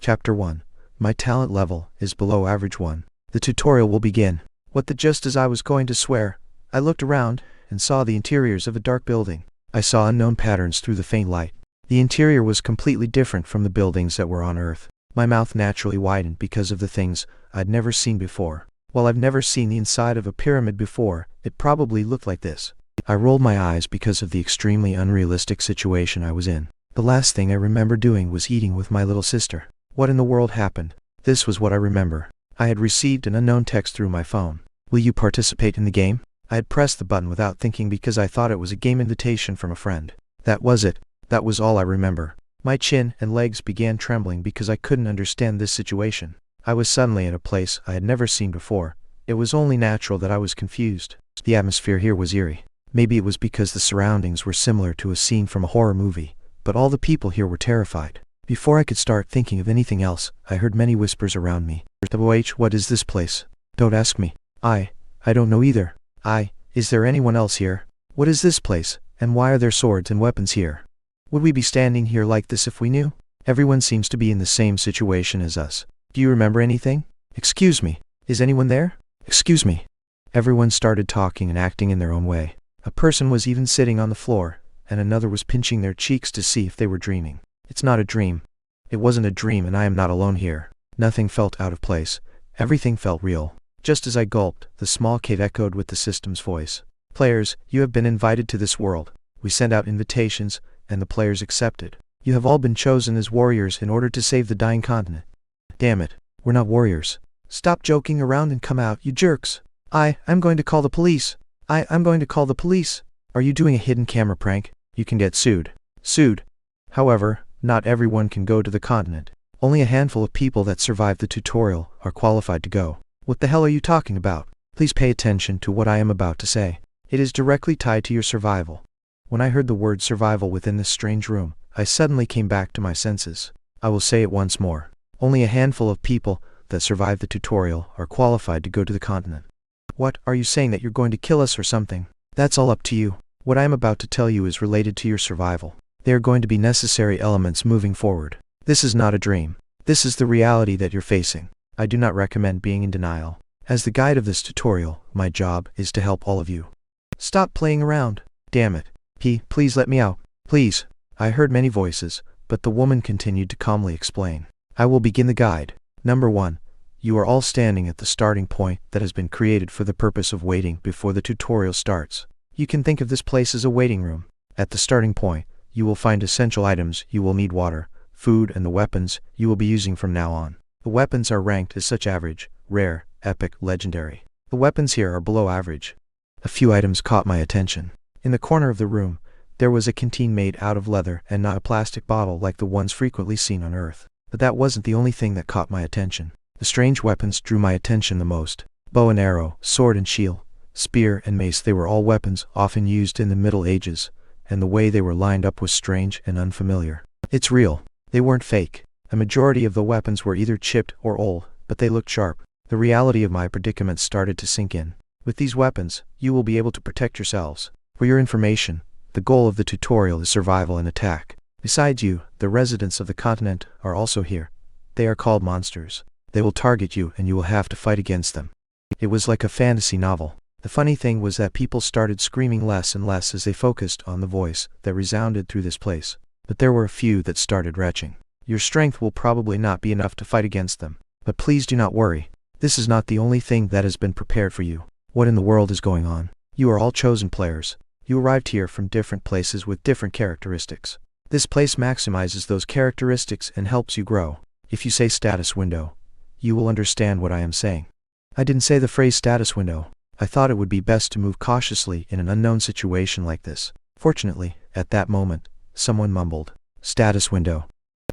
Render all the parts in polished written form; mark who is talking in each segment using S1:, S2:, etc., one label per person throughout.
S1: Chapter 1. My talent level is below average 1. The tutorial will begin. Just as I was going to swear, I looked around and saw the interiors of a dark building. I saw unknown patterns through the faint light. The interior was completely different from the buildings that were on Earth. My mouth naturally widened because of the things I'd never seen before. While I've never seen the inside of a pyramid before, it probably looked like this. I rolled my eyes because of the extremely unrealistic situation I was in. The last thing I remember doing was eating with my little sister. What in the world happened? This was what I remember. I had received an unknown text through my phone. Will you participate in the game? I had pressed the button without thinking because I thought it was a game invitation from a friend. That was it. That was all I remember. My chin and legs began trembling because I couldn't understand this situation. I was suddenly in a place I had never seen before. It was only natural that I was confused. The atmosphere here was eerie. Maybe it was because the surroundings were similar to a scene from a horror movie, but all the people here were terrified. Before I could start thinking of anything else, I heard many whispers around me. What is this place? Don't ask me. I don't know either. Is there anyone else here? What is this place, and why are there swords and weapons here? Would we be standing here like this if we knew? Everyone seems to be in the same situation as us. Do you remember anything? Excuse me. Is anyone there? Excuse me. Everyone started talking and acting in their own way. A person was even sitting on the floor, and another was pinching their cheeks to see if they were dreaming. It's not a dream. It wasn't a dream, and I am not alone here. Nothing felt out of place. Everything felt real. Just as I gulped, the small cave echoed with the system's voice. Players, you have been invited to this world. We sent out invitations, and the players accepted. You have all been chosen as warriors in order to save the dying continent. Damn it, we're not warriors. Stop joking around and come out, you jerks. I'm going to call the police. I'm going to call the police. Are you doing a hidden camera prank? You can get sued. Sued. However, not everyone can go to the continent. Only a handful of people that survive the tutorial are qualified to go. What the hell are you talking about? Please pay attention to what I am about to say. It is directly tied to your survival. When I heard the word survival within this strange room, I suddenly came back to my senses. I will say it once more. Only a handful of people that survive the tutorial are qualified to go to the continent. What, are you saying that you're going to kill us or something? That's all up to you. What I am about to tell you is related to your survival. They are going to be necessary elements moving forward. This is not a dream. This is the reality that you're facing. I do not recommend being in denial. As the guide of this tutorial, my job is to help all of you. Stop playing around. Damn it. Please let me out. Please. I heard many voices, but the woman continued to calmly explain. I will begin the guide. Number 1. You are all standing at the starting point that has been created for the purpose of waiting before the tutorial starts. You can think of this place as a waiting room. At the starting point, you will find essential items. You will need water, food, and the weapons you will be using from now on. The weapons are ranked as such: average, rare, epic, legendary. The weapons here are below average. A few items caught my attention. In the corner of the room, there was a canteen made out of leather and not a plastic bottle like the ones frequently seen on Earth. But that wasn't the only thing that caught my attention. The strange weapons drew my attention the most. Bow and arrow, sword and shield, spear and mace, they were all weapons often used in the Middle Ages, and the way they were lined up was strange and unfamiliar. It's real. They weren't fake. A majority of the weapons were either chipped or old, but they looked sharp. The reality of my predicament started to sink in. With these weapons, you will be able to protect yourselves. For your information, the goal of the tutorial is survival and attack. Besides you, the residents of the continent are also here. They are called monsters. They will target you and you will have to fight against them. It was like a fantasy novel. The funny thing was that people started screaming less and less as they focused on the voice that resounded through this place. But there were a few that started retching. Your strength will probably not be enough to fight against them. But please do not worry. This is not the only thing that has been prepared for you. What in the world is going on? You are all chosen players. You arrived here from different places with different characteristics. This place maximizes those characteristics and helps you grow. If you say status window, you will understand what I am saying. I didn't say the phrase status window. I thought it would be best to move cautiously in an unknown situation like this. Fortunately, at that moment, someone mumbled, "Status window."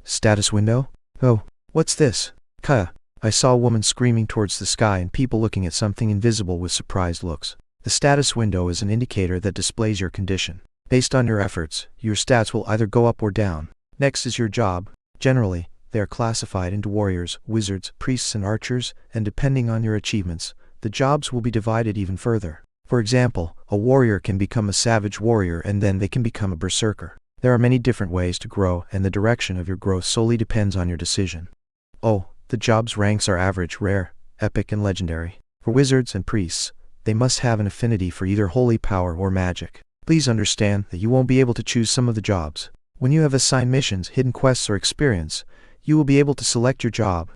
S1: Status window? Oh, what's this? Kaya. I saw a woman screaming towards the sky and people looking at something invisible with surprised looks. The status window is an indicator that displays your condition. Based on your efforts, your stats will either go up or down. Next is your job. Generally, they are classified into warriors, wizards, priests, and archers, and depending on your achievements, the jobs will be divided even further. For example, a warrior can become a savage warrior and then they can become a berserker. There are many different ways to grow, and the direction of your growth solely depends on your decision. Oh, the job's ranks are average, rare, epic, and legendary. For wizards and priests, they must have an affinity for either holy power or magic. Please understand that you won't be able to choose some of the jobs. When you have assigned missions, hidden quests, or experience, you will be able to select your job.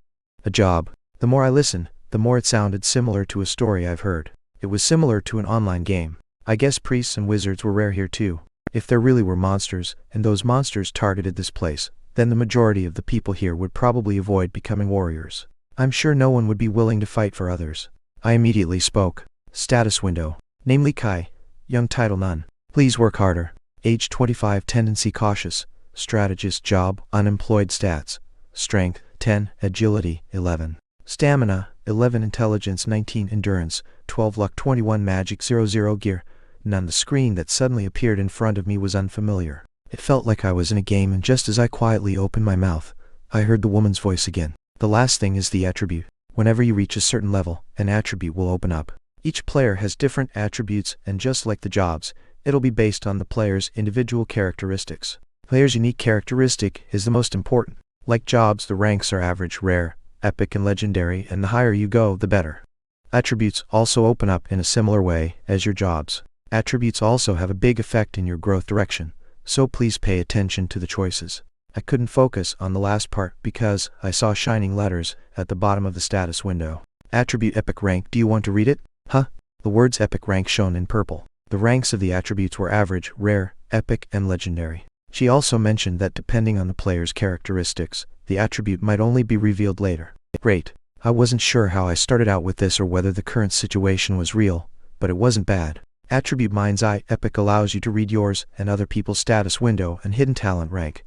S1: A job. The more I listened, the more it sounded similar to a story I've heard. It was similar to an online game. I guess priests and wizards were rare here too. If there really were monsters, and those monsters targeted this place, then the majority of the people here would probably avoid becoming warriors. I'm sure no one would be willing to fight for others. I immediately spoke. Status window. Namely Kai. Young title none. Please work harder. Age 25, tendency cautious. Strategist job, unemployed stats. Strength, 10, agility, 11. Stamina, 11 intelligence, 19 endurance, 12 luck, 21 magic, 00 gear. None. The screen that suddenly appeared in front of me was unfamiliar. It felt like I was in a game, and just as I quietly opened my mouth, I heard the woman's voice again. The last thing is the attribute. Whenever you reach a certain level, an attribute will open up. Each player has different attributes, and just like the jobs, it'll be based on the player's individual characteristics. Player's unique characteristic is the most important. Like jobs, the ranks are average, rare, epic, and legendary, and the higher you go, the better. Attributes also open up in a similar way as your jobs. Attributes also have a big effect in your growth direction, so please pay attention to the choices. I couldn't focus on the last part because I saw shining letters at the bottom of the status window. Attribute epic rank. Do you want to read it? Huh? The words epic rank shown in purple. The ranks of the attributes were average, rare, epic, and legendary. She also mentioned that depending on the player's characteristics, the attribute might only be revealed later. Great. I wasn't sure how I started out with this or whether the current situation was real, but it wasn't bad. Attribute Mind's Eye Epic allows you to read yours and other people's status window and hidden talent rank.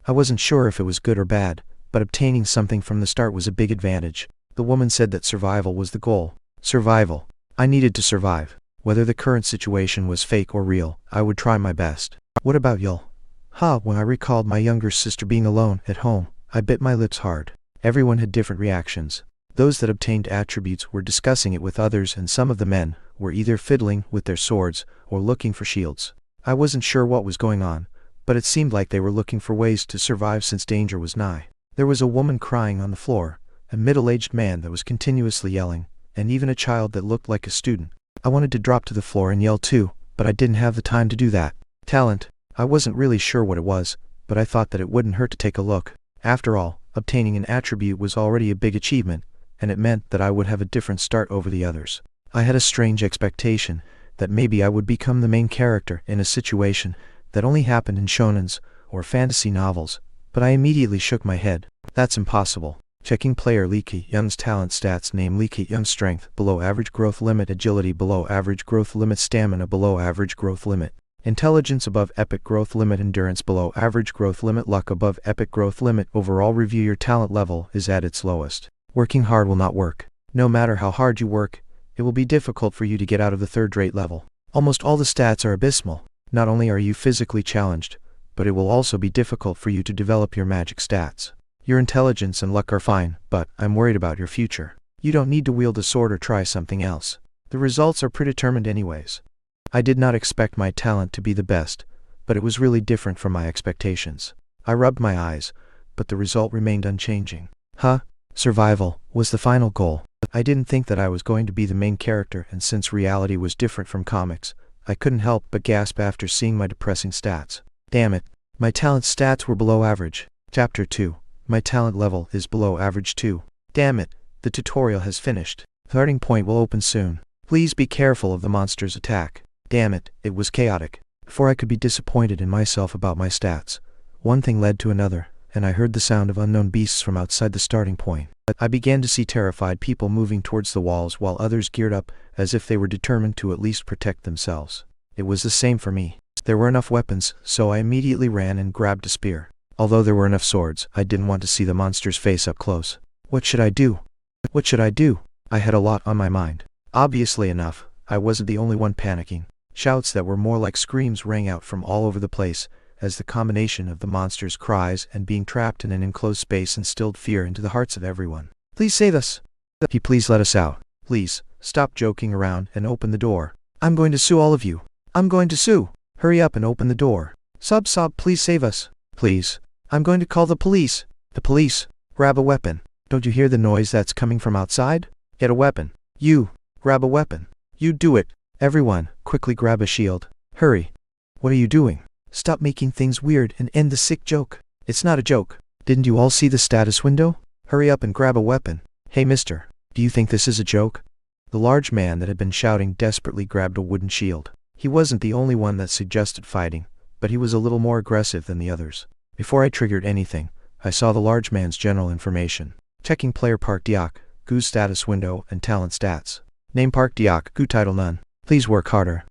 S1: I wasn't sure if it was good or bad, but obtaining something from the start was a big advantage. The woman said that survival was the goal. Survival. I needed to survive. Whether the current situation was fake or real, I would try my best. What about y'all? When I recalled my younger sister being alone at home, I bit my lips hard. Everyone had different reactions. Those that obtained attributes were discussing it with others, and some of the men were either fiddling with their swords or looking for shields. I wasn't sure what was going on, but it seemed like they were looking for ways to survive since danger was nigh. There was a woman crying on the floor, a middle-aged man that was continuously yelling, and even a child that looked like a student. I wanted to drop to the floor and yell too, but I didn't have the time to do that. Talent. I wasn't really sure what it was, but I thought that it wouldn't hurt to take a look. After all, obtaining an attribute was already a big achievement, and it meant that I would have a different start over the others. I had a strange expectation that maybe I would become the main character in a situation that only happened in shonens or fantasy novels, but I immediately shook my head. That's impossible. Checking player Lee Ki-young's talent stats. Name Lee Ki-young. Strength, below average growth limit. Agility, below average growth limit. Stamina, below average growth limit. Intelligence, above epic growth limit. Endurance, below average growth limit. Luck, above epic growth limit. Overall review. Your talent level is at its lowest. Working hard will not work. No matter how hard you work, it will be difficult for you to get out of the third-rate level. Almost all the stats are abysmal. Not only are you physically challenged, but it will also be difficult for you to develop your magic stats. Your intelligence and luck are fine, but I'm worried about your future. You don't need to wield a sword or try something else. The results are predetermined anyways. I did not expect my talent to be the best, but it was really different from my expectations. I rubbed my eyes, but the result remained unchanging. Survival was the final goal. I didn't think that I was going to be the main character, and since reality was different from comics, I couldn't help but gasp after seeing my depressing stats. Damn it. My talent stats were below average. Chapter 2. My talent level is below average too. Damn it. The tutorial has finished. Starting point will open soon. Please be careful of the monster's attack. Damn it. It was chaotic. Before I could be disappointed in myself about my stats, one thing led to another, and I heard the sound of unknown beasts from outside the starting point. I began to see terrified people moving towards the walls while others geared up as if they were determined to at least protect themselves. It was the same for me. There were enough weapons, so I immediately ran and grabbed a spear. Although there were enough swords, I didn't want to see the monster's face up close. What should I do? What should I do? I had a lot on my mind. Obviously enough, I wasn't the only one panicking. Shouts that were more like screams rang out from all over the place, as the combination of the monster's cries and being trapped in an enclosed space instilled fear into the hearts of everyone. Please save us. Please let us out. Please, stop joking around and open the door. I'm going to sue all of you. I'm going to sue. Hurry up and open the door. Sob, please save us. Please. I'm going to call the police. The police. Grab a weapon. Don't you hear the noise that's coming from outside? Get a weapon. You, grab a weapon. You do it. Everyone, quickly grab a shield. Hurry. What are you doing? Stop making things weird and end the sick joke. It's not a joke. Didn't you all see the status window? Hurry up and grab a weapon. Hey mister, do you think this is a joke? The large man that had been shouting desperately grabbed a wooden shield. He wasn't the only one that suggested fighting, but he was a little more aggressive than the others. Before I triggered anything, I saw the large man's general information. Checking player Park Diak, Gu's status window and talent stats. Name Park Diak, Gu title none. Please work harder.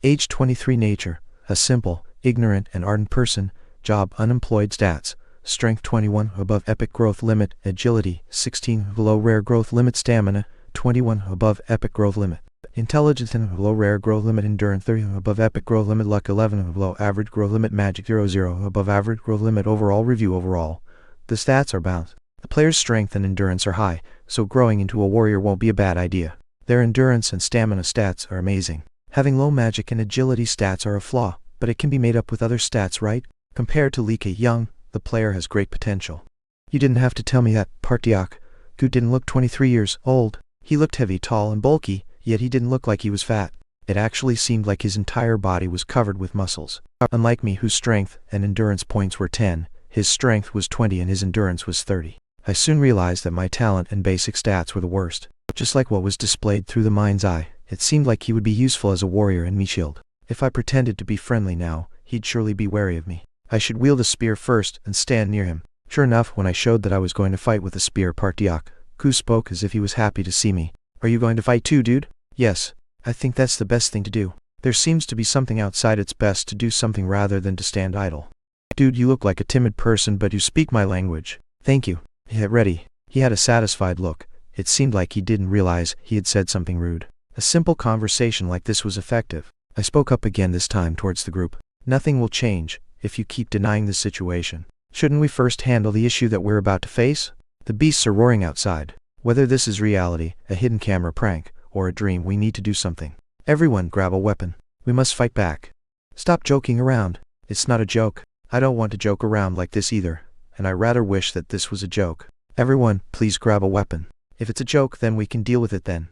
S1: Age 23 nature, a simple, ignorant and ardent person. Job unemployed stats. Strength 21 above epic growth limit. Agility 16 below rare growth limit. Stamina 21 above epic growth limit. Intelligence below rare growth limit. Endurance 30 above epic growth limit. Luck 11 below average growth limit. Magic 0 above average growth limit. Overall review. Overall, the stats are balanced. The player's strength and endurance are high, so growing into a warrior won't be a bad idea. Their endurance and stamina stats are amazing. Having low magic and agility stats are a flaw, but it can be made up with other stats, right? Compared to Lika Young, the player has great potential. You didn't have to tell me that, Partiak. Gu didn't look 23 years old. He looked heavy, tall, and bulky, yet he didn't look like he was fat. It actually seemed like his entire body was covered with muscles. Unlike me, whose strength and endurance points were 10, his strength was 20 and his endurance was 30. I soon realized that my talent and basic stats were the worst. Just like what was displayed through the mind's eye, it seemed like he would be useful as a warrior in Shield. If I pretended to be friendly now, he'd surely be wary of me. I should wield a spear first and stand near him. Sure enough, when I showed that I was going to fight with a spear, Partiak, Gu spoke as if he was happy to see me. Are you going to fight too, dude? Yes. I think that's the best thing to do. There seems to be something outside. It's best to do something rather than to stand idle. Dude, you look like a timid person, but you speak my language. Thank you. Get ready. He had a satisfied look. It seemed like he didn't realize he had said something rude. A simple conversation like this was effective. I spoke up again, this time towards the group. Nothing will change if you keep denying the situation. Shouldn't we first handle the issue that we're about to face? The beasts are roaring outside. Whether this is reality, a hidden camera prank, or a dream, we need to do something. Everyone grab a weapon. We must fight back. Stop joking around. It's not a joke. I don't want to joke around like this either, and I rather wish that this was a joke. Everyone, please grab a weapon. If it's a joke, then we can deal with it then.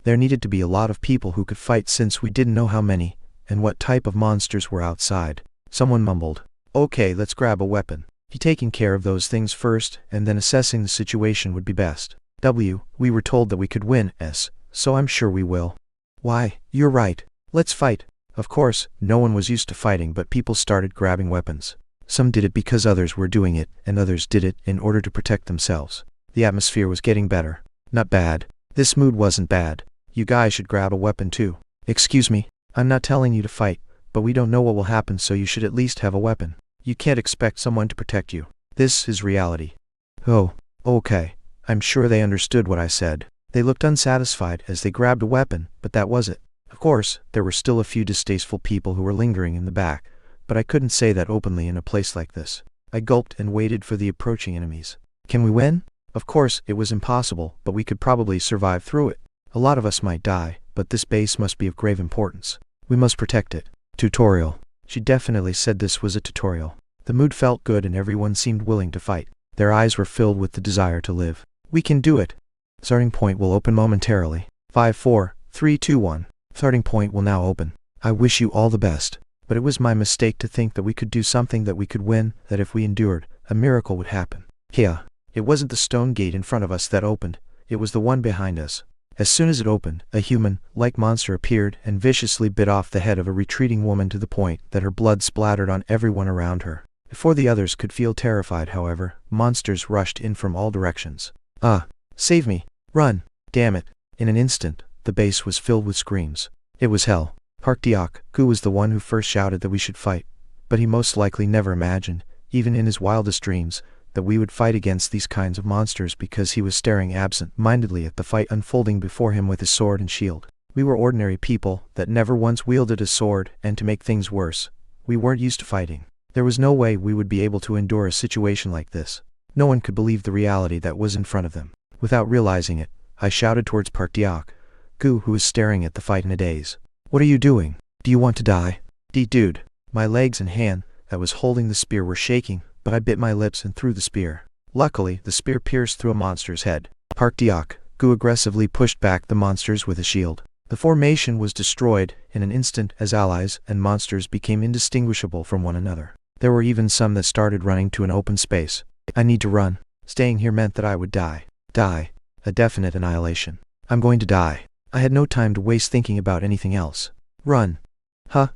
S1: There needed to be a lot of people who could fight, since we didn't know how many, and what type of monsters were outside. Someone mumbled. Okay, let's grab a weapon. Taking care of those things first, and then assessing the situation would be best. We were told that we could win, so I'm sure we will. Why, you're right. Let's fight. Of course, no one was used to fighting, but people started grabbing weapons. Some did it because others were doing it, and others did it in order to protect themselves. The atmosphere was getting better. Not bad. This mood wasn't bad. You guys should grab a weapon too. Excuse me, I'm not telling you to fight, but we don't know what will happen, so you should at least have a weapon. You can't expect someone to protect you. This is reality. Oh, okay. I'm sure they understood what I said. They looked unsatisfied as they grabbed a weapon, but that was it. Of course, there were still a few distasteful people who were lingering in the back, but I couldn't say that openly in a place like this. I gulped and waited for the approaching enemies. Can we win? Of course, it was impossible, but we could probably survive through it. A lot of us might die, but this base must be of grave importance. We must protect it. Tutorial. She definitely said this was a tutorial. The mood felt good and everyone seemed willing to fight. Their eyes were filled with the desire to live. We can do it. Starting point will open momentarily. 5, 4, 3, 2, 1. Starting point will now open. I wish you all the best. But it was my mistake to think that we could do something, that we could win, that if we endured, a miracle would happen. Yeah. It wasn't the stone gate in front of us that opened. It was the one behind us. As soon as it opened, a human-like monster appeared and viciously bit off the head of a retreating woman to the point that her blood splattered on everyone around her. Before the others could feel terrified, however, monsters rushed in from all directions. Save me! Run! Damn it! In an instant, the base was filled with screams. It was hell. Park Diak, Gu was the one who first shouted that we should fight, but he most likely never imagined, even in his wildest dreams, that we would fight against these kinds of monsters, because he was staring absent-mindedly at the fight unfolding before him with his sword and shield. We were ordinary people that never once wielded a sword, and to make things worse, we weren't used to fighting. There was no way we would be able to endure a situation like this. No one could believe the reality that was in front of them. Without realizing it, I shouted towards Park Diak, Gu, who was staring at the fight in a daze. What are you doing? Do you want to die? Dude. My legs and hand that was holding the spear were shaking, but I bit my lips and threw the spear. Luckily, the spear pierced through a monster's head. Park Gu aggressively pushed back the monsters with a shield. The formation was destroyed in an instant as allies and monsters became indistinguishable from one another. There were even some that started running to an open space. I need to run. Staying here meant that I would die. Die. A definite annihilation. I'm going to die. I had no time to waste thinking about anything else. Run. Huh,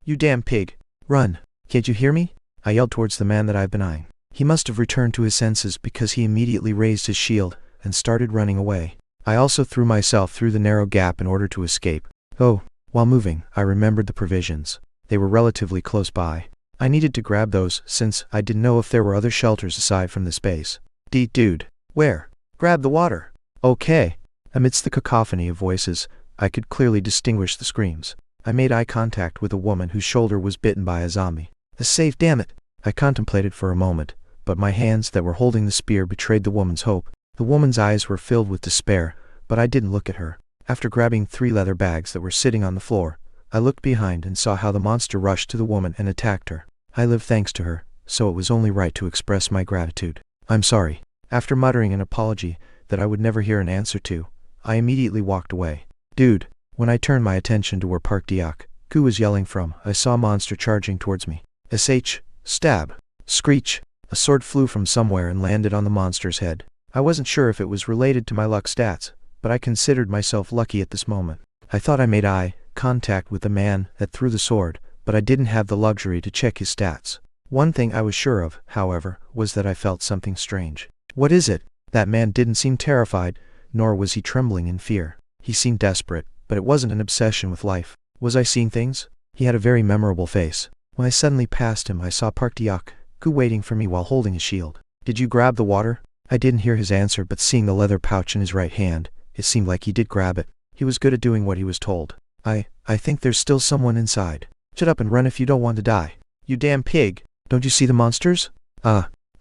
S1: you damn pig. Run. Can't you hear me? I yelled towards the man that I've been eyeing. He must have returned to his senses because he immediately raised his shield and started running away. I also threw myself through the narrow gap in order to escape. Oh, while moving, I remembered the provisions. They were relatively close by. I needed to grab those since I didn't know if there were other shelters aside from this base. Dude. Where? Grab the water. Okay. Amidst the cacophony of voices, I could clearly distinguish the screams. I made eye contact with a woman whose shoulder was bitten by a zombie. The safe, damn it! I contemplated for a moment, but my hands that were holding the spear betrayed the woman's hope. The woman's eyes were filled with despair, but I didn't look at her. After grabbing 3 leather bags that were sitting on the floor, I looked behind and saw how the monster rushed to the woman and attacked her. I lived thanks to her, so it was only right to express my gratitude. I'm sorry. After muttering an apology that I would never hear an answer to, I immediately walked away. Dude. When I turned my attention to where Park Gu was yelling from, I saw a monster charging towards me. Stab. Screech. A sword flew from somewhere and landed on the monster's head. I wasn't sure if it was related to my luck stats, but I considered myself lucky at this moment. I thought I made eye contact with the man that threw the sword, but I didn't have the luxury to check his stats. One thing I was sure of, however, was that I felt something strange. What is it? That man didn't seem terrified, nor was he trembling in fear. He seemed desperate, but it wasn't an obsession with life. Was I seeing things? He had a very memorable face. When I suddenly passed him, I saw Park Gu waiting for me while holding his shield. Did you grab the water? I didn't hear his answer, but seeing the leather pouch in his right hand, it seemed like he did grab it. He was good at doing what he was told. I think there's still someone inside. Shut up and run if you don't want to die. You damn pig. Don't you see the monsters?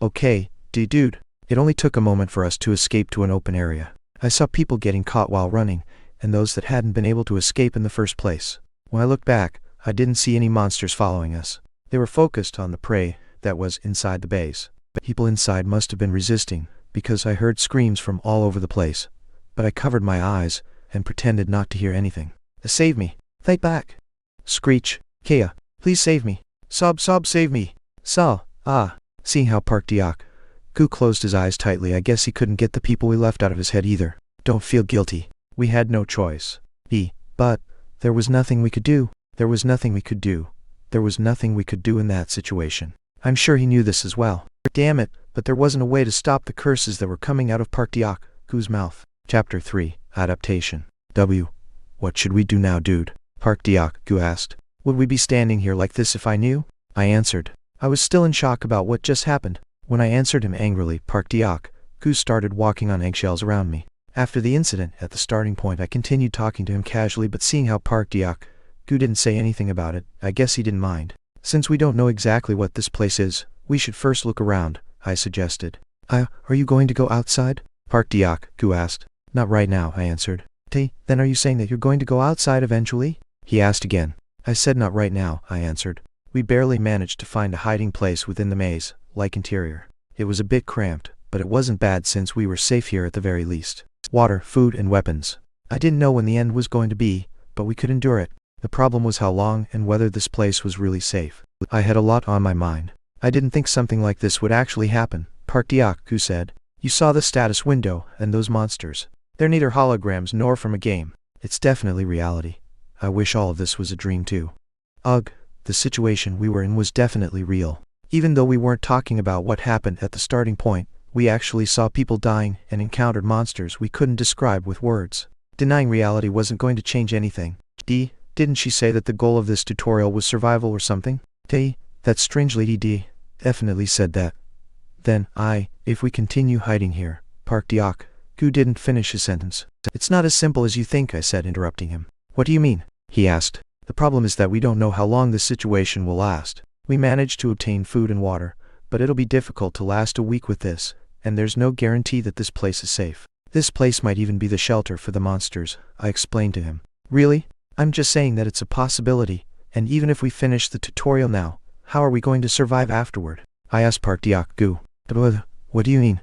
S1: Okay, dude. It only took a moment for us to escape to an open area. I saw people getting caught while running, and those that hadn't been able to escape in the first place. When I looked back, I didn't see any monsters following us. They were focused on the prey that was inside the base. People inside must have been resisting, because I heard screams from all over the place. But I covered my eyes and pretended not to hear anything. Save me. Fight back. Screech. Kea, please save me. Sob, save me. Seeing how Park Gu closed his eyes tightly, I guess he couldn't get the people we left out of his head either. Don't feel guilty. We had no choice. But there was nothing we could do. There was nothing we could do in that situation. I'm sure he knew this as well. Damn it, but there wasn't a way to stop the curses that were coming out of Park Gu's mouth. Chapter 3. Adaptation. What should we do now, dude? Park Gu asked. Would we be standing here like this if I knew? I answered. I was still in shock about what just happened. When I answered him angrily, Park Gu started walking on eggshells around me. After the incident at the starting point, I continued talking to him casually, but seeing how Park Gu didn't say anything about it, I guess he didn't mind. Since we don't know exactly what this place is, we should first look around, I suggested. Are you going to go outside? Park Gu asked. Not right now, I answered. Then are you saying that you're going to go outside eventually? He asked again. I said not right now, I answered. We barely managed to find a hiding place within the maze-like interior. It was a bit cramped, but it wasn't bad since we were safe here at the very least. Water, food, and weapons. I didn't know when the end was going to be, but we could endure it. The problem was how long and whether this place was really safe. I had a lot on my mind. I didn't think something like this would actually happen, Park Gu said. You saw the status window and those monsters. They're neither holograms nor from a game. It's definitely reality. I wish all of this was a dream too. Ugh, the situation we were in was definitely real. Even though we weren't talking about what happened at the starting point, we actually saw people dying and encountered monsters we couldn't describe with words. Denying reality wasn't going to change anything. Didn't she say that the goal of this tutorial was survival or something? That strange lady definitely said that. Then if we continue hiding here, Park Gu didn't finish his sentence. It's not as simple as you think, I said, interrupting him. What do you mean? He asked. The problem is that we don't know how long this situation will last. We managed to obtain food and water, but it'll be difficult to last a week with this, and there's no guarantee that this place is safe. This place might even be the shelter for the monsters, I explained to him. Really? I'm just saying that it's a possibility, and even if we finish the tutorial now, how are we going to survive afterward? I asked Park Gu. What do you mean?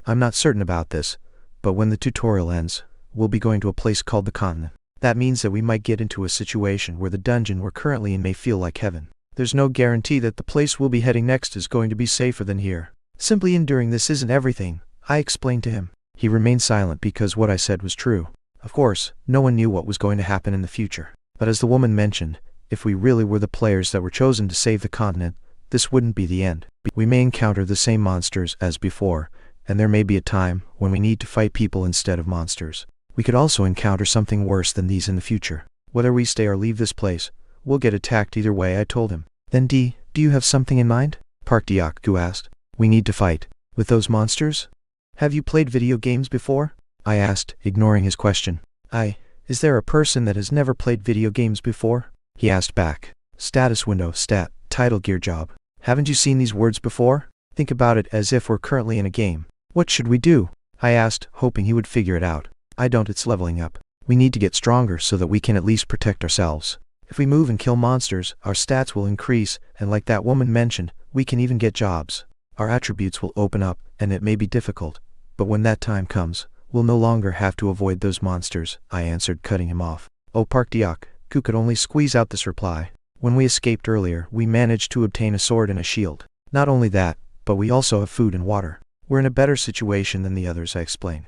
S1: I'm not certain about this, but when the tutorial ends, we'll be going to a place called the continent. That means that we might get into a situation where the dungeon we're currently in may feel like heaven. There's no guarantee that the place we'll be heading next is going to be safer than here. Simply enduring this isn't everything, I explained to him. He remained silent because what I said was true. Of course, no one knew what was going to happen in the future. But as the woman mentioned, if we really were the players that were chosen to save the continent, this wouldn't be the end. We may encounter the same monsters as before, and there may be a time when we need to fight people instead of monsters. We could also encounter something worse than these in the future. Whether we stay or leave this place, we'll get attacked either way, I told him. Then do you have something in mind? Park Diak-gu asked. We need to fight. With those monsters? Have you played video games before? I asked, ignoring his question. Is there a person that has never played video games before? He asked back. Status window, stat, title gear job. Haven't you seen these words before? Think about it as if we're currently in a game. What should we do? I asked, hoping he would figure it out. I don't, it's leveling up. We need to get stronger so that we can at least protect ourselves. If we move and kill monsters, our stats will increase, and like that woman mentioned, we can even get jobs. Our attributes will open up, and it may be difficult. But when that time comes, we'll no longer have to avoid those monsters, I answered, cutting him off. Oh, Park Diak-gu could only squeeze out this reply. When we escaped earlier, we managed to obtain a sword and a shield. Not only that, but we also have food and water. We're in a better situation than the others, I explained.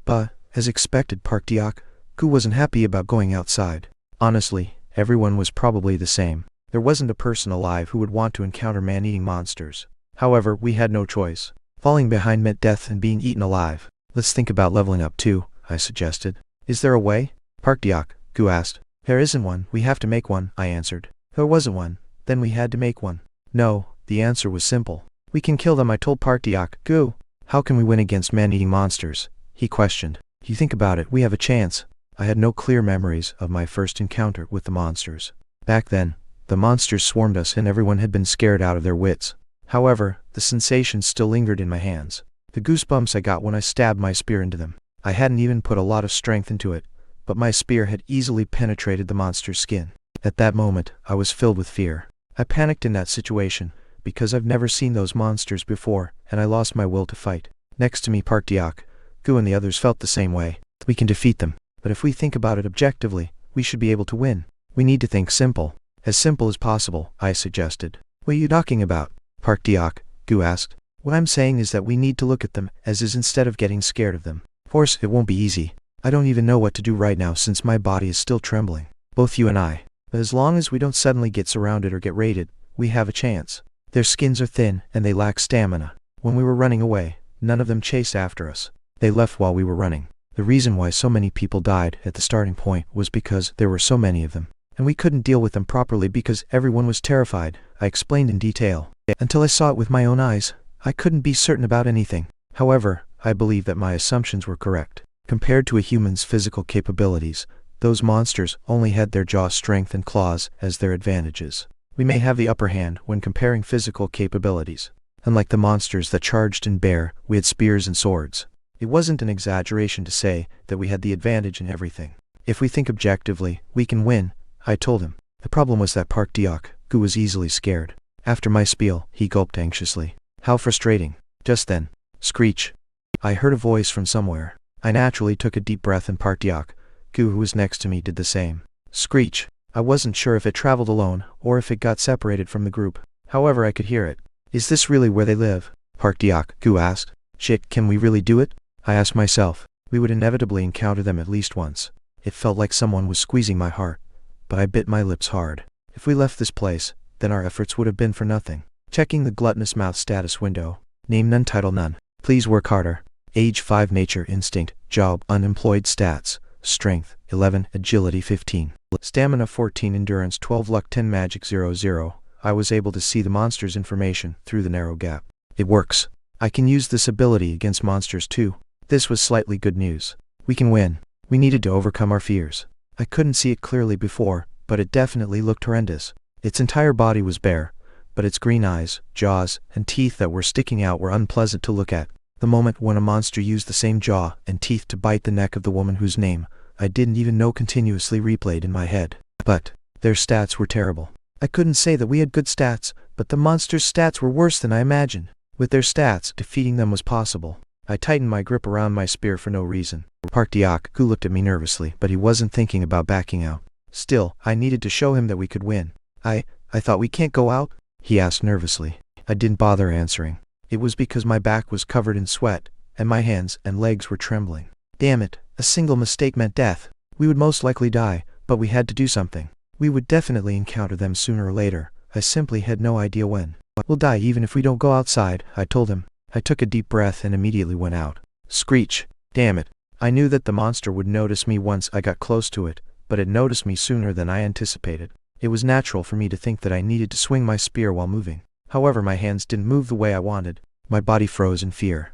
S1: But, as expected, Park Diak-gu wasn't happy about going outside. Honestly, everyone was probably the same. There wasn't a person alive who would want to encounter man-eating monsters. However, we had no choice. Falling behind meant death and being eaten alive. Let's think about leveling up too, I suggested. Is there a way? Park Diak-gu asked. There isn't one, we have to make one, I answered. There wasn't one, then we had to make one. No, the answer was simple. We can kill them, I told Park Diak-gu. How can we win against man-eating monsters? He questioned. You think about it, we have a chance. I had no clear memories of my first encounter with the monsters. Back then, the monsters swarmed us and everyone had been scared out of their wits. However, the sensation still lingered in my hands. The goosebumps I got when I stabbed my spear into them. I hadn't even put a lot of strength into it, but my spear had easily penetrated the monster's skin. At that moment, I was filled with fear. I panicked in that situation, because I've never seen those monsters before, and I lost my will to fight. Next to me, Park Diak-gu and the others felt the same way. We can defeat them, but if we think about it objectively, we should be able to win. We need to think simple. As simple as possible, I suggested. What are you talking about? Park Diak-gu asked. What I'm saying is that we need to look at them as is instead of getting scared of them. Of course, it won't be easy. I don't even know what to do right now since my body is still trembling. Both you and I. But as long as we don't suddenly get surrounded or get raided, we have a chance. Their skins are thin, and they lack stamina. When we were running away, none of them chased after us. They left while we were running. The reason why so many people died at the starting point was because there were so many of them. And we couldn't deal with them properly because everyone was terrified, I explained in detail. Until I saw it with my own eyes, I couldn't be certain about anything. However, I believe that my assumptions were correct. Compared to a human's physical capabilities, those monsters only had their jaw strength and claws as their advantages. We may have the upper hand when comparing physical capabilities. Unlike the monsters that charged in bear, we had spears and swords. It wasn't an exaggeration to say that we had the advantage in everything. If we think objectively, we can win, I told him. The problem was that Park Diak-gu was easily scared. After my spiel, he gulped anxiously. How frustrating. Just then, screech. I heard a voice from somewhere. I naturally took a deep breath and Park Diak-gu, who was next to me, did the same. Screech. I wasn't sure if it traveled alone or if it got separated from the group. However, I could hear it. Is this really where they live? Park Diak-gu asked. Shit, can we really do it? I asked myself. We would inevitably encounter them at least once. It felt like someone was squeezing my heart, but I bit my lips hard. If we left this place, then our efforts would have been for nothing. Checking the gluttonous mouth status window. Name none, title none. Please work harder. Age 5, nature instinct, job unemployed, stats, strength 11, agility 15, stamina 14, endurance 12, luck 10, magic 00. I was able to see the monster's information through the narrow gap. It works. I can use this ability against monsters too. This was slightly good news. We can win. We needed to overcome our fears. I couldn't see it clearly before, but it definitely looked horrendous. Its entire body was bare, but its green eyes, jaws, and teeth that were sticking out were unpleasant to look at. The moment when a monster used the same jaw and teeth to bite the neck of the woman whose name I didn't even know continuously replayed in my head. But their stats were terrible. I couldn't say that we had good stats, but the monster's stats were worse than I imagined. With their stats, defeating them was possible. I tightened my grip around my spear for no reason. Park Diak, who looked at me nervously, but he wasn't thinking about backing out. Still, I needed to show him that we could win. I thought we can't go out? He asked nervously. I didn't bother answering. It was because my back was covered in sweat, and my hands and legs were trembling. Damn it, a single mistake meant death. We would most likely die, but we had to do something. We would definitely encounter them sooner or later. I simply had no idea when. We'll die even if we don't go outside, I told him. I took a deep breath and immediately went out. Screech. Damn it. I knew that the monster would notice me once I got close to it, but it noticed me sooner than I anticipated. It was natural for me to think that I needed to swing my spear while moving. However, my hands didn't move the way I wanted. My body froze in fear.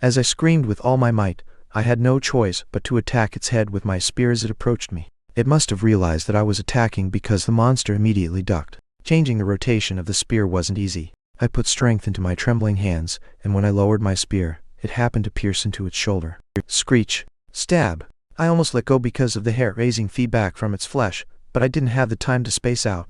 S1: As I screamed with all my might, I had no choice but to attack its head with my spear as it approached me. It must have realized that I was attacking because the monster immediately ducked. Changing the rotation of the spear wasn't easy. I put strength into my trembling hands, and when I lowered my spear, it happened to pierce into its shoulder. Screech. Stab. I almost let go because of the hair-raising feedback from its flesh, but I didn't have the time to space out.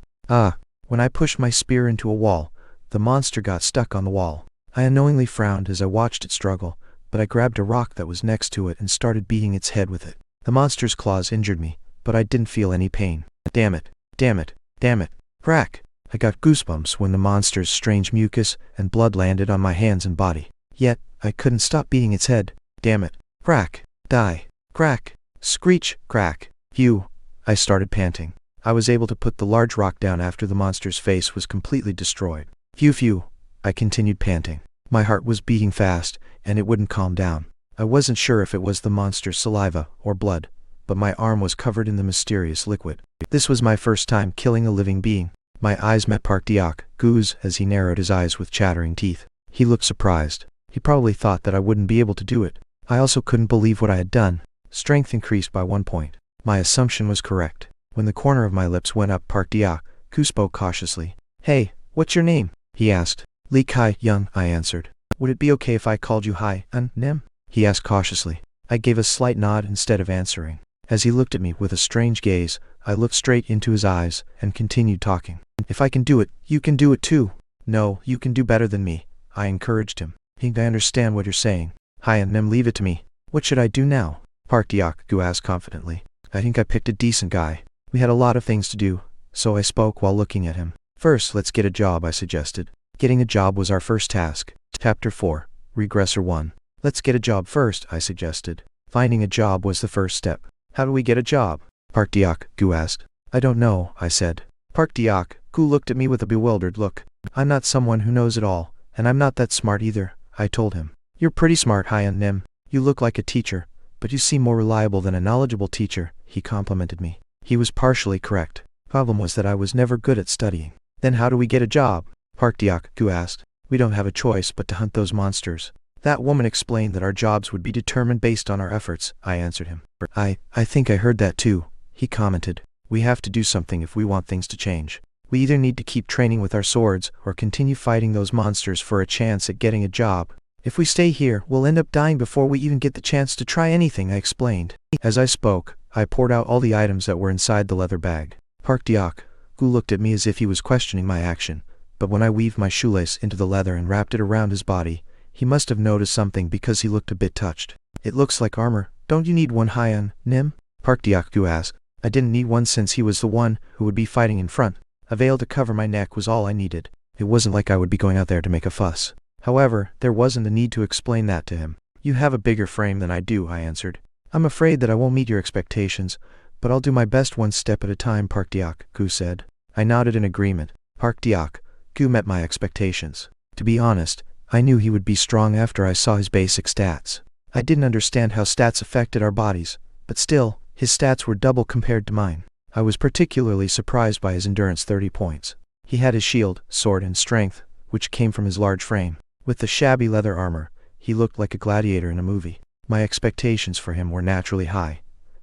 S1: When I pushed my spear into a wall, the monster got stuck on the wall. I unknowingly frowned as I watched it struggle, but I grabbed a rock that was next to it and started beating its head with it. The monster's claws injured me, but I didn't feel any pain. Damn it. Damn it. Damn it. Crack. I got goosebumps when the monster's strange mucus and blood landed on my hands and body. Yet, I couldn't stop beating its head. Damn it. Crack. Die. Crack. Screech. Crack. Phew. I started panting. I was able to put the large rock down after the monster's face was completely destroyed. Phew. I continued panting. My heart was beating fast, and it wouldn't calm down. I wasn't sure if it was the monster's saliva or blood, but my arm was covered in the mysterious liquid. This was my first time killing a living being. My eyes met Park Diak, Goose, as he narrowed his eyes with chattering teeth. He looked surprised. He probably thought that I wouldn't be able to do it. I also couldn't believe what I had done. Strength increased by 1 point. My assumption was correct. When the corner of my lips went up, Park Diak, Goose spoke cautiously. Hey, what's your name? He asked. Lee Kai Young, I answered. Would it be okay if I called you Hai Un Nim? He asked cautiously. I gave a slight nod instead of answering. As he looked at me with a strange gaze, I looked straight into his eyes and continued talking. If I can do it, you can do it too. No, you can do better than me, I encouraged him. I understand what you're saying. Hai Un Nim, leave it to me. What should I do now? Park Diak, Gu asked confidently. I think I picked a decent guy. We had a lot of things to do, so I spoke while looking at him. First, let's get a job, I suggested. Getting a job was our first task. Chapter 4, Regressor 1. Let's get a job first, I suggested. Finding a job was the first step. How do we get a job? Park Diak, Gu asked. I don't know, I said. Park Diak, Gu looked at me with a bewildered look. I'm not someone who knows it all, and I'm not that smart either, I told him. You're pretty smart, Hai Un Nim. You look like a teacher, but you seem more reliable than a knowledgeable teacher, he complimented me. He was partially correct. Problem was that I was never good at studying. Then how do we get a job? Park Diak, Gu asked. We don't have a choice but to hunt those monsters. That woman explained that our jobs would be determined based on our efforts, I answered him. I think I heard that too, he commented. We have to do something if we want things to change. We either need to keep training with our swords or continue fighting those monsters for a chance at getting a job. If we stay here, we'll end up dying before we even get the chance to try anything, I explained. As I spoke, I poured out all the items that were inside the leather bag. Park Diak, Gu looked at me as if he was questioning my action, but when I weaved my shoelace into the leather and wrapped it around his body, he must have noticed something because he looked a bit touched. It looks like armor. Don't you need one, Hai Un Nim? Park Diak, Gu asked. I didn't need one since he was the one who would be fighting in front. A veil to cover my neck was all I needed. It wasn't like I would be going out there to make a fuss. However, there wasn't a need to explain that to him. You have a bigger frame than I do, I answered. I'm afraid that I won't meet your expectations, but I'll do my best one step at a time, Park Diak, Gu said. I nodded in agreement. Park Diak, Gu met my expectations. To be honest, I knew he would be strong after I saw his basic stats. I didn't understand how stats affected our bodies, but still, his stats were double compared to mine. I was particularly surprised by his endurance 30 points. He had his shield, sword, and strength, which came from his large frame. With the shabby leather armor, he looked like a gladiator in a movie. My expectations for him were naturally high,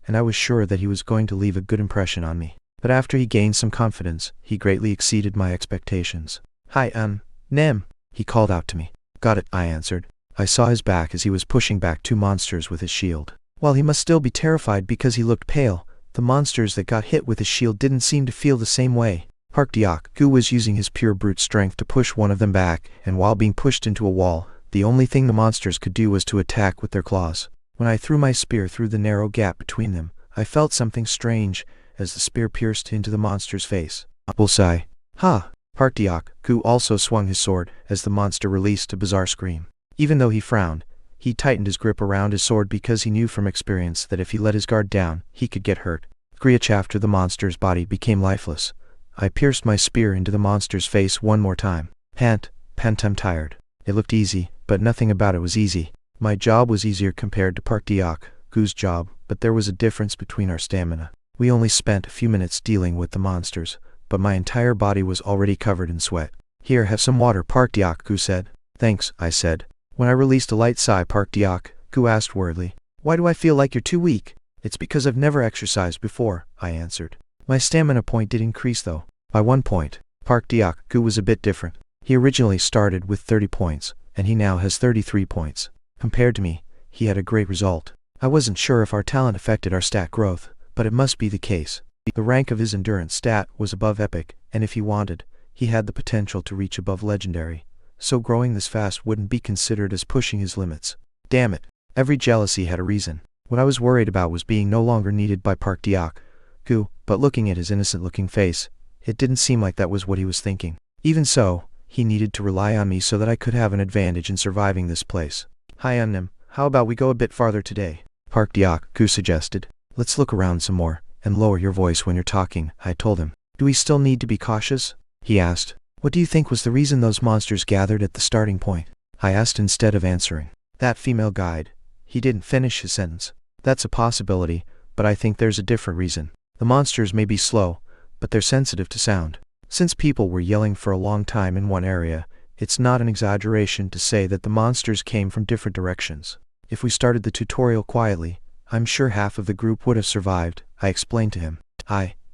S1: and I was sure that he was going to leave a good impression on me. But after he gained some confidence, he greatly exceeded my expectations. Hai Un Nim, he called out to me. Got it, I answered. I saw his back as he was pushing back two monsters with his shield. While he must still be terrified because he looked pale, the monsters that got hit with his shield didn't seem to feel the same way. Park Deok-gu was using his pure brute strength to push one of them back, and while being pushed into a wall, the only thing the monsters could do was to attack with their claws. When I threw my spear through the narrow gap between them, I felt something strange as the spear pierced into the monster's face. Bullseye. Ha! Park Deok-gu also swung his sword as the monster released a bizarre scream. Even though he frowned, he tightened his grip around his sword because he knew from experience that if he let his guard down, he could get hurt. Screech after the monster's body became lifeless. I pierced my spear into the monster's face one more time. Pant, I'm tired. It looked easy, but nothing about it was easy. My job was easier compared to Park Deok-gu's job, but there was a difference between our stamina. We only spent a few minutes dealing with the monsters, but my entire body was already covered in sweat. Here, have some water, Park Deok-gu said. Thanks, I said. When I released a light sigh, Park Deok-gu asked worriedly, "Why do I feel like you're too weak?" "It's because I've never exercised before," I answered. My stamina point did increase though. By 1 point. Park Deok-gu was a bit different. He originally started with 30 points, and he now has 33 points. Compared to me, he had a great result. I wasn't sure if our talent affected our stat growth, but it must be the case. The rank of his endurance stat was above epic, and if he wanted, he had the potential to reach above legendary. So growing this fast wouldn't be considered as pushing his limits. Damn it. Every jealousy had a reason. What I was worried about was being no longer needed by Park Deok-gu, but looking at his innocent-looking face, it didn't seem like that was what he was thinking. Even so, he needed to rely on me so that I could have an advantage in surviving this place. "Hi Unnim, how about we go a bit farther today?" Park Deok-gu suggested. "Let's look around some more, and lower your voice when you're talking," I told him. "Do we still need to be cautious?" he asked. "What do you think was the reason those monsters gathered at the starting point?" I asked instead of answering. "That female guide." He didn't finish his sentence. "That's a possibility, but I think there's a different reason. The monsters may be slow, but they're sensitive to sound. Since people were yelling for a long time in one area, it's not an exaggeration to say that the monsters came from different directions. If we started the tutorial quietly, I'm sure half of the group would have survived," I explained to him.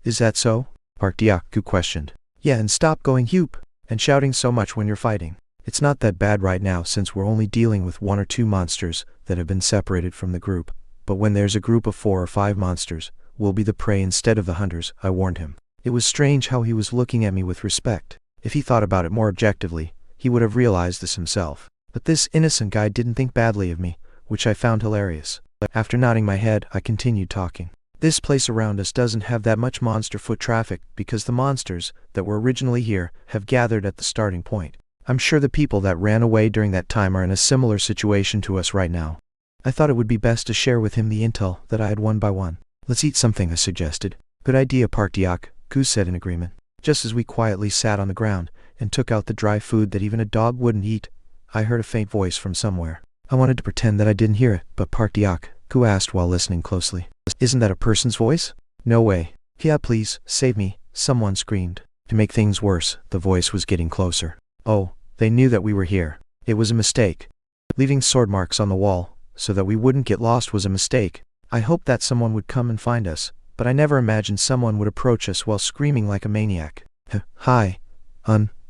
S1: Is that so?" Park Deok-gu questioned. "Yeah, and stop going hupe and shouting so much when you're fighting. It's not that bad right now since we're only dealing with 1 or 2 monsters that have been separated from the group. But when there's a group of 4 or 5 monsters, we'll be the prey instead of the hunters," I warned him. It was strange how he was looking at me with respect. If he thought about it more objectively, he would have realized this himself. But this innocent guy didn't think badly of me, which I found hilarious. After nodding my head, I continued talking. "This place around us doesn't have that much monster foot traffic because the monsters that were originally here have gathered at the starting point. I'm sure the people that ran away during that time are in a similar situation to us right now." I thought it would be best to share with him the intel that I had one by one. "Let's eat something," I suggested. "Good idea," Park Deok-gu said in agreement. Just as we quietly sat on the ground and took out the dry food that even a dog wouldn't eat, I heard a faint voice from somewhere. I wanted to pretend that I didn't hear it, but Park Deok-gu asked while listening closely, "Isn't that a person's voice?" "No way." "Yeah, please, save me," someone screamed. To make things worse, the voice was getting closer. Oh, they knew that we were here. It was a mistake. Leaving sword marks on the wall, so that we wouldn't get lost, was a mistake. I hoped that someone would come and find us, but I never imagined someone would approach us while screaming like a maniac. "Hi,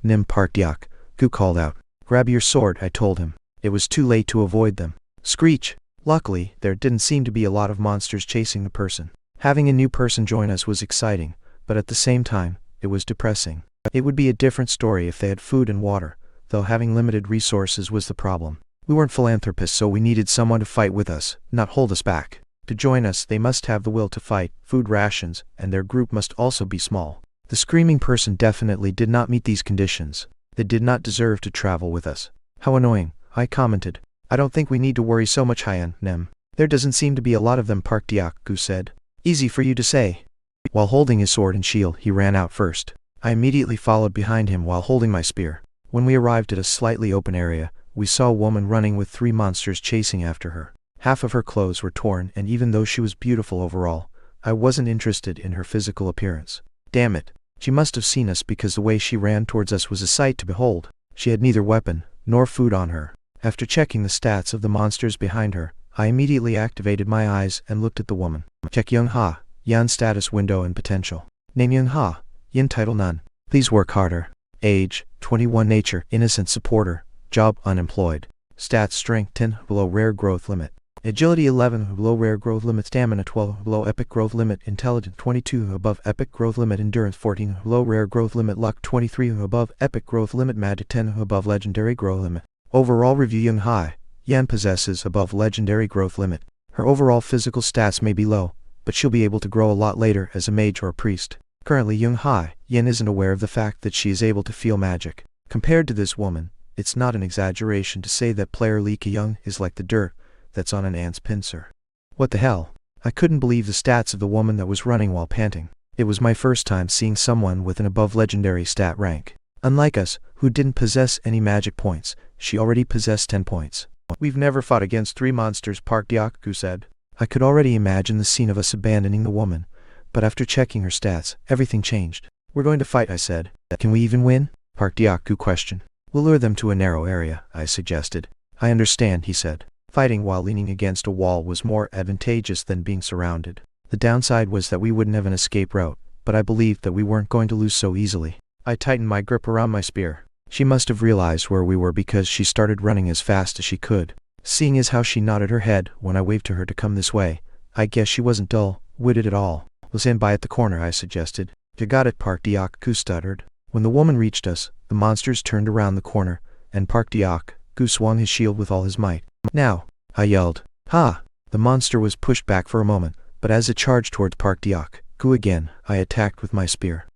S1: Nim," Park Deok-gu called out. "Grab your sword," I told him. It was too late to avoid them. Screech! Luckily, there didn't seem to be a lot of monsters chasing the person. Having a new person join us was exciting, but at the same time, it was depressing. It would be a different story if they had food and water, though having limited resources was the problem. We weren't philanthropists, so we needed someone to fight with us, not hold us back. To join us, they must have the will to fight, food rations, and their group must also be small. The screaming person definitely did not meet these conditions. They did not deserve to travel with us. "How annoying," I commented. "I don't think we need to worry so much, Nim. There doesn't seem to be a lot of them," Park Deok-gu said. "Easy for you to say." While holding his sword and shield, he ran out first. I immediately followed behind him while holding my spear. When we arrived at a slightly open area, we saw a woman running with 3 monsters chasing after her. Half of her clothes were torn, and even though she was beautiful overall, I wasn't interested in her physical appearance. Damn it. She must have seen us because the way she ran towards us was a sight to behold. She had neither weapon nor food on her. After checking the stats of the monsters behind her, I immediately activated my eyes and looked at the woman. Check Young Ha, Yan status window and potential. Name Young Ha, Yin title none. Please work harder. Age, 21. Nature, innocent supporter. Job, unemployed. Stats, strength 10, below rare growth limit. Agility 11 below rare growth limit, stamina 12 below epic growth limit, intelligence 22 above epic growth limit, endurance 14 below rare growth limit, luck 23 above epic growth limit, magic 10 above legendary growth limit. Overall review: Young Hai Yan possesses above legendary growth limit. Her overall physical stats may be low, but she'll be able to grow a lot later as a mage or a priest. Currently, Young Hai Yan isn't aware of the fact that she is able to feel magic. Compared to this woman, it's not an exaggeration to say that player Li Keyoung is like the dirt that's on an ant's pincer. What the hell? I couldn't believe the stats of the woman that was running while panting. It was my first time seeing someone with an above legendary stat rank. Unlike us, who didn't possess any magic points, she already possessed 10 points. We've never fought against 3 monsters, Park Deok-gu said. I could already imagine the scene of us abandoning the woman, but after checking her stats, everything changed. We're going to fight, I said. Can we even win? Park Deok-gu questioned. We'll lure them to a narrow area, I suggested. I understand, he said. Fighting while leaning against a wall was more advantageous than being surrounded. The downside was that we wouldn't have an escape route, but I believed that we weren't going to lose so easily. I tightened my grip around my spear. She must have realized where we were because she started running as fast as she could. Seeing as how she nodded her head when I waved to her to come this way, I guess she wasn't dull-witted at all. We'll stand by at the corner, I suggested. You got it, Park Deok-gu stuttered. When the woman reached us, the monsters turned around the corner, and Park Deok-gu swung his shield with all his might. Now, I yelled. Ha! The monster was pushed back for a moment, but as it charged towards Park Deok-gu again, I attacked with my spear.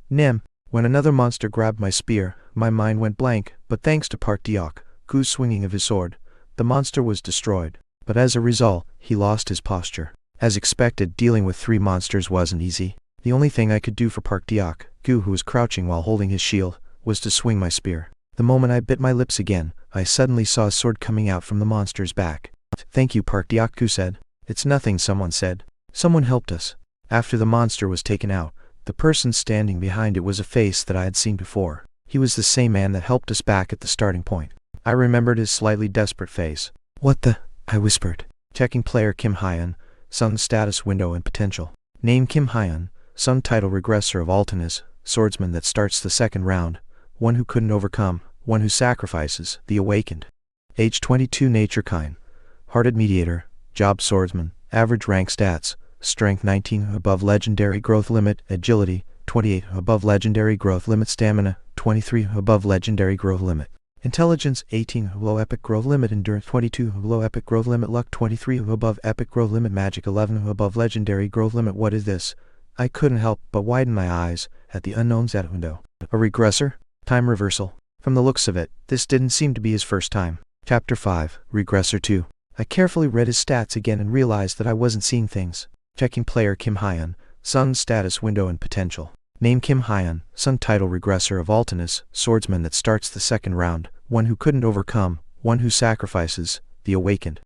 S1: Nim. When another monster grabbed my spear, my mind went blank, but thanks to Park Deok-gu's swinging of his sword, the monster was destroyed. But as a result, he lost his posture. As expected, dealing with 3 monsters wasn't easy. The only thing I could do for Park Deok-gu, who was crouching while holding his shield, was to swing my spear. The moment I bit my lips again, I suddenly saw a sword coming out from the monster's back. Thank you, Park Deok-gu said. It's nothing, someone said. Someone helped us. After the monster was taken out, the person standing behind it was a face that I had seen before. He was the same man that helped us back at the starting point. I remembered his slightly desperate face. What the? I whispered. Checking player Kim Hyun, Sun status window and potential. Name Kim Hyun, Sun title regressor of Altinus, swordsman that starts the second round, one who couldn't overcome, one who sacrifices, the awakened. Age 22, nature kind, hearted mediator, job swordsman, average rank stats, strength 19 above legendary growth limit, agility 28 above legendary growth limit, stamina 23 above legendary growth limit, intelligence 18 below epic growth limit, endurance 22 below epic growth limit, luck 23 above epic growth limit, magic 11 above legendary growth limit. What is this? I couldn't help but widen my eyes at the unknown stat window. A regressor? Time reversal. From the looks of it, this didn't seem to be his first time. Chapter 5, Regressor 2. I carefully read his stats again and realized that I wasn't seeing things. Checking player Kim Hyun, Sun status window and potential. Name Kim Hyun, Sun title regressor of Altinus, swordsman that starts the second round, one who couldn't overcome, one who sacrifices, the awakened.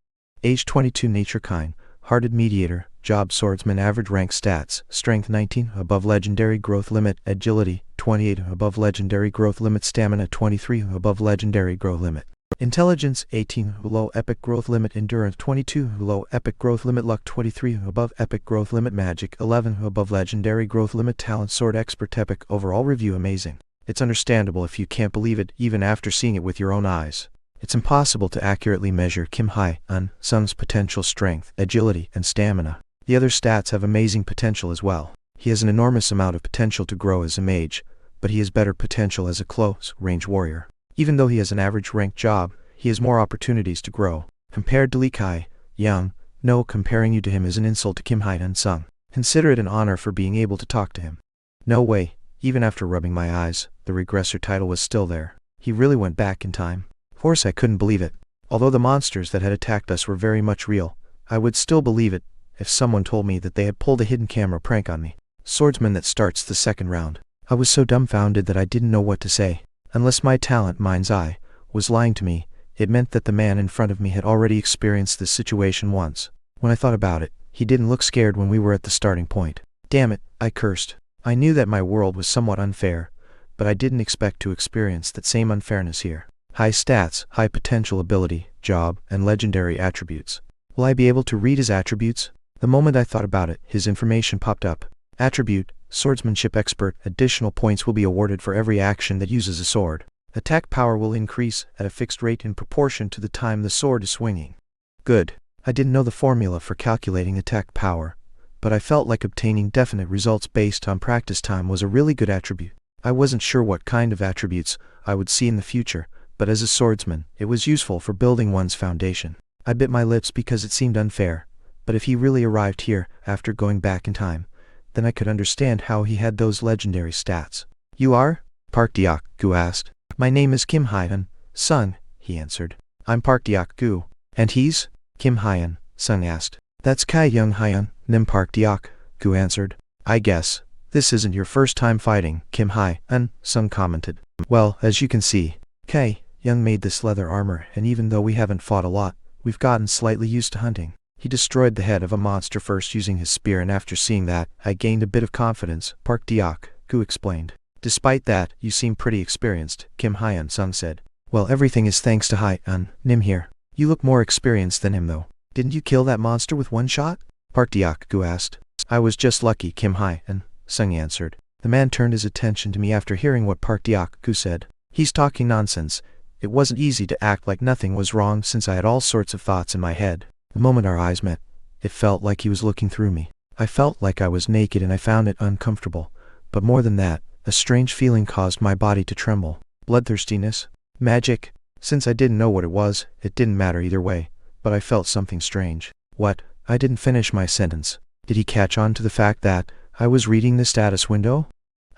S1: Age 22, nature kind, hearted mediator, job swordsman, average rank stats, strength 19 above legendary growth limit, agility 28 above legendary growth limit, stamina 23 above legendary growth limit, intelligence 18 below epic growth limit, endurance 22 below epic growth limit, luck 23 above epic growth limit, magic 11 above legendary growth limit, talent sword expert. Epic overall review: amazing. It's understandable if you can't believe it even after seeing it with your own eyes. It's impossible to accurately measure Kim Hyun Sun's potential strength, agility, and stamina. The other stats have amazing potential as well. He has an enormous amount of potential to grow as a mage, but he has better potential as a close-range warrior. Even though he has an average-ranked job, he has more opportunities to grow. Compared to Li Keyoung, no, comparing you to him is an insult to Kim Hyun Sun. Consider it an honor for being able to talk to him. No way, even after rubbing my eyes, the regressor title was still there. He really went back in time. Of course I couldn't believe it. Although the monsters that had attacked us were very much real, I would still believe it if someone told me that they had pulled a hidden camera prank on me. Swordsman that starts the second round. I was so dumbfounded that I didn't know what to say. Unless my talent, mind's eye, was lying to me, it meant that the man in front of me had already experienced this situation once. When I thought about it, he didn't look scared when we were at the starting point. Damn it, I cursed. I knew that my world was somewhat unfair, but I didn't expect to experience that same unfairness here. High stats, high potential ability, job, and legendary attributes. Will I be able to read his attributes? The moment I thought about it, his information popped up. Attribute, swordsmanship expert. Additional points will be awarded for every action that uses a sword. Attack power will increase at a fixed rate in proportion to the time the sword is swinging. Good. I didn't know the formula for calculating attack power, but I felt like obtaining definite results based on practice time was a really good attribute. I wasn't sure what kind of attributes I would see in the future, but as a swordsman, it was useful for building one's foundation. I bit my lips because it seemed unfair, but if he really arrived here after going back in time, then I could understand how he had those legendary stats. You are? Park Deok-gu asked. My name is Kim Hyun, Sung, he answered. I'm Park Deok-gu. And he's? Kim Hyun, Sung asked. That's Kai Young Hyun, Nim Park Deok-gu answered. I guess this isn't your first time fighting, Kim Hyun, Sung commented. Well, as you can see, Kai Young made this leather armor, and even though we haven't fought a lot, we've gotten slightly used to hunting. He destroyed the head of a monster first using his spear, and after seeing that, I gained a bit of confidence, Park Deok-gu explained. Despite that, you seem pretty experienced, Kim Hyun Sung said. Well, everything is thanks to Hyun Nim here. You look more experienced than him though. Didn't you kill that monster with one shot? Park Deok-gu asked. I was just lucky, Kim Hyun Sung answered. The man turned his attention to me after hearing what Park Deok-gu said. He's talking nonsense. It wasn't easy to act like nothing was wrong since I had all sorts of thoughts in my head. The moment our eyes met, it felt like he was looking through me. I felt like I was naked and I found it uncomfortable. But more than that, a strange feeling caused my body to tremble. Bloodthirstiness? Magic? Since I didn't know what it was, it didn't matter either way, but I felt something strange. What? I didn't finish my sentence. Did he catch on to the fact that I was reading the status window?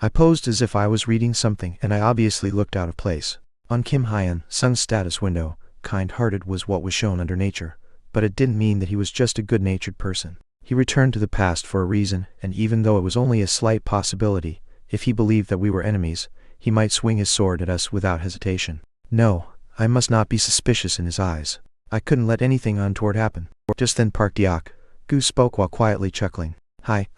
S1: I posed as if I was reading something, and I obviously looked out of place. On Kim Hyun Sung's status window, kind-hearted was what was shown under nature, but it didn't mean that he was just a good-natured person. He returned to the past for a reason, and even though it was only a slight possibility, if he believed that we were enemies, he might swing his sword at us without hesitation. No, I must not be suspicious in his eyes. I couldn't let anything untoward happen. Just then Park Deok-gu spoke while quietly chuckling. Hi,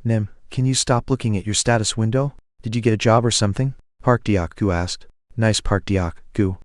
S1: Nim, can you stop looking at your status window? Did you get a job or something? Park Deok-gu asked. Nice, Park Deok-gu.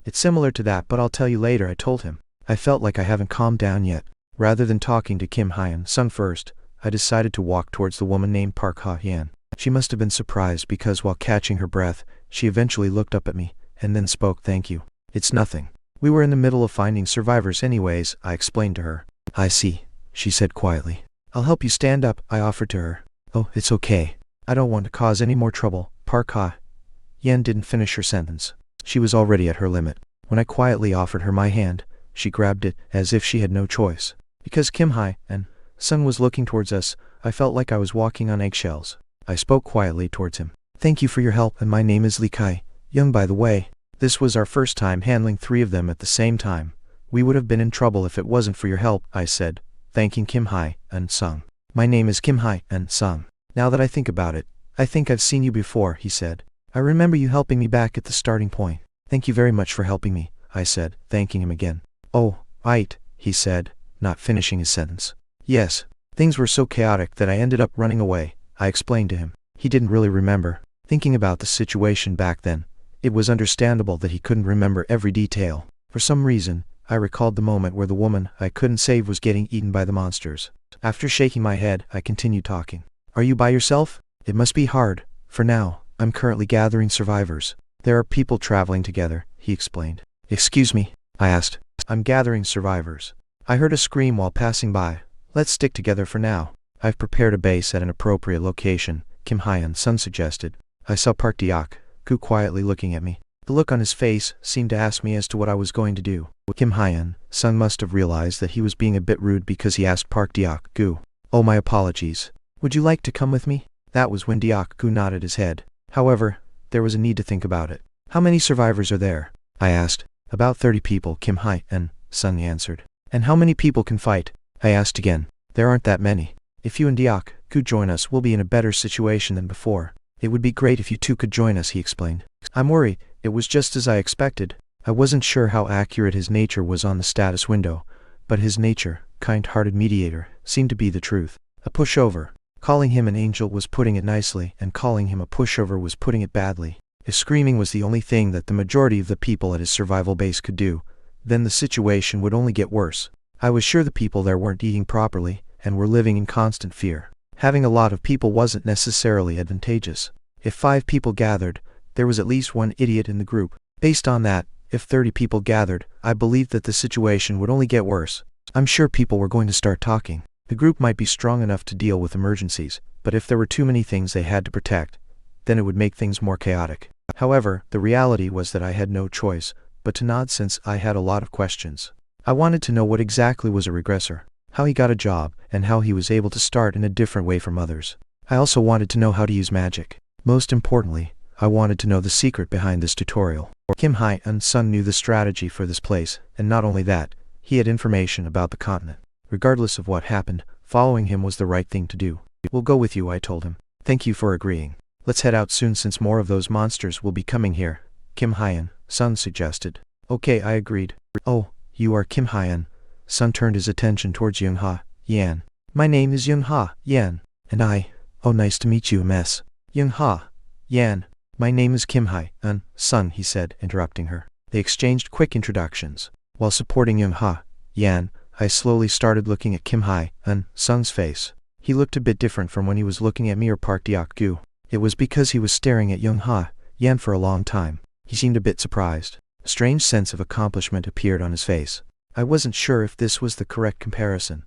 S1: It's similar to that, but I'll tell you later, I told him. I felt like I haven't calmed down yet. Rather than talking to Kim Hyun Sung first, I decided to walk towards the woman named Park Ha-hyan. She must have been surprised because while catching her breath, she eventually looked up at me, and then spoke. Thank you. It's nothing. We were in the middle of finding survivors anyways, I explained to her. I see, she said quietly. I'll help you stand up, I offered to her. Oh, it's okay. I don't want to cause any more trouble. Park Ha-hyan didn't finish her sentence. She was already at her limit. When I quietly offered her my hand, she grabbed it as if she had no choice. Because Kim Hyun Sung was looking towards us, I felt like I was walking on eggshells. I spoke quietly towards him. Thank you for your help, and my name is Lee Kai Young, by the way. This was our first time handling 3 of them at the same time. We would have been in trouble if it wasn't for your help, I said, thanking Kim Hyun Sung. My name is Kim Hyun Sung. Now that I think about it, I think I've seen you before, he said. I remember you helping me back at the starting point. Thank you very much for helping me, I said, thanking him again. Oh, right, he said, not finishing his sentence. Yes, things were so chaotic that I ended up running away, I explained to him. He didn't really remember. Thinking about the situation back then, it was understandable that he couldn't remember every detail. For some reason, I recalled the moment where the woman I couldn't save was getting eaten by the monsters. After shaking my head, I continued talking. Are you by yourself? It must be hard. For now, I'm currently gathering survivors. There are people traveling together, he explained. Excuse me, I asked. I'm gathering survivors. I heard a scream while passing by. Let's stick together for now. I've prepared a base at an appropriate location, Kim Hyun Sung suggested. I saw Park Deok-gu quietly looking at me. The look on his face seemed to ask me as to what I was going to do. Kim Hyun Sung must have realized that he was being a bit rude because he asked Park Deok-gu. Oh, my apologies. Would you like to come with me? That was when Deok-gu nodded his head. However, there was a need to think about it. How many survivors are there? I asked. About 30 people, Kim Hyun Sung answered. And how many people can fight? I asked again. There aren't that many. If you and Deok-gu join us, we'll be in a better situation than before. It would be great if you two could join us, he explained. I'm worried. It was just as I expected. I wasn't sure how accurate his nature was on the status window, but his nature, kind-hearted mediator, seemed to be the truth. A pushover. Calling him an angel was putting it nicely, and calling him a pushover was putting it badly. If screaming was the only thing that the majority of the people at his survival base could do, then the situation would only get worse. I was sure the people there weren't eating properly, and were living in constant fear. Having a lot of people wasn't necessarily advantageous. If 5 people gathered, there was at least one idiot in the group. Based on that, if 30 people gathered, I believed that the situation would only get worse. I'm sure people were going to start talking. The group might be strong enough to deal with emergencies, but if there were too many things they had to protect, then it would make things more chaotic. However, the reality was that I had no choice but to nod since I had a lot of questions. I wanted to know what exactly was a regressor, how he got a job, and how he was able to start in a different way from others. I also wanted to know how to use magic. Most importantly, I wanted to know the secret behind this tutorial. Kim Hyun's son knew the strategy for this place, and not only that, he had information about the continent. Regardless of what happened, following him was the right thing to do. We'll go with you, I told him. Thank you for agreeing. Let's head out soon since more of those monsters will be coming here, Kim Hyun's son suggested. Okay, I agreed. Oh, you are Kim Hyun. Son turned his attention towards Young-ha Yan. My name is Young-ha Yan. And oh, nice to meet you, Ms. Young-ha Yan. My name is Kim Hyun, son, he said, interrupting her. They exchanged quick introductions. While supporting Young-ha Yan, I slowly started looking at Kim Hyun's son's face. He looked a bit different from when he was looking at me or Park Deok-gu. It was because he was staring at Young-ha Yan for a long time. He seemed a bit surprised. A strange sense of accomplishment appeared on his face. I wasn't sure if this was the correct comparison,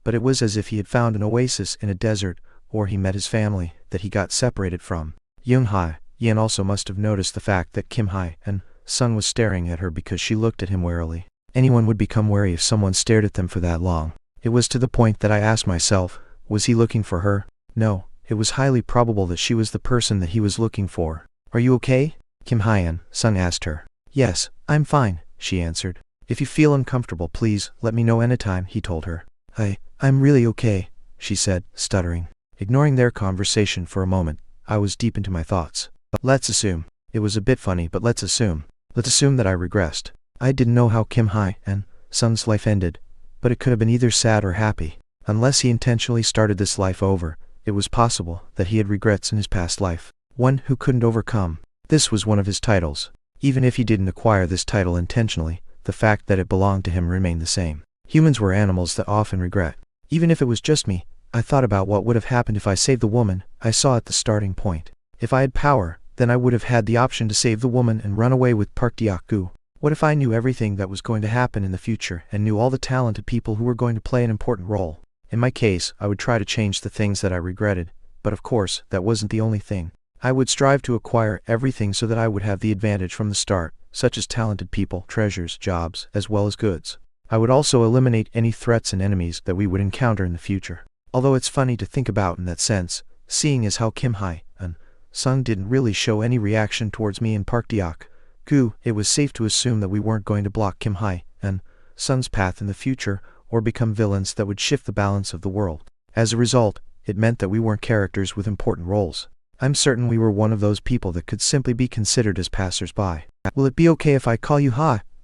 S1: but it was as if he had found an oasis in a desert, or he met his family that he got separated from. Young-ha Yan also must have noticed the fact that Kim Hyun's son was staring at her because she looked at him warily. Anyone would become wary if someone stared at them for that long. It was to the point that I asked myself, was he looking for her? No, it was highly probable that she was the person that he was looking for. Are you okay? Kim Hyun's son asked her. Yes, I'm fine, she answered. If you feel uncomfortable, please let me know anytime, he told her. I'm really okay, she said, stuttering. Ignoring their conversation for a moment, I was deep into my thoughts. Let's assume. It was a bit funny, but let's assume. Let's assume that I regressed. I didn't know how Kim Hyun's son's life ended, but it could have been either sad or happy. Unless he intentionally started this life over, it was possible that he had regrets in his past life. One who couldn't overcome. This was one of his titles. Even if he didn't acquire this title intentionally, the fact that it belonged to him remained the same. Humans were animals that often regret. Even if it was just me, I thought about what would have happened if I saved the woman I saw at the starting point. If I had power, then I would have had the option to save the woman and run away with Park Deok-gu. What if I knew everything that was going to happen in the future and knew all the talented people who were going to play an important role? In my case, I would try to change the things that I regretted, but of course, that wasn't the only thing. I would strive to acquire everything so that I would have the advantage from the start, such as talented people, treasures, jobs, as well as goods. I would also eliminate any threats and enemies that we would encounter in the future. Although it's funny to think about in that sense, seeing as how Kim Hyun's son didn't really show any reaction towards me and Park Deok-gu, it was safe to assume that we weren't going to block Kim Hyun's son's path in the future, or become villains that would shift the balance of the world. As a result, it meant that we weren't characters with important roles. I'm certain we were one of those people that could simply be considered as passers-by. Will it be okay if I call you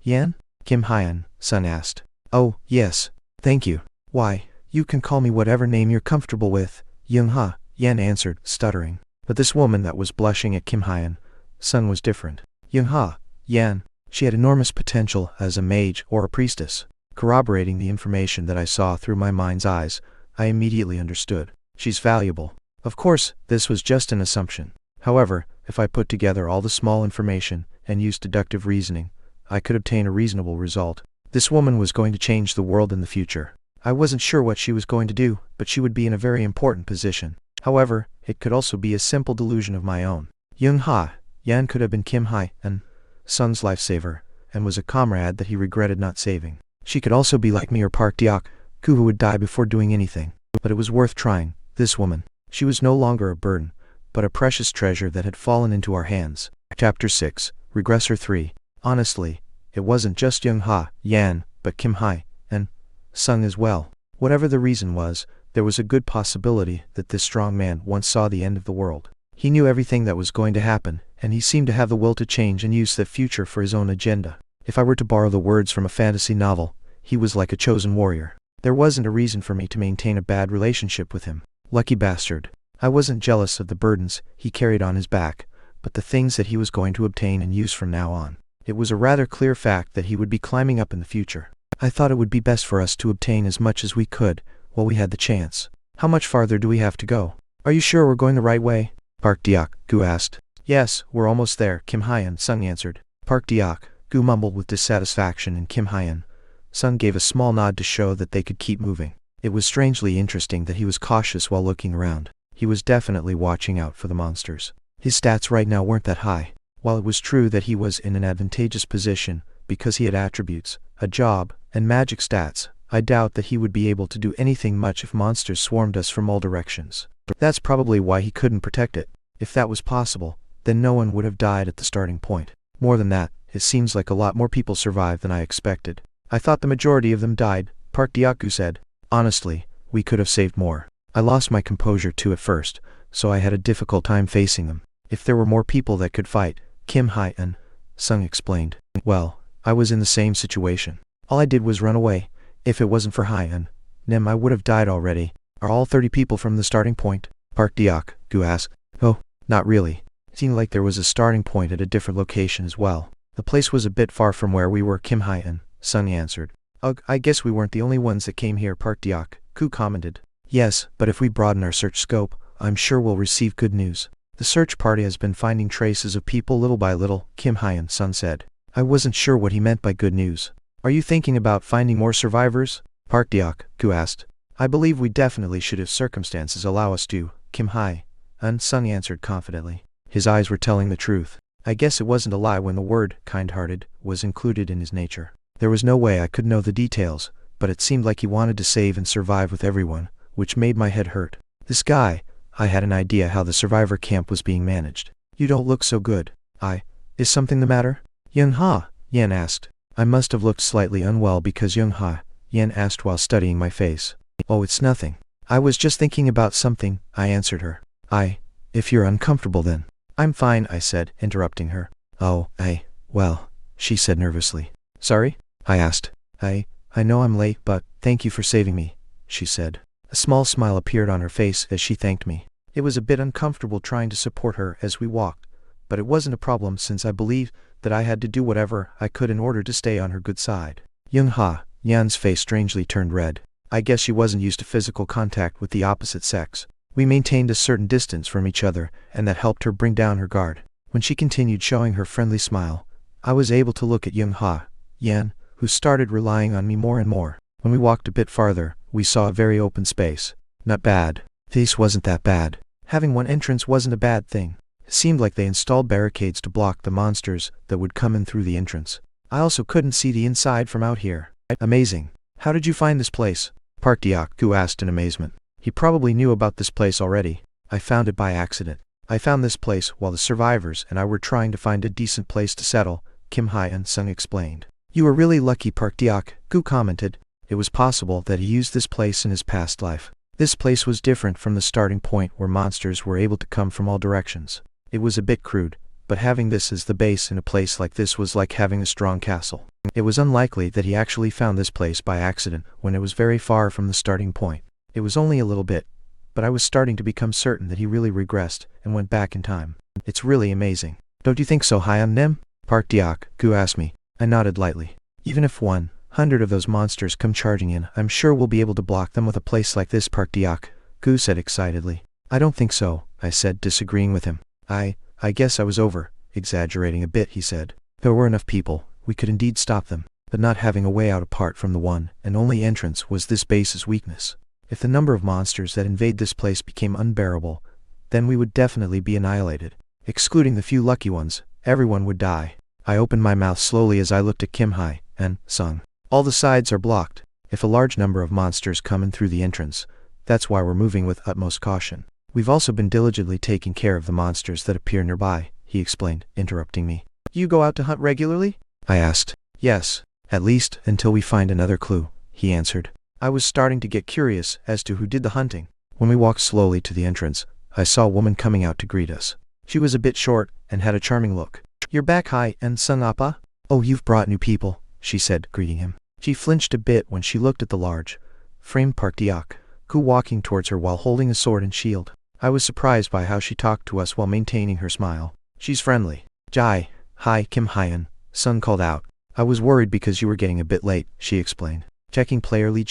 S1: Yan? Kim Hyun's son asked. Oh, yes. Thank you. Why, you can call me whatever name you're comfortable with, Young-ha Yan answered, stuttering. But this woman that was blushing at Kim Hyun's son was different. Young-ha Yan. She had enormous potential as a mage or a priestess. Corroborating the information that I saw through my mind's eyes, I immediately understood. She's valuable. Of course, this was just an assumption. However, if I put together all the small information and used deductive reasoning, I could obtain a reasonable result. This woman was going to change the world in the future. I wasn't sure what she was going to do, but she would be in a very important position. However, it could also be a simple delusion of my own. Young-ha Yan could have been Kim Hyun's son's lifesaver, and was a comrade that he regretted not saving. She could also be like me or Park Deok-gu, who would die before doing anything. But it was worth trying. This woman. She was no longer a burden, but a precious treasure that had fallen into our hands. Chapter 6, Regressor 3. Honestly, it wasn't just Young-ha Yan, but Kim Hyun's son as well. Whatever the reason was, there was a good possibility that this strong man once saw the end of the world. He knew everything that was going to happen, and he seemed to have the will to change and use that future for his own agenda. If I were to borrow the words from a fantasy novel, he was like a chosen warrior. There wasn't a reason for me to maintain a bad relationship with him. Lucky bastard. I wasn't jealous of the burdens he carried on his back, but the things that he was going to obtain and use from now on. It was a rather clear fact that he would be climbing up in the future. I thought it would be best for us to obtain as much as we could while we had the chance. How much farther do we have to go? Are you sure we're going the right way? Park Deok-gu asked. Yes, we're almost there, Kim Hyun's son answered. Park Deok-gu mumbled with dissatisfaction, and Kim Hyun's Sung gave a small nod to show that they could keep moving. It was strangely interesting that he was cautious while looking around. He was definitely watching out for the monsters. His stats right now weren't that high. While it was true that he was in an advantageous position because he had attributes, a job, and magic stats, I doubt that he would be able to do anything much if monsters swarmed us from all directions. That's probably why he couldn't protect it. If that was possible, then no one would have died at the starting point. More than that, it seems like a lot more people survived than I expected. I thought the majority of them died, Park Diaku said. Honestly, we could have saved more. I lost my composure too at first, so I had a difficult time facing them. If there were more people that could fight, Kim Hyun, Sung explained. Well, I was in the same situation. All I did was run away. If it wasn't for Hyun, Nim, I would have died already. Are all 30 people from the starting point? Park Diaku asked. Oh, not really. It seemed like there was a starting point at a different location as well. The place was a bit far from where we were, Kim Hyun, Sung answered. Ugh, I guess we weren't the only ones that came here, Park Diaku commented. Yes, but if we broaden our search scope, I'm sure we'll receive good news. The search party has been finding traces of people little by little, Kim Hyun, Sung said. I wasn't sure what he meant by good news. Are you thinking about finding more survivors? Park Diaku asked. I believe we definitely should if circumstances allow us to, Kim Hyun, Sung answered confidently. His eyes were telling the truth. I guess it wasn't a lie when the word kind-hearted was included in his nature. There was no way I could know the details, but it seemed like he wanted to save and survive with everyone, which made my head hurt. This guy, I had an idea how the survivor camp was being managed. You don't look so good. Is something the matter? Young-ha, Yen asked. I must have looked slightly unwell because Young-ha, Yen asked while studying my face. Oh, it's nothing. I was just thinking about something, I answered her. If you're uncomfortable then. I'm fine, I said, interrupting her. Oh, well, she said nervously. Sorry? I asked. I know I'm late, but thank you for saving me, she said. A small smile appeared on her face as she thanked me. It was a bit uncomfortable trying to support her as we walked, but it wasn't a problem since I believed that I had to do whatever I could in order to stay on her good side. Young-ha, Yan's face strangely turned red. I guess she wasn't used to physical contact with the opposite sex. We maintained a certain distance from each other, and that helped her bring down her guard. When she continued showing her friendly smile, I was able to look at Young-ha, Yan, who started relying on me more and more. When we walked a bit farther, we saw a very open space. Not bad. This wasn't that bad. Having one entrance wasn't a bad thing. It seemed like they installed barricades to block the monsters that would come in through the entrance. I also couldn't see the inside from out here. Amazing. How did you find this place? Park Diaku asked in amazement. He probably knew about this place already. I found it by accident. I found this place while the survivors and I were trying to find a decent place to settle, Kim Hyun Sung explained. You were really lucky, Park Diaku commented. It was possible that he used this place in his past life. This place was different from the starting point where monsters were able to come from all directions. It was a bit crude, but having this as the base in a place like this was like having a strong castle. It was unlikely that he actually found this place by accident when it was very far from the starting point. It was only a little bit, but I was starting to become certain that he really regressed and went back in time. It's really amazing. Don't you think so, Hyun Nim? Park Diaku asked me. I nodded lightly. Even if 100 of those monsters come charging in, I'm sure we'll be able to block them with a place like this, Park Diaku said excitedly. I don't think so, I said, disagreeing with him. I guess I was exaggerating a bit, he said. There were enough people, we could indeed stop them, but not having a way out apart from the one and only entrance was this base's weakness. If the number of monsters that invade this place became unbearable, then we would definitely be annihilated. Excluding the few lucky ones, everyone would die. I opened my mouth slowly as I looked at Kim Hyun Sung. All the sides are blocked. If a large number of monsters come in through the entrance, that's why we're moving with utmost caution. We've also been diligently taking care of the monsters that appear nearby, he explained, interrupting me. You go out to hunt regularly? I asked. Yes, at least until we find another clue, he answered. I was starting to get curious as to who did the hunting. When we walked slowly to the entrance, I saw a woman coming out to greet us. She was a bit short and had a charming look. You're back, Hyun Sung Appa? Oh, you've brought new people, she said, greeting him. She flinched a bit when she looked at the large, framed Park Diaku walking towards her while holding a sword and shield. I was surprised by how she talked to us while maintaining her smile. She's friendly. Hi, Kim Hyun Sung called out. I was worried because you were getting a bit late, she explained. Checking player Lee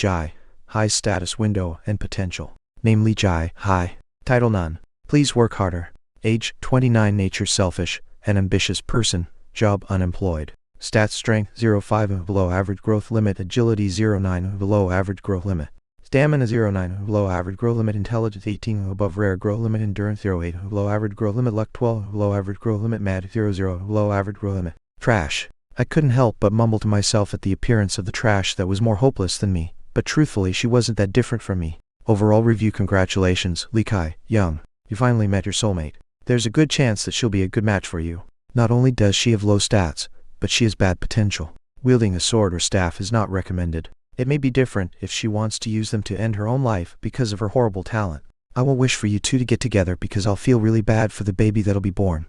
S1: High's status window and potential. Name Lee High. Title none. Please work harder. Age 29, nature selfish and ambitious person, job unemployed. Stats strength 0.5 below average growth limit, agility 0.9 below average growth limit, stamina 0.9 below average growth limit, intelligence 18 above rare growth limit, endurance 0.8 below average growth limit, luck 12 below average growth limit, mad 0.0 below average growth limit. Trash. I couldn't help but mumble to myself at the appearance of the trash that was more hopeless than me, but truthfully she wasn't that different from me. Overall review: congratulations, Li Kai, Young. You finally met your soulmate. There's a good chance that she'll be a good match for you. Not only does she have low stats, but she has bad potential. Wielding a sword or staff is not recommended. It may be different if she wants to use them to end her own life because of her horrible talent. I will wish for you two to get together because I'll feel really bad for the baby that'll be born.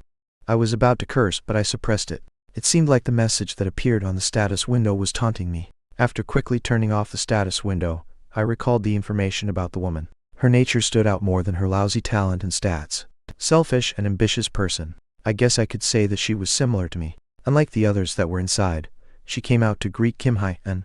S1: I was about to curse, but I suppressed it. It seemed like the message that appeared on the status window was taunting me. After quickly turning off the status window, I recalled the information about the woman. Her nature stood out more than her lousy talent and stats. Selfish and ambitious person. I guess I could say that she was similar to me. Unlike the others that were inside, she came out to greet Kim Hai and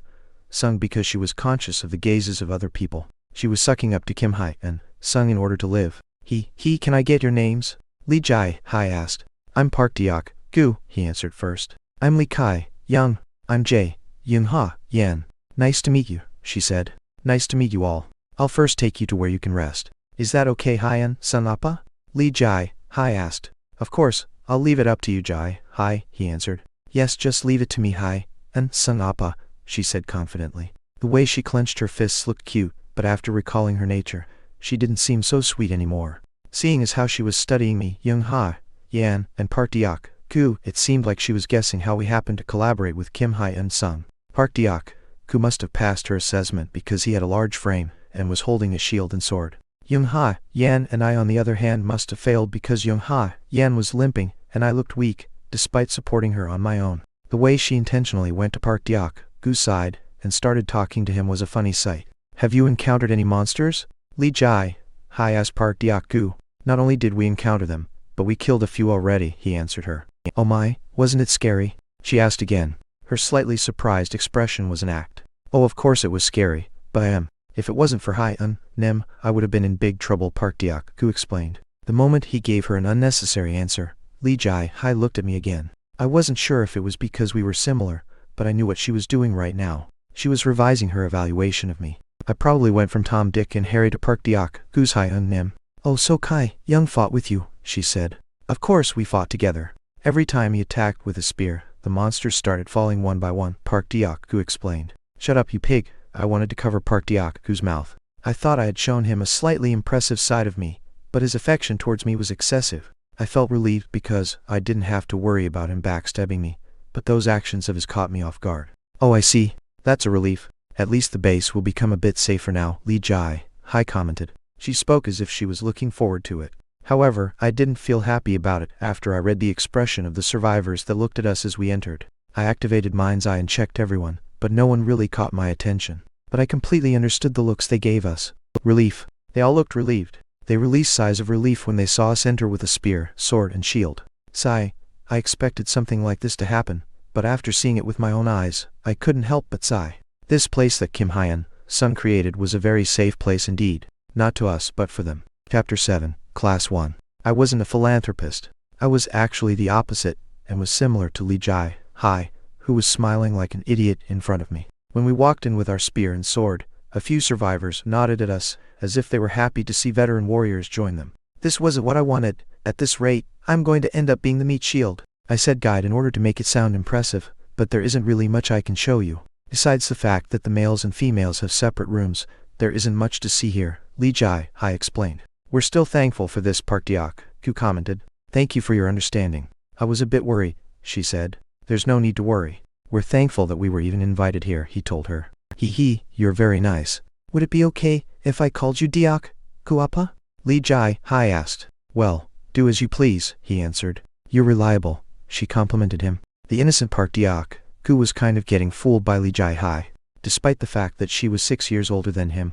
S1: Sung because she was conscious of the gazes of other people. She was sucking up to Kim Hai and Sung in order to live. Can I get your names? Li Jai, Hai asked. I'm Park Deok, Gu, he answered first. I'm Li Kai, Young. I'm Jae, Young Ha, Yan. Nice to meet you, she said. Nice to meet you all. I'll first take you to where you can rest. Is that okay, Haiyan, Sun Appa? Li Jai, Hai asked. Of course, I'll leave it up to you, Jai, Hai, he answered. Yes, just leave it to me, Hai, and Sun Appa, she said confidently. The way she clenched her fists looked cute, but after recalling her nature, she didn't seem so sweet anymore. Seeing as how she was studying me, Young Ha, Yan, and Park Deok, Gu, it seemed like she was guessing how we happened to collaborate with Kim Hai and Sung. Park Deok, Gu must have passed her assessment because he had a large frame and was holding a shield and sword. Young Ha, Yan and I on the other hand must have failed because Young Ha, Yan was limping and I looked weak, despite supporting her on my own. The way she intentionally went to Park Deok, Gu's side, and started talking to him was a funny sight. Have you encountered any monsters? Li Jai, Hai asked Park Deok Gu. Not only did we encounter them, but we killed a few already, he answered her. Oh my, wasn't it scary? She asked again. Her slightly surprised expression was an act. Oh, of course it was scary, but if it wasn't for Hai and Nem, I would have been in big trouble, Park Deok Gu explained. The moment he gave her an unnecessary answer, Li Jai Hai looked at me again. I wasn't sure if it was because we were similar, but I knew what she was doing right now. She was revising her evaluation of me. I probably went from Tom, Dick, and Harry to Park Deok Gu's Hai and Nem. Oh, so Kai, Young fought with you, she said. Of course we fought together. Every time he attacked with a spear, the monsters started falling one by one, Park Deok Gu explained. Shut up, you pig. I wanted to cover Park Deok Gu's mouth. I thought I had shown him a slightly impressive side of me, but his affection towards me was excessive. I felt relieved because I didn't have to worry about him backstabbing me, but those actions of his caught me off guard. Oh, I see. That's a relief. At least the base will become a bit safer now, Li Jai Hai commented. She spoke as if she was looking forward to it. However, I didn't feel happy about it after I read the expression of the survivors that looked at us as we entered. I activated Mind's Eye and checked everyone, but no one really caught my attention. But I completely understood the looks they gave us. Relief. They all looked relieved. They released sighs of relief when they saw us enter with a spear, sword, and shield. Sigh. I expected something like this to happen, but after seeing it with my own eyes, I couldn't help but sigh. This place that Kim Hyan, Sun created was a very safe place indeed. Not to us, but for them. Chapter 7, Class 1. I wasn't a philanthropist. I was actually the opposite, and was similar to Li Jai Hai, who was smiling like an idiot in front of me. When we walked in with our spear and sword, a few survivors nodded at us, as if they were happy to see veteran warriors join them. This wasn't what I wanted. At this rate, I'm going to end up being the meat shield, I said guide in order to make it sound impressive, but there isn't really much I can show you. Besides the fact that the males and females have separate rooms, there isn't much to see here, Li Jai Hai explained. We're still thankful for this, Park Deok Gu commented. Thank you for your understanding. I was a bit worried, she said. There's no need to worry. We're thankful that we were even invited here, he told her. You're very nice. Would it be okay if I called you Deok Gu Appa? Li Jai Hai asked. Well, do as you please, he answered. You're reliable, she complimented him. The innocent Park Deok Gu was kind of getting fooled by Li Jai Hai. Despite the fact that she was 6 years older than him,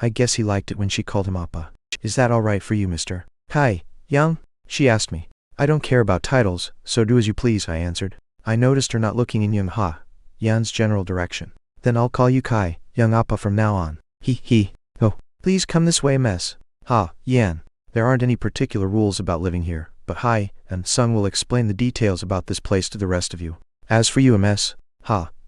S1: I guess he liked it when she called him Appa. Is that alright for you, Mr. Kai, Young? She asked me. I don't care about titles, so do as you please, I answered. I noticed her not looking in Young Ha, Yan's general direction. Then I'll call you Kai, Young Appa from now on. Oh, please come this way, Mess. Ha, Yan. There aren't any particular rules about living here, but Hai and Sung will explain the details about this place to the rest of you. As for you, MS,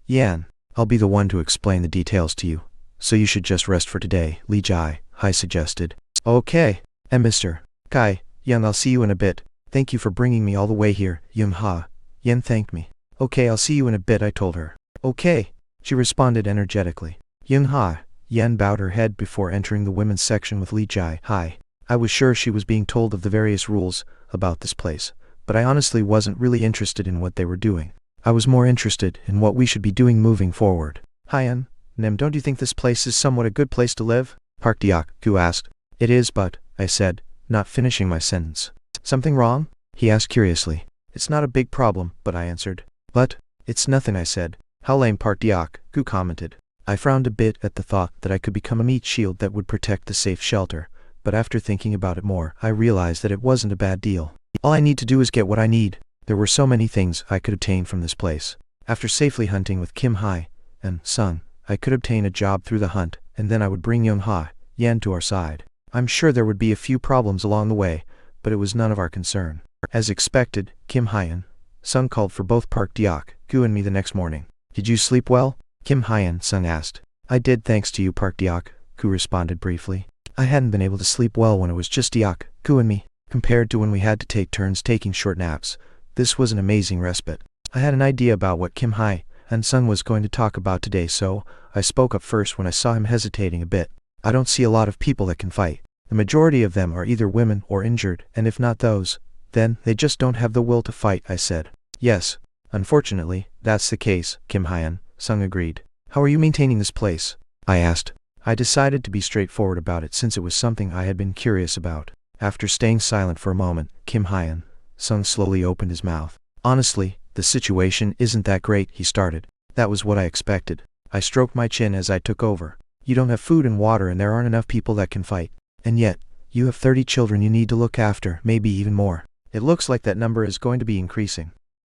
S1: Yan, I'll be the one to explain the details to you. So you should just rest for today, Li Jai, Hai suggested. Okay. And Mr. Kai, Yan, I'll see you in a bit. Thank you for bringing me all the way here, Yan thanked me. Okay, I'll see you in a bit, I told her. Okay, she responded energetically. Yan bowed her head before entering the women's section with Li Jai. Hi. I was sure she was being told of the various rules about this place, but I honestly wasn't really interested in what they were doing. I was more interested in what we should be doing moving forward. Hyan, Nem, don't you think this place is somewhat a good place to live? Park Gu asked. It is, but, I said, not finishing my sentence. Something wrong? He asked curiously. It's not a big problem, but I answered. But, it's nothing, I said. How lame, Park Gu commented. I frowned a bit at the thought that I could become a meat shield that would protect the safe shelter, but after thinking about it more, I realized that it wasn't a bad deal. All I need to do is get what I need. There were so many things I could obtain from this place. After safely hunting with Kim Hai and Sung, I could obtain a job through the hunt, and then I would bring Yan to our side. I'm sure there would be a few problems along the way, but it was none of our concern. As expected, Kim Hai and Sung called for both Park Gu and me the next morning. Did you sleep well? Kim Hai and Sung asked. I did, thanks to you, Park Gu responded briefly. I hadn't been able to sleep well when it was just Gu and me. Compared to when we had to take turns taking short naps, this was an amazing respite. I had an idea about what Kim Hai and Sung was going to talk about today, so I spoke up first when I saw him hesitating a bit. I don't see a lot of people that can fight. The majority of them are either women or injured, and if not those, then they just don't have the will to fight, I said. Yes, unfortunately, that's the case, Kim Hai and Sung agreed. How are you maintaining this place? I asked. I decided to be straightforward about it since it was something I had been curious about. After staying silent for a moment, Kim Hai and Sung slowly opened his mouth. Honestly, the situation isn't that great, he started. That was what I expected. I stroked my chin as I took over. You don't have food and water and there aren't enough people that can fight. And yet, you have 30 children you need to look after, maybe even more. It looks like that number is going to be increasing.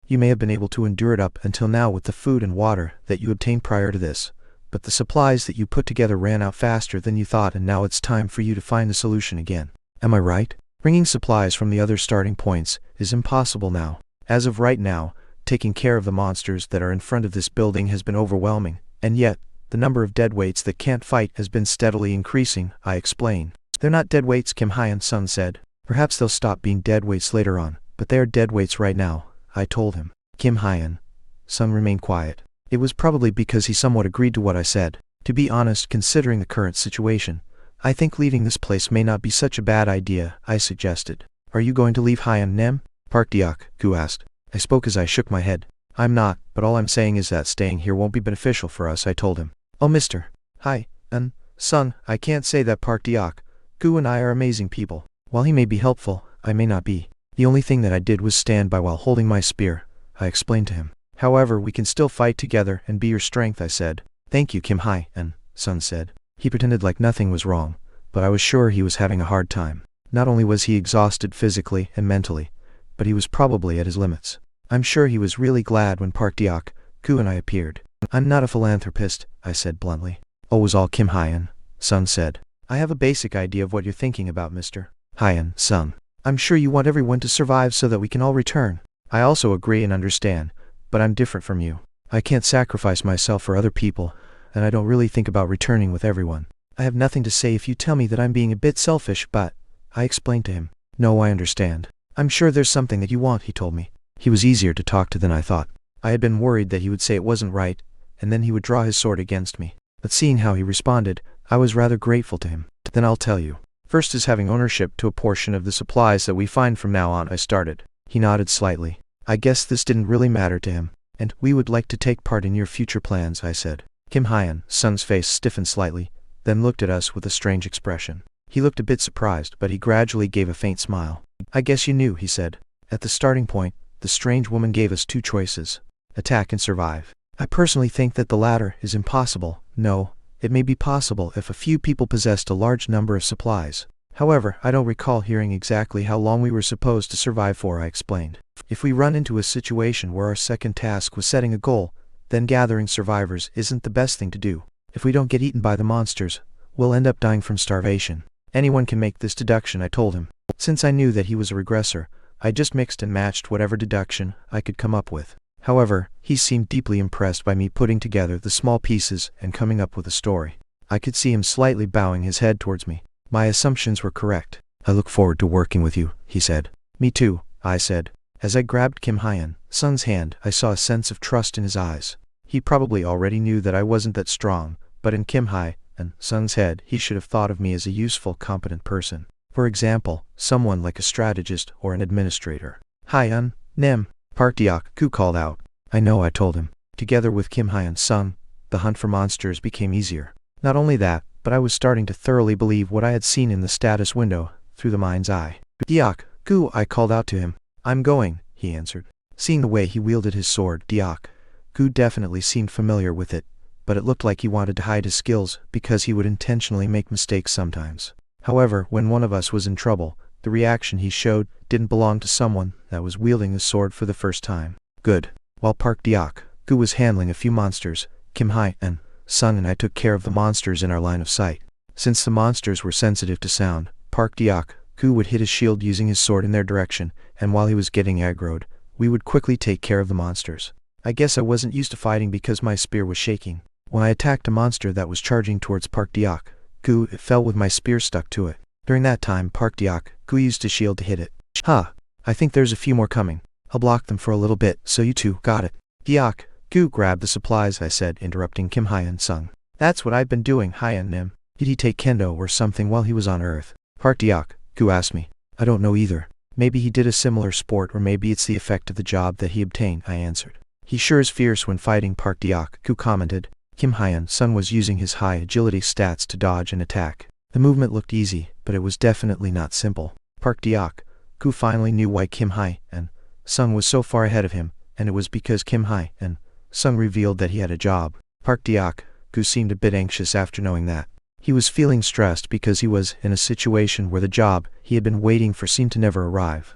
S1: You may have been able to endure it up until now with the food and water that you obtained prior to this, but the supplies that you put together ran out faster than you thought, and now it's time for you to find the solution again. Am I right? Bringing supplies from the other starting points is impossible now. As of right now, taking care of the monsters that are in front of this building has been overwhelming, and yet, the number of deadweights that can't fight has been steadily increasing, I explained. They're not deadweights, Kim Hai and Sung said. Perhaps they'll stop being deadweights later on, but they are deadweights right now, I told him. Kim Hai and Sung remained quiet. It was probably because he somewhat agreed to what I said. To be honest, considering the current situation, I think leaving this place may not be such a bad idea, I suggested. Are you going to leave Hai and Nem? Park Gu asked. I spoke as I shook my head. I'm not, but all I'm saying is that staying here won't be beneficial for us, I told him. Oh, Mr. Hai and Sung, I can't say that. Park Gu and I are amazing people. While he may be helpful, I may not be. The only thing that I did was stand by while holding my spear, I explained to him. However, we can still fight together and be your strength, I said. Thank you, Kim Hai and Sung said. He pretended like nothing was wrong, but I was sure he was having a hard time. Not only was he exhausted physically and mentally, but he was probably at his limits. I'm sure he was really glad when Park Gu and I appeared. I'm not a philanthropist, I said bluntly. Oh, was all Kim Hai and Sung said. I have a basic idea of what you're thinking about, Mr. Hai and Sung. I'm sure you want everyone to survive so that we can all return. I also agree and understand, but I'm different from you. I can't sacrifice myself for other people, and I don't really think about returning with everyone. I have nothing to say if you tell me that I'm being a bit selfish, but, I explained to him. No, I understand. I'm sure there's something that you want, he told me. He was easier to talk to than I thought. I had been worried that he would say it wasn't right, and then he would draw his sword against me. But seeing how he responded, I was rather grateful to him. Then I'll tell you. First is having ownership to a portion of the supplies that we find from now on, I started. He nodded slightly. I guess this didn't really matter to him. And we would like to take part in your future plans, I said. Kim Hai and Sung's face stiffened slightly, then looked at us with a strange expression. He looked a bit surprised, but he gradually gave a faint smile. I guess you knew, he said. At the starting point, the strange woman gave us two choices: attack and survive. I personally think that the latter is impossible. No, it may be possible if a few people possessed a large number of supplies. However, I don't recall hearing exactly how long we were supposed to survive for, I explained. If we run into a situation where our second task was setting a goal, then gathering survivors isn't the best thing to do. If we don't get eaten by the monsters, we'll end up dying from starvation. Anyone can make this deduction, I told him. Since I knew that he was a regressor, I just mixed and matched whatever deduction I could come up with. However, he seemed deeply impressed by me putting together the small pieces and coming up with a story. I could see him slightly bowing his head towards me. My assumptions were correct. I look forward to working with you, he said. Me too, I said. As I grabbed Kim Hyun-sung's hand, I saw a sense of trust in his eyes. He probably already knew that I wasn't that strong, but in Kim Hyun-sung's head, he should have thought of me as a useful, competent person. For example, someone like a strategist or an administrator. Hyun-nim, Park Deok-gu called out. I know, I told him. Together with Kim Hyun-sung, the hunt for monsters became easier. Not only that, but I was starting to thoroughly believe what I had seen in the status window, through the mind's eye. Deok-gu, I called out to him. I'm going, he answered. Seeing the way he wielded his sword, Deok-gu definitely seemed familiar with it, but it looked like he wanted to hide his skills because he would intentionally make mistakes sometimes. However, when one of us was in trouble, the reaction he showed didn't belong to someone that was wielding the sword for the first time. Good. While Park Deok-gu was handling a few monsters, Kim Hyun-sung and I took care of the monsters in our line of sight. Since the monsters were sensitive to sound, Park Deok-gu would hit his shield using his sword in their direction, and while he was getting aggroed, we would quickly take care of the monsters. I guess I wasn't used to fighting because my spear was shaking. When I attacked a monster that was charging towards Park Deok-gu, it fell with my spear stuck to it. During that time, Park Deok-gu used his shield to hit it. I think there's a few more coming. I'll block them for a little bit, so you two got it. Deok-gu grabbed the supplies, I said, interrupting Kim Hyun-sung. That's what I've been doing, Hyun-nim. Did he take kendo or something while he was on Earth? Park Deok-gu asked me. I don't know either. Maybe he did a similar sport, or maybe it's the effect of the job that he obtained, I answered. He sure is fierce when fighting, Park Deok-gu commented. Kim Hyun-sung was using his high agility stats to dodge and attack. The movement looked easy, but it was definitely not simple. Park Deok-gu finally knew why Kim Hyun-sung was so far ahead of him, and it was because Kim Hyun-sung revealed that he had a job. Park Deok-gu seemed a bit anxious after knowing that. He was feeling stressed because he was in a situation where the job he had been waiting for seemed to never arrive.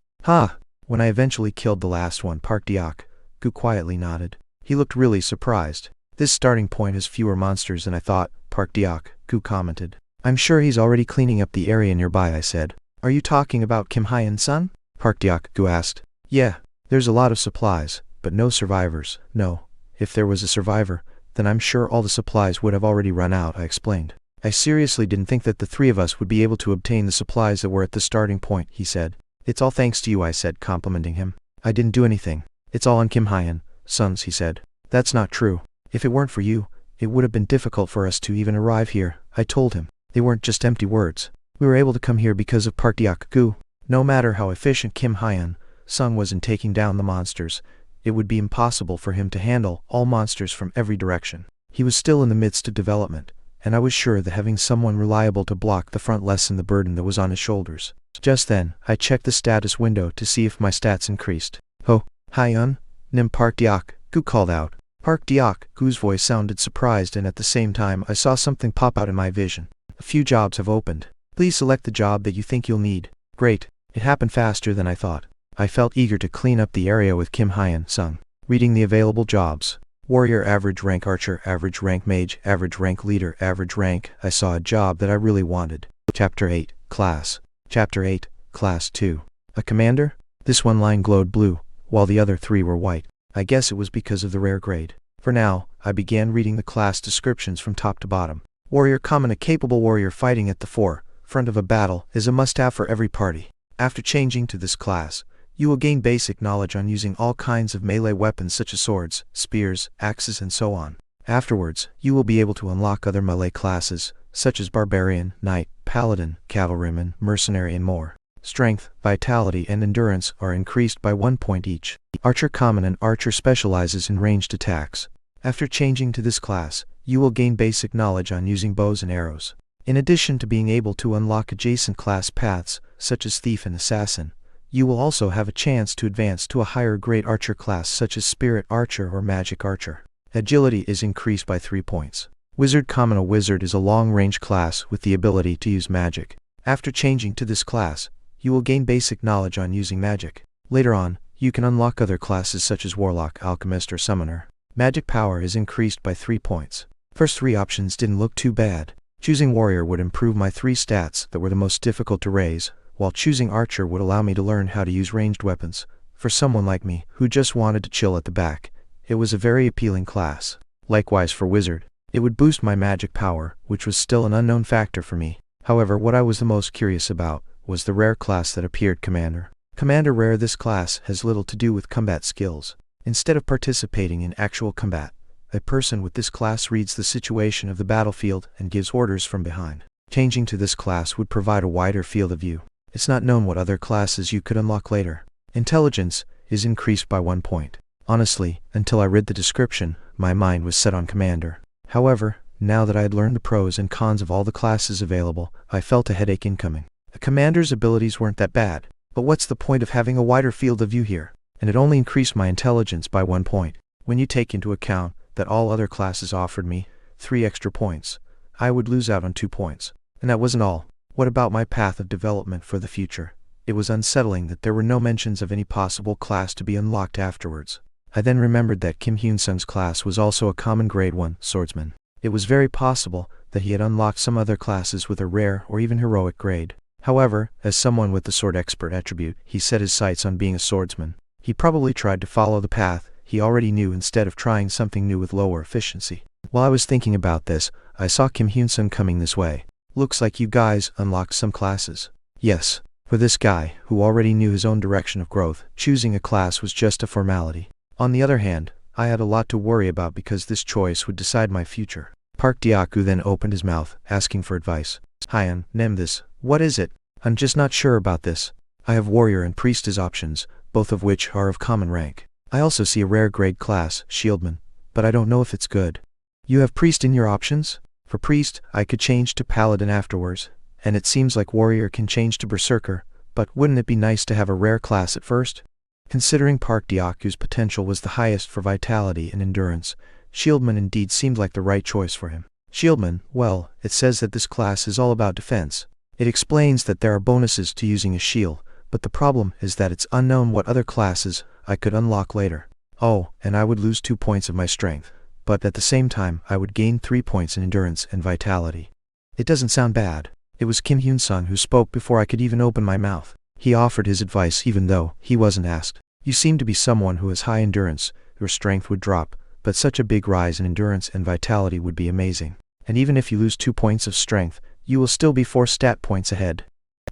S1: When I eventually killed the last one, Park Deok-gu quietly nodded. He looked really surprised. This starting point has fewer monsters than I thought, Park Deok-gu commented. I'm sure he's already cleaning up the area nearby, I said. Are you talking about Kim Hyun-sung? Park Deok-gu asked. Yeah, there's a lot of supplies, but no survivors. No, if there was a survivor, then I'm sure all the supplies would have already run out, I explained. I seriously didn't think that the three of us would be able to obtain the supplies that were at the starting point, he said. It's all thanks to you, I said, complimenting him. I didn't do anything. It's all on Kim Hyun-sung's, he said. That's not true. If it weren't for you, it would have been difficult for us to even arrive here, I told him. They weren't just empty words. We were able to come here because of Park Deok-gu. No matter how efficient Kim Hyun-sung was in taking down the monsters, it would be impossible for him to handle all monsters from every direction. He was still in the midst of development, and I was sure that having someone reliable to block the front lessened the burden that was on his shoulders. Just then, I checked the status window to see if my stats increased. Oh, Hyun-nim, Park Deok-gu called out. Park Deok-gu's voice sounded surprised, and at the same time I saw something pop out in my vision. A few jobs have opened. Please select the job that you think you'll need. Great. It happened faster than I thought. I felt eager to clean up the area with Kim Hyun-sung. Reading the available jobs. Warrior, average rank archer, average rank mage, average rank leader, average rank. I saw a job that I really wanted. Chapter 8, Class. Chapter 8, Class 2. A commander? This one line glowed blue, while the other three were white. I guess it was because of the rare grade. For now, I began reading the class descriptions from top to bottom. Warrior common. A capable warrior fighting at the forefront of a battle is a must-have for every party. After changing to this class, you will gain basic knowledge on using all kinds of melee weapons such as swords, spears, axes, and so on. Afterwards, you will be able to unlock other melee classes, such as barbarian, knight, paladin, cavalryman, mercenary, and more. Strength, vitality, and endurance are increased by 1 point each. Archer common. An archer specializes in ranged attacks. After changing to this class, you will gain basic knowledge on using bows and arrows. In addition to being able to unlock adjacent class paths, such as thief and assassin, you will also have a chance to advance to a higher grade archer class such as spirit archer or magic archer. Agility is increased by 3 points. Wizard common. A wizard is a long-range class with the ability to use magic. After changing to this class, you will gain basic knowledge on using magic. Later on, you can unlock other classes such as warlock, alchemist, or summoner. Magic power is increased by 3 points. First 3 options didn't look too bad. Choosing warrior would improve my 3 stats that were the most difficult to raise, while choosing archer would allow me to learn how to use ranged weapons. For someone like me, who just wanted to chill at the back, It was a very appealing class. Likewise for Wizard. It would boost my magic power, which was still an unknown factor for me. However, what I was the most curious about was the rare class that appeared, Commander. Commander Rare. This class has little to do with combat skills. Instead of participating in actual combat, a person with this class reads the situation of the battlefield and gives orders from behind. Changing to this class would provide a wider field of view. It's not known what other classes you could unlock later. Intelligence is increased by 1 point. Honestly, until I read the description, my mind was set on Commander. However, now that I had learned the pros and cons of all the classes available, I felt a headache incoming. The Commander's abilities weren't that bad, but what's the point of having a wider field of view here? And it only increased my intelligence by 1 point. When you take into account that all other classes offered me 3 extra points, I would lose out on 2 points. And that wasn't all. What about my path of development for the future? It was unsettling that there were no mentions of any possible class to be unlocked afterwards. I then remembered that Kim Hyun-sung's class was also a common grade 1 swordsman. It was very possible that he had unlocked some other classes with a rare or even heroic grade. However, as someone with the sword expert attribute, he set his sights on being a swordsman. He probably tried to follow the path he already knew instead of trying something new with lower efficiency. While I was thinking about this, I saw Kim Hyun-sung coming this way. Looks like you guys unlocked some classes. Yes. For this guy, who already knew his own direction of growth, choosing a class was just a formality. On the other hand, I had a lot to worry about because this choice would decide my future. Park Dyaku then opened his mouth, asking for advice. Hyun, name this. What is it? I'm just not sure about this. I have warrior and priest as options, both of which are of common rank. I also see a rare grade class, shieldman, but I don't know if it's good. You have priest in your options? For priest, I could change to paladin afterwards, and it seems like warrior can change to berserker, but wouldn't it be nice to have a rare class at first? Considering Park Dyaku's potential was the highest for vitality and endurance, shieldman indeed seemed like the right choice for him. Shieldman, well, it says that this class is all about defense. It explains that there are bonuses to using a shield, but the problem is that it's unknown what other classes I could unlock later. Oh, and I would lose 2 points of my strength, but at the same time I would gain 3 points in endurance and vitality. It doesn't sound bad. It was Kim Hyun-sung who spoke before I could even open my mouth. He offered his advice even though he wasn't asked. You seem to be someone who has high endurance. Your strength would drop, but such a big rise in endurance and vitality would be amazing. And even if you lose 2 points of strength, you will still be 4 stat points ahead.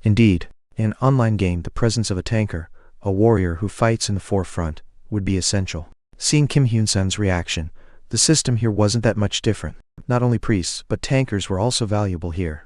S1: Indeed, in an online game the presence of a tanker, a warrior who fights in the forefront, would be essential. Seeing Kim Hyun-sung's reaction, the system here wasn't that much different. Not only priests, but tankers were also valuable here.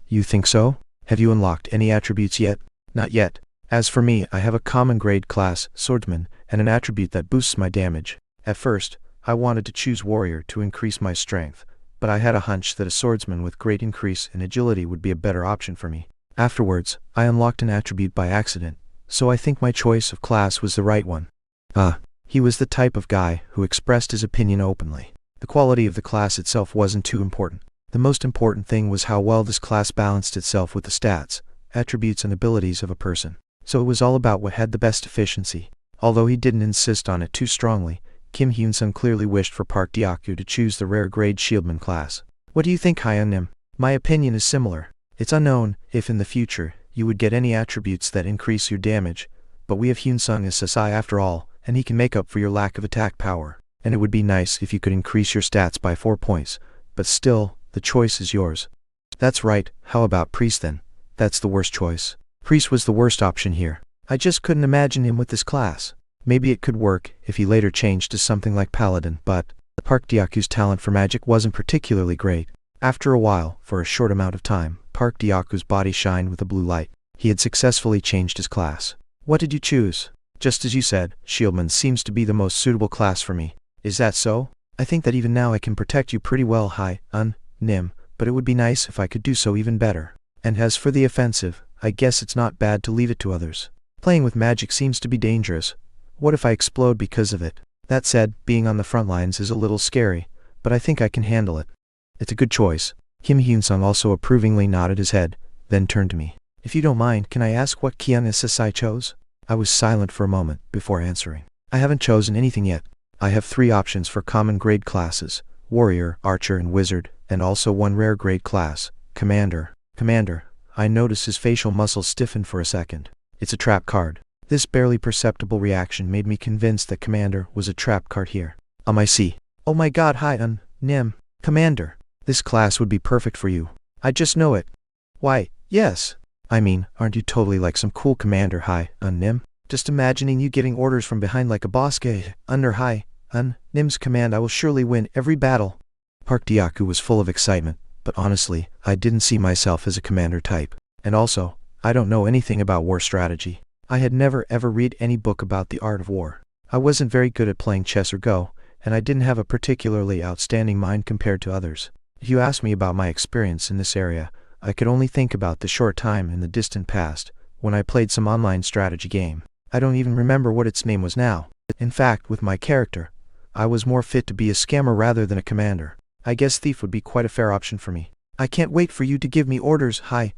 S1: You think so? Have you unlocked any attributes yet? Not yet. As for me, I have a common grade class, swordsman, and an attribute that boosts my damage. At first, I wanted to choose warrior to increase my strength, but I had a hunch that a swordsman with great increase in agility would be a better option for me. Afterwards, I unlocked an attribute by accident, so I think my choice of class was the right one. He was the type of guy who expressed his opinion openly. The quality of the class itself wasn't too important. The most important thing was how well this class balanced itself with the stats, attributes and abilities of a person. So it was all about what had the best efficiency. Although he didn't insist on it too strongly, Kim Hyun-sung clearly wished for Park Dyaku to choose the rare grade shieldman class. What do you think, Hyun-nim? My opinion is similar. It's unknown if in the future you would get any attributes that increase your damage, but we have Hyun-sung as Sasai after all, and he can make up for your lack of attack power. And it would be nice if you could increase your stats by 4 points, but still, the choice is yours. That's right. How about priest then? That's the worst choice. Priest was the worst option here. I just couldn't imagine him with this class. Maybe it could work if he later changed to something like paladin, but Park Dyaku's talent for magic wasn't particularly great. After a while, for a short amount of time, Park Dyaku's body shined with a blue light. He had successfully changed his class. What did you choose? Just as you said, shieldman seems to be the most suitable class for me. Is that so? I think that even now I can protect you pretty well, Hyun-nim, but it would be nice if I could do so even better. And as for the offensive, I guess it's not bad to leave it to others. Playing with magic seems to be dangerous. What if I explode because of it? That said, being on the front lines is a little scary, but I think I can handle it. It's a good choice. Kim Hyun-sung also approvingly nodded his head, then turned to me. If you don't mind, can I ask what Kian Sasai chose? I was silent for a moment before answering. I haven't chosen anything yet. I have 3 options for common grade classes, warrior, archer and wizard, and also 1 rare grade class, commander. Commander. I noticed his facial muscles stiffen for a second. It's a trap card. This barely perceptible reaction made me convinced that commander was a trap card here. I see. Oh my god, hi, Nim. Commander. This class would be perfect for you. I just know it. Why, yes. I mean, aren't you totally like some cool commander, hi, Nim? Just imagining you getting orders from behind like a boss guy, under hi, Nim's command I will surely win every battle. Park Dyaku was full of excitement, but honestly, I didn't see myself as a commander type. And also, I don't know anything about war strategy. I had never ever read any book about the art of war. I wasn't very good at playing chess or Go, and I didn't have a particularly outstanding mind compared to others. If you ask me about my experience in this area, I could only think about the short time in the distant past, when I played some online strategy game. I don't even remember what its name was now. In fact, with my character, I was more fit to be a scammer rather than a commander. I guess thief would be quite a fair option for me. I can't wait for you to give me orders, hi,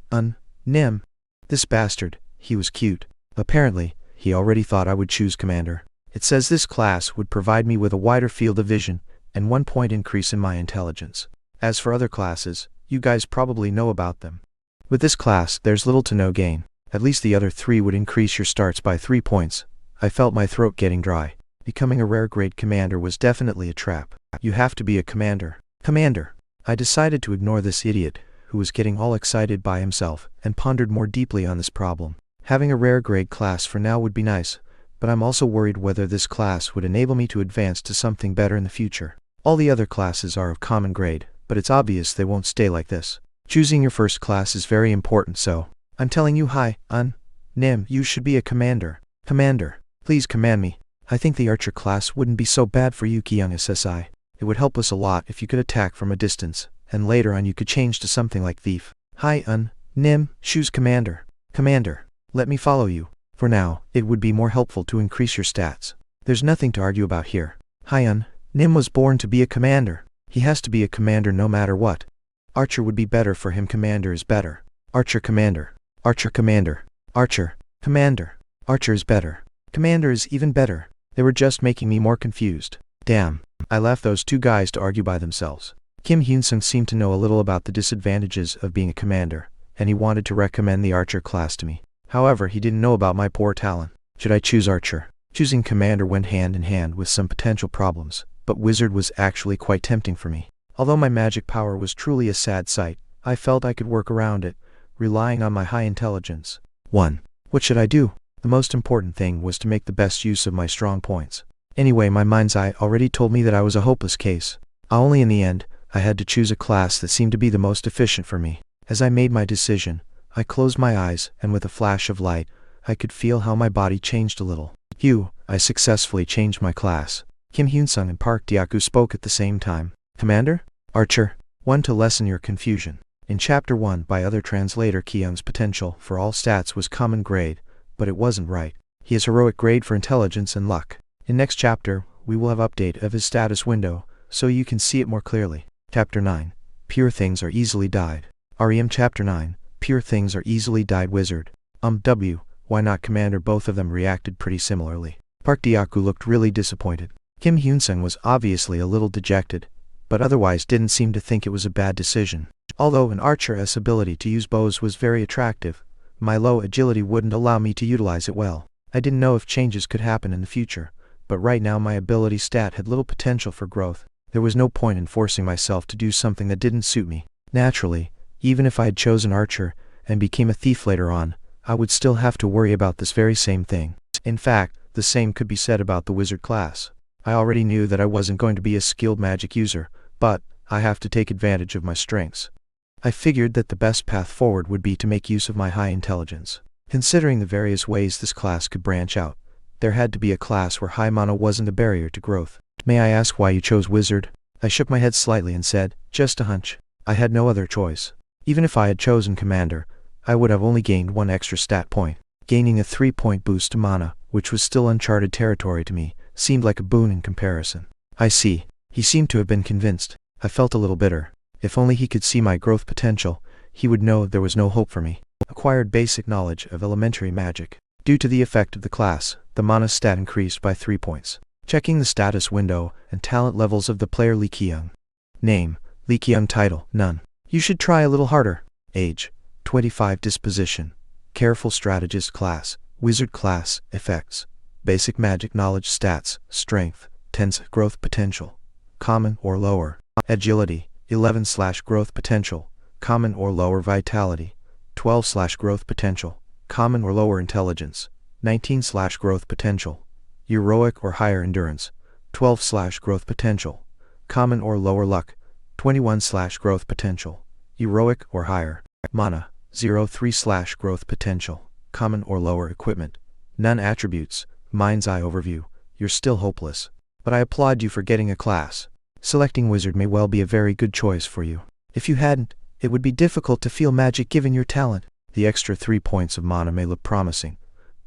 S1: Nim. This bastard, he was cute. Apparently, he already thought I would choose commander. It says this class would provide me with a wider field of vision, and 1 point increase in my intelligence. As for other classes, you guys probably know about them. With this class, there's little to no gain. At least the other 3 would increase your starts by 3 points. I felt my throat getting dry. Becoming a rare grade commander was definitely a trap. You have to be a commander. Commander. I decided to ignore this idiot, who was getting all excited by himself, and pondered more deeply on this problem. Having a rare grade class for now would be nice, but I'm also worried whether this class would enable me to advance to something better in the future. All the other classes are of common grade, but it's obvious they won't stay like this. Choosing your first class is very important, so I'm telling you, hi, Nim, you should be a commander. Commander, please command me. I think the archer class wouldn't be so bad for you, Kyung SSI. It would help us a lot if you could attack from a distance, and later on you could change to something like thief. Hi, Nim, choose commander. Commander, let me follow you. For now, it would be more helpful to increase your stats. There's nothing to argue about here. Hi, Nim was born to be a commander. He has to be a commander no matter what. Archer would be better for him. Commander is better. Archer commander. Archer commander. Archer. Commander. Archer is better. Commander is even better. They were just making me more confused. Damn. I left those 2 guys to argue by themselves. Kim Hyun-sung seemed to know a little about the disadvantages of being a commander, and he wanted to recommend the archer class to me. However, he didn't know about my poor talent. Should I choose archer? Choosing commander went hand in hand with some potential problems, but wizard was actually quite tempting for me. Although my magic power was truly a sad sight, I felt I could work around it, relying on my high intelligence. 1. What should I do? The most important thing was to make the best use of my strong points. Anyway, my mind's eye already told me that I was a hopeless case. Only in the end, I had to choose a class that seemed to be the most efficient for me. As I made my decision, I closed my eyes, and with a flash of light, I could feel how my body changed a little. I successfully changed my class. Kim Hyun-sung and Park Dyaku spoke at the same time. Commander? Archer. 1. To lessen your confusion. In Chapter 1 by other translator, Kyung's potential for all stats was common grade, but it wasn't right. He has heroic grade for intelligence and luck. In next chapter, we will have update of his status window, so you can see it more clearly. Chapter 9. Pure things are easily dyed. REM Chapter 9. Pure things are easily dyed wizard. Why not commander? Both of them reacted pretty similarly. Park Dyaku looked really disappointed. Kim Hyun-sung was obviously a little dejected, but otherwise didn't seem to think it was a bad decision. Although an archer's ability to use bows was very attractive, my low agility wouldn't allow me to utilize it well. I didn't know if changes could happen in the future, but right now my ability stat had little potential for growth. There was no point in forcing myself to do something that didn't suit me. Naturally, even if I had chosen archer and became a thief later on, I would still have to worry about this very same thing. In fact, the same could be said about the wizard class. I already knew that I wasn't going to be a skilled magic user, but I have to take advantage of my strengths. I figured that the best path forward would be to make use of my high intelligence. Considering the various ways this class could branch out, there had to be a class where high mana wasn't a barrier to growth. May I ask why you chose wizard? I shook my head slightly and said, just a hunch. I had no other choice. Even if I had chosen commander, I would have only gained 1 extra stat point. Gaining a 3-point boost to mana, which was still uncharted territory to me, seemed like a boon in comparison. I see. He seemed to have been convinced. I felt a little bitter. If only he could see my growth potential, he would know there was no hope for me. Acquired basic knowledge of elementary magic. Due to the effect of the class, the mana stat increased by 3 points. Checking the status window and talent levels of the player Lee Kyung. Name, Lee Kyung. Title, none. You should try a little harder. Age, 25. Disposition, careful strategist. Class, wizard. Class, effects, basic magic knowledge. Stats, strength, 10 growth potential, common or lower. Agility, 11 growth potential, common or lower. Vitality, 12 growth potential, common or lower. Intelligence, 19 growth potential, heroic or higher. Endurance, 12 growth potential, common or lower. Luck, 21 growth potential, heroic or higher. Mana, 03 growth potential, common or lower. Equipment, none. Attributes, mind's eye overview, you're still hopeless, but I applaud you for getting a class. Selecting wizard may well be a very good choice for you. If you hadn't, it would be difficult to feel magic given your talent. The extra 3 points of mana may look promising,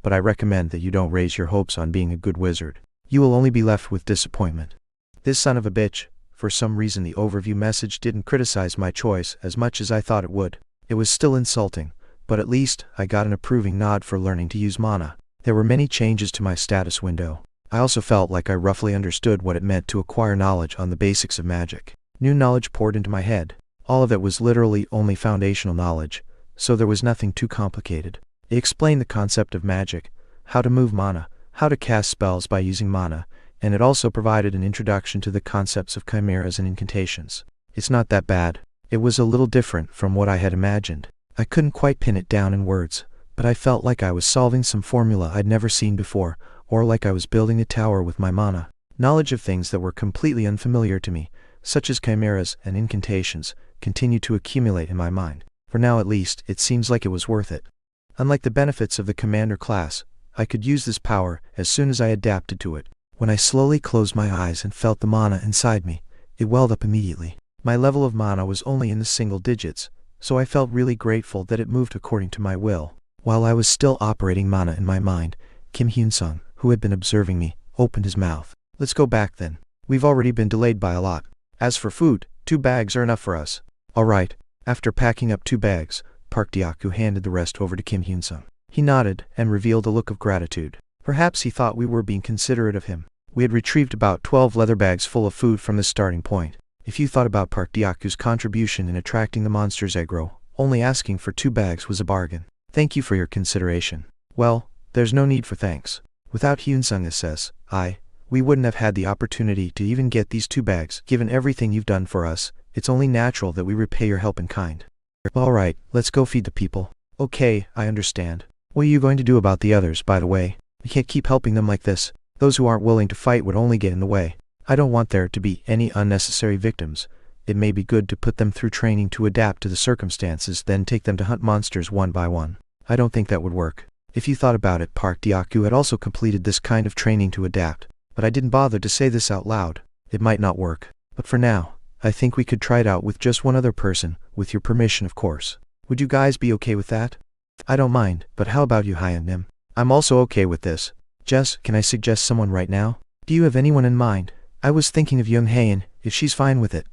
S1: but I recommend that you don't raise your hopes on being a good wizard. You will only be left with disappointment. This son of a bitch. For some reason the overview message didn't criticize my choice as much as I thought it would. It was still insulting, but at least I got an approving nod for learning to use mana. There were many changes to my status window. I also felt like I roughly understood what it meant to acquire knowledge on the basics of magic. New knowledge poured into my head. All of it was literally only foundational knowledge, so there was nothing too complicated. It explained the concept of magic, how to move mana, how to cast spells by using mana, and it also provided an introduction to the concepts of chimeras and incantations. It's not that bad. It was a little different from what I had imagined. I couldn't quite pin it down in words, but I felt like I was solving some formula I'd never seen before, or like I was building a tower with my mana. Knowledge of things that were completely unfamiliar to me, such as chimeras and incantations, continued to accumulate in my mind. For now at least, it seems like it was worth it. Unlike the benefits of the commander class, I could use this power as soon as I adapted to it. When I slowly closed my eyes and felt the mana inside me, it welled up immediately. My level of mana was only in the single digits, so I felt really grateful that it moved according to my will. While I was still operating mana in my mind, Kim Hyun-sung, who had been observing me, opened his mouth. Let's go back then. We've already been delayed by a lot. As for food, 2 bags are enough for us. All right. After packing up 2 bags, Park Deok-gu handed the rest over to Kim Hyun-sung. He nodded and revealed a look of gratitude. Perhaps he thought we were being considerate of him. We had retrieved about 12 leather bags full of food from the starting point. If you thought about Park Deok-gu's contribution in attracting the monsters aggro, only asking for 2 bags was a bargain. Thank you for your consideration. Well, there's no need for thanks. Without Hyun-sung SS, we wouldn't have had the opportunity to even get these 2 bags. Given everything you've done for us, it's only natural that we repay your help in kind. All right, let's go feed the people. Okay, I understand. What are you going to do about the others, by the way? We can't keep helping them like this. Those who aren't willing to fight would only get in the way. I don't want there to be any unnecessary victims. It may be good to put them through training to adapt to the circumstances, then take them to hunt monsters one by one. I don't think that would work. If you thought about it, Park Deok-gu had also completed this kind of training to adapt, but I didn't bother to say this out loud. It might not work. But for now, I think we could try it out with just one other person, with your permission of course. Would you guys be okay with that? I don't mind, but how about you, Hyun-nim? I'm also okay with this. Jess, can I suggest someone right now? Do you have anyone in mind? I was thinking of Young Haein, if she's fine with it.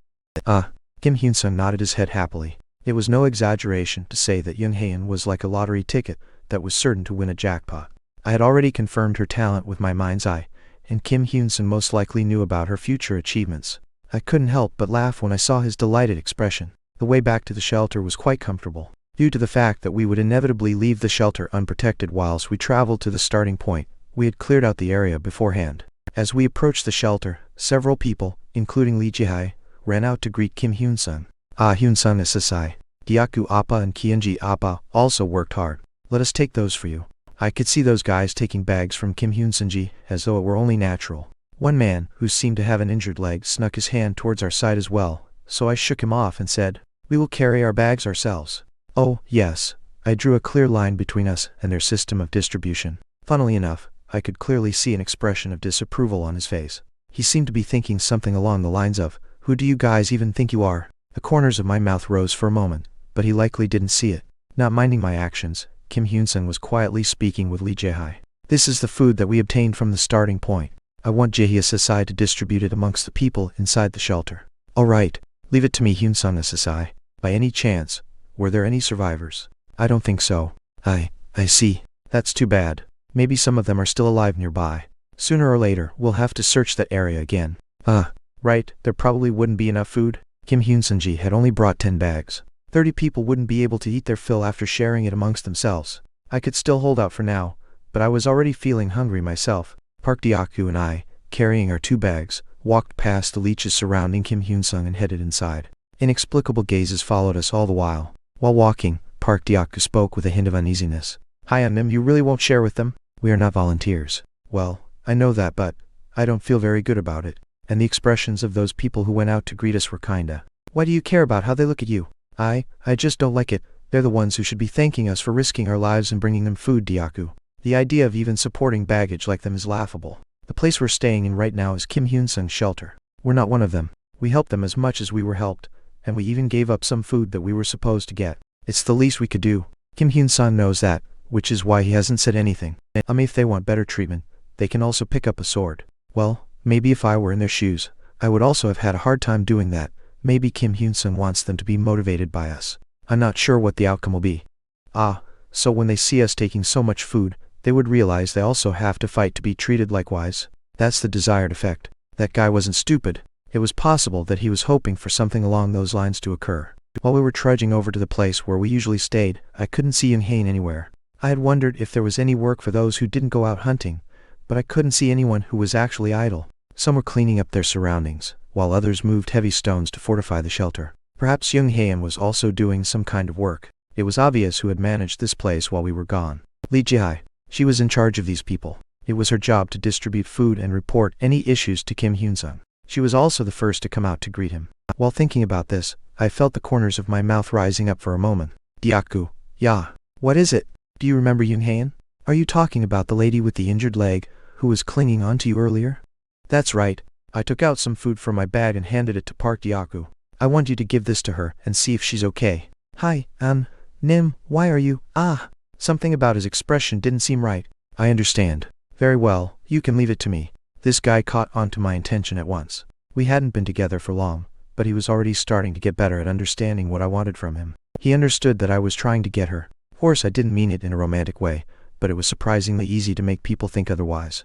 S1: Kim Hyun-sung nodded his head happily. It was no exaggeration to say that Young Haein was like a lottery ticket that was certain to win a jackpot. I had already confirmed her talent with my mind's eye, and Kim Hyun-sung most likely knew about her future achievements. I couldn't help but laugh when I saw his delighted expression. The way back to the shelter was quite comfortable, due to the fact that we would inevitably leave the shelter unprotected whilst we traveled to the starting point. We had cleared out the area beforehand. As we approached the shelter, several people, including Lee Ji-hae, ran out to greet Kim Hyun-sung. Hyun-sung SSI. Deok-gu Appa and Kyunji Appa also worked hard. Let us take those for you. I could see those guys taking bags from Kim Hyun-sung as though it were only natural. One man, who seemed to have an injured leg, snuck his hand towards our side as well, so I shook him off and said, "We will carry our bags ourselves." Oh, yes. I drew a clear line between us and their system of distribution. Funnily enough, I could clearly see an expression of disapproval on his face. He seemed to be thinking something along the lines of, "Who do you guys even think you are?" The corners of my mouth rose for a moment, but he likely didn't see it. Not minding my actions, Kim Hyun-sung was quietly speaking with Lee Ji-hae. "This is the food that we obtained from the starting point. I want Ji-hae SSI to distribute it amongst the people inside the shelter." "All right, leave it to me, Hyun-sung SSI. By any chance, were there any survivors?" "I don't think so." I see. That's too bad. Maybe some of them are still alive nearby. Sooner or later, we'll have to search that area again." Right, there probably wouldn't be enough food. Kim Hyun-sung had only brought 10 bags. 30 people wouldn't be able to eat their fill after sharing it amongst themselves. I could still hold out for now, but I was already feeling hungry myself. Park Deok-gu and I, carrying our 2 bags, walked past the leeches surrounding Kim Hyun-sung and headed inside. Inexplicable gazes followed us all the while. While walking, Park Deok spoke with a hint of uneasiness. Hyun-nim, you really won't share with them? We are not volunteers. Well, I know that, but I don't feel very good about it. And the expressions of those people who went out to greet us were kinda. Why do you care about how they look at you? I just don't like it. They're the ones who should be thanking us for risking our lives and bringing them food, Deok. The idea of even supporting baggage like them is laughable. The place we're staying in right now is Kim Hyun-sung's shelter. We're not one of them. We helped them as much as we were helped, and we even gave up some food that we were supposed to get. It's the least we could do. Kim Hyun-sung knows that, which is why he hasn't said anything. If they want better treatment, they can also pick up a sword. Well, maybe if I were in their shoes, I would also have had a hard time doing that. Maybe Kim Hyun-sung wants them to be motivated by us. I'm not sure what the outcome will be. So when they see us taking so much food, they would realize they also have to fight to be treated likewise. That's the desired effect. That guy wasn't stupid. It was possible that he was hoping for something along those lines to occur. While we were trudging over to the place where we usually stayed, I couldn't see Young-hae anywhere. I had wondered if there was any work for those who didn't go out hunting, but I couldn't see anyone who was actually idle. Some were cleaning up their surroundings, while others moved heavy stones to fortify the shelter. Perhaps Young-hae was also doing some kind of work. It was obvious who had managed this place while we were gone. Lee Ji-hae. She was in charge of these people. It was her job to distribute food and report any issues to Kim Hyun-sung. She was also the first to come out to greet him. While thinking about this, I felt the corners of my mouth rising up for a moment. Deok. Yeah. What is it? Do you remember Young-hae? Are you talking about the lady with the injured leg, who was clinging on to you earlier? That's right. I took out some food from my bag and handed it to Park Deok. I want you to give this to her and see if she's okay. Hi, Nim, why are you? Something about his expression didn't seem right. I understand. Very well, you can leave it to me. This guy caught on to my intention at once. We hadn't been together for long, but he was already starting to get better at understanding what I wanted from him. He understood that I was trying to get her. Of course, I didn't mean it in a romantic way, but it was surprisingly easy to make people think otherwise.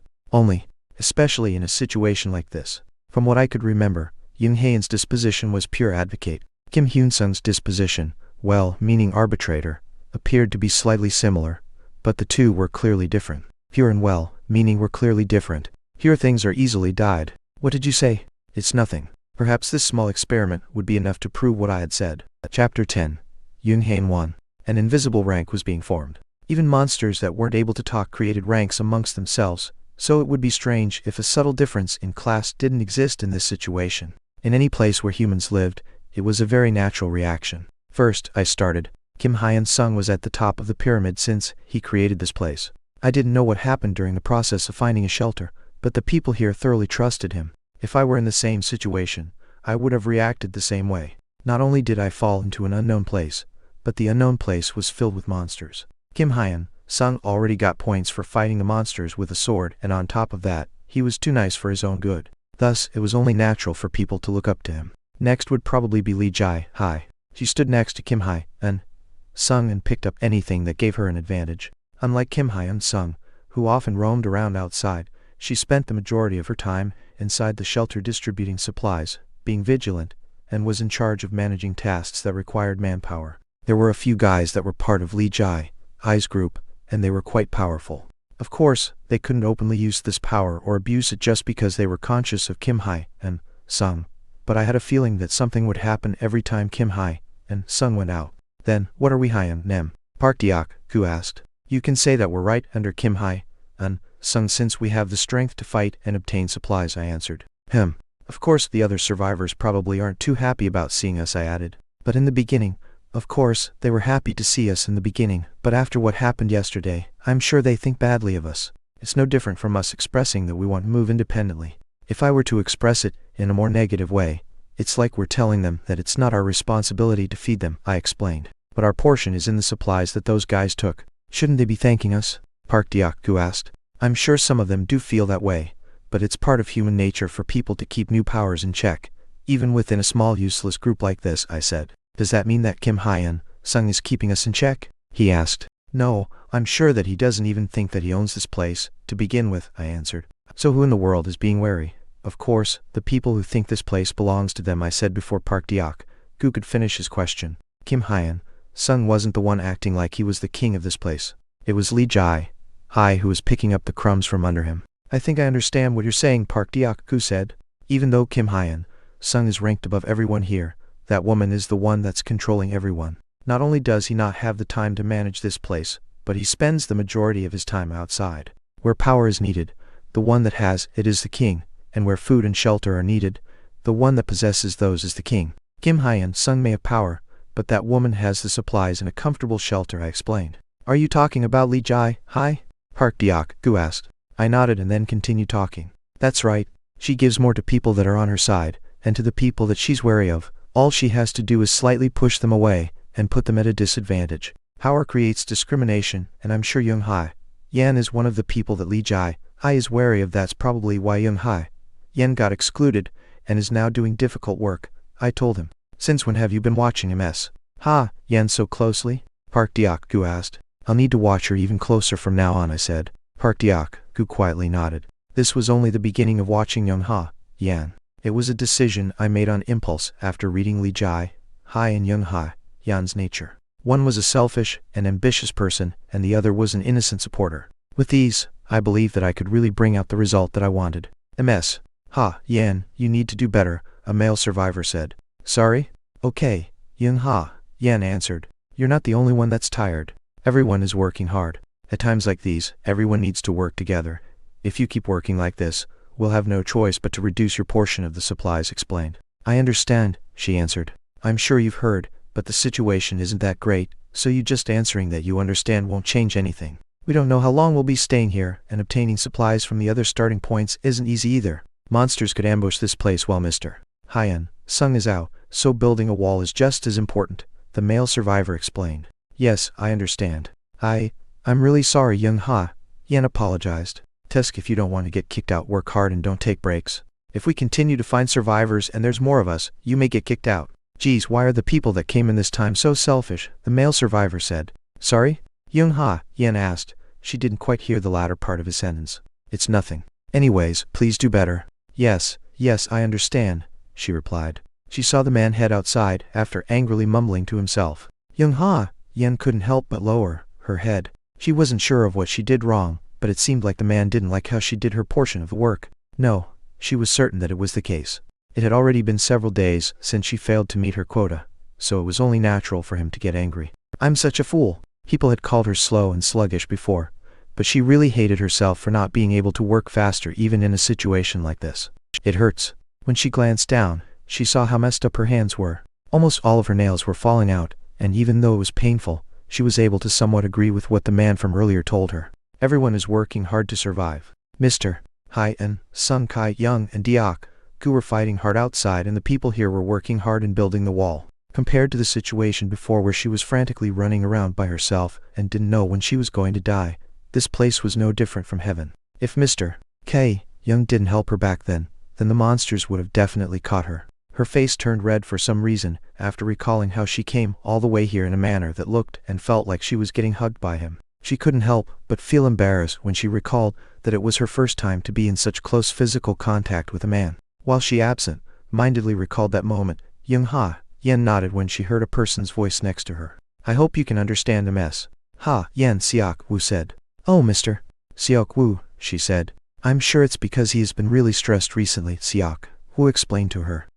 S1: Especially in a situation like this. From what I could remember, Young-hae's disposition was pure advocate. Kim Hyun-sung's disposition, well, meaning arbitrator, appeared to be slightly similar, but the two were clearly different. Pure and well, meaning were clearly different. Here things are easily dyed. What did you say? It's nothing. Perhaps this small experiment would be enough to prove what I had said. Chapter 10. Young-hae won. An invisible rank was being formed. Even monsters that weren't able to talk created ranks amongst themselves, so it would be strange if a subtle difference in class didn't exist in this situation. In any place where humans lived, it was a very natural reaction. First, I started. Kim Hyun-sung was at the top of the pyramid since he created this place. I didn't know what happened during the process of finding a shelter, but the people here thoroughly trusted him. If I were in the same situation, I would have reacted the same way. Not only did I fall into an unknown place, but the unknown place was filled with monsters. Kim Hyun-sung already got points for fighting the monsters with a sword, and on top of that, he was too nice for his own good. Thus, it was only natural for people to look up to him. Next would probably be Lee Ji-hae. She stood next to Kim Hyun-sung and picked up anything that gave her an advantage. Unlike Kim Hyun-sung, who often roamed around outside, she spent the majority of her time inside the shelter distributing supplies, being vigilant, and was in charge of managing tasks that required manpower. There were a few guys that were part of Lee Ji-hae's group, and they were quite powerful. Of course, they couldn't openly use this power or abuse it just because they were conscious of Kim Hyun-sung, but I had a feeling that something would happen every time Kim Hyun-sung went out. Then, what are we Hyun-nem? Park Deok asked. You can say that we're right under Kim Hyun-sung since we have the strength to fight and obtain supplies, I answered. Of course the other survivors probably aren't too happy about seeing us, I added. But in the beginning, of course, they were happy to see us in the beginning, but after what happened yesterday, I'm sure they think badly of us. It's no different from us expressing that we want to move independently. If I were to express it in a more negative way, it's like we're telling them that it's not our responsibility to feed them, I explained. But our portion is in the supplies that those guys took. Shouldn't they be thanking us? Park Deok asked. I'm sure some of them do feel that way, but it's part of human nature for people to keep new powers in check, even within a small useless group like this, I said. Does that mean that Kim Hyun-sung is keeping us in check? He asked. No, I'm sure that he doesn't even think that he owns this place, to begin with, I answered. So who in the world is being wary? Of course, the people who think this place belongs to them, I said before Park Deok could finish his question. Kim Hyun-sung wasn't the one acting like he was the king of this place. It was Lee Ji-hae who was picking up the crumbs from under him. I think I understand what you're saying, Park Deok-gu said. Even though Kim Hyun Sung is ranked above everyone here, that woman is the one that's controlling everyone. Not only does he not have the time to manage this place, but he spends the majority of his time outside. Where power is needed, the one that has it is the king, and where food and shelter are needed, the one that possesses those is the king. Kim Hyun Sung may have power, but that woman has the supplies and a comfortable shelter, I explained. Are you talking about Lee Jae-hi? Park Deok-gu asked. I nodded and then continued talking. That's right. She gives more to people that are on her side, and to the people that she's wary of, all she has to do is slightly push them away, and put them at a disadvantage. Power creates discrimination, and I'm sure Young-hi Yan is one of the people that Lee Jae-hi is wary of. That's probably why Young-hi Yan got excluded, and is now doing difficult work, I told him. Since when have you been watching MS? Yan so closely? Park Deok-gu asked. I'll need to watch her even closer from now on, I said. Park Deok-gu quietly nodded. This was only the beginning of watching Young-ha Yan. It was a decision I made on impulse after reading Lee Jae-hi and Young-ha Yan's nature. One was a selfish and ambitious person, and the other was an innocent supporter. With these, I believed that I could really bring out the result that I wanted. Yan, you need to do better, a male survivor said. Sorry? Okay, Young-ha Yan answered. You're not the only one that's tired. Everyone is working hard. At times like these, everyone needs to work together. If you keep working like this, we'll have no choice but to reduce your portion of the supplies, explained. I understand, she answered. I'm sure you've heard, but the situation isn't that great, so you just answering that you understand won't change anything. We don't know how long we'll be staying here, and obtaining supplies from the other starting points isn't easy either. Monsters could ambush this place while Mr. Hyun Sung is out, so building a wall is just as important, the male survivor explained. Yes, I understand. I'm really sorry, Young-ha Yan apologized. Tusk, if you don't want to get kicked out, work hard and don't take breaks. If we continue to find survivors and there's more of us, you may get kicked out. Geez, why are the people that came in this time so selfish? The male survivor said. Sorry? Young-ha Yan asked. She didn't quite hear the latter part of his sentence. It's nothing. Anyways, please do better. Yes, I understand, she replied. She saw the man head outside, after angrily mumbling to himself. Young-ha Yan couldn't help but lower her head. She wasn't sure of what she did wrong, but it seemed like the man didn't like how she did her portion of the work. No, she was certain that it was the case. It had already been several days since she failed to meet her quota, so it was only natural for him to get angry. I'm such a fool. People had called her slow and sluggish before, but she really hated herself for not being able to work faster even in a situation like this. It hurts. When she glanced down, she saw how messed up her hands were. Almost all of her nails were falling out, and even though it was painful, she was able to somewhat agree with what the man from earlier told her. Everyone is working hard to survive. Mr. Hyun Sung, Kai-young, and Deok-gu were fighting hard outside, and the people here were working hard in building the wall. Compared to the situation before where she was frantically running around by herself and didn't know when she was going to die, this place was no different from heaven. If Mr. K-young didn't help her back then the monsters would have definitely caught her. Her face turned red for some reason, after recalling how she came all the way here in a manner that looked and felt like she was getting hugged by him. She couldn't help but feel embarrassed when she recalled that it was her first time to be in such close physical contact with a man. While she absent-mindedly recalled that moment, Young-ha Yan nodded when she heard a person's voice next to her. I hope you can understand MS. Yan Seok-woo said. Oh, Mr. Seok-woo, she said. I'm sure it's because he has been really stressed recently, Seok-woo explained to her.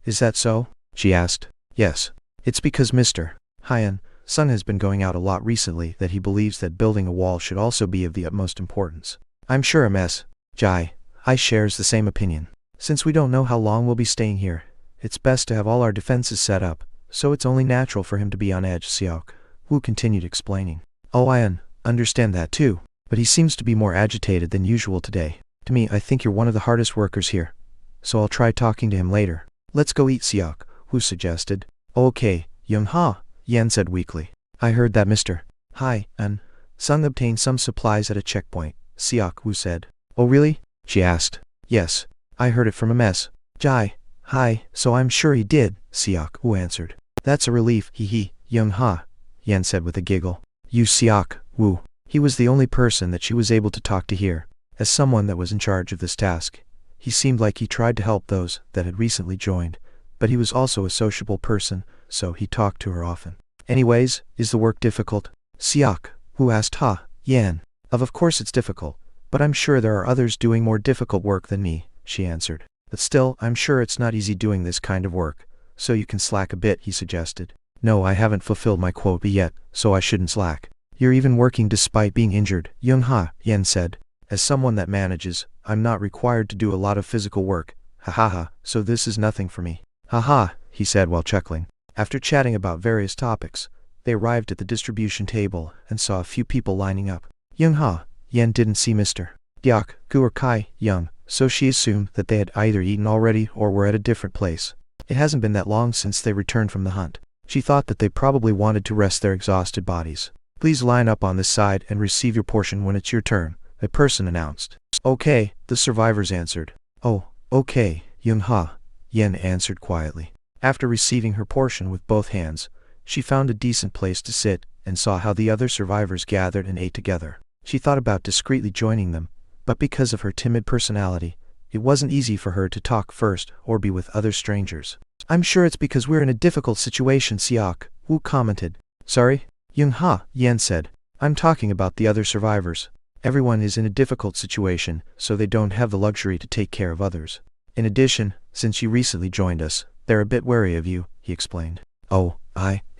S1: Is that so? She asked. Yes. It's because Mr. Hyun Sung has been going out a lot recently that he believes that building a wall should also be of the utmost importance. I'm sure MS. Jae-hi shares the same opinion. Since we don't know how long we'll be staying here, it's best to have all our defenses set up, so it's only natural for him to be on edge, Seok-woo continued explaining. Oh, I understand that too, but he seems to be more agitated than usual today. To me, I think you're one of the hardest workers here, so I'll try talking to him later. Let's go eat, Seok-woo suggested. Okay, Young-ha Yan said weakly. I heard that Mr. Hyun Sung obtained some supplies at a checkpoint, Seok-woo said. Oh really? She asked. Yes, I heard it from MS. Jae-hi, so I'm sure he did, Seok-woo answered. That's a relief, hee, Young-ha Yan said with a giggle. You Seok-woo. He was the only person that she was able to talk to here, as someone that was in charge of this task. He seemed like he tried to help those that had recently joined, but he was also a sociable person, so he talked to her often. Anyways, is the work difficult? Seok-woo asked Yan. Of course it's difficult, But I'm sure there are others doing more difficult work than me, she answered. But still, I'm sure it's not easy doing this kind of work. So you can slack a bit, he suggested. No, I haven't fulfilled my quota yet, so I shouldn't slack. You're even working despite being injured, Young-ha, Yen said. As someone that manages, I'm not required to do a lot of physical work. Ha ha ha, so this is nothing for me. Ha ha, he said while chuckling. After chatting about various topics, they arrived at the distribution table and saw a few people lining up. Young-ha, Yen didn't see Mr. Diak, Gu or Kai, Young, so she assumed that they had either eaten already or were at a different place. It hasn't been that long since they returned from the hunt. She thought that they probably wanted to rest their exhausted bodies. Please line up on this side and receive your portion when it's your turn, a person announced. Okay, the survivors answered. Oh, okay, Young-ha, Yen answered quietly. After receiving her portion with both hands, she found a decent place to sit and saw how the other survivors gathered and ate together. She thought about discreetly joining them, but because of her timid personality, it wasn't easy for her to talk first or be with other strangers. I'm sure it's because we're in a difficult situation, Siak, Wu commented. Sorry? Young-ha, Yen said. I'm talking about the other survivors. Everyone is in a difficult situation, so they don't have the luxury to take care of others. In addition, since you recently joined us, they're a bit wary of you, he explained. Oh,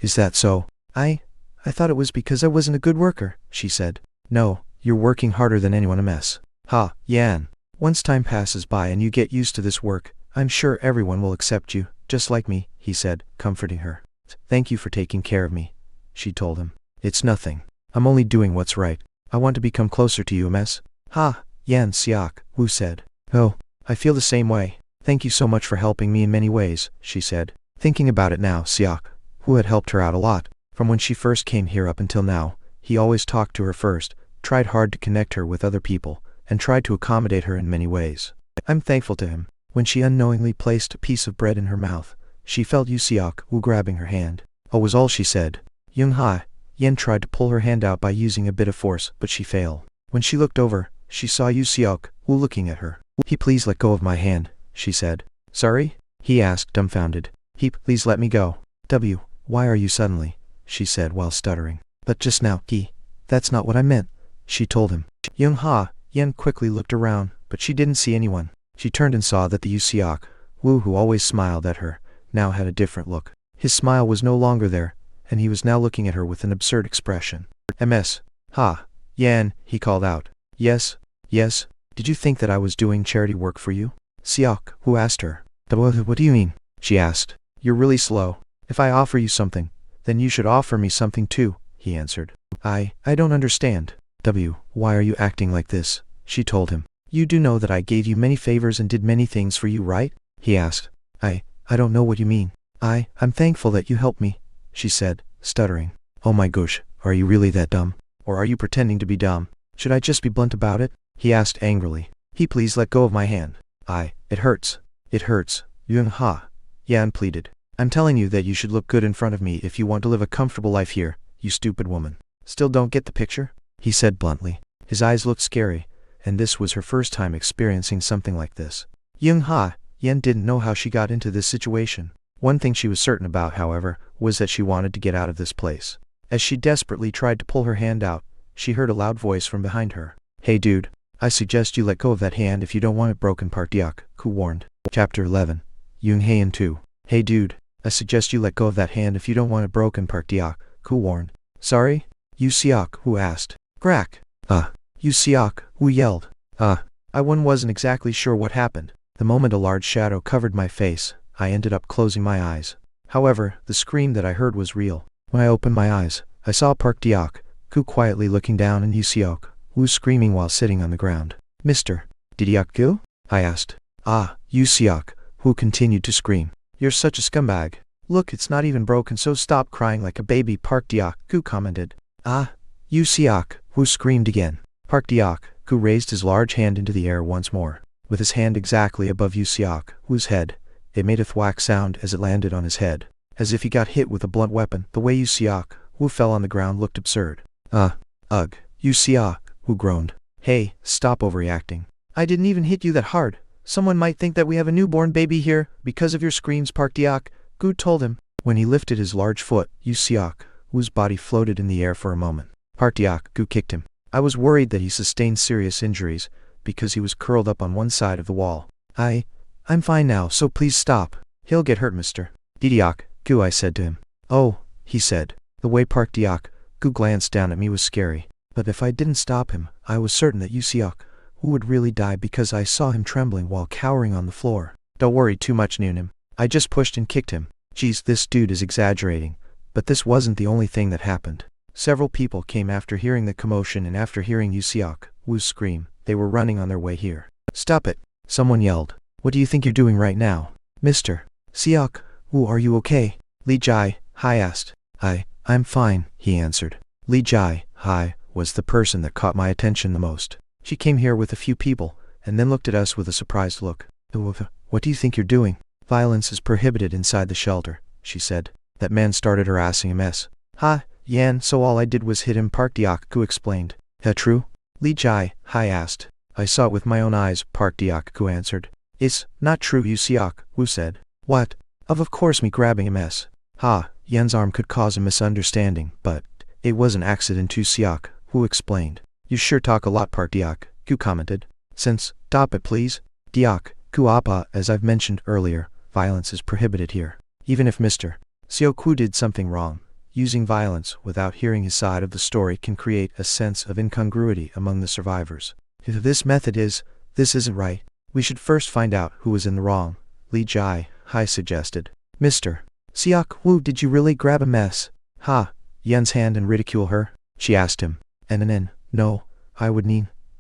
S1: is that so? I thought it was because I wasn't a good worker, she said. No, you're working harder than anyone else. Ha, Yan. Once time passes by and you get used to this work, I'm sure everyone will accept you, just like me, he said, comforting her. Thank you for taking care of me, she told him. It's nothing. I'm only doing what's right. I want to become closer to you, Ms. Ha, Yan Siak, Wu said. Oh, I feel the same way. Thank you so much for helping me in many ways, she said. Thinking about it now, Siak, Wu had helped her out a lot. From when she first came here up until now, he always talked to her first, tried hard to connect her with other people, and tried to accommodate her in many ways. I'm thankful to him. When she unknowingly placed a piece of bread in her mouth, she felt Yu Siak Wu grabbing her hand. Oh, was all she said. Young-ha, Yen tried to pull her hand out by using a bit of force, but she failed. When she looked over, she saw Yu Siak Wu looking at her. He please let go of my hand, she said. Sorry? He asked, dumbfounded. He please let me go. Why are you suddenly? She said while stuttering. But just now, that's not what I meant, she told him. Young-ha, Yen quickly looked around, but she didn't see anyone. She turned and saw that the Yu Siak Wu who always smiled at her, now had a different look. His smile was no longer there, and he was now looking at her with an absurd expression. Ms. Ha, Yan, he called out. Yes. Did you think that I was doing charity work for you? Siak Wu asked her. What do you mean? She asked. You're really slow. If I offer you something, then you should offer me something too, he answered. I don't understand. Why are you acting like this? She told him. You do know that I gave you many favors and did many things for you, right? He asked. I don't know what you mean. I'm thankful that you helped me, she said, stuttering. Oh my gosh, are you really that dumb? Or are you pretending to be dumb? Should I just be blunt about it? He asked angrily. He please let go of my hand. It hurts. It hurts. Young-ha, Yan pleaded. I'm telling you that you should look good in front of me if you want to live a comfortable life here, you stupid woman. Still don't get the picture? He said bluntly. His eyes looked scary, and this was her first time experiencing something like this. Young-ha, Yen didn't know how she got into this situation. One thing she was certain about, however, was that she wanted to get out of this place. As she desperately tried to pull her hand out, she heard a loud voice from behind her. Hey dude, I suggest you let go of that hand if you don't want it broken, Park Diak, Ku warned. Chapter 11. Young-hae 2. Hey dude, I suggest you let go of that hand if you don't want it broken, Park Diak, Ku warned. Sorry? Yu Siak Wu asked. Grak. Yu Siak Wu yelled. I wasn't exactly sure what happened. The moment a large shadow covered my face, I ended up closing my eyes. However, the scream that I heard was real. When I opened my eyes, I saw Park Diak Ku quietly looking down and Yu Siak Wu screaming while sitting on the ground. Mr. Diak Ku? I asked. Yu Siak Wu continued to scream. You're such a scumbag. Look, it's not even broken, so stop crying like a baby, Park Diak Ku commented. Yu Siak Wu screamed again. Park Diak Ku raised his large hand into the air once more. With his hand exactly above Yu Siak Wu's head, it made a thwack sound as it landed on his head. As if he got hit with a blunt weapon, the way Yu Siak Wu fell on the ground looked absurd. Ugh, Yu Siak Wu groaned. Hey, stop overreacting. I didn't even hit you that hard. Someone might think that we have a newborn baby here because of your screams, Park Diak Ku told him. When he lifted his large foot, Yu Siak Wu's body floated in the air for a moment. Park Diak Ku kicked him. I was worried that he sustained serious injuries, because he was curled up on one side of the wall. I'm fine now, so please stop. He'll get hurt, mister. Didiak, Gu, I said to him. Oh, he said. The way Park Diak, Gu glanced down at me was scary. But if I didn't stop him, I was certain that Yusiok, who would really die because I saw him trembling while cowering on the floor. Don't worry too much, Noonim. I just pushed and kicked him. Geez, this dude is exaggerating. But this wasn't the only thing that happened. Several people came after hearing the commotion and after hearing Yusiok, Wu's scream. They were running on their way here. Stop it! Someone yelled. What do you think you're doing right now? Mr. Siok, Wu, are you okay? Li Jai, Hai asked. I'm fine, he answered. Li Jai, Hai, was the person that caught my attention the most. She came here with a few people, and then looked at us with a surprised look. What do you think you're doing? Violence is prohibited inside the shelter, she said. That man started harassing a mess. Ha, Yan, so all I did was hit him, Park Diak, Gu explained. True? Li Jai, Hai asked. I saw it with my own eyes, Park Diak, Gu answered. It's not true, Yusiok, Wu said. What? Of course me grabbing a mess. Ha, Yan's arm could cause a misunderstanding, but it was an accident to Siok, Wu explained. You sure talk a lot, Park Diak, Gu commented. Stop it please. Diak, Gu Appa, as I've mentioned earlier, violence is prohibited here. Even if Mr. Siok did something wrong, using violence without hearing his side of the story can create a sense of incongruity among the survivors. If this isn't right, we should first find out who was in the wrong, Li Jai, Hai suggested. Mr. Siok, Wu, did you really grab a mess? Ha, Yen's hand and ridicule her? She asked him. No, I would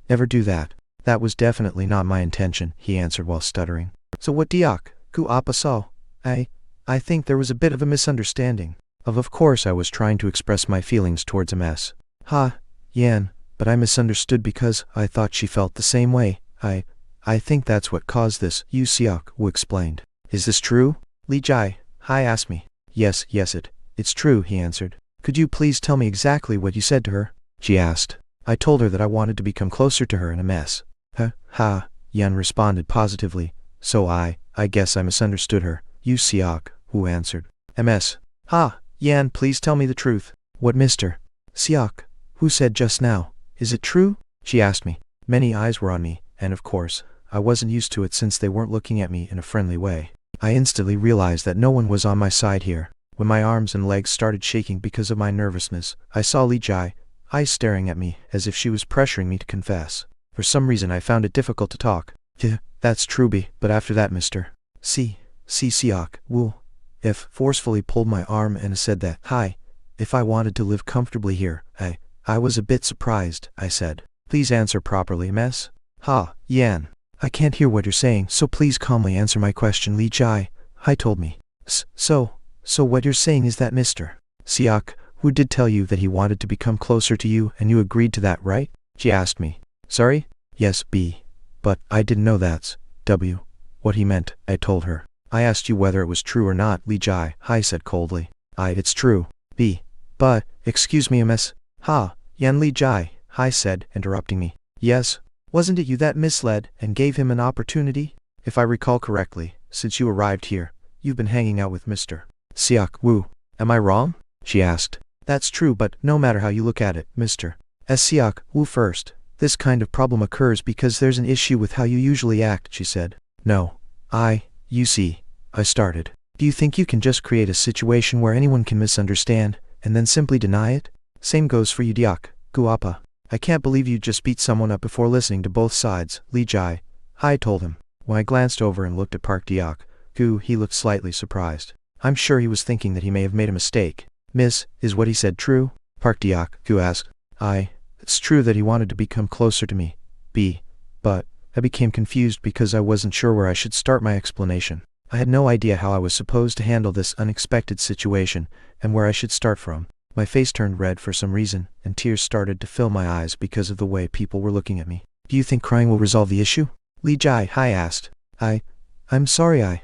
S1: never do that. That was definitely not my intention, he answered while stuttering. So what Diak, Gu Appa saw? I think there was a bit of a misunderstanding. Of course I was trying to express my feelings towards a mess. Ha, Yan, but I misunderstood because I thought she felt the same way. I think that's what caused this, Yusiok, Wu explained. Is this true? Li Jai, Hai asked me. Yes, it's true, he answered. Could you please tell me exactly what you said to her? She asked. I told her that I wanted to become closer to her in a mess. Ha, Yan responded positively. So I guess I misunderstood her, Yusiok, Wu answered. MS. Ha, Yan, please tell me the truth. What Mr. Siok, Wu said just now, is it true? She asked me. Many eyes were on me, and of course, I wasn't used to it since they weren't looking at me in a friendly way. I instantly realized that no one was on my side here. When my arms and legs started shaking because of my nervousness, I saw Li Jai, eyes staring at me as if she was pressuring me to confess. For some reason I found it difficult to talk. That's true, but after that Mr. Siok, Wu, forcefully pulled my arm and said that, Hi, if I wanted to live comfortably here, I was a bit surprised, I said. Please answer properly, Mess. Ha, Yan. I can't hear what you're saying, so please calmly answer my question, Li Jai, Hai told me. So what you're saying is that Mr. Siok, Wu did tell you that he wanted to become closer to you and you agreed to that, right? She asked me. Sorry? Yes, B. But I didn't know that's what he meant, I told her. I asked you whether it was true or not, Li Jai, Hai said coldly. It's true. B. But, excuse me, Ms. Ha, Yan Li Jai, Hai said, interrupting me. Yes? Wasn't it you that misled and gave him an opportunity? If I recall correctly, since you arrived here, you've been hanging out with Mr. Siok, Wu. Am I wrong? She asked. That's true, but no matter how you look at it, Mr. Siok, Wu first. This kind of problem occurs because there's an issue with how you usually act, she said. No. You see, I started. Do you think you can just create a situation where anyone can misunderstand, and then simply deny it? Same goes for you, Diak, Gu Appa. I can't believe you just beat someone up before listening to both sides, Li Jai, Hai told him. When I glanced over and looked at Park Diak, Gu, he looked slightly surprised. I'm sure he was thinking that he may have made a mistake. Miss, is what he said true? Park Diak, Gu asked. It's true that he wanted to become closer to me, B. But I became confused because I wasn't sure where I should start my explanation. I had no idea how I was supposed to handle this unexpected situation, and where I should start from. My face turned red for some reason, and tears started to fill my eyes because of the way people were looking at me. Do you think crying will resolve the issue? Li Jai, Hai asked. I'm sorry,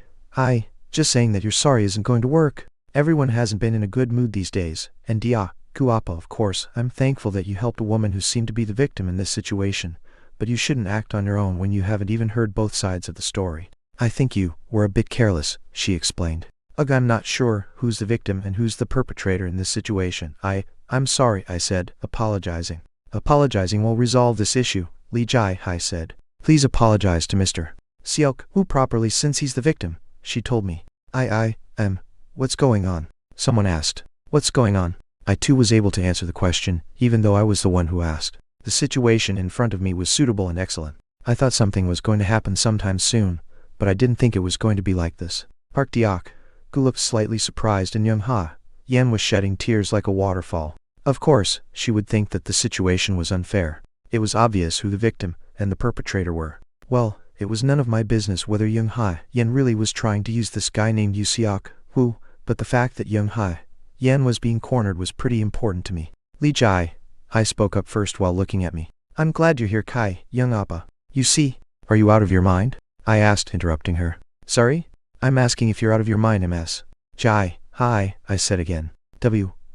S1: just saying that you're sorry isn't going to work. Everyone hasn't been in a good mood these days, and Dia, Gu Appa, of course, I'm thankful that you helped a woman who seemed to be the victim in this situation, but you shouldn't act on your own when you haven't even heard both sides of the story. I think you were a bit careless, she explained. I'm not sure who's the victim and who's the perpetrator in this situation. I'm sorry, I said, apologizing. Apologizing will resolve this issue, Li Jai Hai said. Please apologize to Mr. Seok Woo properly since he's the victim, she told me. What's going on? Someone asked. What's going on? I too was able to answer the question, even though I was the one who asked. The situation in front of me was suitable and excellent. I thought something was going to happen sometime soon, but I didn't think it was going to be like this. Park Deok Gu looked slightly surprised, and Young Ha Yen was shedding tears like a waterfall. Of course, she would think that the situation was unfair. It was obvious who the victim and the perpetrator were. Well, it was none of my business whether Young Ha Yen really was trying to use this guy named Yu Seok Woo, but the fact that Young Ha Yen was being cornered was pretty important to me. Li Jai Hai spoke up first while looking at me. I'm glad you're here, Kai, Young Appa. You see, are you out of your mind? I asked, interrupting her. Sorry? I'm asking if you're out of your mind, Ms. Jai Hai, I said again.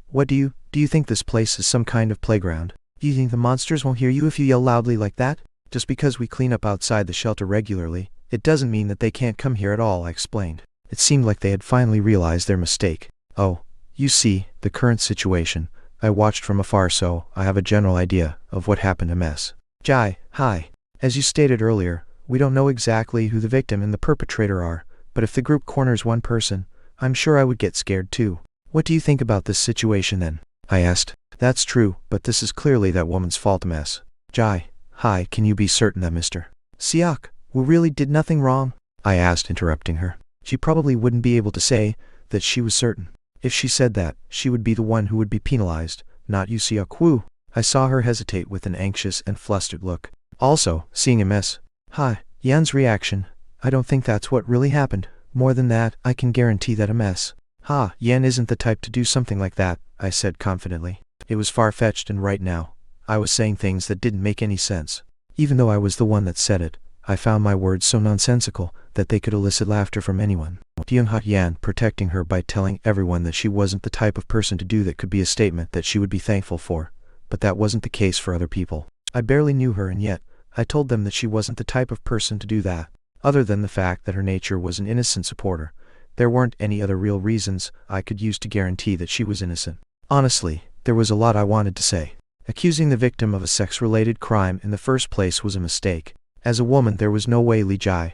S1: What do you think this place is some kind of playground? Do you think the monsters won't hear you if you yell loudly like that? Just because we clean up outside the shelter regularly, it doesn't mean that they can't come here at all, I explained. It seemed like they had finally realized their mistake. Oh, you see, the current situation. I watched from afar, so I have a general idea of what happened to Ms. Jai Hai. As you stated earlier, we don't know exactly who the victim and the perpetrator are, but if the group corners one person, I'm sure I would get scared too. What do you think about this situation then? I asked. That's true, but this is clearly that woman's fault, Ms. Jai Hai. Can you be certain that Mr. Seok Woo really did nothing wrong? I asked, interrupting her. She probably wouldn't be able to say that she was certain. If she said that, she would be the one who would be penalized, not Yu Seok Woo. I saw her hesitate with an anxious and flustered look. Also, seeing Ms. Ha Yan's reaction, I don't think that's what really happened. More than that, I can guarantee that Ms. Ha Yan isn't the type to do something like that, I said confidently. It was far-fetched, and right now, I was saying things that didn't make any sense. Even though I was the one that said it, I found my words so nonsensical that they could elicit laughter from anyone. Young Ha Yan protecting her by telling everyone that she wasn't the type of person to do that could be a statement that she would be thankful for, but that wasn't the case for other people. I barely knew her, and yet, I told them that she wasn't the type of person to do that. Other than the fact that her nature was an innocent supporter, there weren't any other real reasons I could use to guarantee that she was innocent. Honestly, there was a lot I wanted to say. Accusing the victim of a sex-related crime in the first place was a mistake. As a woman, there was no way Li Jai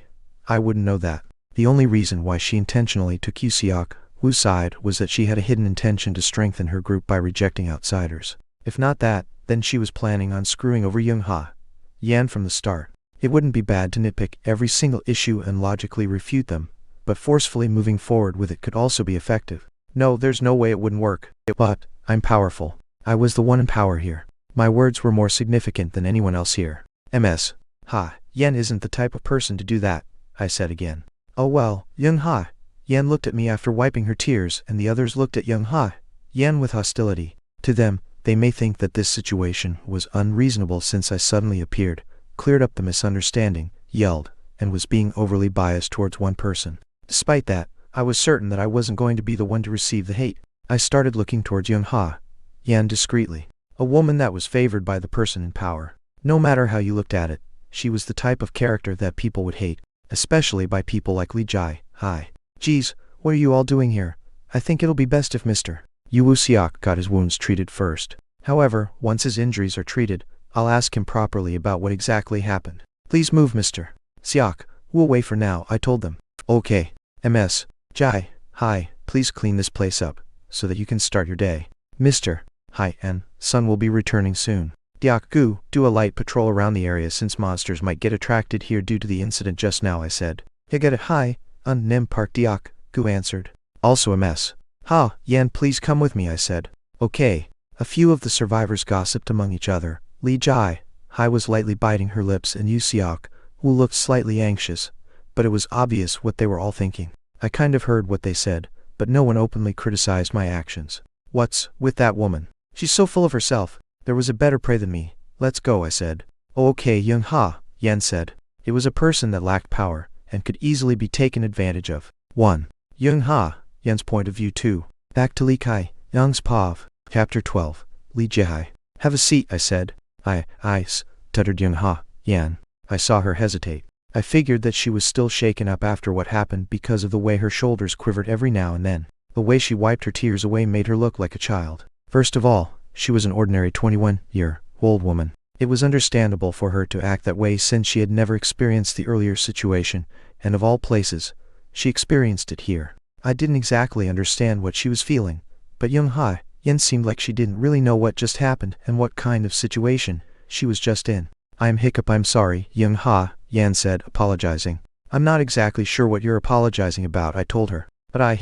S1: I wouldn't know that. The only reason why she intentionally took Yu Seok Woo's side was that she had a hidden intention to strengthen her group by rejecting outsiders. If not that, then she was planning on screwing over Young Ha Yan from the start. It wouldn't be bad to nitpick every single issue and logically refute them, but forcefully moving forward with it could also be effective. No, there's no way it wouldn't work. But I'm powerful. I was the one in power here. My words were more significant than anyone else here. Ms. Ha Yan isn't the type of person to do that, I said again. Oh well, Young Ha Yan looked at me after wiping her tears, and the others looked at Young Ha Yan with hostility. To them, they may think that this situation was unreasonable since I suddenly appeared, cleared up the misunderstanding, yelled, and was being overly biased towards one person. Despite that, I was certain that I wasn't going to be the one to receive the hate. I started looking towards Young Ha Yan discreetly. A woman that was favored by the person in power. No matter how you looked at it, she was the type of character that people would hate, especially by people like Li Jai Hai. Geez, what are you all doing here? I think it'll be best if Mr. Yu Seok got his wounds treated first. However, once his injuries are treated, I'll ask him properly about what exactly happened. Please move Mr. Seok Woo away for now, I told them. Okay. Ms. Jai Hai, please clean this place up, so that you can start your day. Mr. Hai and Sun will be returning soon. Deok Gu, do a light patrol around the area since monsters might get attracted here due to the incident just now, I said. Higeta Hai, Nim Park Deok Gu answered. Also Ms. Ha Yan, please come with me, I said. Okay. A few of the survivors gossiped among each other. Li Jai Hai was lightly biting her lips, and Yu Seok Woo looked slightly anxious, but it was obvious what they were all thinking. I kind of heard what they said, but no one openly criticized my actions. What's with that woman? She's so full of herself. There was a better prey than me. Let's go, I said. Oh, okay, Young Ha Yan said. It was a person that lacked power, and could easily be taken advantage of. 1. Young Ha Yan's point of view. 2. Back to Li Kai Young's POV. Chapter 12. Li Jai. Have a seat, I said. I stuttered Young Ha Yan. I saw her hesitate. I figured that she was still shaken up after what happened because of the way her shoulders quivered every now and then. The way she wiped her tears away made her look like a child. First of all, she was an ordinary 21-year-old old woman. It was understandable for her to act that way since she had never experienced the earlier situation, and of all places, she experienced it here. I didn't exactly understand what she was feeling, but Yen seemed like she didn't really know what just happened and what kind of situation she was just in. I'm sorry, Yen said, apologizing. I'm not exactly sure what you're apologizing about, I told her. But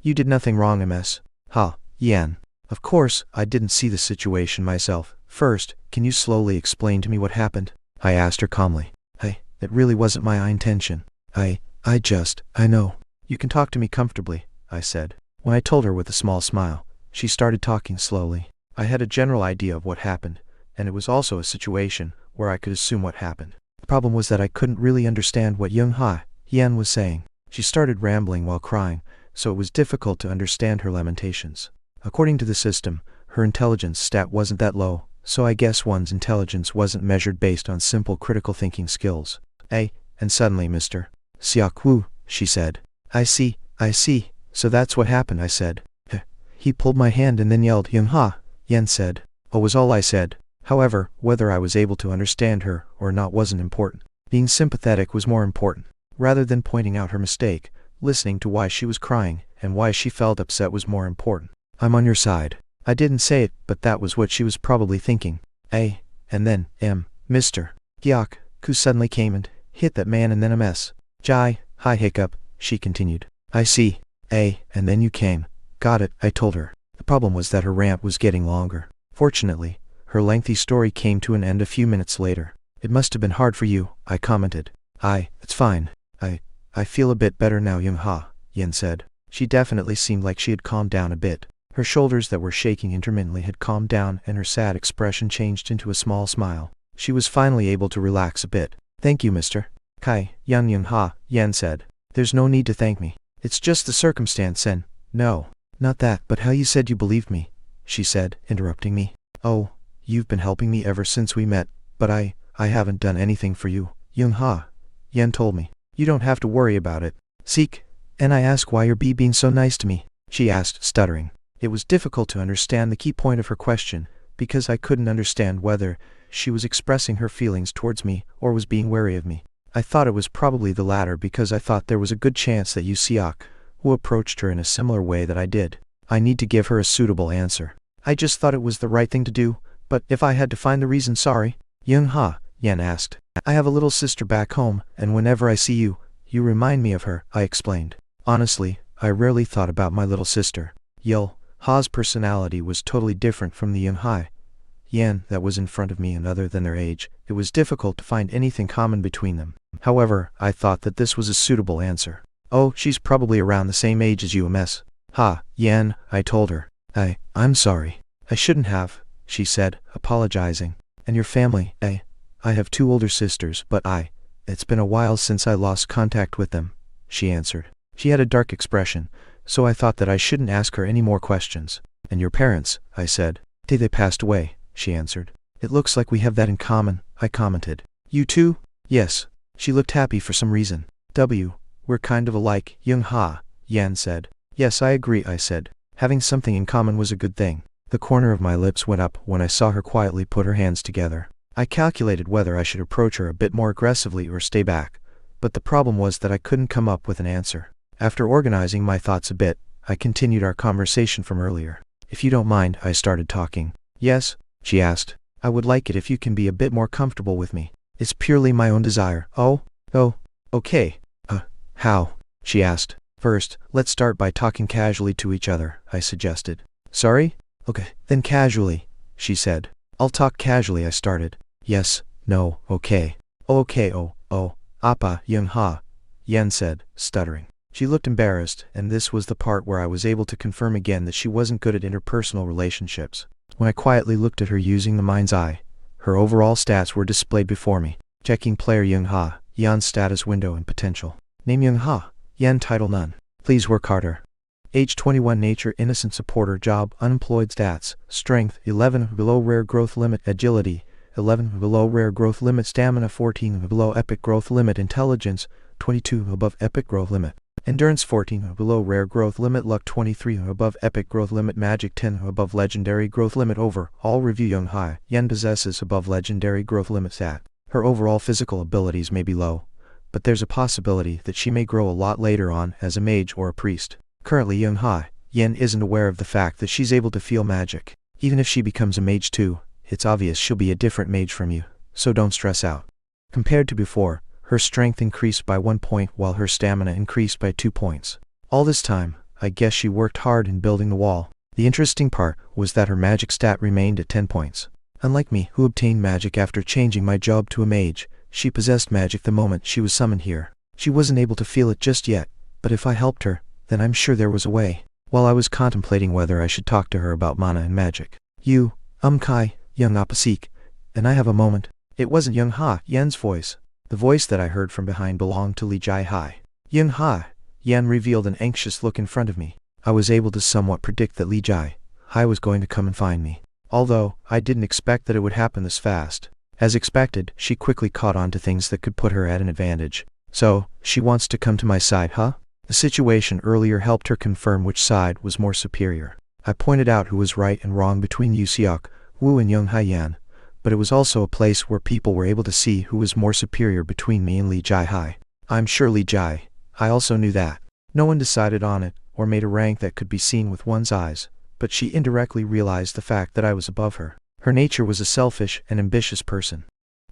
S1: you did nothing wrong, Ms. Yen. Of course, I didn't see the situation myself. First, can you slowly explain to me what happened? I asked her calmly. It really wasn't my intention. I know. You can talk to me comfortably, I said. When I told her with a small smile, she started talking slowly. I had a general idea of what happened, and it was also a situation where I could assume what happened. The problem was that I couldn't really understand what Yen was saying. She started rambling while crying, so it was difficult to understand her lamentations. According to the system, her intelligence stat wasn't that low, so I guess one's intelligence wasn't measured based on simple critical thinking skills. And suddenly Mr. Siak-woo, she said. I see, so that's what happened, I said. He pulled my hand and then yelled, Yen said. Was all I said. However, whether I was able to understand her or not wasn't important. Being sympathetic was more important. Rather than pointing out her mistake, listening to why she was crying and why she felt upset was more important. I'm on your side. I didn't say it, but that was what she was probably thinking. And then, Mr. Hyuk, who suddenly came and hit that man and then a mess. Hi hiccup, she continued. I see. And then you came. Got it, I told her. The problem was that her rant was getting longer. Fortunately, her lengthy story came to an end a few minutes later. It must have been hard for you, I commented. It's fine. I feel a bit better now, Yen said. She definitely seemed like she had calmed down a bit. Her shoulders that were shaking intermittently had calmed down and her sad expression changed into a small smile. She was finally able to relax a bit. Thank you, Mr. Yen said. There's no need to thank me. It's just the circumstance and, no, not that, but how you said you believed me, she said, interrupting me. Oh, you've been helping me ever since we met, but I haven't done anything for you, Yen told me. You don't have to worry about it. Seek, and I ask why you're being so nice to me, she asked, stuttering. It was difficult to understand the key point of her question, because I couldn't understand whether she was expressing her feelings towards me or was being wary of me. I thought it was probably the latter because I thought there was a good chance that Siak, who approached her in a similar way that I did. I need to give her a suitable answer. I just thought it was the right thing to do, but if I had to find the reason, sorry. Yen asked. I have a little sister back home, and whenever I see you, you remind me of her, I explained. Honestly, I rarely thought about my little sister. Ha's personality was totally different from the Yen that was in front of me, and other than their age, it was difficult to find anything common between them. However, I thought that this was a suitable answer. Oh, she's probably around the same age as you, Ms. Yen, I told her. I'm sorry. I shouldn't have, she said, apologizing. And your family, I have 2 older sisters, but it's been a while since I lost contact with them, she answered. She had a dark expression, so I thought that I shouldn't ask her any more questions. And your parents, I said. They passed away, she answered. It looks like we have that in common, I commented. You too? Yes. She looked happy for some reason. We're kind of alike, Yen said. Yes, I agree, I said. Having something in common was a good thing. The corner of my lips went up when I saw her quietly put her hands together. I calculated whether I should approach her a bit more aggressively or stay back, but the problem was that I couldn't come up with an answer. After organizing my thoughts a bit, I continued our conversation from earlier. If you don't mind, I started talking. Yes, she asked. I would like it if you can be a bit more comfortable with me. It's purely my own desire. Oh, okay. How? She asked. First, let's start by talking casually to each other, I suggested. Sorry? Okay, then casually, she said. I'll talk casually, I started. Yes, no, okay. Okay, appa, Yen said, stuttering. She looked embarrassed, and this was the part where I was able to confirm again that she wasn't good at interpersonal relationships. When I quietly looked at her using the mind's eye, her overall stats were displayed before me. Checking player Yen's status window and potential. Name Yen title none. Please work harder. Age 21, nature innocent, supporter, job unemployed, stats strength 11 below rare growth limit, agility 11 below rare growth limit, stamina 14 below epic growth limit, intelligence 22 above epic growth limit. Endurance 14 below rare growth limit, luck 23 above epic growth limit, magic 10 above legendary growth limit. Over all review, Young Hai Yan possesses above legendary growth limit stat. Her overall physical abilities may be low, but there's a possibility that she may grow a lot later on as a mage or a priest. Currently, Young Hai Yan isn't aware of the fact that she's able to feel magic. Even if she becomes a mage too, it's obvious she'll be a different mage from you, so don't stress out. Compared to before, her strength increased by 1 point while her stamina increased by 2 points. All this time, I guess she worked hard in building the wall. The interesting part was that her magic stat remained at 10 points. Unlike me, who obtained magic after changing my job to a mage, she possessed magic the moment she was summoned here. She wasn't able to feel it just yet, but if I helped her, then I'm sure there was a way. While I was contemplating whether I should talk to her about mana and magic, you, Kai, Young Appa seek, and I have a moment. It wasn't Young Ha Yan's voice. The voice that I heard from behind belonged to Li Jai Hai. Young Ha Yan revealed an anxious look in front of me. I was able to somewhat predict that Li Jai Hai was going to come and find me, although I didn't expect that it would happen this fast. As expected, she quickly caught on to things that could put her at an advantage. So, she wants to come to my side, huh? The situation earlier helped her confirm which side was more superior. I pointed out who was right and wrong between Yu Xiok, Wu and Young Hai Yan, but it was also a place where people were able to see who was more superior between me and Li Jai Hai. I'm sure Li Jai Hai also knew that. No one decided on it, or made a rank that could be seen with one's eyes, but she indirectly realized the fact that I was above her. Her nature was a selfish and ambitious person.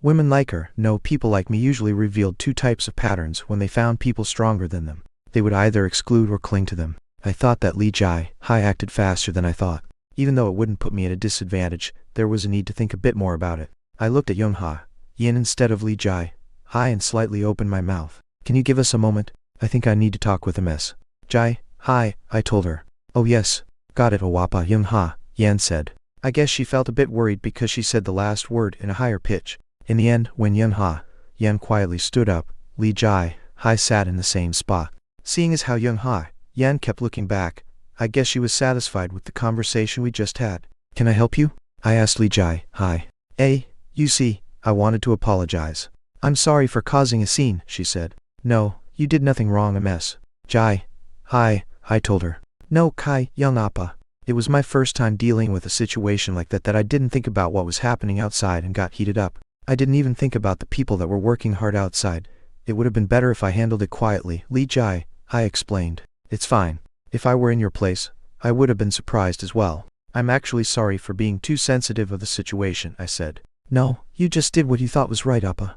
S1: Women like her, no, people like me, usually revealed two types of patterns when they found people stronger than them. They would either exclude or cling to them. I thought that Li Jai Hai acted faster than I thought. Even though it wouldn't put me at a disadvantage, there was a need to think a bit more about it. I looked at Young Ha Yan instead of Li Jai Hai and slightly opened my mouth. Can you give us a moment? I think I need to talk with Ms. Jai Hai, I told her. Oh yes. Got it, Owappa, Young Ha Yan said. I guess she felt a bit worried because she said the last word in a higher pitch. In the end, when Young Ha Yan quietly stood up, Li Jai Hai sat in the same spot. Seeing as how Young Ha Yan kept looking back, I guess she was satisfied with the conversation we just had. Can I help you? I asked Li Jai Hai. You see, I wanted to apologize. I'm sorry for causing a scene, she said. No, you did nothing wrong, Ms. Jai Hai, I told her. No, Kai, Young Appa. It was my first time dealing with a situation like that I didn't think about what was happening outside and got heated up. I didn't even think about the people that were working hard outside. It would have been better if I handled it quietly, Li Jai Hai explained. It's fine. If I were in your place, I would have been surprised as well. I'm actually sorry for being too sensitive of the situation, I said. No, you just did what you thought was right, Appa.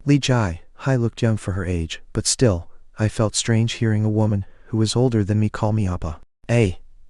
S1: Li Jai Hai looked young for her age, but still, I felt strange hearing a woman who was older than me call me Appa.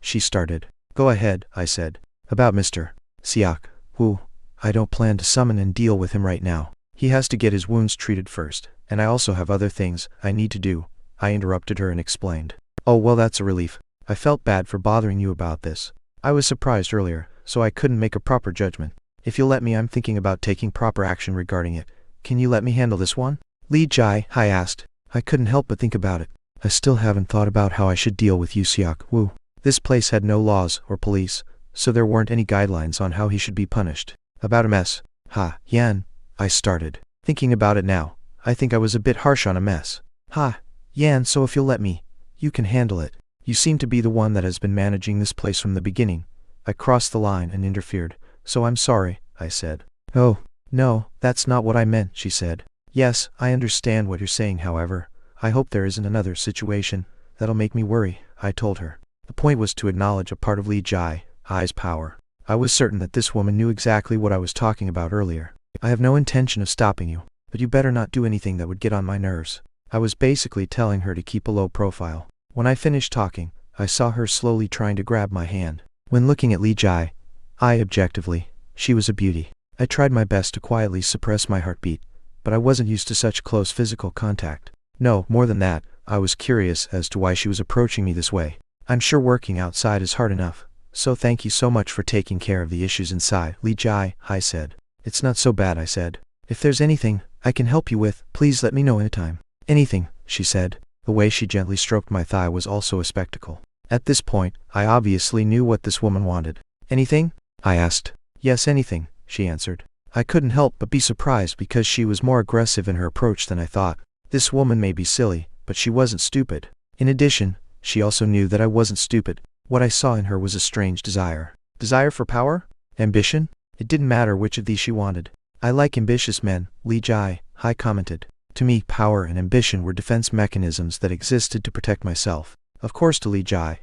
S1: She started. Go ahead, I said. About Mr. Siak Wu, I don't plan to summon and deal with him right now. He has to get his wounds treated first, and I also have other things I need to do. I interrupted her and explained. Oh well, that's a relief. I felt bad for bothering you about this. I was surprised earlier, so I couldn't make a proper judgment. If you'll let me, I'm thinking about taking proper action regarding it. Can you let me handle this one? Li Jai Hai asked. I couldn't help but think about it. I still haven't thought about how I should deal with Yu Xiok Wu. This place had no laws or police, so there weren't any guidelines on how he should be punished. About Ms. Ha Yan, I started. Thinking about it now, I think I was a bit harsh on Ms. Ha Yan, so if you'll let me, you can handle it. You seem to be the one that has been managing this place from the beginning. I crossed the line and interfered, so I'm sorry, I said. Oh, no, that's not what I meant, she said. Yes, I understand what you're saying, however. I hope there isn't another situation that'll make me worry, I told her. The point was to acknowledge a part of Li Jai Hai's power. I was certain that this woman knew exactly what I was talking about earlier. I have no intention of stopping you, but you better not do anything that would get on my nerves. I was basically telling her to keep a low profile. When I finished talking, I saw her slowly trying to grab my hand. When looking at Li Jai Hai objectively, she was a beauty. I tried my best to quietly suppress my heartbeat, but I wasn't used to such close physical contact. No, more than that, I was curious as to why she was approaching me this way. I'm sure working outside is hard enough, so thank you so much for taking care of the issues inside, Li Jai Hai said. It's not so bad, I said. If there's anything I can help you with, please let me know anytime. Anything, she said. The way she gently stroked my thigh was also a spectacle. At this point, I obviously knew what this woman wanted. Anything? I asked. Yes, anything, she answered. I couldn't help but be surprised because she was more aggressive in her approach than I thought. This woman may be silly, but she wasn't stupid. In addition, she also knew that I wasn't stupid. What I saw in her was a strange desire. Desire for power? Ambition? It didn't matter which of these she wanted. I like ambitious men, Li Jai commented. To me, power and ambition were defense mechanisms that existed to protect myself. Of course to Li Jai,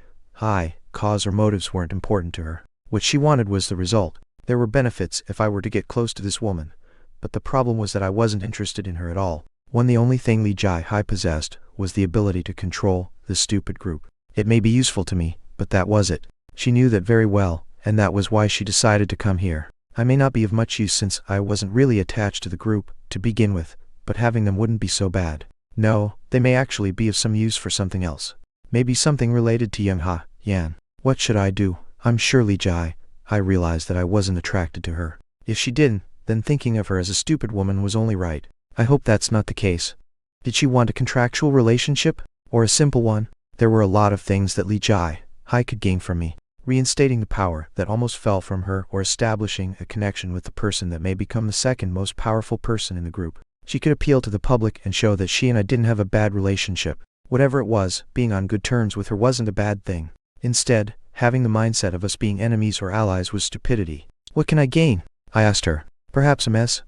S1: cause or motives weren't important to her. What she wanted was the result. There were benefits if I were to get close to this woman. But the problem was that I wasn't interested in her at all. The only thing Li Jai possessed was the ability to control this stupid group. It may be useful to me, but that was it. She knew that very well, and that was why she decided to come here. I may not be of much use since I wasn't really attached to the group to begin with, but having them wouldn't be so bad. No, they may actually be of some use for something else. Maybe something related to Young Yan. What should I do? I'm sure Li Jai. I realized that I wasn't attracted to her. If she didn't, then thinking of her as a stupid woman was only right. I hope that's not the case. Did she want a contractual relationship? Or a simple one? There were a lot of things that Li Jai could gain from me. Reinstating the power that almost fell from her, or establishing a connection with the person that may become the second most powerful person in the group. She could appeal to the public and show that she and I didn't have a bad relationship. Whatever it was, being on good terms with her wasn't a bad thing. Instead, having the mindset of us being enemies or allies was stupidity. What can I gain? I asked her. Perhaps a mess?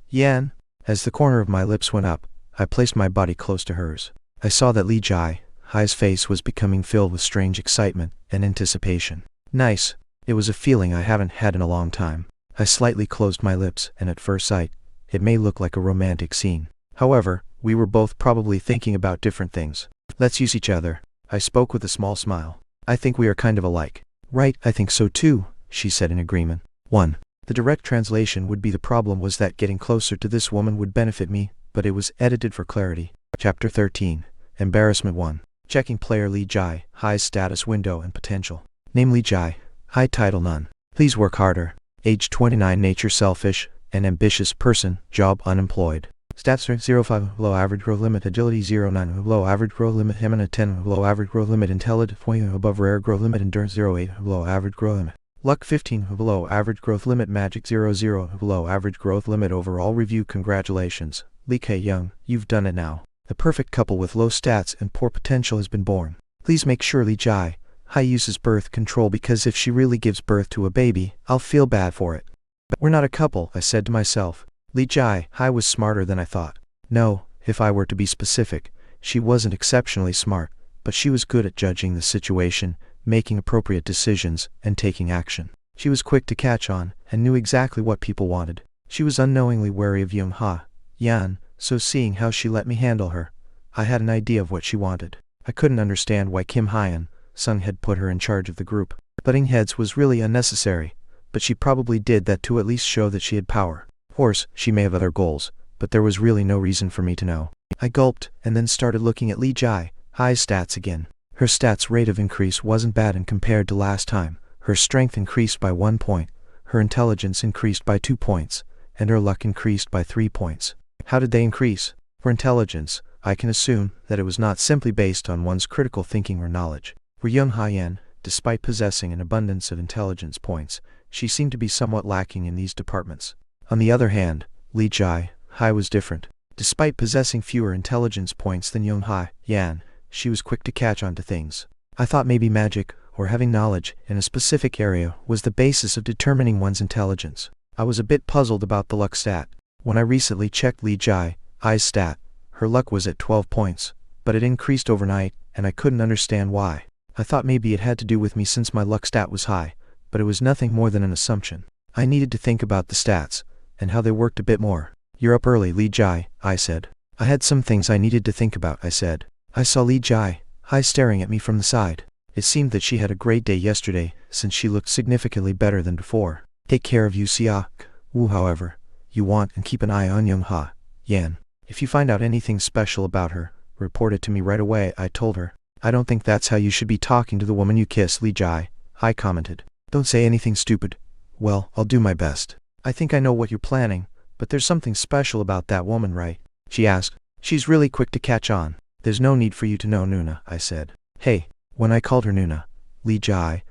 S1: Yan. As the corner of my lips went up, I placed my body close to hers. I saw that Li Jai's face was becoming filled with strange excitement and anticipation. Nice. It was a feeling I haven't had in a long time. I slightly closed my lips, and at first sight, it may look like a romantic scene. However, we were both probably thinking about different things. Let's use each other. I spoke with a small smile. I think we are kind of alike. Right, I think so too, she said in agreement. 1. The direct translation would be the problem was that getting closer to this woman would benefit me, but it was edited for clarity. Chapter 13. Embarrassment 1. Checking player Li Jai's status window and potential. Name Li Jai. Title none. Please work harder. Age 29, nature selfish and ambitious person, job unemployed. Stats 0.5, low average growth limit, agility 0.9, low average growth limit, stamina 10, low average growth limit, intelligence 20, above rare growth limit, endurance 0.8, below average growth limit. Luck 15, below average growth limit, magic 0.0, below average growth limit, overall review. Congratulations, Li K. Young, you've done it now. The perfect couple with low stats and poor potential has been born. Please make sure Li Jai uses birth control, because if she really gives birth to a baby, I'll feel bad for it. But we're not a couple, I said to myself. Li Jai was smarter than I thought. No, if I were to be specific, she wasn't exceptionally smart, but she was good at judging the situation, making appropriate decisions, and taking action. She was quick to catch on, and knew exactly what people wanted. She was unknowingly wary of Young Yan, so seeing how she let me handle her, I had an idea of what she wanted. I couldn't understand why Kim Hyun-sung had put her in charge of the group. Butting heads was really unnecessary, but she probably did that to at least show that she had power. Of course, she may have other goals, but there was really no reason for me to know. I gulped, and then started looking at Li Jai's stats again. Her stats rate of increase wasn't bad, and compared to last time, her strength increased by 1 point, her intelligence increased by 2 points, and her luck increased by 3 points. How did they increase? For intelligence, I can assume that it was not simply based on one's critical thinking or knowledge. For Young Yan, despite possessing an abundance of intelligence points, she seemed to be somewhat lacking in these departments. On the other hand, Li Jai was different. Despite possessing fewer intelligence points than Young Yan, she was quick to catch on to things. I thought maybe magic, or having knowledge in a specific area, was the basis of determining one's intelligence. I was a bit puzzled about the luck stat. When I recently checked Li Jai's stat, her luck was at 12 points, but it increased overnight, and I couldn't understand why. I thought maybe it had to do with me since my luck stat was high, but it was nothing more than an assumption. I needed to think about the stats, and how they worked a bit more. You're up early, Li Jai, I said. I had some things I needed to think about, I said. I saw Li Jai staring at me from the side. It seemed that she had a great day yesterday, since she looked significantly better than before. Take care of Siak Wu, however you want, and keep an eye on Young Yan. If you find out anything special about her, report it to me right away, I told her. I don't think that's how you should be talking to the woman you kiss, Li Jai commented. Don't say anything stupid. Well, I'll do my best. I think I know what you're planning, but there's something special about that woman, right? She asked. She's really quick to catch on. There's no need for you to know, Nuna, I said. Hey. When I called her Nuna, Li Jai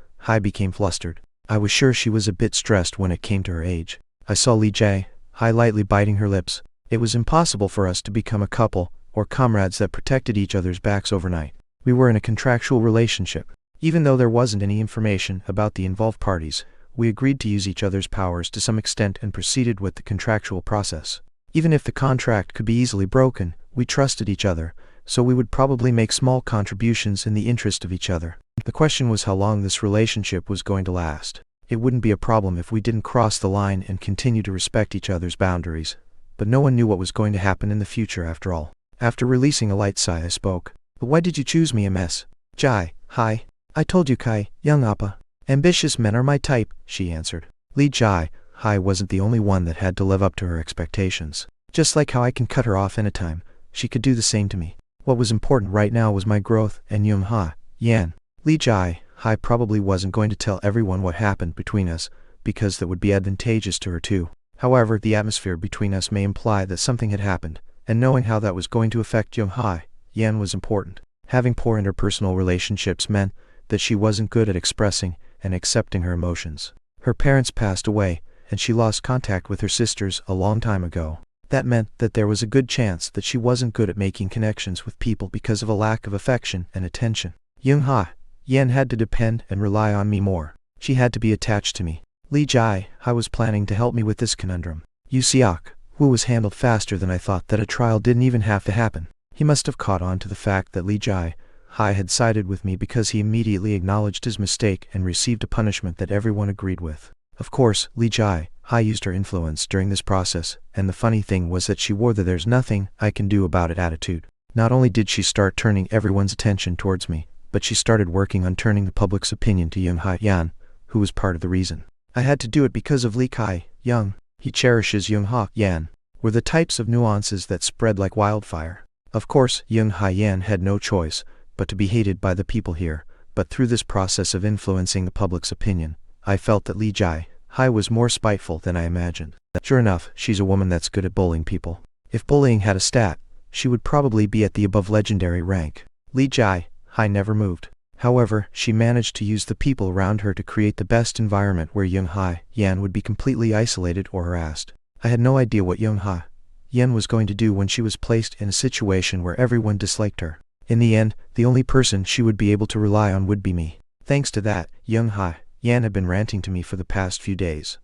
S1: became flustered. I was sure she was a bit stressed when it came to her age. I saw Li Jai lightly biting her lips. It was impossible for us to become a couple, or comrades that protected each other's backs overnight. We were in a contractual relationship. Even though there wasn't any information about the involved parties, we agreed to use each other's powers to some extent and proceeded with the contractual process. Even if the contract could be easily broken, we trusted each other, so we would probably make small contributions in the interest of each other. The question was how long this relationship was going to last. It wouldn't be a problem if we didn't cross the line and continue to respect each other's boundaries, but no one knew what was going to happen in the future after all. After releasing a light sigh, I spoke. But why did you choose me, MS? Jai, hi. I told you, Kai, young Appa. Ambitious men are my type, she answered. Li Jai, hi wasn't the only one that had to live up to her expectations. Just like how I can cut her off anytime, she could do the same to me. What was important right now was my growth and Yung Ha, Yan. Li Jai, hi probably wasn't going to tell everyone what happened between us, because that would be advantageous to her too. However, the atmosphere between us may imply that something had happened, and knowing how that was going to affect Yung Ha, Yan was important. Having poor interpersonal relationships meant that she wasn't good at expressing and accepting her emotions. Her parents passed away, and she lost contact with her sisters a long time ago. That meant that there was a good chance that she wasn't good at making connections with people because of a lack of affection and attention. Yung Ha, Yan had to depend and rely on me more. She had to be attached to me. Li Jai, I was planning to help me with this conundrum. Yu Siak, Wu was handled faster than I thought. That a trial didn't even have to happen. He must have caught on to the fact that Li Jai, Hai had sided with me because he immediately acknowledged his mistake and received a punishment that everyone agreed with. Of course, Li Jai, Hai used her influence during this process, and the funny thing was that she wore the "there's nothing I can do about it" attitude. Not only did she start turning everyone's attention towards me, but she started working on turning the public's opinion to Yung Ha Yan, who was part of the reason. I had to do it because of Li Kai, Young. He cherishes Yung Ha Yan, were the types of nuances that spread like wildfire. Of course, Yung Ha Yan had no choice but to be hated by the people here, but through this process of influencing the public's opinion, I felt that Li Jai, Hai was more spiteful than I imagined. Sure enough, she's a woman that's good at bullying people. If bullying had a stat, she would probably be at the above legendary rank. Li Jai, Hai never moved. However, she managed to use the people around her to create the best environment where Yung Ha Yan would be completely isolated or harassed. I had no idea what Yung Ha Yan was going to do when she was placed in a situation where everyone disliked her. In the end, the only person she would be able to rely on would be me. Thanks to that, Yung Ha Yan had been ranting to me for the past few days.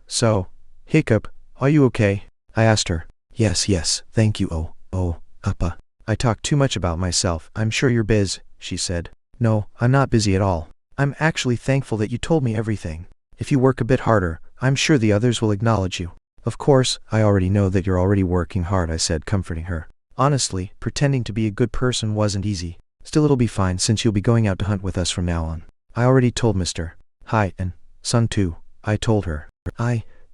S1: So, Hiccup, are you okay? I asked her. Yes, thank you, Appa. I talk too much about myself. I'm sure you're biz, she said. No, I'm not busy at all. I'm actually thankful that you told me everything. If you work a bit harder, I'm sure the others will acknowledge you. Of course, I already know that you're already working hard, I said, comforting her. Honestly, pretending to be a good person wasn't easy. Still, it'll be fine since you'll be going out to hunt with us from now on. I already told Mr. Hai and Son too, I told her.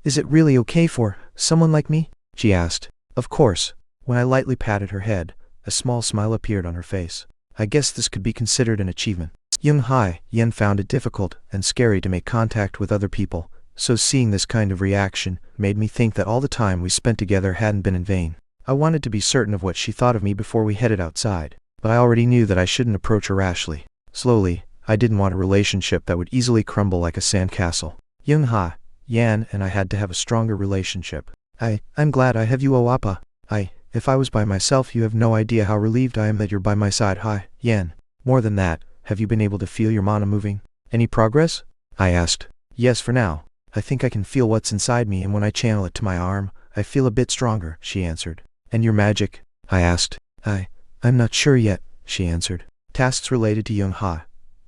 S1: Is it really okay for someone like me? She asked. Of course. When I lightly patted her head, a small smile appeared on her face. I guess this could be considered an achievement. Yung Hai Yan found it difficult and scary to make contact with other people, so seeing this kind of reaction made me think that all the time we spent together hadn't been in vain. I wanted to be certain of what she thought of me before we headed outside, but I already knew that I shouldn't approach her rashly. Slowly, I didn't want a relationship that would easily crumble like a sandcastle. Yung Ha Yan and I had to have a stronger relationship. I'm glad I have you, Appa. If I was by myself, you have no idea how relieved I am that you're by my side, Hai Yan. More than that, have you been able to feel your mana moving? Any progress? I asked. Yes, for now. I think I can feel what's inside me, and when I channel it to my arm, I feel a bit stronger, she answered. And your magic? I asked. I'm not sure yet, she answered. Tasks related to Yung Ha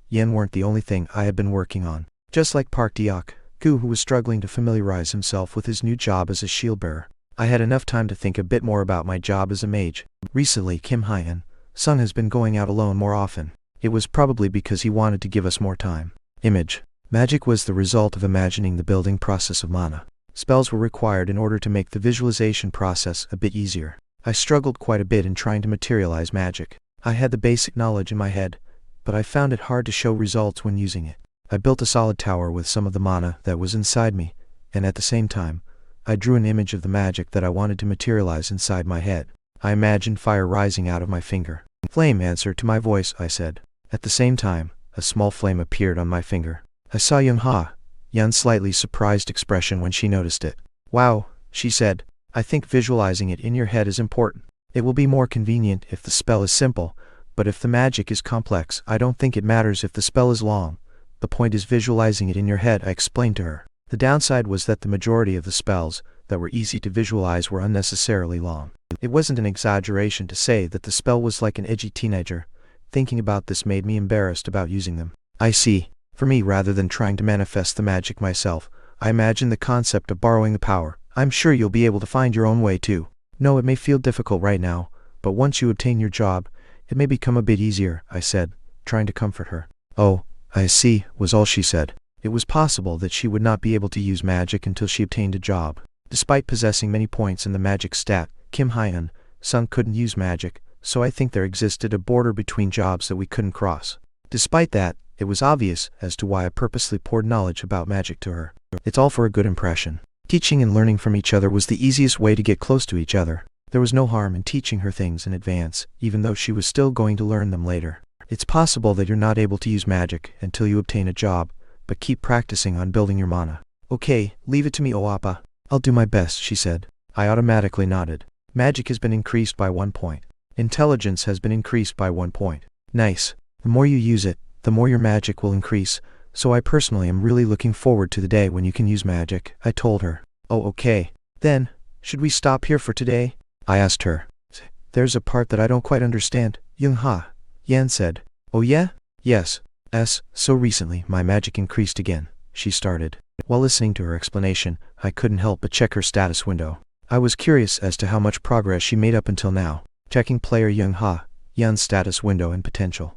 S1: Yan weren't the only thing I had been working on. Just like Park Deok, Gu, who was struggling to familiarize himself with his new job as a shield bearer, I had enough time to think a bit more about my job as a mage. Recently, Kim Hyan Sung has been going out alone more often. It was probably because he wanted to give us more time. Image. Magic was the result of imagining the building process of mana. Spells were required in order to make the visualization process a bit easier. I struggled quite a bit in trying to materialize magic. I had the basic knowledge in my head, but I found it hard to show results when using it. I built a solid tower with some of the mana that was inside me, and at the same time, I drew an image of the magic that I wanted to materialize inside my head. I imagined fire rising out of my finger. Flame, answer to my voice, I said. At the same time, a small flame appeared on my finger. I saw Yung Ha Yan's slightly surprised expression when she noticed it. Wow, she said. I think visualizing it in your head is important. It will be more convenient if the spell is simple, But if the magic is complex, I don't think it matters if the spell is long. The point is visualizing it in your head, I explained to her. The downside was that the majority of the spells that were easy to visualize were unnecessarily long. It wasn't an exaggeration to say that the spell was like an edgy teenager. Thinking about this made me embarrassed about using them. I see. For me, rather than trying to manifest the magic myself, I imagine the concept of borrowing the power. I'm sure you'll be able to find your own way too. No, it may feel difficult right now, but once you obtain your job, it may become a bit easier, I said, trying to comfort her. Oh, I see, was all she said. It was possible that she would not be able to use magic until she obtained a job. Despite possessing many points in the magic stat, Kim Hyun-sung couldn't use magic, so I think there existed a border between jobs that we couldn't cross. Despite that, it was obvious as to why I purposely poured knowledge about magic to her. It's all for a good impression. Teaching and learning from each other was the easiest way to get close to each other. There was no harm in teaching her things in advance, even though she was still going to learn them later. It's possible that you're not able to use magic until you obtain a job, but keep practicing on building your mana. Okay, leave it to me, Oappa. I'll do my best, she said. I automatically nodded. Magic has been increased by 1 point. Intelligence has been increased by 1 point. Nice. The more you use it, the more your magic will increase, so I personally am really looking forward to the day when you can use magic, I told her. Oh, okay. Then, should we stop here for today? I asked her. There's a part that I don't quite understand, Young-ha, Yan said. Oh yeah? Yes. So recently my magic increased again, she started. While listening to her explanation, I couldn't help but check her status window. I was curious as to how much progress she made up until now. Checking player Young-ha, Yan's status window and potential.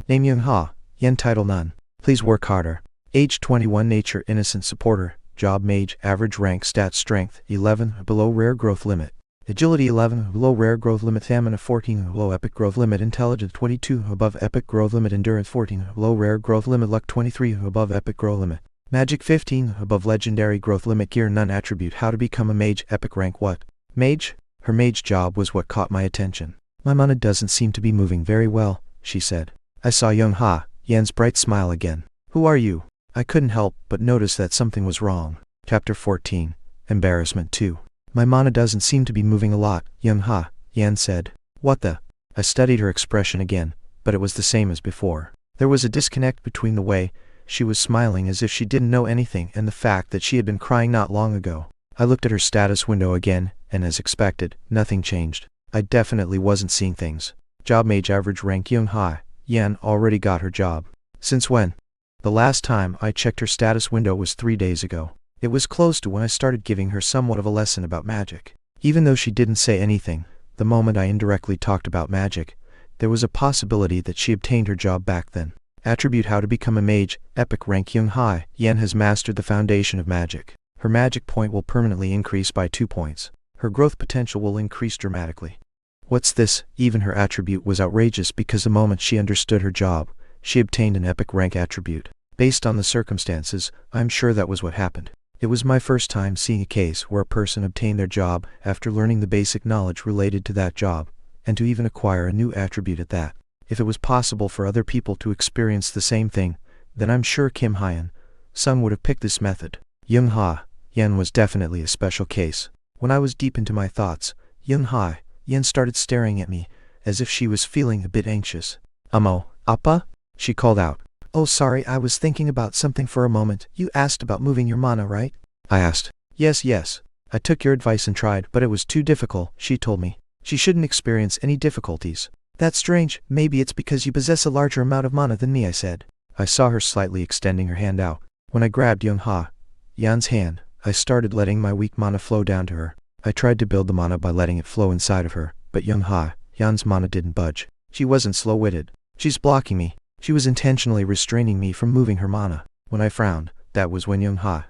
S1: Name Young-ha, Yan title none. Please work harder. Age 21, nature innocent supporter. Job mage, average rank, stat strength 11, below rare growth limit. Agility 11, below rare growth limit. Stamina 14, below epic growth limit. Intelligence 22, above epic growth limit. Endurance 14, below rare growth limit. Luck 23, above epic growth limit. Magic 15, above legendary growth limit. Gear none. Attribute how to become a mage. Epic rank what? Mage? Her mage job was what caught my attention. My mana doesn't seem to be moving very well, she said. I saw Young-ha, Yan's bright smile again. Who are you? I couldn't help but notice that something was wrong. Chapter 14. Embarrassment 2. My mana doesn't seem to be moving a lot, Young-ha, Yan said. What the? I studied her expression again, but it was the same as before. There was a disconnect between the way she was smiling as if she didn't know anything and the fact that she had been crying not long ago. I looked at her status window again, and as expected, nothing changed. I definitely wasn't seeing things. Job mage, average rank. Young-ha, Yan already got her job. Since when? The last time I checked her status window was 3 days ago. It was close to when I started giving her somewhat of a lesson about magic. Even though she didn't say anything, the moment I indirectly talked about magic, there was a possibility that she obtained her job back then. Attribute how to become a mage. Epic rank. Young-ha, Yan has mastered the foundation of magic. Her magic point will permanently increase by 2 points. Her growth potential will increase dramatically. What's this? Even her attribute was outrageous because the moment she understood her job, she obtained an epic rank attribute. Based on the circumstances, I'm sure that was what happened. It was my first time seeing a case where a person obtained their job after learning the basic knowledge related to that job, and to even acquire a new attribute at that. If it was possible for other people to experience the same thing, then I'm sure Kim Hyun-sung would have picked this method. Young-ha, Yan was definitely a special case. When I was deep into my thoughts, Young-ha, Yan started staring at me, as if she was feeling a bit anxious. Appa? She called out. Oh, sorry, I was thinking about something for a moment. You asked about moving your mana, right? I asked. Yes. I took your advice and tried, but it was too difficult, she told me. She shouldn't experience any difficulties. That's strange. Maybe it's because you possess a larger amount of mana than me, I said. I saw her slightly extending her hand out. When I grabbed Young-ha, Yan's hand, I started letting my weak mana flow down to her. I tried to build the mana by letting it flow inside of her, but Young-ha, Yan's mana didn't budge. She wasn't slow-witted. She's blocking me. She was intentionally restraining me from moving her mana. When I frowned, that was when Young-ha,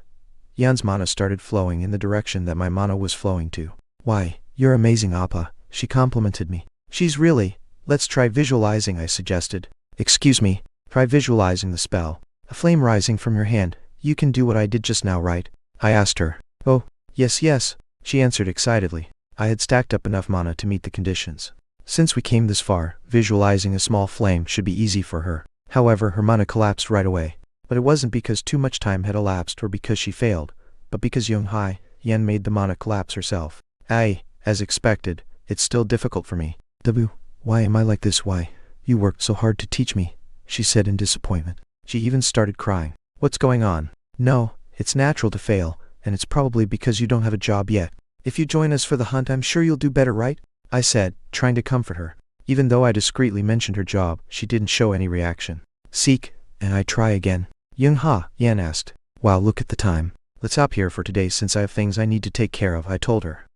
S1: Yan's mana started flowing in the direction that my mana was flowing to. Why, you're amazing, Appa, she complimented me. She's really. Let's try visualizing, I suggested. Excuse me, try visualizing the spell. A flame rising from your hand. You can do what I did just now, right? I asked her. Oh, yes, she answered excitedly. I had stacked up enough mana to meet the conditions. Since we came this far, visualizing a small flame should be easy for her. However, her mana collapsed right away. But it wasn't because too much time had elapsed or because she failed, but because Young-ha, Yan made the mana collapse herself. As expected, it's still difficult for me. Why am I like this? Why? You worked so hard to teach me, she said in disappointment. She even started crying. What's going on? No, it's natural to fail, and it's probably because you don't have a job yet. If you join us for the hunt, I'm sure you'll do better, right? I said, trying to comfort her. Even though I discreetly mentioned her job, she didn't show any reaction. Seek, and I try again. Young-ha, Yan asked. Wow, look at the time. Let's stop here for today since I have things I need to take care of, I told her.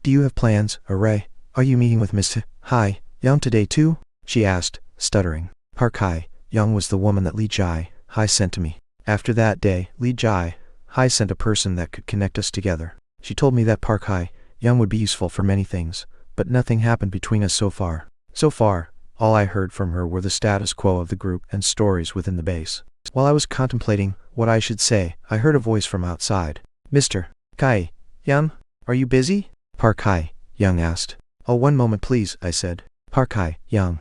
S1: Do you have plans, Array? Are you meeting with Miss Hai Young today too? She asked, stuttering. Park Hai Young was the woman that Li Jai Hai sent to me. After that day, Li Jai Hai sent a person that could connect us together. She told me that Park Hai Young would be useful for many things, but nothing happened between us so far. So far, all I heard from her were the status quo of the group and stories within the base. While I was contemplating what I should say, I heard a voice from outside. Mr. Kai Young, are you busy? Park Hai Young asked. Oh, one moment please, I said. Park Hai Young.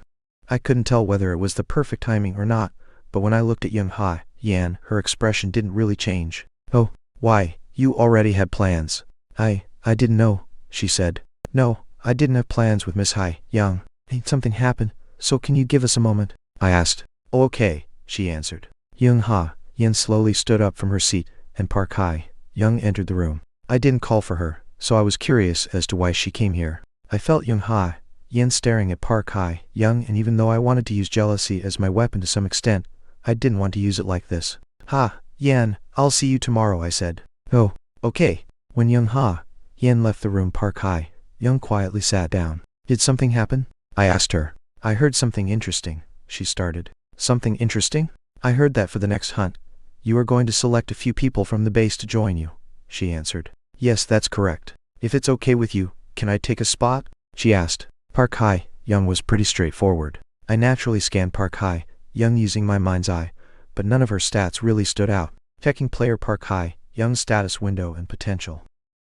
S1: I couldn't tell whether it was the perfect timing or not, but when I looked at Young Ha Yan, her expression didn't really change. Oh, why, you already had plans. I didn't know, she said. No, I didn't have plans with Miss Hai Young. Something happened, so can you give us a moment? I asked. Oh, okay, she answered. Young Ha Yan slowly stood up from her seat, and Park Hai Young entered the room. I didn't call for her, so I was curious as to why she came here. I felt Young Ha Yan staring at Park Hai Young, and even though I wanted to use jealousy as my weapon to some extent, I didn't want to use it like this. Ha Yan, I'll see you tomorrow, I said. Oh, okay. When Young Ha Yan left the room, Park Hai Young quietly sat down. Did something happen? I asked her. I heard something interesting, she started. Something interesting? I heard that for the next hunt, you are going to select a few people from the base to join you, she answered. Yes, that's correct. If it's okay with you, can I take a spot? She asked. Park Hai Young was pretty straightforward. I naturally scanned Park Hai Young using my mind's eye, but none of her stats really stood out. Checking player Park Hai Young's status window and potential.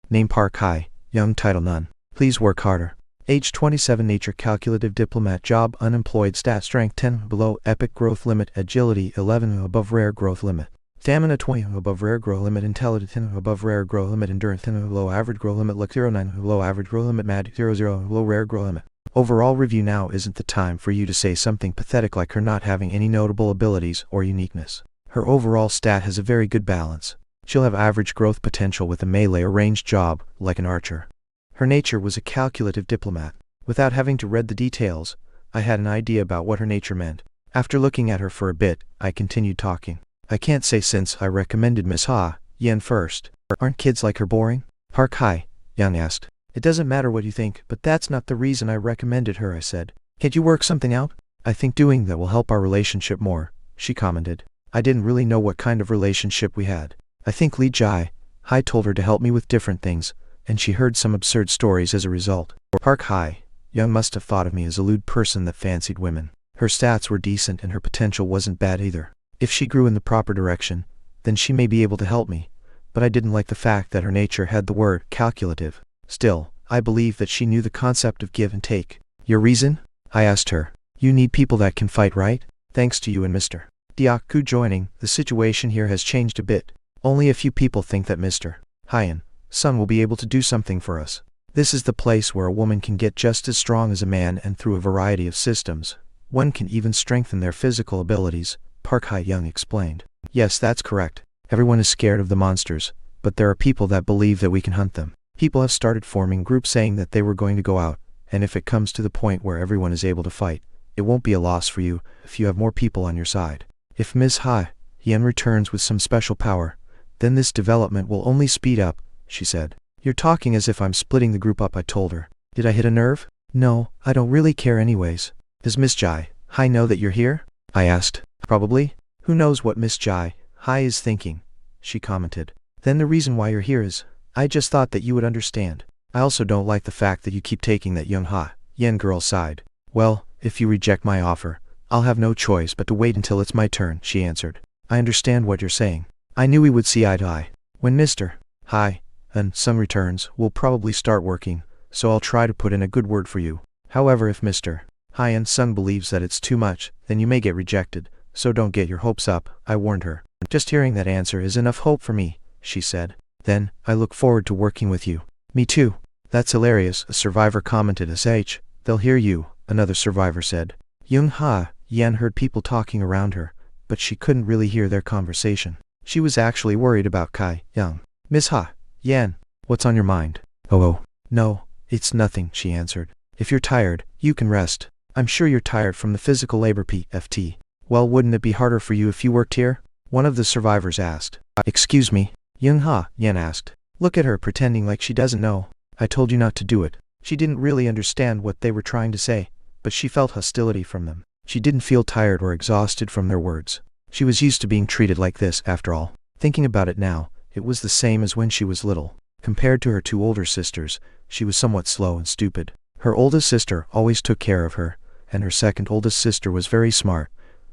S1: Name Park Hai Young, title none. Please work harder. Age 27, nature calculative diplomat, job unemployed, stat strength 10 below epic growth limit, agility 11 above rare growth limit, stamina 20 above rare growth limit, intelligence 10 above rare growth limit, endurance 10 below average growth limit, luck 09 below average growth limit, mag 00 below rare growth limit. Overall review. Now isn't the time for you to say something pathetic like her not having any notable abilities or uniqueness. Her overall stat has a very good balance. She'll have average growth potential with a melee or ranged job, like an archer. Her nature was a calculative diplomat. Without having to read the details, I had an idea about what her nature meant. After looking at her for a bit, I continued talking. I can't say since I recommended Miss Ha Yan first. Aren't kids like her boring? Park Hai Young asked. It doesn't matter what you think, but that's not the reason I recommended her, I said. Can't you work something out? I think doing that will help our relationship more, she commented. I didn't really know what kind of relationship we had. I think Li Jai Hai told her to help me with different things, and she heard some absurd stories as a result. Park Hai Young must have thought of me as a lewd person that fancied women. Her stats were decent and her potential wasn't bad either. If she grew in the proper direction, then she may be able to help me, but I didn't like the fact that her nature had the word calculative. Still, I believe that she knew the concept of give and take. Your reason? I asked her. You need people that can fight, right? Thanks to you and Mr. Diaku joining, the situation here has changed a bit. Only a few people think that Mr. Hyan Sun will be able to do something for us. This is the place where a woman can get just as strong as a man, and through a variety of systems, one can even strengthen their physical abilities, Park Hai Young explained. Yes, that's correct. Everyone is scared of the monsters, but there are people that believe that we can hunt them. People have started forming groups saying that they were going to go out, and if it comes to the point where everyone is able to fight, it won't be a loss for you if you have more people on your side. If Ms. Hai Yan returns with some special power, then this development will only speed up, she said. You're talking as if I'm splitting the group up, I told her. Did I hit a nerve? No, I don't really care anyways. Does Miss Jai Hai know that you're here? I asked. Probably. Who knows what Miss Jai Hai is thinking, she commented. Then the reason why you're here is, I just thought that you would understand. I also don't like the fact that you keep taking that Young Ha Yan girl's side. Well, if you reject my offer, I'll have no choice but to wait until it's my turn, she answered. I understand what you're saying. I knew we would see eye to eye. When Mr. Hai and Sun returns, we'll probably start working, so I'll try to put in a good word for you. However, if Mr. Hai and Sun believes that it's too much, then you may get rejected, so don't get your hopes up, I warned her. Just hearing that answer is enough hope for me, she said. Then, I look forward to working with you. Me too. That's hilarious, a survivor commented. They'll hear you, another survivor said. Young Ha Yan heard people talking around her, but she couldn't really hear their conversation. She was actually worried about Kai Young. Miss Ha Yan, what's on your mind? Oh, no, it's nothing, she answered. If you're tired, you can rest. I'm sure you're tired from the physical labor PFT. Well, wouldn't it be harder for you if you worked here? One of the survivors asked. Excuse me? Young Ha Yan asked. Look at her pretending like she doesn't know. I told you not to do it. She didn't really understand what they were trying to say, but she felt hostility from them. She didn't feel tired or exhausted from their words. She was used to being treated like this, after all. Thinking about it now, it was the same as when she was little. Compared to her two older sisters, she was somewhat slow and stupid. Her oldest sister always took care of her, and her second oldest sister was very smart.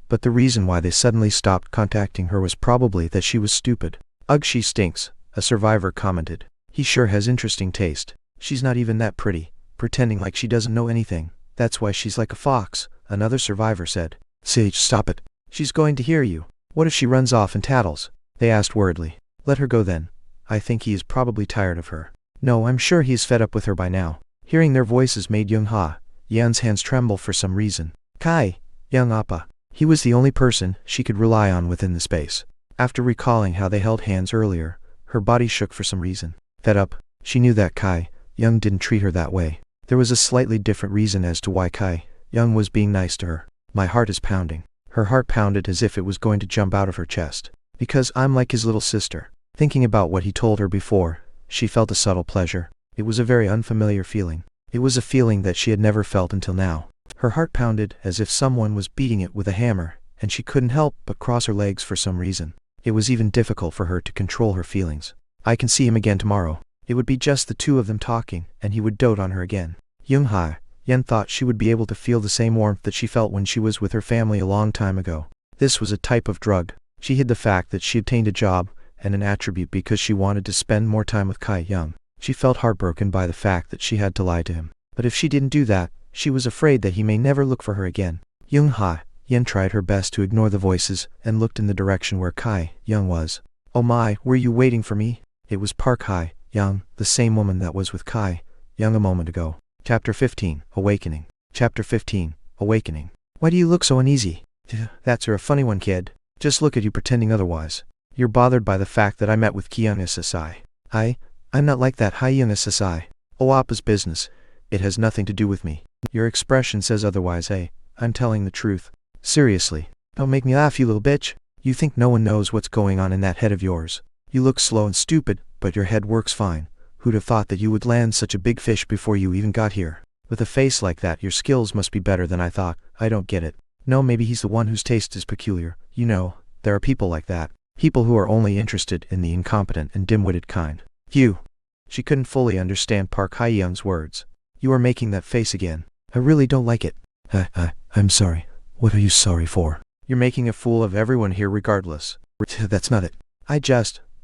S1: But the reason why they suddenly stopped contacting her was probably that she was stupid. Ugh, she stinks, a survivor commented. He sure has interesting taste. She's not even that pretty, pretending like she doesn't know anything. That's why she's like a fox, another survivor said. Sage, stop it. She's going to hear you. What if she runs off and tattles? They asked worriedly. Let her go then. I think he is probably tired of her. No, I'm sure he's fed up with her by now. Hearing their voices made Young Ha Yan's hands tremble for some reason. Kai Young Appa. He was the only person she could rely on within the space. After recalling how they held hands earlier, her body shook for some reason. Fed up, she knew that Kai Young didn't treat her that way. There was a slightly different reason as to why Kai Young was being nice to her. My heart is pounding. Her heart pounded as if it was going to jump out of her chest. Because I'm like his little sister. Thinking about what he told her before, she felt a subtle pleasure. It was a very unfamiliar feeling. It was a feeling that she had never felt until now. Her heart pounded as if someone was beating it with a hammer, and she couldn't help but cross her legs for some reason. It was even difficult for her to control her feelings. I can see him again tomorrow. It would be just the two of them talking, and he would dote on her again. Young Ha Yan thought she would be able to feel the same warmth that she felt when she was with her family a long time ago. This was a type of drug. She hid the fact that she obtained a job and an attribute because she wanted to spend more time with Kai Young. She felt heartbroken by the fact that she had to lie to him. But if she didn't do that, she was afraid that he may never look for her again. Young Ha Yan tried her best to ignore the voices and looked in the direction where Kai Young was. Oh my, were you waiting for me? It was Park Hai Young, the same woman that was with Kai Young a moment ago. Chapter 15, Awakening. Chapter 15, Awakening. Why do you look so uneasy? That's a funny one, kid. Just look at you pretending otherwise. You're bothered by the fact that I met with Kyung SSI. I'm not like that, Hai Young SSI. Oh, Appa's business. It has nothing to do with me. Your expression says otherwise, eh? I'm telling the truth. Seriously. Don't make me laugh, you little bitch. You think no one knows what's going on in that head of yours. You look slow and stupid, but your head works fine. Who'd have thought that you would land such a big fish before you even got here? With a face like that, your skills must be better than I thought. I don't get it. No, maybe he's the one whose taste is peculiar. You know, there are people like that. People who are only interested in the incompetent and dim-witted kind. You. She couldn't fully understand Park Hae-young's words. You are making that face again. I really don't like it. I'm sorry. What are you sorry for? You're making a fool of everyone here regardless. That's not it.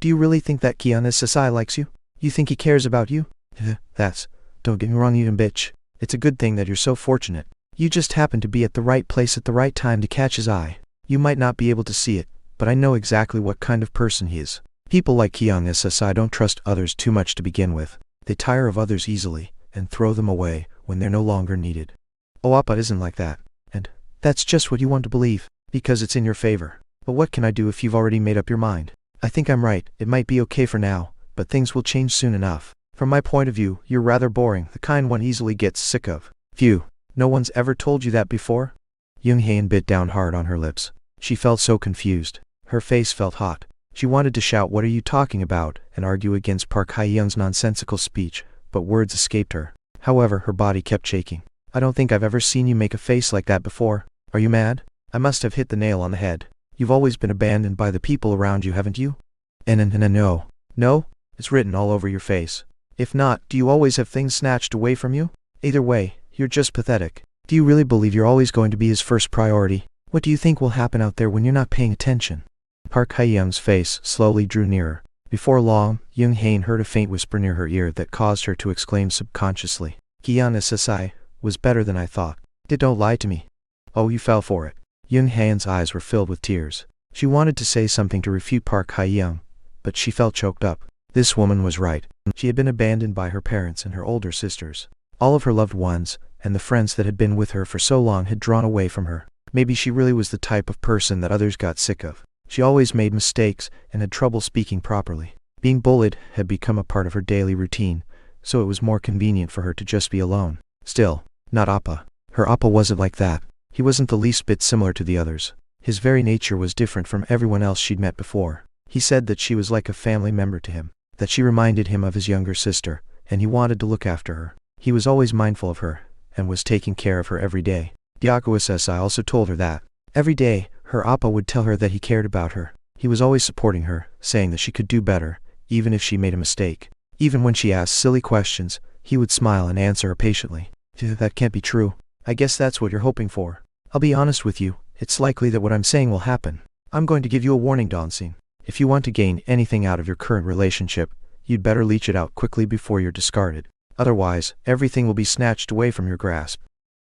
S1: Do you really think that Kiana Sasai likes you? You think he cares about you? Don't get me wrong, you bitch. It's a good thing that you're so fortunate. You just happen to be at the right place at the right time to catch his eye. You might not be able to see it, but I know exactly what kind of person he is. People like Kyung SSI don't trust others too much to begin with. They tire of others easily, and throw them away when they're no longer needed. Oh, Appa isn't like that. And that's just what you want to believe, because it's in your favor. But what can I do if you've already made up your mind? I think I'm right. It might be okay for now, but things will change soon enough. From my point of view, you're rather boring, the kind one easily gets sick of. Phew. No one's ever told you that before? Young Hae bit down hard on her lips. She felt so confused. Her face felt hot. She wanted to shout, "What are you talking about?" and argue against Park Hae-young's nonsensical speech, but words escaped her. However, her body kept shaking. I don't think I've ever seen you make a face like that before. Are you mad? I must have hit the nail on the head. You've always been abandoned by the people around you, haven't you? No. No? It's written all over your face. If not, do you always have things snatched away from you? Either way, you're just pathetic. Do you really believe you're always going to be his first priority? What do you think will happen out there when you're not paying attention? Park Hae-young's face slowly drew nearer. Before long, Young Hae heard a faint whisper near her ear that caused her to exclaim subconsciously, "Kiana Sasai was better than I thought. Don't lie to me." Oh, you fell for it. Young Hae's eyes were filled with tears. She wanted to say something to refute Park Hae-young, but she felt choked up. This woman was right. She had been abandoned by her parents and her older sisters. All of her loved ones, and the friends that had been with her for so long had drawn away from her. Maybe she really was the type of person that others got sick of. She always made mistakes and had trouble speaking properly. Being bullied had become a part of her daily routine, so it was more convenient for her to just be alone. Still, not Appa. Her Appa wasn't like that. He wasn't the least bit similar to the others. His very nature was different from everyone else she'd met before. He said that she was like a family member to him, that she reminded him of his younger sister, and he wanted to look after her. He was always mindful of her, and was taking care of her every day. Diakuassi also told her that. Every day, her Appa would tell her that he cared about her. He was always supporting her, saying that she could do better, even if she made a mistake. Even when she asked silly questions, he would smile and answer her patiently. That can't be true. I guess that's what you're hoping for. I'll be honest with you, it's likely that what I'm saying will happen. I'm going to give you a warning, Dancing. If you want to gain anything out of your current relationship, you'd better leech it out quickly before you're discarded. Otherwise, everything will be snatched away from your grasp.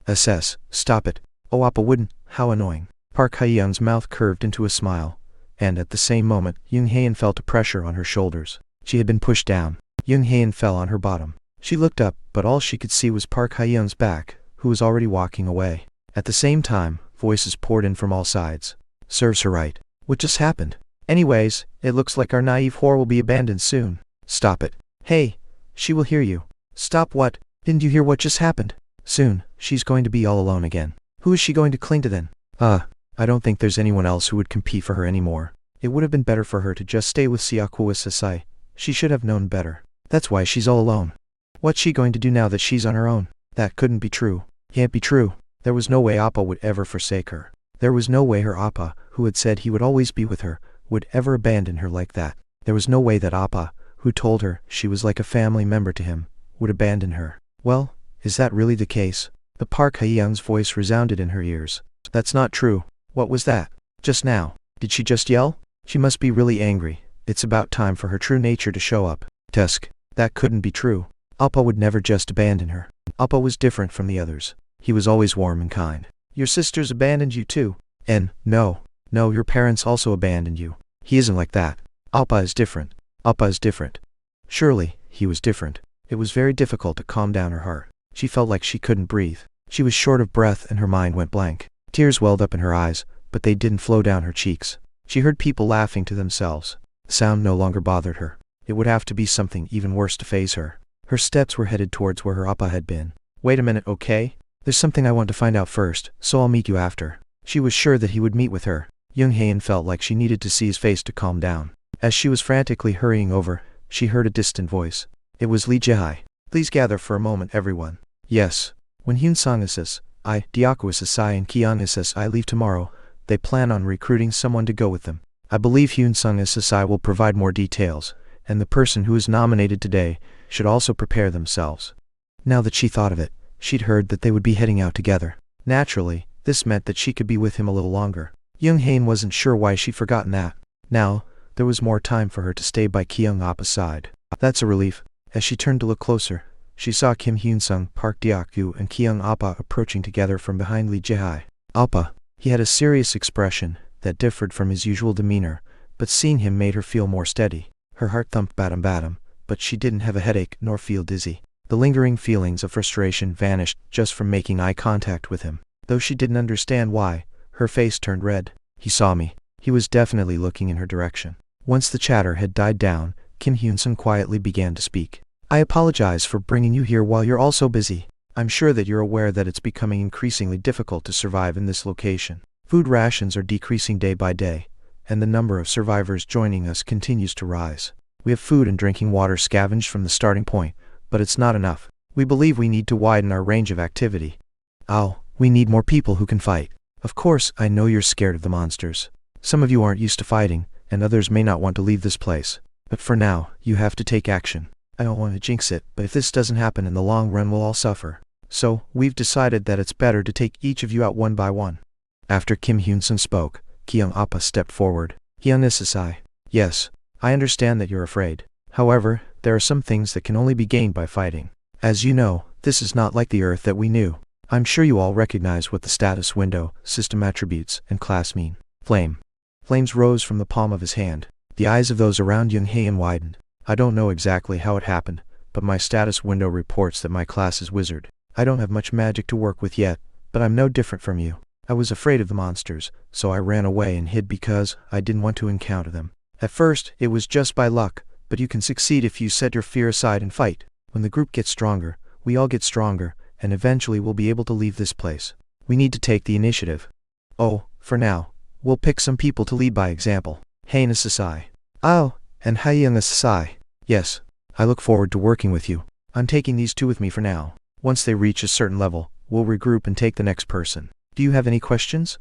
S1: Assess, stop it. Oh, Appa wouldn't, how annoying. Park Hyeon's mouth curved into a smile, and at the same moment, Young Haein felt a pressure on her shoulders. She had been pushed down. Young Haein fell on her bottom. She looked up, but all she could see was Park Hyeon's back, who was already walking away. At the same time, voices poured in from all sides. Serves her right. What just happened? Anyways, it looks like our naive whore will be abandoned soon. Stop it. Hey, she will hear you. Stop what? Didn't you hear what just happened? Soon, she's going to be all alone again. Who is she going to cling to then? I don't think there's anyone else who would compete for her anymore. It would have been better for her to just stay with Siakuasai. She should have known better. That's why she's all alone. What's she going to do now that she's on her own? That couldn't be true. Can't be true. There was no way Appa would ever forsake her. There was no way her Appa, who had said he would always be with her, would ever abandon her like that. There was no way that Appa, who told her she was like a family member to him, would abandon her. Well, is that really the case? The Park Hyeon's voice resounded in her ears. That's not true. What was that? Just now. Did she just yell? She must be really angry. It's about time for her true nature to show up. Tusk. That couldn't be true. Appa would never just abandon her. Appa was different from the others. He was always warm and kind. Your sisters abandoned you too. And, no, your parents also abandoned you. He isn't like that. Appa is different. Appa is different. Surely, he was different. It was very difficult to calm down her heart. She felt like she couldn't breathe. She was short of breath and her mind went blank. Tears welled up in her eyes, but they didn't flow down her cheeks. She heard people laughing to themselves. The sound no longer bothered her. It would have to be something even worse to faze her. Her steps were headed towards where her Appa had been. Wait a minute, okay? There's something I want to find out first, so I'll meet you after. She was sure that he would meet with her. Young Haein felt like she needed to see his face to calm down. As she was frantically hurrying over, she heard a distant voice. It was Lee Jae. Please gather for a moment, everyone. Yes. When Hyun Sang-sis, Diakuasai and Kian-sis leave tomorrow, they plan on recruiting someone to go with them. I believe Hyun Sang-sis will provide more details, and the person who is nominated today should also prepare themselves. Now that she thought of it, she'd heard that they would be heading out together. Naturally, this meant that she could be with him a little longer. Young Haein wasn't sure why she'd forgotten that. Now, there was more time for her to stay by Kyung Appa's side. That's a relief. As she turned to look closer, she saw Kim Hyun-sung, Park Deok-yu and Kyung Appa approaching together from behind Lee Jae. Appa. He had a serious expression that differed from his usual demeanor, but seeing him made her feel more steady. Her heart thumped badam, but she didn't have a headache nor feel dizzy. The lingering feelings of frustration vanished just from making eye contact with him. Though she didn't understand why, her face turned red. He saw me. He was definitely looking in her direction. Once the chatter had died down, Kim Hyun-sung quietly began to speak. I apologize for bringing you here while you're all so busy. I'm sure that you're aware that it's becoming increasingly difficult to survive in this location. Food rations are decreasing day by day, and the number of survivors joining us continues to rise. We have food and drinking water scavenged from the starting point, but it's not enough. We believe we need to widen our range of activity. We need more people who can fight. Of course, I know you're scared of the monsters. Some of you aren't used to fighting, and others may not want to leave this place. But for now, you have to take action. I don't want to jinx it, but if this doesn't happen in the long run, we'll all suffer. So, we've decided that it's better to take each of you out one by one. After Kim Hyun-sung spoke, Kyung Appa stepped forward. Hyun-sung. Yes, I understand that you're afraid. However, there are some things that can only be gained by fighting. As you know, this is not like the Earth that we knew. I'm sure you all recognize what the status window, system attributes, and class mean. Flame. Flames rose from the palm of his hand. The eyes of those around Young Haein widened. I don't know exactly how it happened, but my status window reports that my class is wizard. I don't have much magic to work with yet, but I'm no different from you. I was afraid of the monsters, so I ran away and hid because I didn't want to encounter them. At first, it was just by luck, but you can succeed if you set your fear aside and fight. When the group gets stronger, we all get stronger, and eventually we'll be able to leave this place. We need to take the initiative. Oh, for now, we'll pick some people to lead by example. Haina Sasai. Oh, and Hyena Sasai. Yes, I look forward to working with you. I'm taking these two with me for now. Once they reach a certain level, we'll regroup and take the next person. Do you have any questions?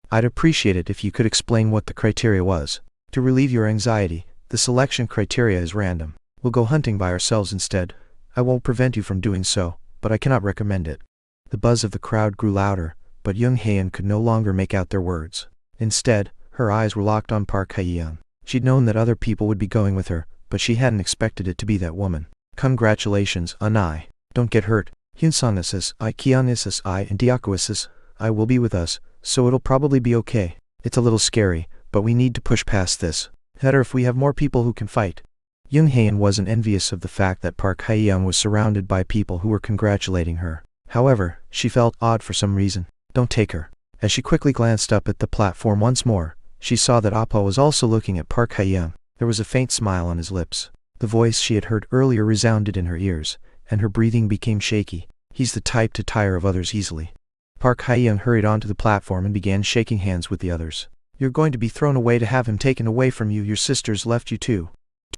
S1: I'd appreciate it if you could explain what the criteria was. To relieve your anxiety, the selection criteria is random. We'll go hunting by ourselves instead. I won't prevent you from doing so, but I cannot recommend it. The buzz of the crowd grew louder, but Young Haeun could no longer make out their words. Instead, her eyes were locked on Park Hae-young. She'd known that other people would be going with her, but she hadn't expected it to be that woman. Congratulations, Anai. Don't get hurt. Hyunsan I, Kian I, and Diaku I will be with us, so it'll probably be okay. It's a little scary, but we need to push past this. Better if we have more people who can fight. Young Haeun wasn't envious of the fact that Park Hae-young was surrounded by people who were congratulating her. However, she felt odd for some reason. Don't take her. As she quickly glanced up at the platform once more, she saw that Appa was also looking at Park Hae-young. There was a faint smile on his lips. The voice she had heard earlier resounded in her ears, and her breathing became shaky. He's the type to tire of others easily. Park Hae-young hurried onto the platform and began shaking hands with the others. You're going to be thrown away to have him taken away from you. Your sisters left you too.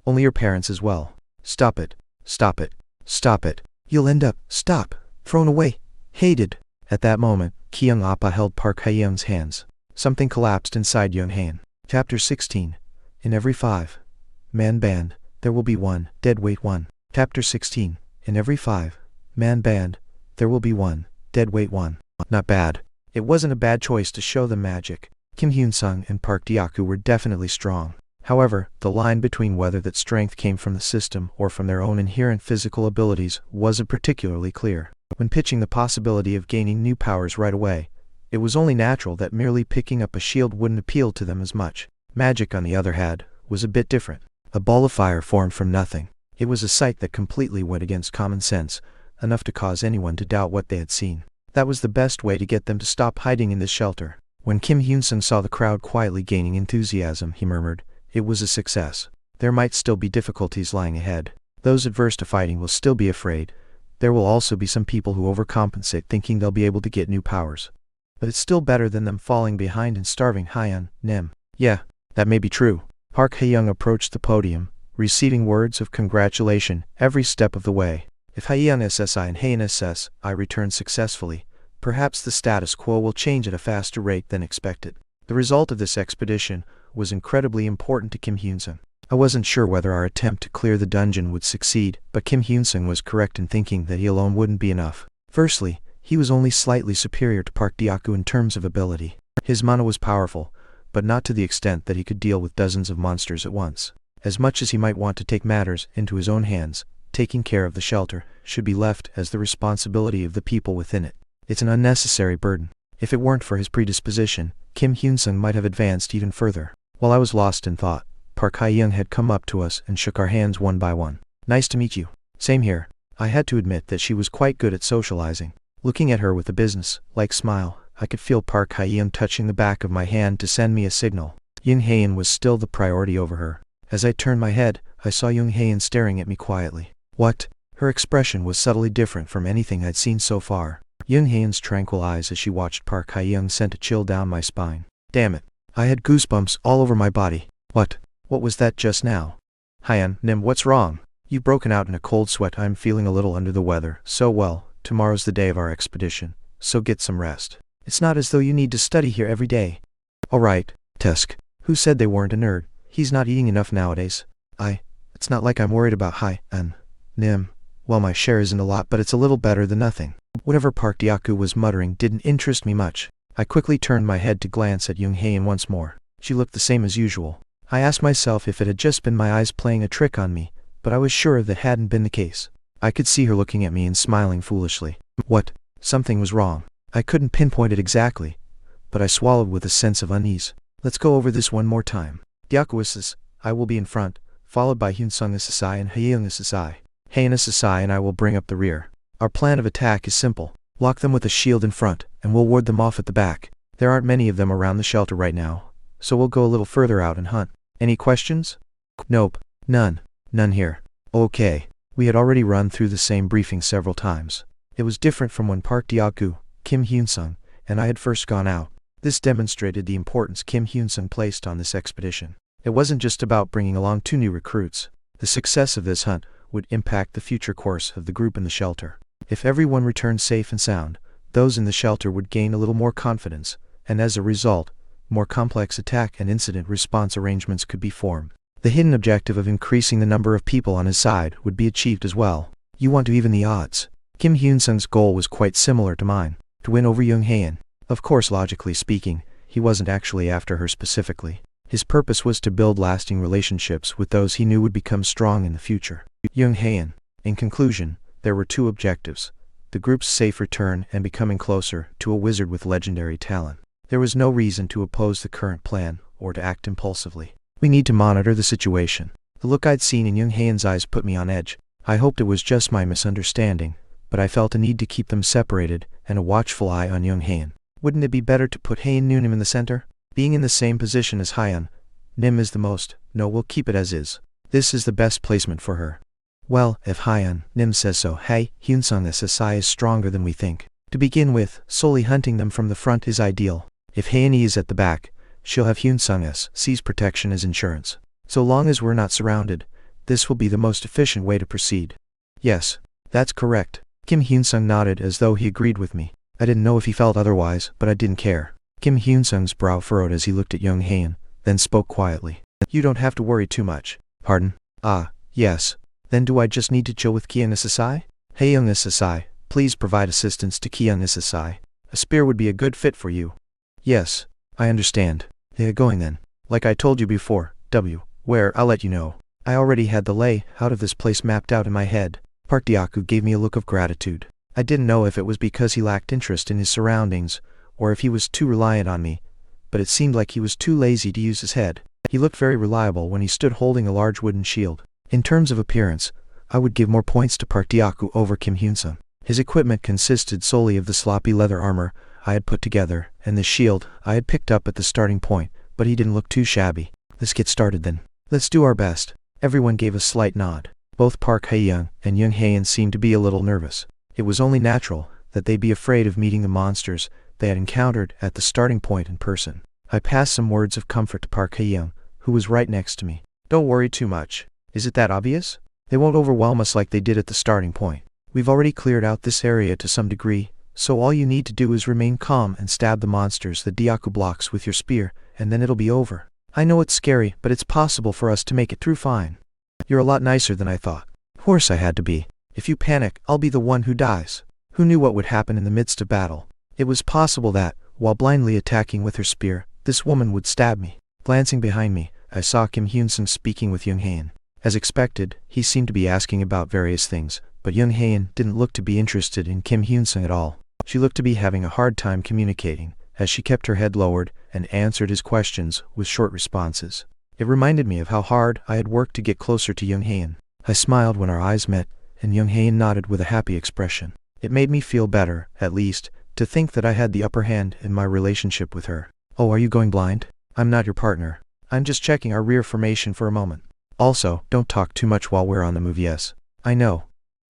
S1: Only your parents as well. Stop it. Stop it. Stop it. You'll end up. Stop. Thrown away. Hated. At that moment, Kyung Appa held Park Hae-young's hands. Something collapsed inside Young Haeun. Chapter 16. In every 5-man band, there will be one deadweight one. Chapter 16. In every 5-man band, there will be one deadweight one. Not bad. It wasn't a bad choice to show them magic. Kim Hyun-sung and Park Dyaku were definitely strong. However, the line between whether that strength came from the system or from their own inherent physical abilities wasn't particularly clear. When pitching the possibility of gaining new powers right away, it was only natural that merely picking up a shield wouldn't appeal to them as much. Magic, on the other hand, was a bit different. A ball of fire formed from nothing. It was a sight that completely went against common sense, enough to cause anyone to doubt what they had seen. That was the best way to get them to stop hiding in this shelter. When Kim Hyun-sung saw the crowd quietly gaining enthusiasm, he murmured, "It was a success. There might still be difficulties lying ahead. Those adverse to fighting will still be afraid. There will also be some people who overcompensate thinking they'll be able to get new powers. But it's still better than them falling behind and starving." Hyeon, Nim. Yeah, that may be true. Park Hae-young approached the podium, receiving words of congratulation every step of the way. If Hyeon SSI and Haeun SSI return successfully, perhaps the status quo will change at a faster rate than expected. The result of this expedition was incredibly important to Kim Hyun-sung. I wasn't sure whether our attempt to clear the dungeon would succeed, but Kim Hyun-sung was correct in thinking that he alone wouldn't be enough. Firstly, he was only slightly superior to Park Dyaku in terms of ability. His mana was powerful, but not to the extent that he could deal with dozens of monsters at once. As much as he might want to take matters into his own hands, taking care of the shelter should be left as the responsibility of the people within it. It's an unnecessary burden. If it weren't for his predisposition, Kim Hyun-sung might have advanced even further. While I was lost in thought, Park Hae-young had come up to us and shook our hands one by one. Nice to meet you. Same here. I had to admit that she was quite good at socializing. Looking at her with a business-like smile, I could feel Park Hae-young touching the back of my hand to send me a signal. Young Haeun was still the priority over her. As I turned my head, I saw Young Haeun staring at me quietly. What? Her expression was subtly different from anything I'd seen so far. Young Haeun's tranquil eyes as she watched Park Hae-young sent a chill down my spine. Damn it. I had goosebumps all over my body. What was that just now? Hyeon, Nim, what's wrong? You've broken out in a cold sweat. I'm feeling a little under the weather. So well, tomorrow's the day of our expedition, so get some rest. It's not as though you need to study here every day. Alright, Tusk. Who said they weren't a nerd? He's not eating enough nowadays. It's not like I'm worried about Hyeon, Nim. Well, my share isn't a lot, but it's a little better than nothing. Whatever Park Dyaku was muttering didn't interest me much. I quickly turned my head to glance at Young Haeun once more. She looked the same as usual. I asked myself if it had just been my eyes playing a trick on me, but I was sure that hadn't been the case. I could see her looking at me and smiling foolishly. What? Something was wrong. I couldn't pinpoint it exactly, but I swallowed with a sense of unease. Let's go over this one more time. Dyaku I will be in front, followed by Hyun-sung SSI and Haeyoung SSI. Heian Sasai and I will bring up the rear. Our plan of attack is simple. Lock them with a shield in front, and we'll ward them off at the back. There aren't many of them around the shelter right now, so we'll go a little further out and hunt. Any questions? Nope. None. None here. Okay. We had already run through the same briefing several times. It was different from when Park Deok-gu, Kim Hyun-sung, and I had first gone out. This demonstrated the importance Kim Hyun-sung placed on this expedition. It wasn't just about bringing along 2 new recruits. The success of this hunt would impact the future course of the group in the shelter. If everyone returned safe and sound, those in the shelter would gain a little more confidence, and as a result, more complex attack and incident response arrangements could be formed. The hidden objective of increasing the number of people on his side would be achieved as well. You want to even the odds. Kim Hyun-sung's goal was quite similar to mine, to win over Young Haein. Of course, logically speaking, he wasn't actually after her specifically. His purpose was to build lasting relationships with those he knew would become strong in the future. Young Haein. In conclusion, there were 2 objectives: the group's safe return and becoming closer to a wizard with legendary talent. There was no reason to oppose the current plan or to act impulsively. We need to monitor the situation. The look I'd seen in Young Haein's eyes put me on edge. I hoped it was just my misunderstanding, but I felt a need to keep them separated and a watchful eye on Young Haein. Wouldn't it be better to put Haein Noonim in the center? Being in the same position as Hyun Nim is the most. No, we'll keep it as is. This is the best placement for her. Well, if Hyun Nim says so, hey, Hyun-sung SSI is stronger than we think. To begin with, solely hunting them from the front is ideal. If Haein is at the back, she'll have Hyun-sung SC's protection as insurance. So long as we're not surrounded, this will be the most efficient way to proceed. Yes, that's correct. Kim Hyun-sung nodded as though he agreed with me. I didn't know if he felt otherwise, but I didn't care. Kim Hyun-sung's brow furrowed as he looked at Young Haein, then spoke quietly. You don't have to worry too much. Pardon? Ah, yes. Then do I just need to chill with Kiyoung SSI? Hey Young SSI, please provide assistance to Kiyoung SSI. A spear would be a good fit for you. Yes, I understand. Yeah, going then. Like I told you before, where I'll let you know. I already had the layout of this place mapped out in my head. Park Deok-gu gave me a look of gratitude. I didn't know if it was because he lacked interest in his surroundings, or if he was too reliant on me, but it seemed like he was too lazy to use his head. He looked very reliable when he stood holding a large wooden shield. In terms of appearance, I would give more points to Park Deok-gu over Kim Hyun-sung. His equipment consisted solely of the sloppy leather armor I had put together, and the shield I had picked up at the starting point, but he didn't look too shabby. Let's get started then. Let's do our best. Everyone gave a slight nod. Both Park Hae-young and Young Haein seemed to be a little nervous. It was only natural that they'd be afraid of meeting the monsters they had encountered at the starting point in person. I passed some words of comfort to Park Hae-young, who was right next to me. Don't worry too much. Is it that obvious? They won't overwhelm us like they did at the starting point. We've already cleared out this area to some degree, so all you need to do is remain calm and stab the monsters that Deok-gu blocks with your spear, and then it'll be over. I know it's scary, but it's possible for us to make it through fine. You're a lot nicer than I thought. Of course I had to be. If you panic, I'll be the one who dies. Who knew what would happen in the midst of battle? It was possible that, while blindly attacking with her spear, this woman would stab me. Glancing behind me, I saw Kim Hyun-sung speaking with Young Haein. As expected, he seemed to be asking about various things, but Young Haein didn't look to be interested in Kim Hyun-sung at all. She looked to be having a hard time communicating, as she kept her head lowered and answered his questions with short responses. It reminded me of how hard I had worked to get closer to Young Haein. I smiled when our eyes met, and Young Haein nodded with a happy expression. It made me feel better, at least, to think that I had the upper hand in my relationship with her. Oh, are you going blind? I'm not your partner. I'm just checking our rear formation for a moment. Also, don't talk too much while we're on the move. Yes. I know.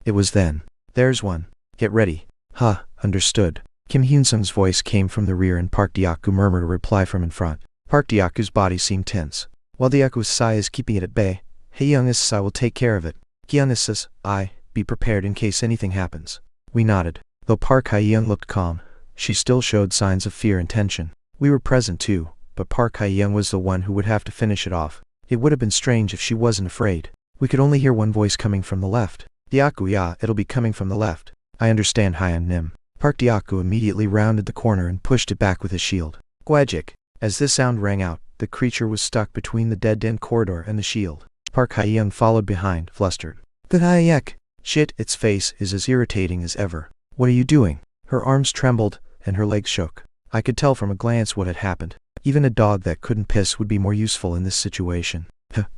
S1: It was then. There's one. Get ready. Huh, understood. Kim Hyun-sung's voice came from the rear and Park Deok-gu murmured a reply from in front. Park Deok-gu's body seemed tense. While Deok-gu Sai is keeping it at bay, Hae-young Sai will take care of it. Kiyoung Sai, be prepared in case anything happens. We nodded. Though Park Hae-young looked calm, she still showed signs of fear and tension. We were present too, but Park Hae-young was the one who would have to finish it off. It would have been strange if she wasn't afraid. We could only hear one voice coming from the left. Deok-gu, yeah, it'll be coming from the left. I understand, Hyun Nim. Park Deok-gu immediately rounded the corner and pushed it back with his shield. Gwajik. As this sound rang out, the creature was stuck between the dead-end corridor and the shield. Park Hae-young followed behind, flustered. Gwajik. Shit, its face is as irritating as ever. What are you doing? Her arms trembled, and her legs shook. I could tell from a glance what had happened. Even a dog that couldn't piss would be more useful in this situation.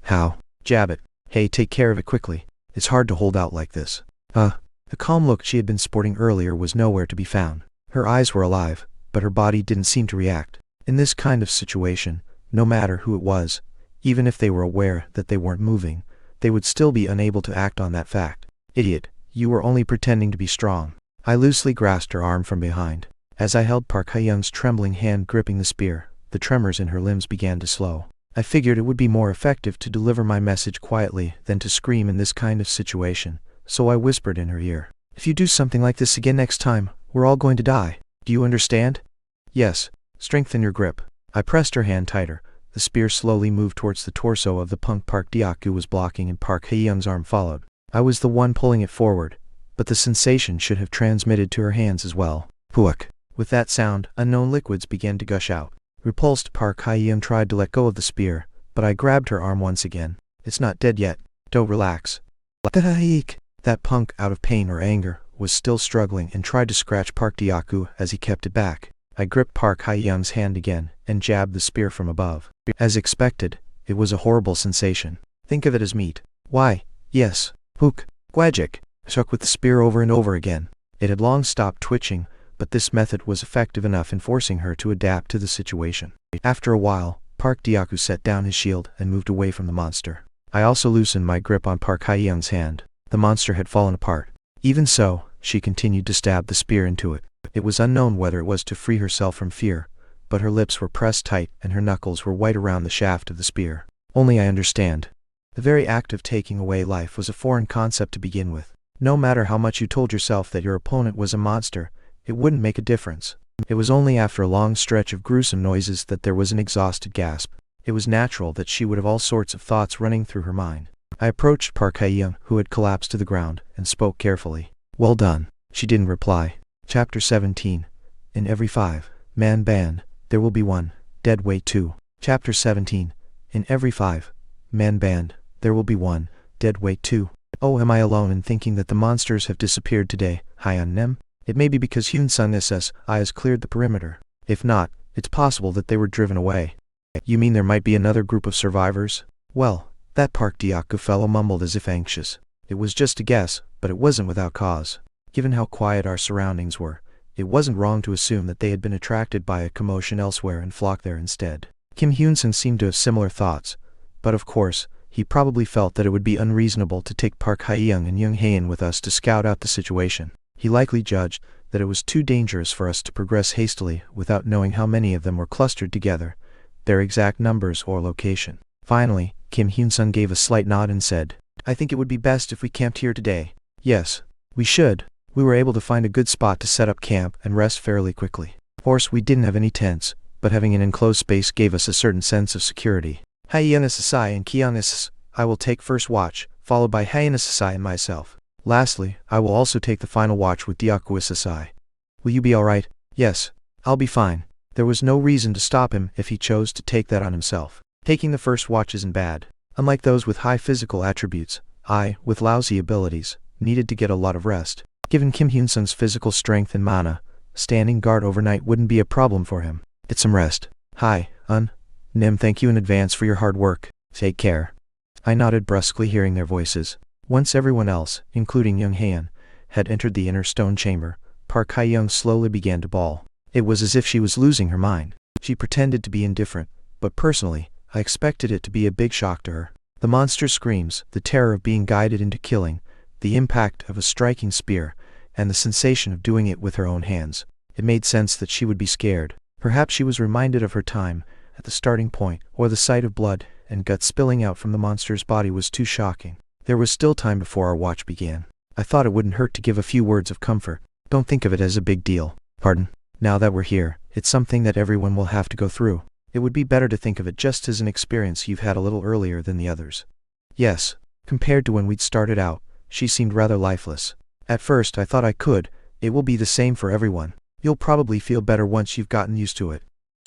S1: How? Jab it. Hey, take care of it quickly. It's hard to hold out like this. The calm look she had been sporting earlier was nowhere to be found. Her eyes were alive, but her body didn't seem to react. In this kind of situation, no matter who it was, even if they were aware that they weren't moving, they would still be unable to act on that fact. Idiot, you were only pretending to be strong. I loosely grasped her arm from behind. As I held Park Hae-young's trembling hand gripping the spear, the tremors in her limbs began to slow. I figured it would be more effective to deliver my message quietly than to scream in this kind of situation, so I whispered in her ear. If you do something like this again next time, we're all going to die. Do you understand? Yes. Strengthen your grip. I pressed her hand tighter. The spear slowly moved towards the torso of the punk Park Deok-gu was blocking and Park Hae-young's arm followed. I was the one pulling it forward, but the sensation should have transmitted to her hands as well. Puak. With that sound, unknown liquids began to gush out. Repulsed, Park Hae-young tried to let go of the spear, but I grabbed her arm once again. It's not dead yet. Don't relax. That punk, out of pain or anger, was still struggling and tried to scratch Park Deok-gu as he kept it back. I gripped Park Hae-young's hand again and jabbed the spear from above. As expected, it was a horrible sensation. Think of it as meat. Why, yes. Hook. Gwajik. Struck with the spear over and over again. It had long stopped twitching, but this method was effective enough in forcing her to adapt to the situation. After a while, Park Deok-gu set down his shield and moved away from the monster. I also loosened my grip on Park Hae-young's hand. The monster had fallen apart. Even so, she continued to stab the spear into it. It was unknown whether it was to free herself from fear, but her lips were pressed tight and her knuckles were white around the shaft of the spear. Only I understand. The very act of taking away life was a foreign concept to begin with. No matter how much you told yourself that your opponent was a monster, it wouldn't make a difference. It was only after a long stretch of gruesome noises that there was an exhausted gasp. It was natural that she would have all sorts of thoughts running through her mind. I approached Park Hae-young, who had collapsed to the ground, and spoke carefully. Well done. She didn't reply. Chapter 17. In every 5-man band, there will be one dead weight 2. Chapter 17. In every 5-man band, there will be one dead weight 2. Oh, am I alone in thinking that the monsters have disappeared today, Hyeon Nem? It may be because Hyun-sung SS has cleared the perimeter. If not, it's possible that they were driven away. You mean there might be another group of survivors? Well, that Park Deok-gu fellow mumbled as if anxious. It was just a guess, but it wasn't without cause. Given how quiet our surroundings were, it wasn't wrong to assume that they had been attracted by a commotion elsewhere and flocked there instead. Kim Hyun-sung seemed to have similar thoughts, but of course, he probably felt that it would be unreasonable to take Park Hae-young and Young Hae-in with us to scout out the situation. He likely judged that it was too dangerous for us to progress hastily without knowing how many of them were clustered together, their exact numbers or location. Finally, Kim Hyun-sung gave a slight nod and said, I think it would be best if we camped here today. Yes, we should. We were able to find a good spot to set up camp and rest fairly quickly. Of course, we didn't have any tents, but having an enclosed space gave us a certain sense of security. Haeun-sasai and Kion-sasai, I will take first watch, followed by Haeun-sasai and myself. Lastly, I will also take the final watch with Deok-gu-sasai. Will you be alright? Yes, I'll be fine. There was no reason to stop him if he chose to take that on himself. Taking the first watch isn't bad. Unlike those with high physical attributes, I, with lousy abilities, needed to get a lot of rest. Given Kim Hyun-sung's physical strength and mana, standing guard overnight wouldn't be a problem for him. Get some rest. Hi, Nem, thank you in advance for your hard work. Take care. I nodded brusquely, hearing their voices. Once everyone else, including Young Hae-in, had entered the inner stone chamber, Park Hae-young slowly began to bawl. It was as if she was losing her mind. She pretended to be indifferent, but personally, I expected it to be a big shock to her. The monster's screams, the terror of being guided into killing, the impact of a striking spear, and the sensation of doing it with her own hands. It made sense that she would be scared. Perhaps she was reminded of her time at the starting point, or the sight of blood and guts spilling out from the monster's body was too shocking. There was still time before our watch began. I thought it wouldn't hurt to give a few words of comfort. Don't think of it as a big deal. Pardon? Now that we're here, it's something that everyone will have to go through. It would be better to think of it just as an experience you've had a little earlier than the others. Yes, compared to when we'd started out, she seemed rather lifeless. At first I thought it will be the same for everyone. You'll probably feel better once you've gotten used to it.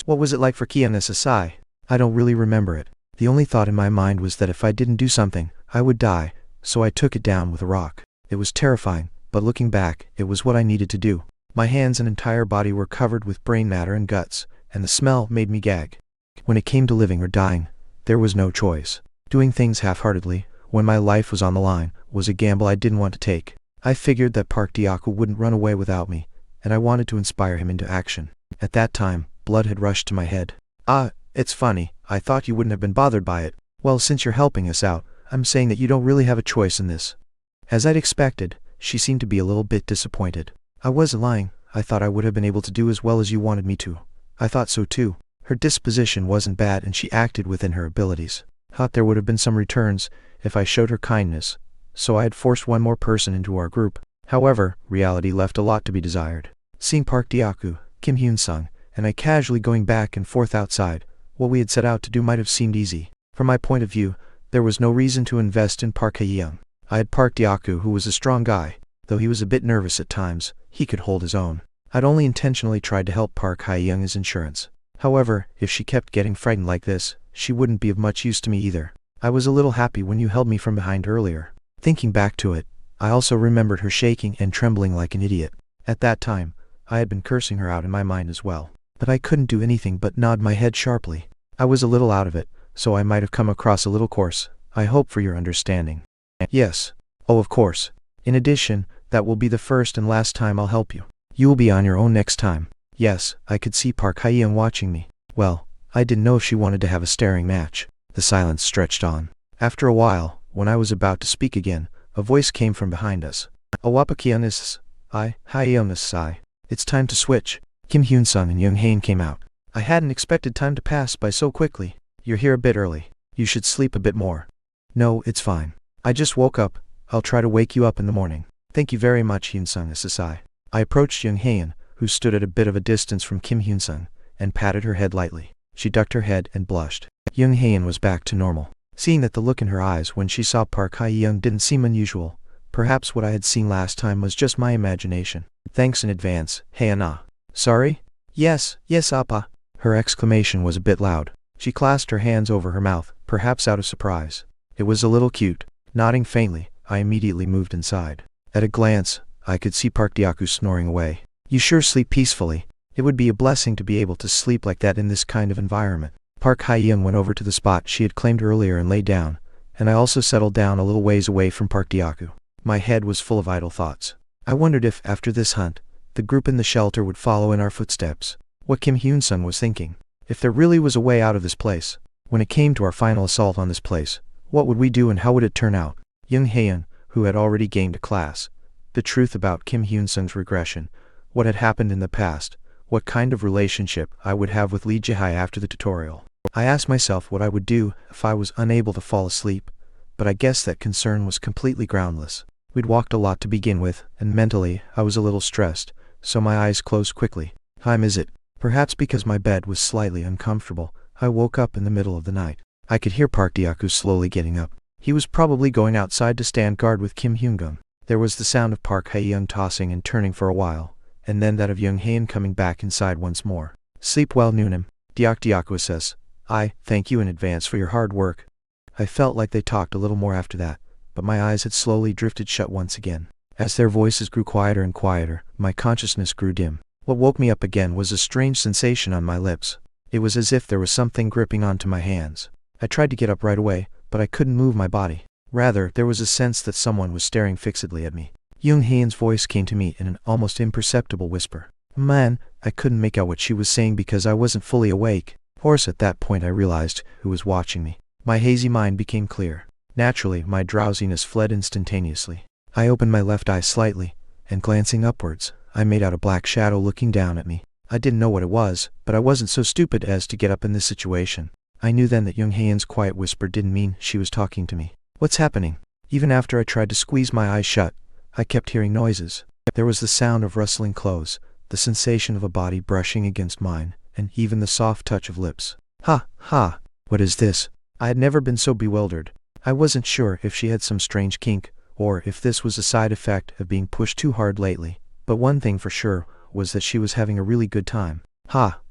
S1: What was it like for Kion-sasai? I don't really remember it. The only thought in my mind was that if I didn't do something, I would die, so I took it down with a rock. It was terrifying, but looking back, it was what I needed to do. My hands and entire body were covered with brain matter and guts, and the smell made me gag. When it came to living or dying, there was no choice. Doing things half-heartedly when my life was on the line, was a gamble I didn't want to take. I figured that Park Diaku wouldn't run away without me, and I wanted to inspire him into action. At that time, blood had rushed to my head. Ah, it's funny, I thought you wouldn't have been bothered by it. Well, since you're helping us out, I'm saying that you don't really have a choice in this. As I'd expected, she seemed to be a little bit disappointed. I wasn't lying, I thought I would have been able to do as well as you wanted me to. I thought so too. Her disposition wasn't bad and she acted within her abilities. Thought there would have been some returns if I showed her kindness, so I had forced one more person into our group. However, reality left a lot to be desired. Seeing Park Diaku, Kim Hyun-sung, and I casually going back and forth outside, what we had set out to do might have seemed easy. From my point of view, there was no reason to invest in Park Hae-young. I had Park Diaku, who was a strong guy. Though he was a bit nervous at times, he could hold his own. I'd only intentionally tried to help Park Hae-young as insurance. However, if she kept getting frightened like this, she wouldn't be of much use to me either. I was a little happy when you held me from behind earlier. Thinking back to it, I also remembered her shaking and trembling like an idiot. At that time, I had been cursing her out in my mind as well. But I couldn't do anything but nod my head sharply. I was a little out of it, so I might have come across a little coarse. I hope for your understanding. Yes. Oh, of course. In addition, that will be the first and last time I'll help you. You will be on your own next time. Yes, I could see Park Hae-young watching me. Well, I didn't know if she wanted to have a staring match. The silence stretched on. After a while, when I was about to speak again, a voice came from behind us. Awapakian is I, Hae-young is I. It's time to switch. Kim Hyun-sung and Young Hae came out. I hadn't expected time to pass by so quickly. You're here a bit early. You should sleep a bit more. No, it's fine. I just woke up. I'll try to wake you up in the morning. Thank you very much, Hyun-sung SSI. I approached Young Hae, who stood at a bit of a distance from Kim Hyun-sung, and patted her head lightly. She ducked her head and blushed. Young Hae was back to normal. Seeing that the look in her eyes when she saw Park Hae-young didn't seem unusual, perhaps what I had seen last time was just my imagination. Thanks in advance, Hae-na. Sorry? Yes, Appa. Her exclamation was a bit loud. She clasped her hands over her mouth, perhaps out of surprise. It was a little cute. Nodding faintly, I immediately moved inside. At a glance, I could see Park Diaku snoring away. You sure sleep peacefully. It would be a blessing to be able to sleep like that in this kind of environment. Park Hae-young went over to the spot she had claimed earlier and lay down, and I also settled down a little ways away from Park Diaku. My head was full of idle thoughts. I wondered if, after this hunt, the group in the shelter would follow in our footsteps. What Kim Hyun-sung was thinking. If there really was a way out of this place. When it came to our final assault on this place, what would we do and how would it turn out? Young Hae, who had already gained a class. The truth about Kim Hyun-sung's regression. What had happened in the past. What kind of relationship I would have with Lee Jae-hai after the tutorial. I asked myself what I would do if I was unable to fall asleep, but I guess that concern was completely groundless. We'd walked a lot to begin with, and mentally, I was a little stressed, so my eyes closed quickly. Time is it? Perhaps because my bed was slightly uncomfortable, I woke up in the middle of the night. I could hear Park Diaku slowly getting up. He was probably going outside to stand guard with Kim Hyun-sung. There was the sound of Park Hae-young tossing and turning for a while, and then that of Young Hae coming back inside once more. Sleep well, Noonim. Diaku says. I thank you in advance for your hard work. I felt like they talked a little more after that, but my eyes had slowly drifted shut once again. As their voices grew quieter and quieter, my consciousness grew dim. What woke me up again was a strange sensation on my lips. It was as if there was something gripping onto my hands. I tried to get up right away, but I couldn't move my body. Rather, there was a sense that someone was staring fixedly at me. Young Hae's voice came to me in an almost imperceptible whisper. Man, I couldn't make out what she was saying because I wasn't fully awake. Hoarse at that point I realized who was watching me. My hazy mind became clear. Naturally, my drowsiness fled instantaneously. I opened my left eye slightly, and glancing upwards, I made out a black shadow looking down at me. I didn't know what it was, but I wasn't so stupid as to get up in this situation. I knew then that Young Hae's quiet whisper didn't mean she was talking to me. What's happening? Even after I tried to squeeze my eyes shut, I kept hearing noises. There was the sound of rustling clothes, the sensation of a body brushing against mine, and even the soft touch of lips. Ha! What is this? I had never been so bewildered. I wasn't sure if she had some strange kink, or if this was a side effect of being pushed too hard lately. But one thing for sure was that she was having a really good time.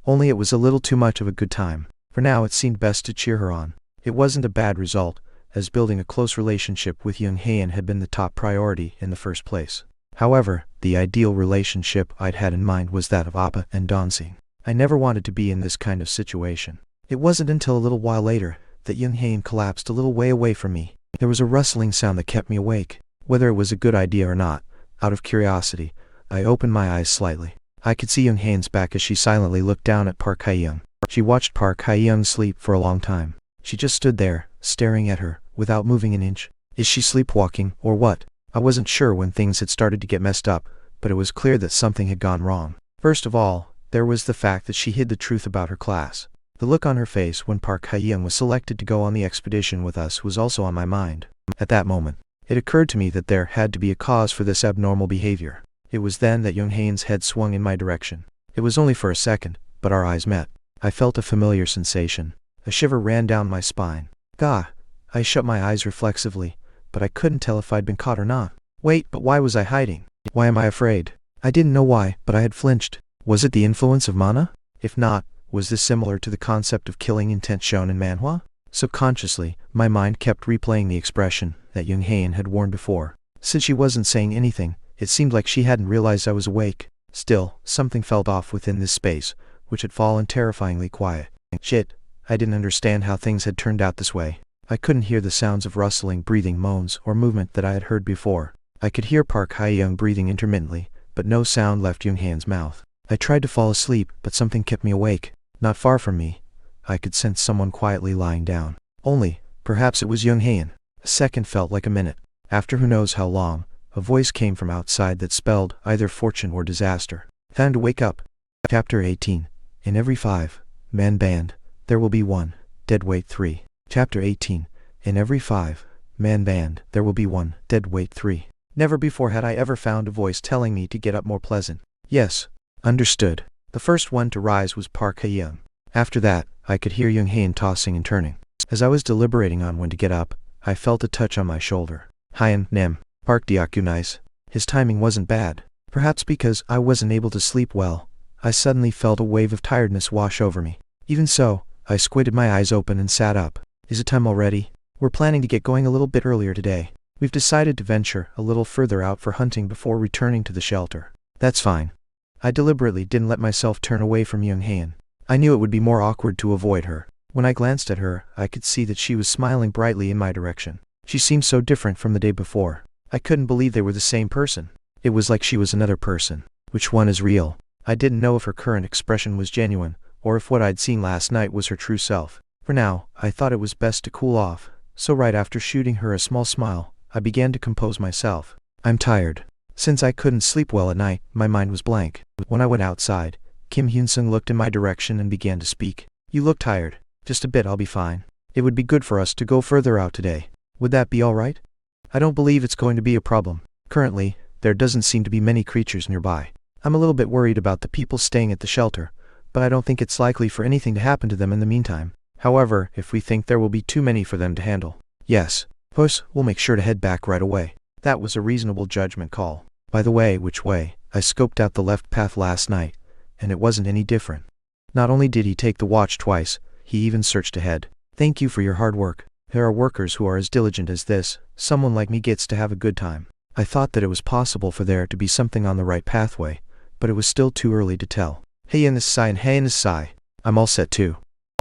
S1: Only it was a little too much of a good time. For now it seemed best to cheer her on. It wasn't a bad result, as building a close relationship with Young Hae had been the top priority in the first place. However, the ideal relationship I'd had in mind was that of Appa and Donsing. I never wanted to be in this kind of situation. It wasn't until a little while later that Young Hae collapsed a little way away from me. There was a rustling sound that kept me awake. Whether it was a good idea or not, out of curiosity, I opened my eyes slightly. I could see Young Hain's back as she silently looked down at Park Hae-young. She watched Park Hae-young sleep for a long time. She just stood there, staring at her, without moving an inch. Is she sleepwalking, or what? I wasn't sure when things had started to get messed up, but it was clear that something had gone wrong. First of all, there was the fact that she hid the truth about her class. The look on her face when Park Hae-young was selected to go on the expedition with us was also on my mind. At that moment, it occurred to me that there had to be a cause for this abnormal behavior. It was then that Young Hain's head swung in my direction. It was only for a second, but our eyes met. I felt a familiar sensation. A shiver ran down my spine. Gah! I shut my eyes reflexively, but I couldn't tell if I'd been caught or not. Wait, but why was I hiding? Why am I afraid? I didn't know why, but I had flinched. Was it the influence of mana? If not, was this similar to the concept of killing intent shown in manhwa? Subconsciously, my mind kept replaying the expression that Young Hain had worn before. Since she wasn't saying anything, it seemed like she hadn't realized I was awake. Still, something felt off within this space, which had fallen terrifyingly quiet. Shit, I didn't understand how things had turned out this way. I couldn't hear the sounds of rustling, breathing, moans, or movement that I had heard before. I could hear Park Hae-young breathing intermittently, but no sound left Young Hain's mouth. I tried to fall asleep, but something kept me awake. Not far from me, I could sense someone quietly lying down. Only, perhaps it was Young Hain. A second felt like a minute. After who knows how long, a voice came from outside that spelled either fortune or disaster. Time to wake up. Chapter 18. In every 5-man band, there will be one, deadweight 3. Chapter 18. In every 5-man band, there will be one, deadweight 3. Never before had I ever found a voice telling me to get up more pleasant. Yes. Understood. The first one to rise was Park Hae-young. After that, I could hear Young Hain tossing and turning. As I was deliberating on when to get up, I felt a touch on my shoulder. Hyen, Nem. Park Deokunais. His timing wasn't bad. Perhaps because I wasn't able to sleep well, I suddenly felt a wave of tiredness wash over me. Even so, I squinted my eyes open and sat up. Is it time already? We're planning to get going a little bit earlier today. We've decided to venture a little further out for hunting before returning to the shelter. That's fine. I deliberately didn't let myself turn away from Young Hain. I knew it would be more awkward to avoid her. When I glanced at her, I could see that she was smiling brightly in my direction. She seemed so different from the day before. I couldn't believe they were the same person. It was like she was another person. Which one is real? I didn't know if her current expression was genuine, or if what I'd seen last night was her true self. For now, I thought it was best to cool off, so right after shooting her a small smile, I began to compose myself. I'm tired. Since I couldn't sleep well at night, my mind was blank. When I went outside, Kim Hyun-sung looked in my direction and began to speak. You look tired. Just a bit, I'll be fine. It would be good for us to go further out today. Would that be all right? I don't believe it's going to be a problem. Currently, there doesn't seem to be many creatures nearby. I'm a little bit worried about the people staying at the shelter, but I don't think it's likely for anything to happen to them in the meantime. However, if we think there will be too many for them to handle. Yes. Puss, we'll make sure to head back right away. That was a reasonable judgment call. By the way, which way? I scoped out the left path last night, and it wasn't any different. Not only did he take the watch twice, he even searched ahead. Thank you for your hard work. There are workers who are as diligent as this. Someone like me gets to have a good time. I thought that it was possible for there to be something on the right pathway, but it was still too early to tell. Hey in this side and hey in this side. I'm all set too.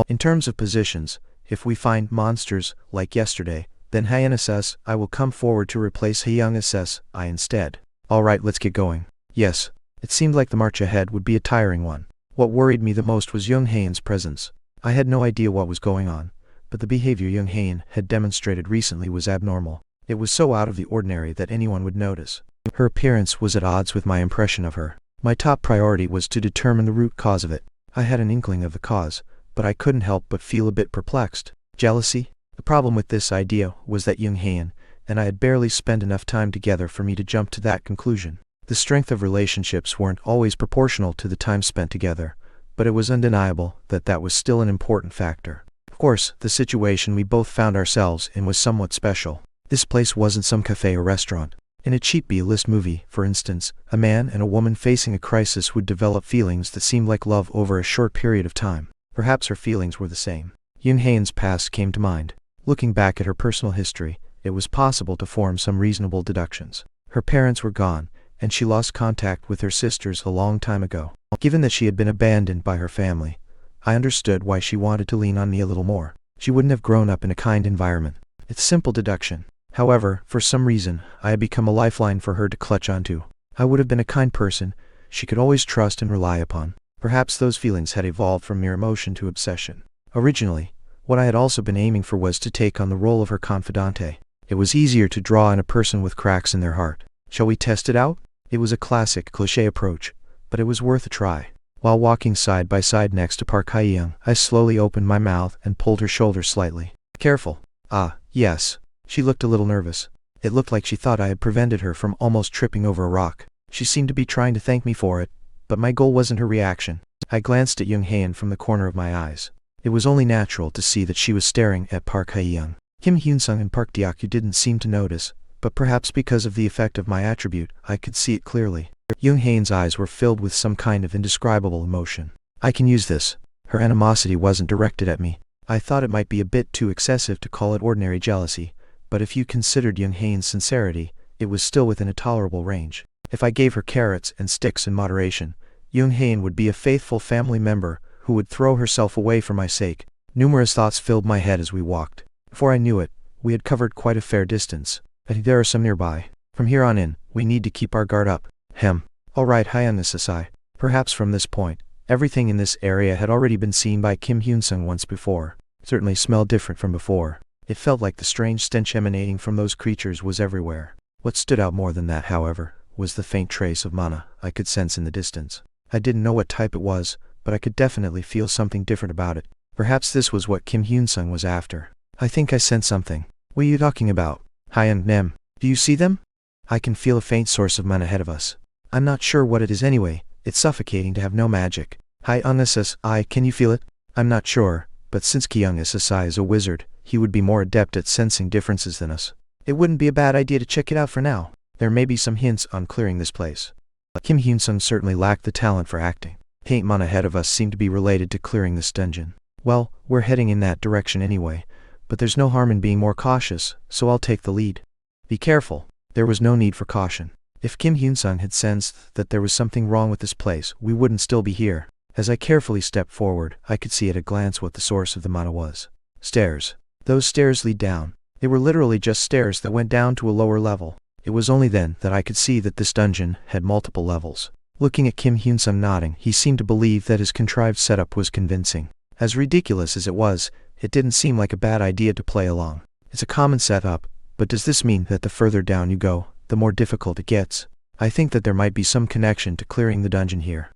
S1: In terms of positions, if we find monsters, like yesterday, then Hyenas I will come forward to replace Hyenas I instead. Alright, let's get going. Yes, it seemed like the march ahead would be a tiring one. What worried me the most was Young Hain's presence. I had no idea what was going on, but the behavior Young Hain had demonstrated recently was abnormal. It was so out of the ordinary that anyone would notice. Her appearance was at odds with my impression of her. My top priority was to determine the root cause of it. I had an inkling of the cause, but I couldn't help but feel a bit perplexed. Jealousy? The problem with this idea was that Young Hain and I had barely spent enough time together for me to jump to that conclusion. The strength of relationships weren't always proportional to the time spent together, but it was undeniable that that was still an important factor. Of course, the situation we both found ourselves in was somewhat special. This place wasn't some cafe or restaurant. In a cheap B-list movie, for instance, a man and a woman facing a crisis would develop feelings that seemed like love over a short period of time. Perhaps her feelings were the same. Young Hain's past came to mind. Looking back at her personal history, it was possible to form some reasonable deductions. Her parents were gone, and she lost contact with her sisters a long time ago. Given that she had been abandoned by her family, I understood why she wanted to lean on me a little more. She wouldn't have grown up in a kind environment. It's simple deduction. However, for some reason, I had become a lifeline for her to clutch onto. I would have been a kind person she could always trust and rely upon. Perhaps those feelings had evolved from mere emotion to obsession. Originally, what I had also been aiming for was to take on the role of her confidante. It was easier to draw in a person with cracks in their heart. Shall we test it out? It was a classic, cliché approach, but it was worth a try. While walking side by side next to Park Hae-young, I slowly opened my mouth and pulled her shoulder slightly. Careful. Ah, yes. She looked a little nervous. It looked like she thought I had prevented her from almost tripping over a rock. She seemed to be trying to thank me for it, but my goal wasn't her reaction. I glanced at Young Hae-in from the corner of my eyes. It was only natural to see that she was staring at Park Hae-young. Kim Hyun-sung and Park Deok-yu didn't seem to notice, but perhaps because of the effect of my attribute, I could see it clearly. Young Hae-in's eyes were filled with some kind of indescribable emotion. I can use this. Her animosity wasn't directed at me. I thought it might be a bit too excessive to call it ordinary jealousy, but if you considered Young Hae-in's sincerity, it was still within a tolerable range. If I gave her carrots and sticks in moderation, Young Hae-in would be a faithful family member who would throw herself away for my sake. Numerous thoughts filled my head as we walked. Before I knew it, we had covered quite a fair distance. I think there are some nearby. From here on in, we need to keep our guard up. All right, Hyun-sung. Perhaps from this point, everything in this area had already been seen by Kim Hyun-sung once before. It certainly smelled different from before. It felt like the strange stench emanating from those creatures was everywhere. What stood out more than that, however, was the faint trace of mana I could sense in the distance. I didn't know what type it was, but I could definitely feel something different about it. Perhaps this was what Kim Hyun-sung was after. I think I sense something. What are you talking about? Hyun-nem, do you see them? I can feel a faint source of mana ahead of us. I'm not sure what it is anyway. It's suffocating to have no magic. Hyun-sung, can you feel it? I'm not sure, but since Kyung-sung is a wizard, he would be more adept at sensing differences than us. It wouldn't be a bad idea to check it out for now. There may be some hints on clearing this place. Kim Hyun-sung certainly lacked the talent for acting. Faint mana ahead of us seemed to be related to clearing this dungeon. Well, we're heading in that direction anyway, but there's no harm in being more cautious, so I'll take the lead. Be careful. There was no need for caution. If Kim Hyun-sung had sensed that there was something wrong with this place, we wouldn't still be here. As I carefully stepped forward, I could see at a glance what the source of the mana was. Stairs. Those stairs lead down. They were literally just stairs that went down to a lower level. It was only then that I could see that this dungeon had multiple levels. Looking at Kim Hyun-sung nodding, he seemed to believe that his contrived setup was convincing. As ridiculous as it was, it didn't seem like a bad idea to play along. It's a common setup, but does this mean that the further down you go, the more difficult it gets? I think that there might be some connection to clearing the dungeon here.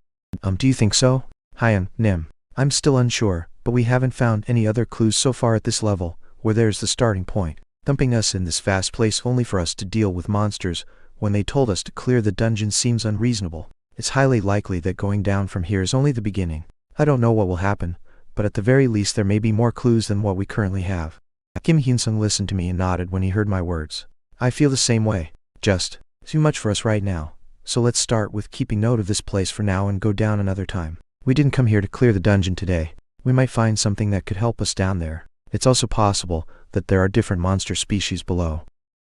S1: Do you think so? Hyun-nem. I'm still unsure, but we haven't found any other clues so far at this level, where there's the starting point. Dumping us in this vast place only for us to deal with monsters when they told us to clear the dungeon seems unreasonable. It's highly likely that going down from here is only the beginning. I don't know what will happen, but at the very least there may be more clues than what we currently have. Kim Hyun-sung listened to me and nodded when he heard my words. I feel the same way. Just too much for us right now, so let's start with keeping note of this place for now and go down another time. We didn't come here to clear the dungeon today. We might find something that could help us down there. It's also possible that there are different monster species below.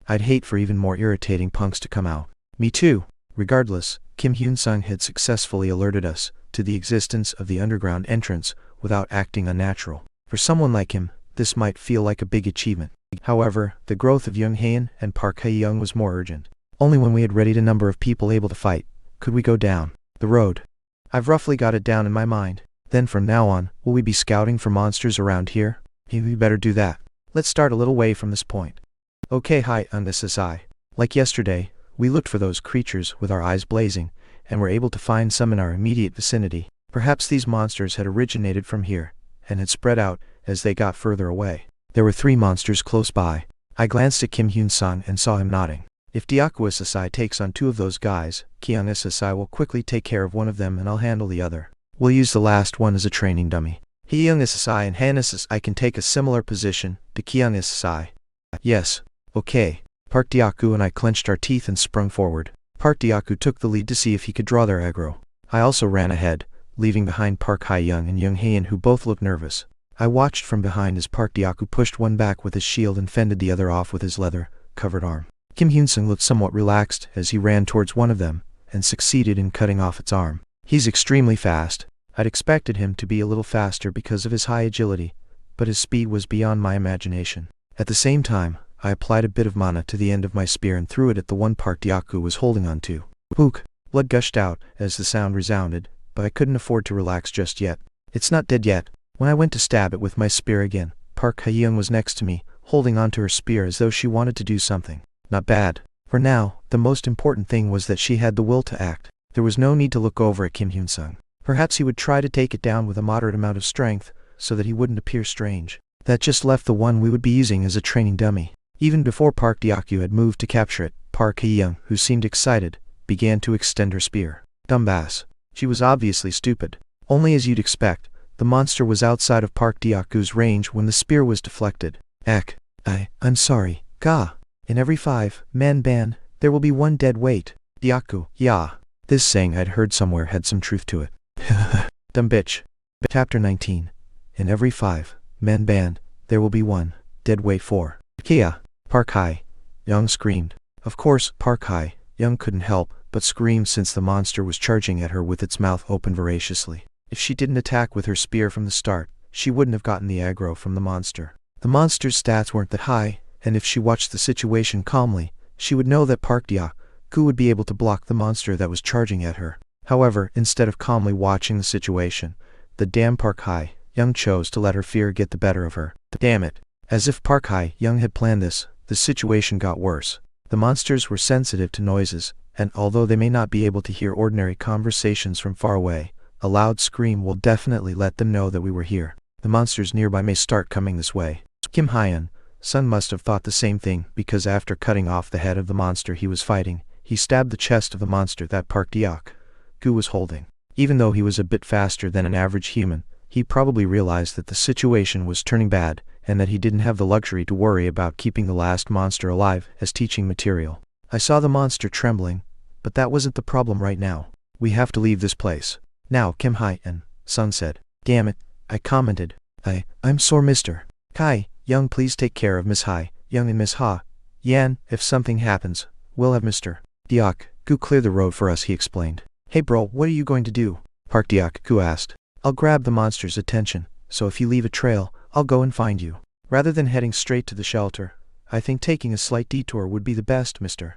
S1: I'd hate for even more irritating punks to come out. Me too. Regardless, Kim Hyun-sung had successfully alerted us to the existence of the underground entrance without acting unnatural. For someone like him, this might feel like a big achievement. However, the growth of Young Hae-in and Park Hae-young was more urgent. Only when we had readied a number of people able to fight could we go down the road. I've roughly got it down in my mind. Then from now on, will we be scouting for monsters around here? We better do that. Let's start a little way from this point. Okay, Hyun-sung. Like yesterday, we looked for those creatures with our eyes blazing, and were able to find some in our immediate vicinity. Perhaps these monsters had originated from here, and had spread out as they got further away. There were 3 monsters close by. I glanced at Kim Hyun-sung and saw him nodding. If Deok-sung takes on 2 of those guys, Kyung-sung will quickly take care of one of them and I'll handle the other. We'll use the last one as a training dummy. Hyung-sung and Han-sung can take a similar position to Kyung-sung. Yes. Okay. Park Deok-yu and I clenched our teeth and sprung forward. Park Deok-yu took the lead to see if he could draw their aggro. I also ran ahead, leaving behind Park Hae-young and Young Hae-in, who both looked nervous. I watched from behind as Park Deok-yu pushed one back with his shield and fended the other off with his leather-covered arm. Kim Hyun-sung looked somewhat relaxed as he ran towards one of them, and succeeded in cutting off its arm. He's extremely fast. I'd expected him to be a little faster because of his high agility, but his speed was beyond my imagination. At the same time, I applied a bit of mana to the end of my spear and threw it at the one Park Dyaku was holding on to. Pook! Blood gushed out as the sound resounded, but I couldn't afford to relax just yet. It's not dead yet. When I went to stab it with my spear again, Park Hyung was next to me, holding onto her spear as though she wanted to do something. Not bad. For now, the most important thing was that she had the will to act. There was no need to look over at Kim Hyun-sung. Perhaps he would try to take it down with a moderate amount of strength, so that he wouldn't appear strange. That just left the one we would be using as a training dummy. Even before Park Dyaku had moved to capture it, Park Hyung, who seemed excited, began to extend her spear. Dumbass. She was obviously stupid. Only as you'd expect, the monster was outside of Park Dyaku's range when the spear was deflected. Eck. I'm sorry. Ga. In every 5-man band, there will be one dead weight. Dyaku. Yeah. This saying I'd heard somewhere had some truth to it. Dumb bitch. Chapter 19. In every 5-man band, there will be one dead weight for. Kia. Park Hyung screamed. Of course, Park Hyung couldn't help but scream since the monster was charging at her with its mouth open voraciously. If she didn't attack with her spear from the start, she wouldn't have gotten the aggro from the monster. The monster's stats weren't that high, and if she watched the situation calmly, she would know that Park Dyaku would be able to block the monster that was charging at her. However, instead of calmly watching the situation, the damn Park Hyung chose to let her fear get the better of her. Damn it. As if Park Hyung had planned this, the situation got worse. The monsters were sensitive to noises, and although they may not be able to hear ordinary conversations from far away, a loud scream will definitely let them know that we were here. The monsters nearby may start coming this way. Kim Hyun-sung must have thought the same thing, because after cutting off the head of the monster he was fighting, he stabbed the chest of the monster that Park Dyaku was holding. Even though he was a bit faster than an average human, he probably realized that the situation was turning bad, and that he didn't have the luxury to worry about keeping the last monster alive as teaching material. I saw the monster trembling, but that wasn't the problem right now. We have to leave this place. Now, Kim Hyun-sung said. Damn it, I commented. I'm sore, Mr. Young, please take care of Miss Young and Miss Yan. If something happens, we'll have Mr. Dyaku clear the road for us, he explained. Hey bro, what are you going to do? Park Dyaku asked. I'll grab the monster's attention, so if you leave a trail, I'll go and find you. Rather than heading straight to the shelter, I think taking a slight detour would be the best, Mr.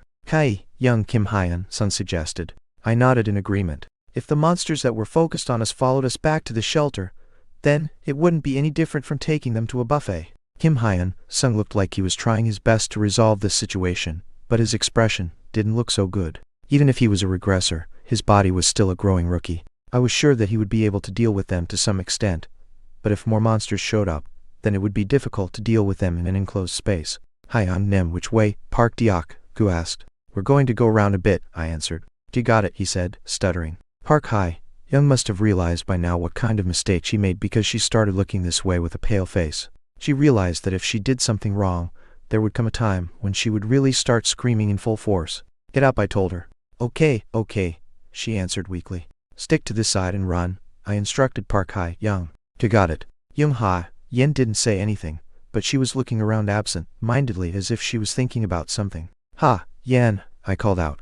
S1: Young, Kim Hyun-sung suggested. I nodded in agreement. If the monsters that were focused on us followed us back to the shelter, then it wouldn't be any different from taking them to a buffet. Kim Hyun-sung looked like he was trying his best to resolve this situation, but his expression didn't look so good. Even if he was a regressor, his body was still a growing rookie. I was sure that he would be able to deal with them to some extent, but if more monsters showed up, then it would be difficult to deal with them in an enclosed space. Hyun-nim, which way? Park Dyaku asked. We're going to go around a bit, I answered. You got it, he said, stuttering. Park Hyung must have realized by now what kind of mistake she made, because she started looking this way with a pale face. She realized that if she did something wrong, there would come a time when she would really start screaming in full force. Get up, I told her. Okay, she answered weakly. Stick to this side and run, I instructed Park Hyung. You got it. Yen didn't say anything, but she was looking around absent-mindedly as if she was thinking about something. Yen, I called out.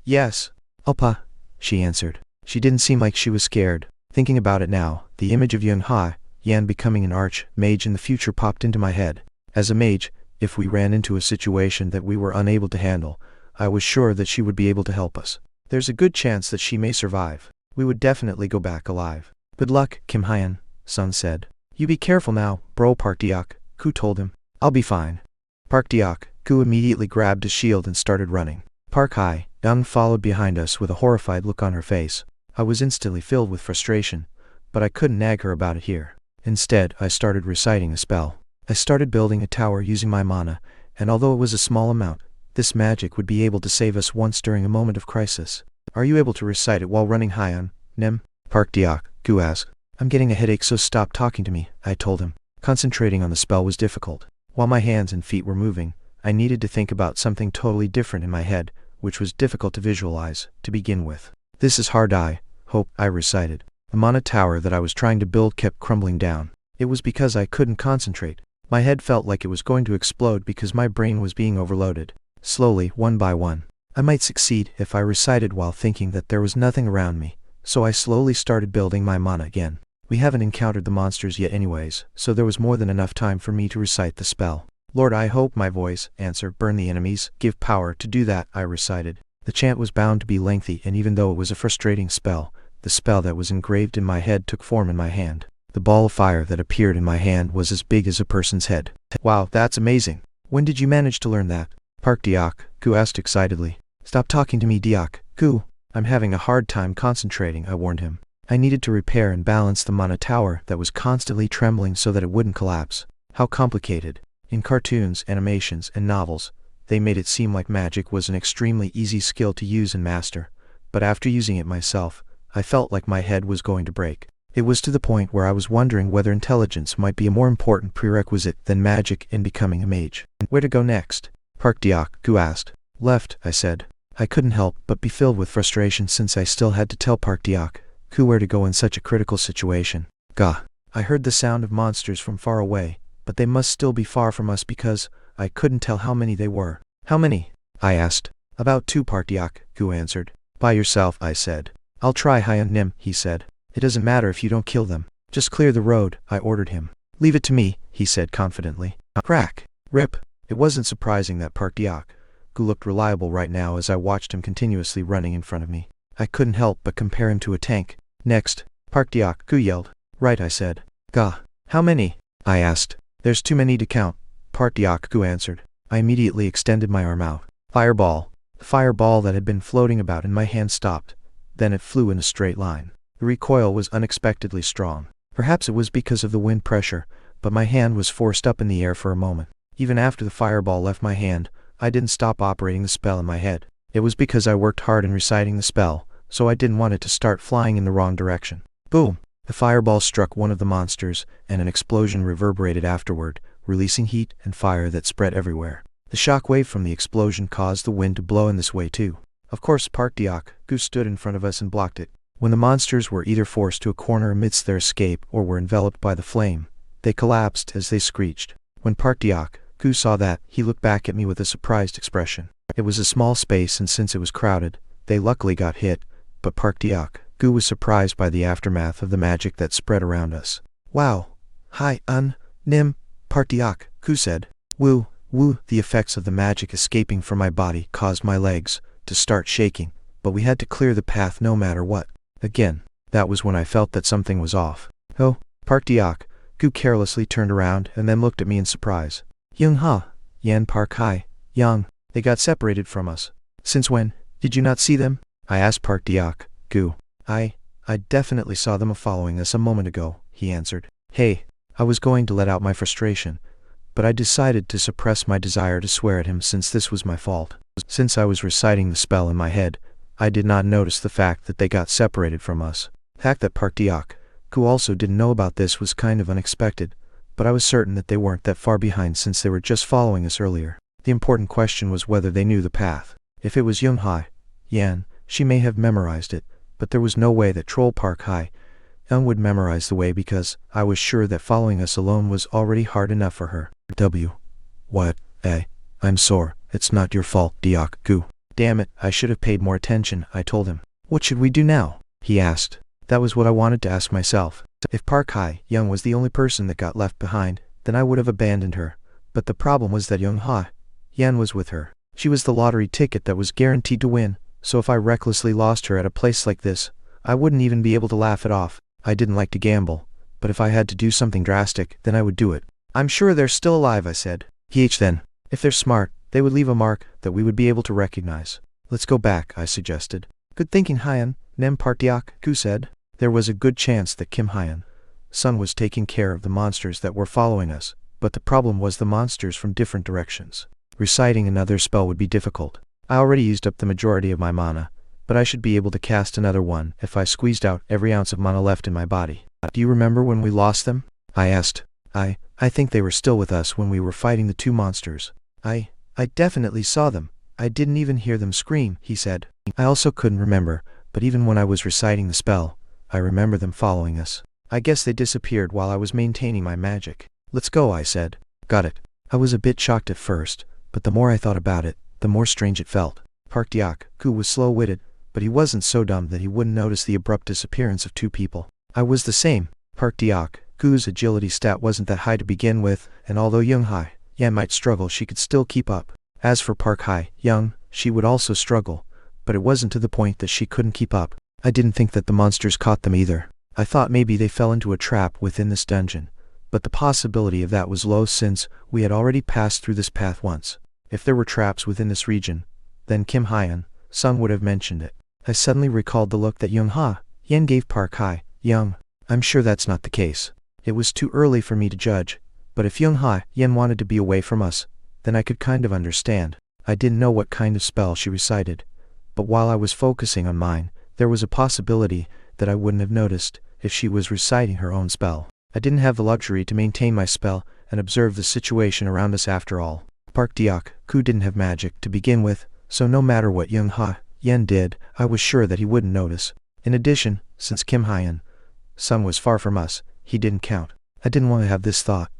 S1: Yes. Oppa, she answered. She didn't seem like she was scared. Thinking about it now, the image of Yen becoming an arch-mage in the future popped into my head. As a mage, if we ran into a situation that we were unable to handle, I was sure that she would be able to help us. There's a good chance that she may survive. We would definitely go back alive. Good luck, Kim Hyun-sung said. You be careful now, bro, Park Dyaku told him. I'll be fine. Park Dyaku immediately grabbed his shield and started running. Park Hyung followed behind us with a horrified look on her face. I was instantly filled with frustration, but I couldn't nag her about it here. Instead, I started reciting a spell. I started building a tower using my mana, and although it was a small amount, this magic would be able to save us once during a moment of crisis. Are you able to recite it while running, Hyun-nim? Park Dyaku asked. I'm getting a headache, so stop talking to me, I told him. Concentrating on the spell was difficult. While my hands and feet were moving, I needed to think about something totally different in my head, which was difficult to visualize, to begin with. This is hard, I hope, I recited. The mana tower that I was trying to build kept crumbling down. It was because I couldn't concentrate. My head felt like it was going to explode because my brain was being overloaded. Slowly, one by one. I might succeed if I recited while thinking that there was nothing around me, so I slowly started building my mana again. We haven't encountered the monsters yet anyways, so there was more than enough time for me to recite the spell. Lord, I hope my voice, answer, burn the enemies, give power to do that, I recited. The chant was bound to be lengthy, and even though it was a frustrating spell, the spell that was engraved in my head took form in my hand. The ball of fire that appeared in my hand was as big as a person's head. Wow, that's amazing. When did you manage to learn that? Park Diak-gu asked excitedly. Stop talking to me, Diak-gu. I'm having a hard time concentrating, I warned him. I needed to repair and balance the mana tower that was constantly trembling so that it wouldn't collapse. How complicated. In cartoons, animations, and novels, they made it seem like magic was an extremely easy skill to use and master. But after using it myself, I felt like my head was going to break. It was to the point where I was wondering whether intelligence might be a more important prerequisite than magic in becoming a mage. Where to go next? Park Diak-gu asked. Left, I said. I couldn't help but be filled with frustration since I still had to tell Park Diak-gu where to go in such a critical situation. Gah! I heard the sound of monsters from far away, but they must still be far from us because I couldn't tell how many they were. How many? I asked. About 2, Park Diak-gu answered. By yourself, I said. I'll try, Hyan-nim, he said. It doesn't matter if you don't kill them. Just clear the road, I ordered him. Leave it to me, he said confidently. Crack! Rip! It wasn't surprising that Park Diak-gu looked reliable right now as I watched him continuously running in front of me. I couldn't help but compare him to a tank. Next, Park Diak-gu yelled. Right, I said. Gah! How many? I asked. There's too many to count, Park Diak-gu answered. I immediately extended my arm out. Fireball! The fireball that had been floating about in my hand stopped. Then it flew in a straight line. The recoil was unexpectedly strong. Perhaps it was because of the wind pressure, but my hand was forced up in the air for a moment. Even after the fireball left my hand, I didn't stop operating the spell in my head. It was because I worked hard in reciting the spell, so I didn't want it to start flying in the wrong direction. Boom! The fireball struck one of the monsters, and an explosion reverberated afterward, releasing heat and fire that spread everywhere. The shock wave from the explosion caused the wind to blow in this way too. Of course, Park Diak-gu stood in front of us and blocked it. When the monsters were either forced to a corner amidst their escape or were enveloped by the flame, they collapsed as they screeched. When Park Diak-gu saw that, he looked back at me with a surprised expression. It was a small space, and since it was crowded, they luckily got hit, but Park Diak-gu was surprised by the aftermath of the magic that spread around us. Wow! Nim, Park Diak-gu said. Woo! The effects of the magic escaping from my body caused my legs to start shaking, but we had to clear the path no matter what. Again, that was when I felt that something was off. Oh, Park Diak-gu carelessly turned around and then looked at me in surprise. Yan Park Hai, Yang, they got separated from us. Since when? Did you not see them? I asked Park Diak-gu. I definitely saw them following us a moment ago, he answered. Hey, I was going to let out my frustration, but I decided to suppress my desire to swear at him since this was my fault. Since I was reciting the spell in my head, I did not notice the fact that they got separated from us. The fact that Park Diak-gu also didn't know about this was kind of unexpected, but I was certain that they weren't that far behind since they were just following us earlier. The important question was whether they knew the path. If it was Yan, she may have memorized it, but there was no way that Troll Park Hai-young would memorize the way because I was sure that following us alone was already hard enough for her. I'm sore. It's not your fault, Diak-gu. Damn it, I should have paid more attention, I told him. What should we do now? He asked. That was what I wanted to ask myself. If Park Hai-young was the only person that got left behind, then I would have abandoned her. But the problem was that young Yan was with her. She was the lottery ticket that was guaranteed to win, so if I recklessly lost her at a place like this, I wouldn't even be able to laugh it off. I didn't like to gamble, but if I had to do something drastic, then I would do it. I'm sure they're still alive, I said. Then. If they're smart, they would leave a mark that we would be able to recognize. Let's go back, I suggested. Good thinking, Hyan-nim, Park Diak-gu said. There was a good chance that Kim Hyan-sun was taking care of the monsters that were following us, but the problem was the monsters from different directions. Reciting another spell would be difficult. I already used up the majority of my mana, but I should be able to cast another one if I squeezed out every ounce of mana left in my body. Do you remember when we lost them? I asked. I think they were still with us when we were fighting the 2 monsters. I definitely saw them. I didn't even hear them scream, he said. I also couldn't remember, but even when I was reciting the spell, I remember them following us. I guess they disappeared while I was maintaining my magic. Let's go, I said. Got it. I was a bit shocked at first, but the more I thought about it, the more strange it felt. Park Diak-gu was slow-witted, but he wasn't so dumb that he wouldn't notice the abrupt disappearance of 2 people. I was the same. Park Diak-gu's agility stat wasn't that high to begin with, and although Yan might struggle, she could still keep up. As for Park Hae-young, she would also struggle, but it wasn't to the point that she couldn't keep up. I didn't think that the monsters caught them either. I thought maybe they fell into a trap within this dungeon, but the possibility of that was low since we had already passed through this path once. If there were traps within this region, then Kim Hyun-sung would have mentioned it. I suddenly recalled the look that Young Ha-yen gave Park Hae-young. I'm sure that's not the case. It was too early for me to judge, but if Young Ha-yen wanted to be away from us, then I could kind of understand. I didn't know what kind of spell she recited, but while I was focusing on mine, there was a possibility that I wouldn't have noticed if she was reciting her own spell. I didn't have the luxury to maintain my spell and observe the situation around us after all. Park Deok-gu didn't have magic to begin with, so no matter what Young Ha-yen did, I was sure that he wouldn't notice. In addition, since Kim Hyun-sung was far from us, he didn't count. I didn't want to have this thought,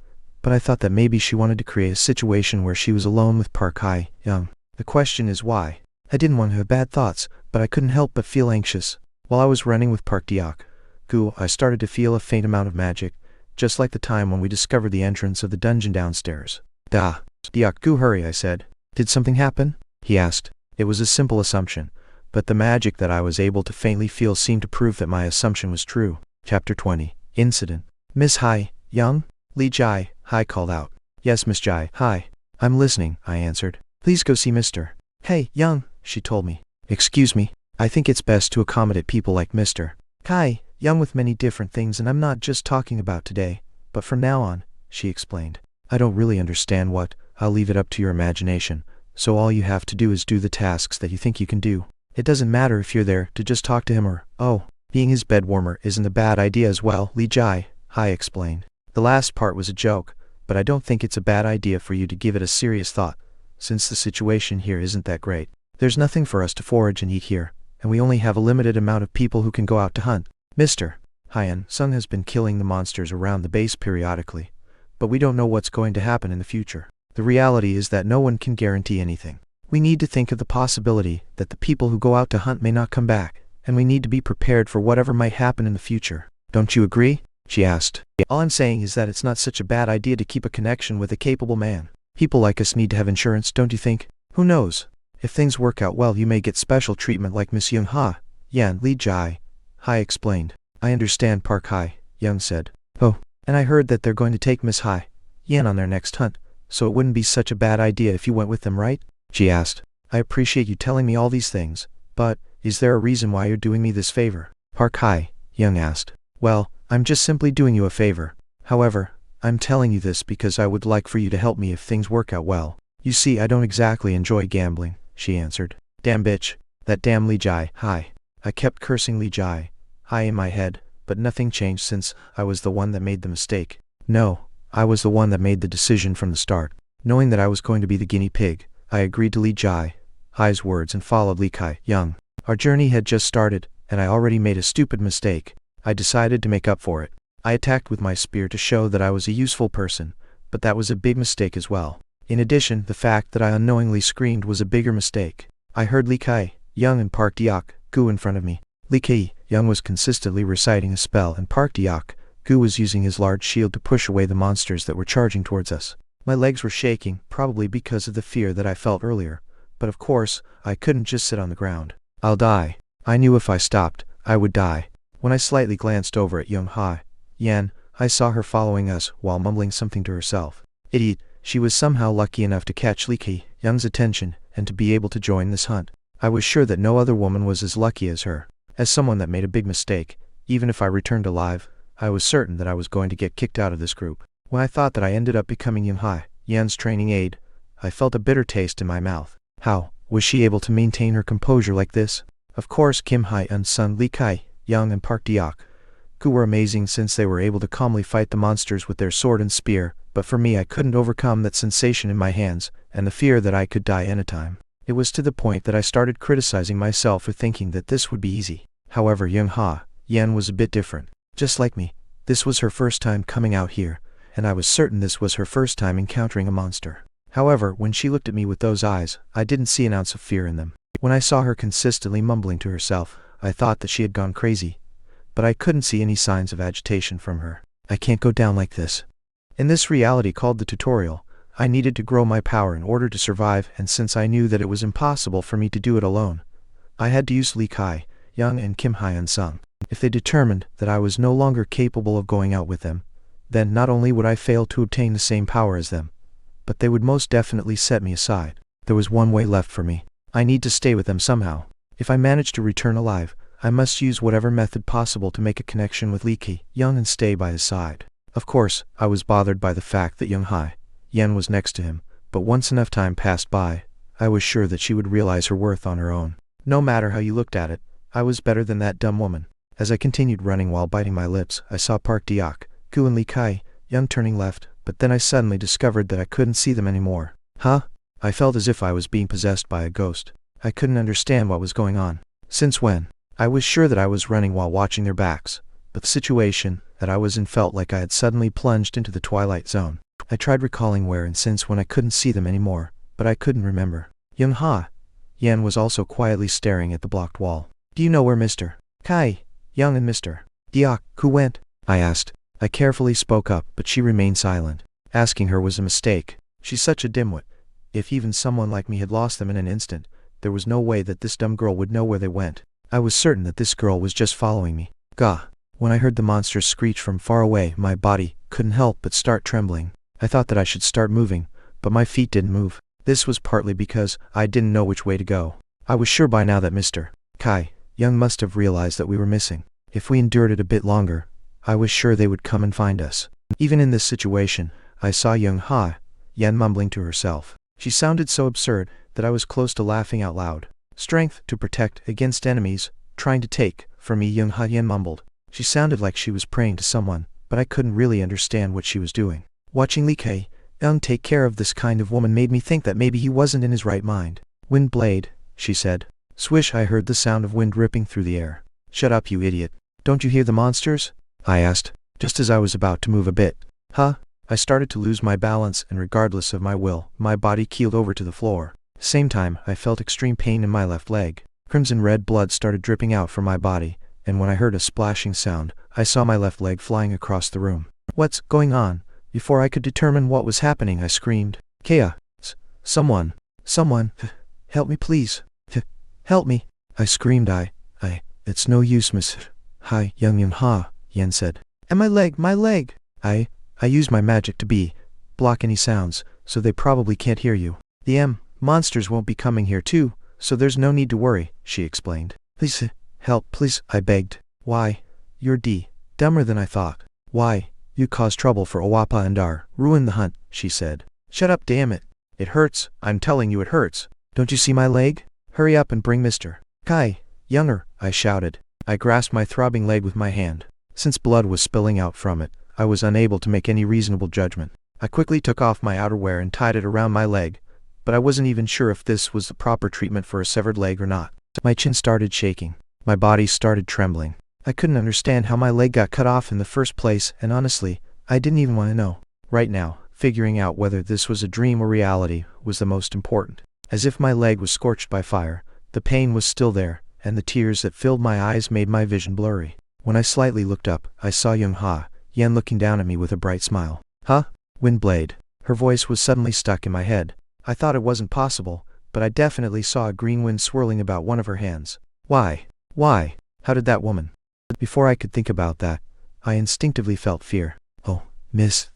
S1: but I thought that maybe she wanted to create a situation where she was alone with Park Hae-young. The question is why. I didn't want to have bad thoughts, but I couldn't help but feel anxious. While I was running with Park Deok-gu, I started to feel a faint amount of magic, just like the time when we discovered the entrance of the dungeon downstairs. Deok-gu, hurry, I said. Did something happen? He asked. It was a simple assumption, but the magic that I was able to faintly feel seemed to prove that my assumption was true. Chapter 20. Incident. Miss Hae-young? Lee Jai-hai called out. Yes, Miss Jai-hai. I'm listening, I answered. Please go see Mr. Hae-young, she told me. Excuse me, I think it's best to accommodate people like Mr. Hae-young with many different things, and I'm not just talking about today, but from now on, she explained. I don't really understand what. I'll leave it up to your imagination, so all you have to do is do the tasks that you think you can do. It doesn't matter if you're there to just talk to him or, being his bed warmer isn't a bad idea as well, Lee Jai-hai explained. The last part was a joke, but I don't think it's a bad idea for you to give it a serious thought, since the situation here isn't that great. There's nothing for us to forage and eat here, and we only have a limited amount of people who can go out to hunt. Mr. Hyun-sung has been killing the monsters around the base periodically, but we don't know what's going to happen in the future. The reality is that no one can guarantee anything. We need to think of the possibility that the people who go out to hunt may not come back, and we need to be prepared for whatever might happen in the future. Don't you agree? She asked. All I'm saying is that it's not such a bad idea to keep a connection with a capable man. People like us need to have insurance, don't you think? Who knows? If things work out well, you may get special treatment like Miss Young Ha-yen, Lee Jai-hai explained. I understand, Park Hae-young said. Oh, and I heard that they're going to take Miss Hae-yen on their next hunt, so it wouldn't be such a bad idea if you went with them, right? She asked. I appreciate you telling me all these things, but is there a reason why you're doing me this favor? Park Hae-young asked. Well, I'm just simply doing you a favor. However, I'm telling you this because I would like for you to help me if things work out well. You see, I don't exactly enjoy gambling, she answered. Damn bitch. That damn Lee Jai-hai. I kept cursing Lee Jai-hai in my head, but nothing changed since I was the one that made the mistake. No, I was the one that made the decision from the start. Knowing that I was going to be the guinea pig, I agreed to Lee Jai-hai's words and followed Lee Kai-young. Our journey had just started, and I already made a stupid mistake. I decided to make up for it. I attacked with my spear to show that I was a useful person, but that was a big mistake as well. In addition, the fact that I unknowingly screamed was a bigger mistake. I heard Lee Kai-young and Park Deok-gu in front of me. Lee Kai-young was consistently reciting a spell, and Park Deok-gu was using his large shield to push away the monsters that were charging towards us. My legs were shaking, probably because of the fear that I felt earlier, but of course, I couldn't just sit on the ground. I'll die. I knew if I stopped, I would die. When I slightly glanced over at Young Ha-yen, I saw her following us while mumbling something to herself. Idiot, she was somehow lucky enough to catch Lee Kai-young's attention and to be able to join this hunt. I was sure that no other woman was as lucky as her. As someone that made a big mistake, even if I returned alive, I was certain that I was going to get kicked out of this group. When I thought that I ended up becoming Young Ha-yen's training aide, I felt a bitter taste in my mouth. How was she able to maintain her composure like this? Of course, Kim Hyun-sun, Lee Kai-young, and Park Deok-gu were amazing since they were able to calmly fight the monsters with their sword and spear, but for me I couldn't overcome that sensation in my hands, and the fear that I could die anytime. It was to the point that I started criticizing myself for thinking that this would be easy. However, Young Ha-yen was a bit different. Just like me, this was her first time coming out here, and I was certain this was her first time encountering a monster. However, when she looked at me with those eyes, I didn't see an ounce of fear in them. When I saw her consistently mumbling to herself, I thought that she had gone crazy, but I couldn't see any signs of agitation from her. I can't go down like this. In this reality called the tutorial, I needed to grow my power in order to survive, and since I knew that it was impossible for me to do it alone, I had to use Lee Kai, Young and Kim Hyun-sung. If they determined that I was no longer capable of going out with them, then not only would I fail to obtain the same power as them, but they would most definitely set me aside. There was one way left for me. I need to stay with them somehow. If I manage to return alive, I must use whatever method possible to make a connection with Lee Ki-young and stay by his side. Of course, I was bothered by the fact that Young Yen was next to him, but once enough time passed by, I was sure that she would realize her worth on her own. No matter how you looked at it, I was better than that dumb woman. As I continued running while biting my lips, I saw Park Deok-gu and Lee Kai-young turning left, but then I suddenly discovered that I couldn't see them anymore. Huh? I felt as if I was being possessed by a ghost. I couldn't understand what was going on. Since when? I was sure that I was running while watching their backs, but the situation that I was in felt like I had suddenly plunged into the Twilight Zone. I tried recalling where and since when I couldn't see them anymore, but I couldn't remember. Young Yen was also quietly staring at the blocked wall. Do you know where Mr. Kai-young and Mr. Deok-gu went? I asked. I carefully spoke up, but she remained silent. Asking her was a mistake. She's such a dimwit. If even someone like me had lost them in an instant, there was no way that this dumb girl would know where they went. I was certain that this girl was just following me. Gah! When I heard the monster screech from far away, my body couldn't help but start trembling. I thought that I should start moving, but my feet didn't move. This was partly because I didn't know which way to go. I was sure by now that Mr. Kai-young must have realized that we were missing. If we endured it a bit longer, I was sure they would come and find us. Even in this situation, I saw Young Yen mumbling to herself. She sounded so absurd that I was close to laughing out loud. Strength to protect against enemies trying to take from me, Young Yen mumbled. She sounded like she was praying to someone, but I couldn't really understand what she was doing. Watching Lee Kai-young take care of this kind of woman made me think that maybe he wasn't in his right mind. Wind blade, she said. Swish! I heard the sound of wind ripping through the air. Shut up, you idiot. Don't you hear the monsters? I asked, just as I was about to move a bit. Huh? I started to lose my balance, and regardless of my will, my body keeled over to the floor. Same time, I felt extreme pain in my left leg. Crimson red blood started dripping out from my body, and when I heard a splashing sound, I saw my left leg flying across the room. What's going on? Before I could determine what was happening, I screamed. Kea! Someone! Help me please! Help me! I screamed. It's no use, Miss Young Yen said. And my leg! I used my magic to block any sounds, so they probably can't hear you. The monsters won't be coming here too, so there's no need to worry, she explained. Please, help, please, I begged. Why? You're dumber than I thought. Why? You caused trouble for Owappa and ruined the hunt, she said. Shut up, damn it. It hurts, I'm telling you it hurts. Don't you see my leg? Hurry up and bring Mr. Kai-younger, I shouted. I grasped my throbbing leg with my hand. Since blood was spilling out from it, I was unable to make any reasonable judgment. I quickly took off my outerwear and tied it around my leg, but I wasn't even sure if this was the proper treatment for a severed leg or not. My chin started shaking. My body started trembling. I couldn't understand how my leg got cut off in the first place, and honestly, I didn't even want to know. Right now, figuring out whether this was a dream or reality was the most important. As if my leg was scorched by fire, the pain was still there, and the tears that filled my eyes made my vision blurry. When I slightly looked up, I saw Young Yen looking down at me with a bright smile. Huh? Windblade. Her voice was suddenly stuck in my head. I thought it wasn't possible, but I definitely saw a green wind swirling about one of her hands. Why? How did that woman? Before I could think about that, I instinctively felt fear. Oh, Miss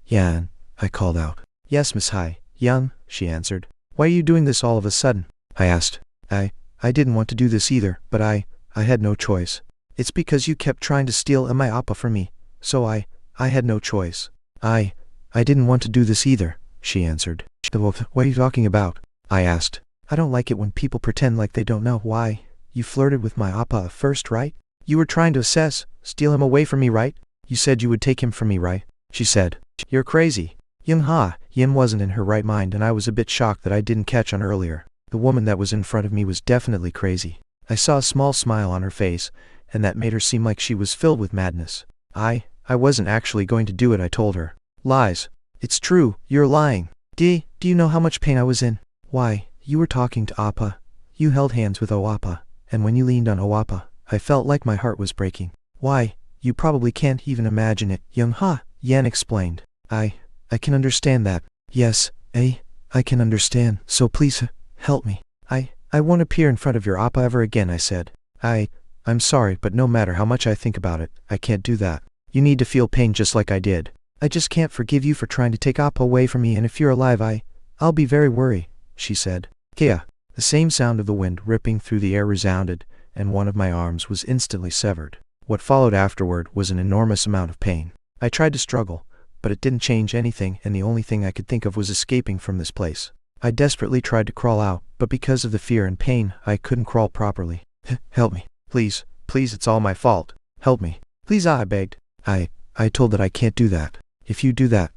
S1: Yen, I called out. Yes, Miss Young, she answered. Why are you doing this all of a sudden? I asked. I didn't want to do this either, but I had no choice. It's because you kept trying to steal my appa from me, so I had no choice. I didn't want to do this either, she answered. What are you talking about? I asked. I don't like it when people pretend like they don't know. Why? You flirted with my appa first, right? You were trying to steal him away from me, right? You said you would take him from me, right? She said. You're crazy. Young Yen wasn't in her right mind, and I was a bit shocked that I didn't catch on earlier. The woman that was in front of me was definitely crazy. I saw a small smile on her face, and that made her seem like she was filled with madness. I wasn't actually going to do it, I told her. Lies. It's true, you're lying. Do you know how much pain I was in? Why, you were talking to Appa. You held hands with Owappa, and when you leaned on Owappa, I felt like my heart was breaking. Why, you probably can't even imagine it, Young Yen explained. I I can understand that. Yes, I can understand, so please, help me. I won't appear in front of your appa ever again, I said. I'm sorry, but no matter how much I think about it, I can't do that. You need to feel pain just like I did. I just can't forgive you for trying to take appa away from me, and if you're alive, I'll be very worried, she said. Kea. The same sound of the wind ripping through the air resounded, and one of my arms was instantly severed. What followed afterward was an enormous amount of pain. I tried to struggle, but it didn't change anything, and the only thing I could think of was escaping from this place. I desperately tried to crawl out, but because of the fear and pain, I couldn't crawl properly. Help me. Please, it's all my fault. Help me. Please, I begged. I told that I can't do that. If you do that,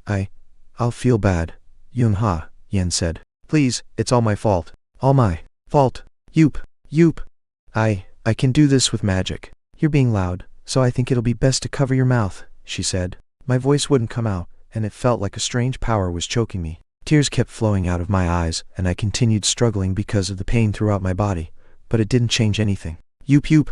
S1: I'll feel bad. Young-ha, Yen said. Please, it's all my fault. All my fault. Yoop. I can do this with magic. You're being loud, so I think it'll be best to cover your mouth, she said. My voice wouldn't come out, and it felt like a strange power was choking me. Tears kept flowing out of my eyes, and I continued struggling because of the pain throughout my body, but it didn't change anything. Yoop.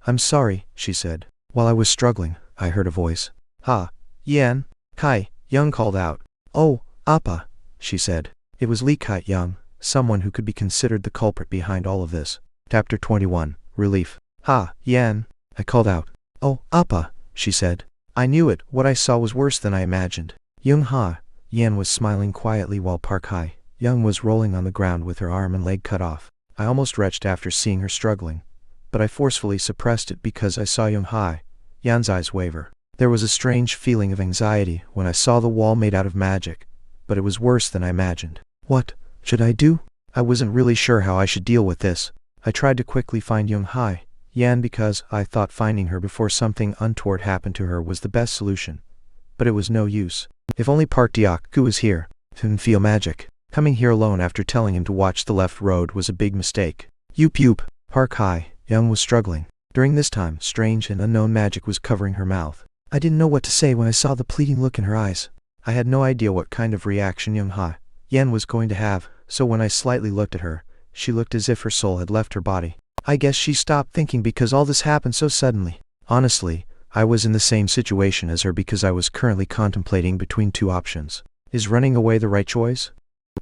S1: I'm sorry, she said. While I was struggling, I heard a voice. Ha, Yan, Kai, Young called out. Oh, Appa, she said. It was Li Kai Young, someone who could be considered the culprit behind all of this. Chapter 21, Relief. Ha, Yan, I called out. Oh, Appa, she said. I knew it, what I saw was worse than I imagined. Young-ha, Yan was smiling quietly while Park Hai Young was rolling on the ground with her arm and leg cut off. I almost retched after seeing her struggling, but I forcefully suppressed it because I saw Young-ha Yan's eyes waver. There was a strange feeling of anxiety when I saw the wall made out of magic, but it was worse than I imagined. What should I do? I wasn't really sure how I should deal with this. I tried to quickly find Young-ha Yan because I thought finding her before something untoward happened to her was the best solution, but it was no use. If only Park Diak-gu was here, to feel magic. Coming here alone after telling him to watch the left road was a big mistake. Yoop. Park Hai Young was struggling. During this time, strange and unknown magic was covering her mouth. I didn't know what to say when I saw the pleading look in her eyes. I had no idea what kind of reaction Young-ha Yan was going to have, so when I slightly looked at her, she looked as if her soul had left her body. I guess she stopped thinking because all this happened so suddenly. Honestly, I was in the same situation as her because I was currently contemplating between two options. Is running away the right choice?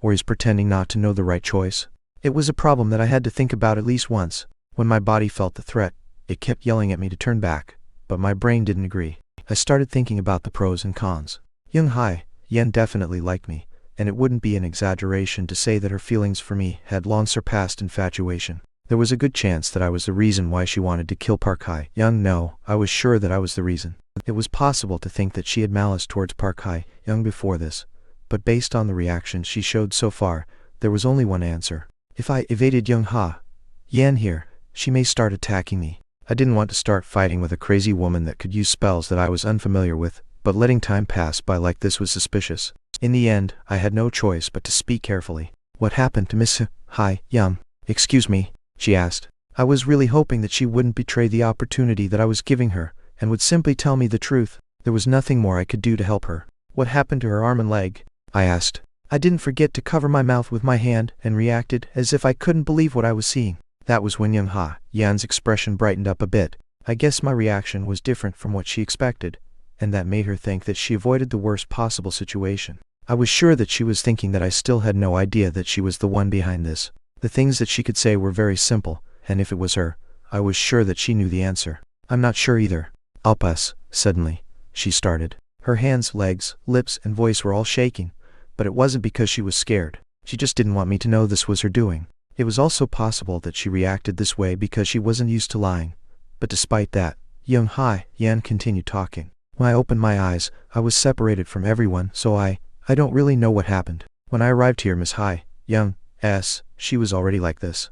S1: Or is pretending not to know the right choice? It was a problem that I had to think about at least once. When my body felt the threat, it kept yelling at me to turn back, but my brain didn't agree. I started thinking about the pros and cons. Young-ha Yan definitely liked me, and it wouldn't be an exaggeration to say that her feelings for me had long surpassed infatuation. There was a good chance that I was the reason why she wanted to kill Park Hai Young. No, I was sure that I was the reason. It was possible to think that she had malice towards Park Hai Young before this, but based on the reactions she showed so far, there was only one answer. If I evaded Young-ha Yan here, she may start attacking me. I didn't want to start fighting with a crazy woman that could use spells that I was unfamiliar with, but letting time pass by like this was suspicious. In the end, I had no choice but to speak carefully. What happened to Miss Hai Young? Excuse me, she asked. I was really hoping that she wouldn't betray the opportunity that I was giving her, and would simply tell me the truth. There was nothing more I could do to help her. What happened to her arm and leg? I asked. I didn't forget to cover my mouth with my hand and reacted as if I couldn't believe what I was seeing. That was when Young-ha Yan's expression brightened up a bit. I guess my reaction was different from what she expected, and that made her think that she avoided the worst possible situation. I was sure that she was thinking that I still had no idea that she was the one behind this. The things that she could say were very simple, and if it was her, I was sure that she knew the answer. I'm not sure either. I'll pass. Suddenly, she started. Her hands, legs, lips, and voice were all shaking, but it wasn't because she was scared. She just didn't want me to know this was her doing. It was also possible that she reacted this way because she wasn't used to lying. But despite that, Young-ha Yan continued talking. When I opened my eyes, I was separated from everyone, so I don't really know what happened. When I arrived here, Miss Hai Young she was already like this.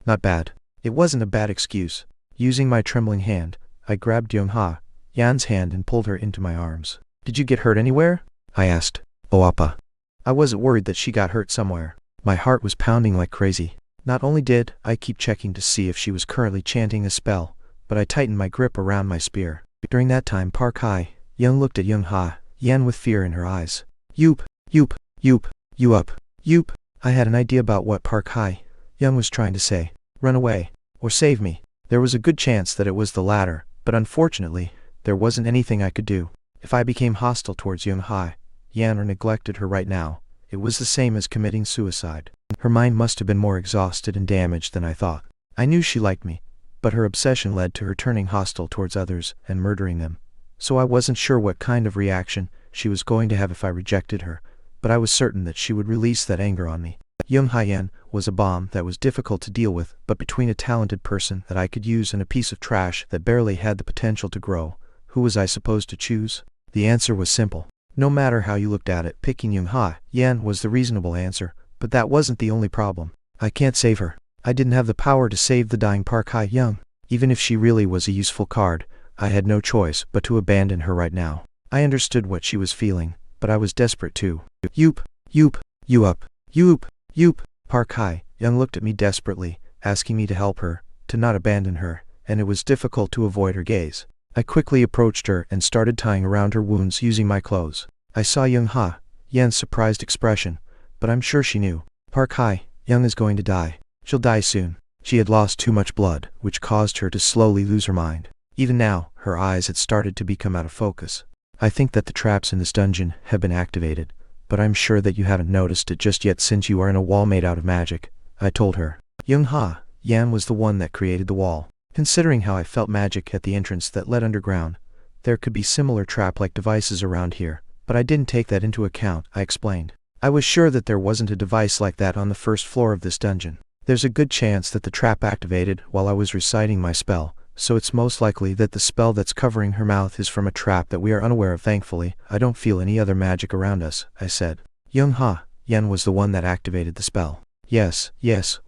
S1: Not bad. It wasn't a bad excuse. Using my trembling hand, I grabbed Young-ha Yan's hand and pulled her into my arms. Did you get hurt anywhere? I asked. Oh, Appa. I wasn't worried that she got hurt somewhere. My heart was pounding like crazy. Not only did I keep checking to see if she was currently chanting a spell, but I tightened my grip around my spear. During that time, Park Hai Young looked at Young-ha Yan with fear in her eyes. Yoop. You up. Yoop. I had an idea about what Park Hai Young was trying to say. Run away. Or save me. There was a good chance that it was the latter, but unfortunately, there wasn't anything I could do. If I became hostile towards Young Hai, Yan, or neglected her right now, it was the same as committing suicide. Her mind must have been more exhausted and damaged than I thought. I knew she liked me, but her obsession led to her turning hostile towards others and murdering them. So I wasn't sure what kind of reaction she was going to have if I rejected her, but I was certain that she would release that anger on me. Young Haiyan was a bomb that was difficult to deal with, but between a talented person that I could use and a piece of trash that barely had the potential to grow, who was I supposed to choose? The answer was simple. No matter how you looked at it, picking Young Haiyan was the reasonable answer, but that wasn't the only problem. I can't save her. I didn't have the power to save the dying Park Hai-young. Even if she really was a useful card, I had no choice but to abandon her right now. I understood what she was feeling, but I was desperate too. Yoop, yoop, you up, yoop, yoop. Park Hai-young looked at me desperately, asking me to help her, to not abandon her, and it was difficult to avoid her gaze. I quickly approached her and started tying around her wounds using my clothes. I saw Young Haiyan's surprised expression, but I'm sure she knew. Park Hai-young is going to die. She'll die soon. She had lost too much blood, which caused her to slowly lose her mind. Even now, her eyes had started to become out of focus. I think that the traps in this dungeon have been activated, but I'm sure that you haven't noticed it just yet since you are in a wall made out of magic, I told her. Young Haiyan was the one that created the wall. Considering how I felt magic at the entrance that led underground, there could be similar trap-like devices around here, but I didn't take that into account, I explained. I was sure that there wasn't a device like that on the first floor of this dungeon. There's a good chance that the trap activated while I was reciting my spell, so it's most likely that the spell that's covering her mouth is from a trap that we are unaware of. Thankfully, I don't feel any other magic around us, I said. Young Haiyan was the one that activated the spell. Yes,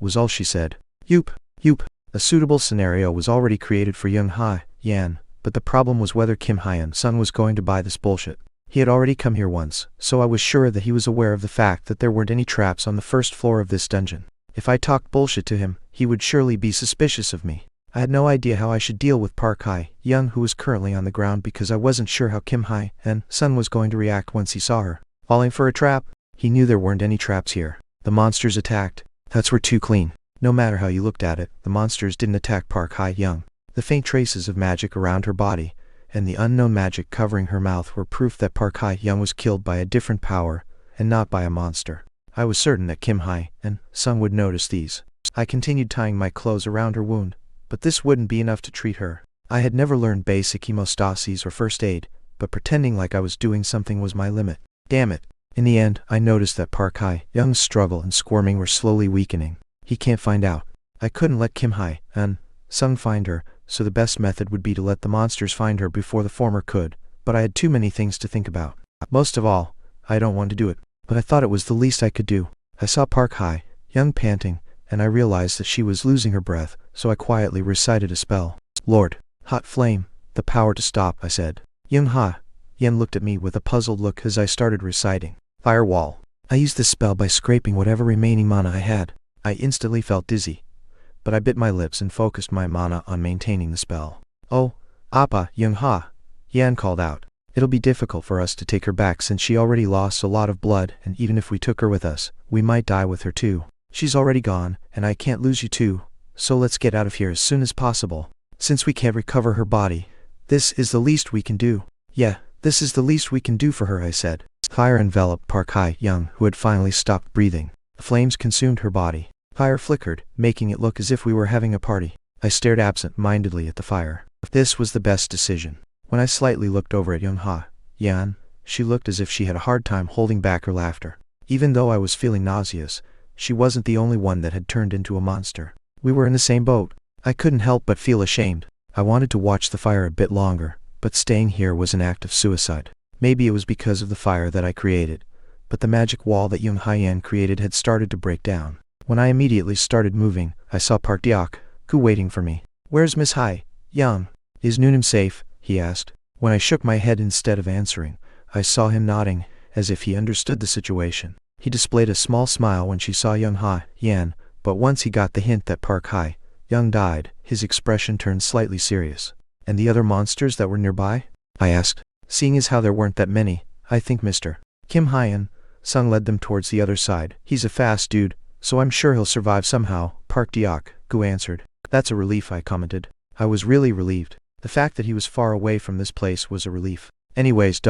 S1: was all she said. Yoop, yoop. A suitable scenario was already created for Young Haiyan, but the problem was whether Kim Haiyan-sun was going to buy this bullshit. He had already come here once, so I was sure that he was aware of the fact that there weren't any traps on the first floor of this dungeon. If I talked bullshit to him, he would surely be suspicious of me. I had no idea how I should deal with Park Hai-young, who was currently on the ground, because I wasn't sure how Kim Haiyan-sun was going to react once he saw her. Falling for a trap? He knew there weren't any traps here. The monsters attacked. That's were too clean. No matter how you looked at it, the monsters didn't attack Park Hai-young. The faint traces of magic around her body, and the unknown magic covering her mouth were proof that Park Hai-young was killed by a different power, and not by a monster. I was certain that Kim Haiyan-sun would notice these. I continued tying my clothes around her wound, but this wouldn't be enough to treat her. I had never learned basic hemostasis or first aid, but pretending like I was doing something was my limit. Damn it. In the end, I noticed that Park Hai-young's struggle and squirming were slowly weakening. He can't find out. I couldn't let Kim Haiyan-sun find her, so the best method would be to let the monsters find her before the former could, but I had too many things to think about. Most of all, I don't want to do it, but I thought it was the least I could do. I saw Park Hai-young panting, and I realized that she was losing her breath, so I quietly recited a spell. Lord, hot flame, the power to stop, I said. Young Haiyan looked at me with a puzzled look as I started reciting. Firewall. I used this spell by scraping whatever remaining mana I had. I instantly felt dizzy, but I bit my lips and focused my mana on maintaining the spell. Oh, Appa, Young Haiyan called out. It'll be difficult for us to take her back since she already lost a lot of blood, and even if we took her with us, we might die with her too. She's already gone, and I can't lose you too, so let's get out of here as soon as possible. Since we can't recover her body, this is the least we can do. Yeah, this is the least we can do for her, I said. Fire enveloped Park Hai-young, who had finally stopped breathing. The flames consumed her body. Fire flickered, making it look as if we were having a party. I stared absent-mindedly at the fire. This was the best decision. When I slightly looked over at Young Haiyan, she looked as if she had a hard time holding back her laughter. Even though I was feeling nauseous, she wasn't the only one that had turned into a monster. We were in the same boat. I couldn't help but feel ashamed. I wanted to watch the fire a bit longer, but staying here was an act of suicide. Maybe it was because of the fire that I created, but the magic wall that Young Haiyan created had started to break down. When I immediately started moving, I saw Park Deok-gu waiting for me. Where's Miss Hai-young? Is Noonan safe? He asked. When I shook my head instead of answering, I saw him nodding, as if he understood the situation. He displayed a small smile when she saw Young Haiyan, but once he got the hint that Park Hai-young died, his expression turned slightly serious. And the other monsters that were nearby? I asked. Seeing as how there weren't that many, I think Mr. Kim Haiyan-sun led them towards the other side. He's a fast dude, so I'm sure he'll survive somehow, Park Deok-gu answered. That's a relief, I commented. I was really relieved. The fact that he was far away from this place was a relief. Anyways,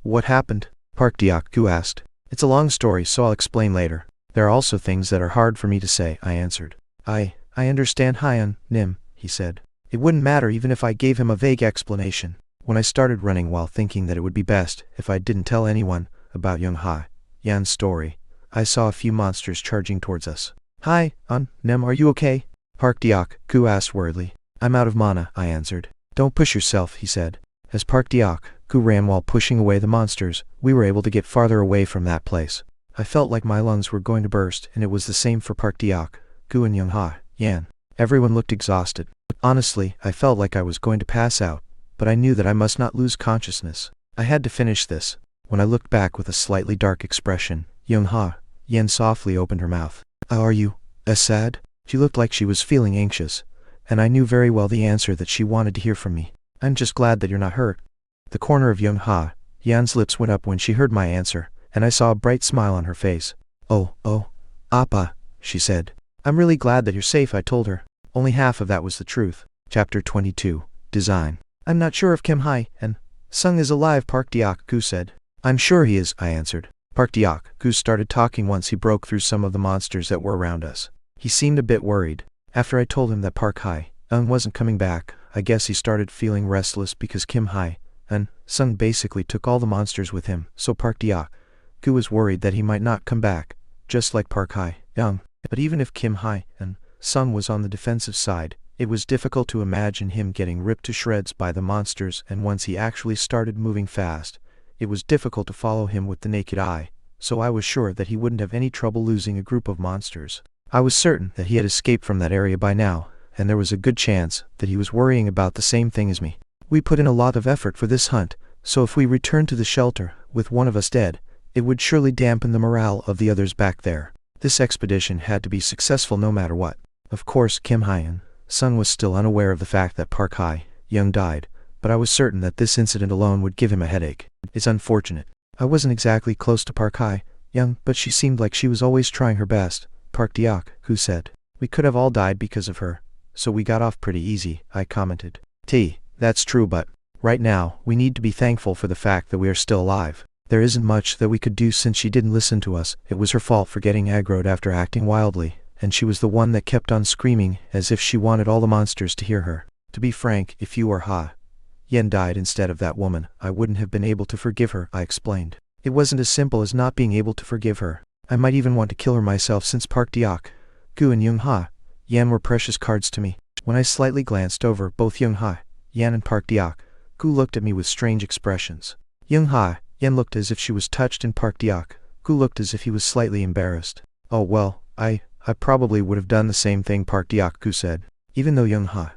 S1: what happened? Park Deok-gu asked. It's a long story, so I'll explain later. There are also things that are hard for me to say, I answered. I understand Hyun, Nim, he said. It wouldn't matter even if I gave him a vague explanation. When I started running while thinking that it would be best if I didn't tell anyone about Young-ha, Yan's story, I saw a few monsters charging towards us. Hi, Nim, are you okay? Park Deok-gu asked worriedly. I'm out of mana, I answered. Don't push yourself, he said. As Park Deok-gu ran while pushing away the monsters, we were able to get farther away from that place. I felt like my lungs were going to burst, and it was the same for Park Deok-gu and Young-ha, Yan. Everyone looked exhausted. Honestly, I felt like I was going to pass out, but I knew that I must not lose consciousness. I had to finish this. When I looked back with a slightly dark expression, Young-ha, Yan softly opened her mouth. Are you sad? She looked like she was feeling anxious, and I knew very well the answer that she wanted to hear from me. I'm just glad that you're not hurt. The corner of Young-ha, Yan's lips went up when she heard my answer, and I saw a bright smile on her face. Oh, Appa, she said. I'm really glad that you're safe, I told her. Only half of that was the truth. Chapter 22, Design. I'm not sure if Kim Hai and Sung is alive, Park Deok-gu said. I'm sure he is, I answered. Park Deok-gu started talking once he broke through some of the monsters that were around us. He seemed a bit worried. After I told him that Park Hai-eun wasn't coming back, I guess he started feeling restless because Kim Hai-eun Sung basically took all the monsters with him, so Park Deok-gu was worried that he might not come back, just like Park Hai-eun. But even if Kim Hai-eun Sung was on the defensive side, it was difficult to imagine him getting ripped to shreds by the monsters, and once he actually started moving fast, it was difficult to follow him with the naked eye, so I was sure that he wouldn't have any trouble losing a group of monsters. I was certain that he had escaped from that area by now, and there was a good chance that he was worrying about the same thing as me. We put in a lot of effort for this hunt, so if we returned to the shelter with one of us dead, it would surely dampen the morale of the others back there. This expedition had to be successful no matter what. Of course, Kim Hai-eun Sung was still unaware of the fact that Park Hai-eun died, but I was certain that this incident alone would give him a headache. It's unfortunate. I wasn't exactly close to Park Hai-eun, but she seemed like she was always trying her best, Park Deok-gu said. We could have all died because of her, so we got off pretty easy, I commented. That's true, but right now, we need to be thankful for the fact that we are still alive. There isn't much that we could do since she didn't listen to us. It was her fault for getting aggroed after acting wildly, and she was the one that kept on screaming as if she wanted all the monsters to hear her. To be frank, if you or Yen died instead of that woman, I wouldn't have been able to forgive her, I explained. It wasn't as simple as not being able to forgive her. I might even want to kill her myself since Park Deok-gu and Young-ha Yan were precious cards to me. When I slightly glanced over, both Young-ha Yan and Park Deok-gu looked at me with strange expressions. Young-ha Yan looked as if she was touched, and Park Deok-gu looked as if he was slightly embarrassed. Oh well, I probably would have done the same thing, Park Deok-gu said. Even though Young-ha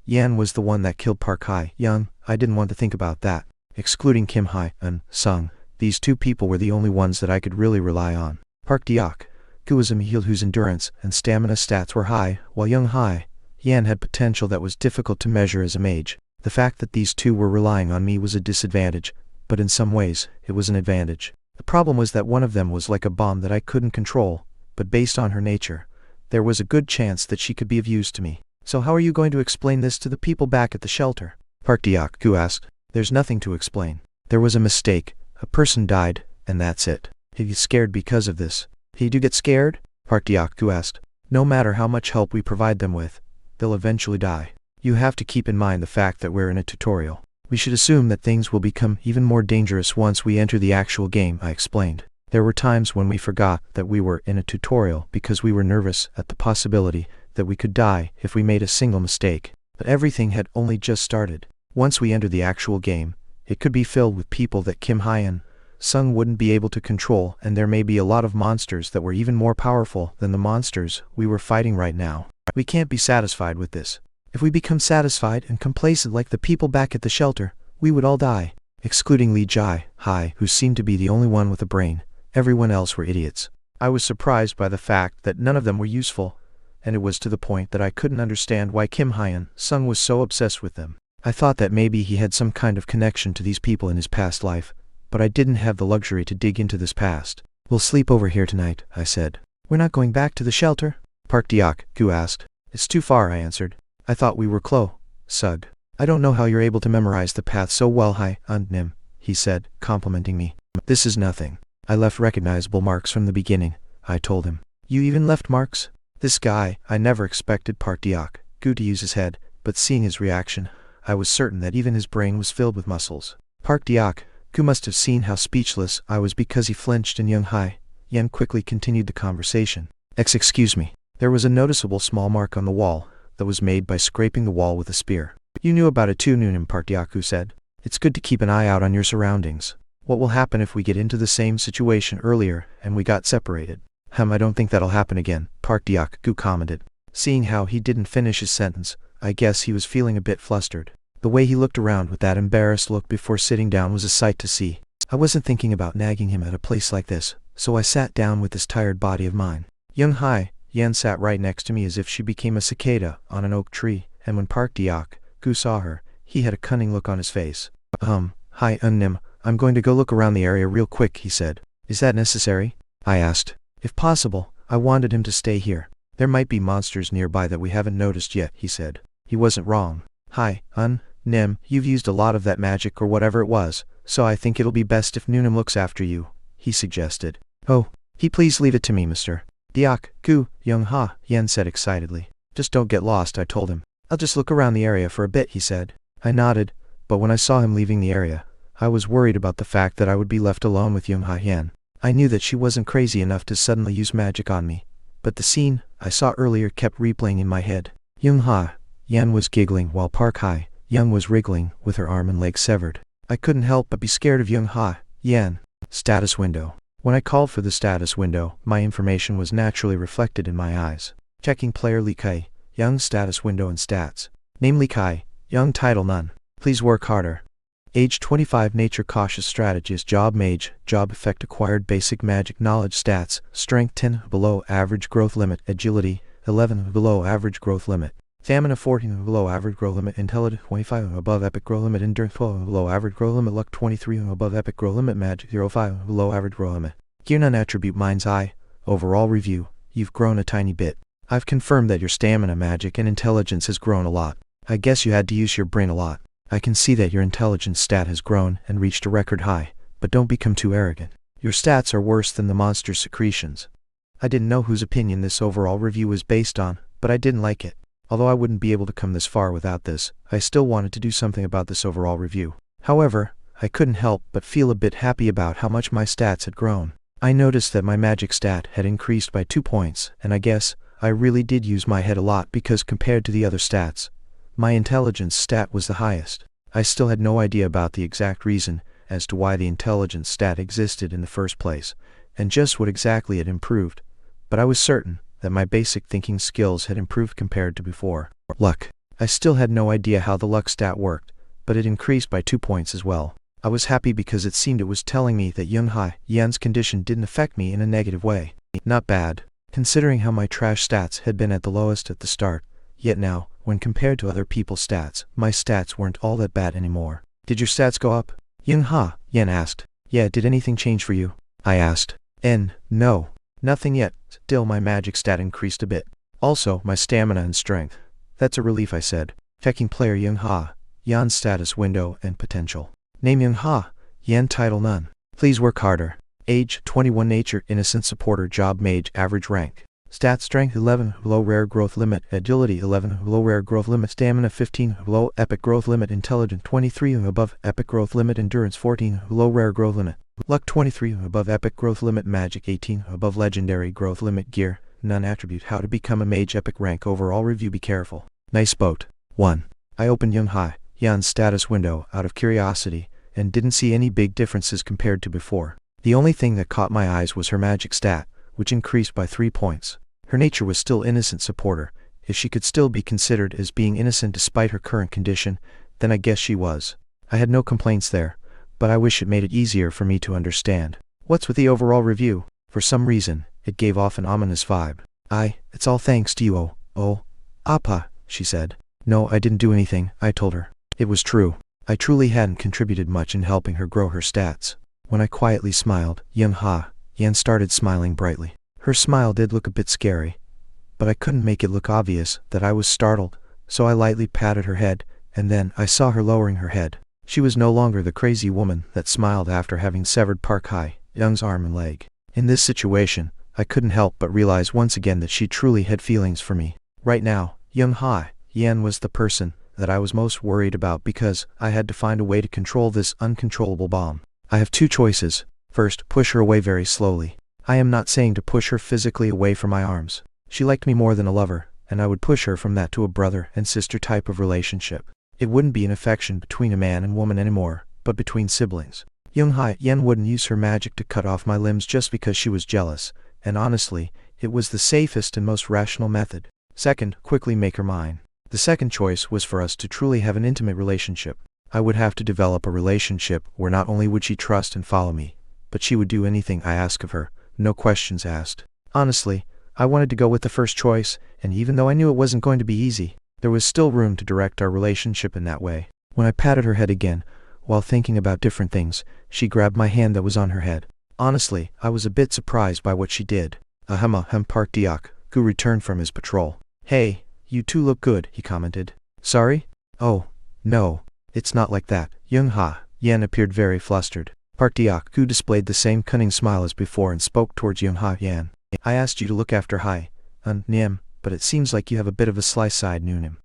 S1: Yan was the one that killed Park Hai-eun, I didn't want to think about that. Excluding Kim Hai-eun Sung, these two people were the only ones that I could really rely on. Park Deok-gu was a male whose endurance and stamina stats were high, while Young-ha Yan had potential that was difficult to measure as a mage. The fact that these two were relying on me was a disadvantage, but in some ways, it was an advantage. The problem was that one of them was like a bomb that I couldn't control, but based on her nature, there was a good chance that she could be of use to me. So how are you going to explain this to the people back at the shelter? Park Deok-gu asked. There's nothing to explain. There was a mistake. A person died, and that's it. He gets scared because of this. He do get scared? Park Deok-gu asked. No matter how much help we provide them with, they'll eventually die. You have to keep in mind the fact that we're in a tutorial. We should assume that things will become even more dangerous once we enter the actual game, I explained. There were times when we forgot that we were in a tutorial because we were nervous at the possibility that we could die if we made a single mistake. But everything had only just started. Once we enter the actual game, it could be filled with people that Kim Hai-eun Sung wouldn't be able to control, and there may be a lot of monsters that were even more powerful than the monsters we were fighting right now. We can't be satisfied with this. If we become satisfied and complacent like the people back at the shelter, we would all die. Excluding Lee Jai-hai, who seemed to be the only one with a brain, everyone else were idiots. I was surprised by the fact that none of them were useful, and it was to the point that I couldn't understand why Kim Hai-eun Sung was so obsessed with them. I thought that maybe he had some kind of connection to these people in his past life, but I didn't have the luxury to dig into this past. We'll sleep over here tonight, I said. We're not going back to the shelter? Park Deok-gu asked. It's too far, I answered. I thought we were close. Sug. I don't know how you're able to memorize the path so well, Hai-eun Nim, he said, complimenting me. This is nothing. I left recognizable marks from the beginning, I told him. You even left marks? This guy, I never expected Park Deok-gu to use his head, but seeing his reaction, I was certain that even his brain was filled with muscles. Park Deok-gu must have seen how speechless I was because he flinched, and Young Yan quickly continued the conversation. Excuse me. There was a noticeable small mark on the wall that was made by scraping the wall with a spear. You knew about it too, Noonan, Park Deok-gu said. It's good to keep an eye out on your surroundings. What will happen if we get into the same situation earlier and we got separated? I don't think that'll happen again, Park Deok-gu commented. Seeing how he didn't finish his sentence, I guess he was feeling a bit flustered. The way he looked around with that embarrassed look before sitting down was a sight to see. I wasn't thinking about nagging him at a place like this, so I sat down with this tired body of mine. Young Yan sat right next to me as if she became a cicada on an oak tree, and when Park Deok-gu saw her, he had a cunning look on his face. Hi, Nim, I'm going to go look around the area real quick, he said. Is that necessary? I asked. If possible, I wanted him to stay here. There might be monsters nearby that we haven't noticed yet, he said. He wasn't wrong. Hi, Nim, you've used a lot of that magic or whatever it was, so I think it'll be best if Noonan looks after you, he suggested. Oh, please leave it to me, Mr. Deok-gu, Young Yan said excitedly. Just don't get lost, I told him. I'll just look around the area for a bit, he said. I nodded, but when I saw him leaving the area, I was worried about the fact that I would be left alone with Young Yan. I knew that she wasn't crazy enough to suddenly use magic on me, but the scene I saw earlier kept replaying in my head. Young Yan was giggling while Park Young was wriggling with her arm and leg severed. I couldn't help but be scared of Young Yan. Status window. When I called for the status window, my information was naturally reflected in my eyes. Checking player Li Kai, Young status window and stats. Name Li Kai, Young title none. Please work harder. Age 25, nature cautious, strategist, job mage, job effect acquired, basic magic knowledge, stats, strength 10 below average growth limit, agility 11 below average growth limit, stamina 14 below average growth limit, intelligence 25 above epic growth limit, endurance 12 below average growth limit, luck 23 above epic growth limit, magic 05 below average growth limit. Gear none attribute, mind's eye. Overall review, you've grown a tiny bit. I've confirmed that your stamina, magic, and intelligence has grown a lot. I guess you had to use your brain a lot. I can see that your intelligence stat has grown and reached a record high, but don't become too arrogant. Your stats are worse than the monster's secretions. I didn't know whose opinion this overall review was based on, but I didn't like it. Although I wouldn't be able to come this far without this, I still wanted to do something about this overall review. However, I couldn't help but feel a bit happy about how much my stats had grown. I noticed that my magic stat had increased by 2 points, and I guess I really did use my head a lot because compared to the other stats, my intelligence stat was the highest. I still had no idea about the exact reason as to why the intelligence stat existed in the first place, and just what exactly it improved, but I was certain that my basic thinking skills had improved compared to before. Luck. I still had no idea how the luck stat worked, but it increased by 2 points as well. I was happy because it seemed it was telling me that Young Yan's condition didn't affect me in a negative way. Not bad, considering how my trash stats had been at the lowest at the start, yet now, when compared to other people's stats, my stats weren't all that bad anymore. Did your stats go up? Young Yan asked. Yeah, did anything change for you? I asked. No. Nothing yet. Still my magic stat increased a bit. Also, my stamina and strength. That's a relief, I said. Checking player Young Yan's status window and potential. Name Young Yan title none. Please work harder. Age 21, nature innocent, supporter, job mage, average rank. Stat strength 11 below rare growth limit, agility 11 below rare growth limit, stamina 15 below epic growth limit, intelligence 23 above epic growth limit, endurance 14 below rare growth limit, luck 23 above epic growth limit, magic 18 above legendary growth limit, gear none attribute, how to become a mage, epic rank, overall review, be careful. Nice boat. 1. I opened Young Yan's status window out of curiosity and didn't see any big differences compared to before. The only thing that caught my eyes was her magic stat, which increased by 3 points. Her nature was still innocent, supporter. If she could still be considered as being innocent despite her current condition, then I guess she was. I had no complaints there, but I wish it made it easier for me to understand. What's with the overall review? For some reason, it gave off an ominous vibe. It's all thanks to you, Appa, she said. No, I didn't do anything, I told her. It was true. I truly hadn't contributed much in helping her grow her stats. When I quietly smiled, Young Yan started smiling brightly. Her smile did look a bit scary, but I couldn't make it look obvious that I was startled, so I lightly patted her head, and then I saw her lowering her head. She was no longer the crazy woman that smiled after having severed Park Hae-young's arm and leg. In this situation, I couldn't help but realize once again that she truly had feelings for me. Right now, Young Ha-yeon was the person that I was most worried about because I had to find a way to control this uncontrollable bomb. I have two choices. First, push her away very slowly. I am not saying to push her physically away from my arms. She liked me more than a lover, and I would push her from that to a brother and sister type of relationship. It wouldn't be an affection between a man and woman anymore, but between siblings. Young Ha-yeon wouldn't use her magic to cut off my limbs just because she was jealous, and honestly, it was the safest and most rational method. Second, quickly make her mine. The second choice was for us to truly have an intimate relationship. I would have to develop a relationship where not only would she trust and follow me, but she would do anything I ask of her, no questions asked. Honestly, I wanted to go with the first choice, and even though I knew it wasn't going to be easy, there was still room to direct our relationship in that way. When I patted her head again, while thinking about different things, she grabbed my hand that was on her head. Honestly, I was a bit surprised by what she did. Park Deok-gu returned from his patrol. "Hey, you two look good," he commented. "Sorry?" "Oh, no, it's not like that." Young Ha-yeon appeared very flustered. Park Deok-gu displayed the same cunning smile as before and spoke towards Young Ha-yeon. "I asked you to look after Nim, but it seems like you have a bit of a sly side, Nunim."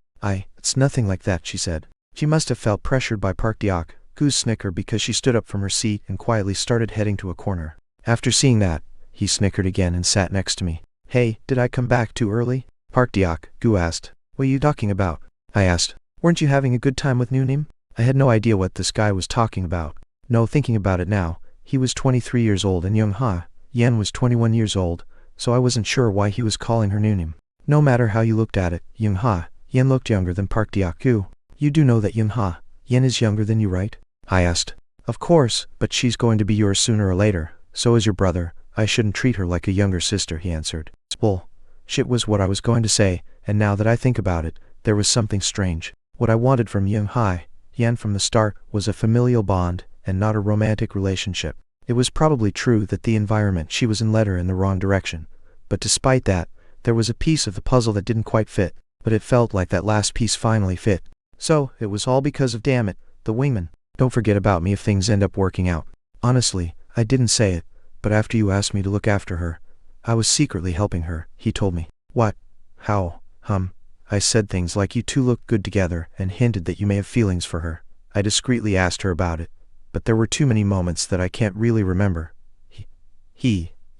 S1: "It's nothing like that," she said. She must have felt pressured by Park Deok-gu's snicker because she stood up from her seat and quietly started heading to a corner. After seeing that, he snickered again and sat next to me. "Hey, did I come back too early?" Park Deok-gu asked. "What are you talking about?" I asked. "Weren't you having a good time with Nunim?" I had no idea what this guy was talking about. No, thinking about it now, he was 23 years old and Young Ha-yeon was 21 years old, so I wasn't sure why he was calling her Nunim. No matter how you looked at it, Young Ha-yeon looked younger than Park Deok-gu. "You do know that Young Ha-yeon is younger than you, right?" I asked. "Of course, but she's going to be yours sooner or later. So is your brother. I shouldn't treat her like a younger sister," he answered. Well, shit was what I was going to say, and now that I think about it, there was something strange. What I wanted from Young Ha-yeon from the start was a familial bond, and not a romantic relationship. It was probably true that the environment she was in led her in the wrong direction, but despite that, there was a piece of the puzzle that didn't quite fit, but it felt like that last piece finally fit. So, it was all because of, damn it, the wingman. Don't forget about me if things end up working out. Honestly, I didn't say it, but after you asked me to look after her, I was secretly helping her, he told me. What? How? I said things like you two look good together and hinted that you may have feelings for her. I discreetly asked her about it, but there were too many moments that I can't really remember.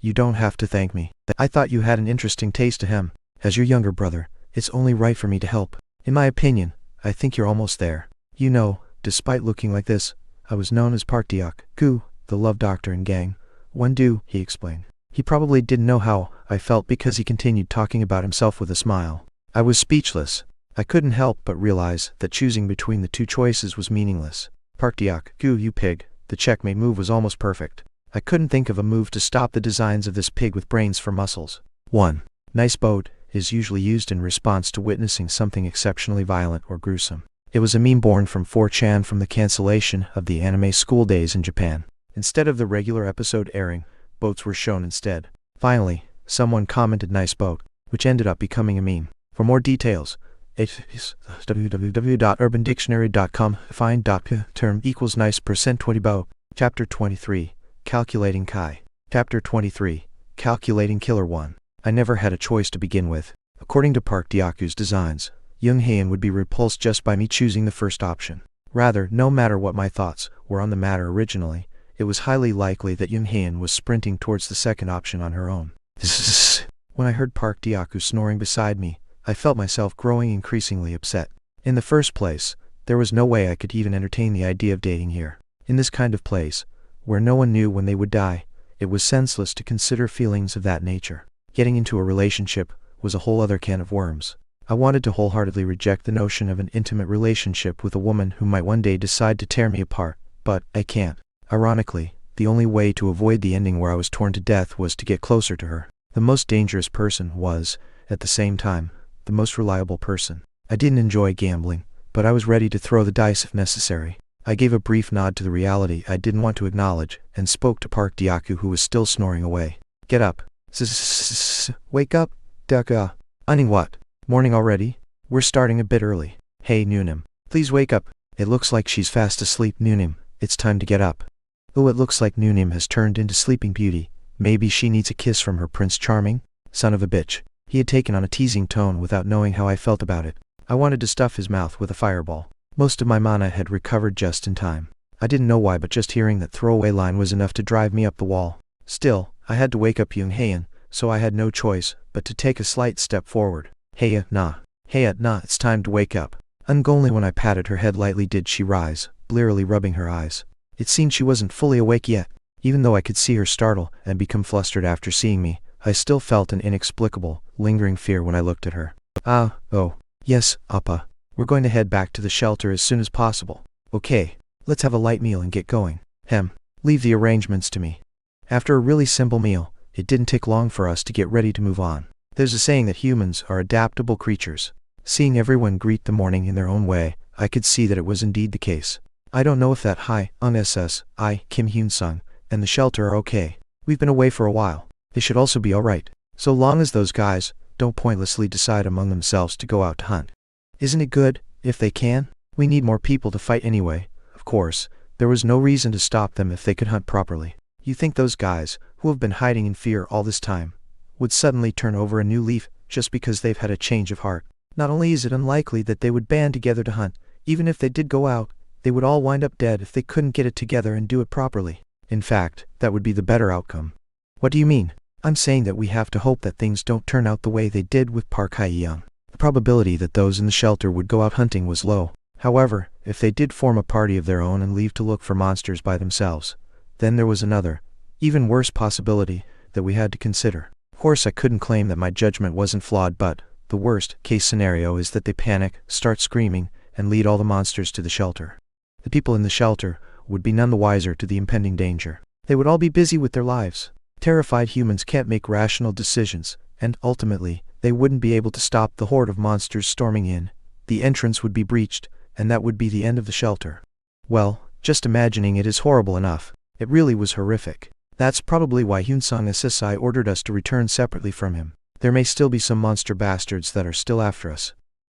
S1: You don't have to thank me. I thought you had an interesting taste to him. As your younger brother, it's only right for me to help. In my opinion, I think you're almost there. You know, despite looking like this, I was known as Park Deok-gu, the love doctor in gang. Won-do, he explained. He probably didn't know how I felt because he continued talking about himself with a smile. I was speechless. I couldn't help but realize that choosing between the two choices was meaningless. Park Deok-gu, you pig. The checkmate move was almost perfect. I couldn't think of a move to stop the designs of this pig with brains for muscles. 1. Nice boat is usually used in response to witnessing something exceptionally violent or gruesome. It was a meme born from 4chan from the cancellation of the anime School Days in Japan. Instead of the regular episode airing, boats were shown instead. Finally, someone commented nice boat, which ended up becoming a meme. For more details, www.urbandictionary.com. Find term equals nice %20 boat. Chapter 23. Calculating Kai. Chapter 23. Calculating Killer 1. I never had a choice to begin with. According to Park Deok-gu's designs, Young Ha-yeon would be repulsed just by me choosing the first option. Rather, no matter what my thoughts were on the matter originally, it was highly likely that Young Ha-yeon was sprinting towards the second option on her own. When I heard Park Deok-gu snoring beside me, I felt myself growing increasingly upset. In the first place, there was no way I could even entertain the idea of dating here. In this kind of place, where no one knew when they would die, it was senseless to consider feelings of that nature. Getting into a relationship was a whole other can of worms. I wanted to wholeheartedly reject the notion of an intimate relationship with a woman who might one day decide to tear me apart, but I can't. Ironically, the only way to avoid the ending where I was torn to death was to get closer to her. The most dangerous person was, at the same time, the most reliable person. I didn't enjoy gambling, but I was ready to throw the dice if necessary. I gave a brief nod to the reality I didn't want to acknowledge, and spoke to Park Deok-gu, who was still snoring away. Get up. Wake up, Deok-gu. What? Morning already? We're starting a bit early. Hey Nunim, please wake up. It looks like she's fast asleep. Nunim, it's time to get up. Oh, it looks like Nunim has turned into Sleeping Beauty. Maybe she needs a kiss from her Prince Charming? Son of a bitch. He had taken on a teasing tone without knowing how I felt about it. I wanted to stuff his mouth with a fireball. Most of my mana had recovered just in time. I didn't know why, but just hearing that throwaway line was enough to drive me up the wall. Still, I had to wake up Young-hae, so I had no choice but to take a slight step forward. Heya, nah. Heya, nah, it's time to wake up. Only when I patted her head lightly did she rise, blearily rubbing her eyes. It seemed she wasn't fully awake yet. Even though I could see her startle and become flustered after seeing me, I still felt an inexplicable, lingering fear when I looked at her. Oh. Yes, Appa. We're going to head back to the shelter as soon as possible. Okay, let's have a light meal and get going. Leave the arrangements to me. After a really simple meal, it didn't take long for us to get ready to move on. There's a saying that humans are adaptable creatures. Seeing everyone greet the morning in their own way, I could see that it was indeed the case. I don't know if that Kim Hyun-sung, and the shelter are okay. We've been away for a while. They should also be alright, so long as those guys don't pointlessly decide among themselves to go out to hunt. Isn't it good, if they can? We need more people to fight anyway. Of course, there was no reason to stop them if they could hunt properly. You think those guys, who have been hiding in fear all this time, would suddenly turn over a new leaf just because they've had a change of heart? Not only is it unlikely that they would band together to hunt, even if they did go out, they would all wind up dead if they couldn't get it together and do it properly. In fact, that would be the better outcome. What do you mean? I'm saying that we have to hope that things don't turn out the way they did with Park Hae-young. The probability that those in the shelter would go out hunting was low. However, if they did form a party of their own and leave to look for monsters by themselves, then there was another, even worse possibility that we had to consider. Of course, I couldn't claim that my judgment wasn't flawed, but the worst case scenario is that they panic, start screaming, and lead all the monsters to the shelter. The people in the shelter would be none the wiser to the impending danger. They would all be busy with their lives. Terrified humans can't make rational decisions, and ultimately, they wouldn't be able to stop the horde of monsters storming in. The entrance would be breached, and that would be the end of the shelter. Well, just imagining it is horrible enough. It really was horrific. That's probably why Hyun-sung SSI ordered us to return separately from him. There may still be some monster bastards that are still after us.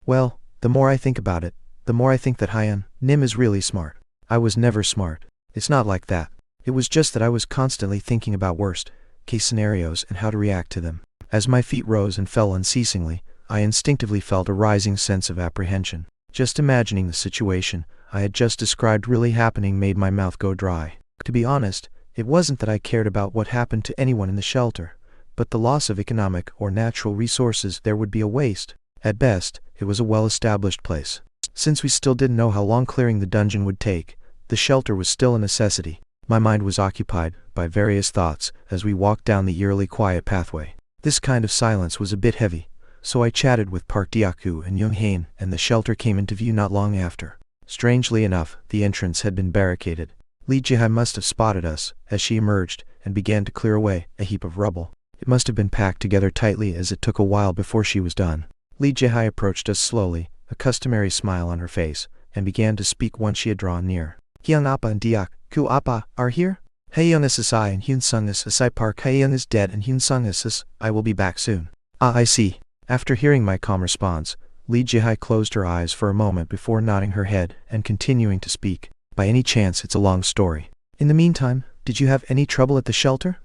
S1: Well, the more I think about it, the more I think that Hyun-nim is really smart. I was never smart. It's not like that. It was just that I was constantly thinking about worst-case scenarios and how to react to them. As my feet rose and fell unceasingly, I instinctively felt a rising sense of apprehension. Just imagining the situation I had just described really happening made my mouth go dry. To be honest, it wasn't that I cared about what happened to anyone in the shelter, but the loss of economic or natural resources there would be a waste. At best, it was a well-established place. Since we still didn't know how long clearing the dungeon would take, the shelter was still a necessity. My mind was occupied by various thoughts as we walked down the eerily quiet pathway. This kind of silence was a bit heavy, so I chatted with Park Deok-gu and Young-hae, and the shelter came into view not long after. Strangely enough, the entrance had been barricaded. Lee Jae-hae must have spotted us as she emerged and began to clear away a heap of rubble. It must have been packed together tightly, as it took a while before she was done. Lee Jae-hae approached us slowly, a customary smile on her face, and began to speak once she had drawn near. Hyun Appa and Deok-gu Appa are here? Hae-young SSI and Hyun-sung SSI. Park Hae-young is dead and Hyun-sung SSI will be back soon. I see. After hearing my calm response, Lee Jae-hae closed her eyes for a moment before nodding her head and continuing to speak. By any chance, it's a long story. In the meantime, did you have any trouble at the shelter?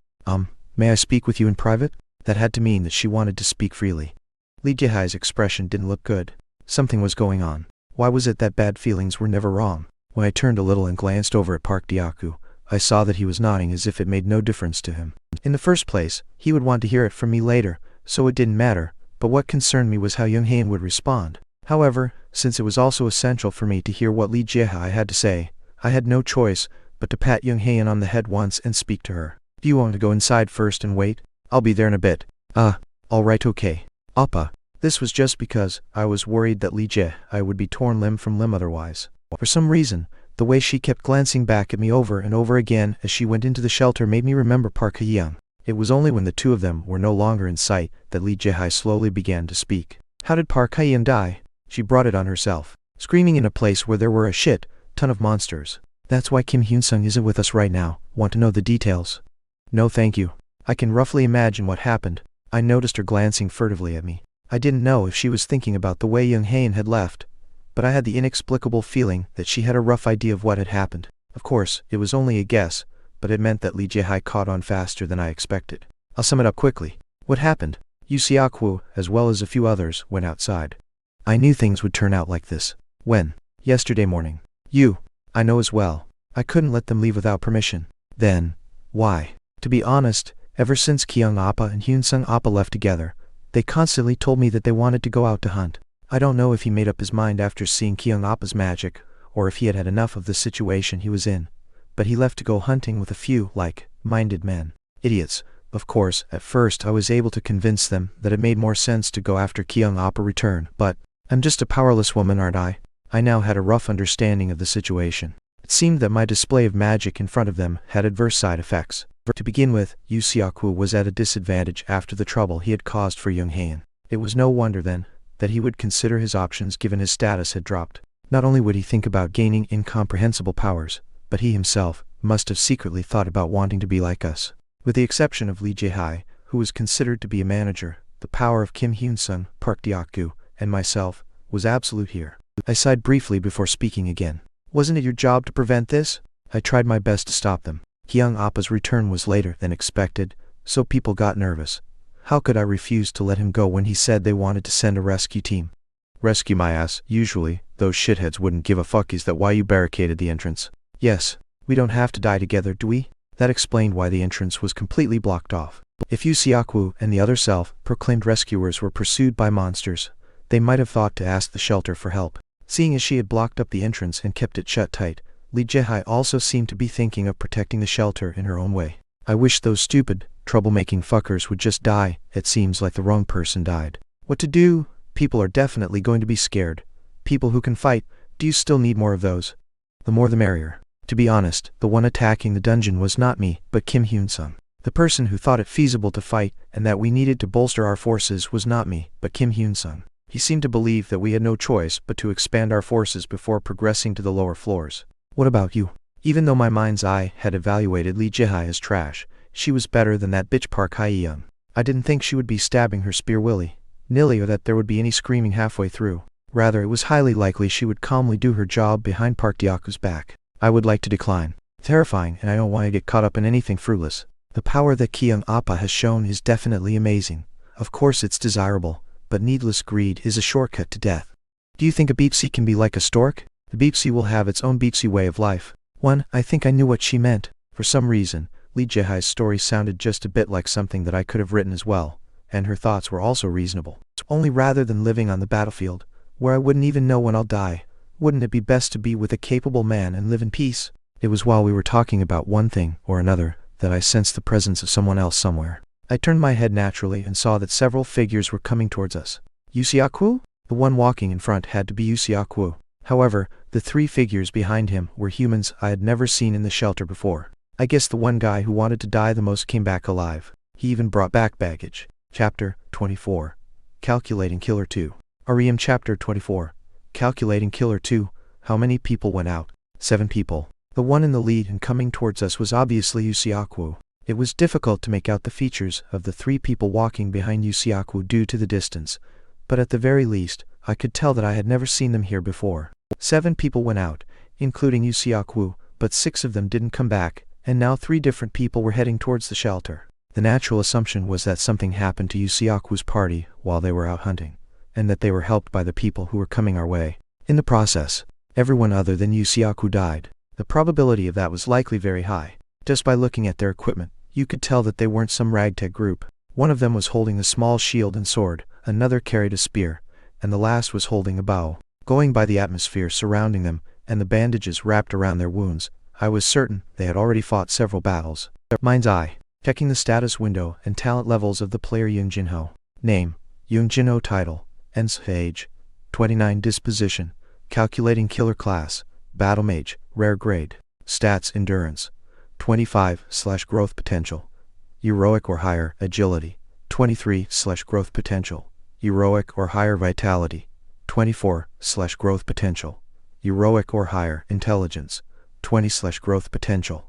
S1: May I speak with you in private? That had to mean that she wanted to speak freely. Lee Jae-hae's expression didn't look good. Something was going on. Why was it that bad feelings were never wrong? When I turned a little and glanced over at Park Deok-gu, I saw that he was nodding as if it made no difference to him. In the first place, he would want to hear it from me later, so it didn't matter, but what concerned me was how Young-hae would respond. However, since it was also essential for me to hear what Lee Jae-hae had to say, I had no choice but to pat Young-hae on the head once and speak to her. Do you want to go inside first and wait? I'll be there in a bit. Alright, okay. Appa. This was just because I was worried that Lee Jae-hae would be torn limb from limb otherwise. For some reason, the way she kept glancing back at me over and over again as she went into the shelter made me remember Park Hae-young. It was only when the two of them were no longer in sight that Lee Jae-hae slowly began to speak. How did Park Hae-young die? She brought it on herself. Screaming in a place where there were a shit ton of monsters. That's why Kim Hyun-sung isn't with us right now. Want to know the details? No thank you. I can roughly imagine what happened. I noticed her glancing furtively at me. I didn't know if she was thinking about the way Young-hae had left, but I had the inexplicable feeling that she had a rough idea of what had happened. Of course, it was only a guess, but it meant that Li Jihai caught on faster than I expected. I'll sum it up quickly. What happened? Yu Xiaoku, as well as a few others, went outside. I knew things would turn out like this. When? Yesterday morning. I know as well. I couldn't let them leave without permission. Then, why? To be honest, ever since Kyung Appa and Hyunsung Appa left together, they constantly told me that they wanted to go out to hunt. I don't know if he made up his mind after seeing Kyung Appa's magic, or if he had had enough of the situation he was in, but he left to go hunting with a few like-minded men. Idiots. Of course, at first I was able to convince them that it made more sense to go after Kyung Appa return, but I'm just a powerless woman, aren't I? I now had a rough understanding of the situation. It seemed that my display of magic in front of them had adverse side effects. To begin with, Yu Xiaoku was at a disadvantage after the trouble he had caused for Young Han. It was no wonder, then, that he would consider his options given his status had dropped. Not only would he think about gaining incomprehensible powers, but he himself must have secretly thought about wanting to be like us. With the exception of Li Jihai, who was considered to be a manager, the power of Kim Hyunsung, Park Deokgu, and myself was absolute here. I sighed briefly before speaking again. Wasn't it your job to prevent this? I tried my best to stop them. Kyung Appa's return was later than expected, so people got nervous. How could I refuse to let him go when he said they wanted to send a rescue team? Rescue my ass. Usually, those shitheads wouldn't give a fuck. Is that why you barricaded the entrance? Yes. We don't have to die together, do we? That explained why the entrance was completely blocked off. If Yu Xiaoku and the other self-proclaimed rescuers were pursued by monsters, they might have thought to ask the shelter for help. Seeing as she had blocked up the entrance and kept it shut tight, Li Jihai also seemed to be thinking of protecting the shelter in her own way. I wish those stupid, troublemaking fuckers would just die. It seems like the wrong person died. What to do? People are definitely going to be scared. People who can fight. Do you still need more of those? The more the merrier. To be honest, the one attacking the dungeon was not me, but Kim Hyunsung. The person who thought it feasible to fight and that we needed to bolster our forces was not me, but Kim Hyunsung. He seemed to believe that we had no choice but to expand our forces before progressing to the lower floors. What about you? Even though my mind's eye had evaluated Li Jihai as trash, she was better than that bitch Park Hae-young. I didn't think she would be stabbing her spear willy-nilly or that there would be any screaming halfway through. Rather, it was highly likely she would calmly do her job behind Park Deokgu's back. I would like to decline. Terrifying, and I don't want to get caught up in anything fruitless. The power that Kyung Appa has shown is definitely amazing. Of course it's desirable, but needless greed is a shortcut to death. Do you think a beepsy can be like a stork? The beepsy will have its own beepsy way of life. I think I knew what she meant. For some reason, Li Jihai's story sounded just a bit like something that I could have written as well, and her thoughts were also reasonable. Only rather than living on the battlefield, where I wouldn't even know when I'll die, wouldn't it be best to be with a capable man and live in peace? It was while we were talking about one thing or another that I sensed the presence of someone else somewhere. I turned my head naturally and saw that several figures were coming towards us. Yu Xiaoku? The one walking in front had to be Yu Xiaoku. However, the three figures behind him were humans I had never seen in the shelter before. I guess the one guy who wanted to die the most came back alive. He even brought back baggage. Chapter 24. Calculating Killer 2. REM Chapter 24. Calculating Killer 2. How many people went out? 7 people. The one in the lead and coming towards us was obviously Yu Xiaoku. It was difficult to make out the features of the 3 people walking behind Yu Xiaoku due to the distance, but at the very least, I could tell that I had never seen them here before. 7 people went out, including Yu Xiaoku, but 6 of them didn't come back, and now 3 different people were heading towards the shelter. The natural assumption was that something happened to Yu Xiaoku's party while they were out hunting, and that they were helped by the people who were coming our way. In the process, everyone other than Yu Xiaoku died. The probability of that was likely very high. Just by looking at their equipment, you could tell that they weren't some ragtag group. One of them was holding a small shield and sword, another carried a spear, and the last was holding a bow. Going by the atmosphere surrounding them, and the bandages wrapped around their wounds, I was certain they had already fought several battles. Mind's eye. Checking the status window and talent levels of the player Young Jinho. Name: Young Jinho. Title: Ens. Age: 29. Disposition: Calculating Killer. Class: Battle Mage, Rare Grade. Stats: Endurance 25/Growth Potential, Heroic or higher. Agility 23/Growth Potential, Heroic or higher. Vitality 24/Growth Potential, Heroic or higher. Intelligence 20/Growth Potential,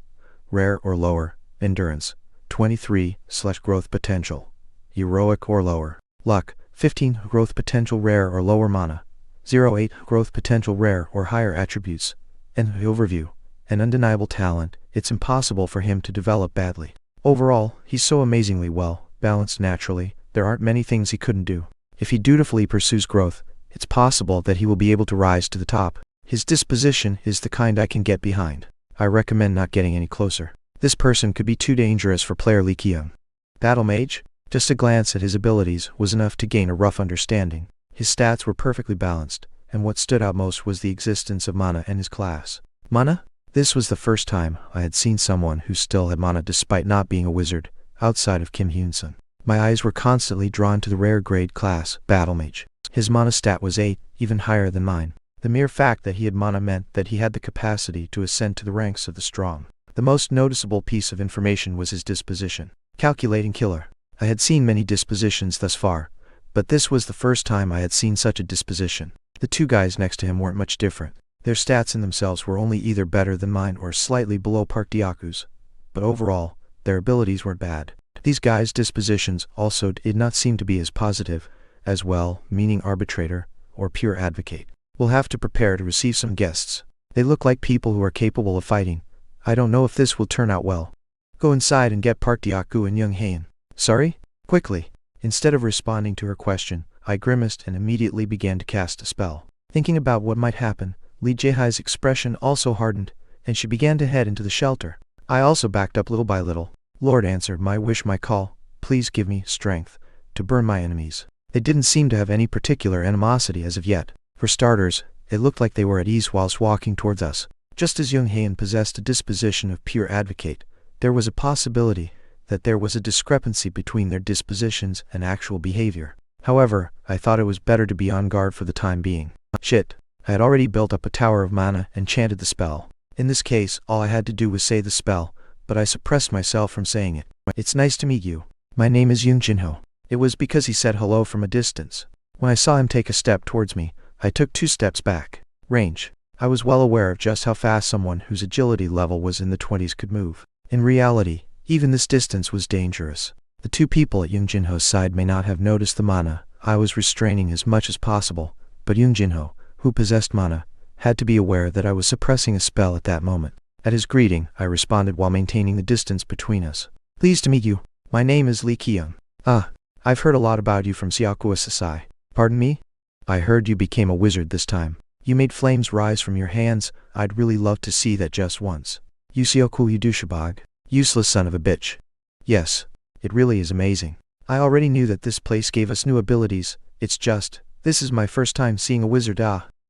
S1: Rare or lower. Endurance 23/Growth Potential, Heroic or lower. Luck 15. Growth Potential. Rare or lower. Mana 08 Growth potential rare or higher attributes. And overview. An undeniable talent, it's impossible for him to develop badly. Overall, he's so amazingly well balanced naturally, there aren't many things he couldn't do. If he dutifully pursues growth, it's possible that he will be able to rise to the top. His disposition is the kind I can get behind. I recommend not getting any closer. This person could be too dangerous for player Lee Kyung. Battle Mage? Just a glance at his abilities was enough to gain a rough understanding. His stats were perfectly balanced, and what stood out most was the existence of mana in his class. Mana? This was the first time I had seen someone who still had mana despite not being a wizard, outside of Kim Hyun-sun. My eyes were constantly drawn to the rare grade class, Battle Mage. His mana stat was 8, even higher than mine. The mere fact that he had mana meant that he had the capacity to ascend to the ranks of the strong. The most noticeable piece of information was his disposition. Calculating killer. I had seen many dispositions thus far, but this was the first time I had seen such a disposition. The two guys next to him weren't much different. Their stats in themselves were only either better than mine or slightly below Park Dyaku's, but overall, their abilities weren't bad. These guys' dispositions also did not seem to be as positive, as well, meaning arbitrator, or pure advocate. We'll have to prepare to receive some guests. They look like people who are capable of fighting. I don't know if this will turn out well. Go inside and get Park Dyaku and Young Haen. Sorry? Quickly. Instead of responding to her question, I grimaced and immediately began to cast a spell. Thinking about what might happen, Lee Jae-hai's expression also hardened, and she began to head into the shelter. I also backed up little by little. Lord, answer my wish, my call. Please give me strength to burn my enemies. They didn't seem to have any particular animosity as of yet. For starters, it looked like they were at ease whilst walking towards us. Just as Young Haen possessed a disposition of pure advocate, there was a possibility that there was a discrepancy between their dispositions and actual behavior. However, I thought it was better to be on guard for the time being. Shit. I had already built up a tower of mana and chanted the spell. In this case, all I had to do was say the spell, but I suppressed myself from saying it. It's nice to meet you. My name is Yoon Jin-ho. It was because he said hello from a distance. When I saw him take a step towards me, I took 2 steps back. Range. I was well aware of just how fast someone whose agility level was in the 20s could move. In reality, even this distance was dangerous. The 2 people at Yoon Jin-ho's side may not have noticed the mana I was restraining as much as possible, but Yoon Jin-ho, who possessed mana, had to be aware that I was suppressing a spell at that moment. At his greeting, I responded while maintaining the distance between us. Pleased to meet you. My name is Lee Kyung. I've heard a lot about you from Seokwa Sasai. Pardon me? I heard you became a wizard this time. You made flames rise from your hands. I'd really love to see that just once. You Seokwa Yudushabag? Useless son of a bitch. Yes, it really is amazing. I already knew that this place gave us new abilities. It's just, this is my first time seeing a wizard.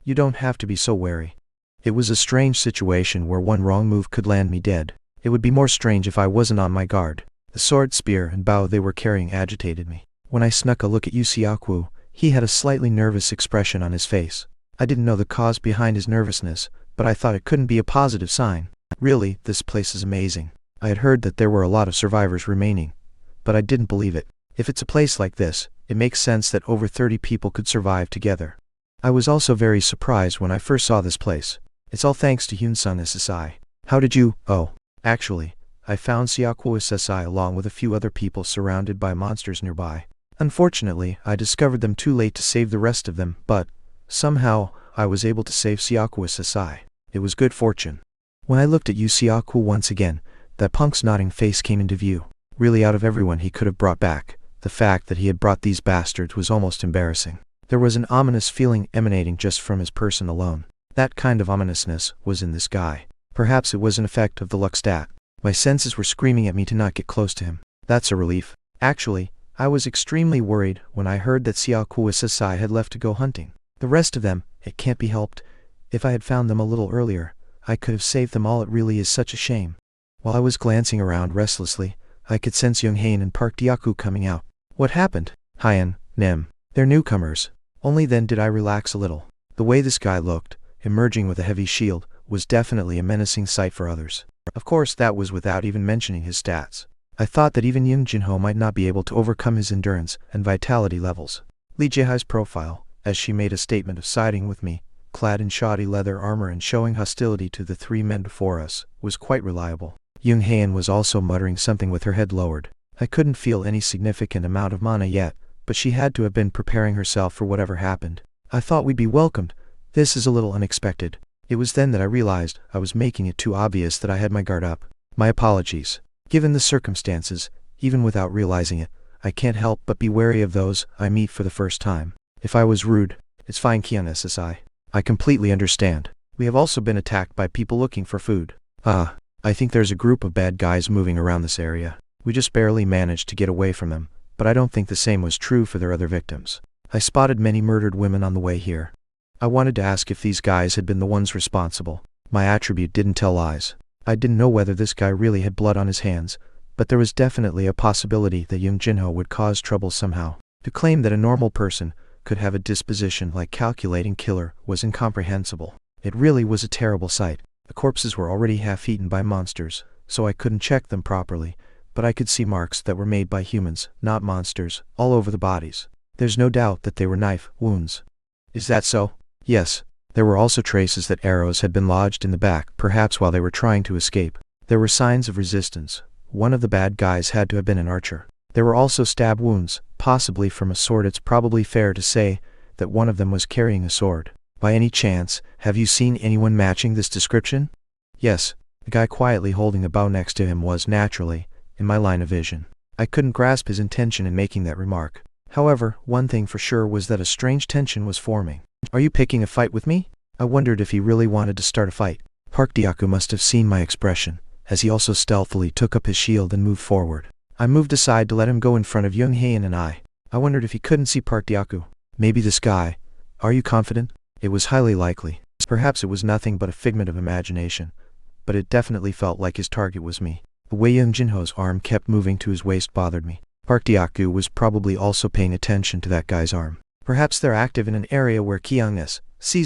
S1: You don't have to be so wary. It was a strange situation where one wrong move could land me dead. It would be more strange if I wasn't on my guard. The sword, spear, and bow they were carrying agitated me. When I snuck a look at Yu Seokwa, he had a slightly nervous expression on his face. I didn't know the cause behind his nervousness, but I thought it couldn't be a positive sign. Really, this place is amazing. I had heard that there were a lot of survivors remaining, but I didn't believe it. If it's a place like this, it makes sense that over 30 people could survive together. I was also very surprised when I first saw this place. It's all thanks to Hyun-sun SSI. How did you? Oh, actually, I found Seokwa SSI along with a few other people surrounded by monsters nearby. Unfortunately, I discovered them too late to save the rest of them, but somehow, I was able to save Seokwa SSI. It was good fortune. When I looked at Yu Seokwa once again, that punk's nodding face came into view. Really, out of everyone he could have brought back, the fact that he had brought these bastards was almost embarrassing. There was an ominous feeling emanating just from his person alone. That kind of ominousness was in this guy. Perhaps it was an effect of the luck stat. My senses were screaming at me to not get close to him. That's a relief. Actually, I was extremely worried when I heard that Seokwa Sasai had left to go hunting. The rest of them, it can't be helped. If I had found them a little earlier, I could have saved them all. It really is such a shame. While I was glancing around restlessly, I could sense Young Haen and Park Dyaku coming out. What happened? Hyan, Nem. They're newcomers. Only then did I relax a little. The way this guy looked, emerging with a heavy shield, was definitely a menacing sight for others. Of course, that was without even mentioning his stats. I thought that even Yoon Jin-ho might not be able to overcome his endurance and vitality levels. Lee Jae-hai's profile, as she made a statement of siding with me, clad in shoddy leather armor and showing hostility to the 3 men before us, was quite reliable. Young Haen was also muttering something with her head lowered. I couldn't feel any significant amount of mana yet, but she had to have been preparing herself for whatever happened. I thought we'd be welcomed. This is a little unexpected." It was then that I realized I was making it too obvious that I had my guard up. My apologies. Given the circumstances, even without realizing it, I can't help but be wary of those I meet for the first time. If I was rude, it's fine, Kion. I completely understand. We have also been attacked by people looking for food. I think there's a group of bad guys moving around this area. We just barely managed to get away from them, but I don't think the same was true for their other victims. I spotted many murdered women on the way here. I wanted to ask if these guys had been the ones responsible. My attribute didn't tell lies. I didn't know whether this guy really had blood on his hands, but there was definitely a possibility that Young Jinho would cause trouble somehow. To claim that a normal person could have a disposition like calculating killer was incomprehensible. It really was a terrible sight. The corpses were already half-eaten by monsters, so I couldn't check them properly, but I could see marks that were made by humans, not monsters, all over the bodies. There's no doubt that they were knife wounds. Is that so? Yes. There were also traces that arrows had been lodged in the back, perhaps while they were trying to escape. There were signs of resistance. One of the bad guys had to have been an archer. There were also stab wounds, possibly from a sword. It's probably fair to say that one of them was carrying a sword. By any chance, have you seen anyone matching this description? Yes. The guy quietly holding a bow next to him was, naturally, in my line of vision. I couldn't grasp his intention in making that remark. However, one thing for sure was that a strange tension was forming. "Are you picking a fight with me?" I wondered if he really wanted to start a fight. Park Dyaku must have seen my expression, as he also stealthily took up his shield and moved forward. I moved aside to let him go in front of Young Haen and I wondered if he couldn't see Park Dyaku. Maybe this guy. Are you confident? It was highly likely. Perhaps it was nothing but a figment of imagination, but it definitely felt like his target was me. The way Young Jinho's arm kept moving to his waist bothered me. Park Dyaku was probably also paying attention to that guy's arm. Perhaps they're active in an area where Kiang's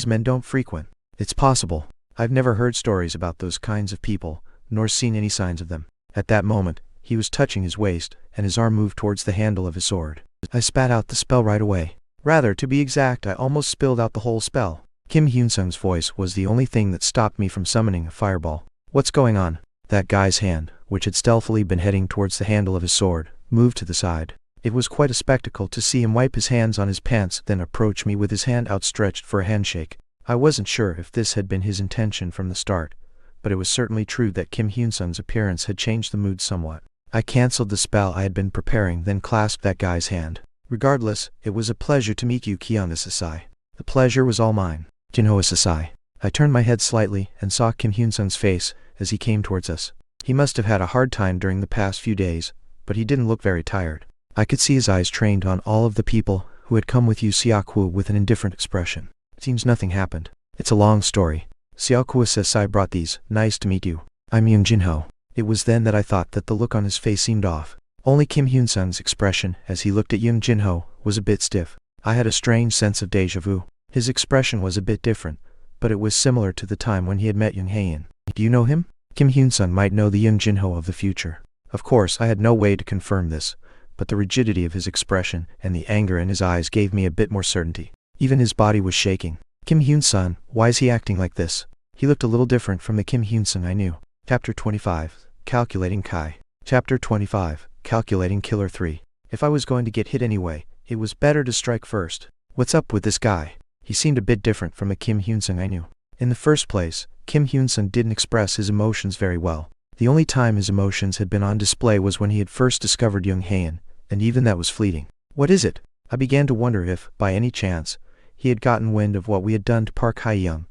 S1: men don't frequent. It's possible. I've never heard stories about those kinds of people, nor seen any signs of them. At that moment, he was touching his waist, and his arm moved towards the handle of his sword. I spat out the spell right away. Rather, to be exact, I almost spilled out the whole spell. Kim Hyun-sung's voice was the only thing that stopped me from summoning a fireball. "What's going on?" That guy's hand, which had stealthily been heading towards the handle of his sword, moved to the side. It was quite a spectacle to see him wipe his hands on his pants, then approach me with his hand outstretched for a handshake. I wasn't sure if this had been his intention from the start, but it was certainly true that Kim Hyun-sung's appearance had changed the mood somewhat. I cancelled the spell I had been preparing, then clasped that guy's hand. "Regardless, it was a pleasure to meet you, Kiana-sasai." The pleasure was all mine. "Jinho-sasai." I turned my head slightly and saw Kim Hyun-sung's face as he came towards us. He must have had a hard time during the past few days, but he didn't look very tired. I could see his eyes trained on all of the people who had come with you, Xiaoku, with an indifferent expression. It seems nothing happened. It's a long story. Xiaoku-sasai brought these. "Nice to meet you. I'm Young Jinho." It was then that I thought that the look on his face seemed off. Only Kim Hyun-sung's expression, as he looked at Young Jinho, was a bit stiff. I had a strange sense of déjà vu. His expression was a bit different, but it was similar to the time when he had met Young Haen. "Do you know him?" Kim Hyun-sung might know the Young Jinho of the future. Of course, I had no way to confirm this, but the rigidity of his expression and the anger in his eyes gave me a bit more certainty. Even his body was shaking. "Kim Hyun-sung, why is he acting like this?" He looked a little different from the Kim Hyun-sung I knew. Chapter 25. Calculating Kai. Chapter 25. Calculating Killer 3. If I was going to get hit anyway, it was better to strike first. What's up with this guy? He seemed a bit different from the Kim Hyun-sung I knew. In the first place, Kim Hyun-sung didn't express his emotions very well. The only time his emotions had been on display was when he had first discovered Young Haen, and even that was fleeting. What is it? I began to wonder if, by any chance, he had gotten wind of what we had done to Park Hae-young.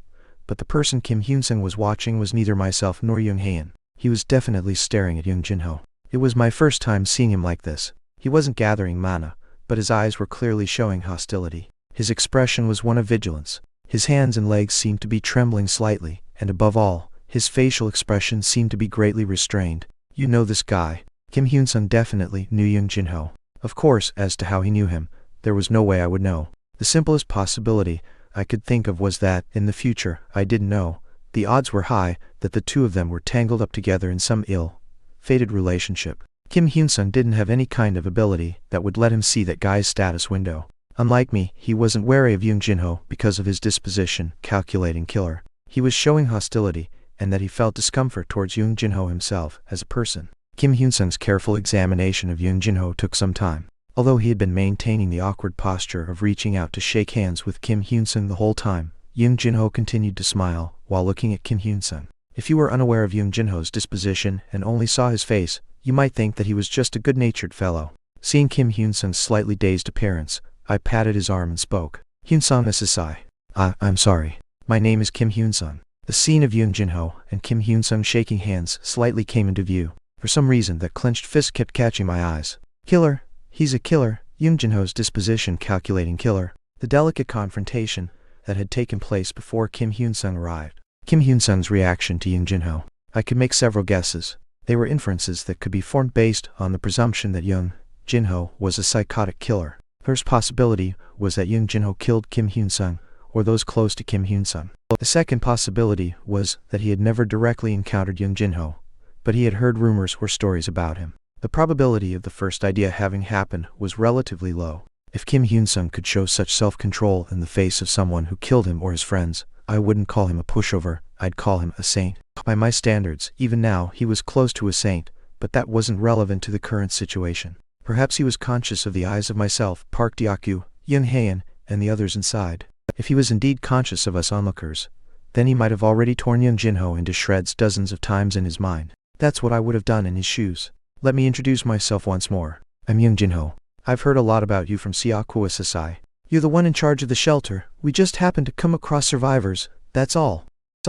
S1: But the person Kim Hyun-sung was watching was neither myself nor Young Haen. He was definitely staring at Young Jinho. It was my first time seeing him like this. He wasn't gathering mana, but his eyes were clearly showing hostility. His expression was one of vigilance. His hands and legs seemed to be trembling slightly, and above all, his facial expression seemed to be greatly restrained. "You know this guy?" Kim Hyun-sung definitely knew Young Jinho. Of course, as to how he knew him, there was no way I would know. The simplest possibility I could think of was that, in the future, I didn't know. The odds were high that the two of them were tangled up together in some ill-fated relationship. Kim Hyun-sung didn't have any kind of ability that would let him see that guy's status window. Unlike me, he wasn't wary of Young Jinho because of his disposition, calculating killer. He was showing hostility, and that he felt discomfort towards Young Jinho himself as a person. Kim Hyun-sung's careful examination of Young Jinho took some time. Although he had been maintaining the awkward posture of reaching out to shake hands with Kim Hyun-sung the whole time, Yoon Jin-ho continued to smile while looking at Kim Hyun-sung. If you were unaware of Yoon Jin-ho's disposition and only saw his face, you might think that he was just a good-natured fellow. Seeing Kim Hyun-sung's slightly dazed appearance, I patted his arm and spoke. Hyun-sung SSI. I'm sorry. My name is Kim Hyun-sung. The scene of Yoon Jin-ho and Kim Hyun-sung shaking hands slightly came into view. For some reason, that clenched fist kept catching my eyes. Killer. He's a killer. Yoon Jin-ho's disposition calculating killer. The delicate confrontation that had taken place before Kim Hyun-sung arrived. Kim Hyun-sung's reaction to Yoon Jin-ho. I could make several guesses. They were inferences that could be formed based on the presumption that Yoon Jin-ho was a psychotic killer. First possibility was that Yoon Jin-ho killed Kim Hyun-sung, or those close to Kim Hyun-sung. The second possibility was that he had never directly encountered Yoon Jin-ho, but he had heard rumors or stories about him. The probability of the first idea having happened was relatively low. If Kim Hyun-sung could show such self-control in the face of someone who killed him or his friends, I wouldn't call him a pushover, I'd call him a saint. By my standards, even now, he was close to a saint, but that wasn't relevant to the current situation. Perhaps he was conscious of the eyes of myself, Park Deok-yu, Yoon Hae-in, and the others inside. If he was indeed conscious of us onlookers, then he might have already torn Yoon Jin-ho into shreds dozens of times in his mind. That's what I would have done in his shoes. Let me introduce myself once more. I'm Yoon Jin-ho. I've heard a lot about you from Siakwa Sasai. You're the one in charge of the shelter. We just happened to come across survivors, that's all.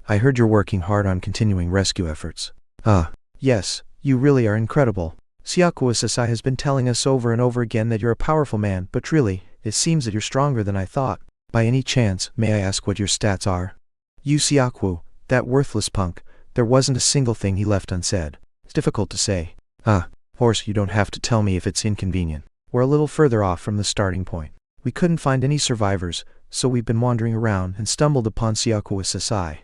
S1: I heard you're working hard on continuing rescue efforts. Yes, you really are incredible. Siakwa Sasai has been telling us over and over again that you're a powerful man, but really, it seems that you're stronger than I thought. By any chance, may I ask what your stats are? You Siakwa, that worthless punk, there wasn't a single thing he left unsaid. It's difficult to say. Horse, you don't have to tell me if it's inconvenient. We're a little further off from the starting point. We couldn't find any survivors, so we've been wandering around and stumbled upon Siakwa Sasai.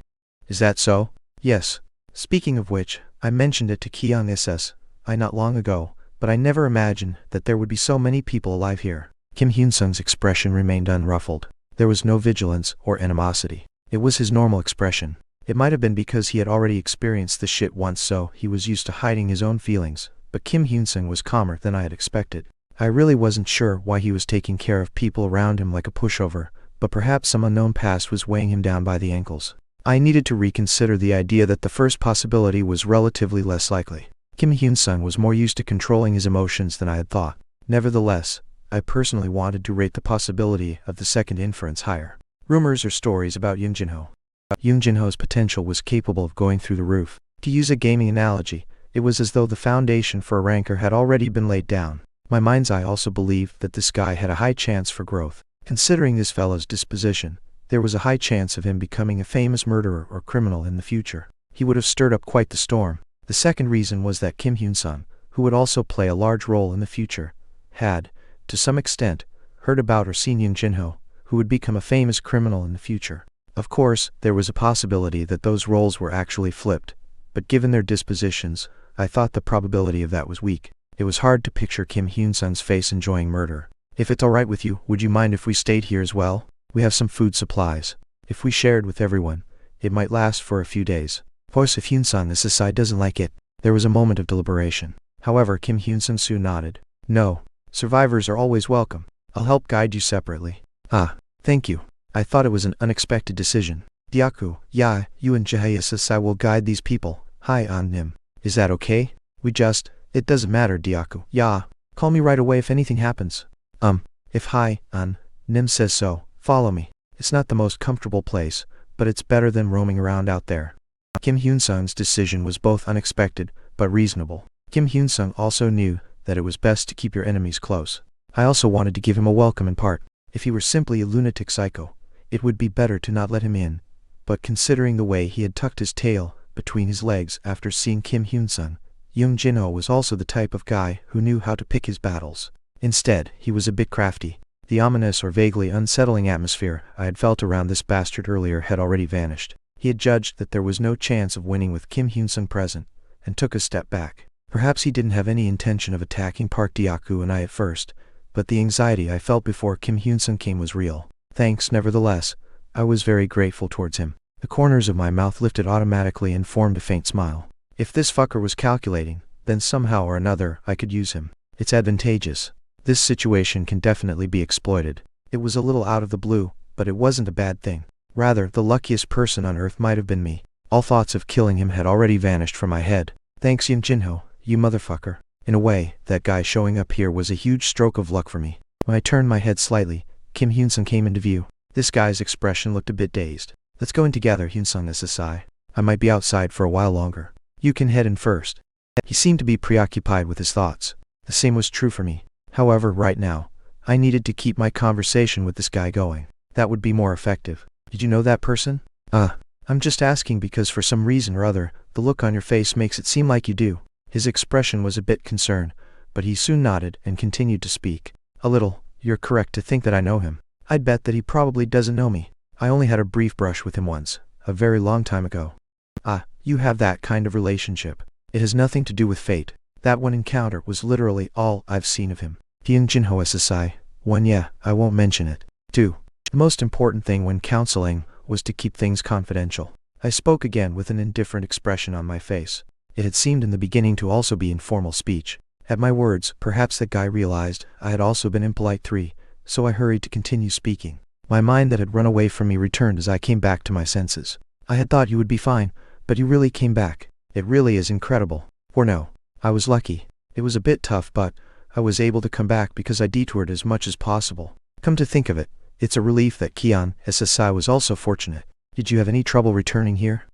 S1: Is that so? Yes. Speaking of which, I mentioned it to Kyung SSI not long ago, but I never imagined that there would be so many people alive here. Kim Hyun-sung's expression remained unruffled. There was no vigilance or animosity. It was his normal expression. It might have been because he had already experienced the shit once, so he was used to hiding his own feelings, but Kim Hyun-sung was calmer than I had expected. I really wasn't sure why he was taking care of people around him like a pushover, but perhaps some unknown past was weighing him down by the ankles. I needed to reconsider the idea that the first possibility was relatively less likely. Kim Hyun-sung was more used to controlling his emotions than I had thought. Nevertheless, I personally wanted to rate the possibility of the second inference higher. Rumors or stories about Yoon Jin-ho. Yoon Jin-ho's potential was capable of going through the roof. To use a gaming analogy, it was as though the foundation for a ranker had already been laid down. My mind's eye also believed that this guy had a high chance for growth. Considering this fellow's disposition, there was a high chance of him becoming a famous murderer or criminal in the future. He would have stirred up quite the storm. The second reason was that Kim Hyun-sung, who would also play a large role in the future, had, to some extent, heard about or seen Yoon Jin-ho, who would become a famous criminal in the future. Of course, there was a possibility that those roles were actually flipped, but given their dispositions, I thought the probability of that was weak. It was hard to picture Kim Hyun-sung's face enjoying murder. If it's alright with you, would you mind if we stayed here as well? We have some food supplies. If we shared with everyone, it might last for a few days. Of course, if Hyun-sung SSI doesn't like it. There was a moment of deliberation. However, Kim Hyun-sung soon nodded. No. Survivors are always welcome. I'll help guide you separately. Thank you. I thought it was an unexpected decision. Deok-yu, yeah, you and Jae SSI will guide these people. Hi, Nim. Is that okay? It doesn't matter, Deok-yu. Yeah. Call me right away if anything happens. If Hi, Nim says so, follow me. It's not the most comfortable place, but it's better than roaming around out there. Kim Hyun-sung's decision was both unexpected, but reasonable. Kim Hyun-sung also knew that it was best to keep your enemies close. I also wanted to give him a welcome in part. If he were simply a lunatic psycho, it would be better to not let him in, but considering the way he had tucked his tail between his legs after seeing Kim Hyun-sung, Yoon Jin-ho was also the type of guy who knew how to pick his battles. Instead, he was a bit crafty. The ominous or vaguely unsettling atmosphere I had felt around this bastard earlier had already vanished. He had judged that there was no chance of winning with Kim Hyun-sung present, and took a step back. Perhaps he didn't have any intention of attacking Park Deok-yu and I at first, but the anxiety I felt before Kim Hyun-sung came was real. Thanks, nevertheless. I was very grateful towards him. The corners of my mouth lifted automatically and formed a faint smile. If this fucker was calculating, then somehow or another I could use him. It's advantageous. This situation can definitely be exploited. It was a little out of the blue, but it wasn't a bad thing. Rather, the luckiest person on earth might have been me. All thoughts of killing him had already vanished from my head. Thanks Yoon Jinho, you motherfucker. In a way, that guy showing up here was a huge stroke of luck for me. When I turned my head slightly, Kim Hyun-sung came into view. This guy's expression looked a bit dazed. Let's go in together, Hyun-sung SSI. I might be outside for a while longer. You can head in first. He seemed to be preoccupied with his thoughts. The same was true for me. However, right now, I needed to keep my conversation with this guy going. That would be more effective. Did you know that person? I'm just asking because for some reason or other, the look on your face makes it seem like you do. His expression was a bit concerned, but he soon nodded and continued to speak. A little. You're correct to think that I know him. I'd bet that he probably doesn't know me. I only had a brief brush with him once, a very long time ago. You have that kind of relationship. It has nothing to do with fate. That one encounter was literally all I've seen of him. Hyun Jinho SSI. 1. Yeah, I won't mention it. 2. The most important thing when counseling was to keep things confidential. I spoke again with an indifferent expression on my face. It had seemed in the beginning to also be informal speech. At my words, perhaps that guy realized I had also been impolite. 3. So I hurried to continue speaking. My mind that had run away from me returned as I came back to my senses. I had thought you would be fine, but you really came back. It really is incredible. Or no, I was lucky. It was a bit tough, but I was able to come back because I detoured as much as possible. Come to think of it, it's a relief that Kian SSI was also fortunate. Did you have any trouble returning here?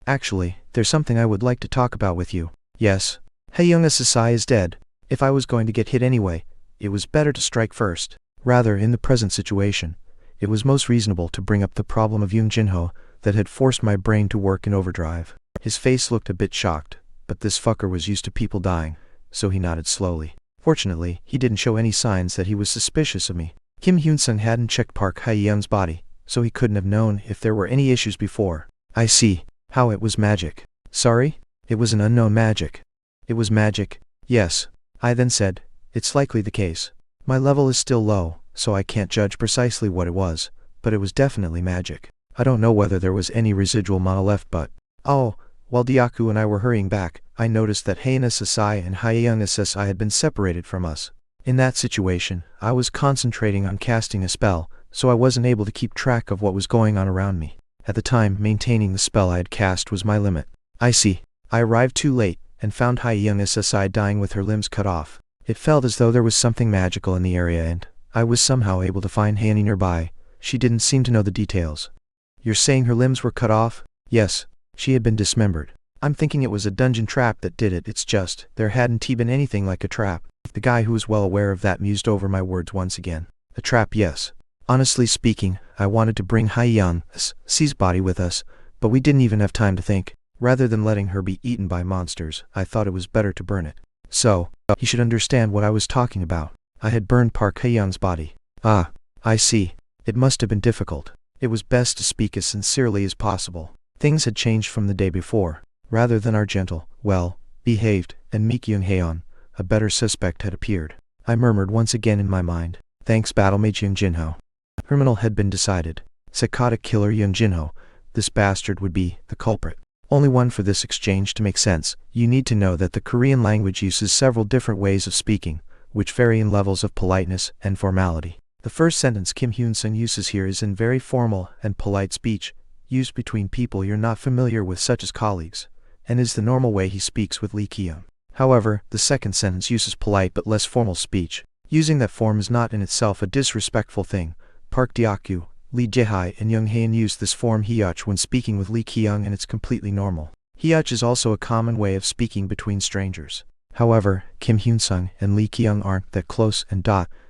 S1: Actually, there's something I would like to talk about with you. Yes. Haeyoung SSI is dead. If I was going to get hit anyway, it was better to strike first. Rather, in the present situation, it was most reasonable to bring up the problem of Yoon Jinho that had forced my brain to work in overdrive. His face looked a bit shocked, but this fucker was used to people dying, so he nodded slowly. Fortunately, he didn't show any signs that he was suspicious of me. Kim Hyun-sung hadn't checked Park Hae-young's body, so he couldn't have known if there were any issues before. I see. How it was magic. Sorry? It was an unknown magic. It was magic. Yes. I then said, it's likely the case. My level is still low, so I can't judge precisely what it was, but it was definitely magic. I don't know whether there was any residual mana left, but... Oh, while Diaku and I were hurrying back, I noticed that Haeyoung SSI and Haeyoung SSI had been separated from us. In that situation, I was concentrating on casting a spell, so I wasn't able to keep track of what was going on around me. At the time, maintaining the spell I had cast was my limit. I see. I arrived too late, and found Haeyoung SSI dying with her limbs cut off. It felt as though there was something magical in the area and I was somehow able to find Hanny nearby. She didn't seem to know the details. You're saying her limbs were cut off? Yes. She had been dismembered. I'm thinking it was a dungeon trap that did it. It's just, there hadn't been anything like a trap. The guy who was well aware of that mused over my words once again. A trap, yes. Honestly speaking, I wanted to bring Haeyoung's body with us, but we didn't even have time to think. Rather than letting her be eaten by monsters, I thought it was better to burn it. So, he should understand what I was talking about. I had burned Park Hae-young's body. Ah, I see. It must have been difficult. It was best to speak as sincerely as possible. Things had changed from the day before. Rather than our gentle, well-behaved, and meek Young Haeon, a better suspect had appeared. I murmured once again in my mind, thanks Battlemage Young Jinho. Criminal had been decided. Psychotic killer Young Jinho. This bastard would be the culprit. Only one for this exchange to make sense. You need to know that the Korean language uses several different ways of speaking, which vary in levels of politeness and formality. The first sentence Kim Hyun-sung uses here is in very formal and polite speech, used between people you're not familiar with such as colleagues, and is the normal way he speaks with Lee Ki-young. However, the second sentence uses polite but less formal speech. Using that form is not in itself a disrespectful thing. Park Deokyu, Lee Jae-hai and Young Haeon use this form Hyuch when speaking with Lee Ki-young and it's completely normal. Hyuch is also a common way of speaking between strangers. However, Kim Hyun-sung and Lee Ki-young aren't that close and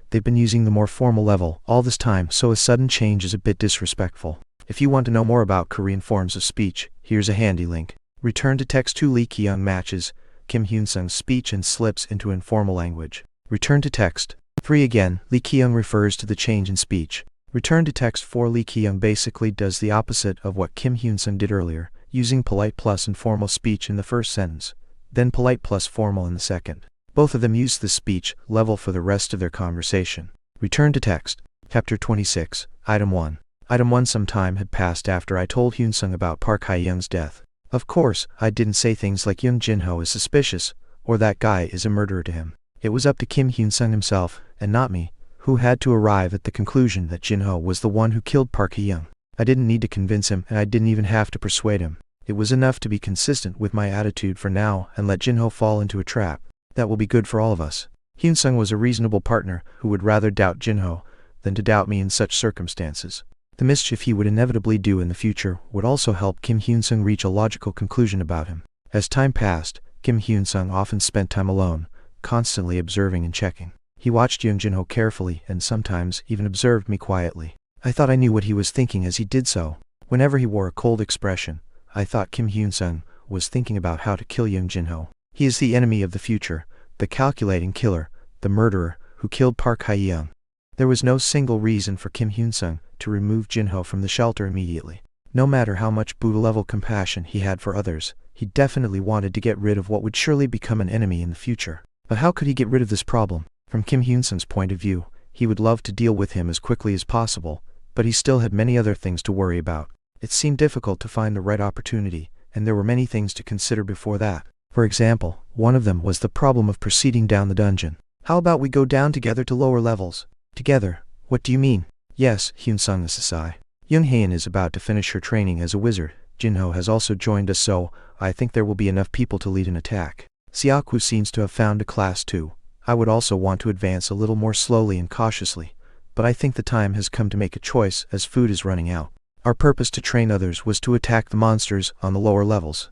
S1: they've been using the more formal level all this time, so a sudden change is a bit disrespectful. If you want to know more about Korean forms of speech, here's a handy link. Return to text 2 Lee Ki-young matches Kim Hyun-sung's speech and slips into informal language. Return to text 3 again, Lee Ki-young refers to the change in speech. Return to text 4 Lee Ki-young basically does the opposite of what Kim Hyun-sung did earlier, using polite plus informal speech in the first sentence, then polite plus formal in the second. Both of them use this speech level for the rest of their conversation. Return to text. Chapter 26, Item 1. Item 1. Some time had passed after I told Hyun-sung about Park Hae-young's death. Of course, I didn't say things like Young Jinho is suspicious, or that guy is a murderer to him. It was up to Kim Hyun-sung himself, and not me, who had to arrive at the conclusion that Jin-ho was the one who killed Park Hee-young. I didn't need to convince him, and I didn't even have to persuade him. It was enough to be consistent with my attitude for now and let Jin-ho fall into a trap. That will be good for all of us. Hyun-sung was a reasonable partner who would rather doubt Jin-ho than to doubt me in such circumstances. The mischief he would inevitably do in the future would also help Kim Hyun-sung reach a logical conclusion about him. As time passed, Kim Hyun-sung often spent time alone, constantly observing and checking. He watched young Jin-ho carefully and sometimes even observed me quietly. I thought I knew what he was thinking as he did so. Whenever he wore a cold expression, I thought Kim Hyun-sung was thinking about how to kill young Jin-ho. He is the enemy of the future, the calculating killer, the murderer who killed Park Hye-young. There was no single reason for Kim Hyun-sung to remove Jin-ho from the shelter immediately. No matter how much Buddha-level compassion he had for others, he definitely wanted to get rid of what would surely become an enemy in the future. But how could he get rid of this problem? From Kim Hyun-sung's point of view, he would love to deal with him as quickly as possible, but he still had many other things to worry about. It seemed difficult to find the right opportunity, and there were many things to consider before that. For example, one of them was the problem of proceeding down the dungeon. How about we go down together to lower levels? Together? What do you mean? Yes, Hyun-sung is a sigh. Young Haein is about to finish her training as a wizard. Jin-ho has also joined us, so I think there will be enough people to lead an attack. Seokwoo seems to have found a class too. I would also want to advance a little more slowly and cautiously, but I think the time has come to make a choice as food is running out. Our purpose to train others was to attack the monsters on the lower levels.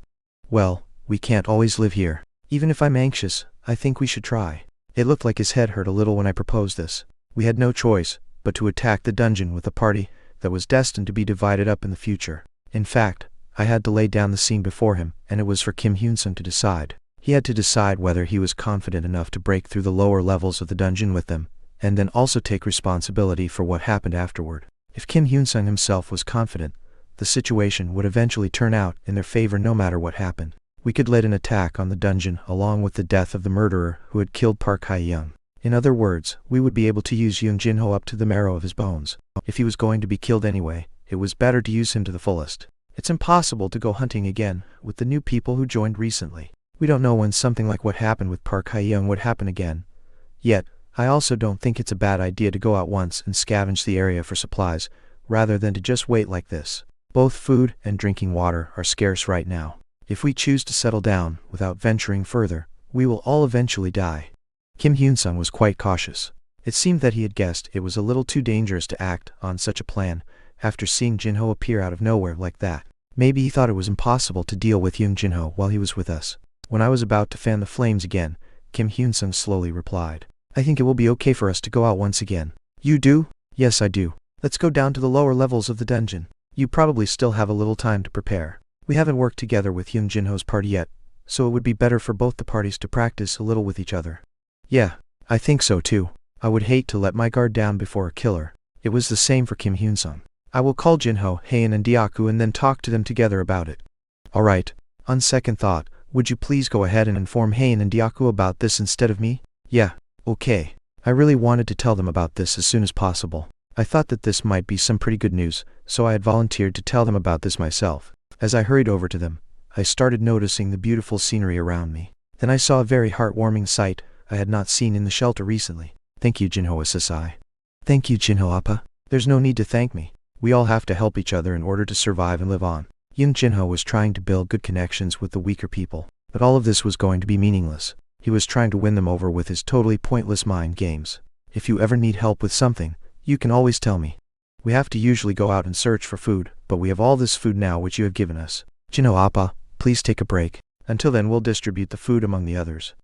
S1: Well, we can't always live here. Even if I'm anxious, I think we should try. It looked like his head hurt a little when I proposed this. We had no choice but to attack the dungeon with a party that was destined to be divided up in the future. In fact, I had to lay down the scene before him, and it was for Kim Hyun-sung to decide. He had to decide whether he was confident enough to break through the lower levels of the dungeon with them, and then also take responsibility for what happened afterward. If Kim Hyun-sung himself was confident, the situation would eventually turn out in their favor no matter what happened. We could lead an attack on the dungeon along with the death of the murderer who had killed Park Hye-young. In other words, we would be able to use young Jin-ho up to the marrow of his bones. If he was going to be killed anyway, it was better to use him to the fullest. It's impossible to go hunting again with the new people who joined recently. We don't know when something like what happened with Park Hye-young would happen again. Yet, I also don't think it's a bad idea to go out once and scavenge the area for supplies, rather than to just wait like this. Both food and drinking water are scarce right now. If we choose to settle down without venturing further, we will all eventually die. Kim Hyun-sung was quite cautious. It seemed that he had guessed it was a little too dangerous to act on such a plan after seeing Jin-ho appear out of nowhere like that. Maybe he thought it was impossible to deal with young Jin-ho while he was with us. When I was about to fan the flames again, Kim Hyun-sung slowly replied, "I think it will be okay for us to go out once again." "You do?" "Yes, I do. Let's go down to the lower levels of the dungeon. You probably still have a little time to prepare. We haven't worked together with young Jin-ho's party yet, so it would be better for both the parties to practice a little with each other." "Yeah, I think so too. I would hate to let my guard down before a killer." It was the same for Kim Hyun-sung. "I will call Jin-ho, Haein and Deokoo and then talk to them together about it." "Alright. On second thought, would you please go ahead and inform Haein and Deokoo about this instead of me?" "Yeah, okay." I really wanted to tell them about this as soon as possible. I thought that this might be some pretty good news, so I had volunteered to tell them about this myself. As I hurried over to them, I started noticing the beautiful scenery around me. Then I saw a very heartwarming sight I had not seen in the shelter recently. "Thank you, Jin-ho Asasai." "Thank you, Jin-ho Appa." "There's no need to thank me. We all have to help each other in order to survive and live on." Young Jin-ho was trying to build good connections with the weaker people, but all of this was going to be meaningless. He was trying to win them over with his totally pointless mind games. "If you ever need help with something, you can always tell me. We have to usually go out and search for food, but we have all this food now which you have given us. Jin-ho Appa, please take a break. Until then we'll distribute the food among the others."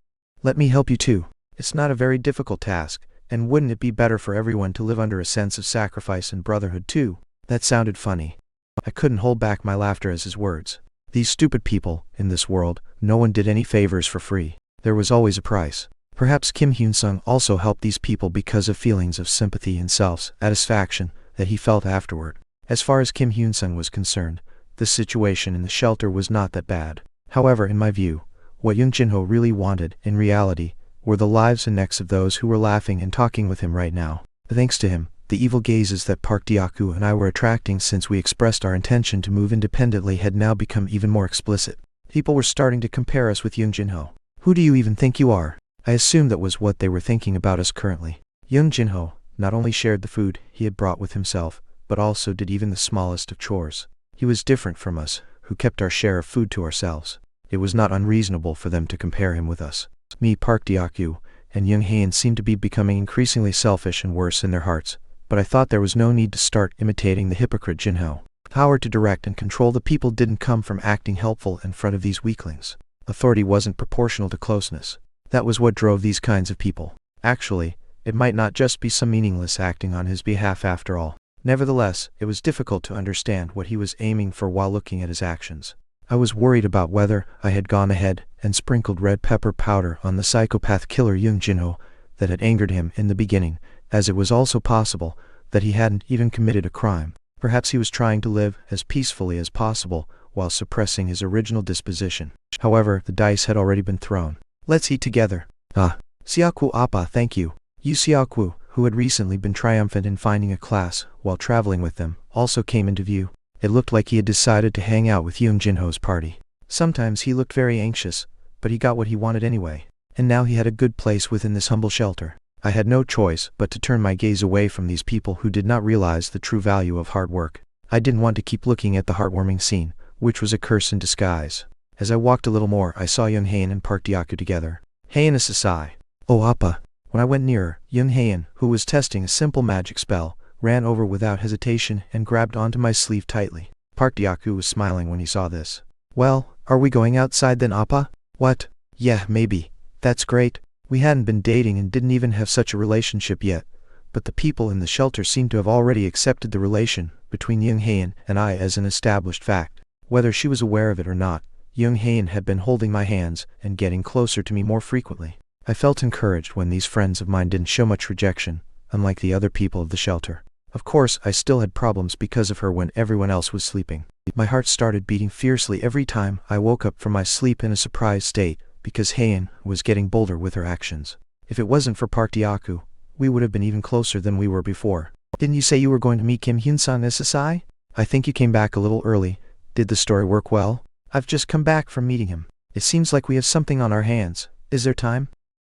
S1: "Let me help you too. It's not a very difficult task, and wouldn't it be better for everyone to live under a sense of sacrifice and brotherhood too?" That sounded funny. I couldn't hold back my laughter as his words. These stupid people, in this world, no one did any favors for free. There was always a price. Perhaps Kim Hyun-sung also helped these people because of feelings of sympathy and self-satisfaction that he felt afterward. As far as Kim Hyun-sung was concerned, the situation in the shelter was not that bad. However, in my view, what young Jin-ho really wanted, in reality, were the lives and necks of those who were laughing and talking with him right now. Thanks to him, the evil gazes that Park Deokoo and I were attracting since we expressed our intention to move independently had now become even more explicit. People were starting to compare us with young Jin-ho. "Who do you even think you are? I assumed that was what they were thinking about us currently. Young Jinho not only shared the food he had brought with himself, but also did even the smallest of chores. He was different from us, who kept our share of food to ourselves. It was not unreasonable for them to compare him with us. Me, Park Deokyu, and Young Haen seemed to be becoming increasingly selfish and worse in their hearts, but I thought there was no need to start imitating the hypocrite Jinho. Power to direct and control the people didn't come from acting helpful in front of these weaklings. Authority wasn't proportional to closeness. That was what drove these kinds of people. Actually, it might not just be some meaningless acting on his behalf after all. Nevertheless, it was difficult to understand what he was aiming for while looking at his actions. I was worried about whether I had gone ahead and sprinkled red pepper powder on the psychopath killer Young Jinho that had angered him in the beginning, as it was also possible that he hadn't even committed a crime. Perhaps he was trying to live as peacefully as possible while suppressing his original disposition. However, the dice had already been thrown. Let's eat together. Xiaoku Appa, thank you. Yu Xiaoku, who had recently been triumphant in finding a class while traveling with them, also came into view. It looked like he had decided to hang out with Young Jinho's party. Sometimes he looked very anxious, but he got what he wanted anyway. And now he had a good place within this humble shelter. I had no choice but to turn my gaze away from these people who did not realize the true value of hard work. I didn't want to keep looking at the heartwarming scene, which was a curse in disguise. As I walked a little more, I saw Young Haen and Park Deokyu together. Haen Asasai. Oh Appa. When I went nearer, Young Haen, who was testing a simple magic spell, ran over without hesitation and grabbed onto my sleeve tightly. Park Deokyu was smiling when he saw this. Well, are we going outside then, Appa? What? Yeah, maybe. That's great. We hadn't been dating and didn't even have such a relationship yet, but the people in the shelter seemed to have already accepted the relation between Young Haen and I as an established fact. Whether she was aware of it or not, Young Haen had been holding my hands and getting closer to me more frequently. I felt encouraged when these friends of mine didn't show much rejection, unlike the other people of the shelter. Of course, I still had problems because of her when everyone else was sleeping. My heart started beating fiercely every time I woke up from my sleep in a surprised state, because Haen was getting bolder with her actions. If it wasn't for Park Deokyu, we would have been even closer than we were before. Didn't you say you were going to meet Kim Hyun-sun SSI? I think you came back a little early. Did the story work well? I've just come back from meeting him. It seems like we have something on our hands. Is there time?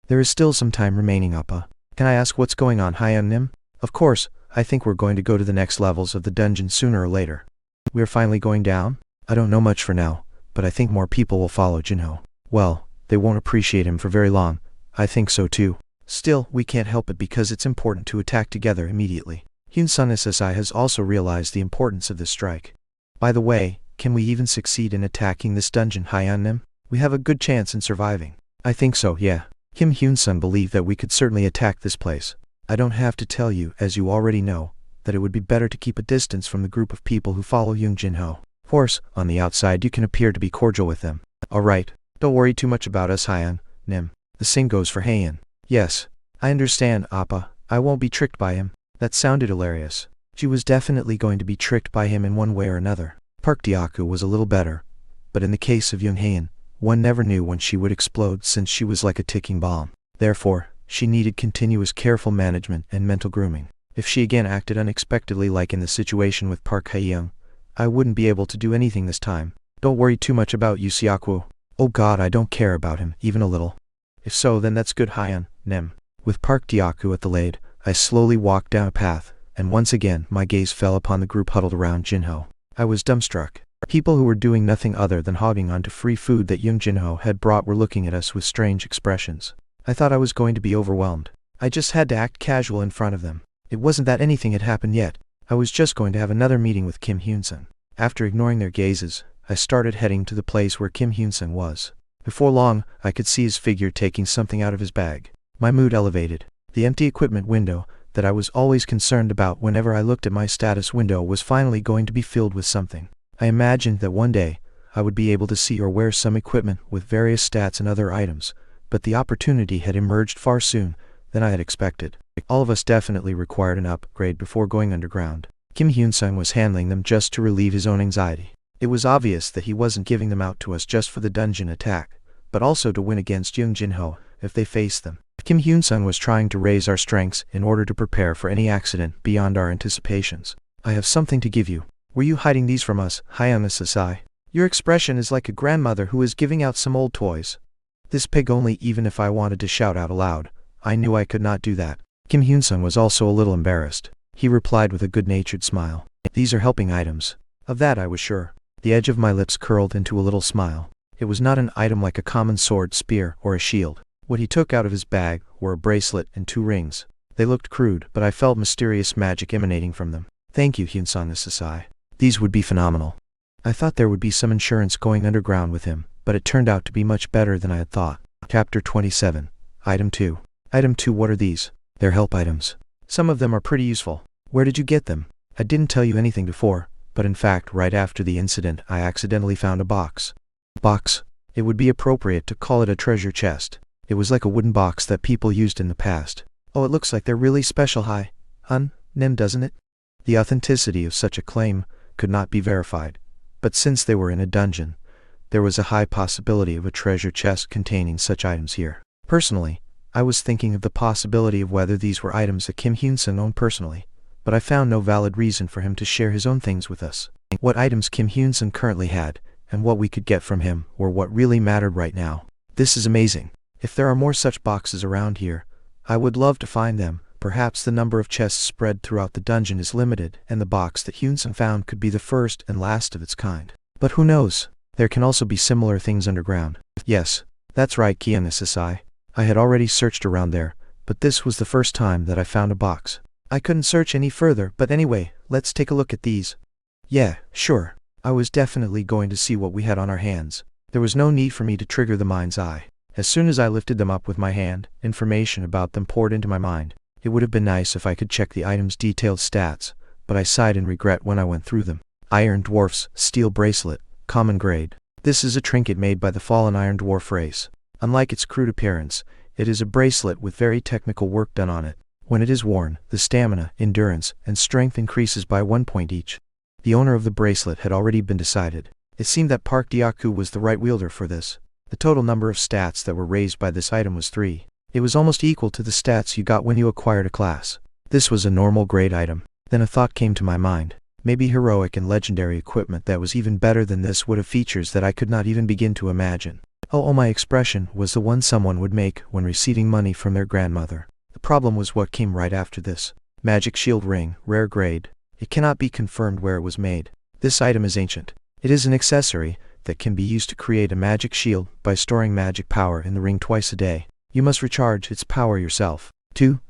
S1: There is still some time remaining, Appa. Can I ask what's going on, Hyun-nim? Of course, I think we're going to go to the next levels of the dungeon sooner or later. We're finally going down? I don't know much for now, but I think more people will follow Jinho. Well, they won't appreciate him for very long. I think so too. Still, we can't help it because it's important to attack together immediately. Hyun-sun SSI has also realized the importance of this strike. By the way, can we even succeed in attacking this dungeon, Hyun-nim? We have a good chance in surviving. I think so, yeah. Kim Hyun-sun believed that we could certainly attack this place. I don't have to tell you, as you already know, that it would be better to keep a distance from the group of people who follow Young Jinho. Of course, on the outside you can appear to be cordial with them. Alright, don't worry too much about us, Hyun-nim. The same goes for Haen. Yes, I understand, Appa. I won't be tricked by him. That sounded hilarious. She was definitely going to be tricked by him in one way or another. Park Deokyu was a little better, but in the case of Young Haen, one never knew when she would explode since she was like a ticking bomb. Therefore, she needed continuous careful management and mental grooming. If she again acted unexpectedly like in the situation with Park Hae-young, I wouldn't be able to do anything this time. Don't worry too much about Yu Xiaoku. Oh god, I don't care about him, even a little. If so, then that's good, Hyun-nim. With Park Deokyu at the lead, I slowly walked down a path, and once again my gaze fell upon the group huddled around Jinho. I was dumbstruck. People who were doing nothing other than hogging onto free food that Young Jinho had brought were looking at us with strange expressions. I thought I was going to be overwhelmed. I just had to act casual in front of them. It wasn't that anything had happened yet. I was just going to have another meeting with Kim Hyun-sun. After ignoring their gazes, I started heading to the place where Kim Hyun-sun was. Before long, I could see his figure taking something out of his bag. My mood elevated. The empty equipment window that I was always concerned about whenever I looked at my status window was finally going to be filled with something. I imagined that one day, I would be able to see or wear some equipment with various stats and other items, but the opportunity had emerged far sooner than I had expected. All of us definitely required an upgrade before going underground. Kim Hyun-sun was handling them just to relieve his own anxiety. It was obvious that he wasn't giving them out to us just for the dungeon attack, but also to win against Young Jinho if they faced them. Kim Hyun-sun was trying to raise our strengths in order to prepare for any accident beyond our anticipations. I have something to give you. Were you hiding these from us, Hyun Sasai? Your expression is like a grandmother who is giving out some old toys. This pig only, even if I wanted to shout out aloud. I knew I could not do that. Kim Hyun-sung was also a little embarrassed. He replied with a good-natured smile. These are helping items. Of that I was sure. The edge of my lips curled into a little smile. It was not an item like a common sword, spear, or a shield. What he took out of his bag were a bracelet and 2 rings. They looked crude, but I felt mysterious magic emanating from them. Thank you, Hyun-sung Sasai. These would be phenomenal. I thought there would be some insurance going underground with him, but it turned out to be much better than I had thought. Chapter 27. Item 2. Item 2. What are these? They're help items. Some of them are pretty useful. Where did you get them? I didn't tell you anything before, but in fact right after the incident I accidentally found a box. Box? It would be appropriate to call it a treasure chest. It was like a wooden box that people used in the past. Oh, it looks like they're really special, Nim, doesn't it? The authenticity of such a claim could not be verified, but since they were in a dungeon, there was a high possibility of a treasure chest containing such items here. Personally, I was thinking of the possibility of whether these were items that Kim Hyun-sung owned personally, but I found no valid reason for him to share his own things with us. What items Kim Hyun-sung currently had, and what we could get from him, were what really mattered right now. This is amazing. If there are more such boxes around here, I would love to find them. Perhaps the number of chests spread throughout the dungeon is limited, and the box that Hyun-sung found could be the first and last of its kind. But who knows? There can also be similar things underground. Yes, that's right, Kiana Sasai. I had already searched around there, but this was the first time that I found a box. I couldn't search any further, but anyway, let's take a look at these. Yeah, sure. I was definitely going to see what we had on our hands. There was no need for me to trigger the mind's eye. As soon as I lifted them up with my hand, information about them poured into my mind. It would have been nice if I could check the item's detailed stats, but I sighed in regret when I went through them. Iron Dwarf's Steel Bracelet, Common Grade. This is a trinket made by the fallen Iron Dwarf race. Unlike its crude appearance, it is a bracelet with very technical work done on it. When it is worn, the stamina, endurance, and strength increases by 1 point each. The owner of the bracelet had already been decided. It seemed that Park Dyaku was the right wielder for this. The total number of stats that were raised by this item was 3. It was almost equal to the stats you got when you acquired a class. This was a normal grade item. Then a thought came to my mind. Maybe heroic and legendary equipment that was even better than this would have features that I could not even begin to imagine. Oh, my expression was the one someone would make when receiving money from their grandmother. The problem was what came right after this. Magic Shield Ring, rare grade. It cannot be confirmed where it was made. This item is ancient. It is an accessory that can be used to create a magic shield by storing magic power in the ring twice a day. You must recharge its power yourself. 2.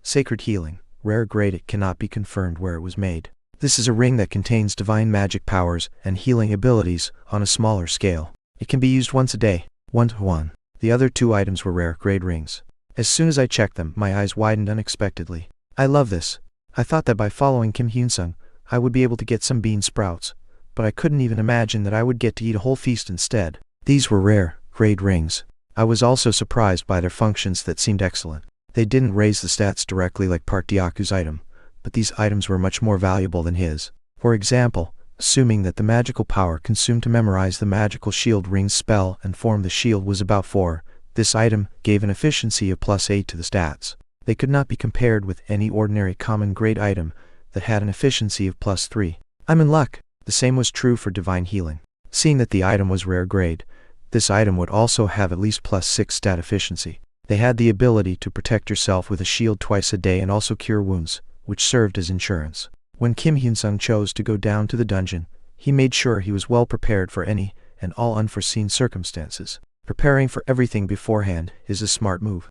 S1: Sacred Healing, rare grade. It cannot be confirmed where it was made. This is a ring that contains divine magic powers and healing abilities on a smaller scale. It can be used once a day. 1-1. The other 2 items were rare grade rings. As soon as I checked them, my eyes widened unexpectedly. I love this. I thought that by following Kim Hyun-sung, I would be able to get some bean sprouts, but I couldn't even imagine that I would get to eat a whole feast instead. These were rare grade rings. I was also surprised by their functions that seemed excellent. They didn't raise the stats directly like Park Dyaku's item, but these items were much more valuable than his. For example, assuming that the magical power consumed to memorize the magical shield ring's spell and form the shield was about 4, this item gave an efficiency of +8 to the stats. They could not be compared with any ordinary common grade item that had an efficiency of +3. I'm in luck. The same was true for Divine Healing. Seeing that the item was rare grade, this item would also have at least +6 stat efficiency. They had the ability to protect yourself with a shield twice a day and also cure wounds, which served as insurance. When Kim Hyun-sung chose to go down to the dungeon, he made sure he was well prepared for any and all unforeseen circumstances. Preparing for everything beforehand is a smart move.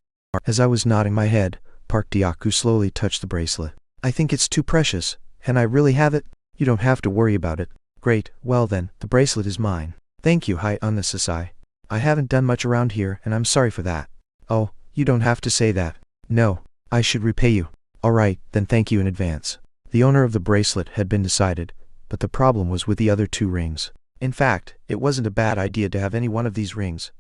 S1: As I was nodding my head, Park Dyaku slowly touched the bracelet. I think it's too precious, and I really have it. You don't have to worry about it. Great, well then, the bracelet is mine. Thank you, Hyun Sasai. I haven't done much around here, and I'm sorry for that. Oh, you don't have to say that. No, I should repay you. Alright, then thank you in advance. The owner of the bracelet had been decided, but the problem was with the other 2 rings. In fact, it wasn't a bad idea to have any one of these rings,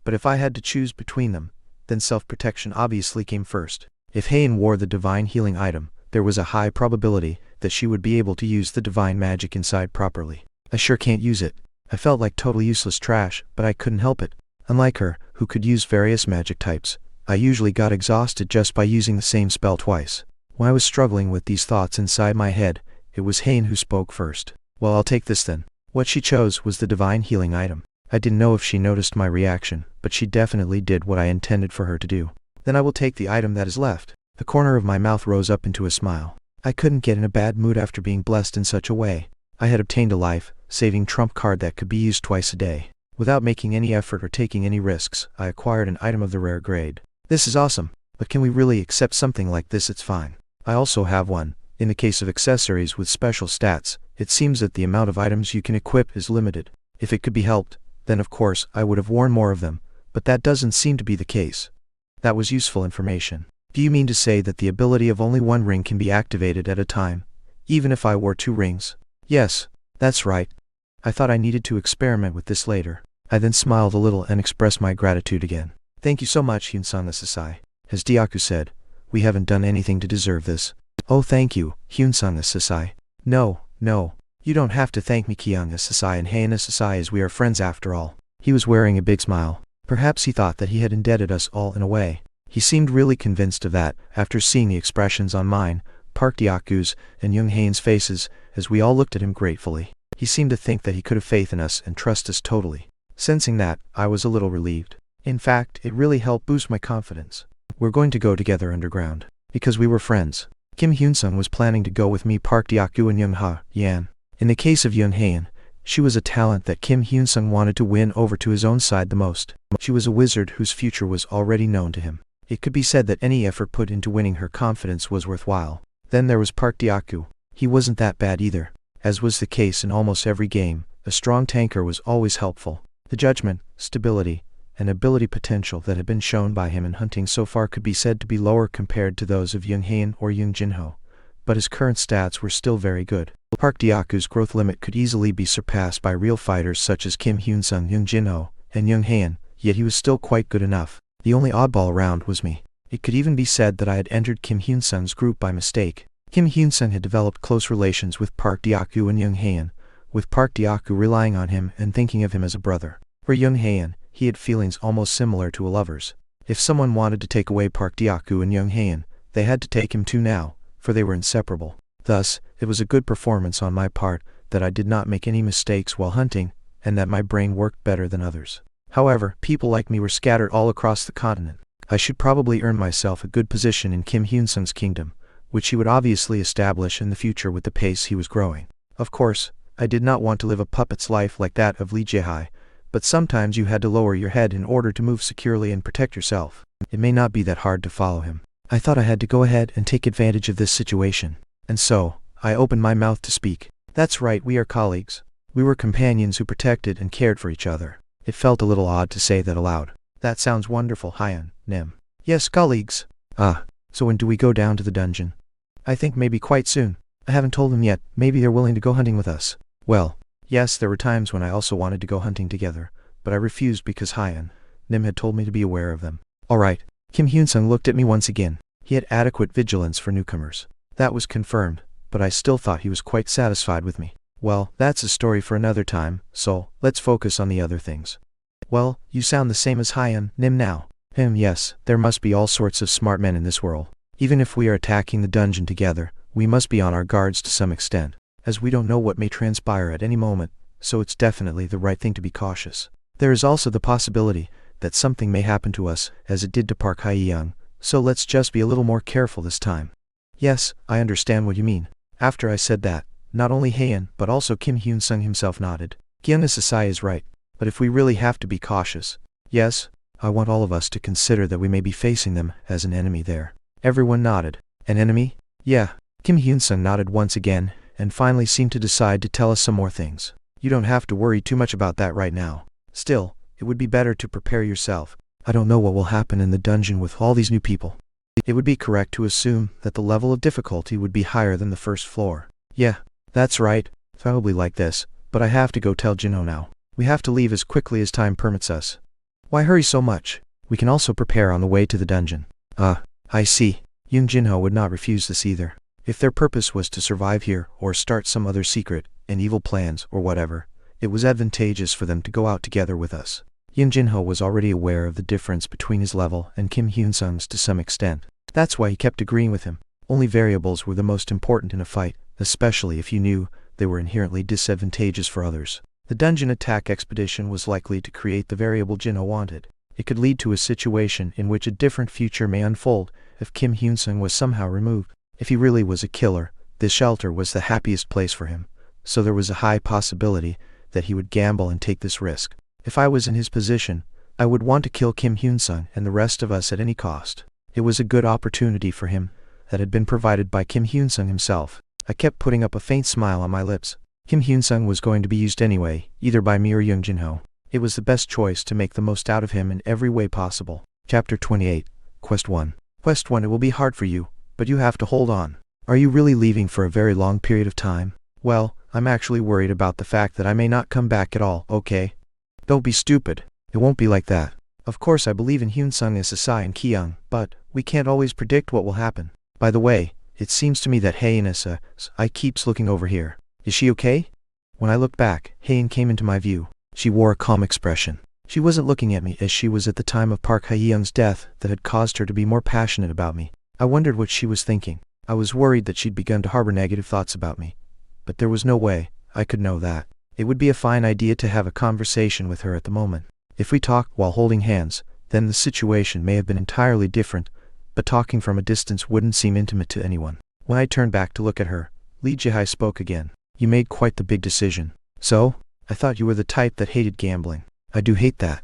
S1: but if I had to choose between them, then self-protection obviously came first. If Heian wore the divine healing item, there was a high probability that she would be able to use the divine magic inside properly. I sure can't use it. I felt like total useless trash, but I couldn't help it. Unlike her, who could use various magic types, I usually got exhausted just by using the same spell twice. When I was struggling with these thoughts inside my head, it was Heian who spoke first. Well, I'll take this then. What she chose was the divine healing item. I didn't know if she noticed my reaction, but she definitely did what I intended for her to do. Then I will take the item that is left. The corner of my mouth rose up into a smile. I couldn't get in a bad mood after being blessed in such a way. I had obtained a life-saving trump card that could be used twice a day. Without making any effort or taking any risks, I acquired an item of the rare grade. This is awesome, but can we really accept something like this? It's fine. I also have one. In the case of accessories with special stats, it seems that the amount of items you can equip is limited. If it could be helped, then of course I would have worn more of them, but that doesn't seem to be the case. That was useful information. Do you mean to say that the ability of only one ring can be activated at a time, even if I wore 2 rings? Yes, that's right. I thought I needed to experiment with this later. I then smiled a little and expressed my gratitude again. Thank you so much, Hyun-san Sasai. As Dyaku said, we haven't done anything to deserve this. Oh, thank you, Hyun-san Sasai. No, you don't have to thank me, Kyung Sasai and Haina Sasai, as we are friends after all. He was wearing a big smile. Perhaps he thought that he had indebted us all in a way. He seemed really convinced of that, after seeing the expressions on mine, Park Dyaku's, and Young Hain's faces, as we all looked at him gratefully. He seemed to think that he could have faith in us and trust us totally. Sensing that, I was a little relieved. In fact, it really helped boost my confidence. We're going to go together underground. Because we were friends. Kim Hyun-sung was planning to go with me, Park Dyaku and Young Ha-yan. In the case of Young Hain, she was a talent that Kim Hyun-sung wanted to win over to his own side the most. She was a wizard whose future was already known to him. It could be said that any effort put into winning her confidence was worthwhile. Then there was Park Dyaku. He wasn't that bad either. As was the case in almost every game, a strong tanker was always helpful. The judgment, stability, and ability potential that had been shown by him in hunting so far could be said to be lower compared to those of Young Hain or Young Jinho, but his current stats were still very good. Park Dyaku's growth limit could easily be surpassed by real fighters such as Kim Hyun-sung, Young Jinho, and Young Hain, yet he was still quite good enough. The only oddball around was me. It could even be said that I had entered Kim Hyun-sung's group by mistake. Kim Hyun-sung had developed close relations with Park Dyaku and Young Hain, with Park Dyaku relying on him and thinking of him as a brother. For Young Hain, he had feelings almost similar to a lover's. If someone wanted to take away Park Dyaku and Young Hain, they had to take him too now, for they were inseparable. Thus, it was a good performance on my part that I did not make any mistakes while hunting, and that my brain worked better than others. However, people like me were scattered all across the continent. I should probably earn myself a good position in Kim Hyun-sung's kingdom, which he would obviously establish in the future with the pace he was growing. Of course, I did not want to live a puppet's life like that of Lee Jae-hai, but sometimes you had to lower your head in order to move securely and protect yourself. It may not be that hard to follow him. I thought I had to go ahead and take advantage of this situation. And so, I opened my mouth to speak. That's right, we are colleagues. We were companions who protected and cared for each other. It felt a little odd to say that aloud. That sounds wonderful, Hyun, Nim. Yes, colleagues. So when do we go down to the dungeon? I think maybe quite soon. I haven't told them yet. Maybe they're willing to go hunting with us. Well, yes, there were times when I also wanted to go hunting together, but I refused because Hyun, Nim had told me to be aware of them. Alright. Kim Hyun-sung looked at me once again. He had adequate vigilance for newcomers. That was confirmed, but I still thought he was quite satisfied with me. Well, that's a story for another time, so let's focus on the other things. Well, you sound the same as Hyun, Nim now. Yes, there must be all sorts of smart men in this world. Even if we are attacking the dungeon together, we must be on our guards to some extent, as we don't know what may transpire at any moment, so it's definitely the right thing to be cautious. There is also the possibility that something may happen to us, as it did to Park Hae-young, so let's just be a little more careful this time. Yes, I understand what you mean. After I said that, not only Haein but also Kim Hyun-sung himself nodded. Kyung Sasai is right, but if we really have to be cautious, yes, I want all of us to consider that we may be facing them as an enemy there. Everyone nodded. An enemy? Yeah. Kim Hyun-sung nodded once again, and finally seemed to decide to tell us some more things. You don't have to worry too much about that right now. Still, it would be better to prepare yourself. I don't know what will happen in the dungeon with all these new people. It would be correct to assume that the level of difficulty would be higher than the first floor. Yeah, that's right. Probably like this, but I have to go tell Jinho now. We have to leave as quickly as time permits us. Why hurry so much? We can also prepare on the way to the dungeon. I see. Young Jinho would not refuse this either. If their purpose was to survive here, or start some other secret and evil plans or whatever, it was advantageous for them to go out together with us. Young Jinho was already aware of the difference between his level and Kim Hyun-sung's to some extent. That's why he kept agreeing with him. Only variables were the most important in a fight, especially if you knew they were inherently disadvantageous for others. The dungeon attack expedition was likely to create the variable Jinho wanted. It could lead to a situation in which a different future may unfold if Kim Hyun-sung was somehow removed. If he really was a killer, this shelter was the happiest place for him, so there was a high possibility that he would gamble and take this risk. If I was in his position, I would want to kill Kim Hyun-sung and the rest of us at any cost. It was a good opportunity for him that had been provided by Kim Hyun-sung himself. I kept putting up a faint smile on my lips. Kim Hyun-sung was going to be used anyway, either by me or Young Jinho. It was the best choice to make the most out of him in every way possible. Chapter 28, Quest 1. Quest 1. It will be hard for you, but you have to hold on. Are you really leaving for a very long period of time? Well, I'm actually worried about the fact that I may not come back at all, okay? Don't be stupid. It won't be like that. Of course I believe in Hyun-sung, Asai and Ki-young, but we can't always predict what will happen. By the way, it seems to me that Haein Asai keeps looking over here. Is she okay? When I looked back, Haein came into my view. She wore a calm expression. She wasn't looking at me as she was at the time of Park Hae-young's death that had caused her to be more passionate about me. I wondered what she was thinking. I was worried that she'd begun to harbor negative thoughts about me. But there was no way I could know that. It would be a fine idea to have a conversation with her at the moment. If we talked while holding hands, then the situation may have been entirely different, but talking from a distance wouldn't seem intimate to anyone. When I turned back to look at her, Lee Ji-hai spoke again. You made quite the big decision. So? I thought you were the type that hated gambling. I do hate that.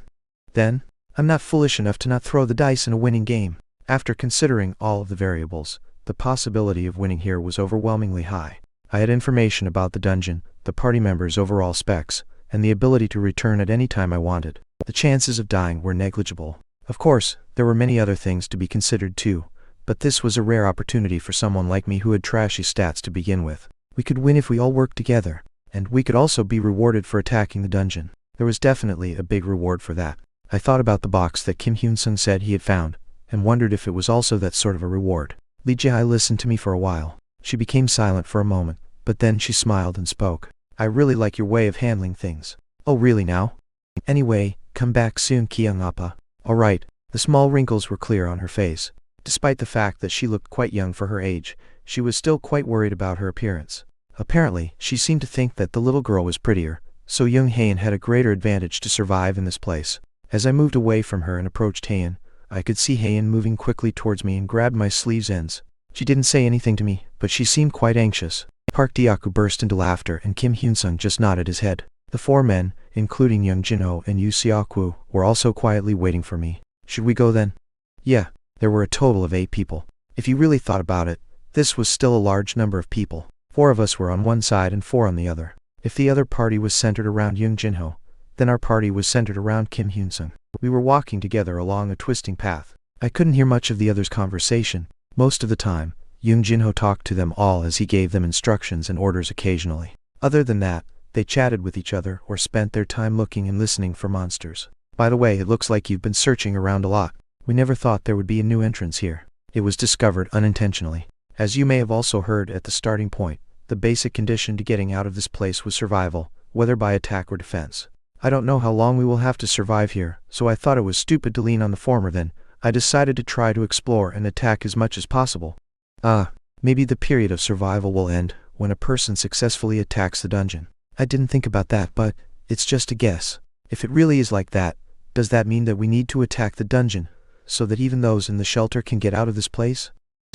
S1: Then, I'm not foolish enough to not throw the dice in a winning game. After considering all of the variables, the possibility of winning here was overwhelmingly high. I had information about the dungeon, the party members' overall specs, and the ability to return at any time I wanted. The chances of dying were negligible. Of course, there were many other things to be considered too, but this was a rare opportunity for someone like me who had trashy stats to begin with. We could win if we all worked together, and we could also be rewarded for attacking the dungeon. There was definitely a big reward for that. I thought about the box that Kim Hyun-sung said he had found, and wondered if it was also that sort of a reward. Lee Ji-hai listened to me for a while. She became silent for a moment, but then she smiled and spoke. I really like your way of handling things. Oh really now? Anyway, come back soon, Ki-young Appa. Alright. The small wrinkles were clear on her face. Despite the fact that she looked quite young for her age, she was still quite worried about her appearance. Apparently, she seemed to think that the little girl was prettier, so young Haein had a greater advantage to survive in this place. As I moved away from her and approached Haein, I could see Haein moving quickly towards me and grabbed my sleeves ends. She didn't say anything to me, but she seemed quite anxious. Park Deoku burst into laughter and Kim Hyun-sung just nodded his head. The four men, including Young Jinho and Yu Seok-woo, were also quietly waiting for me. Should we go then? Yeah, there were a total of 8 people. If you really thought about it, this was still a large number of people. 4 of us were on one side and 4 on the other. If the other party was centered around Young Jinho, then our party was centered around Kim Hyun-sung. We were walking together along a twisting path. I couldn't hear much of the others' conversation. Most of the time, Young Jinho talked to them all as he gave them instructions and orders occasionally. Other than that, they chatted with each other or spent their time looking and listening for monsters. By the way, it looks like you've been searching around a lot. We never thought there would be a new entrance here. It was discovered unintentionally. As you may have also heard at the starting point, the basic condition to getting out of this place was survival, whether by attack or defense. I don't know how long we will have to survive here, so I thought it was stupid to lean on the former then. I decided to try to explore and attack as much as possible. Maybe the period of survival will end when a person successfully attacks the dungeon. I didn't think about that, but it's just a guess. If it really is like that, does that mean that we need to attack the dungeon, so that even those in the shelter can get out of this place?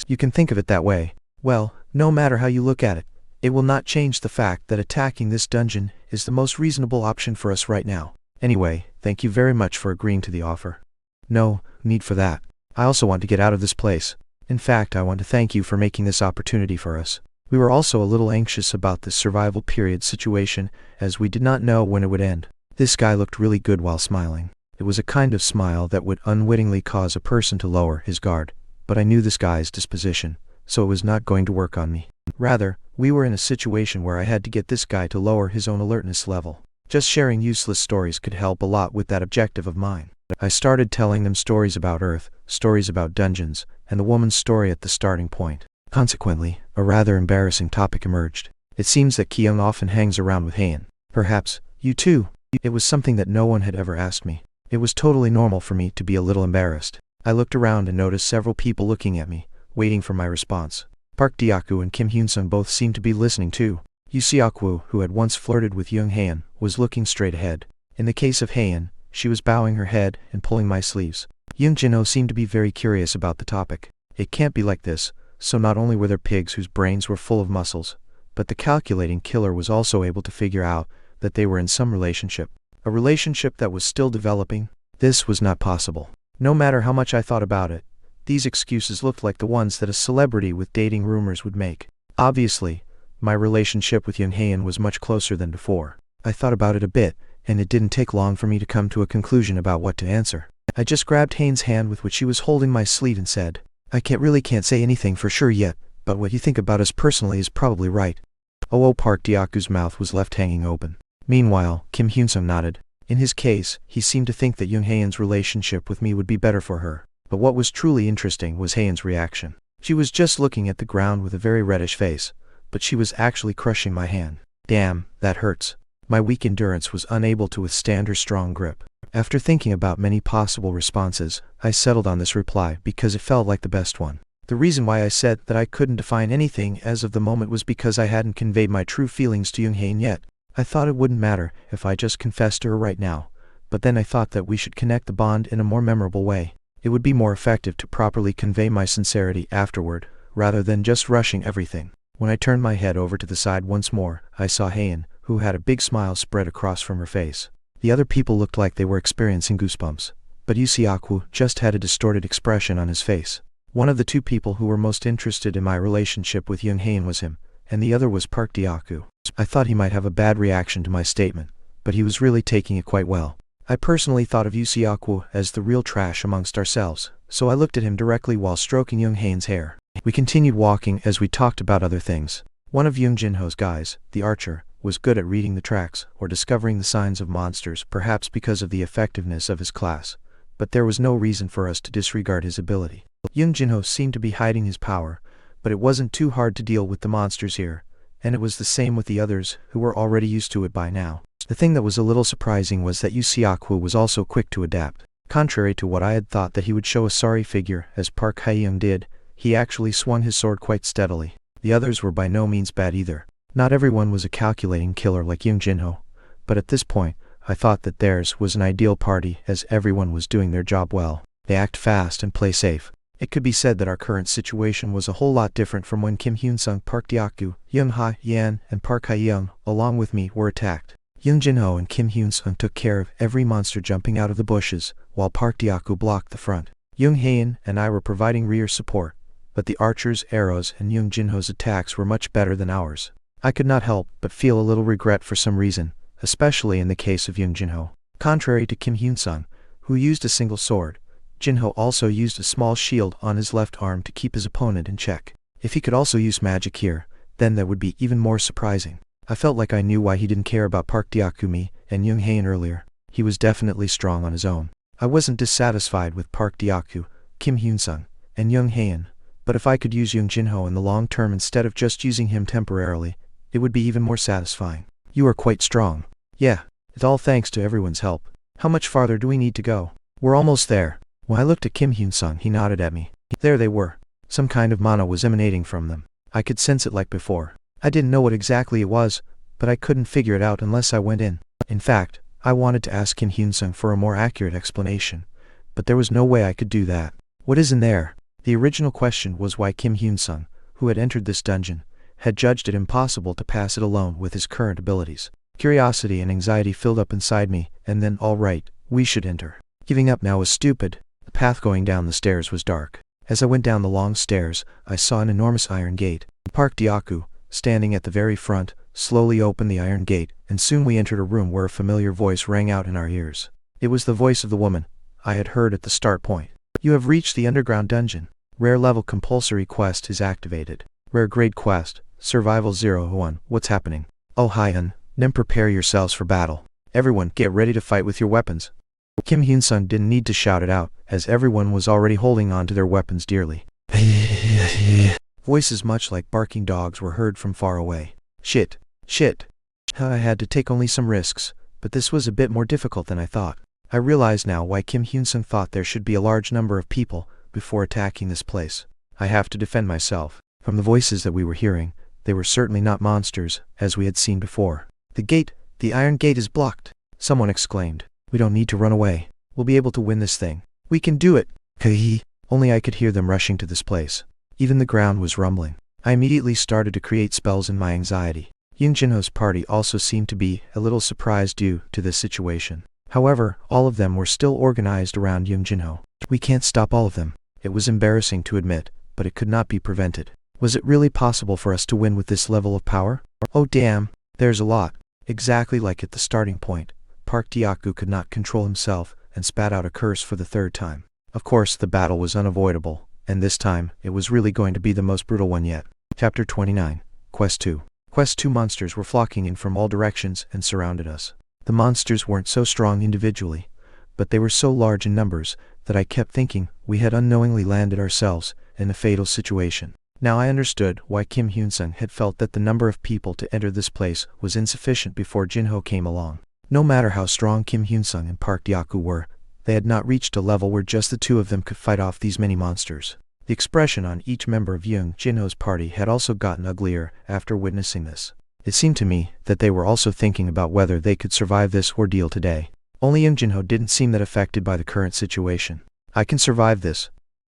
S1: You can think of it that way. Well, no matter how you look at it, it will not change the fact that attacking this dungeon is the most reasonable option for us right now. Anyway, thank you very much for agreeing to the offer. No need for that. I also want to get out of this place. In fact, I want to thank you for making this opportunity for us. We were also a little anxious about this survival period situation, as we did not know when it would end. This guy looked really good while smiling. It was a kind of smile that would unwittingly cause a person to lower his guard, but I knew this guy's disposition, so it was not going to work on me. Rather, we were in a situation where I had to get this guy to lower his own alertness level. Just sharing useless stories could help a lot with that objective of mine. I started telling them stories about Earth, stories about dungeons, and the woman's story at the starting point. Consequently, a rather embarrassing topic emerged. It seems that Ki-young often hangs around with Haein. Perhaps, you too. It was something that no one had ever asked me. It was totally normal for me to be a little embarrassed. I looked around and noticed several people looking at me, waiting for my response. Park Deoku and Kim Hyun-sung both seemed to be listening too. Yusiakwu, who had once flirted with young Heian, was looking straight ahead. In the case of Heian, she was bowing her head and pulling my sleeves. Young Jinho seemed to be very curious about the topic. It can't be like this, so not only were there pigs whose brains were full of muscles, but the calculating killer was also able to figure out that they were in some relationship. A relationship that was still developing? This was not possible. No matter how much I thought about it, these excuses looked like the ones that a celebrity with dating rumors would make. Obviously, my relationship with young Heian was much closer than before. I thought about it a bit, and it didn't take long for me to come to a conclusion about what to answer. I just grabbed Heian's hand with which she was holding my sleeve and said, "I can't say anything for sure yet, but what you think about us personally is probably right." Park Dyaku's mouth was left hanging open. Meanwhile, Kim Hyun-sung nodded. In his case, he seemed to think that young Heian's relationship with me would be better for her. But what was truly interesting was Heian's reaction. She was just looking at the ground with a very reddish face, but she was actually crushing my hand. Damn, that hurts. My weak endurance was unable to withstand her strong grip. After thinking about many possible responses, I settled on this reply because it felt like the best one. The reason why I said that I couldn't define anything as of the moment was because I hadn't conveyed my true feelings to young Heian yet. I thought it wouldn't matter if I just confessed to her right now, but then I thought that we should connect the bond in a more memorable way. It would be more effective to properly convey my sincerity afterward, rather than just rushing everything. When I turned my head over to the side once more, I saw Heian, who had a big smile spread across from her face. The other people looked like they were experiencing goosebumps, but Yusiakwu just had a distorted expression on his face. One of the two people who were most interested in my relationship with young Heian was him, and the other was Park Dyaku. I thought he might have a bad reaction to my statement, but he was really taking it quite well. I personally thought of Yusiakwu as the real trash amongst ourselves, so I looked at him directly while stroking young Heian's hair. We continued walking as we talked about other things. One of Young Jinho's guys, the archer, was good at reading the tracks or discovering the signs of monsters, perhaps because of the effectiveness of his class, but there was no reason for us to disregard his ability. Young Jinho seemed to be hiding his power, but it wasn't too hard to deal with the monsters here, and it was the same with the others who were already used to it by now. The thing that was a little surprising was that Yusiakwu was also quick to adapt. Contrary to what I had thought that he would show a sorry figure as Park Hae-young did, he actually swung his sword quite steadily. The others were by no means bad either. Not everyone was a calculating killer like Young Jinho, but at this point, I thought that theirs was an ideal party as everyone was doing their job well. They act fast and play safe. It could be said that our current situation was a whole lot different from when Kim Hyun-sung, Park Dyaku, Young Ha-yan, and Park Hae-young, along with me, were attacked. Young Jinho and Kim Hyun-sung took care of every monster jumping out of the bushes, while Park Dyaku blocked the front. Young Heian and I were providing rear support, but the archers' arrows and Young Jinho's attacks were much better than ours. I could not help but feel a little regret for some reason, especially in the case of Young Jinho. Contrary to Kim Hyun-sung, who used a single sword, Jinho also used a small shield on his left arm to keep his opponent in check. If he could also use magic here, then that would be even more surprising. I felt like I knew why he didn't care about Park Dyaku and Young Heian earlier. He was definitely strong on his own. I wasn't dissatisfied with Park Dyaku, Kim Hyun-sung, and Young Heian, but if I could use Young Jinho in the long term instead of just using him temporarily, it would be even more satisfying. You are quite strong. Yeah, it's all thanks to everyone's help. How much farther do we need to go? We're almost there. When I looked at Kim Hyun-sung, he nodded at me. There they were. Some kind of mana was emanating from them. I could sense it like before. I didn't know what exactly it was, but I couldn't figure it out unless I went in. In fact, I wanted to ask Kim Hyun-sung for a more accurate explanation, but there was no way I could do that. What is in there? The original question was why Kim Hyun-sung, who had entered this dungeon, had judged it impossible to pass it alone with his current abilities. Curiosity and anxiety filled up inside me, and then, all right, we should enter. Giving up now was stupid. The path going down the stairs was dark. As I went down the long stairs, I saw an enormous iron gate. Park Dyaku, standing at the very front, slowly opened the iron gate, and soon we entered a room where a familiar voice rang out in our ears. It was the voice of the woman I had heard at the start point. You have reached the underground dungeon. Rare level compulsory quest is activated. Rare grade quest, Survival 01. What's happening? Oh hi, then prepare yourselves for battle. Everyone, get ready to fight with your weapons. Kim Hyun-sung didn't need to shout it out, as everyone was already holding on to their weapons dearly. Voices much like barking dogs were heard from far away. Shit. I had to take only some risks, but this was a bit more difficult than I thought. I realize now why Kim Hyun-sung thought there should be a large number of people before attacking this place. I have to defend myself. From the voices that we were hearing, They were certainly not monsters, as we had seen before. The iron gate is blocked, someone exclaimed. We don't need to run away. We'll be able to win this thing. We can do it. Hee. Only I could hear them rushing to this place. Even the ground was rumbling. I immediately started to create spells in my anxiety. Young Jinho's party also seemed to be a little surprised due to this situation. However, all of them were still organized around Young Jinho. We can't stop all of them. It was embarrassing to admit, but it could not be prevented. Was it really possible for us to win with this level of power? Oh damn, there's a lot. Exactly like at the starting point, Park Dyaku could not control himself and spat out a curse for the third time. Of course, the battle was unavoidable, and this time, it was really going to be the most brutal one yet. Chapter 29, Quest 2. Quest 2 monsters were flocking in from all directions and surrounded us. The monsters weren't so strong individually, but they were so large in numbers that I kept thinking we had unknowingly landed ourselves in a fatal situation. Now I understood why Kim Hyun-sung had felt that the number of people to enter this place was insufficient before Jinho came along. No matter how strong Kim Hyun-sung and Park Dyaku were, they had not reached a level where just the two of them could fight off these many monsters. The expression on each member of Young Jinho's party had also gotten uglier after witnessing this. It seemed to me that they were also thinking about whether they could survive this ordeal today. Only Young Jinho didn't seem that affected by the current situation. I can survive this.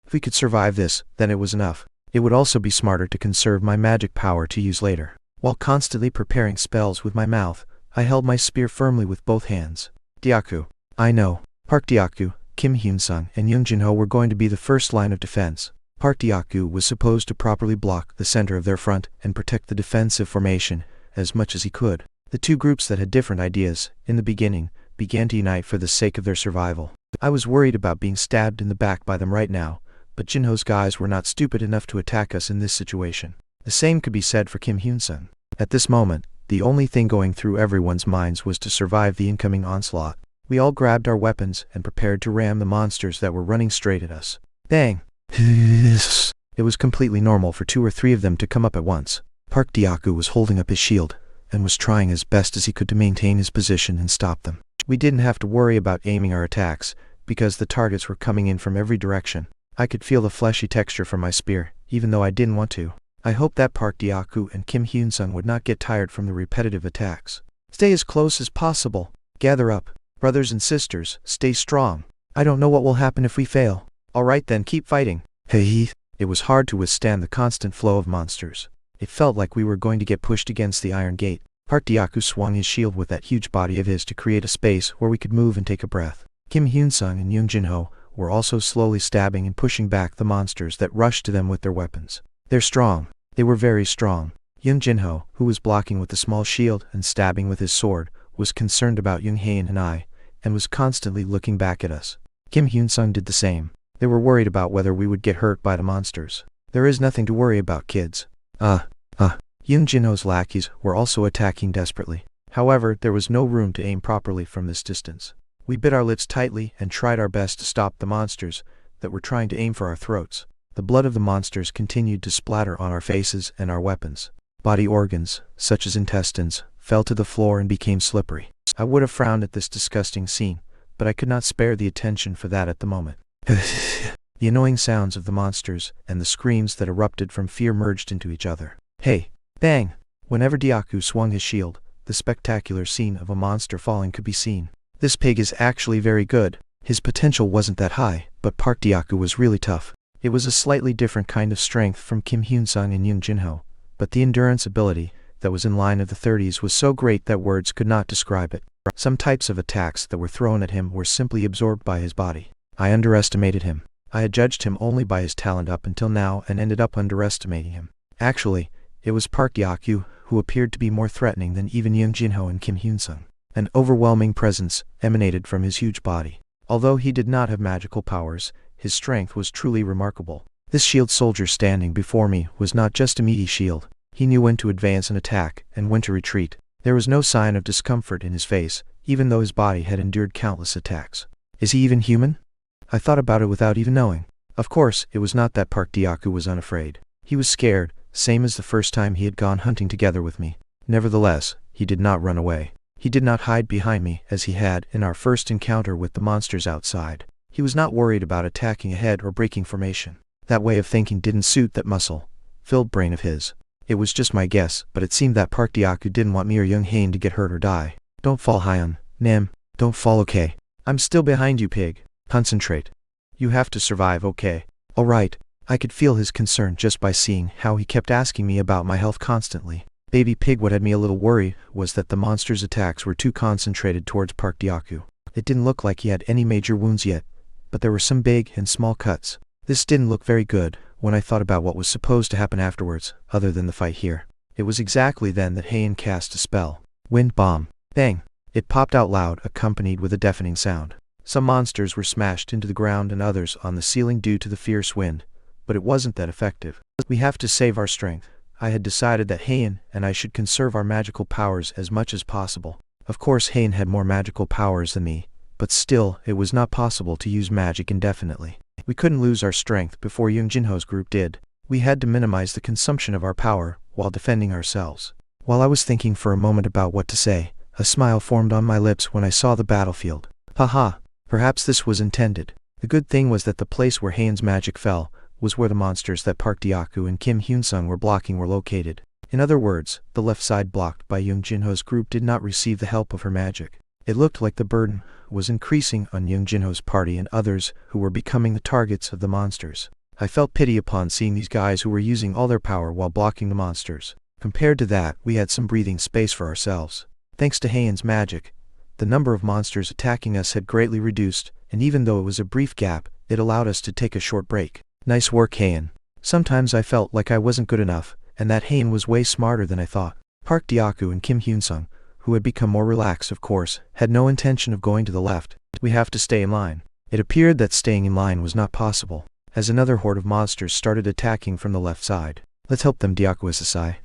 S1: If we could survive this, then it was enough. It would also be smarter to conserve my magic power to use later. While constantly preparing spells with my mouth, I held my spear firmly with both hands. Dyaku. I know. Park Dyaku, Kim Hyun-sung, and Young Jinho were going to be the first line of defense. Park Dyaku was supposed to properly block the center of their front and protect the defensive formation as much as he could. The two groups that had different ideas, in the beginning, began to unite for the sake of their survival. I was worried about being stabbed in the back by them right now, but Jinho's guys were not stupid enough to attack us in this situation. The same could be said for Kim Hyun-sung. At this moment, the only thing going through everyone's minds was to survive the incoming onslaught. We all grabbed our weapons and prepared to ram the monsters that were running straight at us. Bang! It was completely normal for 2 or 3 of them to come up at once. Park Dyaku was holding up his shield, and was trying as best as he could to maintain his position and stop them. We didn't have to worry about aiming our attacks, because the targets were coming in from every direction. I could feel the fleshy texture from my spear, even though I didn't want to. I hoped that Park Dyaku and Kim Hyun-sung would not get tired from the repetitive attacks. Stay as close as possible. Gather up. Brothers and sisters, stay strong. I don't know what will happen if we fail. Alright then, keep fighting. Hey. It was hard to withstand the constant flow of monsters. It felt like we were going to get pushed against the iron gate. Park Dyaku swung his shield with that huge body of his to create a space where we could move and take a breath. Kim Hyun-sung and Young Jinho were also slowly stabbing and pushing back the monsters that rushed to them with their weapons. They're strong. They were very strong. Young Jinho, who was blocking with a small shield and stabbing with his sword, was concerned about Young Hae and I, and was constantly looking back at us. Kim Hyun-sung did the same. They were worried about whether we would get hurt by the monsters. There is nothing to worry about, kids. Young Jinho's lackeys were also attacking desperately. However, there was no room to aim properly from this distance. We bit our lips tightly and tried our best to stop the monsters that were trying to aim for our throats. The blood of the monsters continued to splatter on our faces and our weapons. Body organs, such as intestines, fell to the floor and became slippery. I would have frowned at this disgusting scene, but I could not spare the attention for that at the moment. The annoying sounds of the monsters and the screams that erupted from fear merged into each other. Hey! Bang! Whenever Dyaku swung his shield, the spectacular scene of a monster falling could be seen. This pig is actually very good. His potential wasn't that high, but Park Dyaku was really tough. It was a slightly different kind of strength from Kim Hyun-sung and Young Jinho, but the endurance ability that was in line of the 30s was so great that words could not describe it. Some types of attacks that were thrown at him were simply absorbed by his body. I underestimated him. I had judged him only by his talent up until now and ended up underestimating him. Actually, it was Park Dyaku who appeared to be more threatening than even Young Jinho and Kim Hyun-sung. An overwhelming presence emanated from his huge body. Although he did not have magical powers, his strength was truly remarkable. This shield soldier standing before me was not just a meaty shield. He knew when to advance and attack, and when to retreat. There was no sign of discomfort in his face, even though his body had endured countless attacks. Is he even human? I thought about it without even knowing. Of course, it was not that Park Dyaku was unafraid. He was scared, same as the first time he had gone hunting together with me. Nevertheless, he did not run away. He did not hide behind me as he had in our first encounter with the monsters outside. He was not worried about attacking ahead or breaking formation. That way of thinking didn't suit that muscle-filled brain of his. It was just my guess, but it seemed that Park Diaku didn't want me or young Hain to get hurt or die. Don't fall, Hyun. Nam. Don't fall, okay? I'm still behind you, pig. Concentrate. You have to survive, okay? Alright. I could feel his concern just by seeing how he kept asking me about my health constantly. Baby pig, what had me a little worried was that the monster's attacks were too concentrated towards Park Diaku. It didn't look like he had any major wounds yet, but there were some big and small cuts. This didn't look very good when I thought about what was supposed to happen afterwards, other than the fight here. It was exactly then that Hain cast a spell. Wind bomb. Bang! It popped out loud, accompanied with a deafening sound. Some monsters were smashed into the ground and others on the ceiling due to the fierce wind, but it wasn't that effective. We have to save our strength. I had decided that Hain and I should conserve our magical powers as much as possible. Of course Hain had more magical powers than me, but still, it was not possible to use magic indefinitely. We couldn't lose our strength before Young Jinho's group did. We had to minimize the consumption of our power while defending ourselves. While I was thinking for a moment about what to say, a smile formed on my lips when I saw the battlefield. Haha, perhaps this was intended. The good thing was that the place where Hain's magic fell was where the monsters that Park Diaku and Kim Hyun-sung were blocking were located. In other words, the left side blocked by Young Jinho's group did not receive the help of her magic. It looked like the burden was increasing on Young Jinho's party and others who were becoming the targets of the monsters. I felt pity upon seeing these guys who were using all their power while blocking the monsters. Compared to that, we had some breathing space for ourselves. Thanks to Hain's magic, the number of monsters attacking us had greatly reduced, and even though it was a brief gap, it allowed us to take a short break. Nice work, Hain. Sometimes I felt like I wasn't good enough, and that Hain was way smarter than I thought. Park Diaku and Kim Hyun-sung, who had become more relaxed of course, had no intention of going to the left. We have to stay in line. It appeared that staying in line was not possible, as another horde of monsters started attacking from the left side. Let's help them, Diaku-sasai.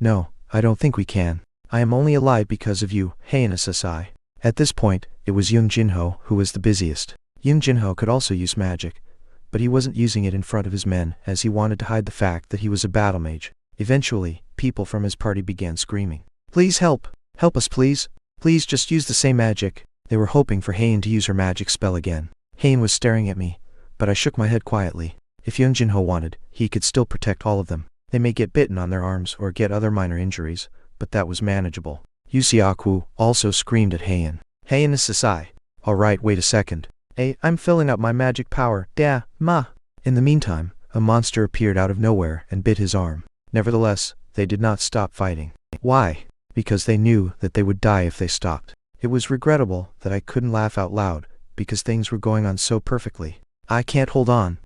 S1: No, I don't think we can. I am only alive because of you, Hain-sasai. At this point, it was Young Jinho who was the busiest. Young Jinho could also use magic, but he wasn't using it in front of his men as he wanted to hide the fact that he was a battle mage. Eventually, people from his party began screaming. Please help! Help us please! Please just use the same magic. They were hoping for Hain to use her magic spell again. Hain was staring at me, but I shook my head quietly. If Young Jinho wanted, he could still protect all of them. They may get bitten on their arms or get other minor injuries, but that was manageable. Yusiaku also screamed at Hain. Hain-sasai. Alright, wait a second. Hey, I'm filling up my magic power. Ma. In the meantime, a monster appeared out of nowhere and bit his arm. Nevertheless, they did not stop fighting. Why? Because they knew that they would die if they stopped. It was regrettable that I couldn't laugh out loud, because things were going on so perfectly. I can't hold on.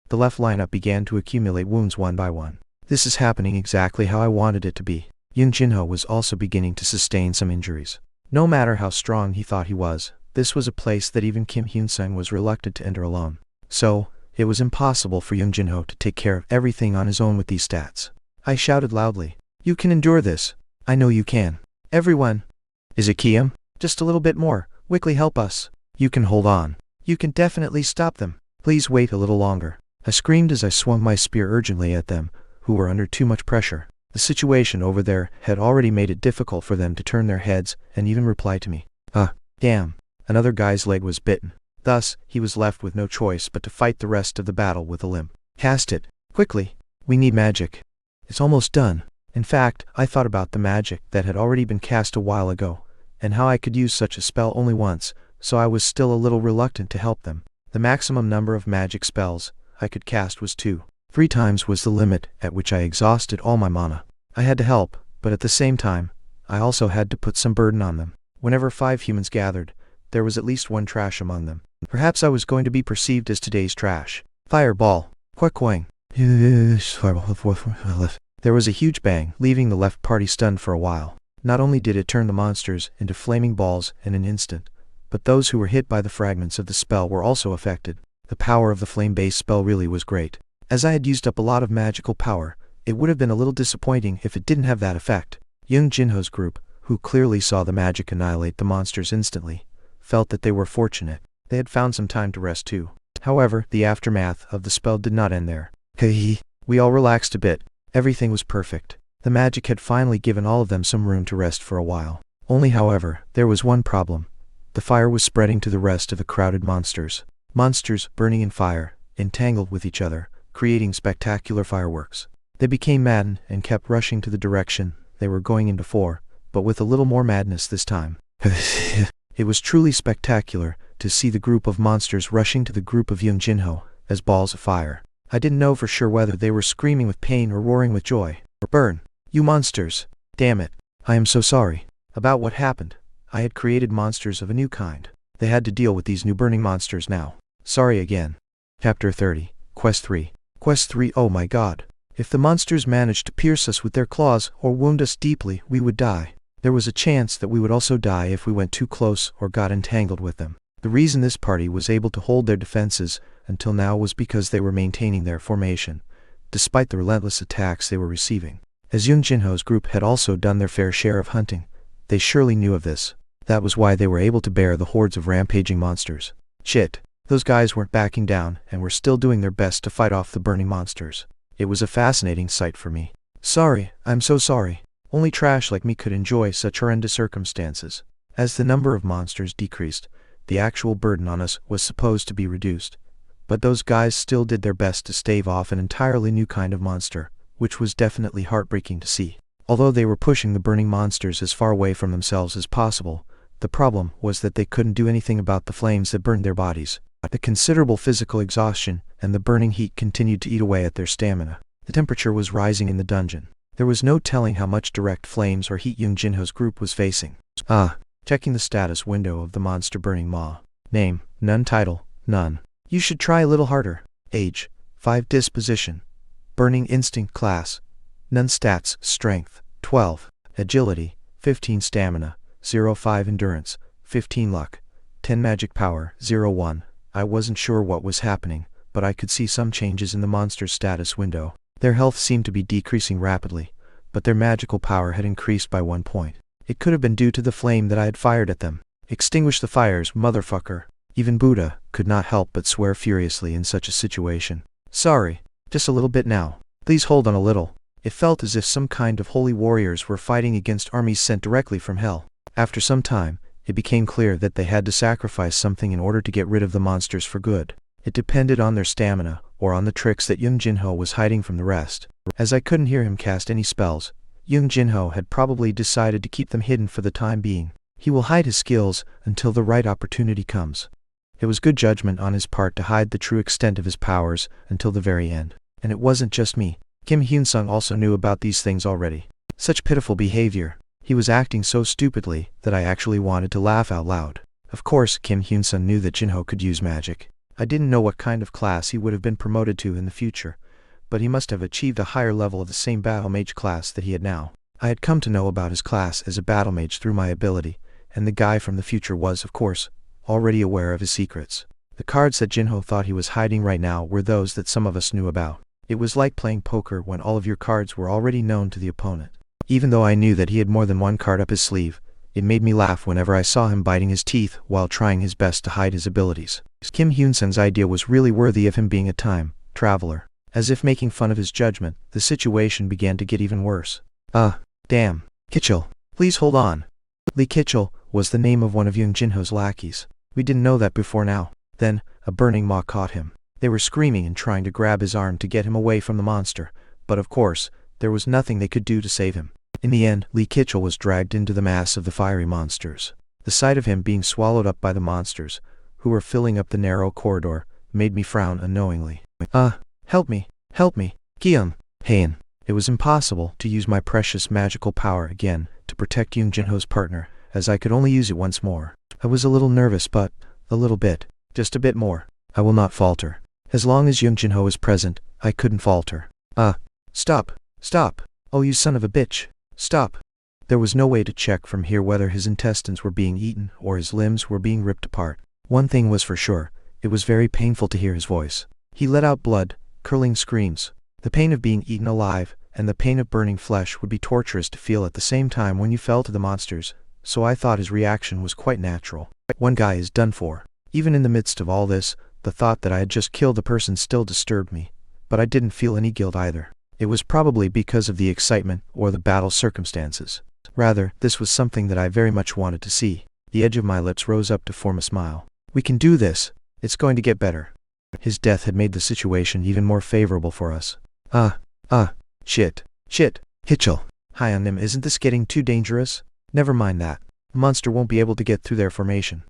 S1: The left lineup began to accumulate wounds one by one. This is happening exactly how I wanted it to be. Young Jinho was also beginning to sustain some injuries. No matter how strong he thought he was, this was a place that even Kim Hyun-sung was reluctant to enter alone. So, it was impossible for Young Jinho to take care of everything on his own with these stats. I shouted loudly. You can endure this. I know you can. Everyone. Is it Kiam? Just a little bit more. Quickly help us. You can hold on. You can definitely stop them. Please wait a little longer. I screamed as I swung my spear urgently at them, who were under too much pressure. The situation over there had already made it difficult for them to turn their heads and even reply to me. Damn. Another guy's leg was bitten. Thus, he was left with no choice but to fight the rest of the battle with a limp. Cast it. Quickly. We need magic. It's almost done. In fact, I thought about the magic that had already been cast a while ago, and how I could use such a spell only once, so I was still a little reluctant to help them. The maximum number of magic spells I could cast was 2. 3 times was the limit at which I exhausted all my mana. I had to help, but at the same time, I also had to put some burden on them. Whenever 5 humans gathered, there was at least one trash among them. Perhaps I was going to be perceived as today's trash. Fireball. Quack-quang. There was a huge bang, leaving the left party stunned for a while. Not only did it turn the monsters into flaming balls in an instant, but those who were hit by the fragments of the spell were also affected. The power of the flame-based spell really was great. As I had used up a lot of magical power, it would have been a little disappointing if it didn't have that effect. Young Jinho's group, who clearly saw the magic annihilate the monsters instantly, felt that they were fortunate. They had found some time to rest too. However, the aftermath of the spell did not end there. We all relaxed a bit. Everything was perfect. The magic had finally given all of them some room to rest for a while. Only however, there was one problem. The fire was spreading to the rest of the crowded monsters. Monsters burning in fire, entangled with each other, creating spectacular fireworks. They became maddened and kept rushing to the direction they were going in before, but with a little more madness this time. It was truly spectacular to see the group of monsters rushing to the group of young Jinho as balls of fire. I didn't know for sure whether they were screaming with pain or roaring with joy. Burn! You monsters! Damn it! I am so sorry about what happened. I had created monsters of a new kind. They had to deal with these new burning monsters now. Sorry again. Chapter 30, Quest 3. Quest 3. Oh my god. If the monsters managed to pierce us with their claws or wound us deeply, we would die. There was a chance that we would also die if we went too close or got entangled with them. The reason this party was able to hold their defenses until now was because they were maintaining their formation, despite the relentless attacks they were receiving. As Young Jinho's group had also done their fair share of hunting, they surely knew of this. That was why they were able to bear the hordes of rampaging monsters. Shit. Those guys weren't backing down and were still doing their best to fight off the burning monsters. It was a fascinating sight for me. Sorry, I'm so sorry. Only trash like me could enjoy such horrendous circumstances. As the number of monsters decreased, the actual burden on us was supposed to be reduced. But those guys still did their best to stave off an entirely new kind of monster, which was definitely heartbreaking to see. Although they were pushing the burning monsters as far away from themselves as possible, the problem was that they couldn't do anything about the flames that burned their bodies. The considerable physical exhaustion and the burning heat continued to eat away at their stamina. The temperature was rising in the dungeon. There was no telling how much direct flames or heat Young Jinho's group was facing. Checking the status window of the monster burning maw. Name, none. Title, none. You should try a little harder. Age, 5. Disposition, burning instinct. Class, none. Stats, strength, 12. Agility, 15. Stamina, 0.5. Endurance, 15. Luck, 10. Magic power, 0.1. I wasn't sure what was happening, but I could see some changes in the monster's status window. Their health seemed to be decreasing rapidly, but their magical power had increased by 1 point. It could have been due to the flame that I had fired at them. Extinguish the fires, motherfucker. Even Buddha could not help but swear furiously in such a situation. Sorry, just a little bit now. Please hold on a little. It felt as if some kind of holy warriors were fighting against armies sent directly from hell. After some time, it became clear that they had to sacrifice something in order to get rid of the monsters for good. It depended on their stamina, or on the tricks that Young Jinho was hiding from the rest. As I couldn't hear him cast any spells, Young Jinho had probably decided to keep them hidden for the time being. He will hide his skills until the right opportunity comes. It was good judgment on his part to hide the true extent of his powers until the very end. And it wasn't just me. Kim Hyun-sung also knew about these things already. Such pitiful behavior. He was acting so stupidly that I actually wanted to laugh out loud. Of course, Kim Hyun-sung knew that Jinho could use magic. I didn't know what kind of class he would have been promoted to in the future, but he must have achieved a higher level of the same battle mage class that he had now. I had come to know about his class as a battle mage through my ability, and the guy from the future was, of course, already aware of his secrets. The cards that Jinho thought he was hiding right now were those that some of us knew about. It was like playing poker when all of your cards were already known to the opponent. Even though I knew that he had more than one card up his sleeve, it made me laugh whenever I saw him biting his teeth while trying his best to hide his abilities. Kim Hyun-sung's idea was really worthy of him being a time traveler. As if making fun of his judgment, the situation began to get even worse. Damn. Kitchell, please hold on. Lee Kitchell was the name of one of Young Jinho's lackeys. We didn't know that before now. Then, a burning maw caught him. They were screaming and trying to grab his arm to get him away from the monster, but of course, there was nothing they could do to save him. In the end, Lee Kitchell was dragged into the mass of the fiery monsters. The sight of him being swallowed up by the monsters, who were filling up the narrow corridor, made me frown unknowingly. Help me, Kium, Hain. It was impossible to use my precious magical power again to protect Young Jinho's partner, as I could only use it once more. I was a little nervous, but a little bit, just a bit more. I will not falter. As long as Young Jinho is present, I couldn't falter. Stop. Oh, you son of a bitch. Stop. There was no way to check from here whether his intestines were being eaten or his limbs were being ripped apart. One thing was for sure, it was very painful to hear his voice. He let out blood, curling screams. The pain of being eaten alive and the pain of burning flesh would be torturous to feel at the same time when you fell to the monsters, so I thought his reaction was quite natural. One guy is done for. Even in the midst of all this, the thought that I had just killed a person still disturbed me, but I didn't feel any guilt either. It was probably because of the excitement or the battle circumstances. Rather, this was something that I very much wanted to see. The edge of my lips rose up to form a smile. We can do this. It's going to get better. His death had made the situation even more favorable for us. Shit. Hitchell. Hi on them, isn't this getting too dangerous? Never mind that. The monster won't be able to get through their formation.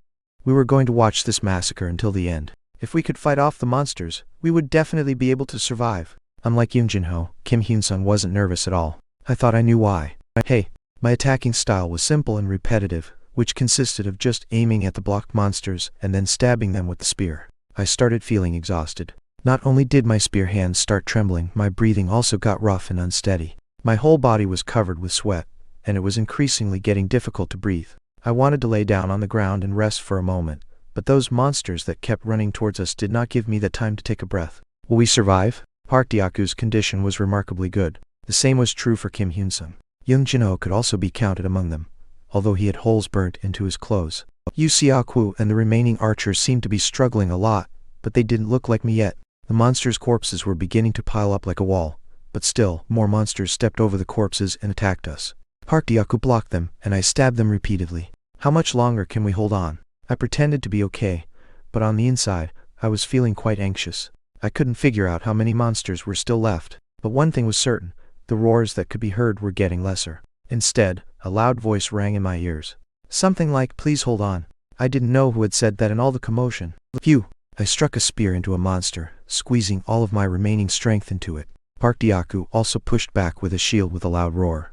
S1: We were going to watch this massacre until the end. If we could fight off the monsters, we would definitely be able to survive. Unlike Yoon Jin-ho, Kim Hyun-sung wasn't nervous at all. I thought I knew why. Hey, my attacking style was simple and repetitive, which consisted of just aiming at the blocked monsters and then stabbing them with the spear. I started feeling exhausted. Not only did my spear hands start trembling, my breathing also got rough and unsteady. My whole body was covered with sweat, and it was increasingly getting difficult to breathe. I wanted to lay down on the ground and rest for a moment, but those monsters that kept running towards us did not give me the time to take a breath. Will we survive? Park Dyaku's condition was remarkably good. The same was true for Kim Hyun-sung. Yoon Jin-ho could also be counted among them, although he had holes burnt into his clothes. Yu Xiaoku and the remaining archers seemed to be struggling a lot, but they didn't look like me yet. The monsters' corpses were beginning to pile up like a wall, but still, more monsters stepped over the corpses and attacked us. Park Dyaku blocked them, and I stabbed them repeatedly. How much longer can we hold on? I pretended to be okay, but on the inside, I was feeling quite anxious. I couldn't figure out how many monsters were still left, but one thing was certain, the roars that could be heard were getting lesser. Instead, a loud voice rang in my ears. Something like, "Please hold on." I didn't know who had said that in all the commotion. Phew! I struck a spear into a monster, squeezing all of my remaining strength into it. Park Dyaku also pushed back with a shield with a loud roar.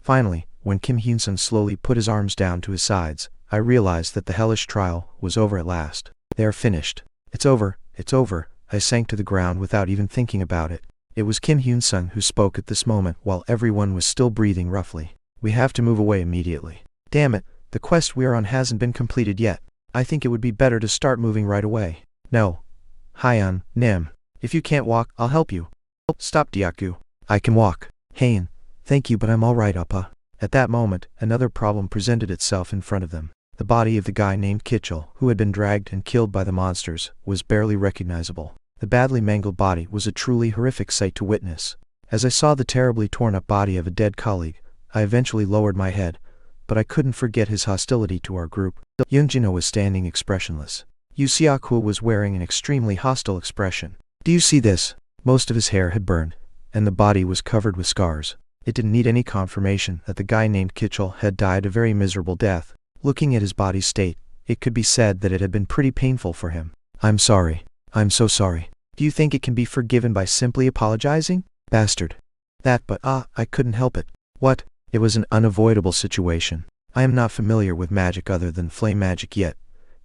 S1: Finally, when Kim Hyun-sung slowly put his arms down to his sides, I realized that the hellish trial was over at last. They are finished. It's over. I sank to the ground without even thinking about it. It was Kim Hyun-sung who spoke at this moment while everyone was still breathing roughly. We have to move away immediately. Damn it, the quest we are on hasn't been completed yet. I think it would be better to start moving right away. No. Hyun, Nim. If you can't walk, I'll help you. Stop, Dyaku. I can walk. Hain. Thank you, but I'm alright, Appa. At that moment, another problem presented itself in front of them. The body of the guy named Kitchell, who had been dragged and killed by the monsters, was barely recognizable. The badly mangled body was a truly horrific sight to witness. As I saw the terribly torn-up body of a dead colleague, I eventually lowered my head, but I couldn't forget his hostility to our group. Yoon Jin-ho was standing expressionless. Yu Xiaoku was wearing an extremely hostile expression. Do you see this? Most of his hair had burned, and the body was covered with scars. It didn't need any confirmation that the guy named Kitchell had died a very miserable death. Looking at his body's state, it could be said that it had been pretty painful for him. I'm sorry. I'm so sorry. Do you think it can be forgiven by simply apologizing? Bastard. But I couldn't help it. What? It was an unavoidable situation. I am not familiar with magic other than flame magic yet,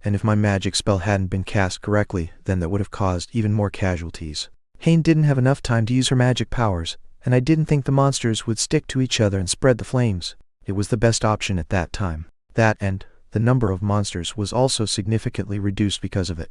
S1: and if my magic spell hadn't been cast correctly, then that would have caused even more casualties. Hain didn't have enough time to use her magic powers, and I didn't think the monsters would stick to each other and spread the flames. It was the best option at that time. That and the number of monsters was also significantly reduced because of it.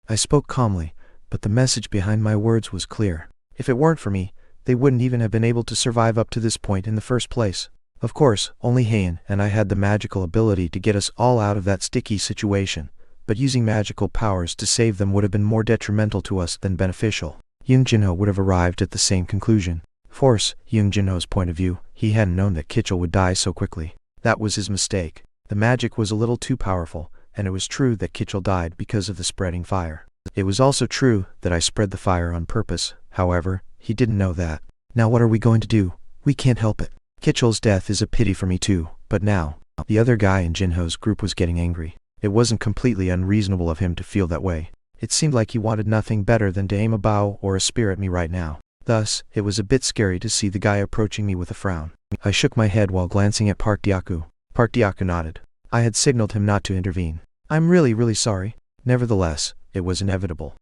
S1: I spoke calmly, but the message behind my words was clear. If it weren't for me, they wouldn't even have been able to survive up to this point in the first place. Of course, only Hain and I had the magical ability to get us all out of that sticky situation, but using magical powers to save them would have been more detrimental to us than beneficial. Yoon Jin-ho would have arrived at the same conclusion. Force, Yoon Jin-ho's point of view, he hadn't known that Kitchell would die so quickly. That was his mistake. The magic was a little too powerful, and it was true that Kitchell died because of the spreading fire. It was also true that I spread the fire on purpose. However, he didn't know that. Now what are we going to do? We can't help it. Kitchell's death is a pity for me too, but now. The other guy in Jinho's group was getting angry. It wasn't completely unreasonable of him to feel that way. It seemed like he wanted nothing better than to aim a bow or a spear at me right now. Thus, it was a bit scary to see the guy approaching me with a frown. I shook my head while glancing at Park Dyaku. Park Dyaku nodded. I had signaled him not to intervene. I'm really sorry. Nevertheless, it was inevitable.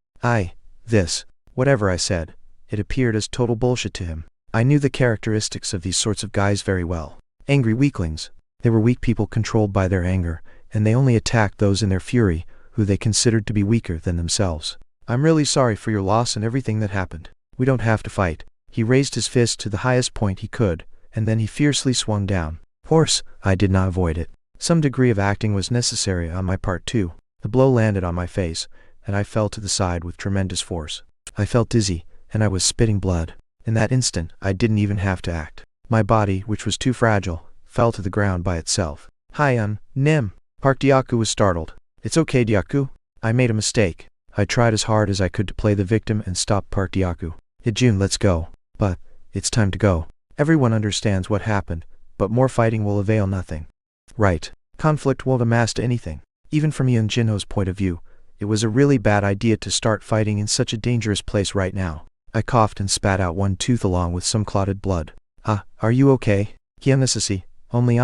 S1: Whatever I said, it appeared as total bullshit to him. I knew the characteristics of these sorts of guys very well. Angry weaklings. They were weak people controlled by their anger, and they only attacked those in their fury, who they considered to be weaker than themselves. I'm really sorry for your loss and everything that happened. We don't have to fight. He raised his fist to the highest point he could, and then he fiercely swung down. Horse, I did not avoid it. Some degree of acting was necessary on my part too. The blow landed on my face, and I fell to the side with tremendous force. I felt dizzy, and I was spitting blood. In that instant, I didn't even have to act. My body, which was too fragile, fell to the ground by itself. Hyun, Nim. Park Dyaku was startled. It's okay, Dyaku. I made a mistake. I tried as hard as I could to play the victim and stop Park Dyaku. Hijun, let's go. But It's time to go. Everyone understands what happened, but more fighting will avail nothing. Right. Conflict won't amass to anything. Even from Young Jinho's point of view, it was a really bad idea to start fighting in such a dangerous place right now. I coughed and spat out one tooth along with some clotted blood. Are you okay? Hyun only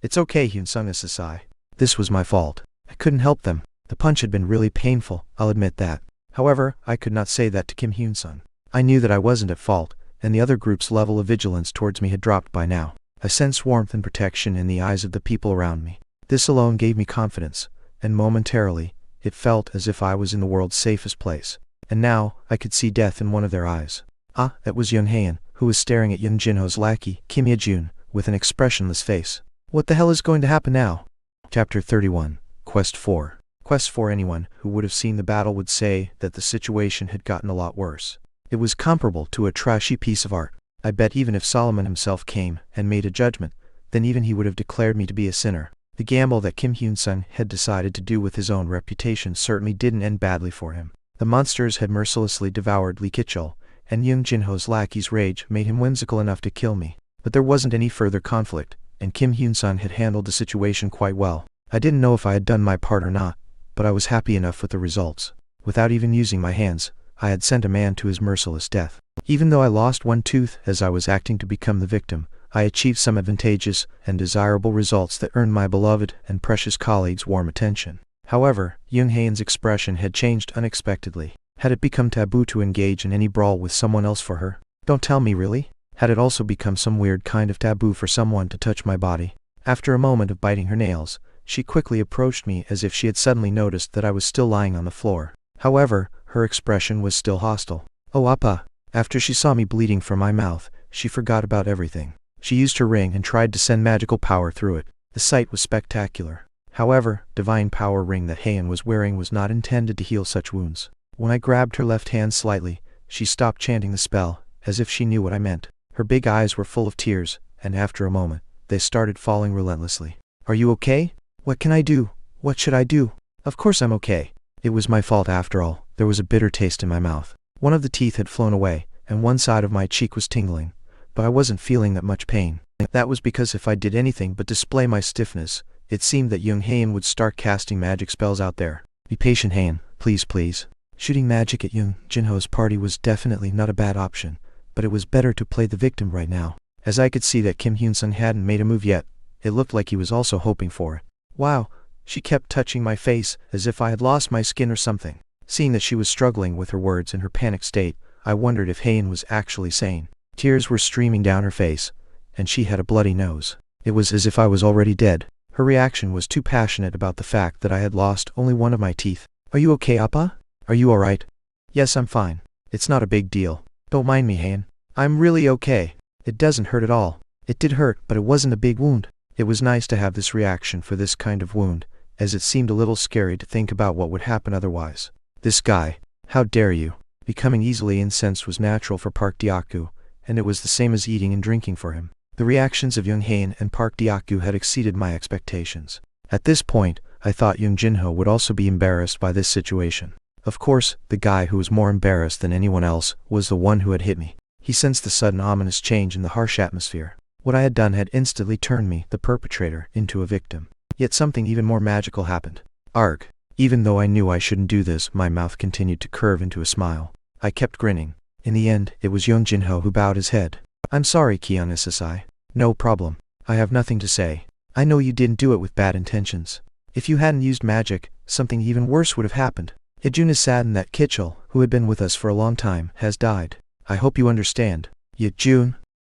S1: it's okay Hyun. This was my fault. I couldn't help them. The punch had been really painful, I'll admit that. However, I could not say that to Kim Hyun-sung. I knew that I wasn't at fault, and the other group's level of vigilance towards me had dropped by now. I sensed warmth and protection in the eyes of the people around me. This alone gave me confidence, and momentarily, it felt as if I was in the world's safest place. And now, I could see death in one of their eyes. That was Young Hae-in, who was staring at Young Jinho's lackey, Kim Ye-jun, with an expressionless face. What the hell is going to happen now? Chapter 31, Quest 4. Quest 4. Anyone who would have seen the battle would say that the situation had gotten a lot worse. It was comparable to a trashy piece of art. I bet even if Solomon himself came and made a judgment, then even he would have declared me to be a sinner. The gamble that Kim Hyun-sung had decided to do with his own reputation certainly didn't end badly for him. The monsters had mercilessly devoured Lee Kichul, and Young Jinho's lackey's rage made him whimsical enough to kill me. But there wasn't any further conflict, and Kim Hyun-sung had handled the situation quite well. I didn't know if I had done my part or not, but I was happy enough with the results. Without even using my hands, I had sent a man to his merciless death. Even though I lost one tooth as I was acting to become the victim, I achieved some advantageous and desirable results that earned my beloved and precious colleagues warm attention. However, Young Hae-in's expression had changed unexpectedly. Had it become taboo to engage in any brawl with someone else for her? Don't tell me, really? Had it also become some weird kind of taboo for someone to touch my body? After a moment of biting her nails, she quickly approached me as if she had suddenly noticed that I was still lying on the floor. However, her expression was still hostile. Oh, Appa. After she saw me bleeding from my mouth, she forgot about everything. She used her ring and tried to send magical power through it. The sight was spectacular. However, divine power ring that Hae-in was wearing was not intended to heal such wounds. When I grabbed her left hand slightly, she stopped chanting the spell, as if she knew what I meant. Her big eyes were full of tears, and after a moment, they started falling relentlessly. Are you okay? What can I do? What should I do? Of course I'm okay. It was my fault after all. There was a bitter taste in my mouth. One of the teeth had flown away, and one side of my cheek was tingling, but I wasn't feeling that much pain. That was because if I did anything but display my stiffness, it seemed that Young Hae-in would start casting magic spells out there. Be patient, Hae-in, please. Shooting magic at Young Jinho's party was definitely not a bad option, but it was better to play the victim right now. As I could see that Kim Hyun-sung hadn't made a move yet, it looked like he was also hoping for it. Wow, she kept touching my face as if I had lost my skin or something. Seeing that she was struggling with her words in her panicked state, I wondered if Hae-in was actually sane. Tears were streaming down her face, and she had a bloody nose. It was as if I was already dead. Her reaction was too passionate about the fact that I had lost only one of my teeth. Are you okay, Appa? Are you alright? Yes, I'm fine. It's not a big deal. Don't mind me, Hae-in. I'm really okay. It doesn't hurt at all. It did hurt, but it wasn't a big wound. It was nice to have this reaction for this kind of wound, as it seemed a little scary to think about what would happen otherwise. This guy. How dare you? Becoming easily incensed was natural for Park Deok-gu, and it was the same as eating and drinking for him. The reactions of Young Hae-in and Park Deok-gu had exceeded my expectations. At this point, I thought Young Jinho would also be embarrassed by this situation. Of course, the guy who was more embarrassed than anyone else was the one who had hit me. He sensed the sudden ominous change in the harsh atmosphere. What I had done had instantly turned me, the perpetrator, into a victim. Yet something even more magical happened. Arg. Even though I knew I shouldn't do this, my mouth continued to curve into a smile. I kept grinning. In the end, it was Young Jinho who bowed his head. I'm sorry, Hyun-sung. No problem. I have nothing to say. I know you didn't do it with bad intentions. If you hadn't used magic, something even worse would have happened. Ye-jun is saddened that Kichul, who had been with us for a long time, has died. I hope you understand. Ye-jun.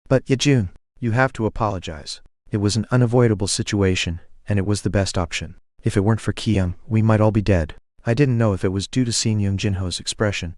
S1: But Ye-jun, you have to apologize. It was an unavoidable situation, and it was the best option. If it weren't for Kyung, we might all be dead. I didn't know if it was due to seeing Young Jinho's expression,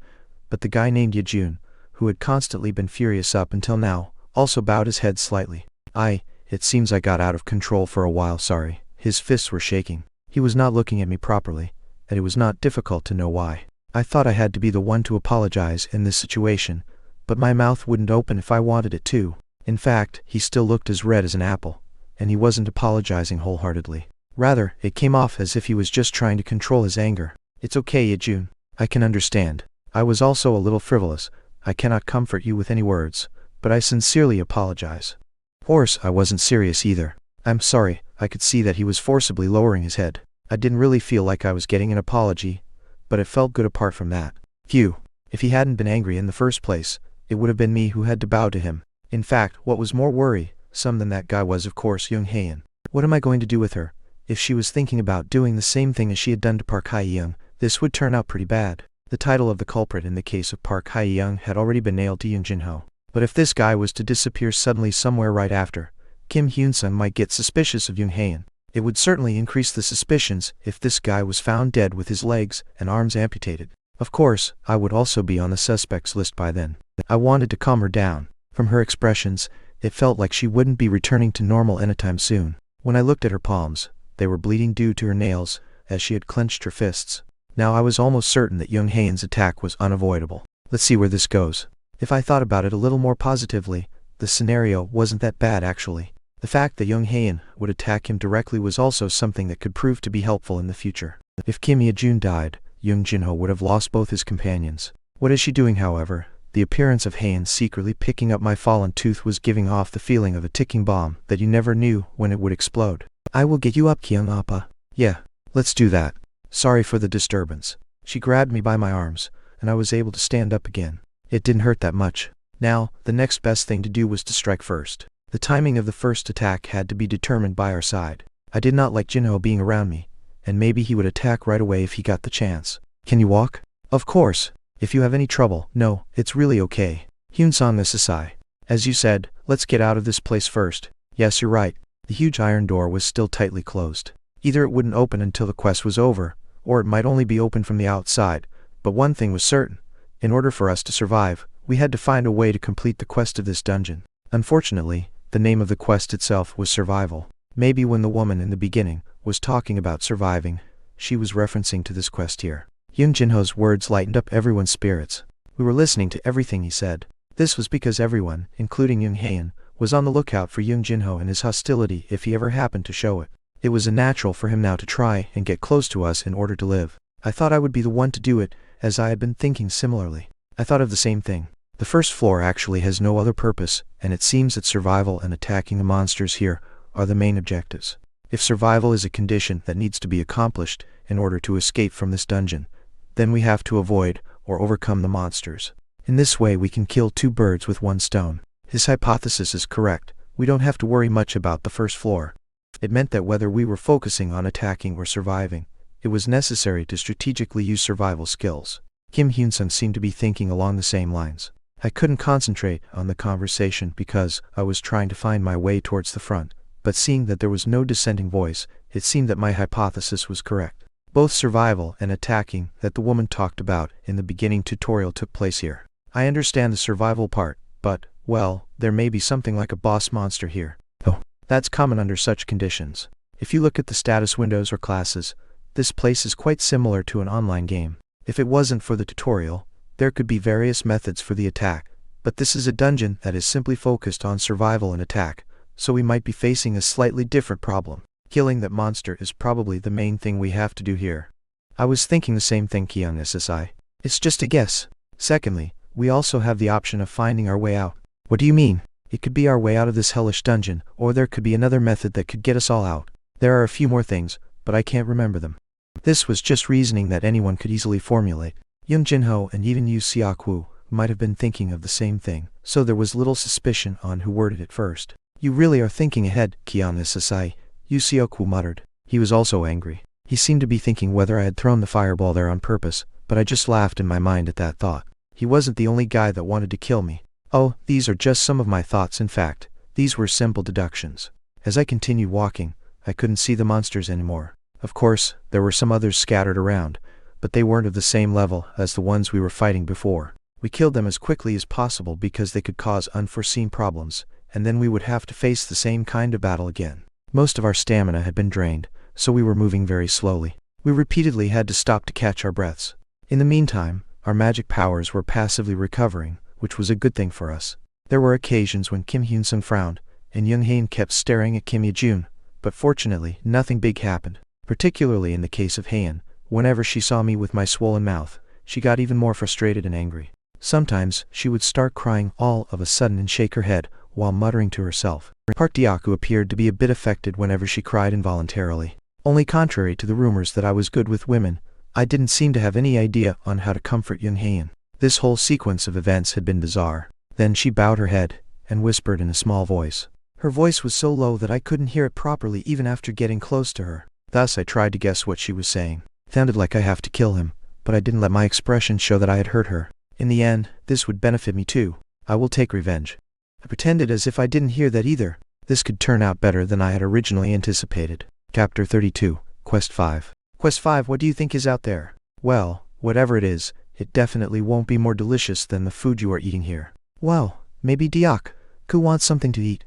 S1: but the guy named Ye-jun, who had constantly been furious up until now, also bowed his head slightly. It seems I got out of control for a while, sorry. His fists were shaking. He was not looking at me properly, and it was not difficult to know why. I thought I had to be the one to apologize in this situation, but my mouth wouldn't open if I wanted it to. In fact, he still looked as red as an apple, and he wasn't apologizing wholeheartedly. Rather, it came off as if he was just trying to control his anger. It's okay, Ye-jun. I can understand. I was also a little frivolous. I cannot comfort you with any words, but I sincerely apologize. Of course, I wasn't serious either. I'm sorry. I could see that he was forcibly lowering his head. I didn't really feel like I was getting an apology, but it felt good apart from that. Phew. If he hadn't been angry in the first place, it would have been me who had to bow to him. In fact, what was more worrisome than that guy was, of course, Young Haein. What am I going to do with her? If she was thinking about doing the same thing as she had done to Park Hae-young, this would turn out pretty bad. The title of the culprit in the case of Park Hae-young had already been nailed to Yoon Jin-ho. But if this guy was to disappear suddenly somewhere right after, Kim Hyun-sung might get suspicious of Young Haein. It would certainly increase the suspicions if this guy was found dead with his legs and arms amputated. Of course, I would also be on the suspects list by then. I wanted to calm her down. From her expressions, it felt like she wouldn't be returning to normal anytime soon. When I looked at her palms, they were bleeding due to her nails, as she had clenched her fists. Now I was almost certain that Young Haein's attack was unavoidable. Let's see where this goes. If I thought about it a little more positively, the scenario wasn't that bad actually. The fact that Young Haein would attack him directly was also something that could prove to be helpful in the future. If Kim Ye-jun died, Yoon Jin-ho would have lost both his companions. What is she doing, however? The appearance of Haein secretly picking up my fallen tooth was giving off the feeling of a ticking bomb that you never knew when it would explode. I will get you up, Kyung Appa. Yeah, let's do that. Sorry for the disturbance. She grabbed me by my arms, and I was able to stand up again. It didn't hurt that much. Now, the next best thing to do was to strike first. The timing of the first attack had to be determined by our side. I did not like Jin-ho being around me, and maybe he would attack right away if he got the chance. Can you walk? Of course. If you have any trouble, no, it's really okay. Hyun-sung Sasai. As you said, let's get out of this place first. Yes, you're right. The huge iron door was still tightly closed. Either it wouldn't open until the quest was over, or it might only be open from the outside, but one thing was certain. In order for us to survive, we had to find a way to complete the quest of this dungeon. Unfortunately, the name of the quest itself was survival. Maybe when the woman in the beginning was talking about surviving, she was referencing to this quest here. Yoon Jin-ho's words lightened up everyone's spirits. We were listening to everything he said. This was because everyone, including Young Haein, was on the lookout for Yoon Jin-ho and his hostility if he ever happened to show it. It was natural for him now to try and get close to us in order to live. I thought I would be the one to do it, as I had been thinking similarly. I thought of the same thing. The first floor actually has no other purpose, and it seems that survival and attacking the monsters here are the main objectives. If survival is a condition that needs to be accomplished in order to escape from this dungeon, then we have to avoid or overcome the monsters. In this way we can kill two birds with one stone. His hypothesis is correct. We don't have to worry much about the first floor. It meant that whether we were focusing on attacking or surviving, it was necessary to strategically use survival skills. Kim Hyun-sung seemed to be thinking along the same lines. I couldn't concentrate on the conversation because I was trying to find my way towards the front, but seeing that there was no dissenting voice, it seemed that my hypothesis was correct. Both survival and attacking that the woman talked about in the beginning tutorial took place here. I understand the survival part, but, well, there may be something like a boss monster here. Oh, that's common under such conditions. If you look at the status windows or classes, this place is quite similar to an online game. If it wasn't for the tutorial, there could be various methods for the attack, but this is a dungeon that is simply focused on survival and attack, so we might be facing a slightly different problem. Killing that monster is probably the main thing we have to do here. I was thinking the same thing, Kyung SSI. It's just a guess. Secondly, we also have the option of finding our way out. What do you mean? It could be our way out of this hellish dungeon, or there could be another method that could get us all out. There are a few more things, but I can't remember them. This was just reasoning that anyone could easily formulate. Yoon Jin-ho and even Yu Seok-woo might have been thinking of the same thing, so there was little suspicion on who worded it first. You really are thinking ahead, Kyung Sasai, Yu Seok-woo muttered. He was also angry. He seemed to be thinking whether I had thrown the fireball there on purpose, but I just laughed in my mind at that thought. He wasn't the only guy that wanted to kill me. Oh, these are just some of my thoughts. In fact, these were simple deductions. As I continued walking, I couldn't see the monsters anymore. Of course, there were some others scattered around, but they weren't of the same level as the ones we were fighting before. We killed them as quickly as possible because they could cause unforeseen problems, and then we would have to face the same kind of battle again. Most of our stamina had been drained, so we were moving very slowly. We repeatedly had to stop to catch our breaths. In the meantime, our magic powers were passively recovering, which was a good thing for us. There were occasions when Kim Hyun-sung frowned, and Young Haein kept staring at Kim Ye-jun, but fortunately, nothing big happened. Particularly in the case of Haein, whenever she saw me with my swollen mouth, she got even more frustrated and angry. Sometimes she would start crying all of a sudden and shake her head, while muttering to herself. Park Diaku appeared to be a bit affected whenever she cried involuntarily. Only contrary to the rumors that I was good with women, I didn't seem to have any idea on how to comfort Young Haein. This whole sequence of events had been bizarre. Then she bowed her head, and whispered in a small voice. Her voice was so low that I couldn't hear it properly even after getting close to her. Thus I tried to guess what she was saying. It sounded like I have to kill him, but I didn't let my expression show that I had hurt her. In the end, this would benefit me too. I will take revenge. I pretended as if I didn't hear that either. This could turn out better than I had originally anticipated. Chapter 32, Quest 5. Quest 5, what do you think is out there? Well, whatever it is, it definitely won't be more delicious than the food you are eating here. Well, maybe Diaku wants something to eat.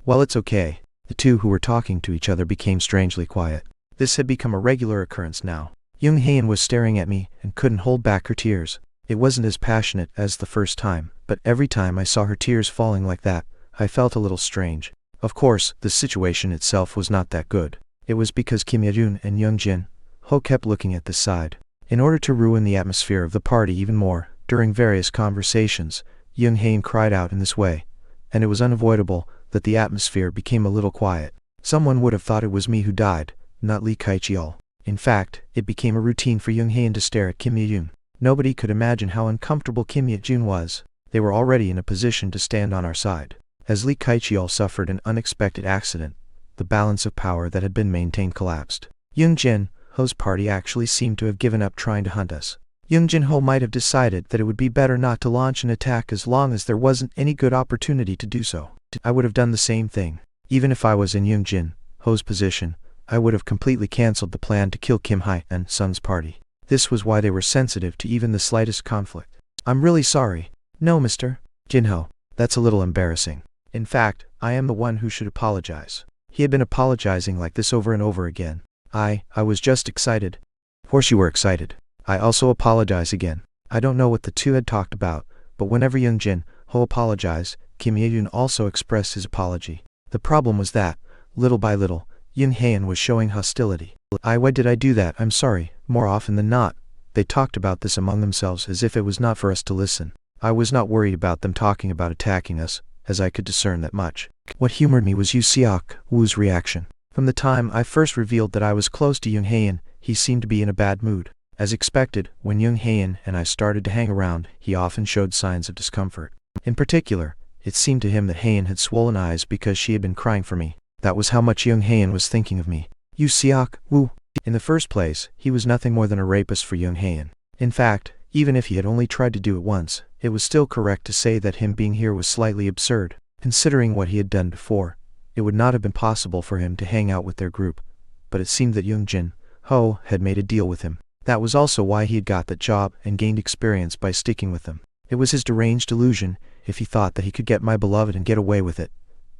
S1: Well, it's okay. The two who were talking to each other became strangely quiet. This had become a regular occurrence now. Young Haein was staring at me and couldn't hold back her tears. It wasn't as passionate as the first time, but every time I saw her tears falling like that, I felt a little strange. Of course, the situation itself was not that good. It was because Kim Ye-jun and Young Jin Ho kept looking at this side. In order to ruin the atmosphere of the party even more, during various conversations, Young Haein cried out in this way, and it was unavoidable that the atmosphere became a little quiet. Someone would have thought it was me who died, not Lee Kai-cheol. In fact, it became a routine for Young Haein to stare at Kim Ye-jun. Nobody could imagine how uncomfortable Kim Ye-jun was. They were already in a position to stand on our side. As Lee Kai-cheol suffered an unexpected accident, the balance of power that had been maintained collapsed. Young Jin Ho's party actually seemed to have given up trying to hunt us. Young Jin Ho might have decided that it would be better not to launch an attack as long as there wasn't any good opportunity to do so. I would have done the same thing. Even if I was in Young Jin Ho's position, I would have completely cancelled the plan to kill Kim Hae and Sung's party. This was why they were sensitive to even the slightest conflict. I'm really sorry. No, Mr. Jin Ho. That's a little embarrassing. In fact, I am the one who should apologize. He had been apologizing like this over and over again. I was just excited. Of course you were excited. I also apologize again. I don't know what the two had talked about, but whenever Young Jin Ho apologized, Kim Ye-jun also expressed his apology. The problem was that, little by little, Young Haein was showing hostility. Why did I do that? I'm sorry. More often than not, they talked about this among themselves as if it was not for us to listen. I was not worried about them talking about attacking us, as I could discern that much. What humored me was Yu Seok-woo's reaction. From the time I first revealed that I was close to Young Haein, he seemed to be in a bad mood. As expected, when Young Haein and I started to hang around, he often showed signs of discomfort. In particular, it seemed to him that Haein had swollen eyes because she had been crying for me. That was how much Young Haein was thinking of me. Yu Seok-woo. In the first place, he was nothing more than a rapist for Young Haein. In fact, even if he had only tried to do it once, it was still correct to say that him being here was slightly absurd. Considering what he had done before, it would not have been possible for him to hang out with their group, but it seemed that Young Jin Ho had made a deal with him. That was also why he had got that job and gained experience by sticking with them. It was his deranged delusion if he thought that he could get my beloved and get away with it.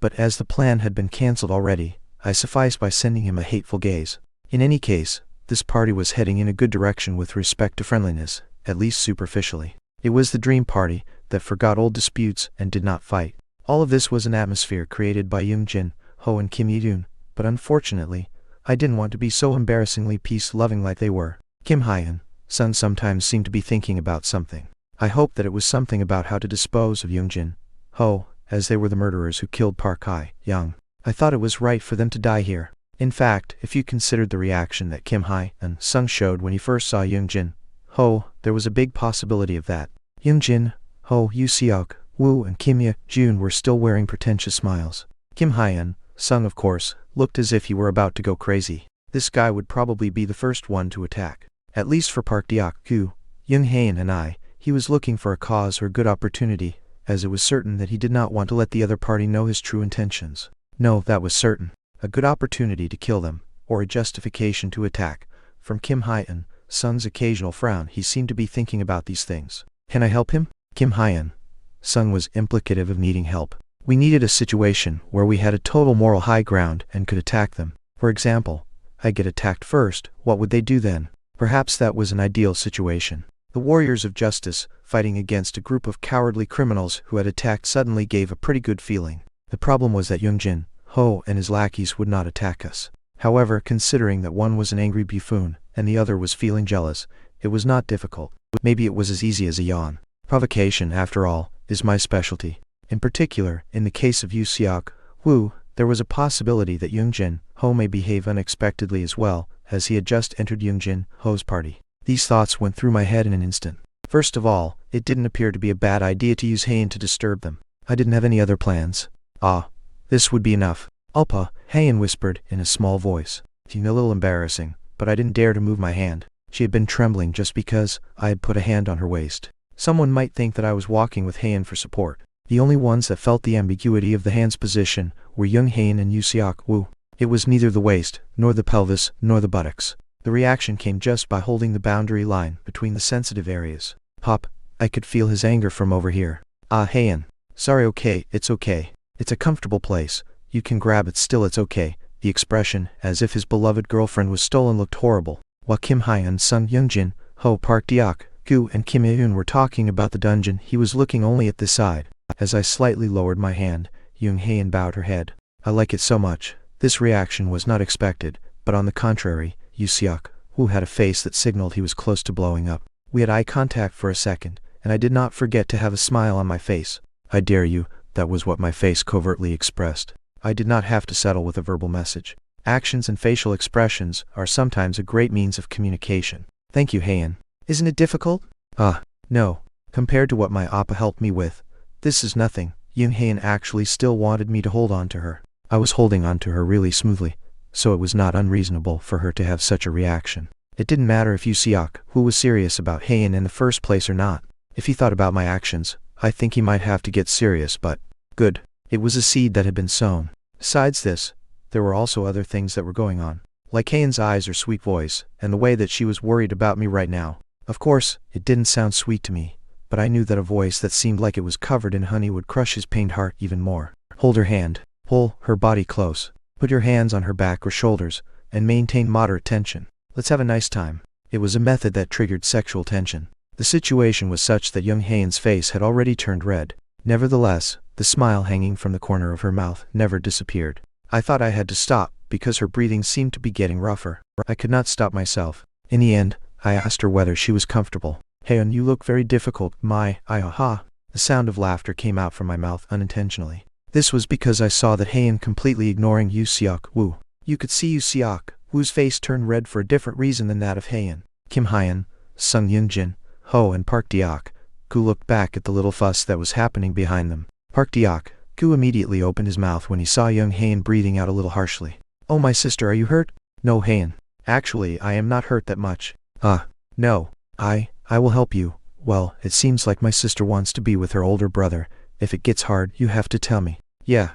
S1: But as the plan had been cancelled already, I sufficed by sending him a hateful gaze. In any case, this party was heading in a good direction with respect to friendliness, at least superficially. It was the dream party that forgot old disputes and did not fight. All of this was an atmosphere created by Young Jin Ho and Kim Ye-jun, but unfortunately, I didn't want to be so embarrassingly peace-loving like they were. Kim Hae and Sung sometimes seemed to be thinking about something. I hoped that it was something about how to dispose of Young Jin Ho, as they were the murderers who killed Park Hae-young. I thought it was right for them to die here. In fact, if you considered the reaction that Kim Hae and Sung showed when he first saw Young Jin Ho, there was a big possibility of that. Young Jin Ho, Yu Seok-woo and Kim Ye-jun were still wearing pretentious smiles. Kim Hae and Sung, of course, looked as if he were about to go crazy. This guy would probably be the first one to attack. At least for Park Diaku, Young Haein and I, he was looking for a cause or a good opportunity, as it was certain that he did not want to let the other party know his true intentions. No, that was certain. A good opportunity to kill them, or a justification to attack. From Kim Hae and Sung's occasional frown, he seemed to be thinking about these things. Can I help him? Kim Hae and Sung was implicative of needing help. We needed a situation where we had a total moral high ground and could attack them. For example, I get attacked first, what would they do then? Perhaps that was an ideal situation. The warriors of justice, fighting against a group of cowardly criminals who had attacked suddenly gave a pretty good feeling. The problem was that Young Jin Ho and his lackeys would not attack us. However, considering that one was an angry buffoon, and the other was feeling jealous, it was not difficult. Maybe it was as easy as a yawn. Provocation, after all, is my specialty. In particular, in the case of Yu Seok Woo, there was a possibility that Yoongjin Ho may behave unexpectedly as well, as he had just entered Yoongjin Ho's party. These thoughts went through my head in an instant. First of all, it didn't appear to be a bad idea to use Haein to disturb them. I didn't have any other plans. This would be enough. Ulpa, Haein whispered in a small voice. A little embarrassing, but I didn't dare to move my hand. She had been trembling just because I had put a hand on her waist. Someone might think that I was walking with Haein for support. The only ones that felt the ambiguity of the hand's position were young Haein and Yu Seok Woo. It was neither the waist, nor the pelvis, nor the buttocks. The reaction came just by holding the boundary line between the sensitive areas. Pop, I could feel his anger from over here. Haein. Sorry, okay, it's okay. It's a comfortable place. You can grab it still, it's okay. The expression, as if his beloved girlfriend was stolen, looked horrible. While Kim Hyun, Sung Youngjin, Ho Park Deok, Gu and Kim Hye-eun were talking about the dungeon, he was looking only at this side. As I slightly lowered my hand, Young Haein bowed her head. I like it so much. This reaction was not expected, but on the contrary, Yu Seok Woo had a face that signaled he was close to blowing up. We had eye contact for a second, and I did not forget to have a smile on my face. I dare you, that was what my face covertly expressed. I did not have to settle with a verbal message. Actions and facial expressions are sometimes a great means of communication. Thank you, Haein. Isn't it difficult? No. Compared to what my appa helped me with, this is nothing. Young Haein actually still wanted me to hold on to her. I was holding on to her really smoothly, so it was not unreasonable for her to have such a reaction. It didn't matter if Yu Seok Woo was serious about Haein in the first place or not. If he thought about my actions, I think he might have to get serious, but good. It was a seed that had been sown. Besides this, there were also other things that were going on. Like Haein's eyes or sweet voice, and the way that she was worried about me right now. Of course, it didn't sound sweet to me, but I knew that a voice that seemed like it was covered in honey would crush his pained heart even more. Hold her hand. Pull her body close. Put your hands on her back or shoulders, and maintain moderate tension. Let's have a nice time. It was a method that triggered sexual tension. The situation was such that young Haein's face had already turned red. Nevertheless, the smile hanging from the corner of her mouth never disappeared. I thought I had to stop, because her breathing seemed to be getting rougher. I could not stop myself. In the end, I asked her whether she was comfortable. Haein, you look very difficult, The sound of laughter came out from my mouth unintentionally. This was because I saw that Haein completely ignoring Yu Seok Woo. You could see Yu Seok Woo's face turn red for a different reason than that of Haein. Kim Hyun, Sung Youngjin, Ho and Park Deok Gu looked back at the little fuss that was happening behind them. Park Deok Gu immediately opened his mouth when he saw young Haein breathing out a little harshly. Oh, my sister, are you hurt? No, Haein. Actually, I am not hurt that much. No. I will help you. Well, it seems like my sister wants to be with her older brother. If it gets hard, you have to tell me. Yeah.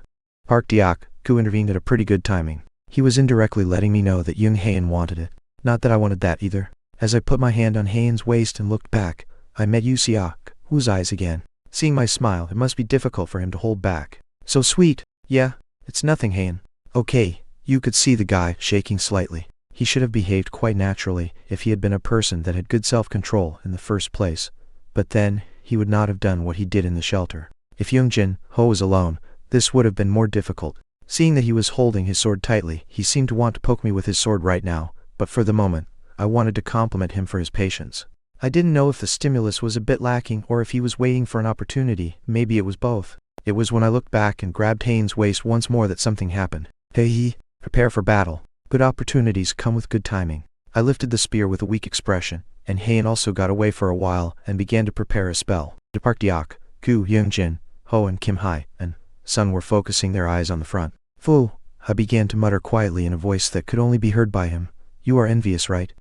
S1: Park Deok Gu intervened at a pretty good timing. He was indirectly letting me know that young Haein wanted it. Not that I wanted that either. As I put my hand on Haein's waist and looked back, I met Yu Seok Woo's eyes again. Seeing my smile, it must be difficult for him to hold back. So sweet. Yeah, it's nothing, Haein. Okay. You could see the guy shaking slightly. He should have behaved quite naturally if he had been a person that had good self-control in the first place. But then, he would not have done what he did in the shelter. If Youngjin Ho was alone, this would have been more difficult. Seeing that he was holding his sword tightly, he seemed to want to poke me with his sword right now, but for the moment, I wanted to compliment him for his patience. I didn't know if the stimulus was a bit lacking or if he was waiting for an opportunity. Maybe it was both. It was when I looked back and grabbed Haein's waist once more that something happened. Hey, prepare for battle. Good opportunities come with good timing. I lifted the spear with a weak expression, and Haein also got away for a while and began to prepare a spell. Park Deok Gu, Youngjin Ho and Kim Hyun and Sung were focusing their eyes on the front. Fool, I began to mutter quietly in a voice that could only be heard by him. You are envious, right?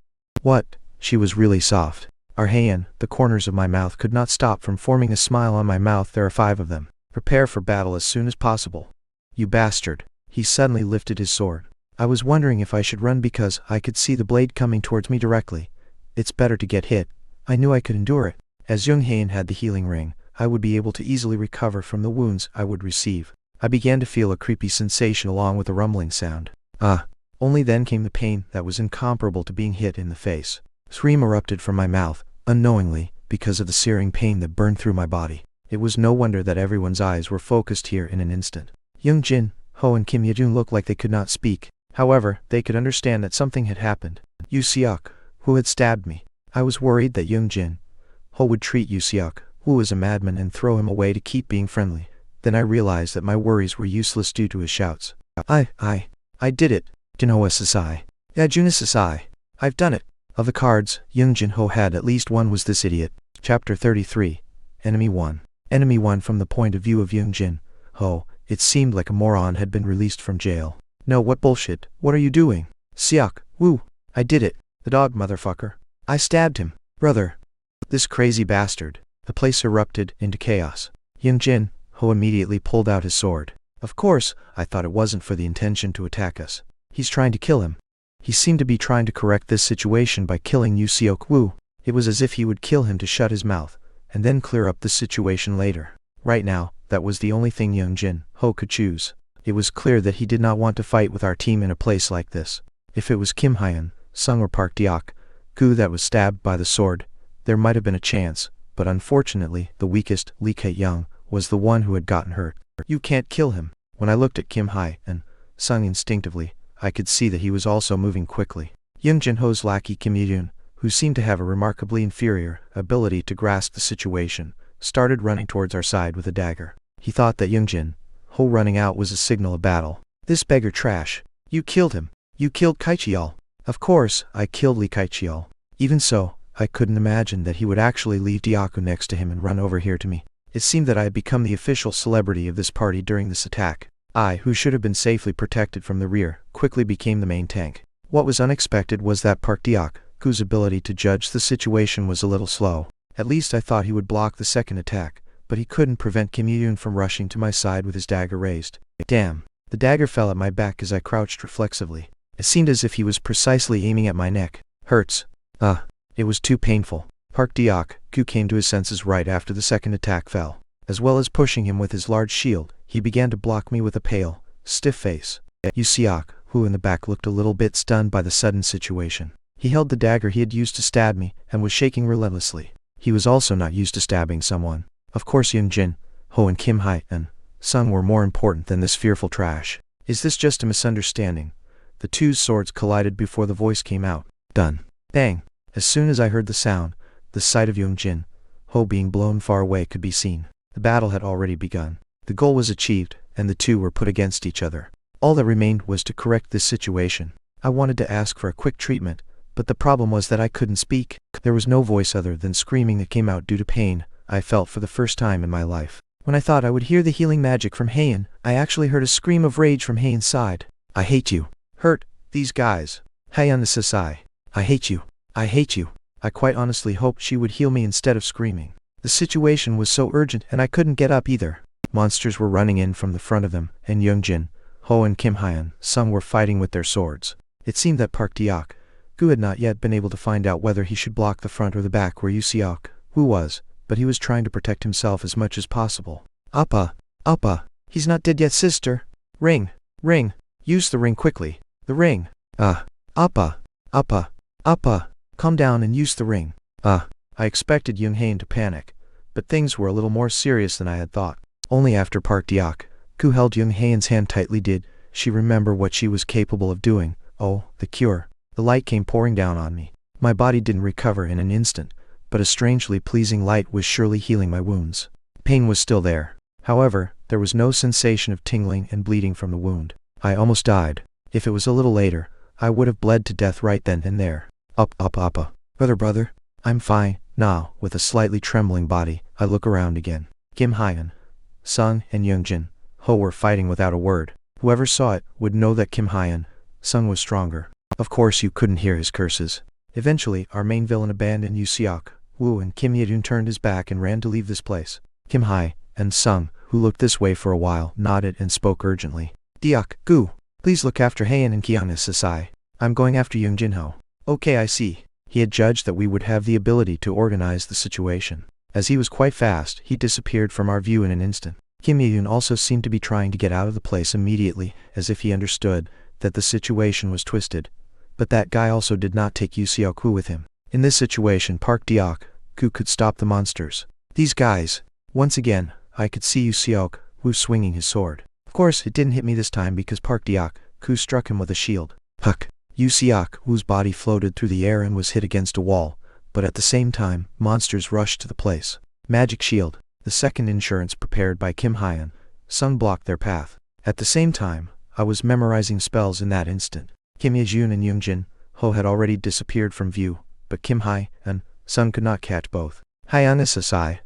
S1: What? She was really soft. Haein, the corners of my mouth could not stop from forming a smile on my mouth. There are 5 of them. Prepare for battle as soon as possible. You bastard. He suddenly lifted his sword. I was wondering if I should run because I could see the blade coming towards me directly. It's better to get hit. I knew I could endure it. As young Haein had the healing ring, I would be able to easily recover from the wounds I would receive. I began to feel a creepy sensation along with a rumbling sound. Only then came the pain that was incomparable to being hit in the face. A scream erupted from my mouth, unknowingly, because of the searing pain that burned through my body. It was no wonder that everyone's eyes were focused here in an instant. Youngjin Ho and Kim Hye-eun looked like they could not speak. However, they could understand that something had happened. Yu Seok Woo had stabbed me. I was worried that Youngjin Ho would treat Yu Seok Wu is a madman and throw him away to keep being friendly. Then I realized that my worries were useless due to his shouts. I did it. Jinho Sasai. Yajuna Sasai. I've done it. Of the cards Young Jinho had, at least one was this idiot. Chapter 33. Enemy 1. Enemy 1. From the point of view of Young Jinho, it seemed like a moron had been released from jail. No, what bullshit. What are you doing? Siak, Wu. I did it. The dog, motherfucker. I stabbed him. Brother. This crazy bastard. The place erupted into chaos. Young Jinho immediately pulled out his sword. Of course, I thought it wasn't for the intention to attack us. He's trying to kill him. He seemed to be trying to correct this situation by killing Yuseok Wu. It was as if he would kill him to shut his mouth, and then clear up the situation later. Right now, that was the only thing Young Jinho could choose. It was clear that he did not want to fight with our team in a place like this. If it was Kim Hyun, Sung or Park Deok-gu that was stabbed by the sword, there might have been a chance, but unfortunately, the weakest, Lee Kae-young, was the one who had gotten hurt. You can't kill him. When I looked at Kim Hyun, Sung instinctively, I could see that he was also moving quickly. Young Jinho's lackey Kim Yun, who seemed to have a remarkably inferior ability to grasp the situation, started running towards our side with a dagger. He thought that Young Jinho running out was a signal of battle. This beggar trash. You killed him. You killed Kaichiol. Of course, I killed Lee Kaichiol. Even so, I couldn't imagine that he would actually leave Deoku next to him and run over here to me. It seemed that I had become the official celebrity of this party during this attack. I, who should have been safely protected from the rear, quickly became the main tank. What was unexpected was that Park Deok-gu's ability to judge the situation was a little slow. At least I thought he would block the second attack, but he couldn't prevent Kim Yun from rushing to my side with his dagger raised. Damn. The dagger fell at my back as I crouched reflexively. It seemed as if he was precisely aiming at my neck. Hurts. It was too painful. Park Deok-gu came to his senses right after the second attack fell. As well as pushing him with his large shield, he began to block me with a pale, stiff face. Yuseok, who in the back looked a little bit stunned by the sudden situation. He held the dagger he had used to stab me, and was shaking relentlessly. He was also not used to stabbing someone. Of course Young Jinho and Kim Hyun Sung were more important than this fearful trash. Is this just a misunderstanding? The two swords collided before the voice came out. Done. Bang. As soon as I heard the sound, the sight of Young Jinho being blown far away could be seen. The battle had already begun. The goal was achieved, and the two were put against each other. All that remained was to correct this situation. I wanted to ask for a quick treatment, but the problem was that I couldn't speak. There was no voice other than screaming that came out due to pain I felt for the first time in my life. When I thought I would hear the healing magic from Heian, I actually heard a scream of rage from Heian's side. I hate you. Hurt. These guys. Heian Sasai. I hate you. I hate you. I quite honestly hoped she would heal me instead of screaming. The situation was so urgent and I couldn't get up either. Monsters were running in from the front of them, and Young Jinho and Kim Hyun Sung were fighting with their swords. It seemed that Park Deok-gu had not yet been able to find out whether he should block the front or the back where Yuseok Wu was, but he was trying to protect himself as much as possible. Appa! He's not dead yet, sister! Ring! Use the ring quickly! The ring! Appa! Calm down and use the ring. I expected Young Hain to panic, but things were a little more serious than I had thought. Only after Park Deok-gu held Young Hain's hand tightly did she remember what she was capable of doing. Oh, the cure. The light came pouring down on me. My body didn't recover in an instant, but a strangely pleasing light was surely healing my wounds. Pain was still there. However, there was no sensation of tingling and bleeding from the wound. I almost died. If it was a little later, I would have bled to death right then and there. Appa. Brother. I'm fine. Now, with a slightly trembling body, I look around again. Kim Hyun Sung and Young Jinho were fighting without a word. Whoever saw it would know that Kim Hyun Sung was stronger. Of course you couldn't hear his curses. Eventually, our main villain abandoned Yuseok Wu, and Kim Yedun turned his back and ran to leave this place. Kim Hyun Sung, who looked this way for a while, nodded and spoke urgently. Deok-gu, please look after Heian and Kiana Sasai. I'm going after Young Jinho. Okay, I see. He had judged that we would have the ability to organize the situation. As he was quite fast, he disappeared from our view in an instant. Kim Yedun also seemed to be trying to get out of the place immediately, as if he understood that the situation was twisted. But that guy also did not take Yuseok Wu with him. In this situation, Park Deok-gu could stop the monsters. These guys. Once again, I could see Yuseok Wu swinging his sword. Of course, it didn't hit me this time because Park Deok-gu struck him with a shield. Huck. Yuseok Wu's body floated through the air and was hit against a wall, but at the same time, monsters rushed to the place. Magic shield. The second insurance prepared by Kim Hyeon. Sun blocked their path. At the same time, I was memorizing spells in that instant. Kim Ye-jun and Yoongjin Ho had already disappeared from view, but Kim Hye and Sun could not catch both. Hyeon-isai's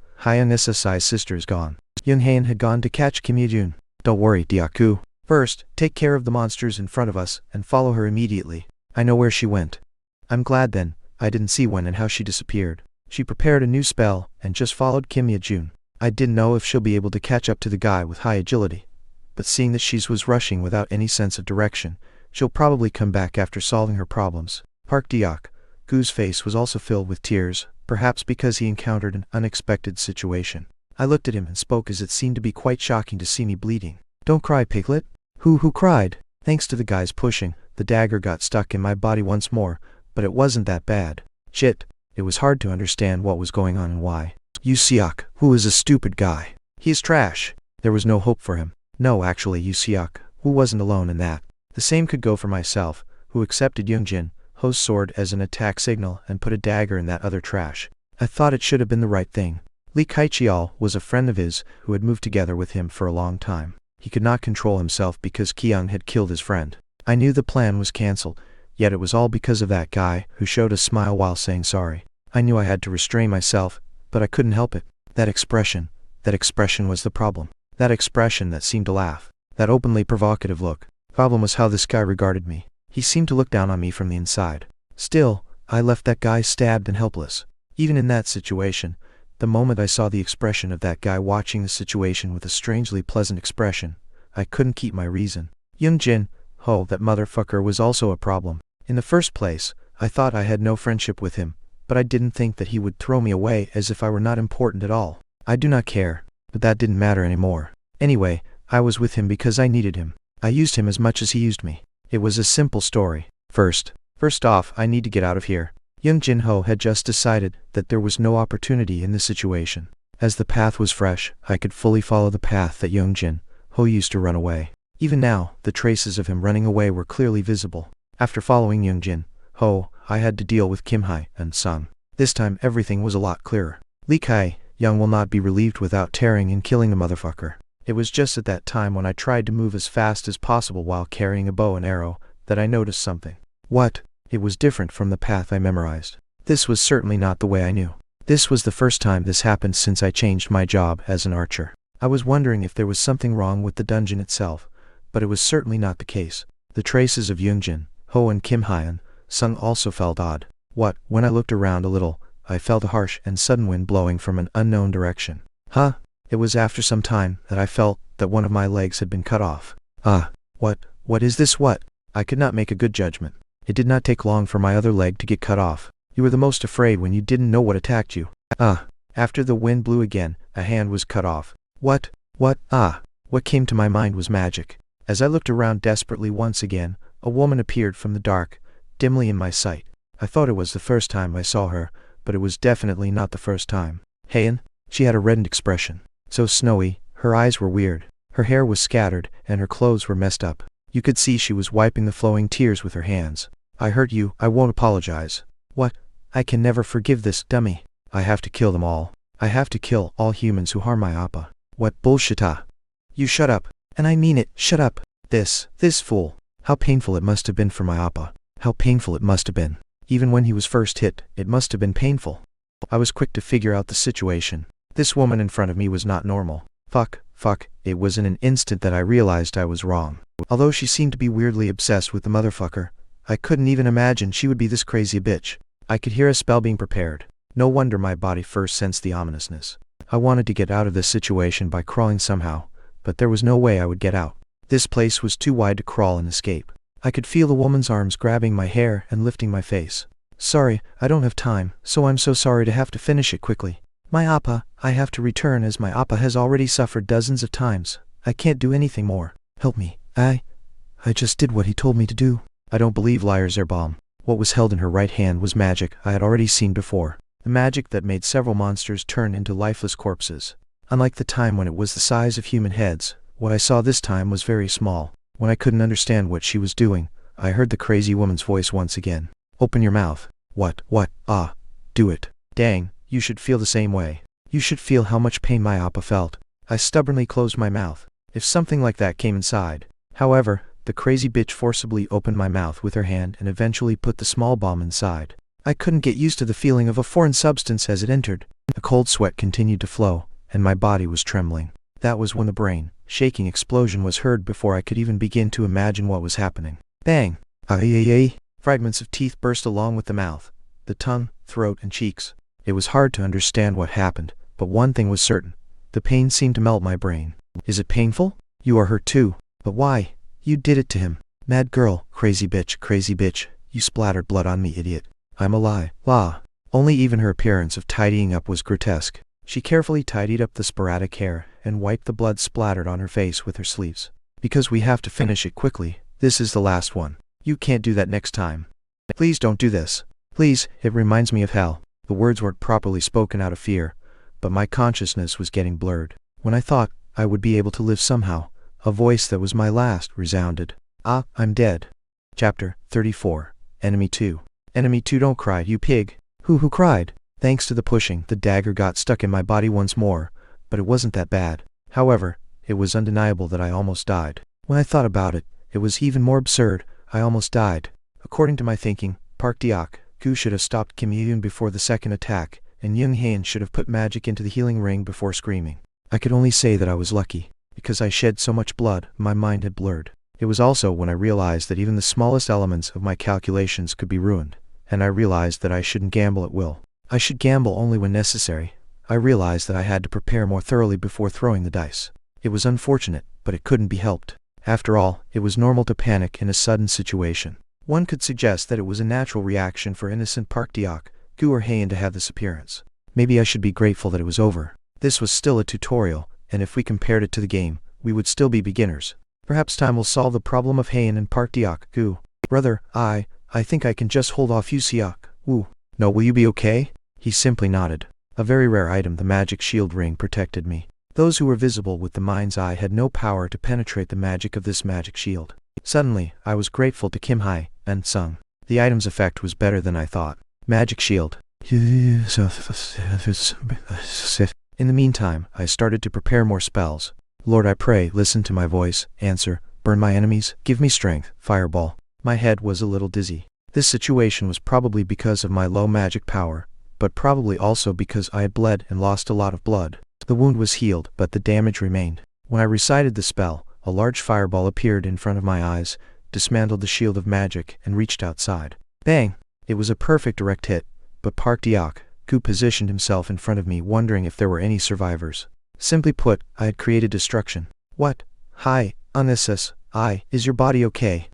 S1: sister is gone. Yoon-haen had gone to catch Kim Ye-jun. Don't worry, Deok-gu. First, take care of the monsters in front of us and follow her immediately. I know where she went. I'm glad then, I didn't see when and how she disappeared. She prepared a new spell and just followed Kim Ye-jun. I didn't know if she'll be able to catch up to the guy with high agility. But seeing that she was rushing without any sense of direction, she'll probably come back after solving her problems. Park Deok-gu's face was also filled with tears, perhaps because he encountered an unexpected situation. I looked at him and spoke as it seemed to be quite shocking to see me bleeding. Don't cry, piglet. Who cried? Thanks to the guy's pushing, the dagger got stuck in my body once more, but it wasn't that bad. Shit. It was hard to understand what was going on and why. Yuseok, who is a stupid guy. He's trash. There was no hope for him. No, actually, Yuseok, who wasn't alone in that. The same could go for myself, who accepted Yoongjin Ho's sword as an attack signal and put a dagger in that other trash. I thought it should have been the right thing. Lee Kaichial was a friend of his who had moved together with him for a long time. He could not control himself because Kyung had killed his friend. I knew the plan was cancelled, yet it was all because of that guy who showed a smile while saying sorry. I knew I had to restrain myself, but I couldn't help it. That expression was the problem. That expression that seemed to laugh. That openly provocative look. Problem was how this guy regarded me. He seemed to look down on me from the inside. Still, I left that guy stabbed and helpless. Even in that situation, the moment I saw the expression of that guy watching the situation with a strangely pleasant expression, I couldn't keep my reason. Yoongjin Ho, that motherfucker, was also a problem. In the first place, I thought I had no friendship with him, but I didn't think that he would throw me away as if I were not important at all. I do not care, but that didn't matter anymore. Anyway, I was with him because I needed him. I used him as much as he used me. It was a simple story. First off, I need to get out of here. Yoongjin Ho had just decided that there was no opportunity in this situation. As the path was fresh, I could fully follow the path that Yoongjin Ho used to run away. Even now, the traces of him running away were clearly visible. After following Yoongjin Ho, I had to deal with Kim Hye and Sun. This time everything was a lot clearer. Lee Kai-young will not be relieved without tearing and killing the motherfucker. It was just at that time when I tried to move as fast as possible while carrying a bow and arrow that I noticed something. What? It was different from the path I memorized. This was certainly not the way I knew. This was the first time this happened since I changed my job as an archer. I was wondering if there was something wrong with the dungeon itself, but it was certainly not the case. The traces of Yoongjin Ho and Kim Hyeon Sun also felt odd. When I looked around a little, I felt a harsh and sudden wind blowing from an unknown direction. It was after some time that I felt that one of my legs had been cut off. What is this? I could not make a good judgment. It did not take long for my other leg to get cut off. You were the most afraid when you didn't know what attacked you. After the wind blew again, a hand was cut off. What came to my mind was magic. As I looked around desperately once again, a woman appeared from the dark, dimly in my sight. I thought it was the first time I saw her, but it was definitely not the first time. Haeun, she had a reddened expression. So snowy, her eyes were weird. Her hair was scattered, and her clothes were messed up. You could see she was wiping the flowing tears with her hands. I hurt you, I won't apologize. I can never forgive this dummy. I have to kill them all. I have to kill all humans who harm my appa. What bullshit. You shut up. And I mean it, shut up. This fool. How painful it must have been for my appa. How painful it must have been. Even when he was first hit, it must have been painful. I was quick to figure out the situation. This woman in front of me was not normal. Fuck. It was in an instant that I realized I was wrong. Although she seemed to be weirdly obsessed with the motherfucker, I couldn't even imagine she would be this crazy a bitch. I could hear a spell being prepared. No wonder my body first sensed the ominousness. I wanted to get out of this situation by crawling somehow, but there was no way I would get out. This place was too wide to crawl and escape. I could feel the woman's arms grabbing my hair and lifting my face. Sorry, I don't have time, so I'm so sorry to have to finish it quickly. My appa, I have to return as my appa has already suffered dozens of times. I can't do anything more. Help me. I just did what he told me to do. I don't believe liars, Erbalm. What was held in her right hand was magic I had already seen before. The magic that made several monsters turn into lifeless corpses. Unlike the time when it was the size of human heads, what I saw this time was very small. When I couldn't understand what she was doing, I heard the crazy woman's voice once again. Open your mouth. What? Do it. Dang, you should feel the same way. You should feel how much pain my appa felt. I stubbornly closed my mouth. If something like that came inside. However, the crazy bitch forcibly opened my mouth with her hand and eventually put the small bomb inside. I couldn't get used to the feeling of a foreign substance as it entered. A cold sweat continued to flow, and my body was trembling. That was when the brain-shaking explosion was heard before I could even begin to imagine what was happening. Bang! Ay! Fragments of teeth burst along with the mouth, the tongue, throat, and cheeks. It was hard to understand what happened, but one thing was certain. The pain seemed to melt my brain. Is it painful? You are hurt too. But why? You did it to him. Mad girl, crazy bitch. You splattered blood on me, idiot. I'm a lie. Only even her appearance of tidying up was grotesque. She carefully tidied up the sporadic hair and wiped the blood splattered on her face with her sleeves. Because we have to finish it quickly, this is the last one. You can't do that next time. Please don't do this. Please, it reminds me of hell. The words weren't properly spoken out of fear, but my consciousness was getting blurred. When I thought I would be able to live somehow, a voice that was my last resounded. I'm dead. Chapter 34. Enemy 2. Enemy 2, don't cry, you pig. Who cried? Thanks to the pushing, the dagger got stuck in my body once more, but it wasn't that bad. However, it was undeniable that I almost died. When I thought about it, it was even more absurd. I almost died. According to my thinking, Park Deok-gu should have stopped Kim Yoon before the second attack, and Young Haen should have put magic into the healing ring before screaming. I could only say that I was lucky. Because I shed so much blood, my mind had blurred. It was also when I realized that even the smallest elements of my calculations could be ruined, and I realized that I shouldn't gamble at will. I should gamble only when necessary. I realized that I had to prepare more thoroughly before throwing the dice. It was unfortunate, but it couldn't be helped. After all, it was normal to panic in a sudden situation. One could suggest that it was a natural reaction for innocent Park Deok-gu or Haen to have this appearance. Maybe I should be grateful that it was over. This was still a tutorial, and if we compared it to the game, we would still be beginners. Perhaps time will solve the problem of Haen and Park Deok-gu. Brother, I think I can just hold off Seok-woo. No, will you be okay? He simply nodded. A very rare item, the magic shield ring, protected me. Those who were visible with the mind's eye had no power to penetrate the magic of this magic shield. Suddenly, I was grateful to Kim Hae and Sung. The item's effect was better than I thought. Magic shield. In the meantime, I started to prepare more spells. Lord, I pray, listen to my voice. Answer, burn my enemies, give me strength. Fireball. My head was a little dizzy. This situation was probably because of my low magic power, but probably also because I had bled and lost a lot of blood. The wound was healed, but the damage remained. When I recited the spell, a large fireball appeared in front of my eyes, dismantled the shield of magic, and reached outside. Bang! It was a perfect direct hit, but Park Deok-gu positioned himself in front of me, wondering if there were any survivors. Simply put, I had created destruction. What? Hi, Onissus. Is your body okay?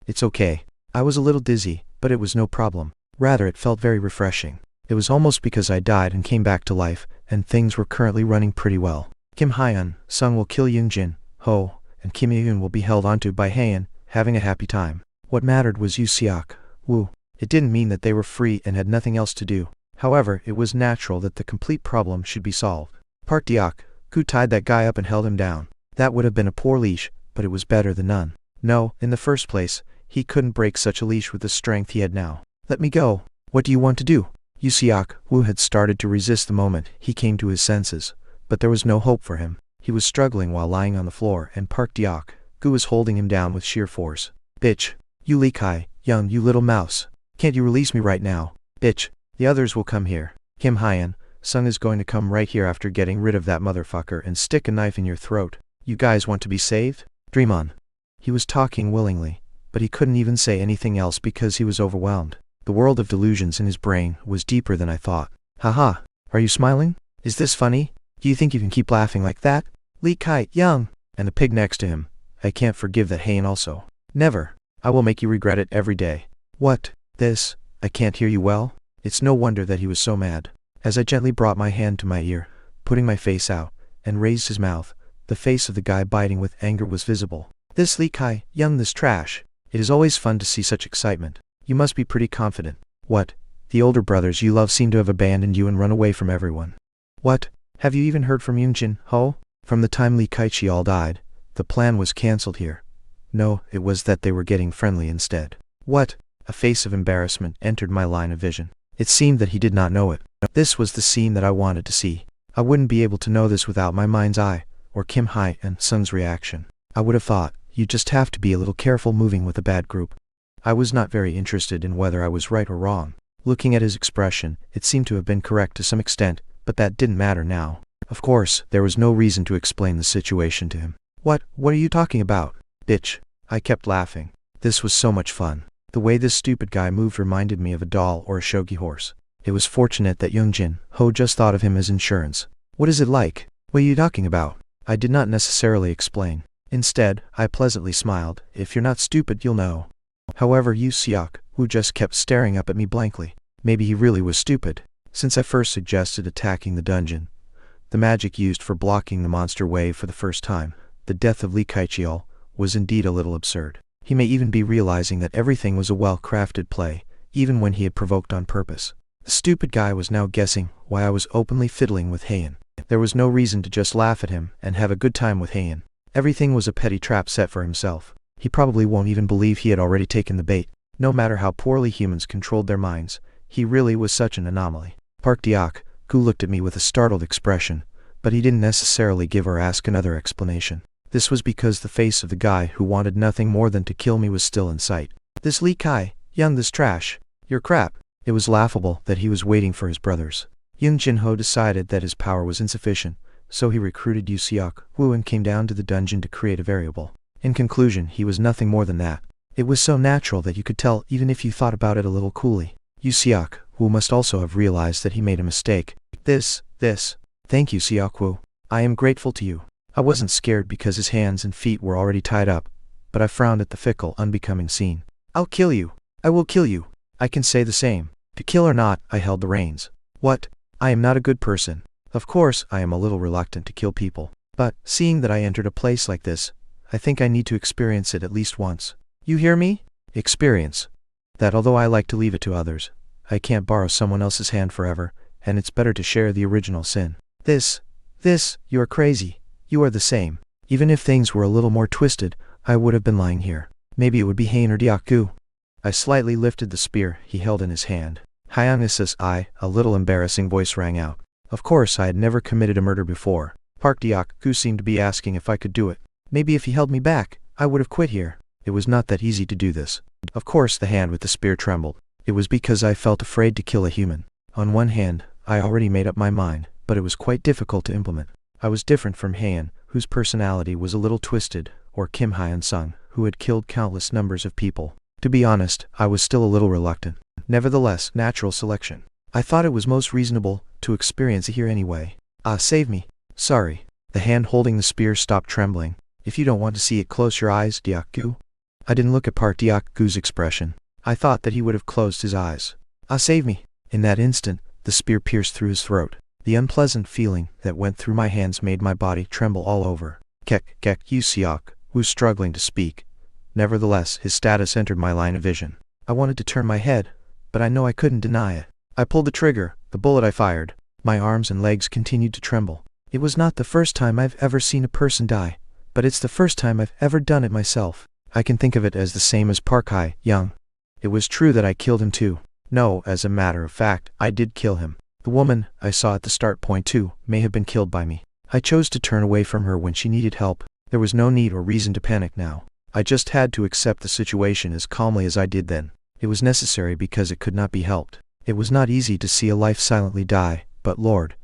S1: It's okay. I was a little dizzy, but it was no problem. Rather, it felt very refreshing. It was almost because I died and came back to life, and things were currently running pretty well. Kim Hae-un, Sung will kill Yoongjin, Ho, and Kim Yoon will be held onto by Haen, having a happy time. What mattered was Seok-woo. It didn't mean that they were free and had nothing else to do. However, it was natural that the complete problem should be solved. Park Deok-gu tied that guy up and held him down. That would have been a poor leash, but it was better than none. No, in the first place, he couldn't break such a leash with the strength he had now. Let me go. What do you want to do? Seok-woo had started to resist the moment he came to his senses, but there was no hope for him. He was struggling while lying on the floor, and Park Deok-gu was holding him down with sheer force. Bitch. You Lee Kai-young, you little mouse. Can't you release me right now? Bitch. The others will come here. Kim Hae-un, Sung is going to come right here after getting rid of that motherfucker and stick a knife in your throat. You guys want to be saved? Dream on. He was talking willingly, but he couldn't even say anything else because he was overwhelmed. The world of delusions in his brain was deeper than I thought. Haha. Are you smiling? Is this funny? Do you think you can keep laughing like that? Lee Kai-young. And the pig next to him. I can't forgive that Haen also. Never. I will make you regret it every day. What? This? I can't hear you well? It's no wonder that he was so mad. As I gently brought my hand to my ear, putting my face out, and raised his mouth, the face of the guy biting with anger was visible. This Lee Kai-young, this trash. It is always fun to see such excitement. You must be pretty confident. What? The older brothers you love seem to have abandoned you and run away from everyone. What? Have you even heard from Yoongjin, Ho? From the time Lee Kai-chi all died, the plan was cancelled here. No, it was that they were getting friendly instead. What? A face of embarrassment entered my line of vision. It seemed that he did not know it. This was the scene that I wanted to see. I wouldn't be able to know this without my mind's eye, or Kim Hai and Sung's reaction. I would have thought, you just have to be a little careful moving with a bad group. I was not very interested in whether I was right or wrong. Looking at his expression, it seemed to have been correct to some extent, but that didn't matter now. Of course, there was no reason to explain the situation to him. What are you talking about, bitch? I kept laughing. This was so much fun. The way this stupid guy moved reminded me of a doll or a shogi horse. It was fortunate that Yoongjin Ho just thought of him as insurance. What is it like? What are you talking about? I did not necessarily explain. Instead, I pleasantly smiled. If you're not stupid, you'll know. However, Yu Seok, who just kept staring up at me blankly. Maybe he really was stupid. Since I first suggested attacking the dungeon, the magic used for blocking the monster wave for the first time, the death of Li Kaichiol, was indeed a little absurd. He may even be realizing that everything was a well-crafted play, even when he had provoked on purpose. The stupid guy was now guessing why I was openly fiddling with Heian. There was no reason to just laugh at him and have a good time with Heian. Everything was a petty trap set for himself. He probably won't even believe he had already taken the bait. No matter how poorly humans controlled their minds, he really was such an anomaly. Park Deok-gu looked at me with a startled expression, but he didn't necessarily give or ask another explanation. This was because the face of the guy who wanted nothing more than to kill me was still in sight. This Li Kai, young, this trash, you're crap. It was laughable that he was waiting for his brothers. Yoongjin Ho decided that his power was insufficient, so he recruited Yu Seok Woo and came down to the dungeon to create a variable. In conclusion, he was nothing more than that. It was so natural that you could tell even if you thought about it a little coolly. Yu Seok Woo must also have realized that he made a mistake. Thank you, Seok Woo. I am grateful to you. I wasn't scared because his hands and feet were already tied up, but I frowned at the fickle, unbecoming scene. I'll kill you. I will kill you. I can say the same. To kill or not, I held the reins. What? I am not a good person. Of course, I am a little reluctant to kill people. But, seeing that I entered a place like this, I think I need to experience it at least once. You hear me? Experience. That although I like to leave it to others, I can't borrow someone else's hand forever, and it's better to share the original sin. You are crazy. You are the same. Even if things were a little more twisted, I would have been lying here. Maybe it would be Heian or Deok-gu. I slightly lifted the spear he held in his hand. Hyannis's a little embarrassing voice rang out. Of course, I had never committed a murder before. Park Deok-gu seemed to be asking if I could do it. Maybe if he held me back, I would have quit here. It was not that easy to do this. Of course, the hand with the spear trembled. It was because I felt afraid to kill a human. On one hand, I already made up my mind, but it was quite difficult to implement. I was different from Heian, whose personality was a little twisted, or Kim Hyun-sung, who had killed countless numbers of people. To be honest, I was still a little reluctant. Nevertheless, natural selection. I thought it was most reasonable to experience it here anyway. Save me. Sorry. The hand holding the spear stopped trembling. If you don't want to see it, close your eyes, Deok-gu. I didn't look at Park Deok-gu's expression. I thought that he would have closed his eyes. Save me. In that instant, the spear pierced through his throat. The unpleasant feeling that went through my hands made my body tremble all over. Yu Seok was struggling to speak. Nevertheless, his status entered my line of vision. I wanted to turn my head, but I know I couldn't deny it. I pulled the trigger, the bullet I fired. My arms and legs continued to tremble. It was not the first time I've ever seen a person die, but it's the first time I've ever done it myself. I can think of it as the same as Park Hae-young. It was true that I killed him too. No, as a matter of fact, I did kill him. The woman I saw at the start point too may have been killed by me. I chose to turn away from her when she needed help. There was no need or reason to panic now. I just had to accept the situation as calmly as I did then. It was necessary because it could not be helped. It was not easy to see a life silently die, but Lord,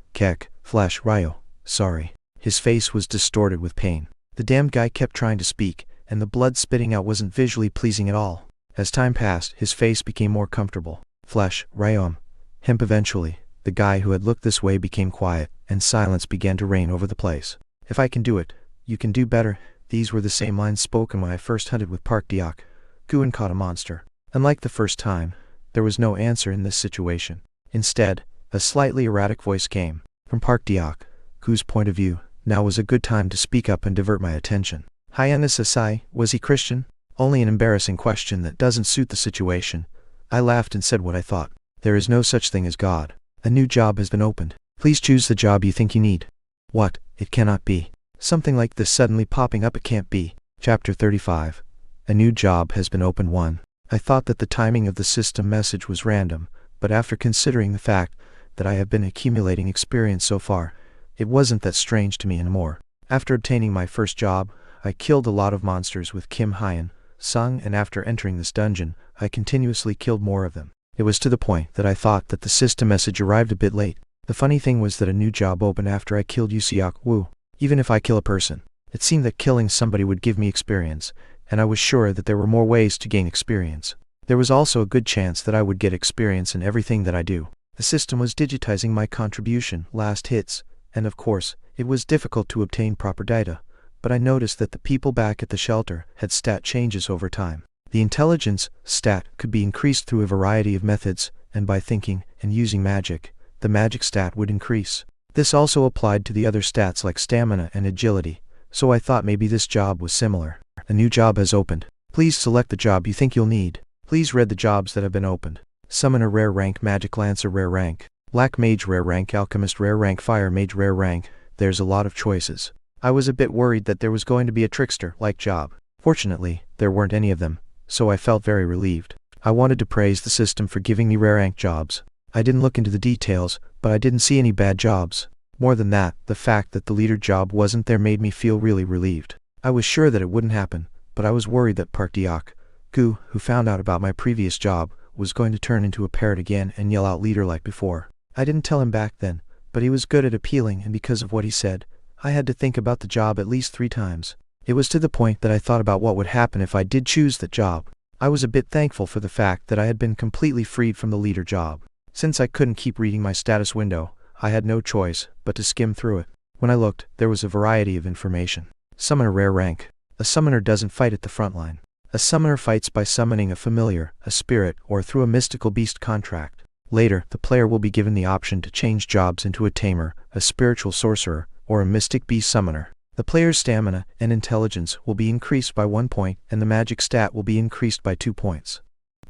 S1: Flash Ryo, sorry. His face was distorted with pain. The damned guy kept trying to speak, and the blood spitting out wasn't visually pleasing at all. As time passed, his face became more comfortable. Flash Ryo, hemp eventually. The guy who had looked this way became quiet, and silence began to reign over the place. If I can do it, you can do better. These were the same lines spoken when I first hunted with Park Deok-gu and caught a monster. Unlike the first time, there was no answer in this situation. Instead, a slightly erratic voice came. From Park Deok-gu's point of view, now was a good time to speak up and divert my attention. Hyannis Asai, was he Christian? Only an embarrassing question that doesn't suit the situation. I laughed and said what I thought. There is no such thing as God. A new job has been opened. Please choose the job you think you need. What? It cannot be. Something like this suddenly popping up, it can't be. Chapter 35. A new job has been opened 1. I thought that the timing of the system message was random, but after considering the fact that I have been accumulating experience so far, It wasn't that strange to me anymore. After obtaining my first job, I killed a lot of monsters with Kim Hyen Sung, and after entering this dungeon, I continuously killed more of them. It was to the point that I thought that the system message arrived a bit late. The funny thing was that a new job opened after I killed Yuseok Woo. Even if I kill a person, it seemed that killing somebody would give me experience, and I was sure that there were more ways to gain experience. There was also a good chance that I would get experience in everything that I do. The system was digitizing my contribution, last hits, and of course, it was difficult to obtain proper data, but I noticed that the people back at the shelter had stat changes over time. The intelligence stat could be increased through a variety of methods, and by thinking and using magic, the magic stat would increase. This also applied to the other stats like stamina and agility, so I thought maybe this job was similar. A new job has opened. Please select the job you think you'll need. Please read the jobs that have been opened. Summoner rare rank, Magic Lancer rare rank, Black Mage rare rank, Alchemist rare rank, Fire Mage rare rank. There's a lot of choices. I was a bit worried that there was going to be a trickster-like job. Fortunately, there weren't any of them, so I felt very relieved. I wanted to praise the system for giving me rare rank jobs. I didn't look into the details, but I didn't see any bad jobs. More than that, the fact that the leader job wasn't there made me feel really relieved. I was sure that it wouldn't happen, but I was worried that Park Deok Gu, who found out about my previous job, was going to turn into a parrot again and yell out leader like before. I didn't tell him back then, but he was good at appealing, and because of what he said, I had to think about the job at least 3 times. It was to the point that I thought about what would happen if I did choose that job. I was a bit thankful for the fact that I had been completely freed from the leader job. Since I couldn't keep reading my status window, I had no choice but to skim through it. When I looked, there was a variety of information. Summoner rare rank. A summoner doesn't fight at the front line. A summoner fights by summoning a familiar, a spirit, or through a mystical beast contract. Later, the player will be given the option to change jobs into a tamer, a spiritual sorcerer, or a mystic beast summoner. The player's stamina and intelligence will be increased by 1 point, and the magic stat will be increased by 2 points.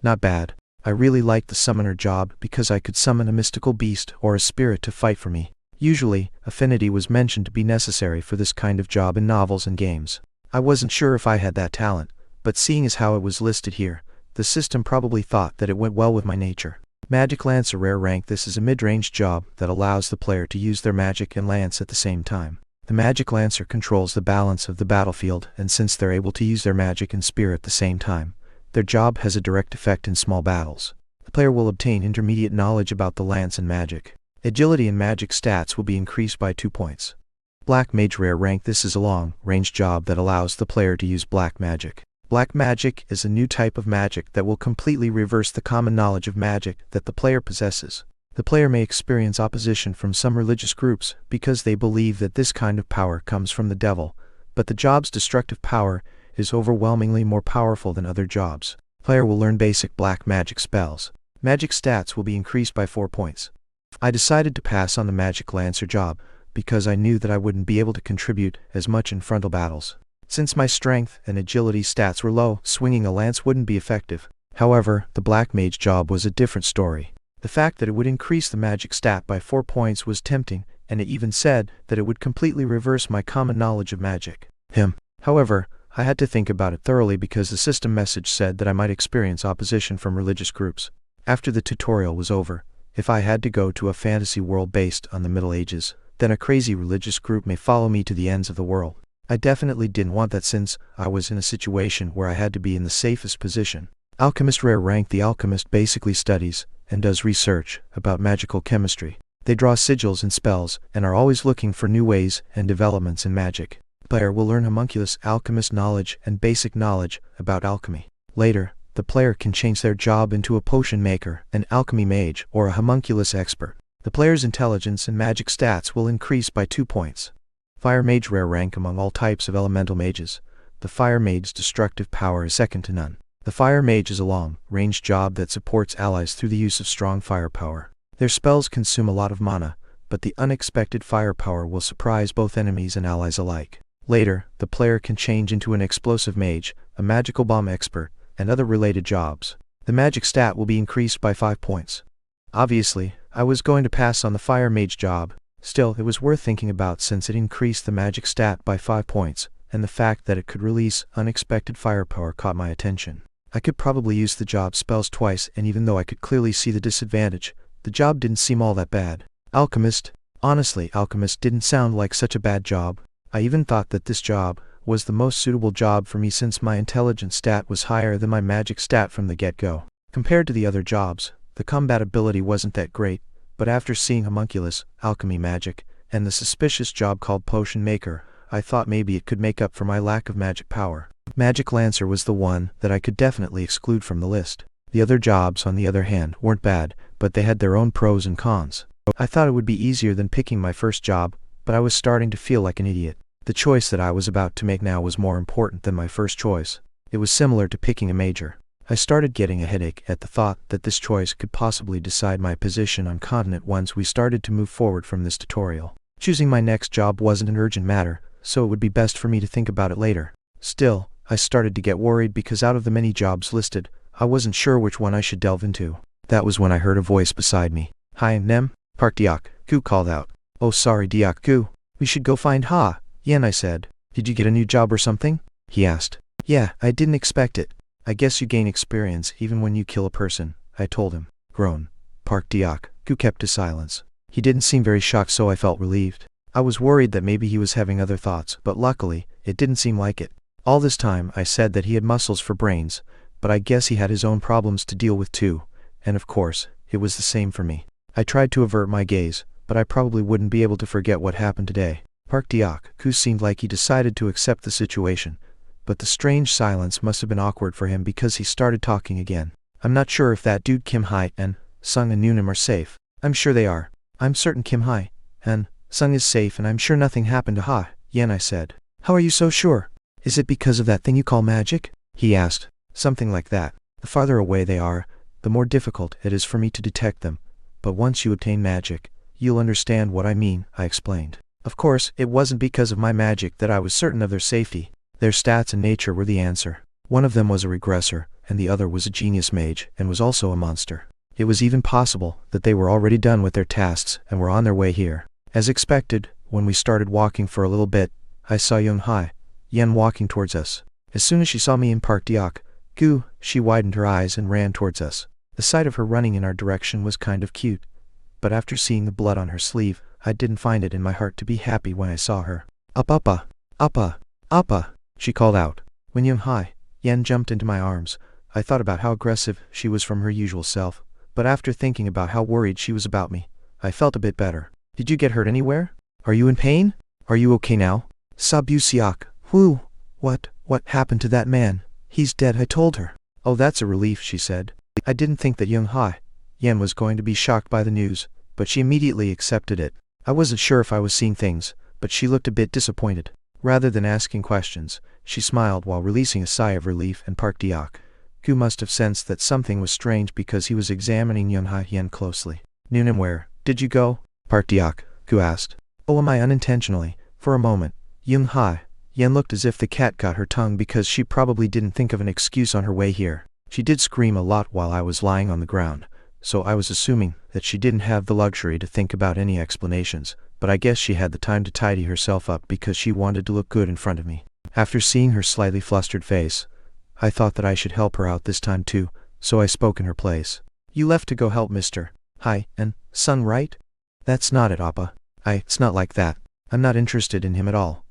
S1: Not bad. I really liked the summoner job because I could summon a mystical beast or a spirit to fight for me. Usually, affinity was mentioned to be necessary for this kind of job in novels and games. I wasn't sure if I had that talent, but seeing as how it was listed here, the system probably thought that it went well with my nature. Magic Lancer rare rank. This is a mid-range job that allows the player to use their magic and lance at the same time. The Magic Lancer controls the balance of the battlefield, and since they're able to use their magic and spear at the same time, their job has a direct effect in small battles. The player will obtain intermediate knowledge about the lance and magic. Agility and magic stats will be increased by 2 points. Black Mage rare rank. This is a long-range job that allows the player to use black magic. Black magic is a new type of magic that will completely reverse the common knowledge of magic that the player possesses. The player may experience opposition from some religious groups because they believe that this kind of power comes from the devil, but the job's destructive power is overwhelmingly more powerful than other jobs. Player will learn basic black magic spells. Magic stats will be increased by 4 points. I decided to pass on the Magic Lancer job because I knew that I wouldn't be able to contribute as much in frontal battles. Since my strength and agility stats were low, swinging a lance wouldn't be effective. However, the Black Mage job was a different story. The fact that it would increase the magic stat by 4 points was tempting, and it even said that it would completely reverse my common knowledge of magic. However, I had to think about it thoroughly because the system message said that I might experience opposition from religious groups. After the tutorial was over, if I had to go to a fantasy world based on the Middle Ages, then a crazy religious group may follow me to the ends of the world. I definitely didn't want that since I was in a situation where I had to be in the safest position. Alchemist rare rank. The alchemist basically studies and does research about magical chemistry. They draw sigils and spells and are always looking for new ways and developments in magic. The player will learn homunculus alchemist knowledge and basic knowledge about alchemy. Later, the player can change their job into a potion maker, an alchemy mage, or a homunculus expert. The player's intelligence and magic stats will increase by 2 points. Fire Mage rare rank. Among all types of elemental mages, the Fire Mage's destructive power is second to none. The Fire Mage is a long-range job that supports allies through the use of strong firepower. Their spells consume a lot of mana, but the unexpected firepower will surprise both enemies and allies alike. Later, the player can change into an explosive mage, a magical bomb expert, and other related jobs. The magic stat will be increased by 5 points. Obviously, I was going to pass on the Fire Mage job. Still, it was worth thinking about since it increased the magic stat by 5 points, and the fact that it could release unexpected firepower caught my attention. I could probably use the job spells twice, and even though I could clearly see the disadvantage, the job didn't seem all that bad. Alchemist. Honestly, alchemist didn't sound like such a bad job. I even thought that this job was the most suitable job for me since my intelligence stat was higher than my magic stat from the get-go. Compared to the other jobs, the compatibility wasn't that great, but after seeing homunculus, alchemy magic, and the suspicious job called potion maker, I thought maybe it could make up for my lack of magic power. Magic lancer was the one that I could definitely exclude from the list. The other jobs, on the other hand, weren't bad, but they had their own pros and cons. I thought it would be easier than picking my first job, but I was starting to feel like an idiot. The choice that I was about to make now was more important than my first choice. It was similar to picking a major. I started getting a headache at the thought that this choice could possibly decide my position on continent once we started to move forward from this tutorial. Choosing my next job wasn't an urgent matter, so it would be best for me to think about it later. Still, I started to get worried because out of the many jobs listed, I wasn't sure which one I should delve into. That was when I heard a voice beside me. "Hi, Nem?" Park Diak, Ku called out. "Oh sorry Diak Ku. We should go find Ha Yen," I said. "Did you get a new job or something?" he asked. "Yeah, I didn't expect it. I guess you gain experience even when you kill a person," I told him. Groan. Park Diak, Ku kept his silence. He didn't seem very shocked, so I felt relieved. I was worried that maybe he was having other thoughts, but luckily, it didn't seem like it. All this time I said that he had muscles for brains, but I guess he had his own problems to deal with too, and of course, it was the same for me. I tried to avert my gaze, but I probably wouldn't be able to forget what happened today. Park Diak, Ku seemed like he decided to accept the situation, but the strange silence must have been awkward for him because he started talking again. "I'm not sure if that dude Kim Hai and Sung and Noonim are safe." "I'm sure they are. I'm certain Kim Hai and Sung is safe, and I'm sure nothing happened to Ha Yen," I said. "How are you so sure? Is it because of that thing you call magic?" he asked. "Something like that. The farther away they are, the more difficult it is for me to detect them. But once you obtain magic, you'll understand what I mean," I explained. Of course, it wasn't because of my magic that I was certain of their safety. Their stats and nature were the answer. One of them was a regressor, and the other was a genius mage, and was also a monster. It was even possible that they were already done with their tasks and were on their way here. As expected, when we started walking for a little bit, I saw Young Hai Yen walking towards us. As soon as she saw me in Park Diak, Gu, she widened her eyes and ran towards us. The sight of her running in our direction was kind of cute, but after seeing the blood on her sleeve, I didn't find it in my heart to be happy when I saw her. Uppa, Uppa, she called out. When Young Hai Yen jumped into my arms, I thought about how aggressive she was from her usual self, but after thinking about how worried she was about me, I felt a bit better. "Did you get hurt anywhere? Are you in pain? Are you okay now?" "Sabusiak, whoo, what happened to that man? He's dead," I told her. "Oh, that's a relief," she said. I didn't think that Young Hai Yen was going to be shocked by the news, but she immediately accepted it. I wasn't sure if I was seeing things, but she looked a bit disappointed. Rather than asking questions, she smiled while releasing a sigh of relief, and Park Diak Gu must have sensed that something was strange because he was examining Young Hai Yen closely. "Noonim, where did you go?" Park Diak Gu asked. "Oh, am I unintentionally?" For a moment, Young Hai Yen looked as if the cat got her tongue because she probably didn't think of an excuse on her way here. She did scream a lot while I was lying on the ground, so I was assuming that she didn't have the luxury to think about any explanations, but I guess she had the time to tidy herself up because she wanted to look good in front of me. After seeing her slightly flustered face, I thought that I should help her out this time too, so I spoke in her place. "You left to go help Mr. Hai and Sung, right?" "That's not it, Appa. It's not like that. I'm not interested in him at all.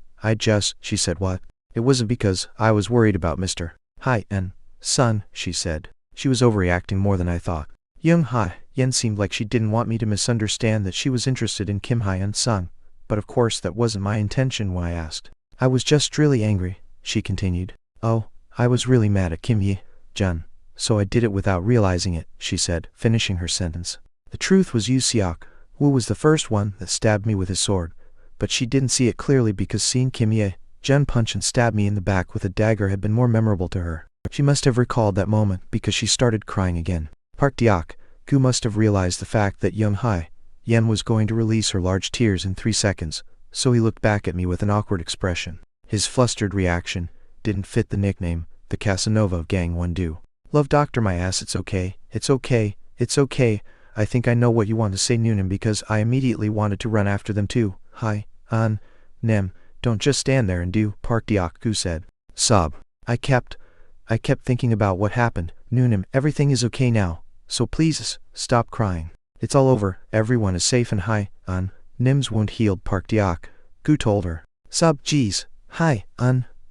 S1: She said. "What?" "It wasn't because I was worried about Mr. Hai and Sung," she said. She was overreacting more than I thought. Young Hai Yen seemed like she didn't want me to misunderstand that she was interested in Kim Hai and Sung, but of course that wasn't my intention when I asked. "I was just really angry," she continued. "Oh, I was really mad at Kim Ye Jun, so I did it without realizing it," she said, finishing her sentence. "The truth was Yu Siak Wu was the first one that stabbed me with his sword, but she didn't see it clearly because seeing Kim Ye Jun punch and stab me in the back with a dagger had been more memorable to her. She must have recalled that moment because she started crying again." Park Diak Gu must have realized the fact that Young Hai Yen was going to release her large tears in 3 seconds, so he looked back at me with an awkward expression. His flustered reaction didn't fit the nickname the Casanova of Gang 1 do. "Love doctor my ass, it's okay, it's okay, it's okay. I think I know what you want to say, Noonim, because I immediately wanted to run after them too. Hi, an, Nem, don't just stand there and do," Park Diak Gu said. Sob. I kept thinking about what happened. "Noonim, everything is okay now, so please, stop crying. It's all over, everyone is safe and hi, an, Nim's wound healed, Park Diak, Gu told her. Sob, geez. Hi,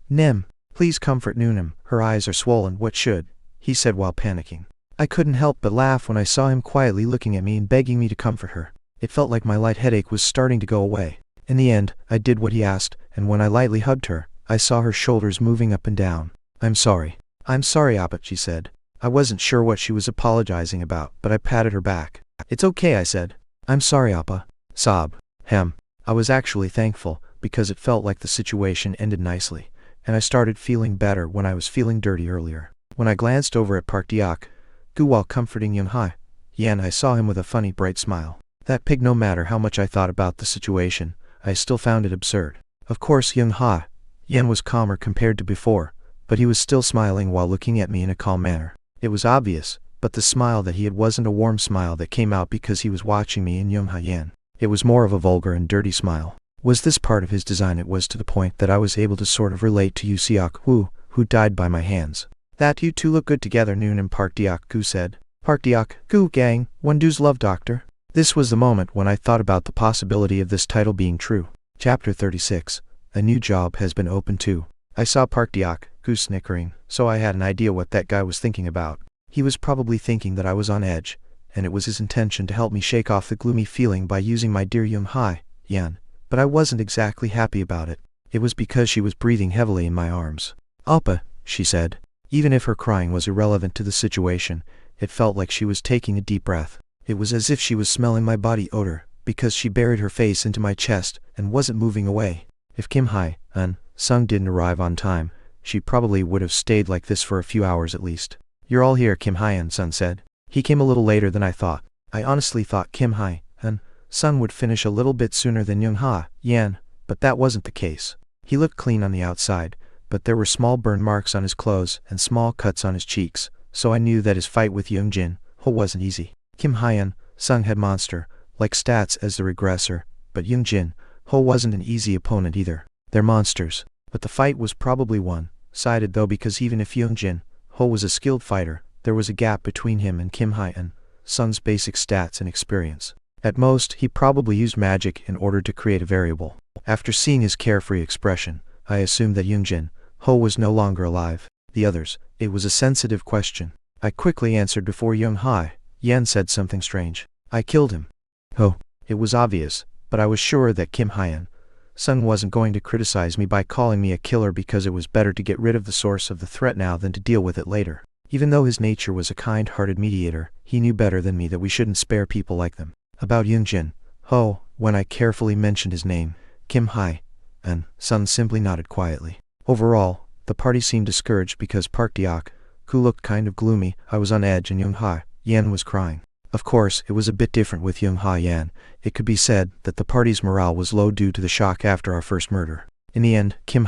S1: Nim. Please comfort Noonim. Her eyes are swollen. What should? He said while panicking. I couldn't help but laugh when I saw him quietly looking at me and begging me to comfort her. It felt like my light headache was starting to go away. In the end, I did what he asked, and when I lightly hugged her, I saw her shoulders moving up and down. I'm sorry. I'm sorry, Appa, she said. I wasn't sure what she was apologizing about, but I patted her back. It's okay, I said. I'm sorry, Appa. Sob. I was actually thankful, because it felt like the situation ended nicely, and I started feeling better when I was feeling dirty earlier. When I glanced over at Park Diak, Gu while comforting Yan, I saw him with a funny bright smile. That pig, no matter how much I thought about the situation, I still found it absurd. Of course Yan was calmer compared to before, but he was still smiling while looking at me in a calm manner. It was obvious, but the smile that he had wasn't a warm smile that came out because he was watching me and Yan. It was more of a vulgar and dirty smile. Was this part of his design? It was to the point that I was able to sort of relate to Siak who died by my hands. That you two look good together, Noon and Park Diak, Gu said. Park Diak, Gu gang, one do's love doctor. This was the moment when I thought about the possibility of this title being true. Chapter 36. A new job has been opened too. I saw Park Diak, Gu snickering, so I had an idea what that guy was thinking about. He was probably thinking that I was on edge, and it was his intention to help me shake off the gloomy feeling by using my dear Yan. But I wasn't exactly happy about it. It was because she was breathing heavily in my arms. Appa, she said. Even if her crying was irrelevant to the situation, it felt like she was taking a deep breath. It was as if she was smelling my body odor, because she buried her face into my chest and wasn't moving away. If Kim Sung didn't arrive on time, she probably would have stayed like this for a few hours at least. You're all here, Kim Sung said. He came a little later than I thought. I honestly thought Kim Sung would finish a little bit sooner than Yan, but that wasn't the case. He looked clean on the outside, but there were small burn marks on his clothes and small cuts on his cheeks, so I knew that his fight with Ho wasn't easy. Kim Sung had monster-like stats as the regressor, but Ho wasn't an easy opponent either. They're monsters. But the fight was probably one-sided though, because even if Ho was a skilled fighter, there was a gap between him and Kim Sung's basic stats and experience. At most, he probably used magic in order to create a variable. After seeing his carefree expression, I assumed that Ho was no longer alive. The others, it was a sensitive question. I quickly answered before Yan said something strange. I killed him. Oh, it was obvious, but I was sure that Kim Sung wasn't going to criticize me by calling me a killer because it was better to get rid of the source of the threat now than to deal with it later. Even though his nature was a kind-hearted mediator, he knew better than me that we shouldn't spare people like them. About Ho, when I carefully mentioned his name, Kim Sung simply nodded quietly. Overall, the party seemed discouraged because Park Diak, who looked kind of gloomy, I was on edge, and Yan was crying. Of course, it was a bit different with Yan. It could be said that the party's morale was low due to the shock after our first murder. In the end, Kim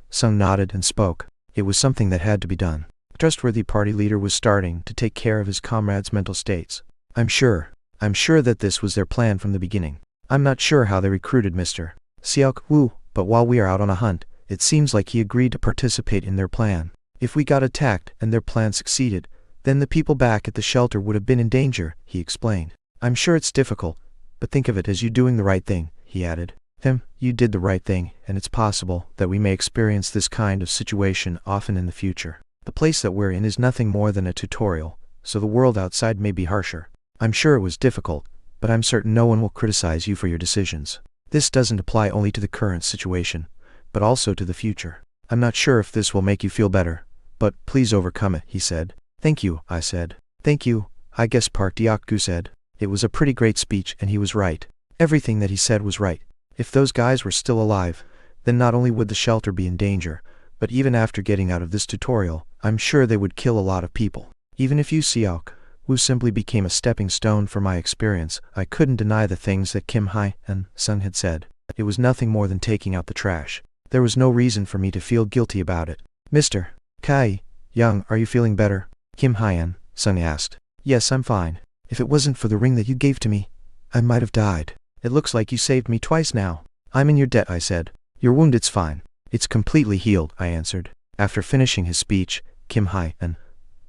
S1: Sung nodded and spoke. It was something that had to be done. A trustworthy party leader was starting to take care of his comrades' mental states. I'm sure that this was their plan from the beginning. I'm not sure how they recruited Mr. Siak Wu, but while we are out on a hunt, it seems like he agreed to participate in their plan. If we got attacked and their plan succeeded, then the people back at the shelter would have been in danger, he explained. I'm sure it's difficult, but think of it as you doing the right thing, he added. You did the right thing, and it's possible that we may experience this kind of situation often in the future. The place that we're in is nothing more than a tutorial, so the world outside may be harsher. I'm sure it was difficult, but I'm certain no one will criticize you for your decisions. This doesn't apply only to the current situation, but also to the future. I'm not sure if this will make you feel better, but please overcome it, he said. Thank you, I said. Thank you, I guess Park Diak said. It was a pretty great speech, and he was right. Everything that he said was right. If those guys were still alive, then not only would the shelter be in danger, but even after getting out of this tutorial, I'm sure they would kill a lot of people. Even if Siak Wu simply became a stepping stone for my experience, I couldn't deny the things that Kim Sung had said. It was nothing more than taking out the trash. There was no reason for me to feel guilty about it. Mr. Kai Young, are you feeling better? Kim Sung asked. Yes, I'm fine. If it wasn't for the ring that you gave to me, I might have died. It looks like you saved me twice now. I'm in your debt, I said. Your wound, it's fine. It's completely healed, I answered. After finishing his speech, Kim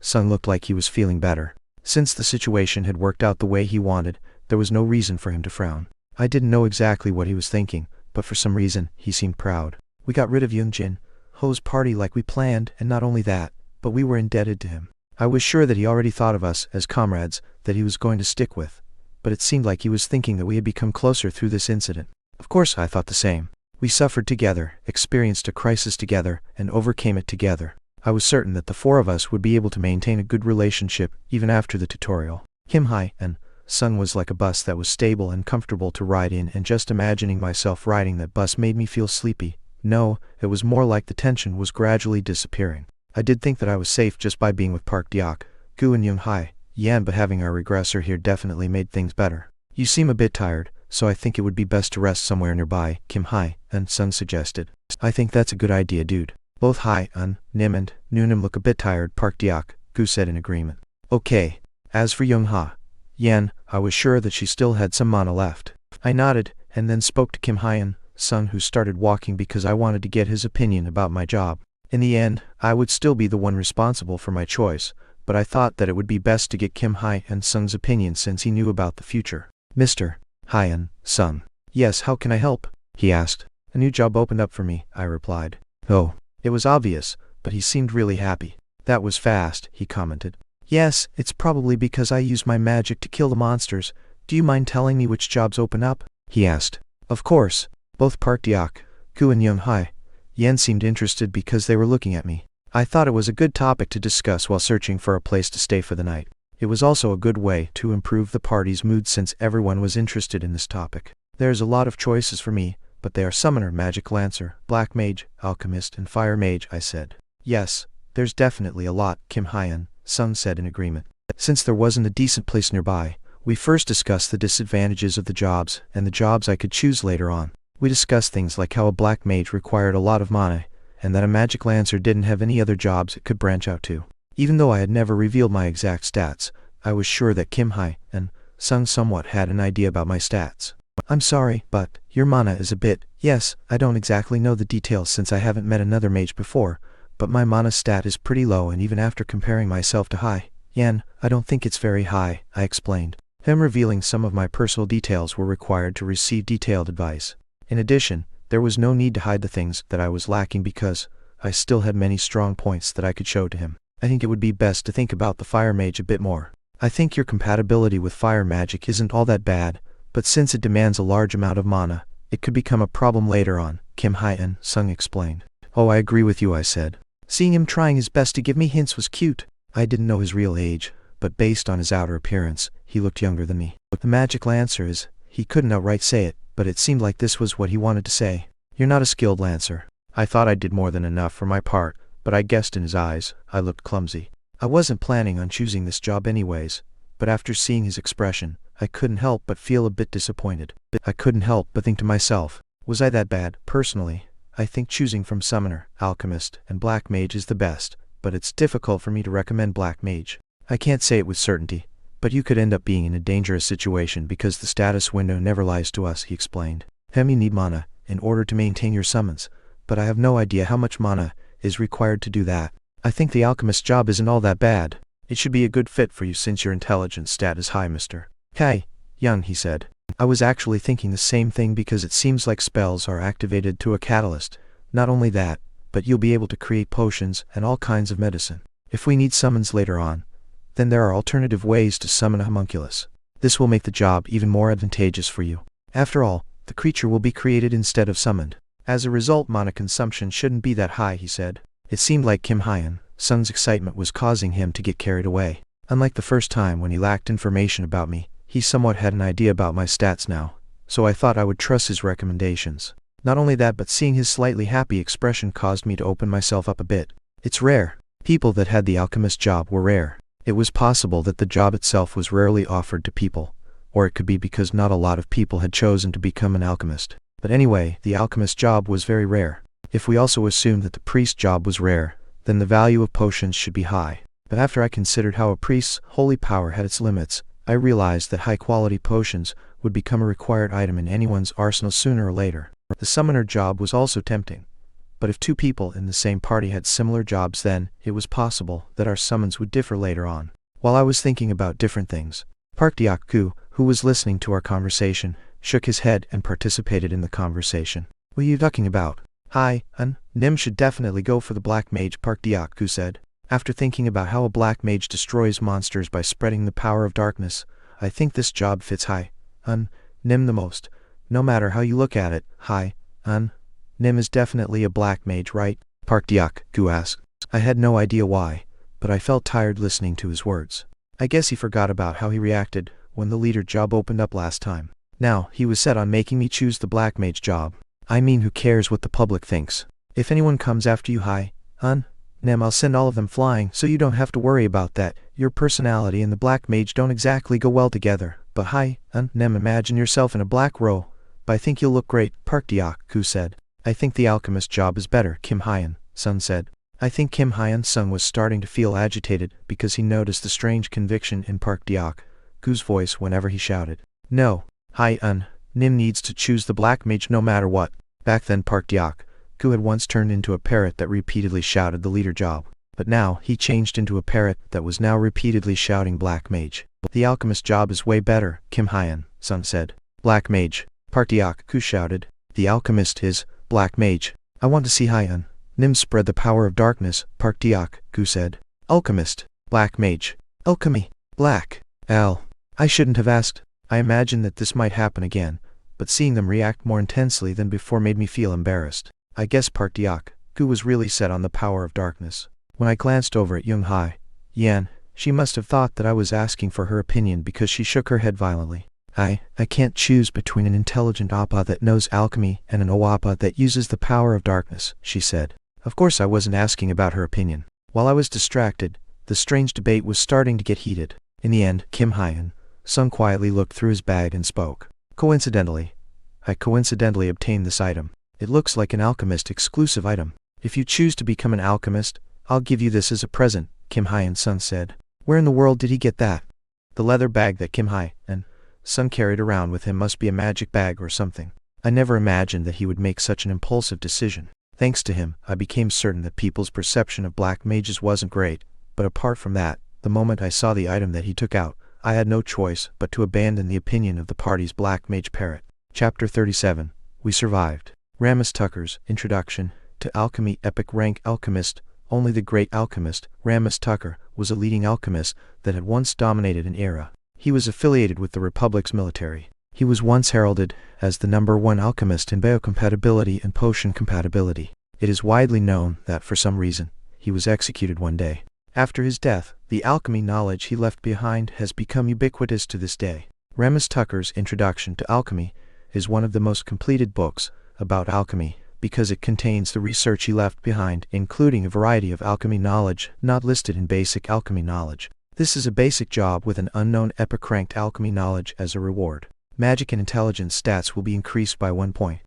S1: Sung looked like he was feeling better. Since the situation had worked out the way he wanted, there was no reason for him to frown. I didn't know exactly what he was thinking, but for some reason, he seemed proud. We got rid of Yoongjin Ho's party like we planned, and not only that, but we were indebted to him. I was sure that he already thought of us as comrades that he was going to stick with, but it seemed like he was thinking that we had become closer through this incident. Of course I thought the same. We suffered together, experienced a crisis together, and overcame it together. I was certain that the four of us would be able to maintain a good relationship even after the tutorial. Kim Hae and Sung was like a bus that was stable and comfortable to ride in, and just imagining myself riding that bus made me feel sleepy. No, it was more like the tension was gradually disappearing. I did think that I was safe just by being with Park Deok, Gu and Young Hae, Yan, but having our regressor here definitely made things better. You seem a bit tired, so I think it would be best to rest somewhere nearby, Kim Hae and Sung suggested. I think that's a good idea, dude. Both Hae and Nim and Noonim look a bit tired, Park Deok, Gu said in agreement. Okay. As for Young Ha, Yan, I was sure that she still had some mana left. I nodded, and then spoke to Kim Hae and Sung, who started walking because I wanted to get his opinion about my job. In the end, I would still be the one responsible for my choice, but I thought that it would be best to get Kim Hae and Sung's opinion since he knew about the future. Mr. Hae and Sung. Yes, how can I help? He asked. A new job opened up for me, I replied. Oh. It was obvious, but he seemed really happy. That was fast, he commented. Yes, it's probably because I used my magic to kill the monsters. Do you mind telling me which jobs open up? He asked. Of course. Both Park Deok, Gu and Young Hae, Yan seemed interested because they were looking at me. I thought it was a good topic to discuss while searching for a place to stay for the night. It was also a good way to improve the party's mood since everyone was interested in this topic. There's a lot of choices for me, but they are Summoner, Magic Lancer, Black Mage, Alchemist, and Fire Mage, I said. Yes, there's definitely a lot, Kim Hae and Sung said in agreement. Since there wasn't a decent place nearby, we first discussed the disadvantages of the jobs and the jobs I could choose later on. We discussed things like how a Black Mage required a lot of mana, and that a Magic Lancer didn't have any other jobs it could branch out to. Even though I had never revealed my exact stats, I was sure that Kim Hae and Sung somewhat had an idea about my stats. I'm sorry, but your mana is a bit. Yes, I don't exactly know the details since I haven't met another mage before, but my mana stat is pretty low, and even after comparing myself to Hae Yan, I don't think it's very high, I explained. Him revealing some of my personal details were required to receive detailed advice. In addition, there was no need to hide the things that I was lacking because I still had many strong points that I could show to him. I think it would be best to think about the Fire Mage a bit more. I think your compatibility with fire magic isn't all that bad, but since it demands a large amount of mana, it could become a problem later on, Kim Hae and Sung explained. Oh, I agree with you, I said. Seeing him trying his best to give me hints was cute. I didn't know his real age, but based on his outer appearance, he looked younger than me. The Magic Lancer is, he couldn't outright say it, but it seemed like this was what he wanted to say. You're not a skilled Lancer. I thought I did more than enough for my part, but I guessed in his eyes, I looked clumsy. I wasn't planning on choosing this job anyways, but after seeing his expression, I couldn't help but feel a bit disappointed. I couldn't help but think to myself, was I that bad? Personally, I think choosing from Summoner, Alchemist, and Black Mage is the best, but it's difficult for me to recommend Black Mage. I can't say it with certainty, but you could end up being in a dangerous situation because the status window never lies to us, he explained. You need mana in order to maintain your summons, but I have no idea how much mana is required to do that. I think the Alchemist job isn't all that bad. It should be a good fit for you since your intelligence stat is high, Mr. Hae Young, he said. I was actually thinking the same thing because it seems like spells are activated through a catalyst. Not only that, but you'll be able to create potions and all kinds of medicine. If we need summons later on, then there are alternative ways to summon a homunculus. This will make the job even more advantageous for you. After all, the creature will be created instead of summoned. As a result, mana consumption shouldn't be that high, he said. It seemed like Kim Hae and Sung's excitement was causing him to get carried away. Unlike the first time when he lacked information about me, he somewhat had an idea about my stats now, so I thought I would trust his recommendations. Not only that, but seeing his slightly happy expression caused me to open myself up a bit. It's rare. People that had the alchemist job were rare. It was possible that the job itself was rarely offered to people, or it could be because not a lot of people had chosen to become an alchemist. But anyway, the alchemist job was very rare. If we also assume that the priest job was rare, then the value of potions should be high. But after I considered how a priest's holy power had its limits, I realized that high-quality potions would become a required item in anyone's arsenal sooner or later. The summoner job was also tempting, but if two people in the same party had similar jobs, then it was possible that our summons would differ later on. While I was thinking about different things, Park Deok-gu, who was listening to our conversation, shook his head and participated in the conversation. What are you talking about? Hi, Nim should definitely go for the Black Mage, Park Diak-gu said. After thinking about how a Black Mage destroys monsters by spreading the power of darkness, I think this job fits Hi, Nim the most. No matter how you look at it, Hi, Nim is definitely a Black Mage, right? Park Diak-gu asked. I had no idea why, but I felt tired listening to his words. I guess he forgot about how he reacted when the leader job opened up last time. Now, he was set on making me choose the Black Mage job. I mean, who cares what the public thinks? If anyone comes after you, Hi, Nim, I'll send all of them flying, so you don't have to worry about that. Your personality and the Black Mage don't exactly go well together. But Hi, Nim, imagine yourself in a black row. But I think you'll look great, Park Diak-gu said. I think the alchemist job is better, Kim Hyun-sun said. I think Kim Hyun-sun was starting to feel agitated because he noticed the strange conviction in Park Diak-gu's voice whenever he shouted. No, Hi, Nim needs to choose the Black Mage no matter what. Back then Park Diak-gu had once turned into a parrot that repeatedly shouted the leader job. But now, he changed into a parrot that was now repeatedly shouting Black Mage. The alchemist job is way better, Kim Hyun-sun said. Black Mage, Park Diak-gu shouted. The alchemist is Black Mage. I want to see Hyun. Nim spread the power of darkness, Park Diak-gu said. Alchemist, Black Mage. Alchemy, Black. I shouldn't have asked. I imagined that this might happen again, but seeing them react more intensely than before made me feel embarrassed. I guess Park Diak-gu was really set on the power of darkness. When I glanced over at Young Hai Yan, she must have thought that I was asking for her opinion because she shook her head violently. I can't choose between an intelligent Appa that knows alchemy and an Oappa that uses the power of darkness, she said. Of course I wasn't asking about her opinion. While I was distracted, the strange debate was starting to get heated. In the end, Kim Hyun-sun quietly looked through his bag and spoke. I coincidentally obtained this item. It looks like an alchemist exclusive item. If you choose to become an alchemist, I'll give you this as a present, Kim Hyun-sun said. Where in the world did he get that? The leather bag that Kim Hyun-sun carried around with him must be a magic bag or something. I never imagined that he would make such an impulsive decision. Thanks to him, I became certain that people's perception of Black Mages wasn't great, but apart from that, the moment I saw the item that he took out, I had no choice but to abandon the opinion of the party's Black Mage parrot. Chapter 37. We Survived. Ramus Tucker's Introduction to Alchemy. Epic rank alchemist. Only the great alchemist, Ramus Tucker, was a leading alchemist that had once dominated an era. He was affiliated with the Republic's military. He was once heralded as the #1 alchemist in biocompatibility and potion compatibility. It is widely known that, for some reason, he was executed one day. After his death, the alchemy knowledge he left behind has become ubiquitous to this day. Ramus Tucker's Introduction to Alchemy is one of the most completed books about alchemy because it contains the research he left behind, including a variety of alchemy knowledge not listed in basic alchemy knowledge. This is a basic job with an unknown epic-ranked alchemy knowledge as a reward. Magic and intelligence stats will be increased by 1 point.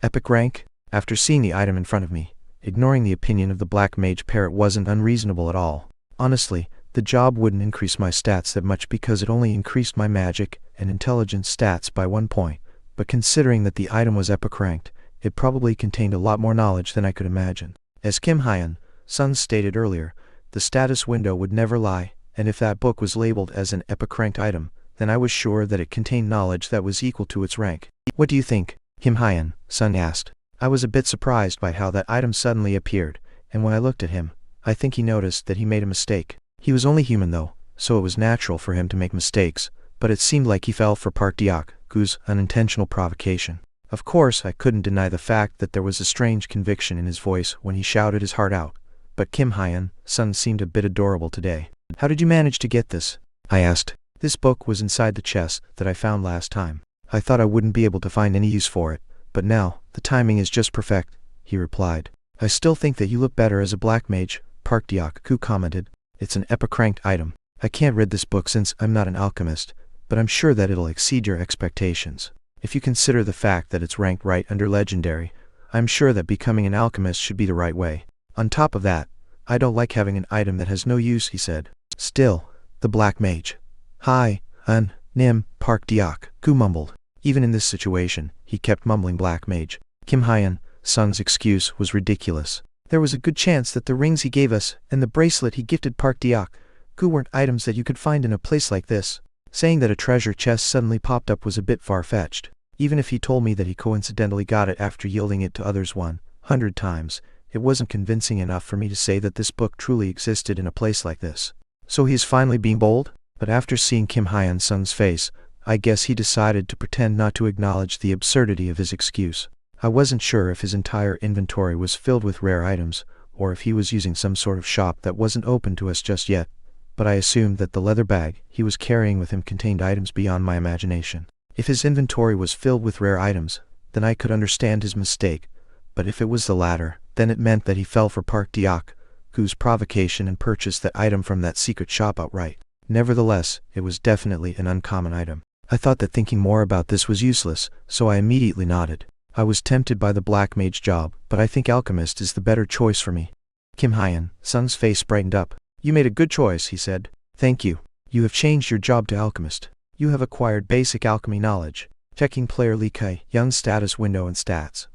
S1: Epic rank? After seeing the item in front of me, ignoring the opinion of the Black Mage parrot wasn't unreasonable at all. Honestly, the job wouldn't increase my stats that much because it only increased my magic and intelligence stats by 1 point, but considering that the item was epic ranked, it probably contained a lot more knowledge than I could imagine. As Kim Hyun-sun stated earlier, the status window would never lie, and if that book was labeled as an epic ranked item, then I was sure that it contained knowledge that was equal to its rank. What do you think? Kim Hyun-sun asked. I was a bit surprised by how that item suddenly appeared, and when I looked at him, I think he noticed that he made a mistake. He was only human though, so it was natural for him to make mistakes, but it seemed like he fell for Park Diak-gu's unintentional provocation. Of course, I couldn't deny the fact that there was a strange conviction in his voice when he shouted his heart out, but Kim Hyun-sun seemed a bit adorable today. How did you manage to get this? I asked. This book was inside the chest that I found last time. I thought I wouldn't be able to find any use for it, but now, the timing is just perfect, he replied. I still think that you look better as a Black Mage, Park Diak-gu commented. It's an epic-ranked item. I can't read this book since I'm not an alchemist, but I'm sure that it'll exceed your expectations. If you consider the fact that it's ranked right under legendary, I'm sure that becoming an alchemist should be the right way. On top of that, I don't like having an item that has no use, he said. Still, the Black Mage. Hi, Nim, Park Diak-gu mumbled. Even in this situation, he kept mumbling Black Mage. Kim Hyun-sun's excuse was ridiculous. There was a good chance that the rings he gave us and the bracelet he gifted Park Diak-gu weren't items that you could find in a place like this. Saying that a treasure chest suddenly popped up was a bit far-fetched. Even if he told me that he coincidentally got it after yielding it to others 100 times, it wasn't convincing enough for me to say that this book truly existed in a place like this. So he is finally being bold? But after seeing Kim Hyun-sung's face, I guess he decided to pretend not to acknowledge the absurdity of his excuse. I wasn't sure if his entire inventory was filled with rare items, or if he was using some sort of shop that wasn't open to us just yet, but I assumed that the leather bag he was carrying with him contained items beyond my imagination. If his inventory was filled with rare items, then I could understand his mistake, but if it was the latter, then it meant that he fell for Park Deok-gu's provocation and purchased that item from that secret shop outright. Nevertheless, it was definitely an uncommon item. I thought that thinking more about this was useless, so I immediately nodded. I was tempted by the black mage job, but I think alchemist is the better choice for me. Kim Hyun-sung's face brightened up. You made a good choice, he said. Thank you. You have changed your job to alchemist. You have acquired basic alchemy knowledge. Checking player Lee Kai-young's status window and stats.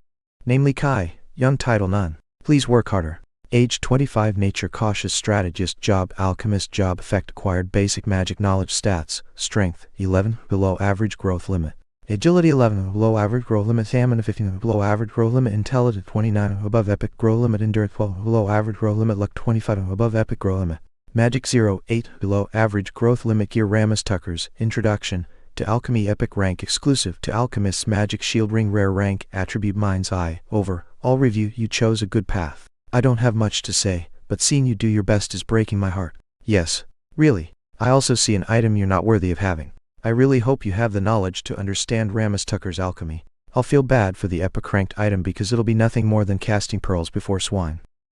S1: Name Lee Kai-young, title none. Please work harder. Age 25, nature cautious, strategist, job alchemist, job effect, acquired basic magic knowledge, stats, strength 11, below average growth limit. Agility 11, below average growth limit. Stamina 15, below average growth limit. Intelligence 29, above epic growth limit. Endurance 12, below average growth limit. Luck 25, above epic growth limit. Magic 0, 8, below average growth limit. Gear Ramus Tucker's Introduction to Alchemy, epic rank, exclusive to alchemists. Magic shield ring, rare rank, attribute mind's eye. Over all review, you chose a good path. I don't have much to say, but seeing you do your best is breaking my heart. Yes, really. I also see an item you're not worthy of having. I really hope you have the knowledge to understand Ramus Tucker's alchemy. I'll feel bad for the epic ranked item because it'll be nothing more than casting pearls before swine.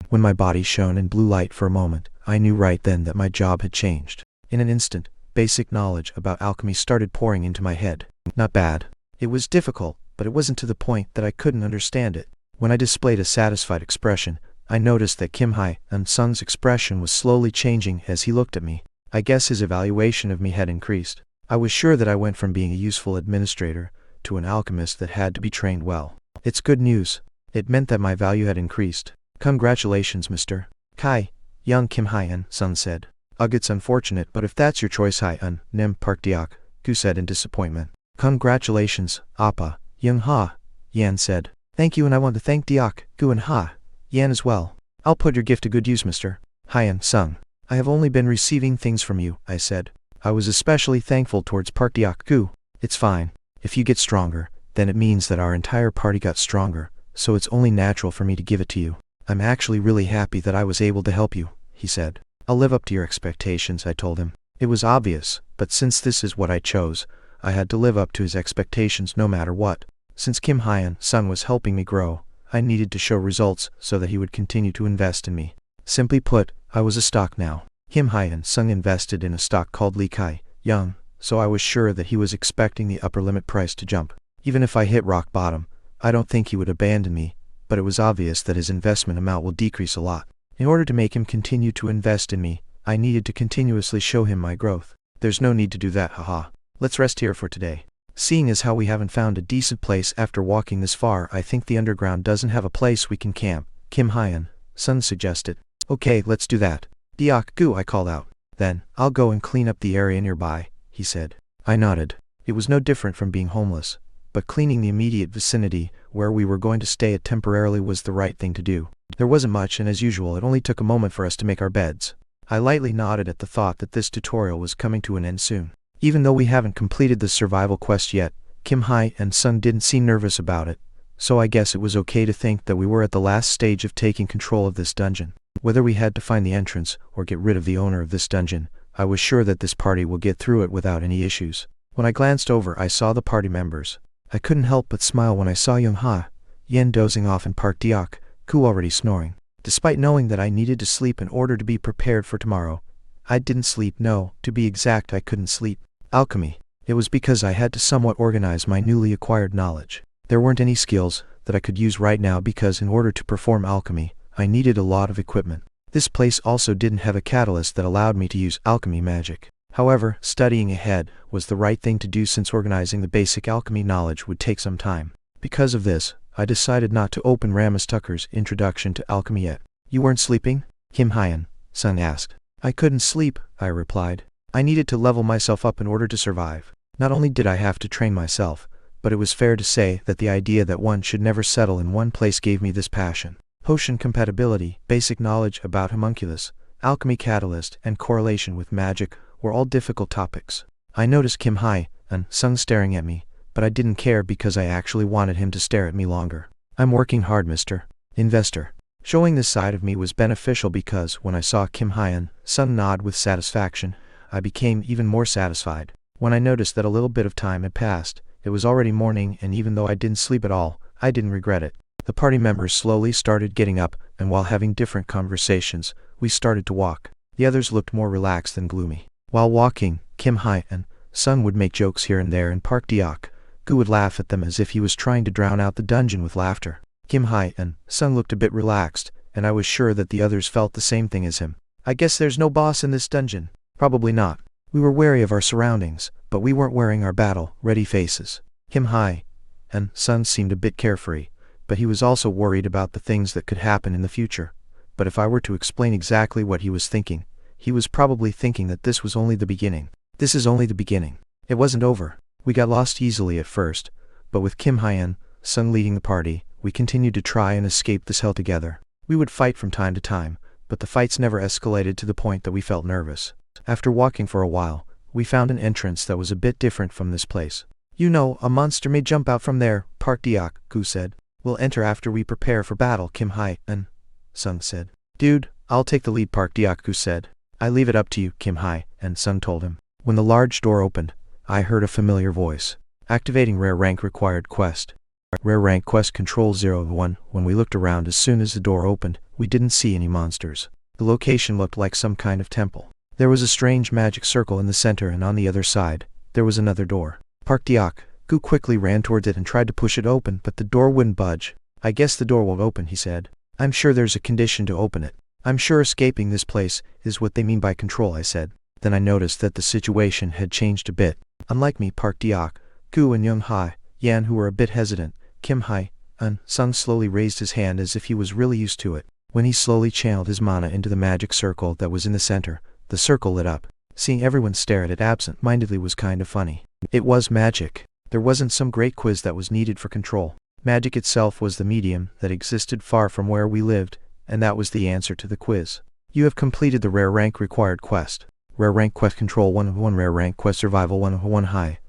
S1: When my body shone in blue light for a moment, I knew right then that my job had changed. In an instant, basic knowledge about alchemy started pouring into my head. Not bad. It was difficult, but it wasn't to the point that I couldn't understand it. When I displayed a satisfied expression, I noticed that Kim Hyun-sung's expression was slowly changing as he looked at me. I guess his evaluation of me had increased. I was sure that I went from being a useful administrator to an alchemist that had to be trained well. It's good news. It meant that my value had increased. Congratulations, Mr. Kai, young Kim Hyun-sung said. Ugh, it's unfortunate, but if that's your choice, Hyun-nim, Park Deok-gu said in disappointment. Congratulations, Appa, young Ha-yan said. Thank you, and I want to thank Deok-gu and Ha-yan as well. I'll put your gift to good use, Mr. Hyun-sung. I have only been receiving things from you, I said. I was especially thankful towards Park Deok-gu. It's fine. If you get stronger, then it means that our entire party got stronger, so it's only natural for me to give it to you. I'm actually really happy that I was able to help you, he said. I'll live up to your expectations, I told him. It was obvious, but since this is what I chose, I had to live up to his expectations no matter what. Since Kim Hyun-sung was helping me grow, I needed to show results so that he would continue to invest in me. Simply put, I was a stock now. Kim Hyun-sung invested in a stock called Lee Kai-young, so I was sure that he was expecting the upper limit price to jump. Even if I hit rock bottom, I don't think he would abandon me, but it was obvious that his investment amount will decrease a lot. In order to make him continue to invest in me, I needed to continuously show him my growth. There's no need to do that, haha. Let's rest here for today. Seeing as how we haven't found a decent place after walking this far, I think the underground doesn't have a place we can camp, Kim Hyun-sung suggested. Okay, let's do that. Deok-gu, I called out. Then, I'll go and clean up the area nearby, he said. I nodded. It was no different from being homeless, but cleaning the immediate vicinity where we were going to stay temporarily was the right thing to do. There wasn't much, and as usual, it only took a moment for us to make our beds. I lightly nodded at the thought that this tutorial was coming to an end soon. Even though we haven't completed the survival quest yet, Kim Hyun-sung didn't seem nervous about it, so I guess it was okay to think that we were at the last stage of taking control of this dungeon. Whether we had to find the entrance or get rid of the owner of this dungeon, I was sure that this party will get through it without any issues. When I glanced over, I saw the party members. I couldn't help but smile when I saw young Ha-yan dozing off and Park Deok-gu already snoring. Despite knowing that I needed to sleep in order to be prepared for tomorrow, I didn't sleep. No, to be exact, I couldn't sleep. Alchemy. It was because I had to somewhat organize my newly acquired knowledge. There weren't any skills that I could use right now because in order to perform alchemy, I needed a lot of equipment. This place also didn't have a catalyst that allowed me to use alchemy magic. However, studying ahead was the right thing to do since organizing the basic alchemy knowledge would take some time. Because of this, I decided not to open Ramus Tucker's Introduction to Alchemy yet. You weren't sleeping? Kim Hyun-sung asked. I couldn't sleep, I replied. I needed to level myself up in order to survive. Not only did I have to train myself, but it was fair to say that the idea that one should never settle in one place gave me this passion. Potion compatibility, basic knowledge about homunculus, alchemy catalyst, and correlation with magic were all difficult topics. I noticed Kim Hai and Sung staring at me, but I didn't care because I actually wanted him to stare at me longer. I'm working hard, Mr. Investor. Showing this side of me was beneficial because when I saw Kim Hai and Sung nod with satisfaction, I became even more satisfied. When I noticed that a little bit of time had passed, it was already morning, and even though I didn't sleep at all, I didn't regret it. The party members slowly started getting up, and while having different conversations, we started to walk. The others looked more relaxed than gloomy. While walking, Kim Hai and Sung would make jokes here and there, and Park Deok Gu would laugh at them as if he was trying to drown out the dungeon with laughter. Kim Hai and Sung looked a bit relaxed, and I was sure that the others felt the same thing as him. I guess there's no boss in this dungeon. Probably not. We were wary of our surroundings, but we weren't wearing our battle-ready faces. Kim Hai and Sung seemed a bit carefree, but he was also worried about the things that could happen in the future. But if I were to explain exactly what he was thinking, he was probably thinking that this was only the beginning. This is only the beginning. It wasn't over. We got lost easily at first, but with Kim Hai and Sung leading the party, we continued to try and escape this hell together. We would fight from time to time, but the fights never escalated to the point that we felt nervous. After walking for a while, we found an entrance that was a bit different from this place. You know, a monster may jump out from there, Park Deok Gu said. We'll enter after we prepare for battle, Kim Hai and Sung said. Dude, I'll take the lead, Park Deok Gu said. I leave it up to you, Kim Hai and Sung told him. When the large door opened, I heard a familiar voice. Activating rare rank required quest. Rare rank quest control 0 of 1. When we looked around as soon as the door opened, we didn't see any monsters. The location looked like some kind of temple. There was a strange magic circle in the center, and on the other side, there was another door. Park Deok Gu quickly ran towards it and tried to push it open, but the door wouldn't budge. I guess the door won't open, he said. I'm sure there's a condition to open it. I'm sure escaping this place is what they mean by control, I said. Then I noticed that the situation had changed a bit. Unlike me, Park Deok Gu and Young Hai Yan, who were a bit hesitant, Kim Hai and Sung slowly raised his hand as if he was really used to it. When he slowly channeled his mana into the magic circle that was in the center, the circle lit up. Seeing everyone stare at it absent-mindedly was kind of funny. It was magic. There wasn't some great quiz that was needed for control. Magic itself was the medium that existed far from where we lived, and that was the answer to the quiz. You have completed the rare rank required quest. Rare rank quest control 1 of 1, rare rank quest survival 1 of 1. Hai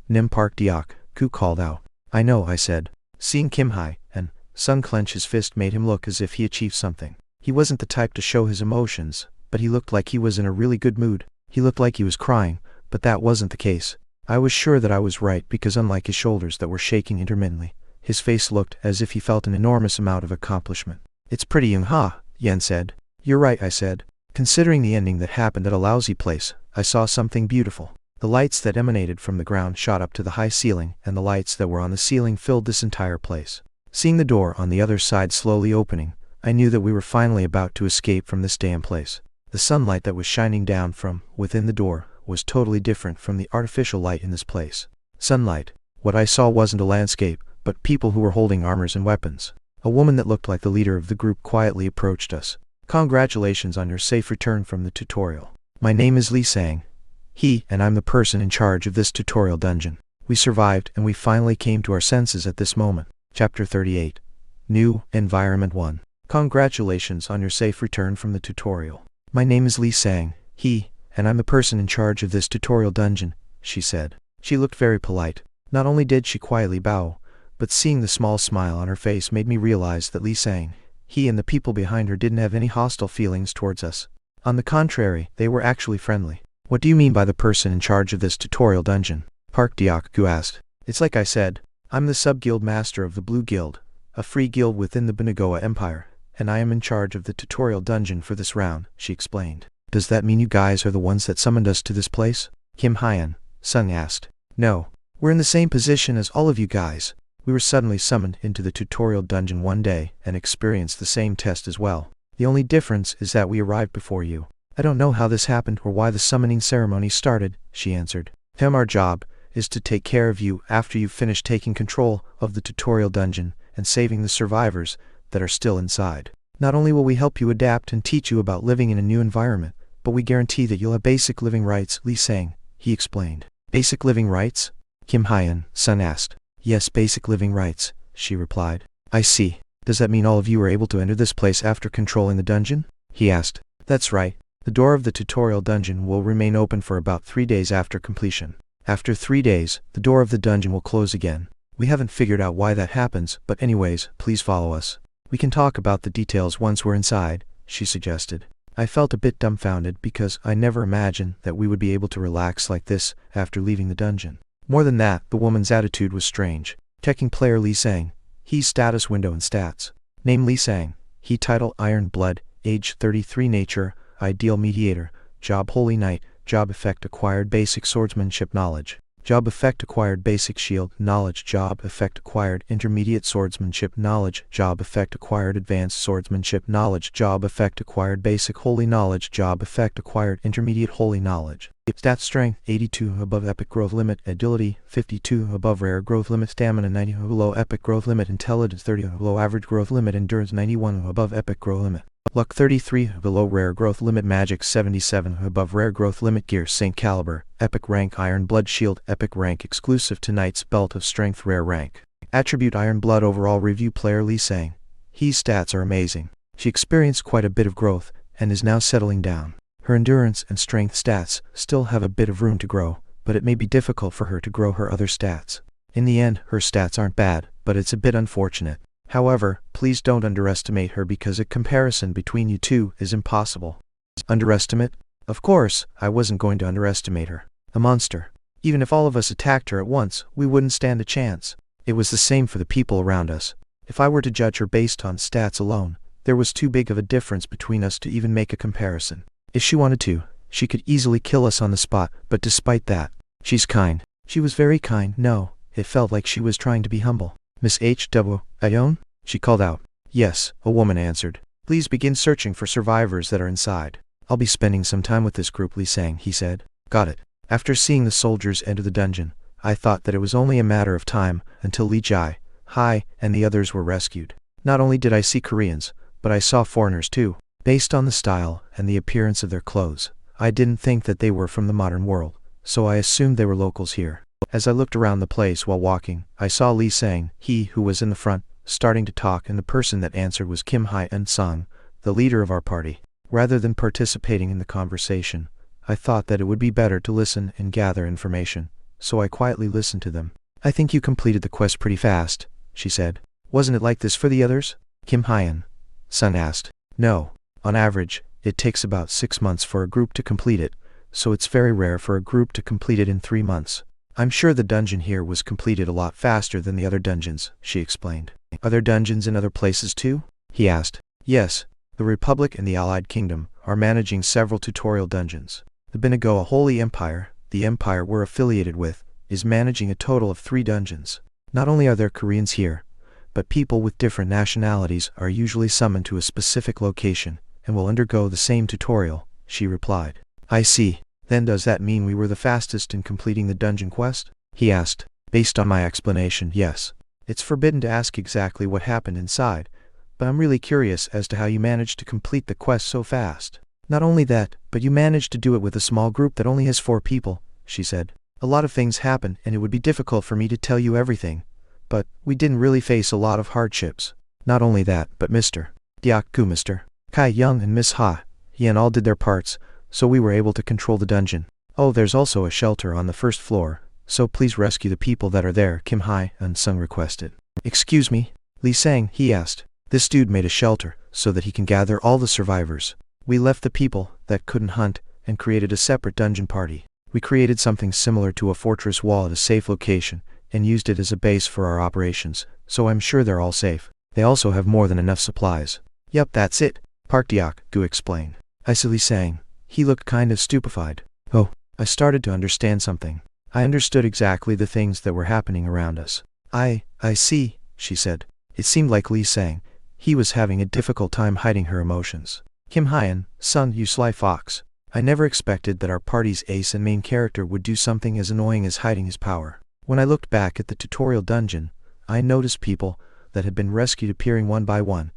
S1: Nim Park Deok Gu called out. I know, I said. Seeing Kim Hai and Sung clench his fist made him look as if he achieved something. He wasn't the type to show his emotions, but he looked like he was in a really good mood. He looked like he was crying, but that wasn't the case. I was sure that I was right because unlike his shoulders that were shaking intermittently, his face looked as if he felt an enormous amount of accomplishment. It's pretty, Young Ha, Yen said. You're right, I said. Considering the ending that happened at a lousy place, I saw something beautiful. The lights that emanated from the ground shot up to the high ceiling, and the lights that were on the ceiling filled this entire place. Seeing the door on the other side slowly opening, I knew that we were finally about to escape from this damn place. The sunlight that was shining down from within the door was totally different from the artificial light in this place. Sunlight. What I saw wasn't a landscape, but people who were holding armors and weapons. A woman that looked like the leader of the group quietly approached us. Congratulations on your safe return from the tutorial. My name is Lee Sang. And I'm the person in charge of this tutorial dungeon. We survived, and we finally came to our senses at this moment. Chapter 38. New Environment 1. Congratulations on your safe return from the tutorial. My name is Lee Sang. And I'm the person in charge of this tutorial dungeon, she said. She looked very polite. Not only did she quietly bow, but seeing the small smile on her face made me realize that Lee Sang, and the people behind her didn't have any hostile feelings towards us. On the contrary, they were actually friendly. What do you mean by the person in charge of this tutorial dungeon? Park Deok Gu asked. It's like I said. I'm the sub-guild master of the Blue Guild, a free guild within the Banagoa Empire, and I am in charge of the tutorial dungeon for this round, she explained. Does that mean you guys are the ones that summoned us to this place? Kim Hai and Sung asked. No. We're in the same position as all of you guys. We were suddenly summoned into the tutorial dungeon one day and experienced the same test as well. The only difference is that we arrived before you. I don't know how this happened or why the summoning ceremony started, she answered. Our job is to take care of you after you've finished taking control of the tutorial dungeon and saving the survivors that are still inside. Not only will we help you adapt and teach you about living in a new environment, but we guarantee that you'll have basic living rights, Lee Sang, he explained. Basic living rights? Kim Hyun, Sun asked. Yes, basic living rights, she replied. I see. Does that mean all of you are able to enter this place after controlling the dungeon? He asked. That's right. The door of the tutorial dungeon will remain open for about 3 days after completion. After 3 days, the door of the dungeon will close again. We haven't figured out why that happens, but anyways, please follow us. We can talk about the details once we're inside, she suggested. I felt a bit dumbfounded because I never imagined that we would be able to relax like this after leaving the dungeon. More than that, the woman's attitude was strange. Checking player Lee Sang. He status window and stats. Name Lee Sang. He title Iron Blood, age 33 nature, ideal mediator, job Holy Knight, job effect acquired basic swordsmanship knowledge. Job effect acquired basic shield knowledge. Job effect acquired intermediate swordsmanship knowledge. Job effect acquired advanced swordsmanship knowledge. Job effect acquired basic holy knowledge. Job effect acquired intermediate holy knowledge. Stat strength 82 above epic growth limit. Agility 52 above rare growth limit. Stamina 90 below epic growth limit. Intelligence 30 below average growth limit. Endurance 91 above epic growth limit. Luck 33 below rare growth limit. Magic 77 above rare growth limit. Gear Saint Caliber. Epic rank Iron Blood Shield. Epic rank exclusive to Knight's Belt of Strength. Rare rank. Attribute Iron Blood. Overall review player Lee Sang. His stats are amazing. She experienced quite a bit of growth and is now settling down. Her endurance and strength stats still have a bit of room to grow, but it may be difficult for her to grow her other stats. In the end, her stats aren't bad, but it's a bit unfortunate. However, please don't underestimate her because a comparison between you two is impossible. Underestimate? Of course, I wasn't going to underestimate her. A monster. Even if all of us attacked her at once, we wouldn't stand a chance. It was the same for the people around us. If I were to judge her based on stats alone, there was too big of a difference between us to even make a comparison. If she wanted to, she could easily kill us on the spot, but despite that, she's kind. She was very kind. No, it felt like she was trying to be humble. Miss H.W. Ayon? She called out. Yes, a woman answered. Please begin searching for survivors that are inside. I'll be spending some time with this group, Lee Sang, he said. Got it. After seeing the soldiers enter the dungeon, I thought that it was only a matter of time until Lee Jai, Hai, and the others were rescued. Not only did I see Koreans, but I saw foreigners too. Based on the style and the appearance of their clothes, I didn't think that they were from the modern world, so I assumed they were locals here. As I looked around the place while walking, I saw Lee Sang, he who was in the front, starting to talk, and the person that answered was Kim Hyun Sung, the leader of our party. Rather than participating in the conversation, I thought that it would be better to listen and gather information, so I quietly listened to them. I think you completed the quest pretty fast, she said. Wasn't it like this for the others? Kim Hyun Sung asked. No. On average, it takes about 6 months for a group to complete it, so it's very rare for a group to complete it in 3 months. I'm sure the dungeon here was completed a lot faster than the other dungeons, she explained. Are there dungeons in other places too? He asked. Yes, the Republic and the Allied Kingdom are managing several tutorial dungeons. The Binagoa Holy Empire, the empire we're affiliated with, is managing a total of 3 dungeons. Not only are there Koreans here, but people with different nationalities are usually summoned to a specific location and will undergo the same tutorial, she replied. I see. Then does that mean we were the fastest in completing the dungeon quest? He asked. Based on my explanation, yes. It's forbidden to ask exactly what happened inside, but I'm really curious as to how you managed to complete the quest so fast. Not only that, but you managed to do it with a small group that only has 4 people, she said. A lot of things happened and it would be difficult for me to tell you everything, but we didn't really face a lot of hardships. Not only that, but Mr. Diakku, Mr. Kai Young and Miss Ha Yen all did their parts, so we were able to control the dungeon. Oh, there's also a shelter on the 1st floor, so please rescue the people that are there, Kim Hyun Sung requested. Excuse me, Lee Sang, he asked. This dude made a shelter so that he can gather all the survivors. We left the people that couldn't hunt and created a separate dungeon party. We created something similar to a fortress wall at a safe location and used it as a base for our operations, so I'm sure they're all safe. They also have more than enough supplies. Yup, that's it, Park Diak-gu explained. I see Lee Sang. He looked kind of stupefied. Oh, I started to understand something. I understood exactly the things that were happening around us. I see, she said. It seemed like Lee Sang. He was having a difficult time hiding her emotions. Kim Hyun Sung, you sly fox. I never expected that our party's ace and main character would do something as annoying as hiding his power. When I looked back at the tutorial dungeon, I noticed people that had been rescued appearing one by one,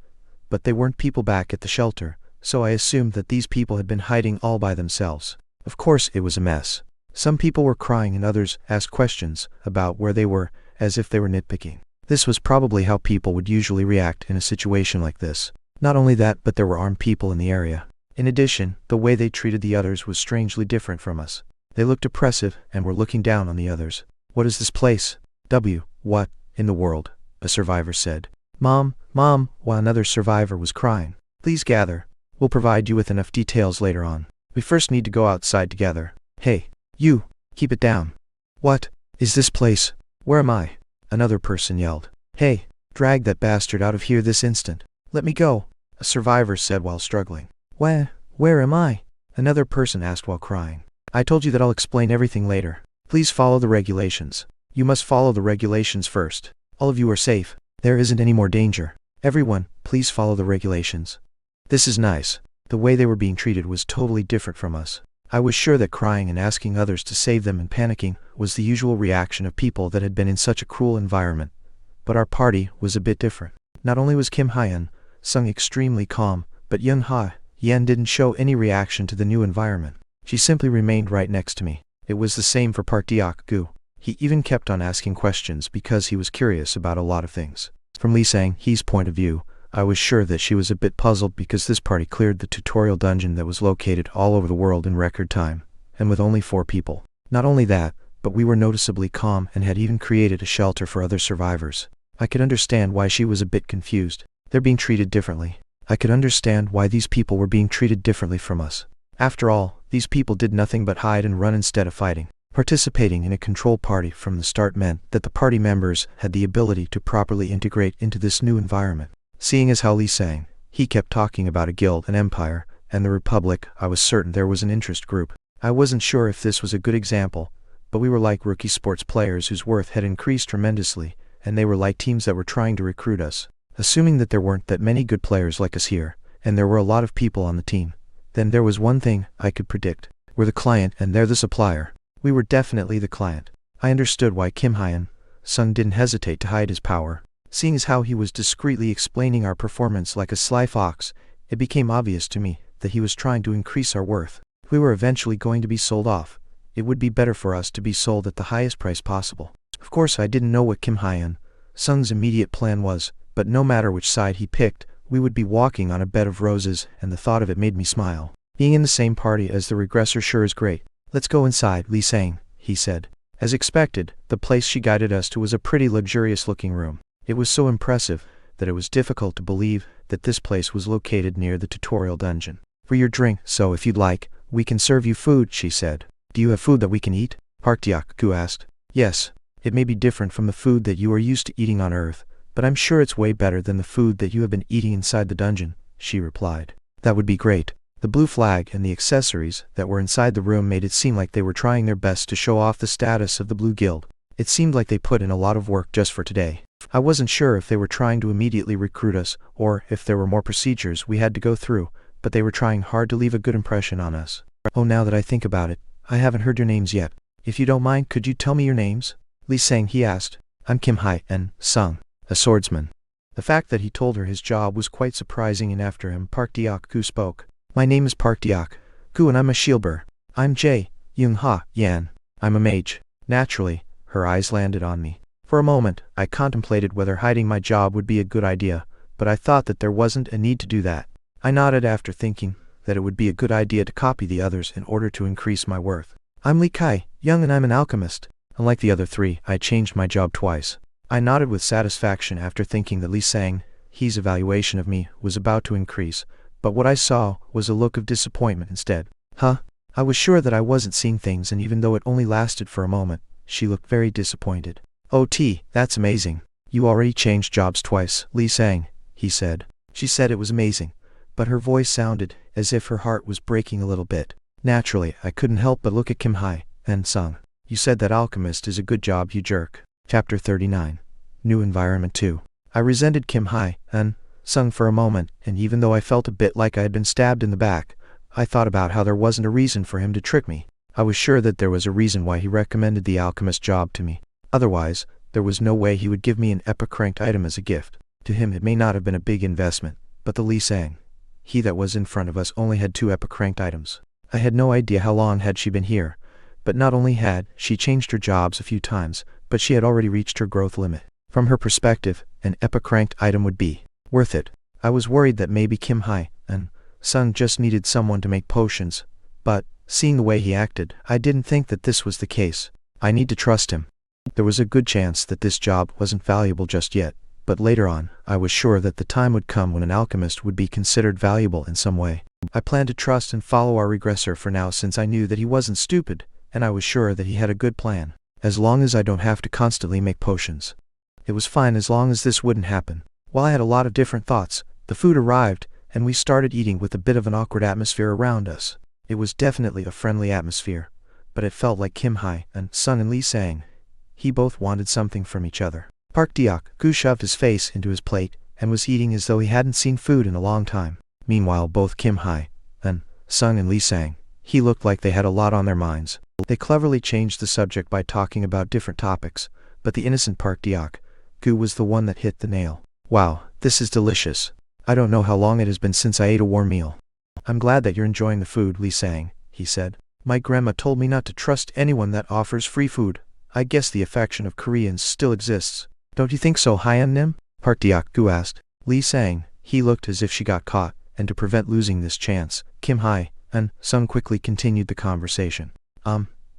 S1: but they weren't people back at the shelter, so I assumed that these people had been hiding all by themselves. Of course it was a mess. Some people were crying and others asked questions about where they were, as if they were nitpicking. This was probably how people would usually react in a situation like this. Not only that, but there were armed people in the area. In addition, the way they treated the others was strangely different from us. They looked oppressive and were looking down on the others. "What is this place?" What in the world?" a survivor said. Mom, while another survivor was crying. "Please gather. We'll provide you with enough details later on. We first need to go outside together." "Hey, you, keep it down." "What is this place? Where am I?" another person yelled. "Hey, drag that bastard out of here this instant." "Let me go," a survivor said while struggling. Where am I?" another person asked while crying. "I told you that I'll explain everything later. Please follow the regulations." "You must follow the regulations first. All of you are safe. There isn't any more danger. Everyone, please follow the regulations." This is nice. The way they were being treated was totally different from us. I was sure that crying and asking others to save them and panicking was the usual reaction of people that had been in such a cruel environment. But our party was a bit different. Not only was Kim Hye-in Sung extremely calm, but Young Ha-yen didn't show any reaction to the new environment. She simply remained right next to me. It was the same for Park Deok-gu. He even kept on asking questions because he was curious about a lot of things. From Lee Sang-hee's point of view, I was sure that she was a bit puzzled because this party cleared the tutorial dungeon that was located all over the world in record time, and with only 4 people. Not only that, but we were noticeably calm and had even created a shelter for other survivors. I could understand why she was a bit confused. They're being treated differently. I could understand why these people were being treated differently from us. After all, these people did nothing but hide and run instead of fighting. Participating in a control party from the start meant that the party members had the ability to properly integrate into this new environment. Seeing as how Lee Sang, he kept talking about a guild, an empire, and the republic, I was certain there was an interest group. I wasn't sure if this was a good example, but we were like rookie sports players whose worth had increased tremendously, and they were like teams that were trying to recruit us. Assuming that there weren't that many good players like us here, and there were a lot of people on the team, then there was one thing I could predict. We're the client and they're the supplier. We were definitely the client. I understood why Kim Hye-in Sung didn't hesitate to hide his power. Seeing as how he was discreetly explaining our performance like a sly fox, it became obvious to me that he was trying to increase our worth. If we were eventually going to be sold off, it would be better for us to be sold at the highest price possible. Of course, I didn't know what Kim Hye-in Sung's immediate plan was, but no matter which side he picked, we would be walking on a bed of roses, and the thought of it made me smile. Being in the same party as the regressor sure is great. "Let's go inside," Lee Sang, he said. As expected, the place she guided us to was a pretty luxurious-looking room. It was so impressive that it was difficult to believe that this place was located near the tutorial dungeon. "For your drink, so if you'd like, we can serve you food," she said. "Do you have food that we can eat?" Park Deok-gu asked. "Yes. It may be different from the food that you are used to eating on Earth, but I'm sure it's way better than the food that you have been eating inside the dungeon," she replied. "That would be great." The blue flag and the accessories that were inside the room made it seem like they were trying their best to show off the status of the Blue Guild. It seemed like they put in a lot of work just for today. I wasn't sure if they were trying to immediately recruit us, or if there were more procedures we had to go through, but they were trying hard to leave a good impression on us. "Oh, now that I think about it, I haven't heard your names yet. If you don't mind, could you tell me your names?" Lee Sang, he asked. "I'm Kim Hye-in Sung, a swordsman." The fact that he told her his job was quite surprising, and after him Park Deok-gu spoke. "My name is Park Deok-gu and I'm a shieldbearer. I'm Young Ha-yen. I'm a mage." Naturally, her eyes landed on me. For a moment, I contemplated whether hiding my job would be a good idea, but I thought that there wasn't a need to do that. I nodded after thinking that it would be a good idea to copy the others in order to increase my worth. "I'm Lee Kai-young and I'm an alchemist." Unlike the other 3, I changed my job twice. I nodded with satisfaction after thinking that Lee Sang-hee's evaluation of me was about to increase, but what I saw was a look of disappointment instead. I was sure that I wasn't seeing things, and even though it only lasted for a moment, she looked very disappointed. "Oh, that's amazing. You already changed jobs twice, Lee Sang," he said. She said it was amazing, but her voice sounded as if her heart was breaking a little bit. Naturally, I couldn't help but look at Kim Hye-in Sung. "You said that alchemist is a good job, you jerk." Chapter 39. New Environment 2. I resented Kim Hye-in Sung for a moment, and even though I felt a bit like I had been stabbed in the back, I thought about how there wasn't a reason for him to trick me. I was sure that there was a reason why he recommended the alchemist job to me. Otherwise, there was no way he would give me an epic ranked item as a gift. To him it may not have been a big investment, but the Lee Sang, he that was in front of us, only had 2 epic ranked items. I had no idea how long had she been here, But not only had she changed her jobs a few times, but she had already reached her growth limit. From her perspective, an epic-ranked item would be worth it. I was worried that maybe Kim Hai and Sung just needed someone to make potions, but, seeing the way he acted, I didn't think that this was the case. I need to trust him. There was a good chance that this job wasn't valuable just yet, but later on, I was sure that the time would come when an alchemist would be considered valuable in some way. I planned to trust and follow our regressor for now, since I knew that he wasn't stupid, and I was sure that he had a good plan. As long as I don't have to constantly make potions. It was fine as long as this wouldn't happen. While I had a lot of different thoughts, the food arrived, and we started eating with a bit of an awkward atmosphere around us. It was definitely a friendly atmosphere, but it felt like Kim Hai and Sung and Lee Sang. He both wanted something from each other. Park Deok-gu shoved his face into his plate and was eating as though he hadn't seen food in a long time. Meanwhile, both Kim Hai and Sung and Lee Sang, he looked like they had a lot on their minds. They cleverly changed the subject by talking about different topics, but the innocent Park Deok-gu was the one that hit the nail. Wow, this is delicious. I don't know how long it has been since I ate a warm meal. I'm glad that you're enjoying the food, Lee Sang, he said. My grandma told me not to trust anyone that offers free food. I guess the affection of Koreans still exists. Don't you think so, Hyeon-nim? Park Deok-gu asked. Lee Sang, he looked as if she got caught, and to prevent losing this chance, Kim Hai and Sung quickly continued the conversation.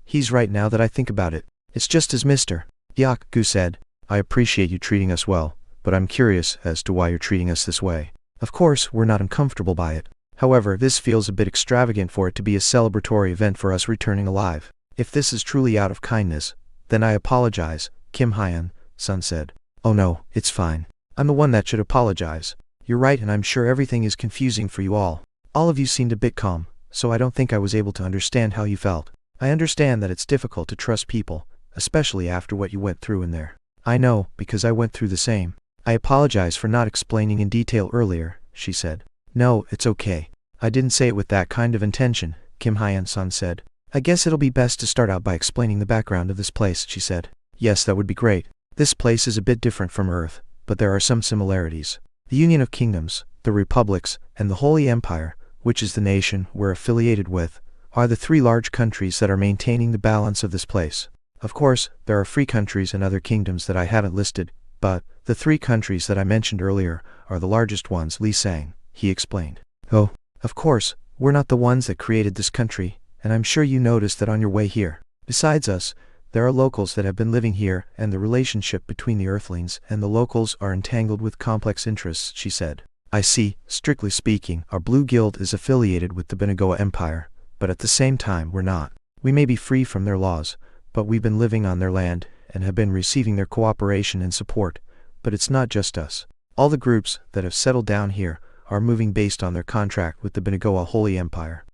S1: He's right now that I think about it. It's just as Mr. Deok-gu said. I appreciate you treating us well, but I'm curious as to why you're treating us this way. Of course, we're not uncomfortable by it. However, this feels a bit extravagant for it to be a celebratory event for us returning alive. If this is truly out of kindness, then I apologize, Kim Hai-an, Sun said. Oh no, it's fine. I'm the one that should apologize. You're right, and I'm sure everything is confusing for you all. All of you seemed a bit calm, so I don't think I was able to understand how you felt. I understand that it's difficult to trust people, especially after what you went through in there. I know, because I went through the same. I apologize for not explaining in detail earlier, she said. No, it's okay. I didn't say it with that kind of intention, Kim Hyeon-sun said. I guess it'll be best to start out by explaining the background of this place, she said. Yes, that would be great. This place is a bit different from Earth, but there are some similarities. The Union of Kingdoms, the Republics, and the Holy Empire, which is the nation we're affiliated with, are the three large countries that are maintaining the balance of this place. Of course, there are free countries and other kingdoms that I haven't listed, but the three countries that I mentioned earlier are the largest ones, Lee Sang, he explained. Oh, of course, we're not the ones that created this country, and I'm sure you noticed that on your way here. Besides us, there are locals that have been living here, and the relationship between the Earthlings and the locals are entangled with complex interests, she said. I see, strictly speaking, our Blue Guild is affiliated with the Binagoa Empire, but at the same time we're not. We may be free from their laws, but we've been living on their land, and have been receiving their cooperation and support. But it's not just us. All the groups that have settled down here are moving based on their contract with the Binagoa Holy Empire.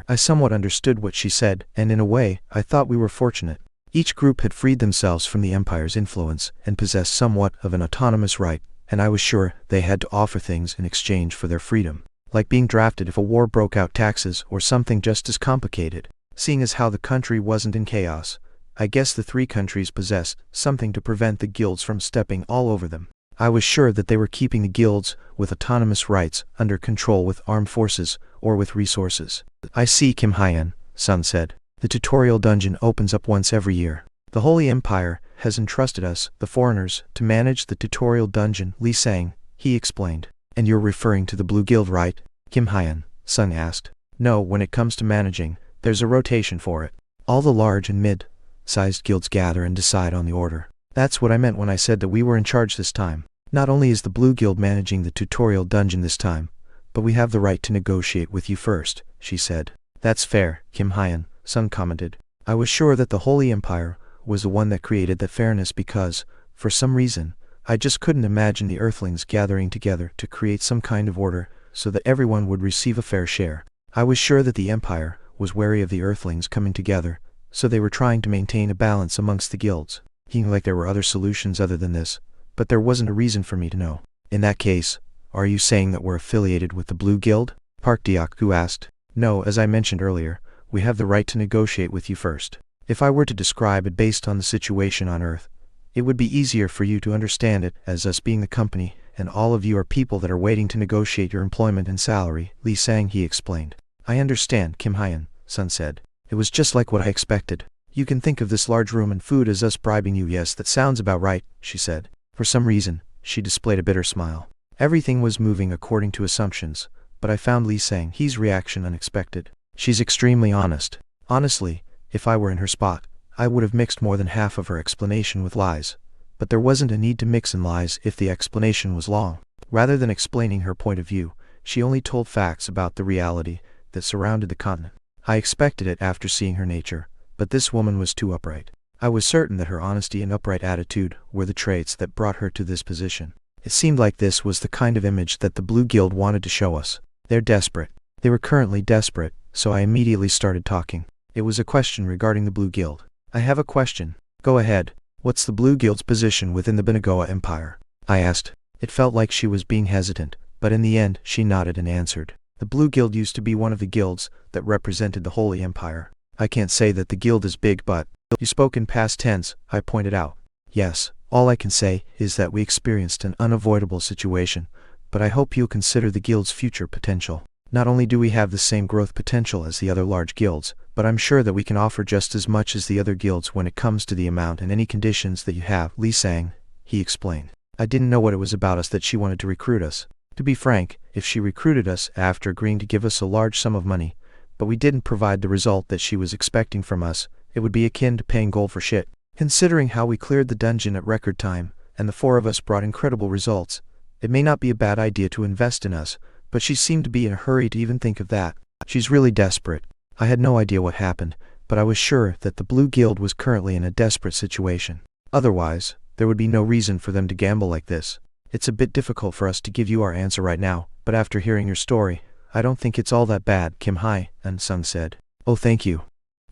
S1: I somewhat understood what she said, and in a way, I thought we were fortunate. Each group had freed themselves from the Empire's influence, and possessed somewhat of an autonomous right, and I was sure they had to offer things in exchange for their freedom. Like being drafted if a war broke out, taxes, or something just as complicated. Seeing as how the country wasn't in chaos, I guess the three countries possessed something to prevent the guilds from stepping all over them. I was sure that they were keeping the guilds with autonomous rights under control with armed forces or with resources. I see, Kim Hyeon-sun said. The tutorial dungeon opens up once every year. The Holy Empire has entrusted us, the foreigners, to manage the tutorial dungeon, Lee Sang, he explained. And you're referring to the Blue Guild, right? Kim Hyeon-sun asked. No, when it comes to managing, there's a rotation for it. All the large and mid-sized guilds gather and decide on the order. That's what I meant when I said that we were in charge this time. Not only is the Blue Guild managing the tutorial dungeon this time, but we have the right to negotiate with you first, she said. That's fair, Kim Hyeon-sun commented. I was sure that the Holy Empire was the one that created that fairness because, for some reason, I just couldn't imagine the Earthlings gathering together to create some kind of order so that everyone would receive a fair share. I was sure that the Empire was wary of the Earthlings coming together, so they were trying to maintain a balance amongst the guilds. Seemed like there were other solutions other than this, but there wasn't a reason for me to know. In that case, are you saying that we're affiliated with the Blue Guild? Park Deok-gu asked. No, as I mentioned earlier, we have the right to negotiate with you first. If I were to describe it based on the situation on Earth, it would be easier for you to understand it as us being the company, and all of you are people that are waiting to negotiate your employment and salary, Lee Sang, he explained. I understand, Kim Hyeon-sun said. It was just like what I expected. You can think of this large room and food as us bribing you. Yes, that sounds about right, she said. For some reason, she displayed a bitter smile. Everything was moving according to assumptions, but I found Li Sang's reaction unexpected. She's extremely honest. Honestly, if I were in her spot, I would have mixed more than half of her explanation with lies. But there wasn't a need to mix in lies if the explanation was long. Rather than explaining her point of view, she only told facts about the reality that surrounded the continent. I expected it after seeing her nature, but this woman was too upright. I was certain that her honesty and upright attitude were the traits that brought her to this position. It seemed like this was the kind of image that the Blue Guild wanted to show us. They're desperate. They were currently desperate, so I immediately started talking. It was a question regarding the Blue Guild. I have a question. Go ahead. What's the Blue Guild's position within the Binagoa Empire? I asked. It felt like she was being hesitant, but in the end she nodded and answered. The Blue Guild used to be one of the guilds that represented the Holy Empire. I can't say that the guild is big, but... You spoke in past tense, I pointed out. Yes, all I can say is that we experienced an unavoidable situation, but I hope you'll consider the guild's future potential. Not only do we have the same growth potential as the other large guilds, but I'm sure that we can offer just as much as the other guilds when it comes to the amount and any conditions that you have. Li Sang, he explained. I didn't know what it was about us that she wanted to recruit us. To be frank, if she recruited us after agreeing to give us a large sum of money, but we didn't provide the result that she was expecting from us, it would be akin to paying gold for shit. Considering how we cleared the dungeon at record time, and the four of us brought incredible results, it may not be a bad idea to invest in us, but she seemed to be in a hurry to even think of that. She's really desperate. I had no idea what happened, but I was sure that the Blue Guild was currently in a desperate situation. Otherwise, there would be no reason for them to gamble like this. It's a bit difficult for us to give you our answer right now, but after hearing your story, I don't think it's all that bad, Kim Hai-eun Sung said. Oh, thank you.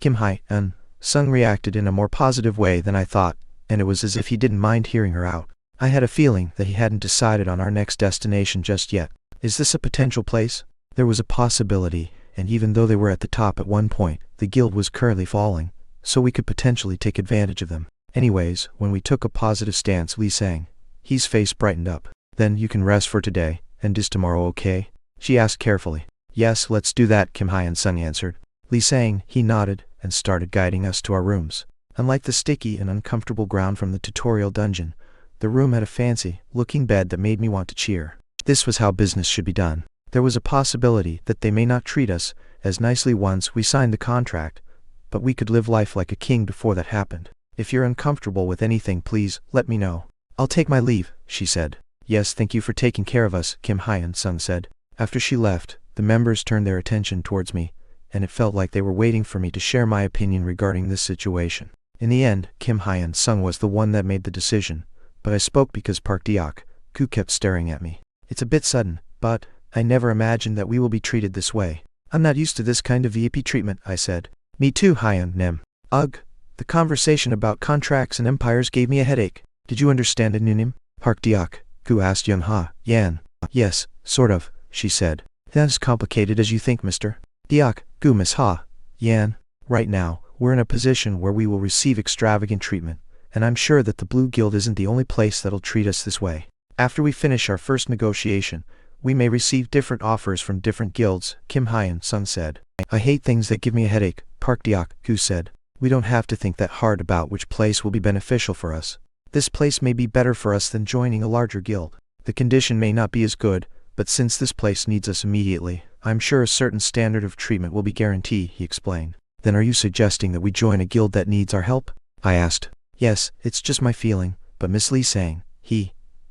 S1: Kim Hai-eun Sung reacted in a more positive way than I thought, and it was as if he didn't mind hearing her out. I had a feeling that he hadn't decided on our next destination just yet. Is this a potential place? There was a possibility, and even though they were at the top at one point, the guild was currently falling, so we could potentially take advantage of them. Anyways, when we took a positive stance, Li Sang, his face brightened up. Then you can rest for today, and is tomorrow okay? She asked carefully. Yes, let's do that, Kim Hai-eun Sung answered. Li Sang, he nodded, and started guiding us to our rooms. Unlike the sticky and uncomfortable ground from the tutorial dungeon, the room had a fancy-looking bed that made me want to cheer. This was how business should be done. There was a possibility that they may not treat us as nicely once we signed the contract, but we could live life like a king before that happened. If you're uncomfortable with anything, please let me know. I'll take my leave, she said. Yes, thank you for taking care of us, Kim Hai-eun Sung said. After she left, the members turned their attention towards me, and it felt like they were waiting for me to share my opinion regarding this situation. In the end, Kim Hai-eun Sung was the one that made the decision, but I spoke because Park Deok-gu kept staring at me. It's a bit sudden, but I never imagined that we will be treated this way. I'm not used to this kind of VIP treatment, I said. Me too, Hai-eun Nem. Ugh. The conversation about contracts and empires gave me a headache. Did you understand it, Nunim? Park Deok-gu asked Young Ha-yan. Yes, sort of, she said. Not as complicated as you think, Mr. Deok-gu, Miss Ha-yan. Right now, we're in a position where we will receive extravagant treatment, and I'm sure that the Blue Guild isn't the only place that'll treat us this way. After we finish our first negotiation, we may receive different offers from different guilds, Kim Hai-eun Sung said. I hate things that give me a headache, Park Deok-gu said. We don't have to think that hard about which place will be beneficial for us. This place may be better for us than joining a larger guild. The condition may not be as good, but since this place needs us immediately, I'm sure a certain standard of treatment will be guaranteed, he explained. Then are you suggesting that we join a guild that needs our help? I asked. Yes, it's just my feeling, but Miss Li Sang,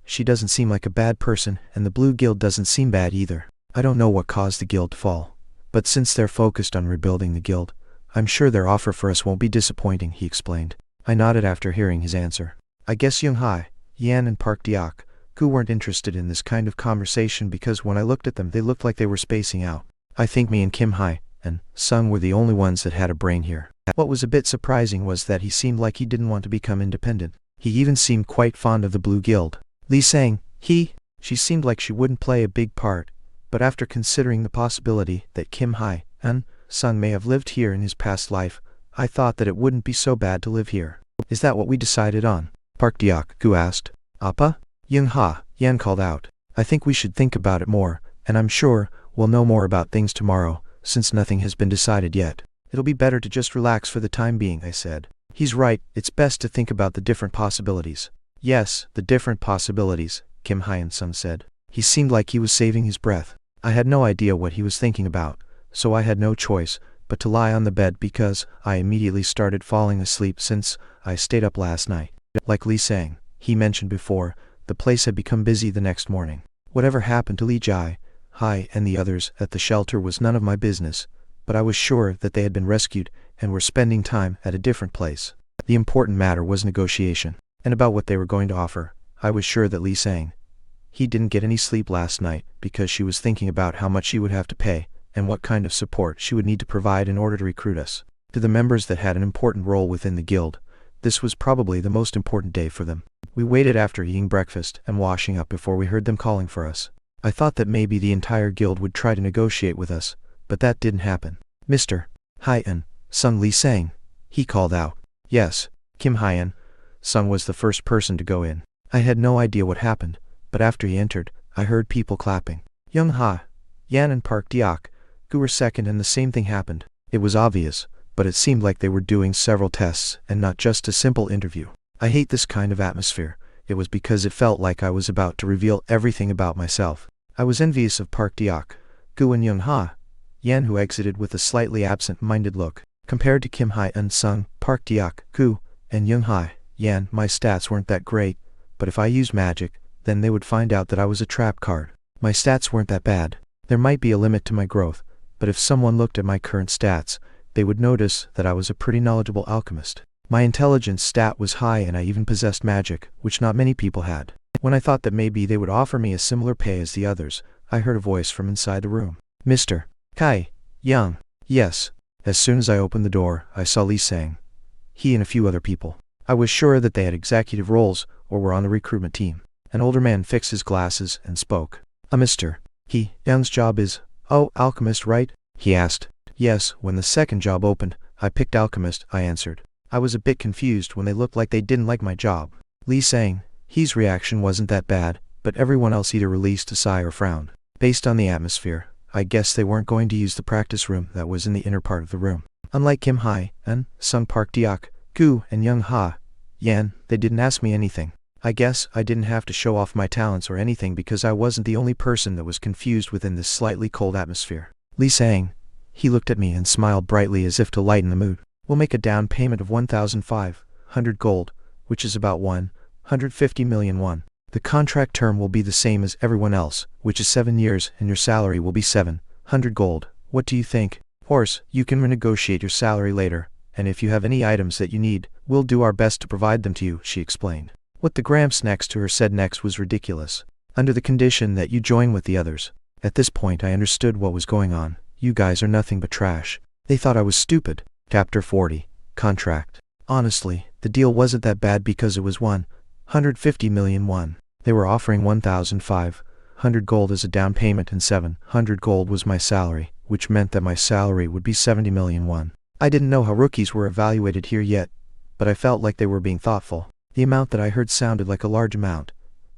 S1: she doesn't seem like a bad person, and the Blue Guild doesn't seem bad either. I don't know what caused the guild to fall, but since they're focused on rebuilding the guild, I'm sure their offer for us won't be disappointing, he explained. I nodded after hearing his answer. I guess Young Ha-yan and Park Deok-gu weren't interested in this kind of conversation because when I looked at them they looked like they were spacing out. I think me and Kim Hai-eun Sung were the only ones that had a brain here. What was a bit surprising was that he seemed like he didn't want to become independent. He even seemed quite fond of the Blue Guild. Li Sang, she seemed like she wouldn't play a big part, but after considering the possibility that Kim Hai-eun Sung may have lived here in his past life, I thought that it wouldn't be so bad to live here. Is that what we decided on? Park Deok-gu asked. Appa? Young Ha-yan called out. I think we should think about it more, and I'm sure we'll know more about things tomorrow, since nothing has been decided yet. It'll be better to just relax for the time being, I said. He's right, it's best to think about the different possibilities. Yes, the different possibilities, Kim Hyun-sung said. He seemed like he was saving his breath. I had no idea what he was thinking about, so I had no choice but to lie on the bed because I immediately started falling asleep since I stayed up last night. Like Lee Sang, he mentioned before, the place had become busy the next morning. Whatever happened to Lee Jai, Hai and the others at the shelter was none of my business, but I was sure that they had been rescued and were spending time at a different place. The important matter was negotiation, and about what they were going to offer. I was sure that Lee Sang, he didn't get any sleep last night because she was thinking about how much she would have to pay and what kind of support she would need to provide in order to recruit us. To the members that had an important role within the guild, this was probably the most important day for them. We waited after eating breakfast and washing up before we heard them calling for us. I thought that maybe the entire guild would try to negotiate with us, but that didn't happen. Mr. Hyun-sung, Lee Sang, he called out. Yes, Kim Hyun-sung was the first person to go in. I had no idea what happened, but after he entered, I heard people clapping. Young Ha, Yan and Park Deok-gu were second and the same thing happened. It was obvious, but it seemed like they were doing several tests and not just a simple interview. I hate this kind of atmosphere. It was because it felt like I was about to reveal everything about myself. I was envious of Park Deok-gu and Young Ha, Yan, who exited with a slightly absent-minded look. Compared to Kim Hyun-sung, Park Deok-gu, and Young Ha, Yan, my stats weren't that great, but if I used magic, then they would find out that I was a trap card. My stats weren't that bad. There might be a limit to my growth, but if someone looked at my current stats, they would notice that I was a pretty knowledgeable alchemist. My intelligence stat was high and I even possessed magic, which not many people had. When I thought that maybe they would offer me a similar pay as the others, I heard a voice from inside the room. Mr. Kai Young. Yes. As soon as I opened the door, I saw Lee Sang. He and a few other people. I was sure that they had executive roles or were on the recruitment team. An older man fixed his glasses and spoke. Mr. Young's job is, alchemist, right? He asked. Yes, when the second job opened, I picked alchemist, I answered. I was a bit confused when they looked like they didn't like my job. Lee Sang, his reaction wasn't that bad, but everyone else either released a sigh or frowned. Based on the atmosphere, I guess they weren't going to use the practice room that was in the inner part of the room. Unlike Kim Hyun-sung, Park Deok-gu, and Young Ha, Yan, they didn't ask me anything. I guess I didn't have to show off my talents or anything because I wasn't the only person that was confused within this slightly cold atmosphere. Lee Sang, he looked at me and smiled brightly as if to lighten the mood. We'll make a down payment of 1,500 gold, which is about 150 million won. The contract term will be the same as everyone else, which is 7 years, and your salary will be 700 gold. What do you think? Horse, you can renegotiate your salary later, and if you have any items that you need, we'll do our best to provide them to you, she explained. What the Gramps next to her said next was ridiculous. Under the condition that you join with the others. At this point I understood what was going on. You guys are nothing but trash. They thought I was stupid. Chapter 40. Contract. Honestly, the deal wasn't that bad because it was 150 million won. They were offering 1,500 gold as a down payment and 700 gold was my salary, which meant that my salary would be 70 million won. I didn't know how rookies were evaluated here yet, but I felt like they were being thoughtful. The amount that I heard sounded like a large amount,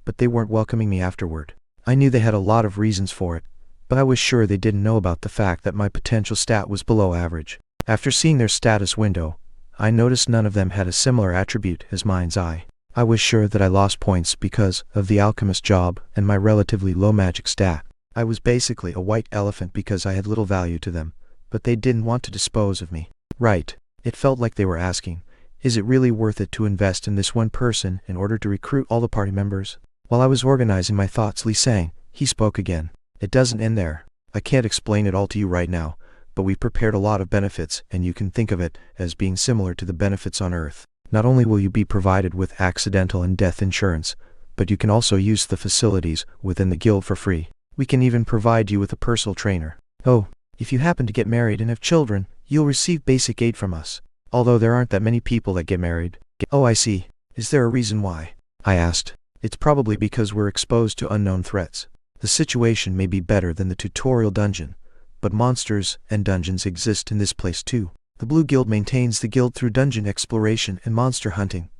S1: but they weren't welcoming me afterward. I knew they had a lot of reasons for it, but I was sure they didn't know about the fact that my potential stat was below average. After seeing their status window, I noticed none of them had a similar attribute as mine's eye. I was sure that I lost points because of the alchemist job and my relatively low magic stat. I was basically a white elephant because I had little value to them, but they didn't want to dispose of me. Right. It felt like they were asking, is it really worth it to invest in this one person in order to recruit all the party members? While I was organizing my thoughts, Lee Sang, he spoke again. It doesn't end there. I can't explain it all to you right now, but we've prepared a lot of benefits and you can think of it as being similar to the benefits on Earth. Not only will you be provided with accidental and death insurance, but you can also use the facilities within the guild for free. We can even provide you with a personal trainer. Oh, if you happen to get married and have children, you'll receive basic aid from us. Although there aren't that many people that get married. Oh, I see. Is there a reason why? I asked. It's probably because we're exposed to unknown threats. The situation may be better than the tutorial dungeon, but monsters and dungeons exist in this place too. The Blue Guild maintains the guild through dungeon exploration and monster hunting.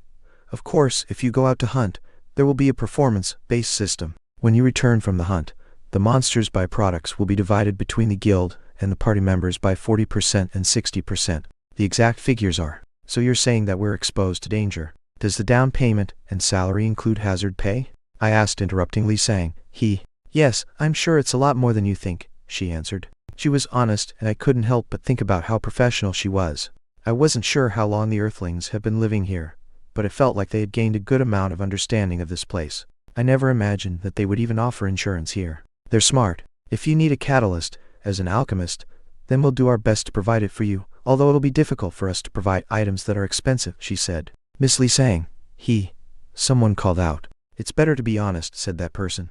S1: Of course, if you go out to hunt, there will be a performance-based system. When you return from the hunt, the monsters' byproducts will be divided between the guild and the party members by 40% and 60%. The exact figures are. So you're saying that we're exposed to danger. Does the down payment and salary include hazard pay? I asked, interrupting Li Sang. Yes, I'm sure it's a lot more than you think, she answered. She was honest, and I couldn't help but think about how professional she was. I wasn't sure how long the Earthlings have been living here, but it felt like they had gained a good amount of understanding of this place. I never imagined that they would even offer insurance here. They're smart. If you need a catalyst, as an alchemist, then we'll do our best to provide it for you, although it'll be difficult for us to provide items that are expensive, she said. Miss Li Sang. Someone called out. It's better to be honest, said that person.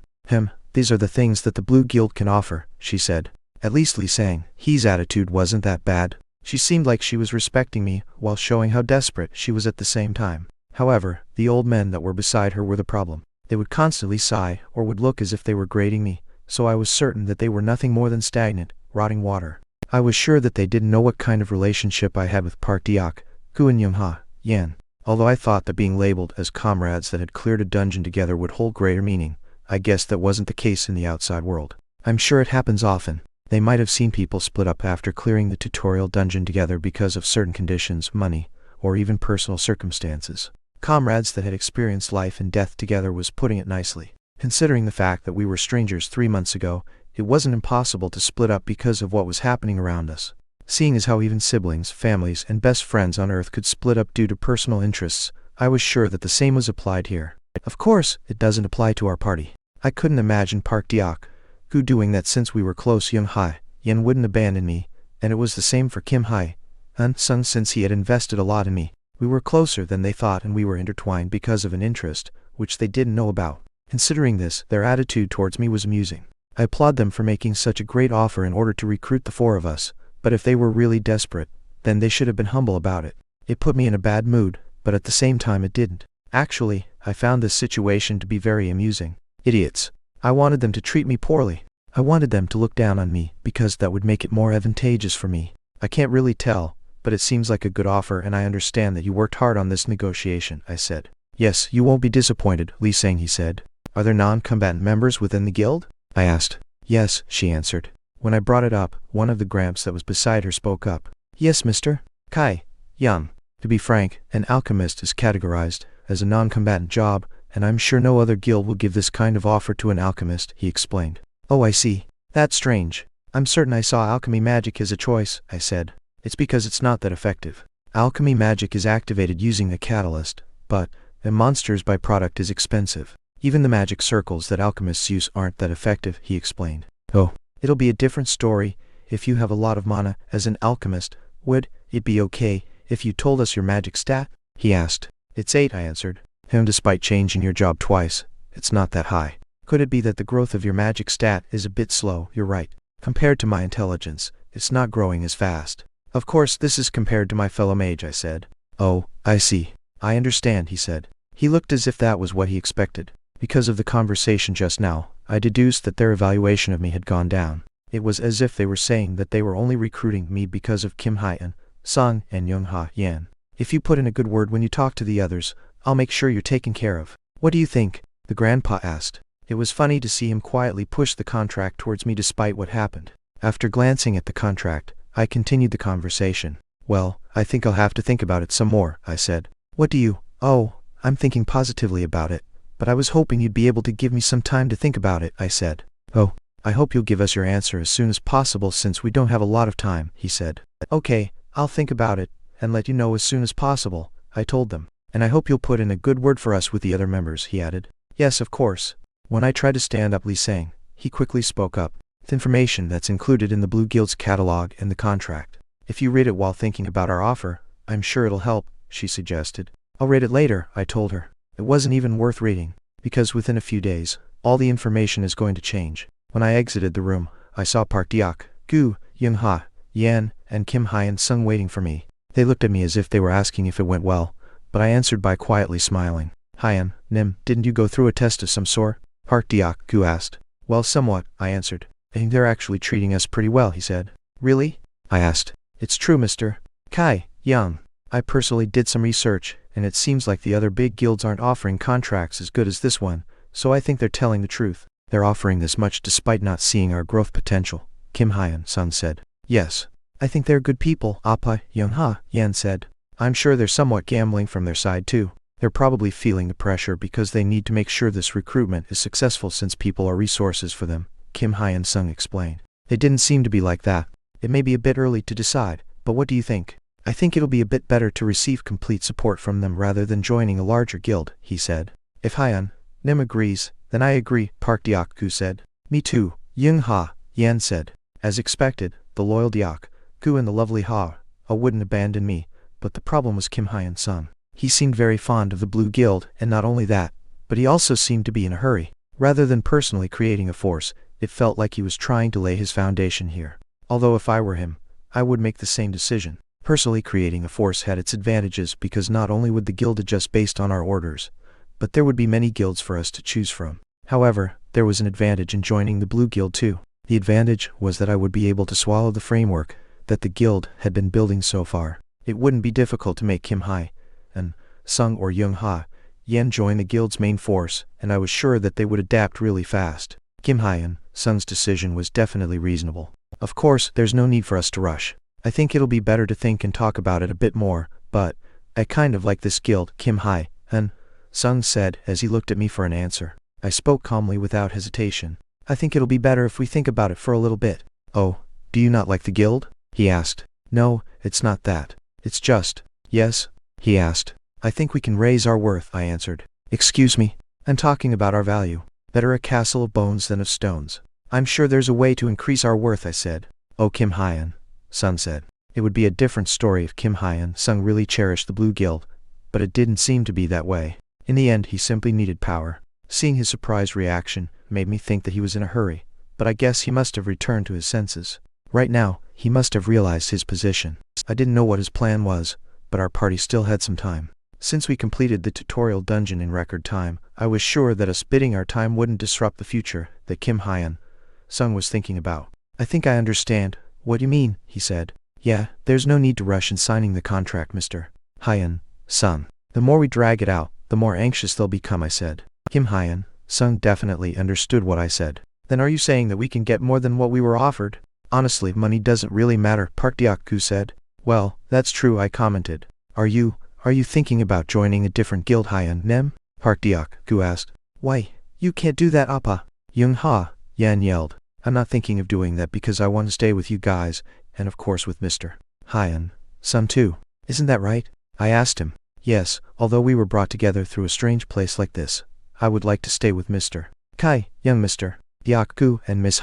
S1: These are the things that the Blue Guild can offer, she said. At least Li Sang's attitude wasn't that bad. She seemed like she was respecting me, while showing how desperate she was at the same time. However, the old men that were beside her were the problem. They would constantly sigh, or would look as if they were grading me, so I was certain that they were nothing more than stagnant, rotting water. I was sure that they didn't know what kind of relationship I had with Park Diak, Gu and Youngha, Yan. Although I thought that being labeled as comrades that had cleared a dungeon together would hold greater meaning, I guess that wasn't the case in the outside world. I'm sure it happens often. They might have seen people split up after clearing the tutorial dungeon together because of certain conditions, money, or even personal circumstances. Comrades that had experienced life and death together was putting it nicely. Considering the fact that we were strangers 3 months ago, it wasn't impossible to split up because of what was happening around us. Seeing as how even siblings, families, and best friends on Earth could split up due to personal interests, I was sure that the same was applied here. Of course, it doesn't apply to our party. I couldn't imagine Park Diak, Gu doing that since we were close. Younghai, Yan wouldn't abandon me, and it was the same for Kim Hai, and Sung since he had invested a lot in me. We were closer than they thought, and we were intertwined because of an interest, which they didn't know about. Considering this, their attitude towards me was amusing. I applaud them for making such a great offer in order to recruit the 4 of us, but if they were really desperate, then they should have been humble about it. It put me in a bad mood, but at the same time it didn't. Actually, I found this situation to be very amusing. Idiots. I wanted them to treat me poorly. I wanted them to look down on me, because that would make it more advantageous for me. I can't really tell, but it seems like a good offer, and I understand that you worked hard on this negotiation, I said. Yes, you won't be disappointed, Li Sang, he said. Are there non-combatant members within the guild? I asked. Yes, she answered. When I brought it up, one of the Gramps that was beside her spoke up. Yes, Mr. Kai, Young. To be frank, an alchemist is categorized as a non-combatant job, and I'm sure no other guild will give this kind of offer to an alchemist, he explained. Oh, I see. That's strange. I'm certain I saw alchemy magic as a choice, I said. It's because it's not that effective. Alchemy magic is activated using a catalyst, but a monster's byproduct is expensive. Even the magic circles that alchemists use aren't that effective, he explained. Oh, it'll be a different story if you have a lot of mana as an alchemist. Would it be okay if you told us your magic stat? He asked. It's 8, I answered. Despite changing your job twice, it's not that high. Could it be that the growth of your magic stat is a bit slow? You're right. Compared to my intelligence, it's not growing as fast. Of course, this is compared to my fellow mage, I said. Oh, I see. I understand, he said. He looked as if that was what he expected. Because of the conversation just now, I deduced that their evaluation of me had gone down. It was as if they were saying that they were only recruiting me because of Kim Hai-an, Sung, and Youngha Yan. If you put in a good word when you talk to the others, I'll make sure you're taken care of. What do you think? The grandpa asked. It was funny to see him quietly push the contract towards me despite what happened. After glancing at the contract, I continued the conversation. Well, I think I'll have to think about it some more, I said. What do you? Oh, I'm thinking positively about it. But I was hoping you'd be able to give me some time to think about it, I said. Oh, I hope you'll give us your answer as soon as possible since we don't have a lot of time, he said. Okay, I'll think about it, and let you know as soon as possible, I told them. And I hope you'll put in a good word for us with the other members, he added. Yes, of course. When I tried to stand up Li Sang, he quickly spoke up. With information that's included in the Blue Guild's catalog and the contract. If you read it while thinking about our offer, I'm sure it'll help, she suggested. I'll read it later, I told her. It wasn't even worth reading, because within a few days, all the information is going to change. When I exited the room, I saw Park Diak, Gu, Youngha, Yan, and Kim Hai-an Sung waiting for me. They looked at me as if they were asking if it went well, but I answered by quietly smiling. Hai-an, Nim, didn't you go through a test of some sort? Park Diak, Gu asked. Well, somewhat, I answered. I think they're actually treating us pretty well, he said. Really? I asked. It's true, Mr. Kai, Young. I personally did some research, and it seems like the other big guilds aren't offering contracts as good as this one, so I think they're telling the truth. They're offering this much despite not seeing our growth potential, Kim Hai-an Sung said. Yes. I think they're good people, Appa, Young-ha, Yan said. I'm sure they're somewhat gambling from their side too. They're probably feeling the pressure because they need to make sure this recruitment is successful since people are resources for them, Kim Hyun-sung explained. They didn't seem to be like that. It may be a bit early to decide, but what do you think? I think it'll be a bit better to receive complete support from them rather than joining a larger guild, he said. If Hyun-nim agrees, then I agree, Park Deok-gu said. Me too, Young-ha, Yan said. As expected, the loyal Deok-gu and the lovely Ha wouldn't abandon me, but the problem was Kim Hyun-sung. He seemed very fond of the Blue Guild, and not only that, but he also seemed to be in a hurry. Rather than personally creating a force, it felt like he was trying to lay his foundation here. Although if I were him, I would make the same decision. Personally creating a force had its advantages because not only would the guild adjust based on our orders, but there would be many guilds for us to choose from. However, there was an advantage in joining the Blue Guild too. The advantage was that I would be able to swallow the framework that the guild had been building so far. It wouldn't be difficult to make Kim Hyun-sung or Young-ha Yan join the guild's main force, and I was sure that they would adapt really fast. Kim Hyun-sung's decision was definitely reasonable. Of course, there's no need for us to rush. I think it'll be better to think and talk about it a bit more, but I kind of like this guild, Kim Hyun-sung said as he looked at me for an answer. I spoke calmly without hesitation. I think it'll be better if we think about it for a little bit. Oh, do you not like the guild? He asked. No, it's not that. It's just. Yes? He asked. I think we can raise our worth, I answered. Excuse me? I'm talking about our value. Better a castle of bones than of stones. I'm sure there's a way to increase our worth, I said. Oh, Kim Hyun-sung said. It would be a different story if Kim Hyun-sung really cherished the Blue Guild, but it didn't seem to be that way. In the end, he simply needed power. Seeing his surprised reaction made me think that he was in a hurry, but I guess he must have returned to his senses. Right now, he must have realized his position. I didn't know what his plan was, but our party still had some time. Since we completed the tutorial dungeon in record time, I was sure that us bidding our time wouldn't disrupt the future that Kim Hyun-sung was thinking about. I think I understand what you mean, he said. Yeah, there's no need to rush in signing the contract, Mr. Hyun-sung. The more we drag it out, the more anxious they'll become, I said. Kim Hyun-sung definitely understood what I said. Then are you saying that we can get more than what we were offered? Honestly, money doesn't really matter, Park Deok-gu said. Well, that's true, I commented. Are you thinking about joining a different guild, Hyun-nim? Park Deok-gu asked. Why, you can't do that, Appa. Young-ha, Yan yelled. I'm not thinking of doing that because I want to stay with you guys, and of course with Mr. Hyun-sung too. Isn't that right? I asked him. Yes, although we were brought together through a strange place like this, I would like to stay with Mr. Young Mr. Deok-gu and Miss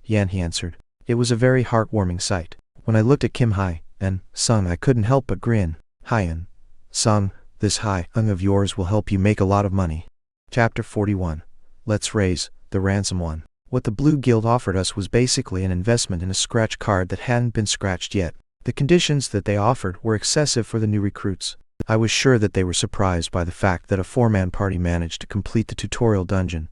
S1: Yan, he answered. It was a very heartwarming sight. When I looked at Kim Hyun-sung, I couldn't help but grin. Hyun-sung, this Hyun of yours will help you make a lot of money. Chapter 41. Let's raise the ransom one. What the Blue Guild offered us was basically an investment in a scratch card that hadn't been scratched yet. The conditions that they offered were excessive for the new recruits. I was sure that they were surprised by the fact that a four-man party managed to complete the tutorial dungeon.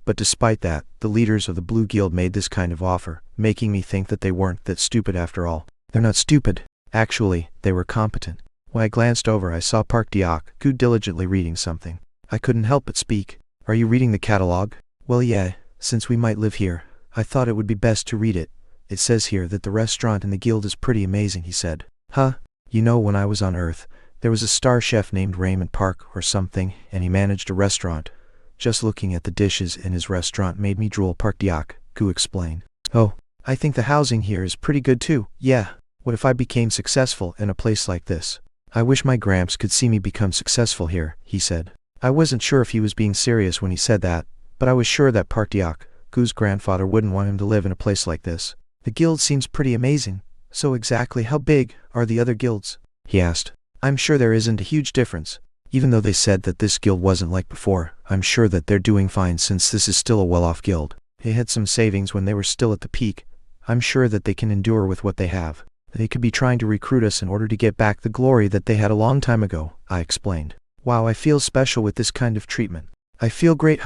S1: But despite that, the leaders of the Blue Guild made this kind of offer, making me think that they weren't that stupid after all. They're not stupid. Actually, they were competent. When I glanced over, I saw Park Deok-gu diligently reading something. I couldn't help but speak. Are you reading the catalog? Well, yeah, since we might live here, I thought it would be best to read it. It says here that the restaurant in the guild is pretty amazing, he said. Huh? You know, when I was on Earth, there was a star chef named Raymond Park or something, and he managed a restaurant. Just looking at the dishes in his restaurant made me drool, Park Deok-gu explained. Oh, I think the housing here is pretty good too. Yeah. What if I became successful in a place like this? I wish my Gramps could see me become successful here, he said. I wasn't sure if he was being serious when he said that, but I was sure that Park Deok-gu's grandfather wouldn't want him to live in a place like this. The guild seems pretty amazing. So exactly how big are the other guilds? He asked. I'm sure there isn't a huge difference. Even though they said that this guild wasn't like before, I'm sure that they're doing fine since this is still a well-off guild. They had some savings when they were still at the peak. I'm sure that they can endure with what they have. They could be trying to recruit us in order to get back the glory that they had a long time ago, I explained. Wow, I feel special with this kind of treatment. I feel great,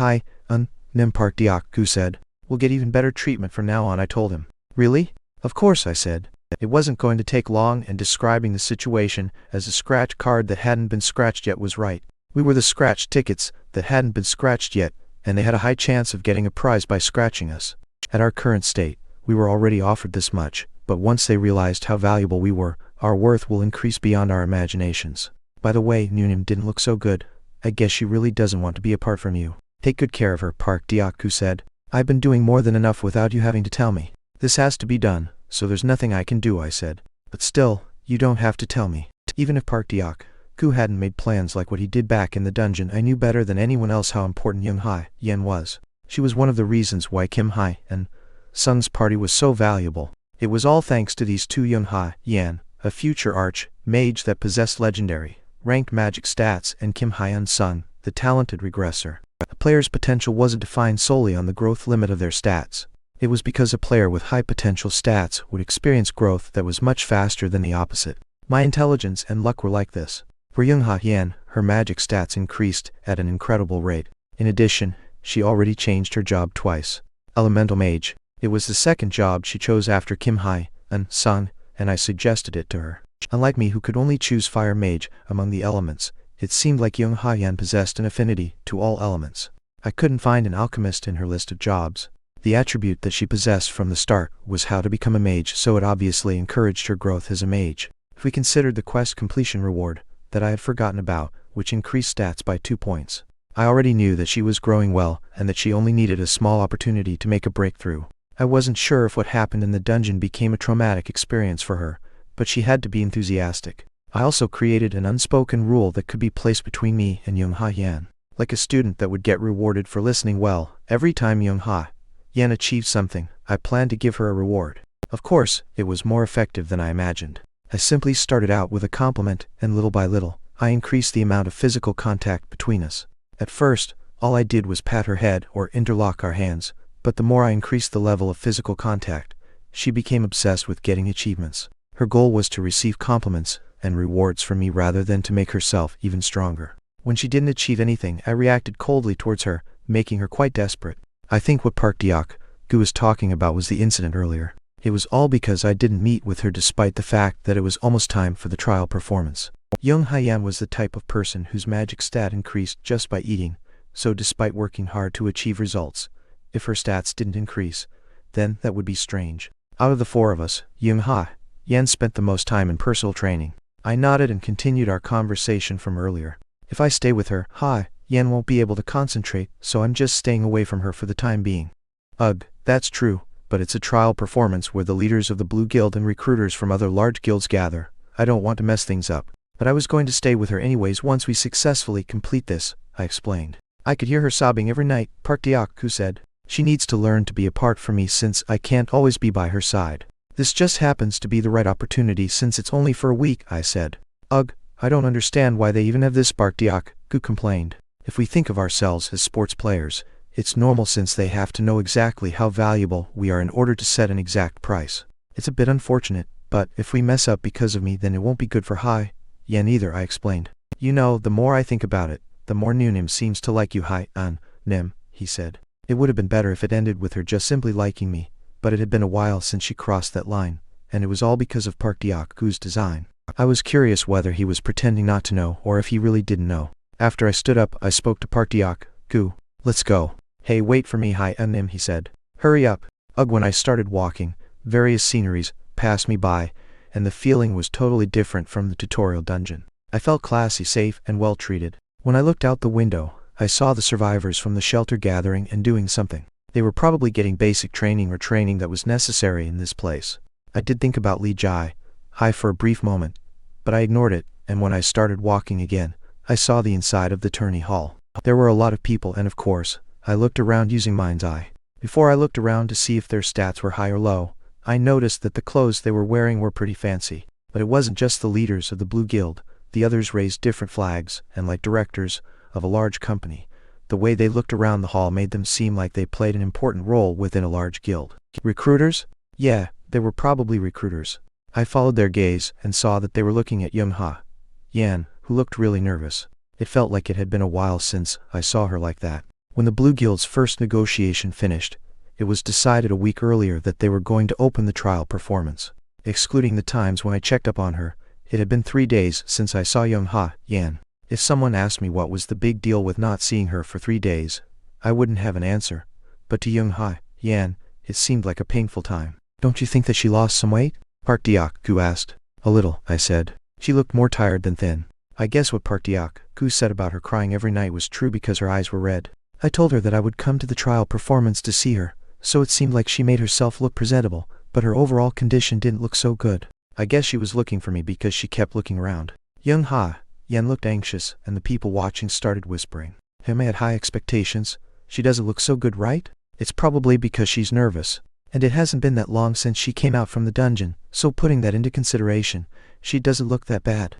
S1: Nim, Park Deok-gu said. We'll get even better treatment from now on, I told him. Really? Of course, I said. It wasn't going to take long, and describing the situation as a scratch card that hadn't been scratched yet was right. We were the scratch tickets that hadn't been scratched yet, and they had a high chance of getting a prize by scratching us. At our current state, we were already offered this much, but once they realized how valuable we were, our worth will increase beyond our imaginations. By the way, Nunim didn't look so good. I guess she really doesn't want to be apart from you. Take good care of her, Park Deok-gu said. I've been doing more than enough without you having to tell me. This has to be done, so there's nothing I can do, I said. But still, you don't have to tell me. Even if Park Deok-gu hadn't made plans like what he did back in the dungeon, I knew better than anyone else how important Young Ha-yen was. She was one of the reasons why Kim Hai and Sung's party was so valuable. It was all thanks to these two Young Ha-yen, a future arch-mage that possessed legendary, ranked magic stats, and Kim Hai-en Sung, the talented regressor. A player's potential wasn't defined solely on the growth limit of their stats. It was because a player with high potential stats would experience growth that was much faster than the opposite. My intelligence and luck were like this. For Young Ha-yen, her magic stats increased at an incredible rate. In addition, she already changed her job twice. Elemental Mage. It was the second job she chose after Kim Hai-en Sung, and I suggested it to her. Unlike me, who could only choose Fire Mage among the elements, it seemed like Young Ha-yen possessed an affinity to all elements. I couldn't find an alchemist in her list of jobs. The attribute that she possessed from the start was how to become a mage, so it obviously encouraged her growth as a mage. If we considered the quest completion reward that I had forgotten about, which increased stats by 2 points, I already knew that she was growing well and that she only needed a small opportunity to make a breakthrough. I wasn't sure if what happened in the dungeon became a traumatic experience for her, but she had to be enthusiastic. I also created an unspoken rule that could be placed between me and Young Ha-yen. Like a student that would get rewarded for listening well, every time Young Ha-yen achieved something, I planned to give her a reward. Of course, it was more effective than I imagined. I simply started out with a compliment, and little by little, I increased the amount of physical contact between us. At first, all I did was pat her head or interlock our hands, but the more I increased the level of physical contact, she became obsessed with getting achievements. Her goal was to receive compliments and rewards from me rather than to make herself even stronger. When she didn't achieve anything, I reacted coldly towards her, making her quite desperate. I think what Park Deok-gu was talking about was the incident earlier. It was all because I didn't meet with her despite the fact that it was almost time for the trial performance. Young Ha-yen was the type of person whose magic stat increased just by eating, so despite working hard to achieve results, if her stats didn't increase, then that would be strange. Out of the four of us, Young Ha-yen spent the most time in personal training. I nodded and continued our conversation from earlier. If I stay with her, Ha-yen won't be able to concentrate, so I'm just staying away from her for the time being. Ugh, that's true, but it's a trial performance where the leaders of the Blue Guild and recruiters from other large guilds gather. I don't want to mess things up. But I was going to stay with her anyways once we successfully complete this, I explained. I could hear her sobbing every night, Park Deok-gu said. She needs to learn to be apart from me since I can't always be by her side. This just happens to be the right opportunity since it's only for a week, I said. Ugh, I don't understand why they even have this, Park Deok-gu complained. If we think of ourselves as sports players, it's normal since they have to know exactly how valuable we are in order to set an exact price. It's a bit unfortunate, but if we mess up because of me then it won't be good for Ha-yen either, I explained. You know, the more I think about it, the more Nunim seems to like you, Ha-yen, he said. It would have been better if it ended with her just simply liking me, but it had been a while since she crossed that line, and it was all because of Park Deok-gu's design. I was curious whether he was pretending not to know or if he really didn't know. After I stood up, I spoke to Park Deok-gu. Let's go. Hey, wait for me, Ha-yen, he said. Hurry up. Ugh, when I started walking, various sceneries passed me by, and the feeling was totally different from the tutorial dungeon. I felt classy, safe, and well treated. When I looked out the window, I saw the survivors from the shelter gathering and doing something. They were probably getting basic training or training that was necessary in this place. I did think about Li Jai Hai for a brief moment, but I ignored it, and when I started walking again, I saw the inside of the tourney hall. There were a lot of people and of course, I looked around using mind's eye. Before I looked around to see if their stats were high or low, I noticed that the clothes they were wearing were pretty fancy. But it wasn't just the leaders of the Blue Guild, the others raised different flags, and like directors of a large company, the way they looked around the hall made them seem like they played an important role within a large guild. Recruiters? Yeah, they were probably recruiters. I followed their gaze and saw that they were looking at Young Ha-yen, who looked really nervous. It felt like it had been a while since I saw her like that. When the Blue Guild's first negotiation finished, it was decided a week earlier that they were going to open the trial performance. Excluding the times when I checked up on her, it had been 3 days since I saw Young Ha-yen. If someone asked me what was the big deal with not seeing her for 3 days, I wouldn't have an answer. But to Young Ha-yen, it seemed like a painful time. Don't you think that she lost some weight? Park Deok-gu asked. A little, I said. She looked more tired than thin. I guess what Park Deok-gu said about her crying every night was true because her eyes were red. I told her that I would come to the trial performance to see her, so it seemed like she made herself look presentable, but her overall condition didn't look so good. I guess she was looking for me because she kept looking around. Yan looked anxious, and the people watching started whispering. Him had high expectations. She doesn't look so good, right? It's probably because she's nervous. And it hasn't been that long since she came out from the dungeon, so putting that into consideration, she doesn't look that bad.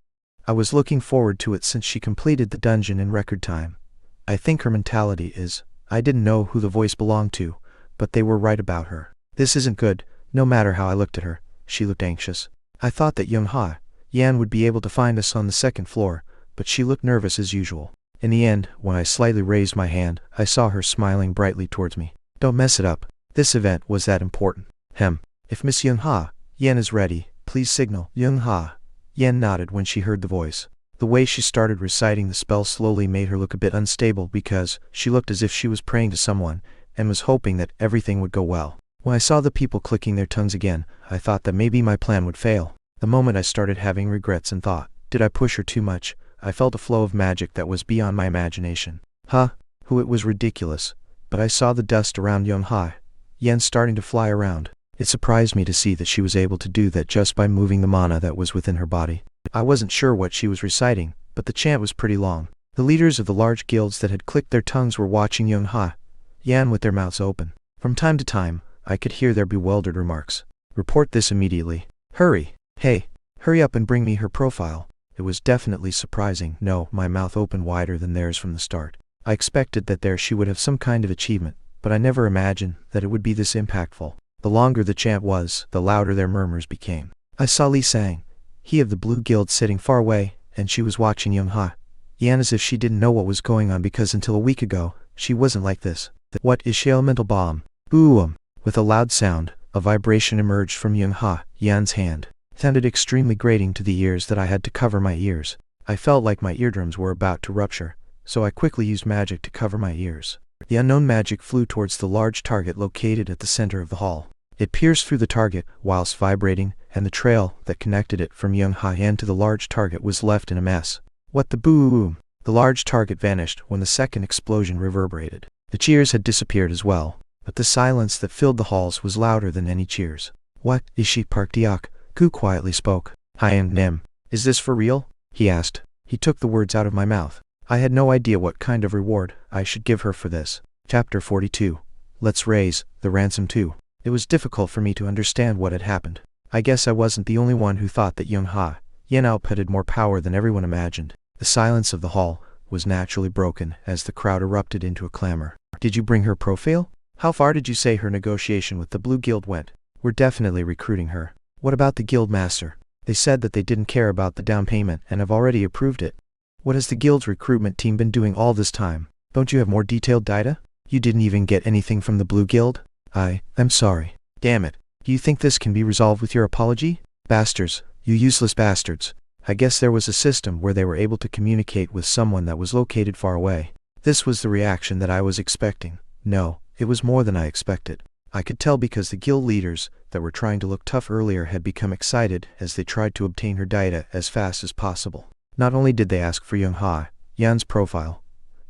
S1: I was looking forward to it since she completed the dungeon in record time. I think her mentality is, I didn't know who the voice belonged to, but they were right about her. This isn't good. No matter how I looked at her, she looked anxious. I thought that Yan would be able to find us on the second floor, but she looked nervous as usual. In the end, when I slightly raised my hand, I saw her smiling brightly towards me. Don't mess it up. This event was that important. If Miss Yan is ready, please signal. Yan nodded when she heard the voice. The way she started reciting the spell slowly made her look a bit unstable because she looked as if she was praying to someone and was hoping that everything would go well. When I saw the people clicking their tongues again, I thought that maybe my plan would fail. The moment I started having regrets and thought, did I push her too much? I felt a flow of magic that was beyond my imagination. It was ridiculous. But I saw the dust around Yan starting to fly around. It surprised me to see that she was able to do that just by moving the mana that was within her body. I wasn't sure what she was reciting, but the chant was pretty long. The leaders of the large guilds that had clicked their tongues were watching Yan with their mouths open. From time to time, I could hear their bewildered remarks. Report this immediately. Hurry. Hey, hurry up and bring me her profile. It was definitely surprising. No, my mouth opened wider than theirs from the start. I expected that there she would have some kind of achievement, but I never imagined that it would be this impactful. The longer the chant was, the louder their murmurs became. I saw Li Sang, he of the Blue Guild, sitting far away, and she was watching Yan as if she didn't know what was going on because until a week ago, she wasn't like this. What is she? Elemental bomb? Boom! With a loud sound, a vibration emerged from Yan's hand. It sounded extremely grating to the ears that I had to cover my ears. I felt like my eardrums were about to rupture, so I quickly used magic to cover my ears. The unknown magic flew towards the large target located at the center of the hall. It pierced through the target whilst vibrating, and the trail that connected it from Yan to the large target was left in a mess. What the boom! The large target vanished when the second explosion reverberated. The cheers had disappeared as well, but the silence that filled the halls was louder than any cheers. What is she? Park Deok-gu quietly spoke. Nim. Is this for real? He asked. He took the words out of my mouth. I had no idea what kind of reward I should give her for this. Chapter 42. Let's raise the ransom too. It was difficult for me to understand what had happened. I guess I wasn't the only one who thought that Yan outputted more power than everyone imagined. The silence of the hall was naturally broken as the crowd erupted into a clamor. Did you bring her profile? How far did you say her negotiation with the Blue Guild went? We're definitely recruiting her. What about the guild master? They said that they didn't care about the down payment and have already approved it. What has the guild's recruitment team been doing all this time? Don't you have more detailed data? You didn't even get anything from the Blue Guild? I'm sorry. Damn it. Do you think this can be resolved with your apology? Bastards, you useless bastards. I guess there was a system where they were able to communicate with someone that was located far away. This was the reaction that I was expecting. No, it was more than I expected. I could tell because the guild leaders that were trying to look tough earlier had become excited as they tried to obtain her data as fast as possible. Not only did they ask for Yan's profile,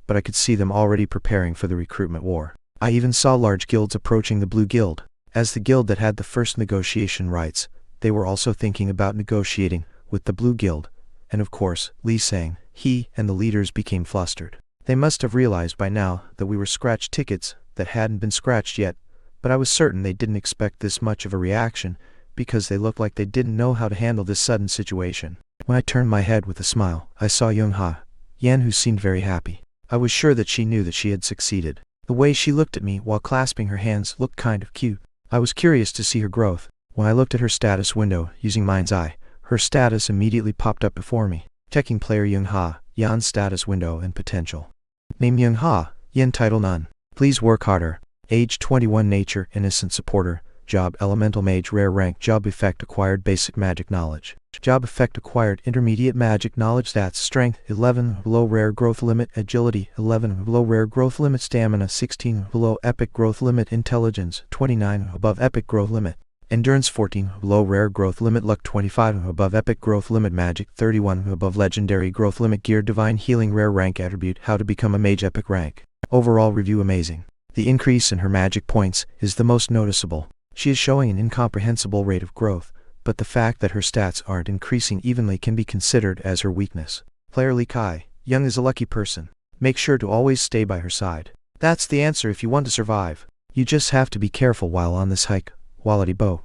S1: but I could see them already preparing for the recruitment war. I even saw large guilds approaching the Blue Guild. As the guild that had the first negotiation rights, they were also thinking about negotiating with the Blue Guild, and of course, Li Sang, he and the leaders became flustered. They must have realized by now that we were scratched tickets that hadn't been scratched yet, but I was certain they didn't expect this much of a reaction because they looked like they didn't know how to handle this sudden situation. When I turned my head with a smile, I saw Yan, who seemed very happy. I was sure that she knew that she had succeeded. The way she looked at me while clasping her hands looked kind of cute. I was curious to see her growth. When I looked at her status window using Mind's Eye, her status immediately popped up before me. Checking player Yan's status window and potential. Name Yan title none. Please work harder. Age 21, nature innocent supporter. Job elemental mage, rare rank. Job effect acquired basic magic knowledge. Job effect acquired intermediate magic knowledge. Stats strength 11 below rare growth limit, agility 11 below rare growth limit, stamina 16 below epic growth limit, intelligence 29 above epic growth limit. Endurance 14, below rare growth limit, luck 25, above epic growth limit, magic 31, above legendary growth limit, gear divine healing, rare rank attribute, how to become a mage, epic rank. Overall review amazing. The increase in her magic points is the most noticeable. She is showing an incomprehensible rate of growth, but the fact that her stats aren't increasing evenly can be considered as her weakness. Player Li Kai, Young is a lucky person. Make sure to always stay by her side. That's the answer if you want to survive. You just have to be careful while on this hike. Quality bow.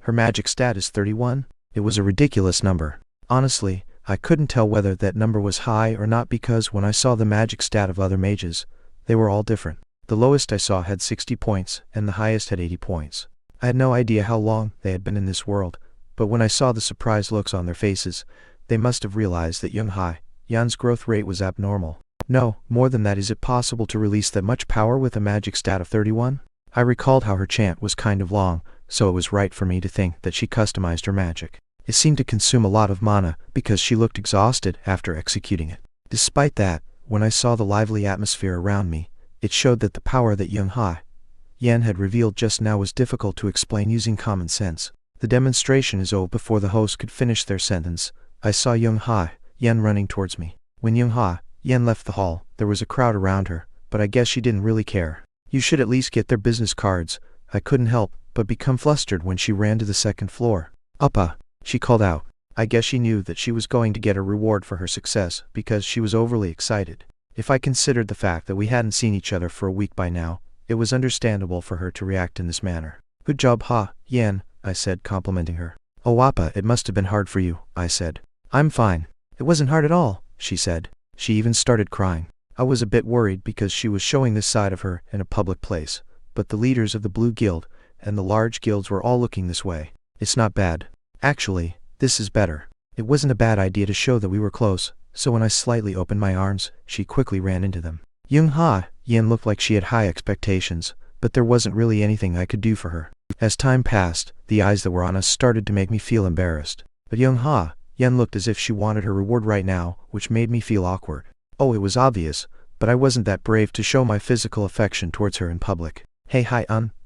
S1: Her magic stat is 31. It was a ridiculous number. Honestly, I couldn't tell whether that number was high or not because when I saw the magic stat of other mages, they were all different. The lowest I saw had 60 points, and the highest had 80 points. I had no idea how long they had been in this world, but when I saw the surprised looks on their faces, they must have realized that Yan's growth rate was abnormal. No, more than that, is it possible to release that much power with a magic stat of 31? I recalled how her chant was kind of long, so it was right for me to think that she customized her magic. It seemed to consume a lot of mana because she looked exhausted after executing it. Despite that, when I saw the lively atmosphere around me, it showed that the power that Yan had revealed just now was difficult to explain using common sense. The demonstration is over before the host could finish their sentence. I saw Yan running towards me. When Yan left the hall, there was a crowd around her, but I guess she didn't really care. You should at least get their business cards. I couldn't help but become flustered when she ran to the second floor. Uppa, she called out. I guess she knew that she was going to get a reward for her success because she was overly excited. If I considered the fact that we hadn't seen each other for a week by now, it was understandable for her to react in this manner. Good job, Yan, I said, complimenting her. Oh, Appa, it must have been hard for you, I said. I'm fine. It wasn't hard at all, she said. She even started crying. I was a bit worried because she was showing this side of her in a public place, but the leaders of the Blue Guild and the large guilds were all looking this way. It's not bad. Actually, this is better. It wasn't a bad idea to show that we were close, so when I slightly opened my arms, she quickly ran into them. Yan looked like she had high expectations, but there wasn't really anything I could do for her. As time passed, the eyes that were on us started to make me feel embarrassed. But Yan looked as if she wanted her reward right now, which made me feel awkward. Oh, it was obvious, but I wasn't that brave to show my physical affection towards her in public. Hey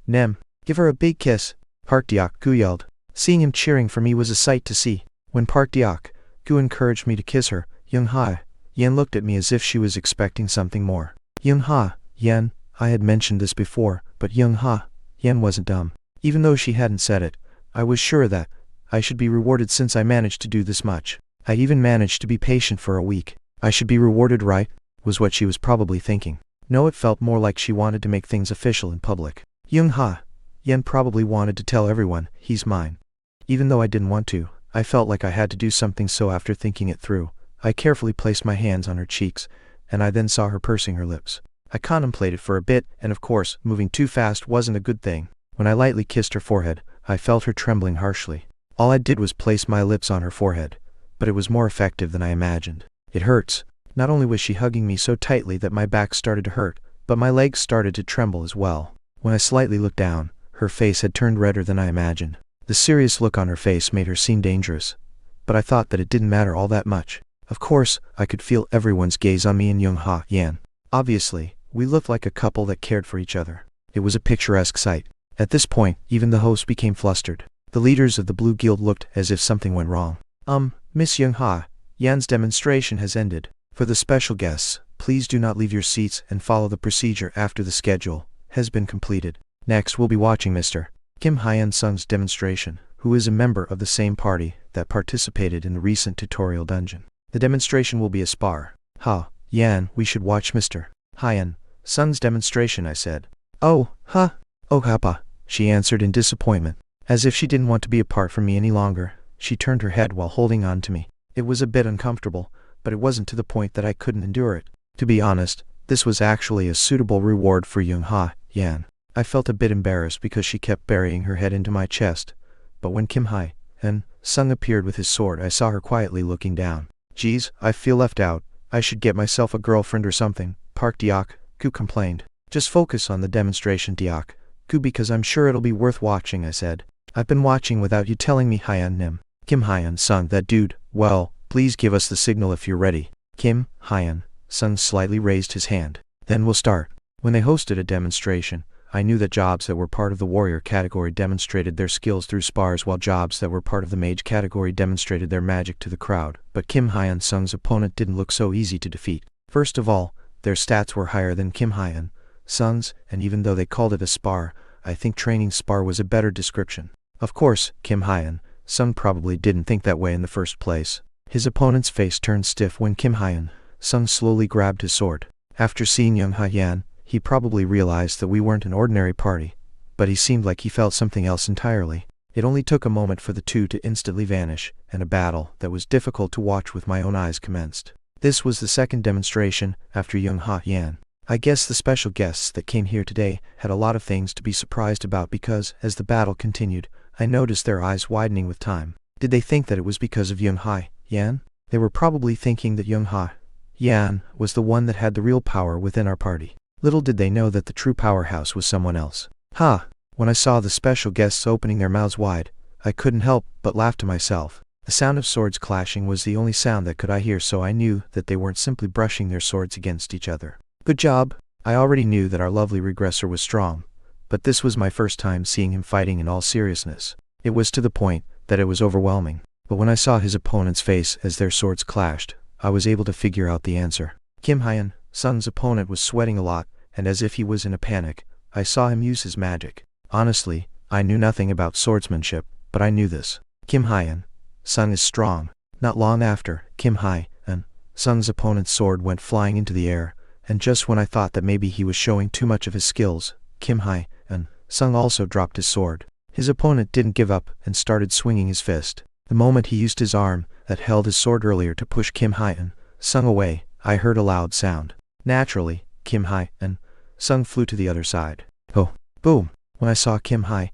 S1: Nem, give her a big kiss, Park Deok-gu yelled. Seeing him cheering for me was a sight to see. When Park Deok-gu encouraged me to kiss her, Yan looked at me as if she was expecting something more. Yan, I had mentioned this before, but Yan wasn't dumb. Even though she hadn't said it, I was sure that I should be rewarded since I managed to do this much. I even managed to be patient for a week. I should be rewarded, right? Was what she was probably thinking. No, it felt more like she wanted to make things official in public. Yan probably wanted to tell everyone, he's mine. Even though I didn't want to, I felt like I had to do something, so after thinking it through, I carefully placed my hands on her cheeks, and I then saw her pursing her lips. I contemplated for a bit, and of course, moving too fast wasn't a good thing. When I lightly kissed her forehead, I felt her trembling harshly. All I did was place my lips on her forehead, but it was more effective than I imagined. It hurts. Not only was she hugging me so tightly that my back started to hurt, but my legs started to tremble as well. When I slightly looked down, her face had turned redder than I imagined. The serious look on her face made her seem dangerous, but I thought that it didn't matter all that much. Of course, I could feel everyone's gaze on me and Yan. Obviously, we looked like a couple that cared for each other. It was a picturesque sight. At this point, even the host became flustered. The leaders of the Blue Guild looked as if something went wrong. Miss Yan's demonstration has ended. For the special guests, please do not leave your seats and follow the procedure after the schedule has been completed. Next, we'll be watching Mr. Kim Hyun-sung's demonstration, who is a member of the same party that participated in the recent tutorial dungeon. The demonstration will be a spar. Yan, we should watch Mr. Hyun-sung's demonstration, I said. Oh, Appa, she answered in disappointment. As if she didn't want to be apart from me any longer, she turned her head while holding on to me. It was a bit uncomfortable, but it wasn't to the point that I couldn't endure it. To be honest, this was actually a suitable reward for Yan. I felt a bit embarrassed because she kept burying her head into my chest, but when Kim Hyun-sung appeared with his sword, I saw her quietly looking down. Geez, I feel left out. I should get myself a girlfriend or something, Park Deok-gu complained. Just focus on the demonstration, Deok-gu, because I'm sure it'll be worth watching, I said. I've been watching without you telling me, Kim Hyun-sung, that dude. Well, please give us the signal if you're ready. Kim Hyun-sung slightly raised his hand. Then we'll start. When they hosted a demonstration, I knew that jobs that were part of the warrior category demonstrated their skills through spars, while jobs that were part of the mage category demonstrated their magic to the crowd. But Kim Hyun Sung's opponent didn't look so easy to defeat. First of all, their stats were higher than Kim Hyun Sung's, and even though they called it a spar, I think training spar was a better description. Of course, Kim Hyun Sung probably didn't think that way in the first place. His opponent's face turned stiff when Kim Hyun Sung slowly grabbed his sword. After seeing Young Ha-yan, he probably realized that we weren't an ordinary party, but he seemed like he felt something else entirely. It only took a moment for the two to instantly vanish, and a battle that was difficult to watch with my own eyes commenced. This was the second demonstration after Young Ha-yan. I guess the special guests that came here today had a lot of things to be surprised about because, as the battle continued, I noticed their eyes widening with time. Did they think that it was because of Young Ha-yan? They were probably thinking that Young Ha-yan was the one that had the real power within our party. Little did they know that the true powerhouse was someone else. When I saw the special guests opening their mouths wide, I couldn't help but laugh to myself. The sound of swords clashing was the only sound that could I hear, so I knew that they weren't simply brushing their swords against each other. Good job. I already knew that our lovely regressor was strong, but this was my first time seeing him fighting in all seriousness. It was to the point that it was overwhelming. But when I saw his opponent's face as their swords clashed, I was able to figure out the answer. Kim Hyun Sung's opponent was sweating a lot, and as if he was in a panic, I saw him use his magic. Honestly, I knew nothing about swordsmanship, but I knew this. Kim Hyun Sung is strong. Not long after, Kim Hyun Sung's opponent's sword went flying into the air, and just when I thought that maybe he was showing too much of his skills, Kim Hyun Sung also dropped his sword. His opponent didn't give up and started swinging his fist. The moment he used his arm that held his sword earlier to push Kim Hyun Sung away, I heard a loud sound. Naturally, Kim Hyun Sung flew to the other side. Oh, boom! When I saw Kim Hyun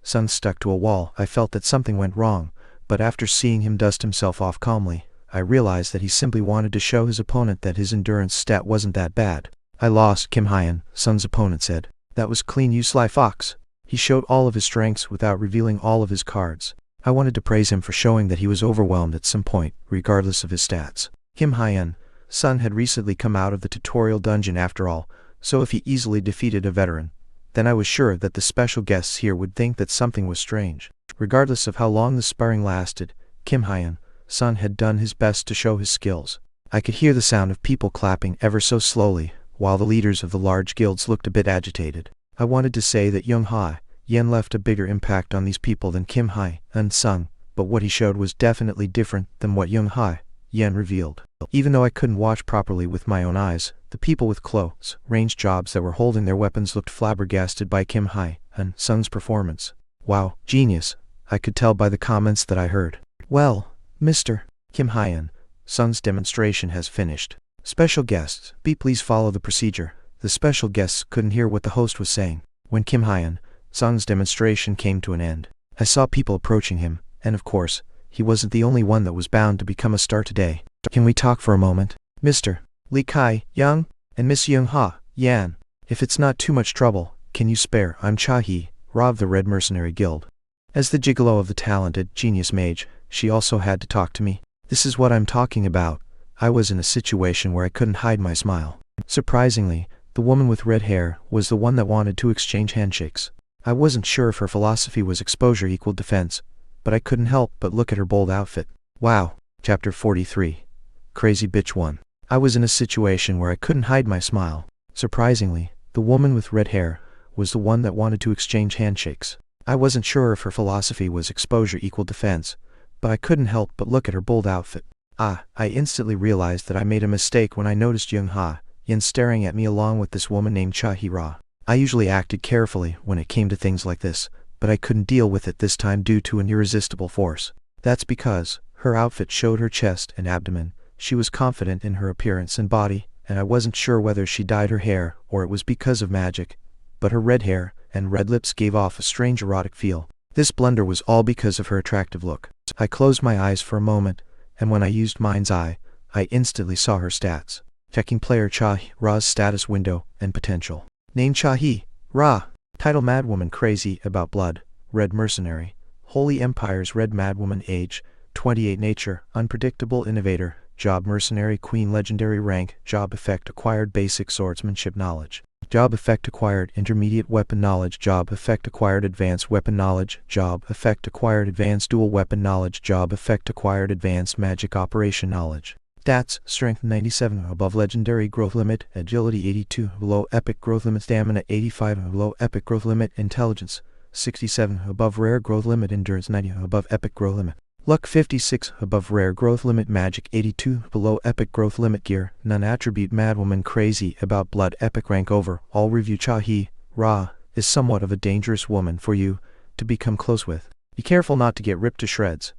S1: Sung stuck to a wall, I felt that something went wrong, but after seeing him dust himself off calmly, I realized that he simply wanted to show his opponent that his endurance stat wasn't that bad. I lost, Kim Hyun Sung's opponent said. That was clean, you sly fox. He showed all of his strengths without revealing all of his cards. I wanted to praise him for showing that he was overwhelmed at some point, regardless of his stats. Kim Hyun Sung had recently come out of the tutorial dungeon after all, so if he easily defeated a veteran, then I was sure that the special guests here would think that something was strange. Regardless of how long the sparring lasted, Kim Hyun Sung had done his best to show his skills. I could hear the sound of people clapping ever so slowly, while the leaders of the large guilds looked a bit agitated. I wanted to say that Young Ha-yan left a bigger impact on these people than Kim Hyun Sung, but what he showed was definitely different than what Young Ha-yan revealed. Even though I couldn't watch properly with my own eyes, the people with close range jobs that were holding their weapons looked flabbergasted by Kim Hyun Sung's performance. Wow, genius, I could tell by the comments that I heard. Well, Mr. Kim Hyun Sung's demonstration has finished. Special guests, please follow the procedure. The special guests couldn't hear what the host was saying. When Kim Hyun Sung's demonstration came to an end, I saw people approaching him, and of course, he wasn't the only one that was bound to become a star today. Can we talk for a moment? Mr. Lee Kai-young and Miss Young Ha-yan. If it's not too much trouble, can you spare? I'm Cha-hee-ra of the Red Mercenary Guild. As the gigolo of the talented genius mage, she also had to talk to me. This is what I'm talking about. I was in a situation where I couldn't hide my smile. Surprisingly, the woman with red hair was the one that wanted to exchange handshakes. I wasn't sure if her philosophy was exposure equal defense, but I couldn't help but look at her bold outfit. Wow. Chapter 43. Crazy Bitch 1. I was in a situation where I couldn't hide my smile. Surprisingly, the woman with red hair was the one that wanted to exchange handshakes. I wasn't sure if her philosophy was exposure equal defense, but I couldn't help but look at her bold outfit. I instantly realized that I made a mistake when I noticed Young Ha-yan staring at me along with this woman named Cha-hee-ra. I usually acted carefully when it came to things like this, but I couldn't deal with it this time due to an irresistible force. That's because her outfit showed her chest and abdomen. She was confident in her appearance and body, and I wasn't sure whether she dyed her hair or it was because of magic, but her red hair and red lips gave off a strange erotic feel. This blunder was all because of her attractive look. I closed my eyes for a moment, and when I used mind's eye, I instantly saw her stats. Checking player Cha-hee-ra's status window and potential. Name Cha-hee-ra. Title Madwoman Crazy About Blood, Red Mercenary. Holy Empire's Red Madwoman. Age 28. Nature Unpredictable Innovator. Job Mercenary Queen. Legendary Rank Job Effect Acquired Basic Swordsmanship Knowledge. Job effect acquired intermediate weapon knowledge. Job effect acquired advanced weapon knowledge. Job effect acquired advanced dual weapon knowledge. Job effect acquired advanced magic operation knowledge. Stats: Strength 97 above legendary growth limit, Agility 82 below epic growth limit, Stamina 85 below epic growth limit, Intelligence 67 above rare growth limit, Endurance 90 above epic growth limit, Luck 56 above rare growth limit, Magic 82 below epic growth limit, Gear none, Attribute Madwoman crazy about blood, epic rank over all. Review: Joara is somewhat of a dangerous woman for you to become close with. Be careful not to get ripped to shreds.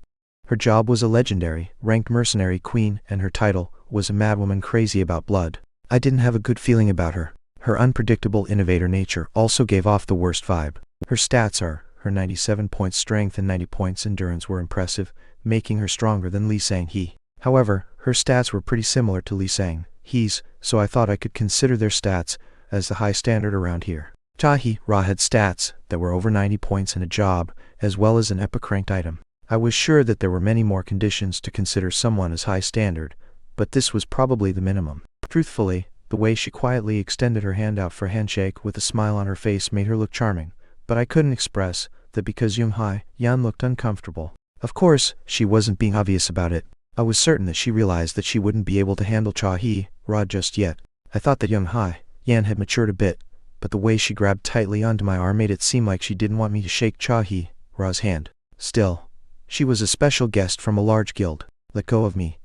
S1: Her job was a legendary, ranked mercenary queen, and her title was a madwoman crazy about blood. I didn't have a good feeling about her. Her unpredictable innovator nature also gave off the worst vibe. Her stats are, her 97 points strength and 90 points endurance were impressive, making her stronger than Lee Sang-hee. However, her stats were pretty similar to Lee Sang-hee's, so I thought I could consider their stats as the high standard around here. Joara had stats that were over 90 points and a job, as well as an epic ranked item. I was sure that there were many more conditions to consider someone as high standard, but this was probably the minimum. Truthfully, the way she quietly extended her hand out for a handshake with a smile on her face made her look charming, but I couldn't express that because Yan looked uncomfortable. Of course, she wasn't being obvious about it. I was certain that she realized that she wouldn't be able to handle Joara just yet. I thought that Yan had matured a bit, but the way she grabbed tightly onto my arm made it seem like she didn't want me to shake Joara's hand. Still, she was a special guest from a large guild. Let go of me,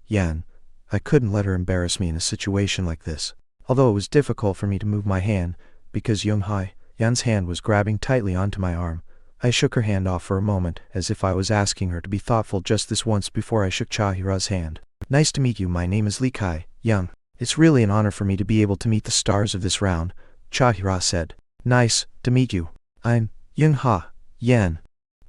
S1: Yan. I couldn't let her embarrass me in a situation like this. Although it was difficult for me to move my hand, because Yan's hand was grabbing tightly onto my arm, I shook her hand off for a moment, as if I was asking her to be thoughtful just this once before I shook Joara's hand. Nice to meet you, my name is Lee Kai-young. It's really an honor for me to be able to meet the stars of this round, Joara said. Nice to meet you. I'm Yan.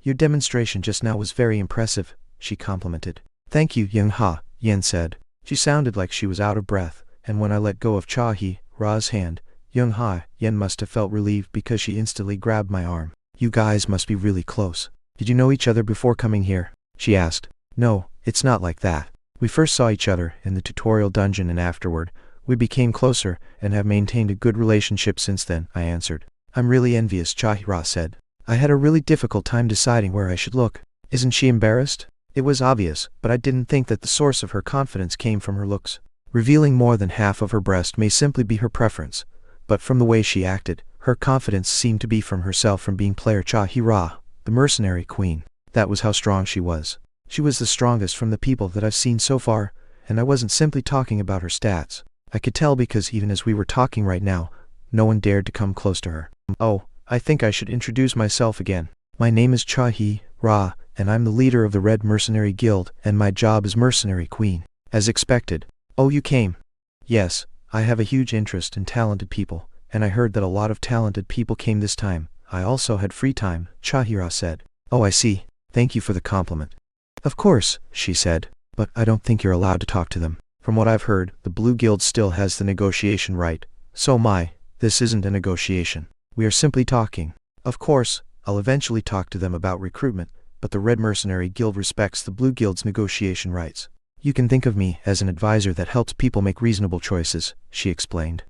S1: Your demonstration just now was very impressive, she complimented. Thank you, Yan said. She sounded like she was out of breath, and when I let go of Joara's hand, Yan must have felt relieved because she instantly grabbed my arm. You guys must be really close. Did you know each other before coming here? She asked. No, it's not like that. We first saw each other in the tutorial dungeon and afterward, we became closer and have maintained a good relationship since then, I answered. I'm really envious, Joara said. I had a really difficult time deciding where I should look. Isn't she embarrassed? It was obvious, but I didn't think that the source of her confidence came from her looks. Revealing more than half of her breast may simply be her preference, but from the way she acted, her confidence seemed to be from herself, from being player Joara, the mercenary queen. That was how strong she was. She was the strongest from the people that I've seen so far, and I wasn't simply talking about her stats. I could tell because even as we were talking right now, no one dared to come close to her. Oh, I think I should introduce myself again. My name is Joara, and I'm the leader of the Red Mercenary Guild, and my job is Mercenary Queen. As expected. Oh, you came? Yes, I have a huge interest in talented people, and I heard that a lot of talented people came this time. I also had free time, Joara said. Oh, I see. Thank you for the compliment. Of course, she said, but I don't think you're allowed to talk to them. From what I've heard, the Blue Guild still has the negotiation right. So this isn't a negotiation. We are simply talking. Of course, I'll eventually talk to them about recruitment, but the Red Mercenary Guild respects the Blue Guild's negotiation rights. You can think of me as an advisor that helps people make reasonable choices, she explained.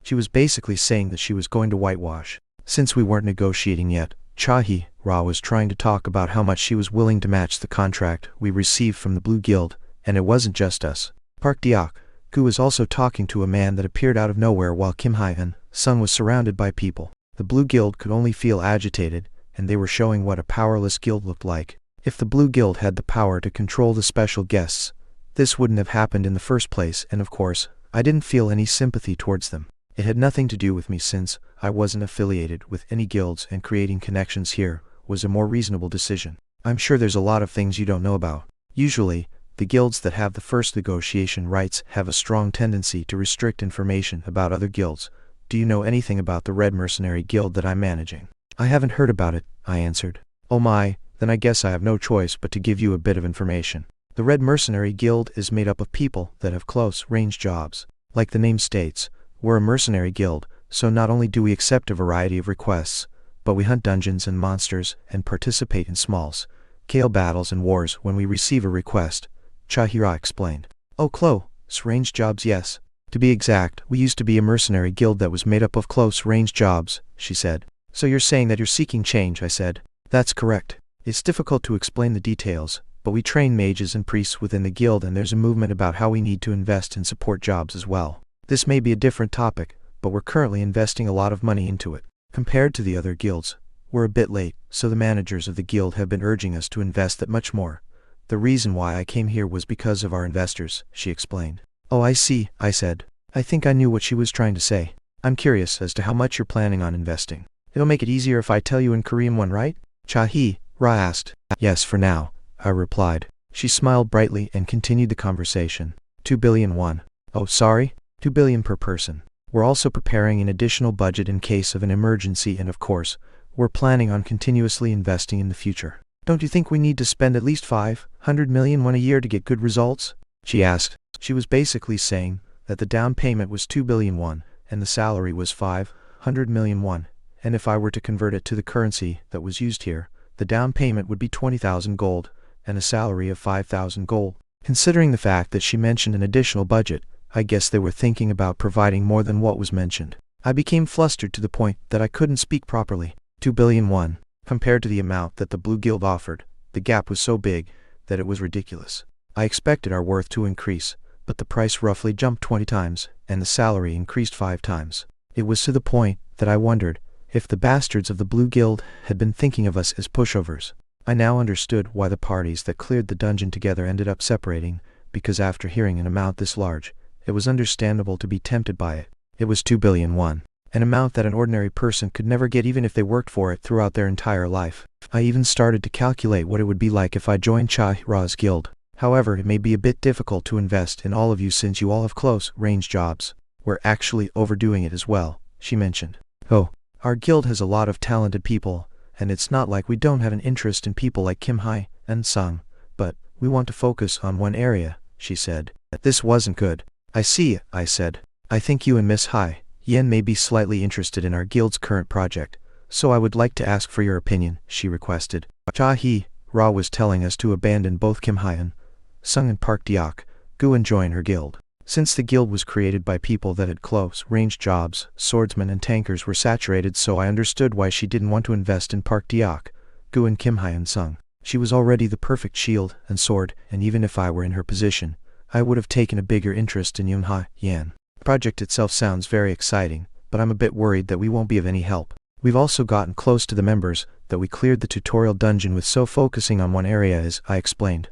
S1: She was basically saying that she was going to whitewash. Since we weren't negotiating yet, Joara was trying to talk about how much she was willing to match the contract we received from the Blue Guild, and it wasn't just us. Park Deok-gu was also talking to a man that appeared out of nowhere while Kim Hyun-sung was surrounded by people. The Blue Guild could only feel agitated, and they were showing what a powerless guild looked like. If the Blue Guild had the power to control the special guests, this wouldn't have happened in the first place, and of course, I didn't feel any sympathy towards them. It had nothing to do with me since I wasn't affiliated with any guilds, and creating connections here was a more reasonable decision. I'm sure there's a lot of things you don't know about. Usually, the guilds that have the first negotiation rights have a strong tendency to restrict information about other guilds. Do you know anything about the Red Mercenary Guild that I'm managing? I haven't heard about it, I answered. Oh my, then I guess I have no choice but to give you a bit of information. The Red Mercenary Guild is made up of people that have close-range jobs. Like the name states, we're a mercenary guild, so not only do we accept a variety of requests, but we hunt dungeons and monsters and participate in small-scale battles and wars when we receive a request, Joara explained. Oh, close-range jobs, yes. To be exact, we used to be a mercenary guild that was made up of close-range jobs, she said. So you're saying that you're seeking change, I said. That's correct. It's difficult to explain the details, but we train mages and priests within the guild, and there's a movement about how we need to invest in support jobs as well. This may be a different topic, but we're currently investing a lot of money into it. Compared to the other guilds, we're a bit late, so the managers of the guild have been urging us to invest that much more. The reason why I came here was because of our investors, she explained. Oh, I see, I said. I think I knew what she was trying to say. I'm curious as to how much you're planning on investing. It'll make it easier if I tell you in Korean one, right? Ra asked. Yes, for now, I replied. She smiled brightly and continued the conversation. 2 billion won. Oh, sorry? 2 billion per person. We're also preparing an additional budget in case of an emergency, and of course, we're planning on continuously investing in the future. Don't you think we need to spend at least 500 million won a year to get good results? She asked. She was basically saying that the down payment was 2 billion won, and the salary was 500 million won, and if I were to convert it to the currency that was used here, the down payment would be 20,000 gold, and a salary of 5,000 gold. Considering the fact that she mentioned an additional budget, I guess they were thinking about providing more than what was mentioned. I became flustered to the point that I couldn't speak properly. 2 billion won. Compared to the amount that the Blue Guild offered, the gap was so big that it was ridiculous. I expected our worth to increase, but the price roughly jumped 20 times, and the salary increased 5 times. It was to the point that I wondered if the bastards of the Blue Guild had been thinking of us as pushovers. I now understood why the parties that cleared the dungeon together ended up separating, because after hearing an amount this large, it was understandable to be tempted by it. It was 2 billion won. An amount that an ordinary person could never get even if they worked for it throughout their entire life. I even started to calculate what it would be like if I joined Ra's guild. However, it may be a bit difficult to invest in all of you since you all have close-range jobs. We're actually overdoing it as well, she mentioned. Oh, our guild has a lot of talented people, and it's not like we don't have an interest in people like Kim Hai and Sung, but we want to focus on one area, she said. This wasn't good. I see, I said. I think you and Miss Hai Yen may be slightly interested in our guild's current project, so I would like to ask for your opinion, she requested. Ra was telling us to abandon both Kim Hyun, Sung and Park Deok, Gu and join her guild. Since the guild was created by people that had close-range jobs, swordsmen and tankers were saturated, so I understood why she didn't want to invest in Park Deok, Gu and Kim Hyun Sung. She was already the perfect shield and sword, and even if I were in her position, I would have taken a bigger interest in Yoon Ha Yan. The project itself sounds very exciting, but I'm a bit worried that we won't be of any help. We've also gotten close to the members that we cleared the tutorial dungeon with, so focusing on one area as I explained.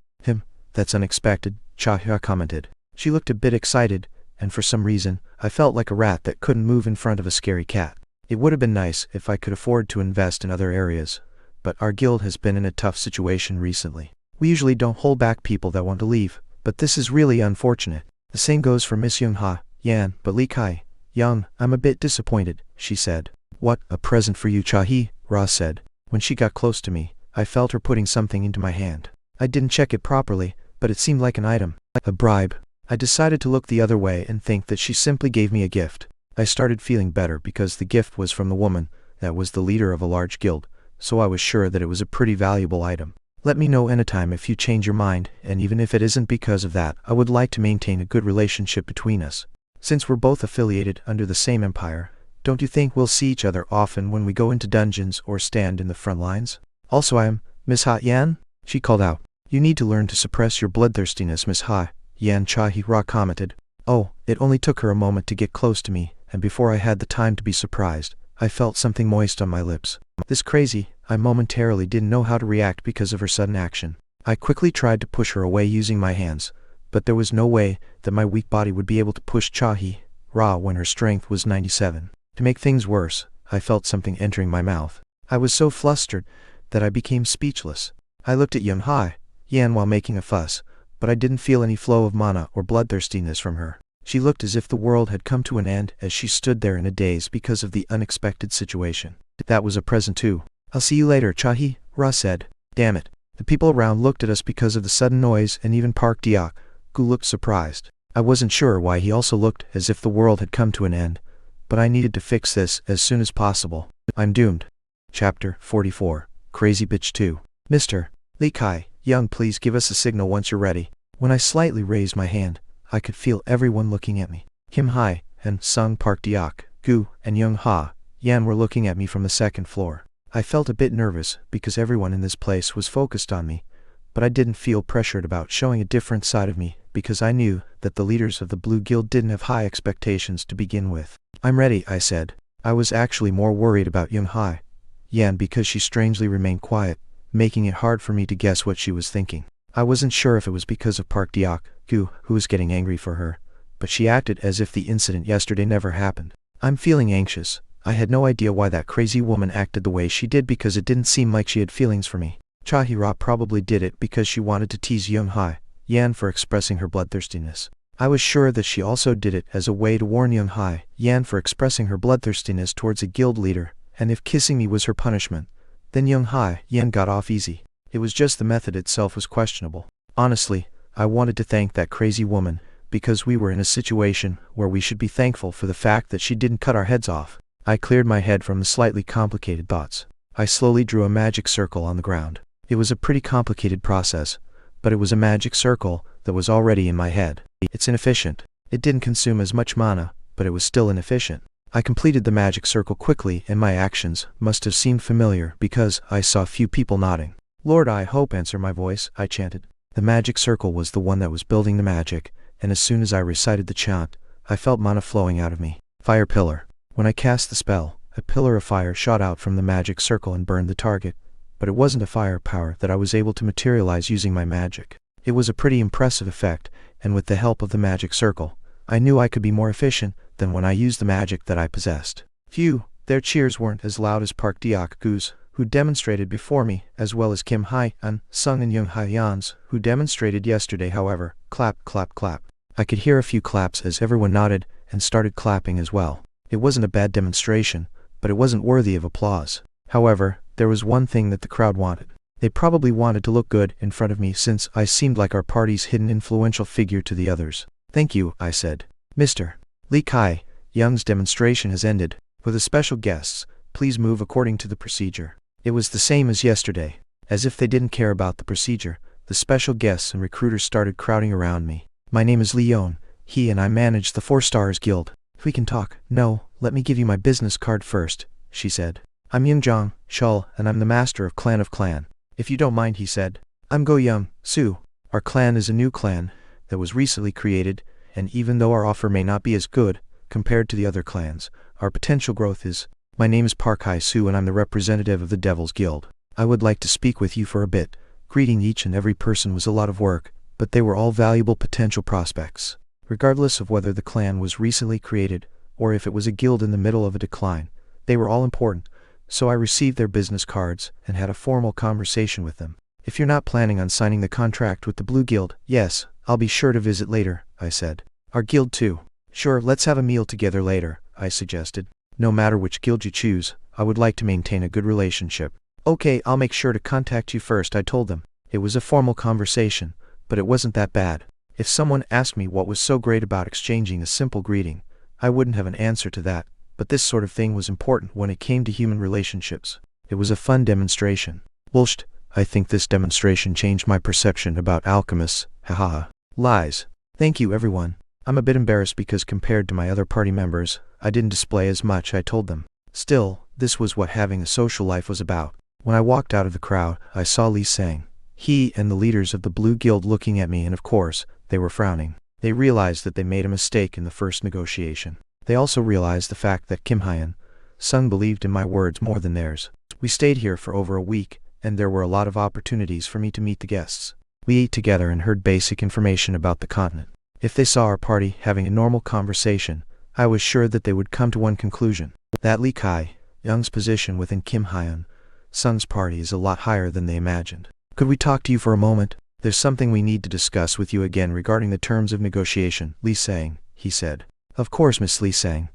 S1: That's unexpected, Cha-hya commented. She looked a bit excited, and for some reason, I felt like a rat that couldn't move in front of a scary cat. It would have been nice if I could afford to invest in other areas, but our guild has been in a tough situation recently. We usually don't hold back people that want to leave, but this is really unfortunate. The same goes for Miss Young Ha Yan, but Lee Kai Young, I'm a bit disappointed, she said. What, a present for you, Cha-hee, Ra said. When she got close to me, I felt her putting something into my hand. I didn't check it properly, but it seemed like an item. A bribe. I decided to look the other way and think that she simply gave me a gift. I started feeling better because the gift was from the woman that was the leader of a large guild, so I was sure that it was a pretty valuable item. Let me know anytime if you change your mind, and even if it isn't because of that, I would like to maintain a good relationship between us. Since we're both affiliated under the same empire, don't you think we'll see each other often when we go into dungeons or stand in the front lines? Also, I am Miss Ha Yan, she called out. You need to learn to suppress your bloodthirstiness, Miss Ha Yan, Cha-hee-ra commented. Oh, it only took her a moment to get close to me, and before I had the time to be surprised, I felt something moist on my lips. This crazy, I momentarily didn't know how to react because of her sudden action. I quickly tried to push her away using my hands, but there was no way that my weak body would be able to push Cha-hee-ra when her strength was 97. To make things worse, I felt something entering my mouth. I was so flustered that I became speechless. I looked at Young Ha Yan while making a fuss, but I didn't feel any flow of mana or bloodthirstiness from her. She looked as if the world had come to an end as she stood there in a daze because of the unexpected situation. That was a present too. I'll see you later, Cha-hee-ra said. Damn it. The people around looked at us because of the sudden noise, and even Park Deok, who looked surprised. I wasn't sure why he also looked as if the world had come to an end, but I needed to fix this as soon as possible. I'm doomed. Chapter 44. Crazy Bitch 2. Mr. Lee Kai Young, please give us a signal once you're ready. When I slightly raised my hand, I could feel everyone looking at me. Kim Hai and Sung Park Deok, Gu, and Young Ha Yan were looking at me from the second floor. I felt a bit nervous because everyone in this place was focused on me, but I didn't feel pressured about showing a different side of me because I knew that the leaders of the Blue Guild didn't have high expectations to begin with. "I'm ready," I said. I was actually more worried about Young Ha Yan because she strangely remained quiet, making it hard for me to guess what she was thinking. I wasn't sure if it was because of Park Deok, Gu, who was getting angry for her, but she acted as if the incident yesterday never happened. "I'm feeling anxious." I had no idea why that crazy woman acted the way she did because it didn't seem like she had feelings for me. Chahira probably did it because she wanted to tease Young Ha Yan for expressing her bloodthirstiness. I was sure that she also did it as a way to warn Young Ha Yan for expressing her bloodthirstiness towards a guild leader, and if kissing me was her punishment, then Young Ha Yan got off easy. It was just the method itself was questionable. Honestly, I wanted to thank that crazy woman, because we were in a situation where we should be thankful for the fact that she didn't cut our heads off. I cleared my head from the slightly complicated thoughts. I slowly drew a magic circle on the ground. It was a pretty complicated process, but it was a magic circle that was already in my head. It's inefficient. It didn't consume as much mana, but it was still inefficient. I completed the magic circle quickly, and my actions must have seemed familiar because I saw a few people nodding. "Lord, I hope, answer my voice," I chanted. The magic circle was the one that was building the magic, and as soon as I recited the chant, I felt mana flowing out of me. Fire pillar. When I cast the spell, a pillar of fire shot out from the magic circle and burned the target, but it wasn't a fire power that I was able to materialize using my magic. It was a pretty impressive effect, and with the help of the magic circle, I knew I could be more efficient than when I used the magic that I possessed. Phew, their cheers weren't as loud as Park Deok Gu's, who demonstrated before me, as well as Kim Hai and Sung and Young Ha Yan's, who demonstrated yesterday. However, clap, clap, clap. I could hear a few claps as everyone nodded and started clapping as well. It wasn't a bad demonstration, but it wasn't worthy of applause. However, there was one thing that the crowd wanted. They probably wanted to look good in front of me since I seemed like our party's hidden influential figure to the others. "Thank you," I said. "Mr. Li Kai, Young's demonstration has ended. For the special guests, please move according to the procedure." It was the same as yesterday. As if they didn't care about the procedure, the special guests and recruiters started crowding around me. "My name is Leon. He and I manage the 4 Stars Guild. If we can talk." "No, let me give you my business card first," she said. "I'm Youngjong Shul, and I'm the master of Clan. "If you don't mind," he said. "I'm Go Young Su. Our clan is a new clan that was recently created, and even though our offer may not be as good compared to the other clans, our potential growth is. My name is Park Hai Su, and I'm the representative of the Devil's Guild. I would like to speak with you for a bit." Greeting each and every person was a lot of work, but they were all valuable potential prospects. Regardless of whether the clan was recently created, or if it was a guild in the middle of a decline, they were all important, so I received their business cards and had a formal conversation with them. "If you're not planning on signing the contract with the Blue Guild, yes, I'll be sure to visit later," I said. "Our guild too." "Sure, let's have a meal together later," I suggested. "No matter which guild you choose, I would like to maintain a good relationship." "Okay, I'll make sure to contact you first," I told them. It was a formal conversation, but it wasn't that bad. If someone asked me what was so great about exchanging a simple greeting, I wouldn't have an answer to that, but this sort of thing was important when it came to human relationships. It was a fun demonstration. Bullshit, I think this demonstration changed my perception about alchemists, haha. Lies. Thank you everyone. I'm a bit embarrassed because compared to my other party members, I didn't display as much, I told them. Still, this was what having a social life was about. When I walked out of the crowd, I saw Li Sang. He and the leaders of the Blue Guild looking at me, and of course, they were frowning. They realized that they made a mistake in the first negotiation. They also realized the fact that Kim Hyun Sung believed in my words more than theirs. We stayed here for over a week, and there were a lot of opportunities for me to meet the guests. We ate together and heard basic information about the continent. If they saw our party having a normal conversation, I was sure that they would come to one conclusion. That Li Kai Young's position within Kim Hyun Sung's party is a lot higher than they imagined. "Could we talk to you for a moment? There's something we need to discuss with you again regarding the terms of negotiation," Li Sang, he said. "Of course, Miss Li Sang,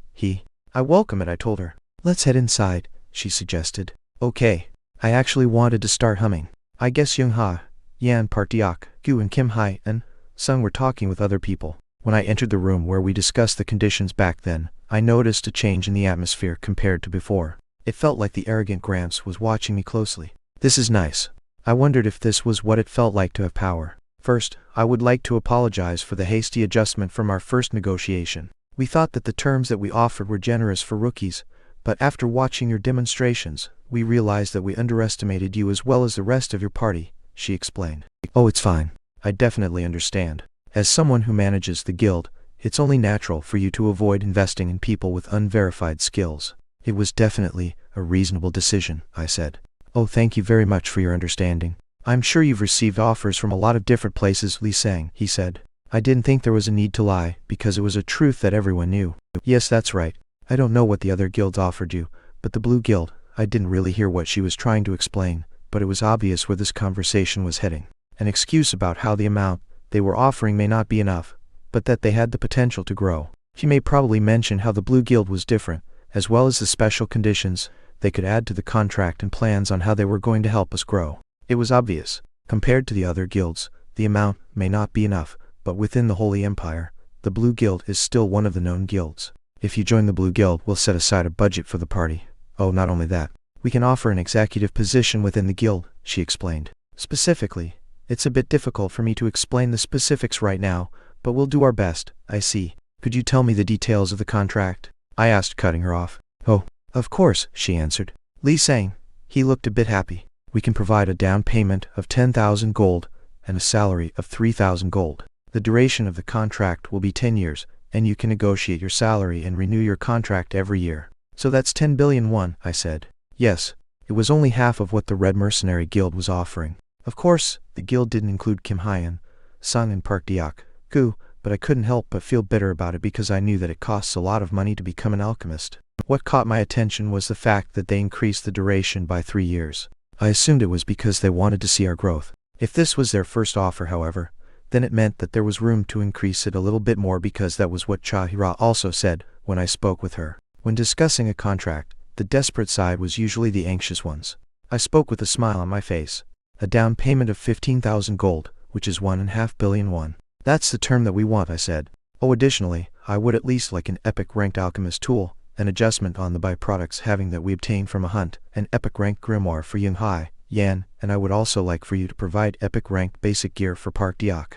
S1: I welcome it," I told her. "Let's head inside," she suggested. Okay. I actually wanted to start humming. I guess Young Ha Yan Park Deok Gu and Kim Hai and Sung were talking with other people. When I entered the room where we discussed the conditions back then, I noticed a change in the atmosphere compared to before. It felt like the arrogant Gramps was watching me closely. This is nice. I wondered if this was what it felt like to have power. First, I would like to apologize for the hasty adjustment from our first negotiation. We thought that the terms that we offered were generous for rookies, but after watching your demonstrations, we realized that we underestimated you as well as the rest of your party, she explained. Oh, it's fine. I definitely understand. As someone who manages the guild, it's only natural for you to avoid investing in people with unverified skills. It was definitely a reasonable decision, I said. Oh, thank you very much for your understanding. I'm sure you've received offers from a lot of different places, Li sang, he said. I didn't think there was a need to lie, because it was a truth that everyone knew. Yes, that's right. I don't know what the other guilds offered you, but the Blue Guild, I didn't really hear what she was trying to explain, but it was obvious where this conversation was heading. An excuse about how the amount they were offering may not be enough, but that they had the potential to grow. She may probably mention how the Blue Guild was different, as well as the special conditions they could add to the contract and plans on how they were going to help us grow. It was obvious. Compared to the other guilds, the amount may not be enough, but within the Holy Empire, the Blue Guild is still one of the known guilds. If you join the Blue Guild, we'll set aside a budget for the party. Oh, not only that. We can offer an executive position within the guild, she explained. Specifically, it's a bit difficult for me to explain the specifics right now, but we'll do our best. I see. Could you tell me the details of the contract? I asked, cutting her off. Oh, of course, she answered. Li sang. He looked a bit happy. We can provide a down payment of 10,000 gold and a salary of 3,000 gold. The duration of the contract will be 10 years, and you can negotiate your salary and renew your contract every year. So that's 10 billion won, I said. Yes, it was only half of what the Red Mercenary Guild was offering. Of course, the guild didn't include Kim Hyen, Sun and Park Diak, Gu, but I couldn't help but feel bitter about it because I knew that it costs a lot of money to become an alchemist. What caught my attention was the fact that they increased the duration by 3 years. I assumed it was because they wanted to see our growth. If this was their first offer, however, then it meant that there was room to increase it a little bit more because that was what Joara also said when I spoke with her. When discussing a contract, the desperate side was usually the anxious ones. I spoke with a smile on my face. A down payment of 15,000 gold, which is 1.5 billion won. That's the term that we want, I said. Oh, additionally, I would at least like an epic ranked alchemist tool, an adjustment on the byproducts having that we obtained from a hunt, an epic ranked grimoire for Yung Hai, Yan, and I would also like for you to provide epic ranked basic gear for Park Diak,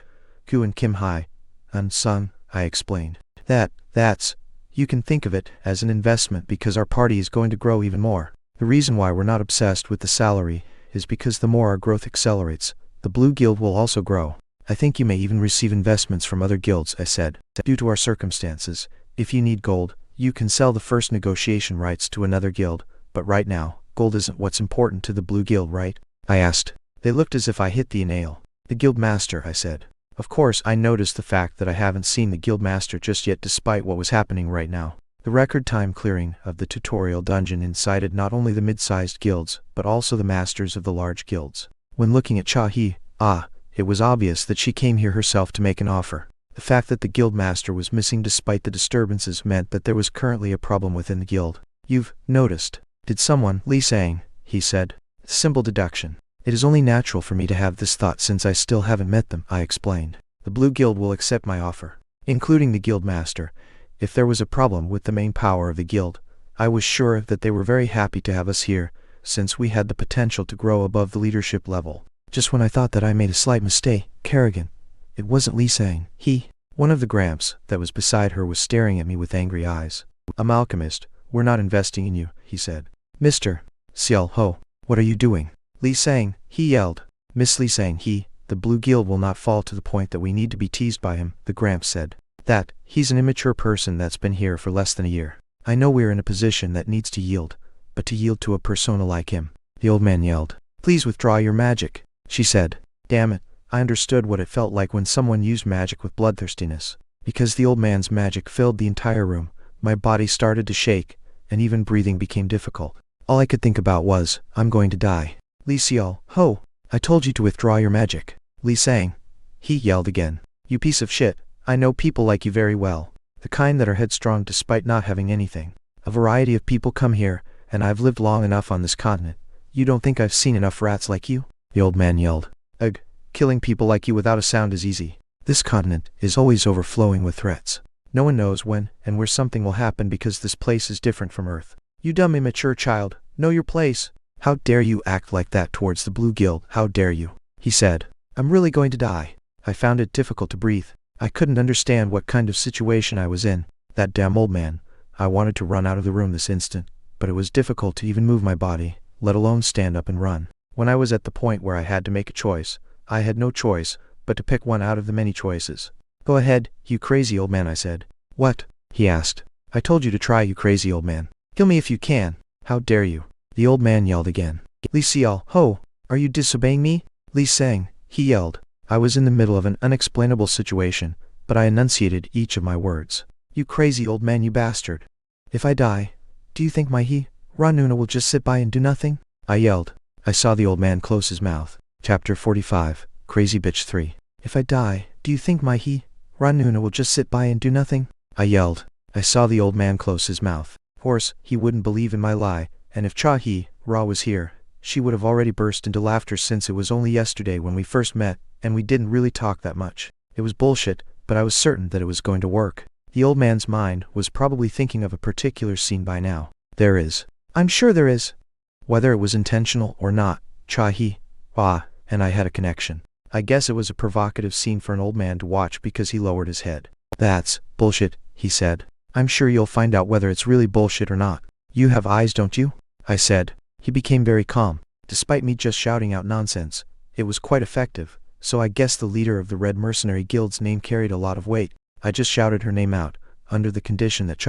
S1: Ku and Kim Hai, and Sun, I explained. That's, you can think of it as an investment because our party is going to grow even more. The reason why we're not obsessed with the salary is because the more our growth accelerates, the Blue Guild will also grow. I think you may even receive investments from other guilds, I said. Due to our circumstances, if you need gold, you can sell the first negotiation rights to another guild, but right now, gold isn't what's important to the Blue Guild, right? I asked. They looked as if I hit the nail. The guild master, I said. Of course, I noticed the fact that I haven't seen the guild master just yet despite what was happening right now. The record time clearing of the tutorial dungeon incited not only the mid-sized guilds, but also the masters of the large guilds. When looking at Chahi, it was obvious that she came here herself to make an offer. The fact that the guild master was missing despite the disturbances meant that there was currently a problem within the guild. You've noticed. Did someone, Li sang, he said. Simple deduction. It is only natural for me to have this thought since I still haven't met them, I explained. The Blue Guild will accept my offer, including the guild master. If there was a problem with the main power of the guild, I was sure that they were very happy to have us here, since we had the potential to grow above the leadership level. Just when I thought that I made a slight mistake, Kerrigan. It wasn't Li sang. One of the Gramps that was beside her was staring at me with angry eyes. I'm alchemist. We're not investing in you, he said. Mr. Xiao Ho, what are you doing? Li sang, he yelled. Miss Li sang, the Blue Guild will not fall to the point that we need to be teased by him, the Gramps said. That, he's an immature person that's been here for less than a year. I know we're in a position that needs to yield, but to yield to a persona like him. The old man yelled. Please withdraw your magic, she said. Damn it, I understood what it felt like when someone used magic with bloodthirstiness. Because the old man's magic filled the entire room, my body started to shake, and even breathing became difficult. All I could think about was, I'm going to die. Li Xiao Ho, I told you to withdraw your magic. Li sang. He yelled again. You piece of shit, I know people like you very well. The kind that are headstrong despite not having anything. A variety of people come here, and I've lived long enough on this continent. You don't think I've seen enough rats like you? The old man yelled. Ugh, killing people like you without a sound is easy. This continent is always overflowing with threats. No one knows when and where something will happen because this place is different from Earth. You dumb immature child, know your place. How dare you act like that towards the Blue Guild, how dare you? He said. I'm really going to die. I found it difficult to breathe. I couldn't understand what kind of situation I was in. That damn old man. I wanted to run out of the room this instant, but it was difficult to even move my body, let alone stand up and run. When I was at the point where I had to make a choice, I had no choice but to pick one out of the many choices. Go ahead, you crazy old man, I said. What? He asked. I told you to try, you crazy old man. Kill me if you can. How dare you? The old man yelled again. Li Xiao Ho, are you disobeying me? Li Sang, he yelled. I was in the middle of an unexplainable situation, but I enunciated each of my words. You crazy old man, you bastard. If I die, do you think my Ranuna will just sit by and do nothing? I yelled. I saw the old man close his mouth. Chapter 45, Crazy Bitch 3. If I die, do you think my Ranuna will just sit by and do nothing? I yelled. I saw the old man close his mouth. Of course, he wouldn't believe in my lie, and if Ra was here, she would have already burst into laughter since it was only yesterday when we first met, and we didn't really talk that much. It was bullshit, but I was certain that it was going to work. The old man's mind was probably thinking of a particular scene by now. There is. I'm sure there is. Whether it was intentional or not, Ra and I had a connection. I guess it was a provocative scene for an old man to watch because he lowered his head. That's bullshit, he said. I'm sure you'll find out whether it's really bullshit or not. You have eyes, don't you? I said. He became very calm. Despite me just shouting out nonsense, it was quite effective, so I guess the leader of the Red Mercenary Guild's name carried a lot of weight. I just shouted her name out, under the condition that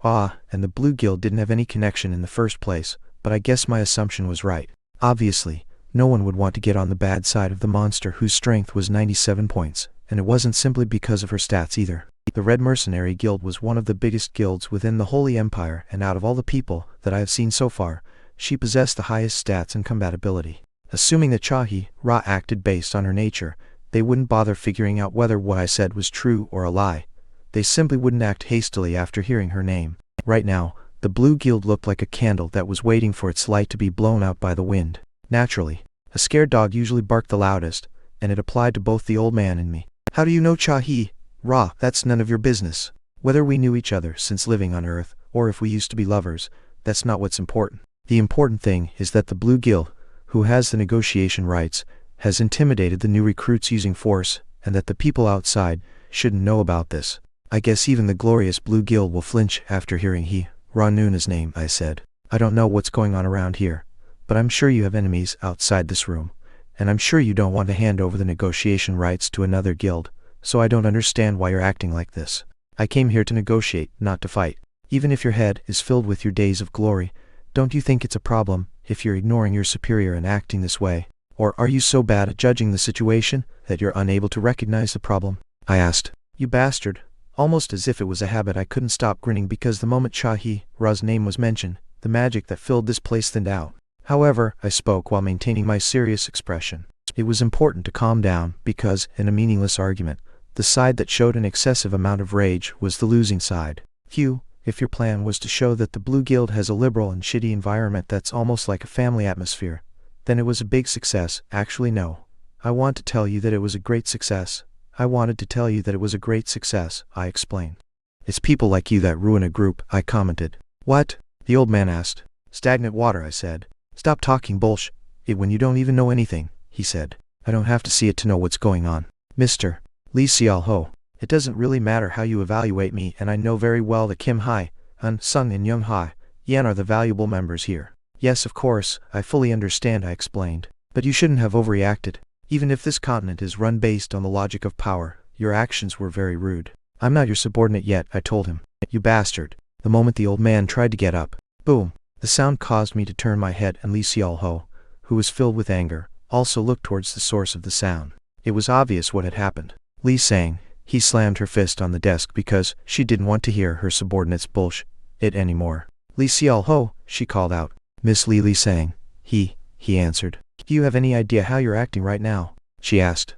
S1: Ra and the Blue Guild didn't have any connection in the first place, but I guess my assumption was right. Obviously, no one would want to get on the bad side of the monster whose strength was 97 points, and it wasn't simply because of her stats either. The Red Mercenary Guild was one of the biggest guilds within the Holy Empire, and out of all the people that I have seen so far, she possessed the highest stats and combat ability. Assuming that Ra acted based on her nature, they wouldn't bother figuring out whether what I said was true or a lie. They simply wouldn't act hastily after hearing her name. Right now, the Blue Guild looked like a candle that was waiting for its light to be blown out by the wind. Naturally, a scared dog usually barked the loudest, and it applied to both the old man and me. How do you know Ra? That's none of your business. Whether we knew each other since living on Earth, or if we used to be lovers, that's not what's important. The important thing is that the Blue Guild, who has the negotiation rights, has intimidated the new recruits using force, and that the people outside shouldn't know about this. I guess even the glorious Blue Guild will flinch after hearing Ranuna's name, I said. I don't know what's going on around here, but I'm sure you have enemies outside this room, and I'm sure you don't want to hand over the negotiation rights to another guild, so I don't understand why you're acting like this. I came here to negotiate, not to fight. Even if your head is filled with your days of glory, don't you think it's a problem if you're ignoring your superior and acting this way? Or are you so bad at judging the situation that you're unable to recognize the problem? I asked. You bastard. Almost as if it was a habit, I couldn't stop grinning because the moment Ra's name was mentioned, the magic that filled this place thinned out. However, I spoke while maintaining my serious expression. It was important to calm down because, in a meaningless argument, the side that showed an excessive amount of rage was the losing side. If your plan was to show that the Blue Guild has a liberal and shitty environment that's almost like a family atmosphere, then it was a big success. Actually, no. I want to tell you that it was a great success. I wanted to tell you that it was a great success, I explained. It's people like you that ruin a group, I commented. What? The old man asked. Stagnant water, I said. Stop talking bullshit when you don't even know anything, he said. I don't have to see it to know what's going on. Mr. Li Xiaoho, it doesn't really matter how you evaluate me, and I know very well that Kim Hai, An Sung and Young Hai, Yan are the valuable members here. Yes, of course, I fully understand, I explained. But you shouldn't have overreacted. Even if this continent is run based on the logic of power, your actions were very rude. I'm not your subordinate yet, I told him. You bastard. The moment the old man tried to get up, boom, the sound caused me to turn my head, and Li Xiaoho, who was filled with anger, also looked towards the source of the sound. It was obvious what had happened. Li Sang, he slammed her fist on the desk because she didn't want to hear her subordinate's bullshit anymore. Li Xiaoho, she called out. Miss Li Sang, he answered. Do you have any idea how you're acting right now? She asked.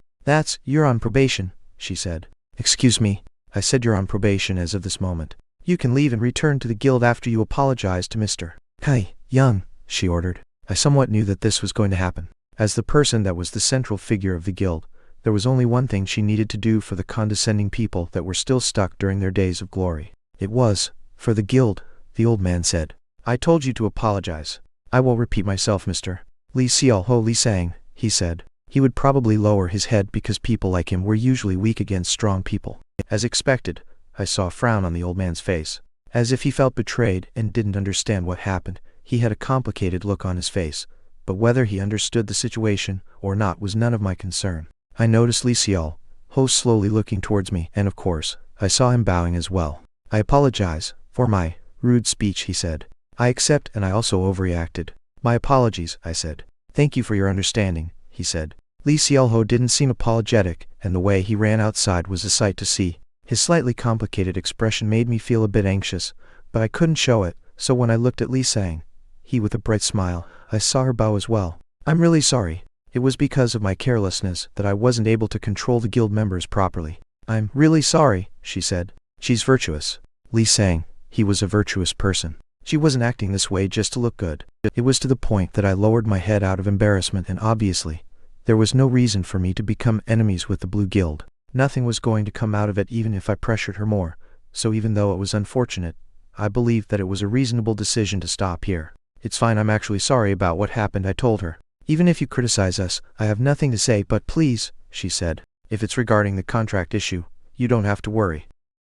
S1: You're on probation, she said. Excuse me, I said. You're on probation as of this moment. You can leave and return to the guild after you apologize to Mr. Kai Young, she ordered. I somewhat knew that this was going to happen. As the person that was the central figure of the guild, there was only one thing she needed to do for the condescending people that were still stuck during their days of glory. It was, for the guild, the old man said. I told you to apologize. I will repeat myself, Mr. Li Xiaoho Li Sang, he said. He would probably lower his head because people like him were usually weak against strong people. As expected, I saw a frown on the old man's face. As if he felt betrayed and didn't understand what happened. He had a complicated look on his face, but whether he understood the situation or not was none of my concern. I noticed Li Xiao Ho slowly looking towards me, and of course, I saw him bowing as well. I apologize for my rude speech, he said. I accept, and I also overreacted. My apologies, I said. Thank you for your understanding, he said. Li Xiaoho didn't seem apologetic, and the way he ran outside was a sight to see. His slightly complicated expression made me feel a bit anxious, but I couldn't show it, so when I looked at Li Sang, he with a bright smile, I saw her bow as well. I'm really sorry. It was because of my carelessness that I wasn't able to control the guild members properly. I'm really sorry, she said. She's virtuous. Li Sang, he was a virtuous person. She wasn't acting this way just to look good. It was to the point that I lowered my head out of embarrassment, and obviously, there was no reason for me to become enemies with the Blue Guild. Nothing was going to come out of it even if I pressured her more, so even though it was unfortunate, I believed that it was a reasonable decision to stop here. It's fine, I'm actually sorry about what happened, I told her. Even if you criticize us, I have nothing to say, but please, she said, if it's regarding the contract issue, you don't have to worry.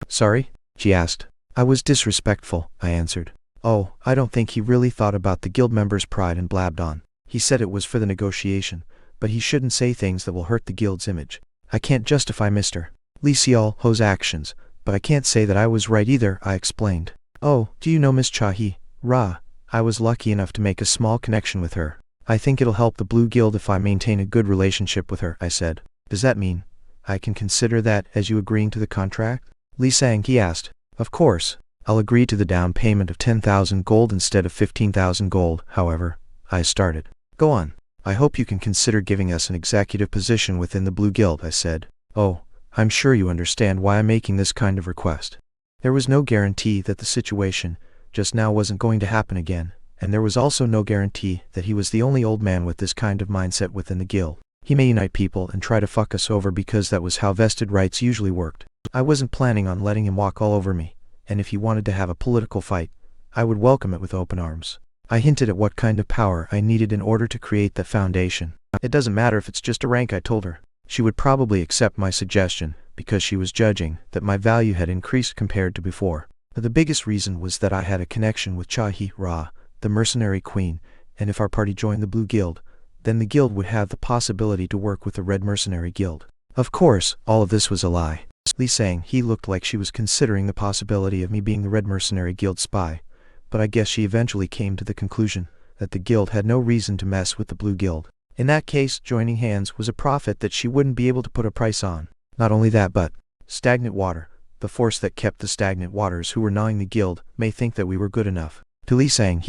S1: Sorry? She asked. I was disrespectful, I answered. Oh, I don't think he really thought about the guild members' pride and blabbed on. He said it was for the negotiation, but he shouldn't say things that will hurt the guild's image. I can't justify Mr. Li Xiaoho's actions, but I can't say that I was right either, I explained. Oh, do you know Miss Chahi Ra? I was lucky enough to make a small connection with her. I think it'll help the Blue Guild if I maintain a good relationship with her, I said. Does that mean I can consider that as you agreeing to the contract? Li Sang, he asked. Of course. I'll agree to the down payment of 10,000 gold instead of 15,000 gold, however, I started. Go on. I hope you can consider giving us an executive position within the Blue Guild, I said. Oh, I'm sure you understand why I'm making this kind of request. There was no guarantee that the situation just now wasn't going to happen again, and there was also no guarantee that he was the only old man with this kind of mindset within the guild. He may unite people and try to fuck us over because that was how vested rights usually worked. I wasn't planning on letting him walk all over me, and if he wanted to have a political fight, I would welcome it with open arms. I hinted at what kind of power I needed in order to create that foundation. It doesn't matter if it's just a rank, I told her. She would probably accept my suggestion, because she was judging that my value had increased compared to before. But the biggest reason was that I had a connection with Chahi Ra, the mercenary queen, and if our party joined the Blue Guild, then the guild would have the possibility to work with the Red Mercenary Guild. Of course, all of this was a lie. Li Sang, he looked like she was considering the possibility of me being the Red Mercenary Guild spy, but I guess she eventually came to the conclusion that the guild had no reason to mess with the Blue Guild. In that case, joining hands was a profit that she wouldn't be able to put a price on. Not only that, but stagnant water, the force that kept the stagnant waters who were gnawing the guild, may think that we were good enough. To Li Sang,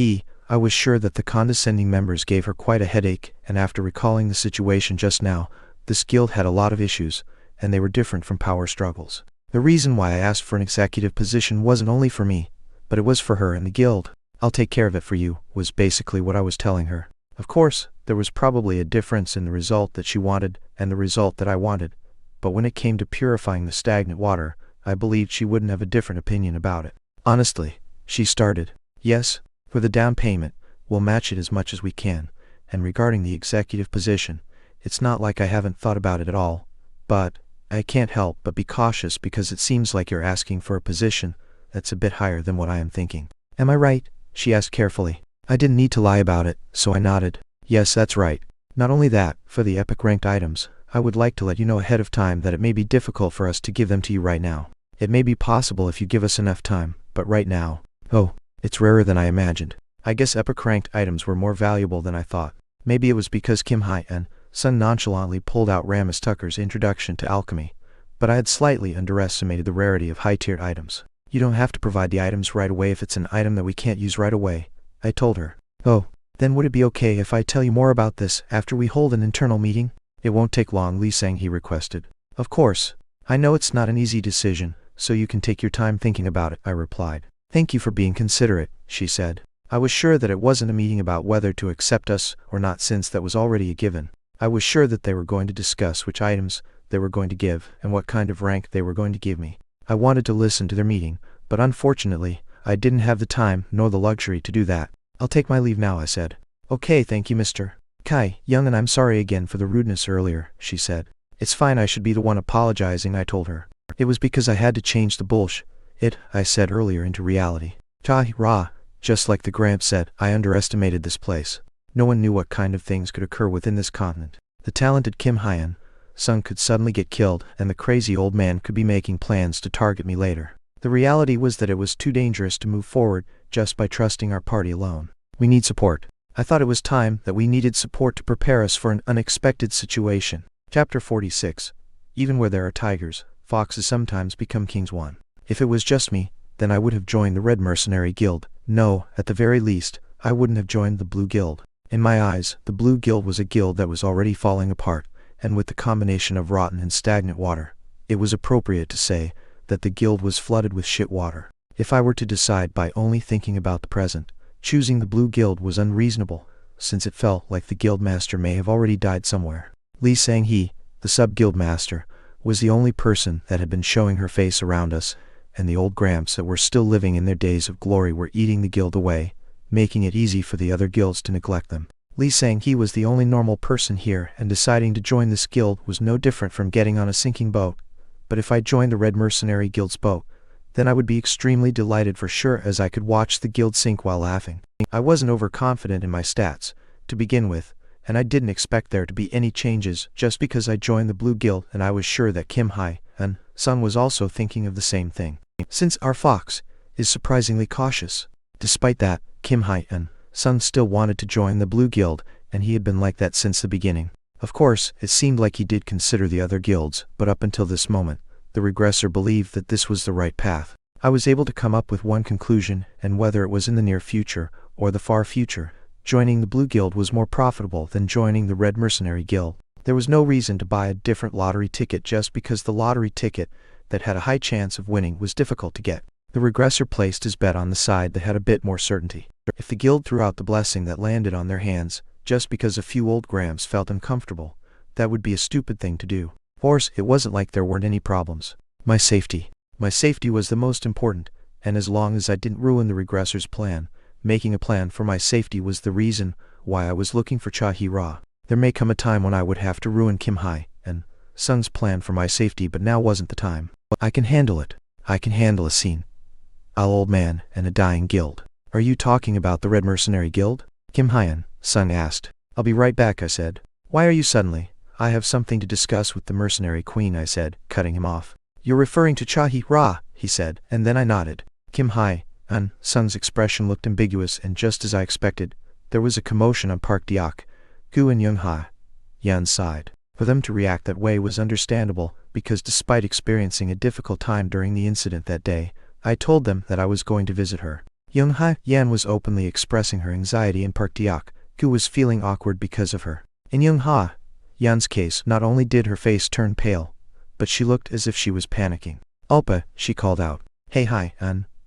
S1: I was sure that the condescending members gave her quite a headache, and after recalling the situation just now, this guild had a lot of issues, and they were different from power struggles. The reason why I asked for an executive position wasn't only for me, but it was for her and the guild. I'll take care of it for you, was basically what I was telling her. Of course, there was probably a difference in the result that she wanted and the result that I wanted, but when it came to purifying the stagnant water, I believed she wouldn't have a different opinion about it. Honestly, she started. Yes, for the down payment, we'll match it as much as we can, and regarding the executive position, it's not like I haven't thought about it at all, but I can't help but be cautious because it seems like you're asking for a position that's a bit higher than what I am thinking. Am I right? She asked carefully. I didn't need to lie about it, so I nodded. Yes, that's right. Not only that, for the epic ranked items, I would like to let you know ahead of time that it may be difficult for us to give them to you right now. It may be possible if you give us enough time, but right now, oh, it's rarer than I imagined. I guess epic ranked items were more valuable than I thought. Maybe it was because Kim Hai and Sun nonchalantly pulled out Ramus Tucker's introduction to alchemy, but I had slightly underestimated the rarity of high-tiered items. You don't have to provide the items right away if it's an item that we can't use right away, I told her. Oh, then would it be okay if I tell you more about this after we hold an internal meeting? It won't take long, Li Sang, he requested. Of course. I know it's not an easy decision, so you can take your time thinking about it, I replied. Thank you for being considerate, she said. I was sure that it wasn't a meeting about whether to accept us or not since that was already a given. I was sure that they were going to discuss which items they were going to give and what kind of rank they were going to give me. I wanted to listen to their meeting, but unfortunately, I didn't have the time nor the luxury to do that. I'll take my leave now, I said. Okay, thank you, Mr. Kai Young, and I'm sorry again for the rudeness earlier, she said. It's fine, I should be the one apologizing, I told her. It was because I had to change the bullshit I said earlier into reality. Cha-hi-ra, just like the Gramps said, I underestimated this place. No one knew what kind of things could occur within this continent. The talented Kim Hyun-sung could suddenly get killed, and the crazy old man could be making plans to target me later. The reality was that it was too dangerous to move forward just by trusting our party alone. We need support. I thought it was time that we needed support to prepare us for an unexpected situation. Chapter 46. Even where there are tigers, foxes sometimes become kings. 1. If it was just me, then I would have joined the Red Mercenary Guild. No, at the very least, I wouldn't have joined the Blue Guild. In my eyes, the Blue Guild was a guild that was already falling apart, and with the combination of rotten and stagnant water, it was appropriate to say that the guild was flooded with shit water. If I were to decide by only thinking about the present, choosing the Blue Guild was unreasonable, since it felt like the guild master may have already died somewhere. Lee Sang-hee, the sub-guild master, was the only person that had been showing her face around us, and the old Gramps that were still living in their days of glory were eating the guild away, making it easy for the other guilds to neglect them. Lee Sang-hee was the only normal person here, and deciding to join this guild was no different from getting on a sinking boat. But if I joined the Red Mercenary Guild's boat, then I would be extremely delighted for sure, as I could watch the guild sink while laughing. I wasn't overconfident in my stats, to begin with, and I didn't expect there to be any changes just because I joined the Blue Guild, and I was sure that Kim Hyun-sung was also thinking of the same thing. Since our fox is surprisingly cautious. Despite that, Kim Hyun-sung still wanted to join the Blue Guild, and he had been like that since the beginning. Of course, it seemed like he did consider the other guilds, but up until this moment, the regressor believed that this was the right path. I was able to come up with one conclusion, and whether it was in the near future or the far future, joining the Blue Guild was more profitable than joining the Red Mercenary Guild. There was no reason to buy a different lottery ticket just because the lottery ticket that had a high chance of winning was difficult to get. The regressor placed his bet on the side that had a bit more certainty. If the guild threw out the blessing that landed on their hands just because a few old Gramps felt uncomfortable, that would be a stupid thing to do. Of course, it wasn't like there weren't any problems. My safety. My safety was the most important, and as long as I didn't ruin the regressor's plan, making a plan for my safety was the reason why I was looking for Cha-hi-ra. There may come a time when I would have to ruin Kim Hyun-sung's plan for my safety, but now wasn't the time. I can handle it. I can handle a scene. I'll old man and a dying guild. Are you talking about the Red Mercenary Guild? Kim Hyun-sung asked. I'll be right back, I said. Why are you suddenly? I have something to discuss with the Mercenary Queen, I said, cutting him off. You're referring to Cha-hi-ra, he said, and then I nodded. Kim Hyun-sung's expression looked ambiguous, and just as I expected, there was a commotion on Park Deok-gu and Young-ha-yeon's side. For them to react that way was understandable, because despite experiencing a difficult time during the incident that day, I told them that I was going to visit her. Young-ha-yeon was openly expressing her anxiety, and Park Deok-gu was feeling awkward because of her. In Young-ha-yeon's case, not only did her face turn pale, but she looked as if she was panicking. Ulpa, she called out. Hey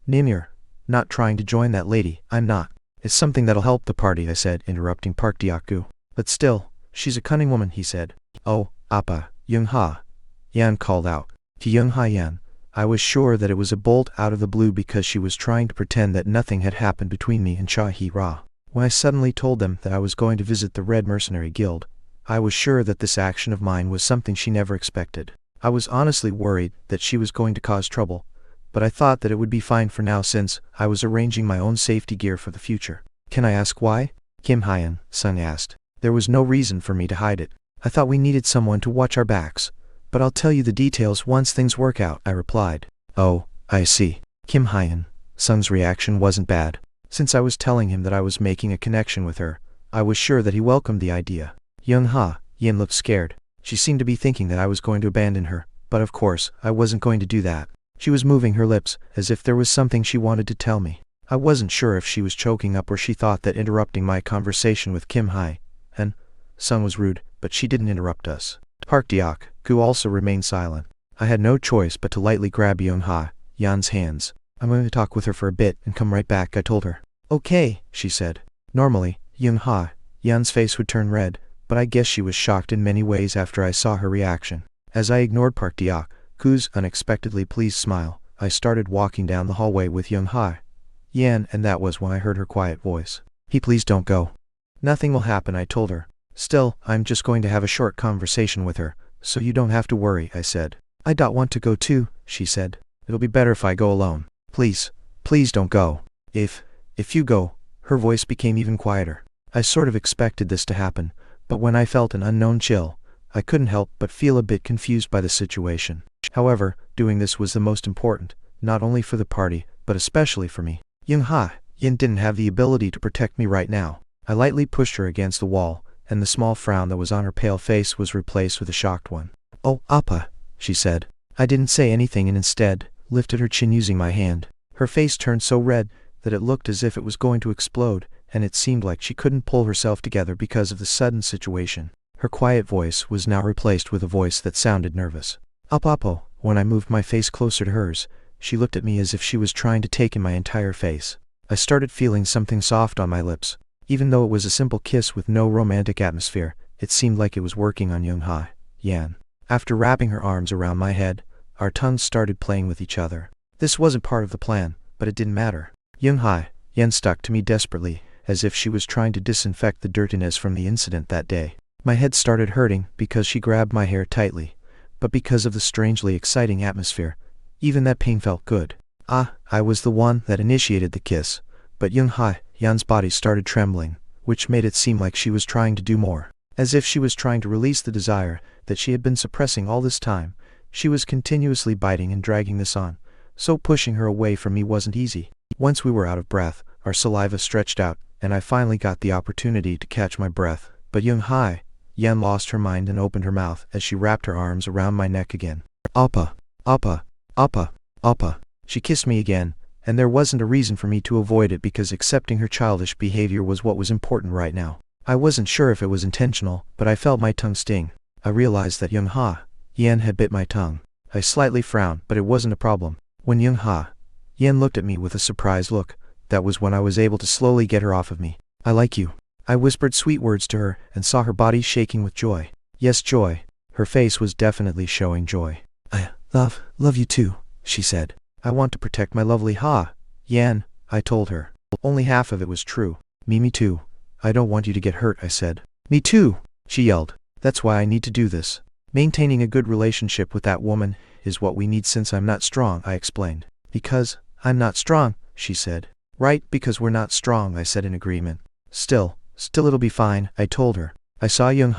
S1: Nim, not trying to join that lady, I'm not. It's something that'll help the party, I said, interrupting Park Deok-gu. But still, she's a cunning woman, he said. Oh, Appa, Young-ha-yeon called out. To Young-ha-yeon, I was sure that it was a bolt out of the blue because she was trying to pretend that nothing had happened between me and Cha-hi-ra. When I suddenly told them that I was going to visit the Red Mercenary Guild, I was sure that this action of mine was something she never expected. I was honestly worried that she was going to cause trouble, but I thought that it would be fine for now since I was arranging my own safety gear for the future. Can I ask why? Kim Hyun-sung asked. There was no reason for me to hide it. I thought we needed someone to watch our backs. But I'll tell you the details once things work out, I replied. Oh, I see. Kim Hyun-sung's reaction wasn't bad. Since I was telling him that I was making a connection with her, I was sure that he welcomed the idea. Young-ha-yeon looked scared. She seemed to be thinking that I was going to abandon her, but of course, I wasn't going to do that. She was moving her lips, as if there was something she wanted to tell me. I wasn't sure if she was choking up or she thought that interrupting my conversation with Kim Hyun-sung was rude, but she didn't interrupt us. Park Deok-gu also remained silent. I had no choice but to lightly grab Young-ha-yeon's hands. I'm going to talk with her for a bit and come right back, I told her. Okay, she said. Normally, Young-ha-yeon's face would turn red, but I guess she was shocked in many ways after I saw her reaction. As I ignored Park Deok-gu's unexpectedly pleased smile, I started walking down the hallway with Young-ha-yeon, and that was when I heard her quiet voice. Please don't go. Nothing will happen, I told her. Still, I'm just going to have a short conversation with her, so you don't have to worry, I said. I don't want to go too, she said. It'll be better if I go alone. Please, please don't go. If you go, her voice became even quieter. I sort of expected this to happen, but when I felt an unknown chill, I couldn't help but feel a bit confused by the situation. However, doing this was the most important, not only for the party, but especially for me. Yin didn't have the ability to protect me right now. I lightly pushed her against the wall, and the small frown that was on her pale face was replaced with a shocked one. "Oh, Appa," she said. I didn't say anything and instead lifted her chin using my hand. Her face turned so red that it looked as if it was going to explode, and it seemed like she couldn't pull herself together because of the sudden situation. Her quiet voice was now replaced with a voice that sounded nervous. "Appa." When I moved my face closer to hers, she looked at me as if she was trying to take in my entire face. I started feeling something soft on my lips. Even though it was a simple kiss with no romantic atmosphere, it seemed like it was working on Yan. After wrapping her arms around my head, our tongues started playing with each other. This wasn't part of the plan, but it didn't matter. Yan stuck to me desperately, as if she was trying to disinfect the dirtiness from the incident that day. My head started hurting because she grabbed my hair tightly, but because of the strangely exciting atmosphere, even that pain felt good. I was the one that initiated the kiss, but Yan's body started trembling, which made it seem like she was trying to do more. As if she was trying to release the desire that she had been suppressing all this time, she was continuously biting and dragging this on, so pushing her away from me wasn't easy. Once we were out of breath, our saliva stretched out, and I finally got the opportunity to catch my breath, but Yan lost her mind and opened her mouth as she wrapped her arms around my neck again. Appa. She kissed me again, and there wasn't a reason for me to avoid it because accepting her childish behavior was what was important right now. I wasn't sure if it was intentional, but I felt my tongue sting. I realized that Yan had bit my tongue. I slightly frowned, but it wasn't a problem. When Yan looked at me with a surprised look, that was when I was able to slowly get her off of me. "I like you." I whispered sweet words to her and saw her body shaking with joy. Yes, joy. Her face was definitely showing joy. "I love you too," she said. "I want to protect my lovely Yan," I told her. Only half of it was true. Me too. "I don't want you to get hurt," I said. "Me too," she yelled. "That's why I need to do this. Maintaining a good relationship with that woman is what we need since I'm not strong," I explained. "Because I'm not strong," she said. "Right, because we're not strong," I said in agreement. Still it'll be fine," I told her. I saw Yan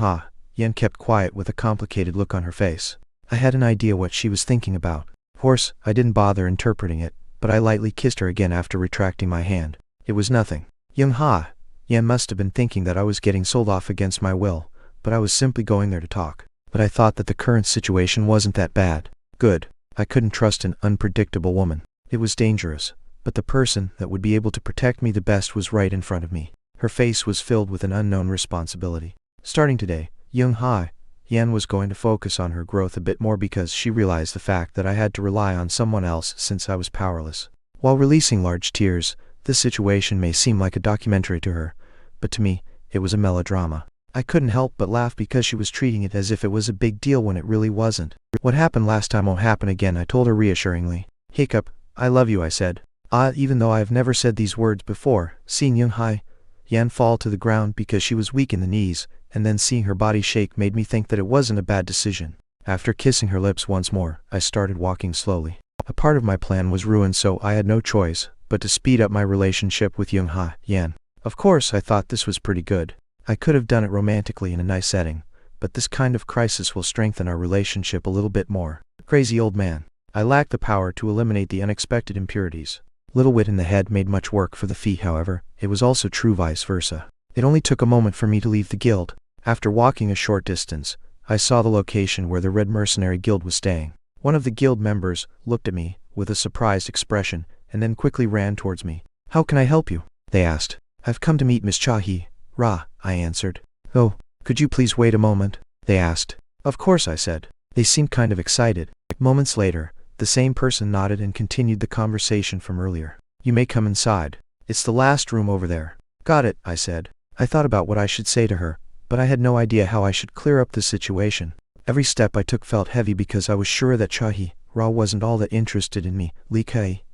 S1: kept quiet with a complicated look on her face. I had an idea what she was thinking about. Of course, I didn't bother interpreting it, but I lightly kissed her again after retracting my hand. It was nothing. Yan must have been thinking that I was getting sold off against my will, but I was simply going there to talk. But I thought that the current situation wasn't that bad. Good. I couldn't trust an unpredictable woman. It was dangerous, but the person that would be able to protect me the best was right in front of me. Her face was filled with an unknown responsibility. Starting today, Yan was going to focus on her growth a bit more because she realized the fact that I had to rely on someone else since I was powerless. While releasing large tears, this situation may seem like a documentary to her, but to me, it was a melodrama. I couldn't help but laugh because she was treating it as if it was a big deal when it really wasn't. "What happened last time won't happen again," I told her reassuringly. "Hiccup, I love you," I said. Even though I have never said these words before, seeing Yan fall to the ground because she was weak in the knees, and then seeing her body shake made me think that it wasn't a bad decision. After kissing her lips once more, I started walking slowly. A part of my plan was ruined, so I had no choice but to speed up my relationship with Yan. Of course, I thought this was pretty good. I could have done it romantically in a nice setting, but this kind of crisis will strengthen our relationship a little bit more. Crazy old man. I lacked the power to eliminate the unexpected impurities. Little wit in the head made much work for the feet, however. It was also true vice versa. It only took a moment for me to leave the guild. After walking a short distance, I saw the location where the Red Mercenary Guild was staying. One of the guild members looked at me with a surprised expression and then quickly ran towards me. "How can I help you?" they asked. "I've come to meet Miss Ra," I answered. "Oh, could you please wait a moment?" they asked. "Of course," I said. They seemed kind of excited. Moments later, the same person nodded and continued the conversation from earlier. "You may come inside. It's the last room over there." "Got it," I said. I thought about what I should say to her, but I had no idea how I should clear up the situation. Every step I took felt heavy because I was sure that Ra wasn't all that interested in me,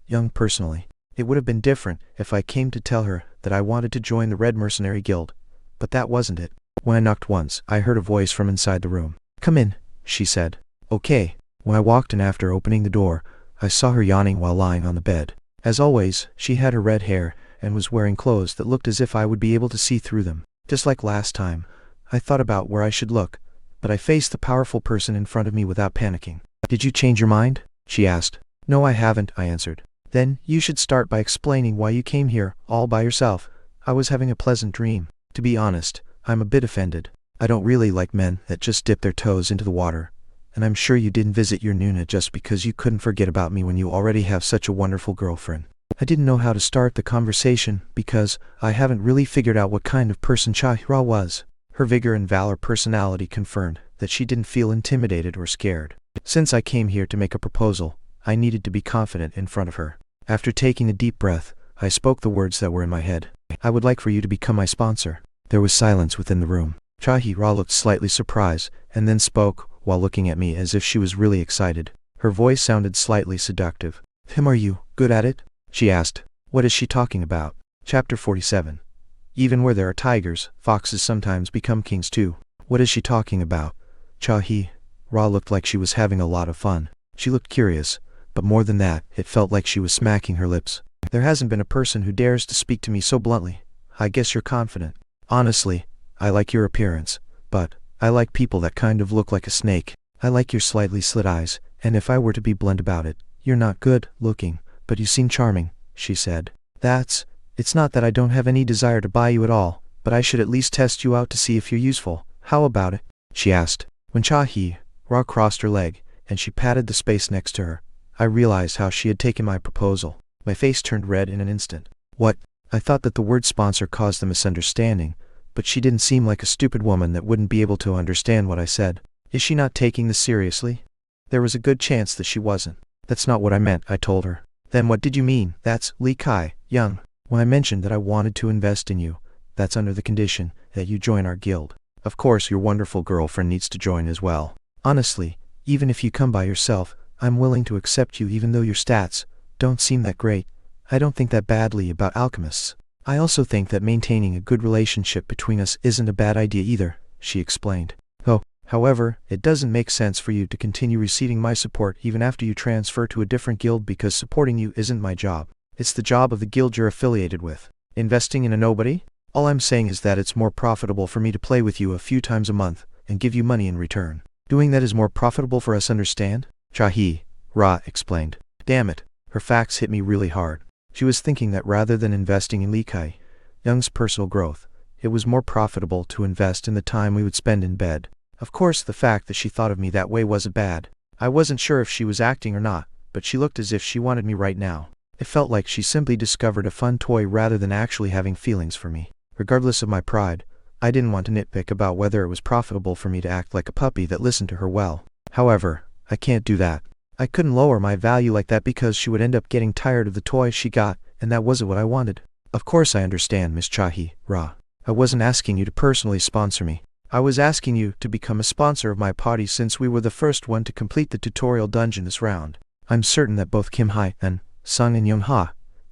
S1: Young personally. It would have been different if I came to tell her that I wanted to join the Red Mercenary Guild, but that wasn't it. When I knocked once, I heard a voice from inside the room. "Come in," she said. "Okay." When I walked in after opening the door, I saw her yawning while lying on the bed. As always, she had her red hair and was wearing clothes that looked as if I would be able to see through them. Just like last time, I thought about where I should look, but I faced the powerful person in front of me without panicking. "Did you change your mind?" she asked. "No, I haven't," I answered. "Then you should start by explaining why you came here, all by yourself." "I was having a pleasant dream. To be honest, I'm a bit offended. I don't really like men that just dip their toes into the water. And I'm sure you didn't visit your Nuna just because you couldn't forget about me when you already have such a wonderful girlfriend." I didn't know how to start the conversation because I haven't really figured out what kind of person Joara was. Her vigor and valor personality confirmed that she didn't feel intimidated or scared. Since I came here to make a proposal, I needed to be confident in front of her. After taking a deep breath, I spoke the words that were in my head. "I would like for you to become my sponsor." There was silence within the room. Joara looked slightly surprised, and then spoke, while looking at me as if she was really excited. Her voice sounded slightly seductive. "Are you good at it?" she asked. "What is she talking about?" Chapter 47. Even where there are tigers, foxes sometimes become kings too. What is she talking about? Joara looked like she was having a lot of fun. She looked curious, but more than that, it felt like she was smacking her lips. "There hasn't been a person who dares to speak to me so bluntly. I guess you're confident." "Honestly, I like your appearance, but I like people that kind of look like a snake. I like your slightly slit eyes, and if I were to be blunt about it, you're not good looking, but you seem charming," she said. It's not that I don't have any desire to buy you at all, but I should at least test you out to see if you're useful. How about it?" she asked. When Joara crossed her leg, and she patted the space next to her, I realized how she had taken my proposal. My face turned red in an instant. "What?" I thought that the word sponsor caused a misunderstanding, but she didn't seem like a stupid woman that wouldn't be able to understand what I said. Is she not taking this seriously? There was a good chance that she wasn't. "That's not what I meant," I told her. "Then what did you mean?" "That's Li Kai, young. When I mentioned that I wanted to invest in you, that's under the condition that you join our guild. Of course your wonderful girlfriend needs to join as well. Honestly, even if you come by yourself, I'm willing to accept you even though your stats don't seem that great. I don't think that badly about alchemists. I also think that maintaining a good relationship between us isn't a bad idea either," she explained. However, it doesn't make sense for you to continue receiving my support even after you transfer to a different guild because supporting you isn't my job. It's the job of the guild you're affiliated with. Investing in a nobody? All I'm saying is that it's more profitable for me to play with you a few times a month and give you money in return. Doing that is more profitable for us, understand?" Joara explained. Damn it, her facts hit me really hard. She was thinking that rather than investing in Li Kai Young's personal growth, it was more profitable to invest in the time we would spend in bed. Of course, the fact that she thought of me that way wasn't bad. I wasn't sure if she was acting or not, but she looked as if she wanted me right now. It felt like she simply discovered a fun toy rather than actually having feelings for me. Regardless of my pride, I didn't want to nitpick about whether it was profitable for me to act like a puppy that listened to her well. However, I can't do that. I couldn't lower my value like that because she would end up getting tired of the toy she got, and that wasn't what I wanted. Of course I understand, Miss Joara. I wasn't asking you to personally sponsor me. I was asking you to become a sponsor of my party since we were the first one to complete the tutorial dungeon this round. I'm certain that both Kim Hai and Sung and Young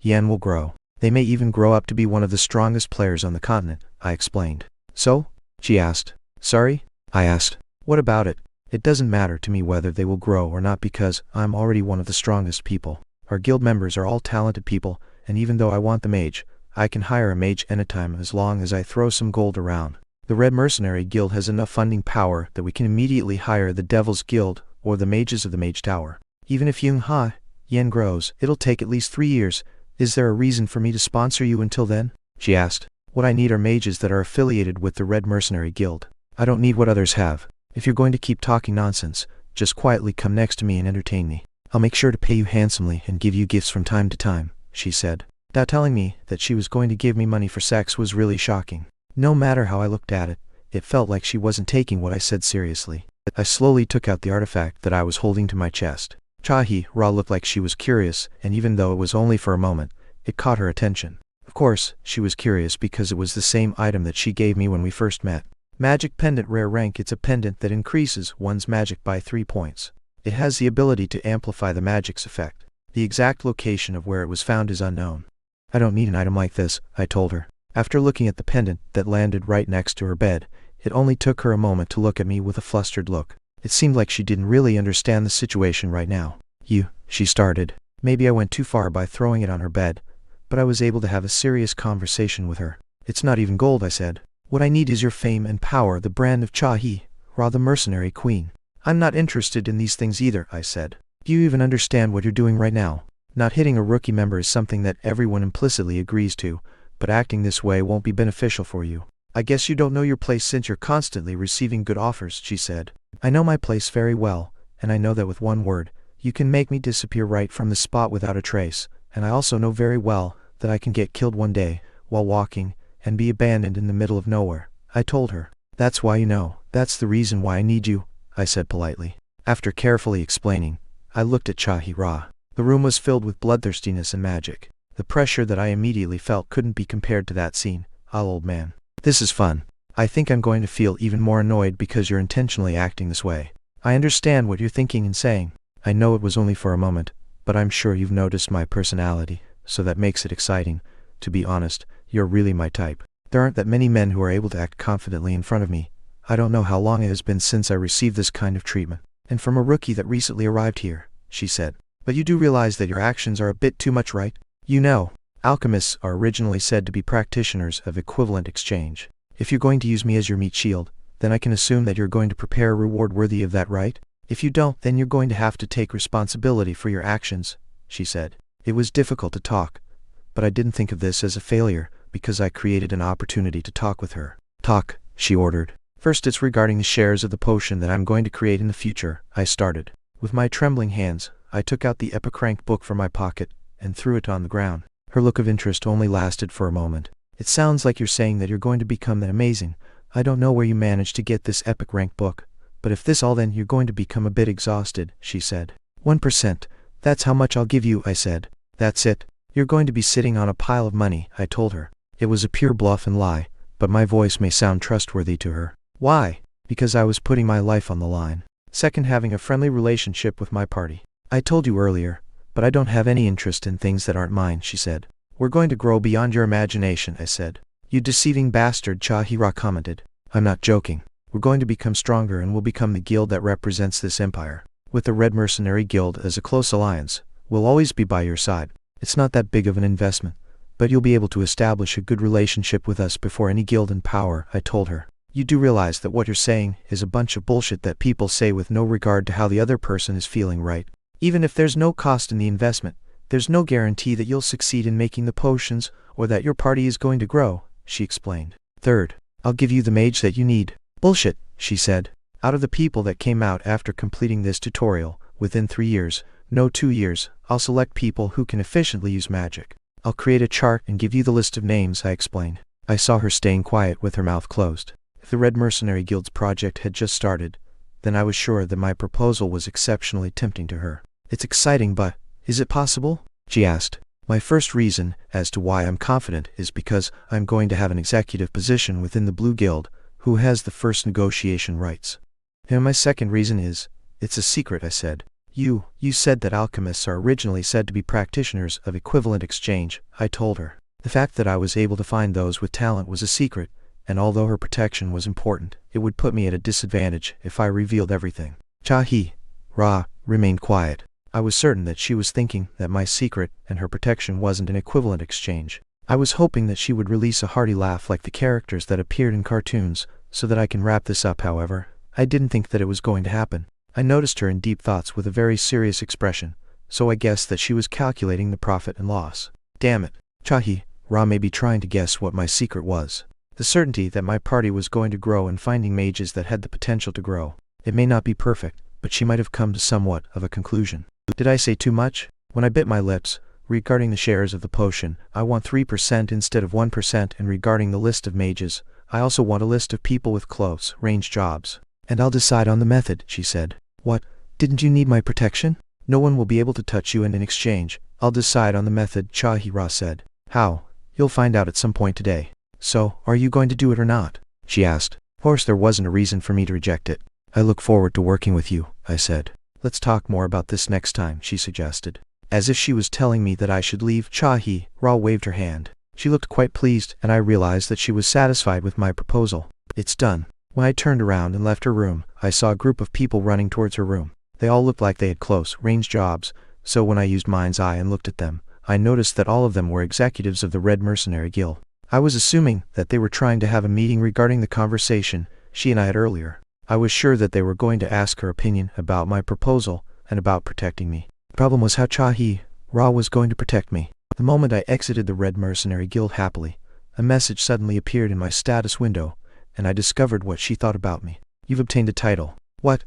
S1: Yan will grow. They may even grow up to be one of the strongest players on the continent, I explained. "So?" she asked. "Sorry?" I asked. "What about it? It doesn't matter to me whether they will grow or not because I'm already one of the strongest people. Our guild members are all talented people, and even though I want the mage, I can hire a mage anytime as long as I throw some gold around. The Red Mercenary Guild has enough funding power that we can immediately hire the Devil's Guild or the mages of the Mage Tower. Even if Yan grows, it'll take at least 3 years. Is there a reason for me to sponsor you until then?" she asked. "What I need are mages that are affiliated with the Red Mercenary Guild. I don't need what others have. If you're going to keep talking nonsense, just quietly come next to me and entertain me. I'll make sure to pay you handsomely and give you gifts from time to time," she said. Now telling me that she was going to give me money for sex was really shocking. No matter how I looked at it, it felt like she wasn't taking what I said seriously. I slowly took out the artifact that I was holding to my chest. Joara looked like she was curious, and even though it was only for a moment, it caught her attention. Of course, she was curious because it was the same item that she gave me when we first met. Magic Pendant Rare Rank. It's a pendant that increases one's magic by 3 points. It has the ability to amplify the magic's effect. The exact location of where it was found is unknown. "I don't need an item like this," I told her. After looking at the pendant that landed right next to her bed, it only took her a moment to look at me with a flustered look. It seemed like she didn't really understand the situation right now. She started. Maybe I went too far by throwing it on her bed, but I was able to have a serious conversation with her. It's not even gold, I said. What I need is your fame and power, the brand of Ra, the mercenary queen. I'm not interested in these things either, I said. Do you even understand what you're doing right now? Not hitting a rookie member is something that everyone implicitly agrees to, but acting this way won't be beneficial for you. I guess you don't know your place since you're constantly receiving good offers, she said. I know my place very well, and I know that with one word, you can make me disappear right from the spot without a trace, and I also know very well that I can get killed one day, while walking, and be abandoned in the middle of nowhere. I told her. That's why you know. That's the reason why I need you, I said politely. After carefully explaining, I looked at Ra. The room was filled with bloodthirstiness and magic. The pressure that I immediately felt couldn't be compared to that scene. Old man. This is fun. I think I'm going to feel even more annoyed because you're intentionally acting this way. I understand what you're thinking and saying. I know it was only for a moment, but I'm sure you've noticed my personality, so that makes it exciting. To be honest, you're really my type. There aren't that many men who are able to act confidently in front of me. I don't know how long it has been since I received this kind of treatment. And from a rookie that recently arrived here, she said. But you do realize that your actions are a bit too much, right? You know, alchemists are originally said to be practitioners of equivalent exchange. If you're going to use me as your meat shield, then I can assume that you're going to prepare a reward worthy of that, right? If you don't, then you're going to have to take responsibility for your actions, she said. It was difficult to talk, but I didn't think of this as a failure, because I created an opportunity to talk with her. Talk, she ordered. First, it's regarding the shares of the potion that I'm going to create in the future, I started. With my trembling hands, I took out the epic rank book from my pocket, and threw it on the ground. Her look of interest only lasted for a moment. It sounds like you're saying that you're going to become that amazing. I don't know where you managed to get this epic rank book, but if this all, then you're going to become a bit exhausted, she said. 1%. That's how much I'll give you, I said. That's it. You're going to be sitting on a pile of money, I told her. It was a pure bluff and lie, but my voice may sound trustworthy to her. Why? Because I was putting my life on the line. Second, having a friendly relationship with my party. I told you earlier, but I don't have any interest in things that aren't mine, she said. We're going to grow beyond your imagination, I said. You deceiving bastard, Ra commented. I'm not joking. We're going to become stronger and we'll become the guild that represents this empire. With the Red Mercenary Guild as a close alliance, we'll always be by your side. It's not that big of an investment, but you'll be able to establish a good relationship with us before any guild in power, I told her. You do realize that what you're saying is a bunch of bullshit that people say with no regard to how the other person is feeling, right? Even if there's no cost in the investment, there's no guarantee that you'll succeed in making the potions, or that your party is going to grow, she explained. Third, I'll give you the mage that you need. Bullshit, she said. Out of the people that came out after completing this tutorial, within 3 years, no 2 years, I'll select people who can efficiently use magic. I'll create a chart and give you the list of names, I explained. I saw her staying quiet with her mouth closed. If the Red Mercenary Guild's project had just started, then I was sure that my proposal was exceptionally tempting to her. It's exciting, but is it possible? She asked. My first reason as to why I'm confident is because I'm going to have an executive position within the Blue Guild, who has the first negotiation rights. And my second reason is, it's a secret, I said. You said that alchemists are originally said to be practitioners of equivalent exchange, I told her. The fact that I was able to find those with talent was a secret, and although her protection was important, it would put me at a disadvantage if I revealed everything. Ra remained quiet. I was certain that she was thinking that my secret and her protection wasn't an equivalent exchange. I was hoping that she would release a hearty laugh like the characters that appeared in cartoons, so that I can wrap this up. However, I didn't think that it was going to happen. I noticed her in deep thoughts with a very serious expression, so I guessed that she was calculating the profit and loss. Damn it. Ra may be trying to guess what my secret was. The certainty that my party was going to grow and finding mages that had the potential to grow. It may not be perfect, but she might have come to somewhat of a conclusion. Did I say too much? When I bit my lips, regarding the shares of the potion, I want 3% instead of 1%, and regarding the list of mages, I also want a list of people with close range jobs. And I'll decide on the method, she said. What? Didn't you need my protection? No one will be able to touch you, and in exchange, I'll decide on the method, Ra said. How? You'll find out at some point today. So, are you going to do it or not? She asked. Of course there wasn't a reason for me to reject it. I look forward to working with you, I said. Let's talk more about this next time, she suggested. As if she was telling me that I should leave, Ra waved her hand. She looked quite pleased, and I realized that she was satisfied with my proposal. It's done. When I turned around and left her room, I saw a group of people running towards her room. They all looked like they had close-range jobs, so when I used mind's eye and looked at them, I noticed that all of them were executives of the Red Mercenary Guild. I was assuming that they were trying to have a meeting regarding the conversation she and I had earlier. I was sure that they were going to ask her opinion about my proposal and about protecting me. The problem was how Joara was going to protect me. The moment I exited the Red Mercenary Guild happily, a message suddenly appeared in my status window, and I discovered what she thought about me. You've obtained a title. What?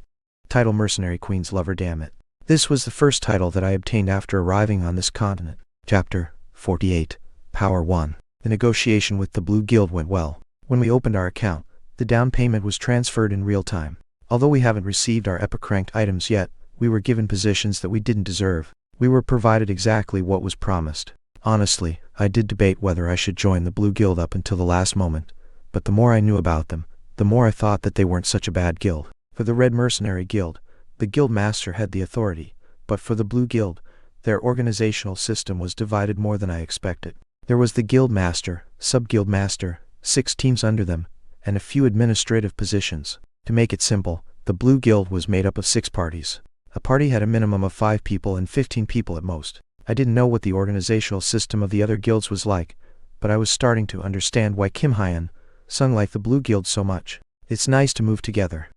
S1: Title Mercenary Queen's Lover, damn it. This was the first title that I obtained after arriving on this continent. Chapter 48. Power 1. The negotiation with the Blue Guild went well. When we opened our account, the down payment was transferred in real time. Although we haven't received our epic ranked items yet, we were given positions that we didn't deserve. We were provided exactly what was promised. Honestly, I did debate whether I should join the Blue Guild up until the last moment, but the more I knew about them, the more I thought that they weren't such a bad guild. For the Red Mercenary Guild, the Guild Master had the authority, but for the Blue Guild, their organizational system was divided more than I expected. There was the Guild Master, Sub-Guild Master, 6 teams under them, and a few administrative positions. To make it simple, the Blue Guild was made up of 6 parties. A party had a minimum of 5 people and 15 people at most. I didn't know what the organizational system of the other guilds was like, but I was starting to understand why Kim Hyun sung like the Blue Guild so much. It's nice to move together.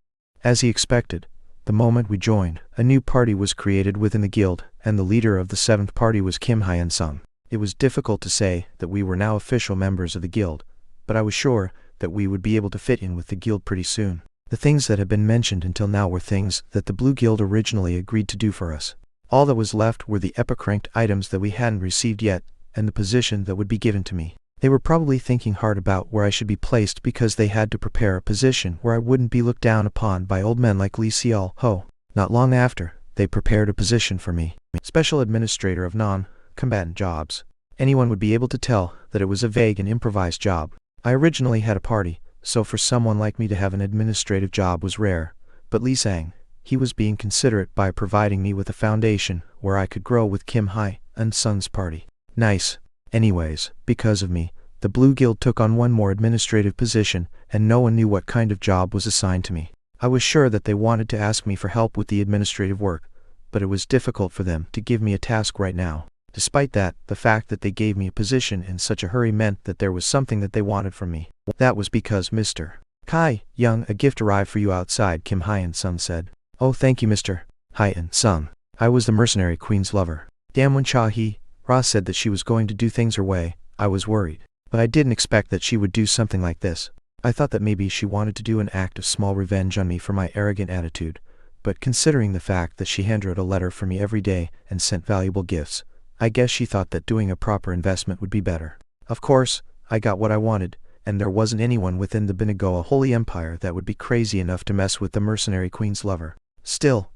S1: As he expected, the moment we joined, a new party was created within the guild, and the leader of the 7th party was Kim Hyun sung. It was difficult to say that we were now official members of the guild, but I was sure that we would be able to fit in with the guild pretty soon. The things that had been mentioned until now were things that the Blue Guild originally agreed to do for us. All that was left were the epic ranked items that we hadn't received yet, and the position that would be given to me. They were probably thinking hard about where I should be placed because they had to prepare a position where I wouldn't be looked down upon by old men like Lee Seol Ho. Not long after, they prepared a position for me. Special Administrator of Non-Combatant Jobs. Anyone would be able to tell that it was a vague and improvised job. I originally had a party, so for someone like me to have an administrative job was rare, but Lee sang. He was being considerate by providing me with a foundation where I could grow with Kim Hyun Sung's party. Nice. Anyways, because of me, the Blue Guild took on one more administrative position, and no one knew what kind of job was assigned to me. I was sure that they wanted to ask me for help with the administrative work, but it was difficult for them to give me a task right now. Despite that, the fact that they gave me a position in such a hurry meant that there was something that they wanted from me. That was because Mr. Kai Young, a gift arrived for you outside, Kim Hyun Sung said. Oh, thank you, Mr. Hyun Sung. I was the Mercenary Queen's lover. Damn, when Joara said that she was going to do things her way, I was worried. But I didn't expect that she would do something like this. I thought that maybe she wanted to do an act of small revenge on me for my arrogant attitude, but considering the fact that she handwrote a letter for me every day and sent valuable gifts, I guess she thought that doing a proper investment would be better. Of course, I got what I wanted, and there wasn't anyone within the Binagoa Holy Empire that would be crazy enough to mess with the Mercenary Queen's lover. Still,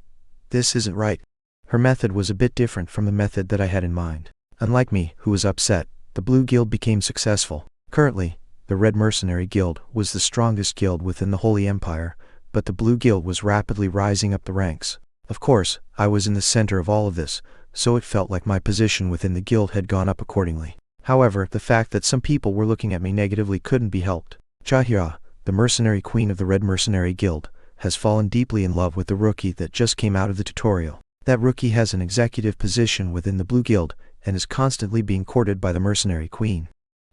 S1: this isn't right. Her method was a bit different from the method that I had in mind. Unlike me, who was upset, the Blue Guild became successful. Currently, the Red Mercenary Guild was the strongest guild within the Holy Empire, but the Blue Guild was rapidly rising up the ranks. Of course, I was in the center of all of this, so it felt like my position within the guild had gone up accordingly. However, the fact that some people were looking at me negatively couldn't be helped. Joara, the Mercenary Queen of the Red Mercenary Guild, has fallen deeply in love with the rookie that just came out of the tutorial. That rookie has an executive position within the Blue Guild, and is constantly being courted by the Mercenary Queen.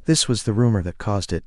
S1: This was the rumor that caused it,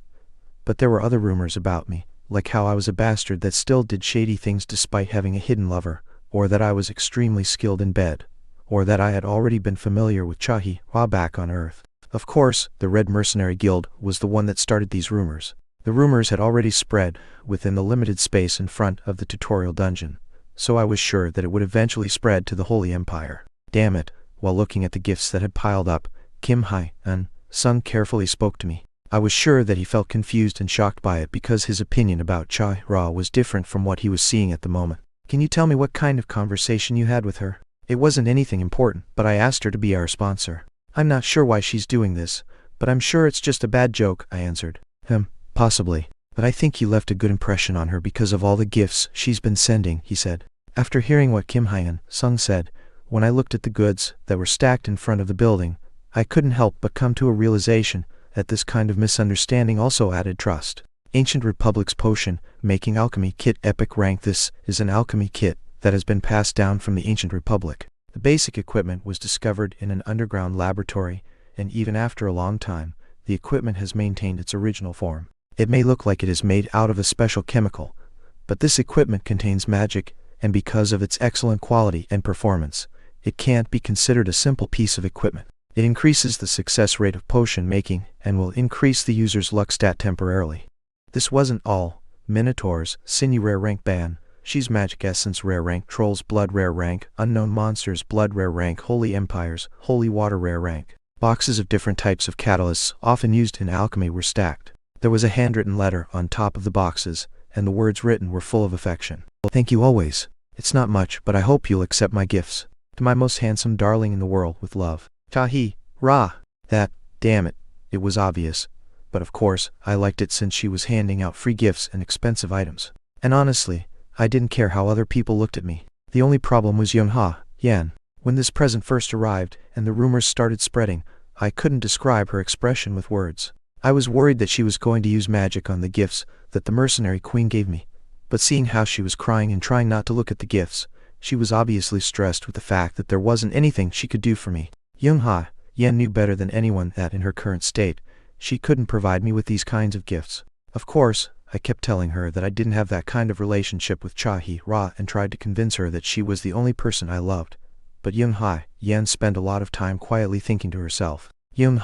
S1: but there were other rumors about me, like how I was a bastard that still did shady things despite having a hidden lover, or that I was extremely skilled in bed, or that I had already been familiar with Joara back on Earth. Of course, the Red Mercenary Guild was the one that started these rumors. The rumors had already spread within the limited space in front of the tutorial dungeon, so I was sure that it would eventually spread to the Holy Empire. Damn it. While looking at the gifts that had piled up, Kim Hyun Sung carefully spoke to me. I was sure that he felt confused and shocked by it because his opinion about Joara was different from what he was seeing at the moment. Can you tell me what kind of conversation you had with her? It wasn't anything important, but I asked her to be our sponsor. I'm not sure why she's doing this, but I'm sure it's just a bad joke, I answered. Possibly. But I think you left a good impression on her because of all the gifts she's been sending, he said. After hearing what Kim Hyun Sung said, when I looked at the goods that were stacked in front of the building, I couldn't help but come to a realization that this kind of misunderstanding also added trust. Ancient Republic's Potion Making Alchemy Kit Epic Rank. This is an alchemy kit that has been passed down from the Ancient Republic. The basic equipment was discovered in an underground laboratory, and even after a long time, the equipment has maintained its original form. It may look like it is made out of a special chemical, but this equipment contains magic, and because of its excellent quality and performance, it can't be considered a simple piece of equipment. It increases the success rate of potion making and will increase the user's luck stat temporarily. This wasn't all. Minotaurs, Sinew Rare Rank Ban, She's Magic Essence Rare Rank, Trolls Blood Rare Rank, Unknown Monsters Blood Rare Rank, Holy Empires, Holy Water Rare Rank. Boxes of different types of catalysts, often used in alchemy, were stacked. There was a handwritten letter on top of the boxes, and the words written were full of affection. Thank you always. It's not much, but I hope you'll accept my gifts. To my most handsome darling in the world, with love. Tahi, Ra. That, damn it, it was obvious. But of course, I liked it since she was handing out free gifts and expensive items. And honestly, I didn't care how other people looked at me. The only problem was Yan. When this present first arrived, and the rumors started spreading, I couldn't describe her expression with words. I was worried that she was going to use magic on the gifts that the mercenary queen gave me. But seeing how she was crying and trying not to look at the gifts, she was obviously stressed with the fact that there wasn't anything she could do for me. Yan knew better than anyone that in her current state, she couldn't provide me with these kinds of gifts. Of course, I kept telling her that I didn't have that kind of relationship with Ra and tried to convince her that she was the only person I loved. But Yan spent a lot of time quietly thinking to herself. Yan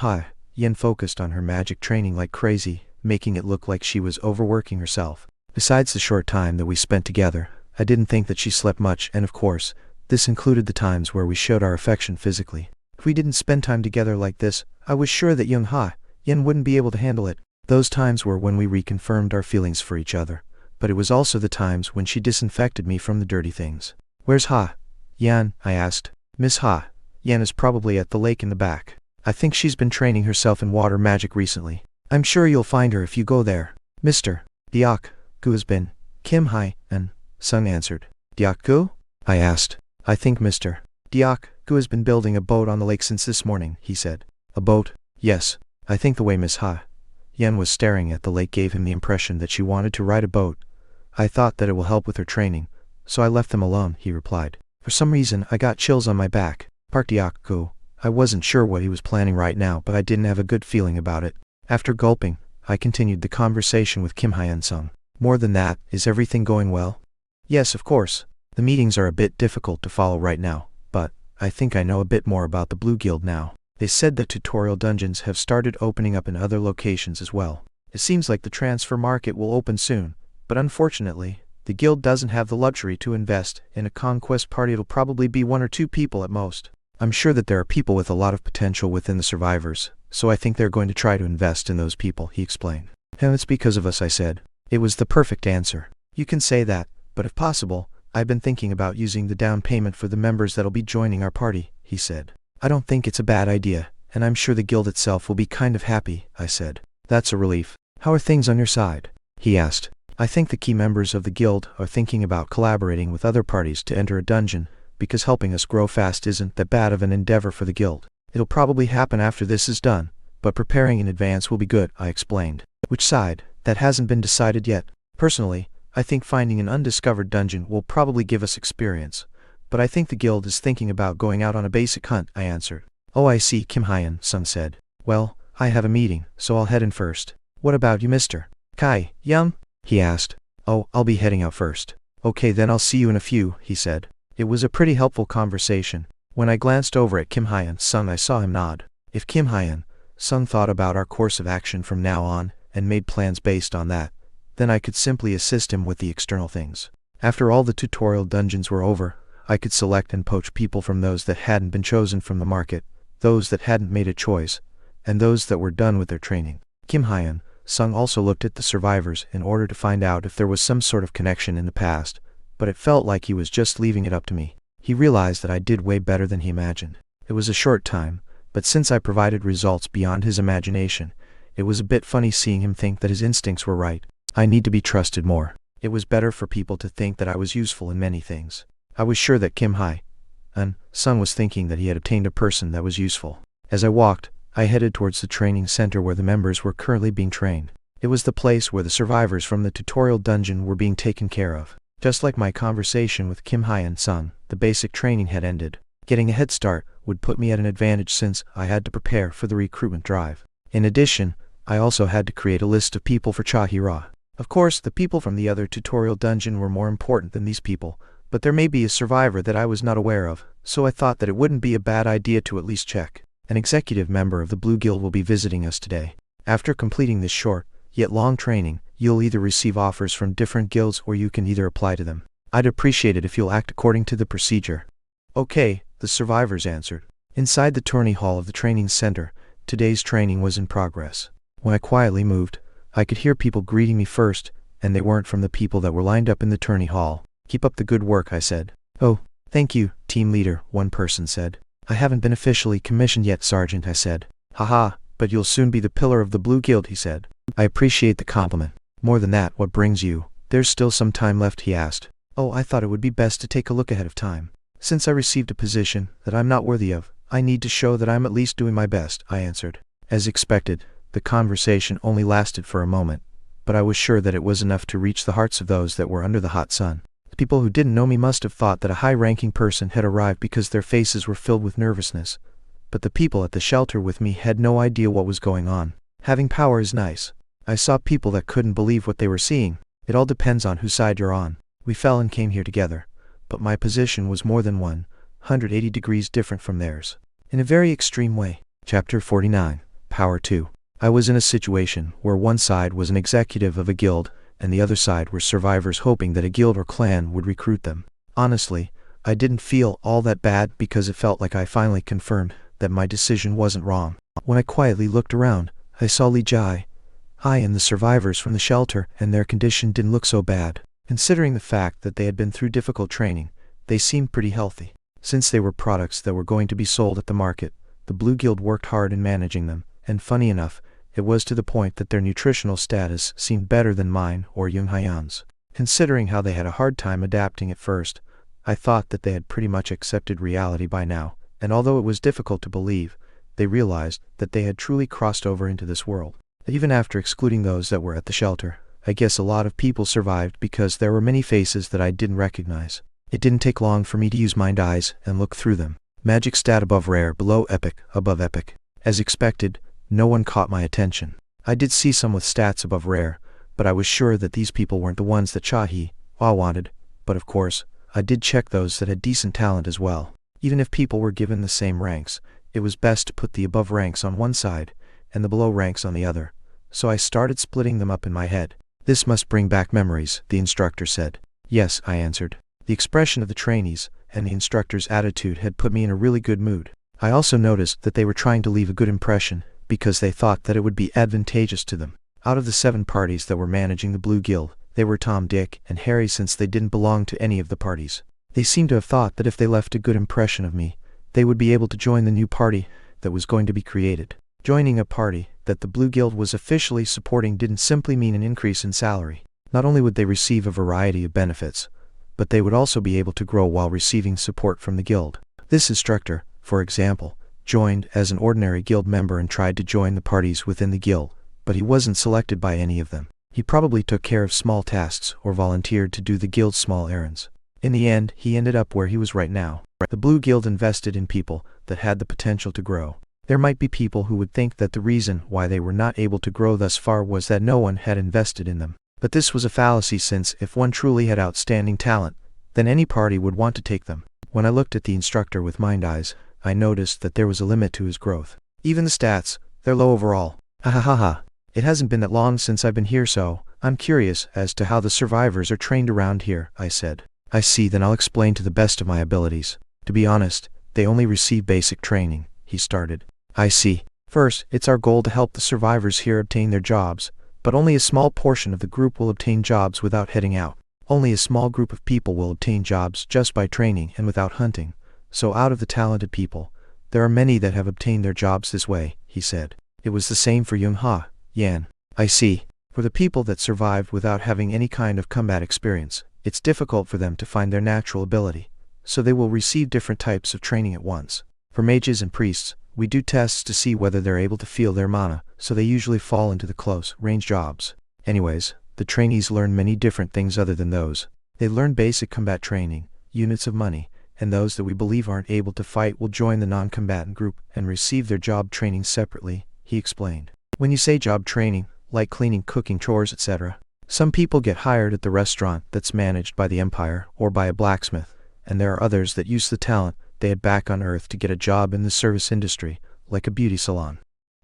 S1: focused on her magic training like crazy, making it look like she was overworking herself. Besides the short time that we spent together, I didn't think that she slept much, and of course, this included the times where we showed our affection physically. If we didn't spend time together like this, I was sure that Yan wouldn't be able to handle it. Those times were when we reconfirmed our feelings for each other, but it was also the times when she disinfected me from the dirty things. Where's Yan? I asked. Miss Yan is probably at the lake in the back. I think she's been training herself in water magic recently. I'm sure you'll find her if you go there. Mr. Gu has been. Kim and Sung answered. Gu? I asked. I think Mr. Gu has been building a boat on the lake since this morning, he said. A boat? Yes. I think the way Miss Yan was staring at the lake gave him the impression that she wanted to ride a boat. I thought that it will help with her training, so I left them alone, he replied. For some reason, I got chills on my back. Gu. I wasn't sure what he was planning right now, but I didn't have a good feeling about it. After gulping, I continued the conversation with Kim and Sung. More than that, is everything going well? Yes, of course. The meetings are a bit difficult to follow right now, but I think I know a bit more about the Blue Guild now. They said that tutorial dungeons have started opening up in other locations as well. It seems like the transfer market will open soon, but unfortunately, the guild doesn't have the luxury to invest in a conquest party. It'll probably be 1 or 2 people at most. I'm sure that there are people with a lot of potential within the survivors, so I think they're going to try to invest in those people, he explained. And it's because of us, I said. It was the perfect answer. You can say that, but if possible, I've been thinking about using the down payment for the members that'll be joining our party, he said. I don't think it's a bad idea, and I'm sure the guild itself will be kind of happy, I said. That's a relief. How are things on your side? He asked. I think the key members of the guild are thinking about collaborating with other parties to enter a dungeon, because helping us grow fast isn't that bad of an endeavor for the guild. It'll probably happen after this is done, but preparing in advance will be good, I explained. Which side? That hasn't been decided yet. Personally, I think finding an undiscovered dungeon will probably give us experience, but I think the guild is thinking about going out on a basic hunt, I answered. Oh, I see, Kim Sung said. Well, I have a meeting, so I'll head in first. What about you, Mr. Yum? He asked. Oh, I'll be heading out first. Okay, then I'll see you in a few, he said. It was a pretty helpful conversation. When I glanced over at Kim Sung, I saw him nod. If Kim Sung thought about our course of action from now on, and made plans based on that, then I could simply assist him with the external things. After all the tutorial dungeons were over, I could select and poach people from those that hadn't been chosen from the market, those that hadn't made a choice, and those that were done with their training. Kim Sung also looked at the survivors in order to find out if there was some sort of connection in the past, but it felt like he was just leaving it up to me. He realized that I did way better than he imagined. It was a short time, but since I provided results beyond his imagination, it was a bit funny seeing him think that his instincts were right. I need to be trusted more. It was better for people to think that I was useful in many things. I was sure that Kim Sung was thinking that he had obtained a person that was useful. As I walked, I headed towards the training center where the members were currently being trained. It was the place where the survivors from the tutorial dungeon were being taken care of. Just like my conversation with Kim Hyan-sung, the basic training had ended. Getting a head start would put me at an advantage since I had to prepare for the recruitment drive. In addition, I also had to create a list of people for Chahira. Of course, the people from the other tutorial dungeon were more important than these people, but there may be a survivor that I was not aware of, so I thought that it wouldn't be a bad idea to at least check. An executive member of the Blue Guild will be visiting us today. After completing this short, yet long training, you'll either receive offers from different guilds or you can either apply to them. I'd appreciate it if you'll act according to the procedure. Okay, the survivors answered. Inside the tourney hall of the training center, today's training was in progress. When I quietly moved, I could hear people greeting me first, and they weren't from the people that were lined up in the tourney hall. Keep up the good work, I said. Oh, thank you, team leader, one person said. I haven't been officially commissioned yet, Sergeant, I said. Haha, but you'll soon be the pillar of the Blue Guild, he said. I appreciate the compliment. More than that, what brings you? There's still some time left, he asked. Oh, I thought it would be best to take a look ahead of time. Since I received a position that I'm not worthy of, I need to show that I'm at least doing my best, I answered. As expected, the conversation only lasted for a moment, but I was sure that it was enough to reach the hearts of those that were under the hot sun. The people who didn't know me must have thought that a high-ranking person had arrived because their faces were filled with nervousness. But the people at the shelter with me had no idea what was going on. Having power is nice. I saw people that couldn't believe what they were seeing. It all depends on whose side you're on. We fell and came here together, but my position was more than 180 degrees different from theirs. In a very extreme way. Chapter 49, Power 2. I was in a situation where one side was an executive of a guild, and the other side were survivors hoping that a guild or clan would recruit them. Honestly, I didn't feel all that bad because it felt like I finally confirmed that my decision wasn't wrong. When I quietly looked around, I saw Li Jai, and the survivors from the shelter, and their condition didn't look so bad. Considering the fact that they had been through difficult training, they seemed pretty healthy. Since they were products that were going to be sold at the market, the Blue Guild worked hard in managing them, and funny enough, it was to the point that their nutritional status seemed better than mine or Young Hyan's. Considering how they had a hard time adapting at first, I thought that they had pretty much accepted reality by now, and although it was difficult to believe, they realized that they had truly crossed over into this world. Even after excluding those that were at the shelter, I guess a lot of people survived because there were many faces that I didn't recognize. It didn't take long for me to use mind eyes and look through them. Magic stat above rare, below epic, above epic. As expected, no one caught my attention. I did see some with stats above rare, but I was sure that these people weren't the ones that Chahira wanted, but of course, I did check those that had decent talent as well. Even if people were given the same ranks, it was best to put the above ranks on one side, and the below ranks on the other. So I started splitting them up in my head. This must bring back memories, the instructor said. Yes, I answered. The expression of the trainees and the instructor's attitude had put me in a really good mood. I also noticed that they were trying to leave a good impression, because they thought that it would be advantageous to them. Out of the 7 parties that were managing the Blue Guild, they were Tom, Dick, and Harry since they didn't belong to any of the parties. They seemed to have thought that if they left a good impression of me, they would be able to join the new party that was going to be created. Joining a party that the Blue Guild was officially supporting didn't simply mean an increase in salary. Not only would they receive a variety of benefits, but they would also be able to grow while receiving support from the guild. This instructor, for example, joined as an ordinary guild member and tried to join the parties within the guild, but he wasn't selected by any of them. He probably took care of small tasks or volunteered to do the guild's small errands. In the end, he ended up where he was right now. The Blue Guild invested in people that had the potential to grow. There might be people who would think that the reason why they were not able to grow thus far was that no one had invested in them. But this was a fallacy, since if one truly had outstanding talent, then any party would want to take them. When I looked at the instructor with mind eyes, I noticed that there was a limit to his growth. Even the stats, they're low overall. Ha. It hasn't been that long since I've been here, so I'm curious as to how the survivors are trained around here, I said. I see, then I'll explain to the best of my abilities. To be honest, they only receive basic training, he started. I see. First, it's our goal to help the survivors here obtain their jobs, but only a small portion of the group will obtain jobs without heading out. Only a small group of people will obtain jobs just by training and without hunting. So out of the talented people, there are many that have obtained their jobs this way, he said. It was the same for Yan. I see. For the people that survived without having any kind of combat experience, it's difficult for them to find their natural ability, so they will receive different types of training at once. For mages and priests, We do tests to see whether they're able to feel their mana, so they usually fall into the close-range jobs. Anyways, the trainees learn many different things other than those. They learn basic combat training, units of money, and those that we believe aren't able to fight will join the non-combatant group and receive their job training separately, he explained. When you say job training, like cleaning, cooking, chores, etc., some people get hired at the restaurant that's managed by the Empire or by a blacksmith, and there are others that use the talent they had back on Earth to get a job in the service industry, like a beauty salon.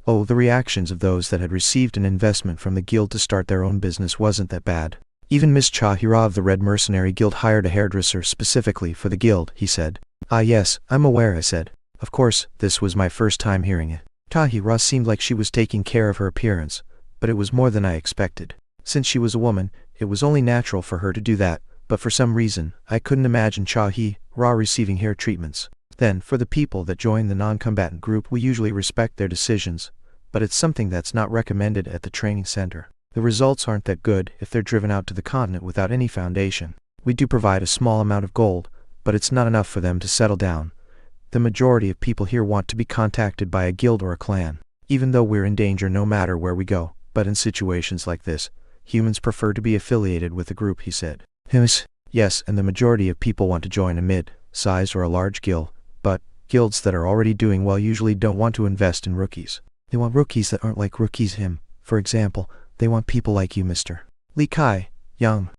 S1: Oh, the reactions of those that had received an investment from the guild to start their own business wasn't that bad. Even Miss Joara of the Red Mercenary Guild hired a hairdresser specifically for the guild, he said. Ah yes, I'm aware, I said. Of course, this was my first time hearing it. Joara seemed like she was taking care of her appearance, but it was more than I expected. Since she was a woman, it was only natural for her to do that, but for some reason, I couldn't imagine Joara receiving hair treatments. Then, for the people that join the non-combatant group, we usually respect their decisions, but it's something that's not recommended at the training center. The results aren't that good if they're driven out to the continent without any foundation. We do provide a small amount of gold, but it's not enough for them to settle down. The majority of people here want to be contacted by a guild or a clan, even though we're in danger no matter where we go, but in situations like this, humans prefer to be affiliated with a group, he said. Yes, and the majority of people want to join a mid-sized or a large guild, but guilds that are already doing well usually don't want to invest in rookies. They want rookies that aren't like rookies. For example, they want people like you, Mr. Li Kai, young.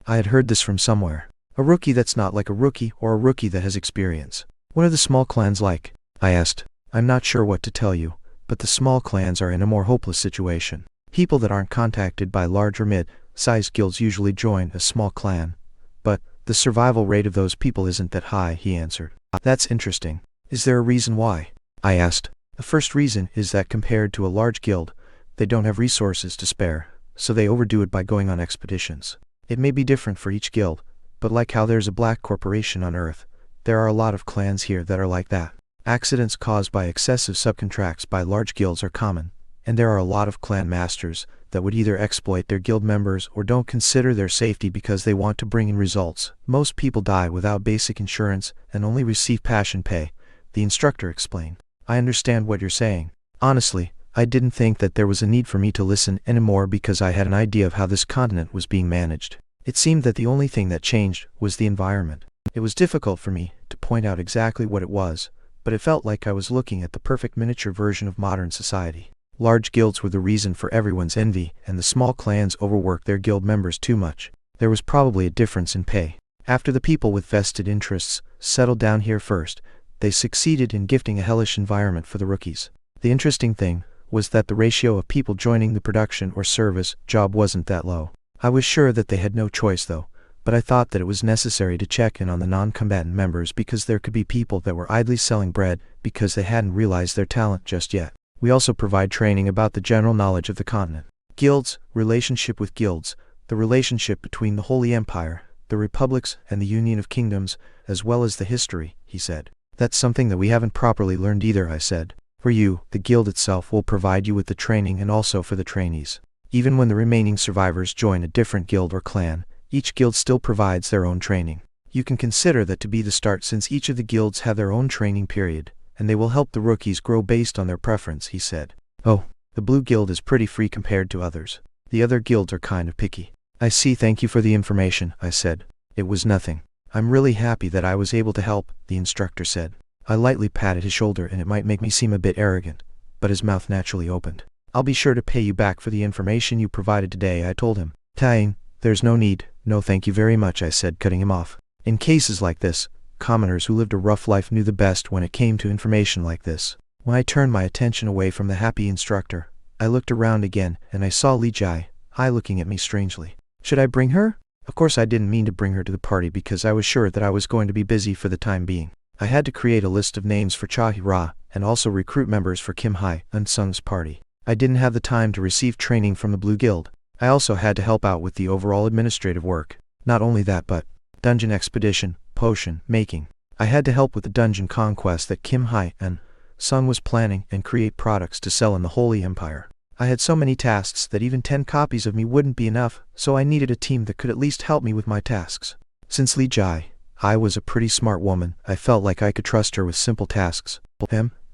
S1: I had heard this from somewhere. A rookie that's not like a rookie or a rookie that has experience. What are the small clans like? I asked. I'm not sure what to tell you, but the small clans are in a more hopeless situation. People that aren't contacted by large or mid-sized guilds usually join a small clan, but the survival rate of those people isn't that high, he answered. That's interesting. Is there a reason why? I asked. The first reason is that compared to a large guild, they don't have resources to spare, so they overdo it by going on expeditions. It may be different for each guild, but like how there's a black corporation on Earth, there are a lot of clans here that are like that. Accidents caused by excessive subcontracts by large guilds are common, and there are a lot of clan masters that would either exploit their guild members or don't consider their safety because they want to bring in results. Most people die without basic insurance and only receive passion pay, the instructor explained. I understand what you're saying. Honestly, I didn't think that there was a need for me to listen anymore because I had an idea of how this continent was being managed. It seemed that the only thing that changed was the environment. It was difficult for me to point out exactly what it was, but it felt like I was looking at the perfect miniature version of modern society. Large guilds were the reason for everyone's envy, and the small clans overworked their guild members too much. There was probably a difference in pay. After the people with vested interests settled down here first, they succeeded in gifting a hellish environment for the rookies. The interesting thing was that the ratio of people joining the production or service job wasn't that low. I was sure that they had no choice though, but I thought that it was necessary to check in on the non-combatant members because there could be people that were idly selling bread because they hadn't realized their talent just yet. We also provide training about the general knowledge of the continent. Guilds, relationship with guilds, the relationship between the Holy Empire, the republics, and the Union of Kingdoms, as well as the history, he said. That's something that we haven't properly learned either, I said. For you, the guild itself will provide you with the training and also for the trainees. Even when the remaining survivors join a different guild or clan, each guild still provides their own training. You can consider that to be the start since each of the guilds have their own training period, and they will help the rookies grow based on their preference, he said. Oh, the Blue Guild is pretty free compared to others. The other guilds are kind of picky. I see, thank you for the information, I said. It was nothing. I'm really happy that I was able to help, the instructor said. I lightly patted his shoulder and it might make me seem a bit arrogant, but his mouth naturally opened. I'll be sure to pay you back for the information you provided today, I told him. Tying, there's no need. No thank you very much, I said, cutting him off. In cases like this, commoners who lived a rough life knew the best when it came to information like this. When I turned my attention away from the happy instructor, I looked around again and I saw Li Jai looking at me strangely. Should I bring her? Of course I didn't mean to bring her to the party because I was sure that I was going to be busy for the time being. I had to create a list of names for Joara and also recruit members for Kim Hai Unsung's party. I didn't have the time to receive training from the Blue Guild. I also had to help out with the overall administrative work. Not only that but dungeon expedition, potion making. I had to help with the dungeon conquest that Kim Hai Unsung was planning and create products to sell in the Holy Empire. I had so many tasks that even 10 copies of me wouldn't be enough, so I needed a team that could at least help me with my tasks. Since Li Jai was a pretty smart woman, I felt like I could trust her with simple tasks.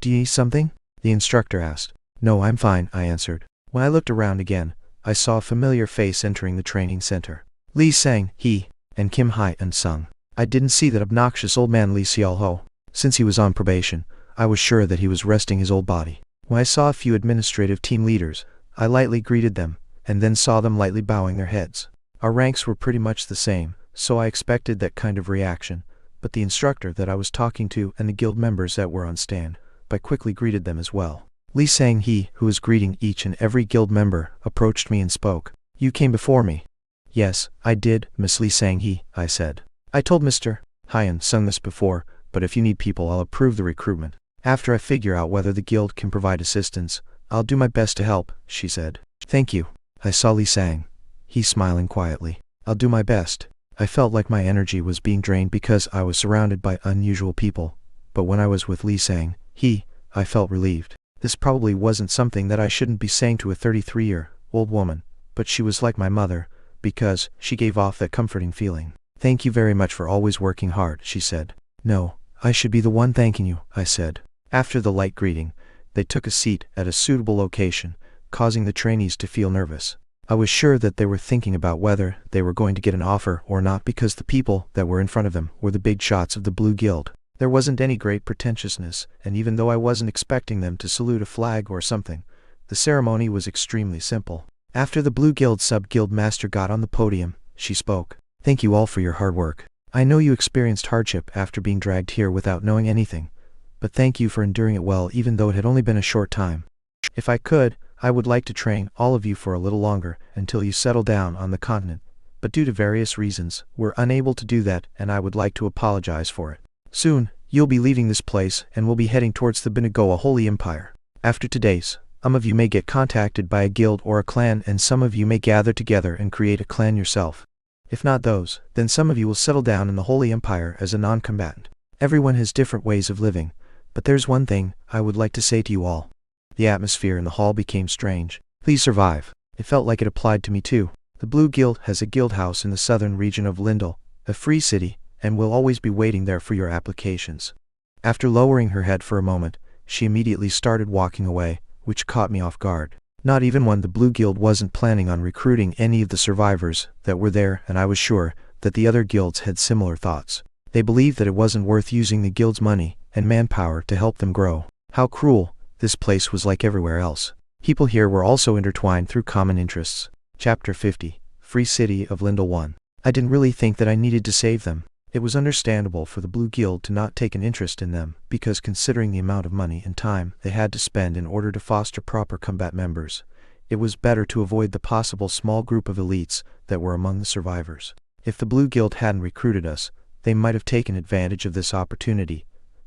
S1: Do you need something? The instructor asked. No, I'm fine, I answered. When I looked around again, I saw a familiar face entering the training center. Lee Sang, he, and Kim Hai and Sung. I didn't see that obnoxious old man Lee Seol-ho. Since he was on probation, I was sure that he was resting his old body. When I saw a few administrative team leaders, I lightly greeted them, and then saw them lightly bowing their heads. Our ranks were pretty much the same, so I expected that kind of reaction, but the instructor that I was talking to and the guild members that were on stand, I quickly greeted them as well. Lee Sang-hee, who was greeting each and every guild member, approached me and spoke. You came before me. Yes, I did, Miss Lee Sang-hee, I said. I told Mr. Hyun Sung this before, but if you need people I'll approve the recruitment. After I figure out whether the guild can provide assistance, I'll do my best to help, she said. Thank you. I saw Lee Sang. He smiling quietly. I'll do my best. I felt like my energy was being drained because I was surrounded by unusual people, but when I was with Lee Sang, I felt relieved. This probably wasn't something that I shouldn't be saying to a 33-year-old woman, but she was like my mother, because she gave off that comforting feeling. Thank you very much for always working hard, she said. No, I should be the one thanking you, I said. After the light greeting, they took a seat at a suitable location, causing the trainees to feel nervous. I was sure that they were thinking about whether they were going to get an offer or not because the people that were in front of them were the big shots of the Blue Guild. There wasn't any great pretentiousness, and even though I wasn't expecting them to salute a flag or something, the ceremony was extremely simple. After the Blue Guild sub-guild master got on the podium, she spoke. Thank you all for your hard work. I know you experienced hardship after being dragged here without knowing anything, but thank you for enduring it well even though it had only been a short time. If I could, I would like to train all of you for a little longer until you settle down on the continent, but due to various reasons, we're unable to do that and I would like to apologize for it. Soon, you'll be leaving this place and will be heading towards the Binagoa Holy Empire. After today's, some of you may get contacted by a guild or a clan and some of you may gather together and create a clan yourself. If not those, then some of you will settle down in the Holy Empire as a non-combatant. Everyone has different ways of living, but there's one thing I would like to say to you all. The atmosphere in the hall became strange. Please survive. It felt like it applied to me too. The Blue Guild has a guild house in the southern region of Lindell, a free city, and will always be waiting there for your applications. After lowering her head for a moment, she immediately started walking away, which caught me off guard. Not even when the Blue Guild wasn't planning on recruiting any of the survivors that were there, and I was sure that the other guilds had similar thoughts. They believed that it wasn't worth using the guild's money and manpower to help them grow. How cruel. This place was like everywhere else. People here were also intertwined through common interests. Chapter 50, Free City of Lindell 1. I didn't really think that I needed to save them. It was understandable for the Blue Guild to not take an interest in them, because considering the amount of money and time they had to spend in order to foster proper combat members, it was better to avoid the possible small group of elites that were among the survivors. If the Blue Guild hadn't recruited us, they might have taken advantage of this opportunity,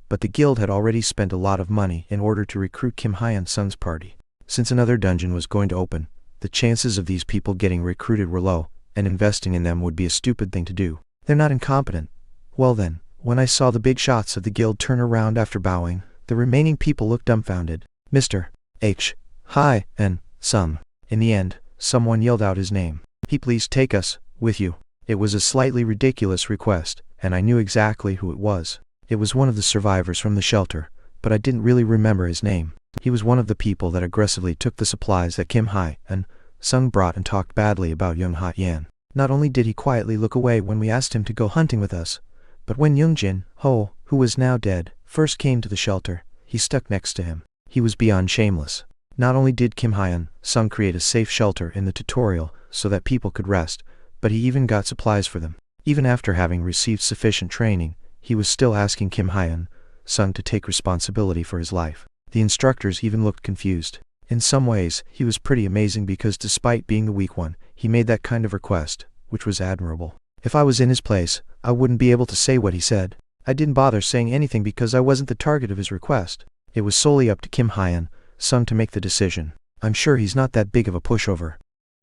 S1: but the guild had already spent a lot of money in order to recruit Kim Hyun Sung's party. Since another dungeon was going to open, the chances of these people getting recruited were low, and investing in them would be a stupid thing to do. They're not incompetent. Well then, when I saw the big shots of the guild turn around after bowing, the remaining people looked dumbfounded. Mr. H. Hi, and Sung. In the end, someone yelled out his name. Please take us with you. It was a slightly ridiculous request, and I knew exactly who it was. It was one of the survivors from the shelter, but I didn't really remember his name. He was one of the people that aggressively took the supplies that Kim Hai and Sung brought and talked badly about Young Ha Yan. Not only did he quietly look away when we asked him to go hunting with us, but when Young Jin Ho, who was now dead, first came to the shelter, he stuck next to him. He was beyond shameless. Not only did Kim Hyun Sung create a safe shelter in the tutorial so that people could rest, but he even got supplies for them. Even after having received sufficient training, he was still asking Kim Hyun Sung to take responsibility for his life. The instructors even looked confused. In some ways, he was pretty amazing because despite being the weak one, he made that kind of request, which was admirable. If I was in his place, I wouldn't be able to say what he said. I didn't bother saying anything because I wasn't the target of his request. It was solely up to Kim Hyun Sung to make the decision. I'm sure he's not that big of a pushover.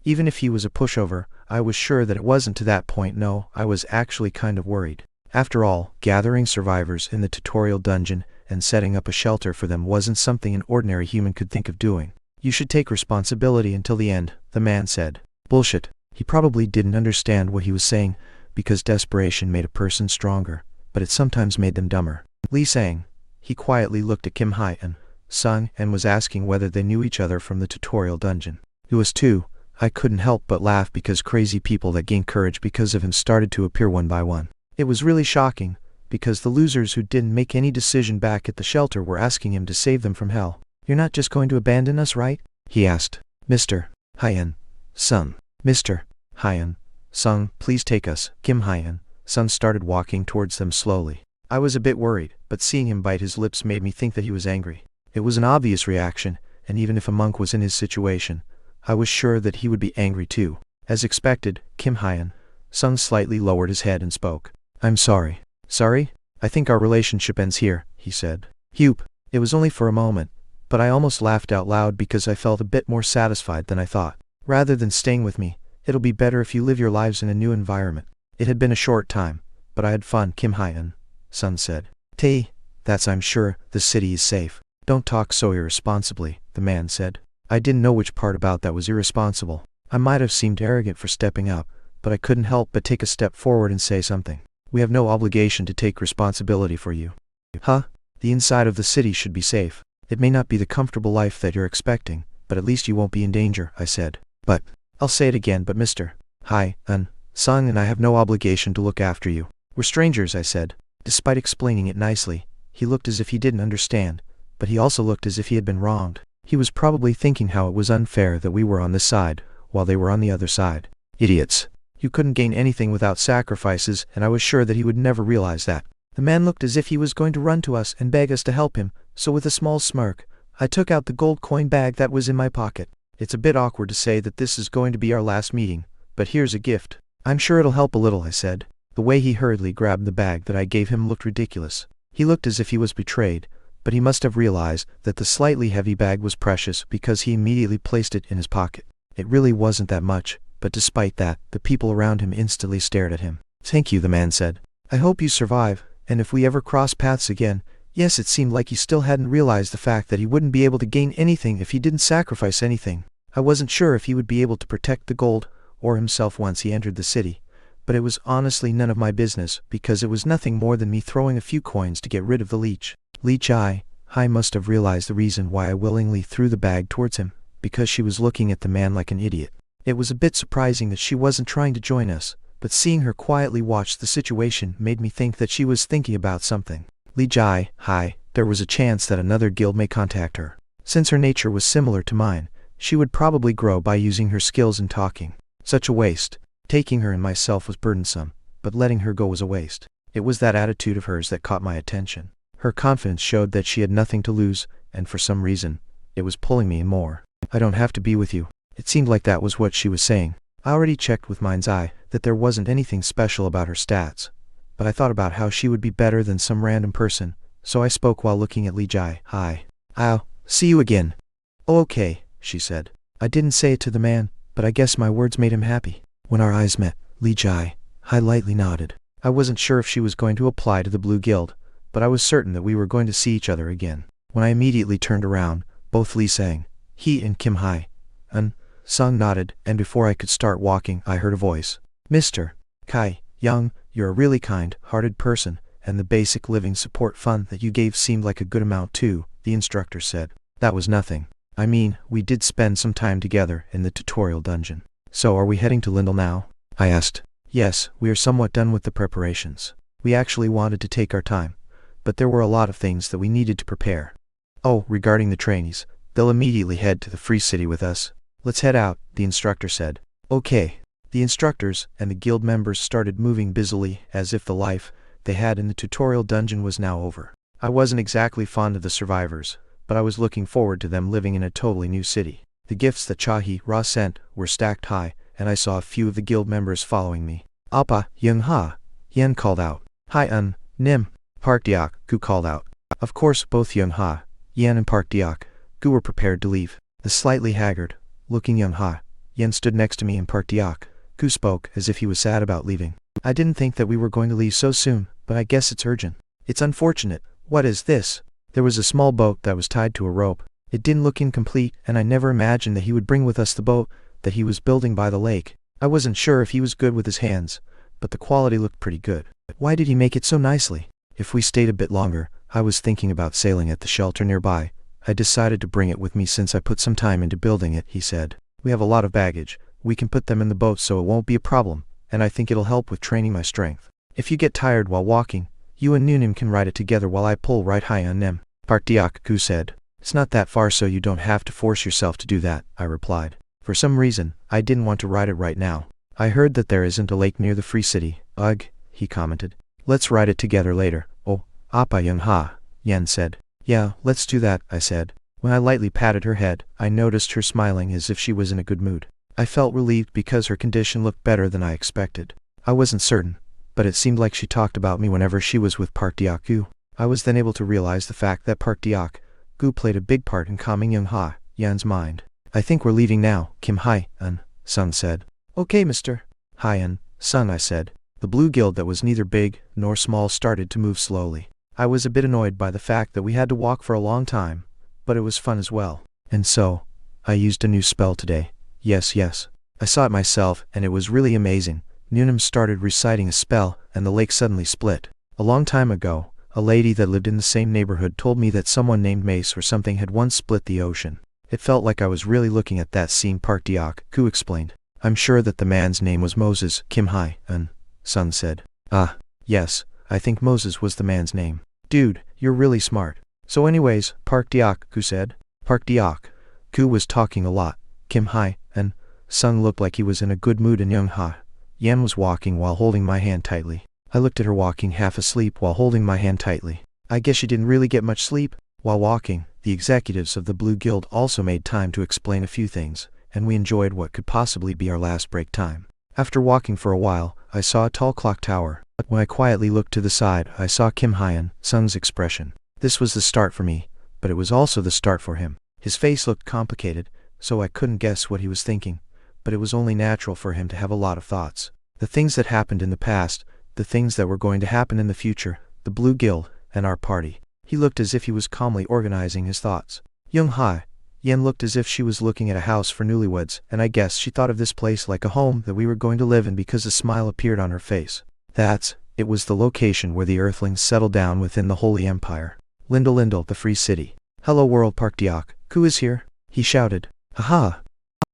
S1: Even if he was a pushover, I was sure that it wasn't to that point. No, I was actually kind of worried. After all, gathering survivors in the tutorial dungeon and setting up a shelter for them wasn't something an ordinary human could think of doing. You should take responsibility until the end, the man said. Bullshit. He probably didn't understand what he was saying, because desperation made a person stronger, but it sometimes made them dumber. Lee Sang, He quietly looked at Kim Hai and Sung and was asking whether they knew each other from the tutorial dungeon. It was too. I couldn't help but laugh because crazy people that gained courage because of him started to appear one by one. It was really shocking, because the losers who didn't make any decision back at the shelter were asking him to save them from hell. "You're not just going to abandon us, right?" he asked. "Mr. Hyen Sung. Mr. Hyen Sung, please take us." Kim Hyen Sung started walking towards them slowly. I was a bit worried, but seeing him bite his lips made me think that he was angry. It was an obvious reaction, and even if a monk was in his situation, I was sure that he would be angry too. As expected, Kim Hyen Sung slightly lowered his head and spoke. "I'm sorry." "Sorry? I think our relationship ends here," he said. "Hupe." It was only for a moment, but I almost laughed out loud because I felt a bit more satisfied than I thought. "Rather than staying with me, it'll be better if you live your lives in a new environment." It had been a short time, but I had fun, Kim Hyen Sung said. That's I'm sure, the city is safe." "Don't talk so irresponsibly," the man said. I didn't know which part about that was irresponsible. I might have seemed arrogant for stepping up, but I couldn't help but take a step forward and say something. "We have no obligation to take responsibility for you." "Huh? The inside of the city should be safe. It may not be the comfortable life that you're expecting, but at least you won't be in danger," I said. "But," I'll say it again, "but Mr. Hyen Sung and I have no obligation to look after you. We're strangers," I said. Despite explaining it nicely, he looked as if he didn't understand, but he also looked as if he had been wronged. He was probably thinking how it was unfair that we were on this side, while they were on the other side. Idiots. You couldn't gain anything without sacrifices, and I was sure that he would never realize that. The man looked as if he was going to run to us and beg us to help him, so with a small smirk, I took out the gold coin bag that was in my pocket. "It's a bit awkward to say that this is going to be our last meeting, but here's a gift. I'm sure it'll help a little," I said. The way he hurriedly grabbed the bag that I gave him looked ridiculous. He looked as if he was betrayed, but he must have realized that the slightly heavy bag was precious because he immediately placed it in his pocket. It really wasn't that much, but despite that, the people around him instantly stared at him. "Thank you," the man said. "I hope you survive, and if we ever cross paths again." Yes, it seemed like he still hadn't realized the fact that he wouldn't be able to gain anything if he didn't sacrifice anything. I wasn't sure if he would be able to protect the gold or himself once he entered the city, but it was honestly none of my business because it was nothing more than me throwing a few coins to get rid of the leech. Hai must have realized the reason why I willingly threw the bag towards him, because she was looking at the man like an idiot. It was a bit surprising that she wasn't trying to join us, but seeing her quietly watch the situation made me think that she was thinking about something. Hai, there was a chance that another guild may contact her. Since her nature was similar to mine, she would probably grow by using her skills in talking. Such a waste. Taking her and myself was burdensome, but letting her go was a waste. It was that attitude of hers that caught my attention. Her confidence showed that she had nothing to lose, and for some reason, it was pulling me in more. "I don't have to be with you." It seemed like that was what she was saying. I already checked with mind's eye that there wasn't anything special about her stats, but I thought about how she would be better than some random person, so I spoke while looking at Hai. "I'll see you again." "Oh, okay," she said. I didn't say it to the man, but I guess my words made him happy. When our eyes met, Hai lightly nodded. I wasn't sure if she was going to apply to the Blue Guild, but I was certain that we were going to see each other again. When I immediately turned around, both he and Kim Hyen Sung nodded, and before I could start walking, I heard a voice. "Mr. Kai Young, you're a really kind-hearted person, and the basic living support fund that you gave seemed like a good amount too," the instructor said. "That was nothing. I mean, we did spend some time together in the tutorial dungeon." "So are we heading to Lindell now?" I asked. "Yes, we are somewhat done with the preparations. We actually wanted to take our time, but there were a lot of things that we needed to prepare. Oh, regarding the trainees, they'll immediately head to the Free City with us. Let's head out," the instructor said. "Okay." The instructors and the guild members started moving busily as if the life they had in the tutorial dungeon was now over. I wasn't exactly fond of the survivors, but I was looking forward to them living in a totally new city. The gifts that Ra sent were stacked high, and I saw a few of the guild members following me. "Appa, Young Ha," Yen called out. "Hi Nim," Park Diak, Gu called out. Of course, both Young Ha, Yen and Park Diak, Gu were prepared to leave. The slightly haggard-looking Young Ha, Yen stood next to me, and Park Diak, Gu spoke as if he was sad about leaving. "I didn't think that we were going to leave so soon, but I guess it's urgent." "It's unfortunate." "What is this?" There was a small boat that was tied to a rope. It didn't look incomplete, and I never imagined that he would bring with us the boat that he was building by the lake. I wasn't sure if he was good with his hands, but the quality looked pretty good. Why did he make it so nicely? If we stayed a bit longer, I was thinking about sailing at the shelter nearby. I decided to bring it with me since I put some time into building it, he said. We have a lot of baggage. We can put them in the boat so it won't be a problem, and I think it'll help with training my strength. If you get tired while walking, you and Nunim can ride it together while I pull right high on them, Partiak, Ku said. It's not that far so you don't have to force yourself to do that, I replied. For some reason, I didn't want to ride it right now. I heard that there isn't a lake near the Free City. Ugh, he commented. Let's ride it together later. Oh, Appa Young Ha, Yen said. Yeah, let's do that, I said. When I lightly patted her head, I noticed her smiling as if she was in a good mood. I felt relieved because her condition looked better than I expected. I wasn't certain, but it seemed like she talked about me whenever she was with Partiak Gu. I was then able to realize the fact that Partiak Gu played a big part in calming Young Ha Yan's mind. I think we're leaving now, Kim Hai-un, Sun said. Okay, Mr. Hai-un, Sun, I said. The blue guild that was neither big nor small started to move slowly. I was a bit annoyed by the fact that we had to walk for a long time, but it was fun as well. And so, I used a new spell today. Yes. I saw it myself, and it was really amazing. Nunim started reciting a spell, and the lake suddenly split. A long time ago, a lady that lived in the same neighborhood told me that someone named Mace or something had once split the ocean. It felt like I was really looking at that scene, Partiak Ku explained. I'm sure that the man's name was Moses, Kim Hai-un, Sun said. Ah, yes, I think Moses was the man's name. Dude, you're really smart. So anyways, Partiak Ku said. Partiak Ku was talking a lot. Kim Hai-un, Sun looked like he was in a good mood, and Young Ha Yan was walking while holding my hand tightly. I looked at her walking half asleep while holding my hand tightly. I guess she didn't really get much sleep. While walking, the executives of the Blue Guild also made time to explain a few things, and we enjoyed what could possibly be our last break time. After walking for a while, I saw a tall clock tower. When I quietly looked to the side, I saw Kim Hai-un, Sun's expression. This was the start for me, but it was also the start for him. His face looked complicated, so I couldn't guess what he was thinking, but it was only natural for him to have a lot of thoughts. The things that happened in the past, the things that were going to happen in the future, the Blue Guild, and our party. He looked as if he was calmly organizing his thoughts. Young Ha Yan looked as if she was looking at a house for newlyweds, and I guess she thought of this place like a home that we were going to live in because a smile appeared on her face. It was the location where the Earthlings settled down within the Holy Empire. Lindle, the Free City. Hello world, Partiak Ku is here, he shouted. Haha,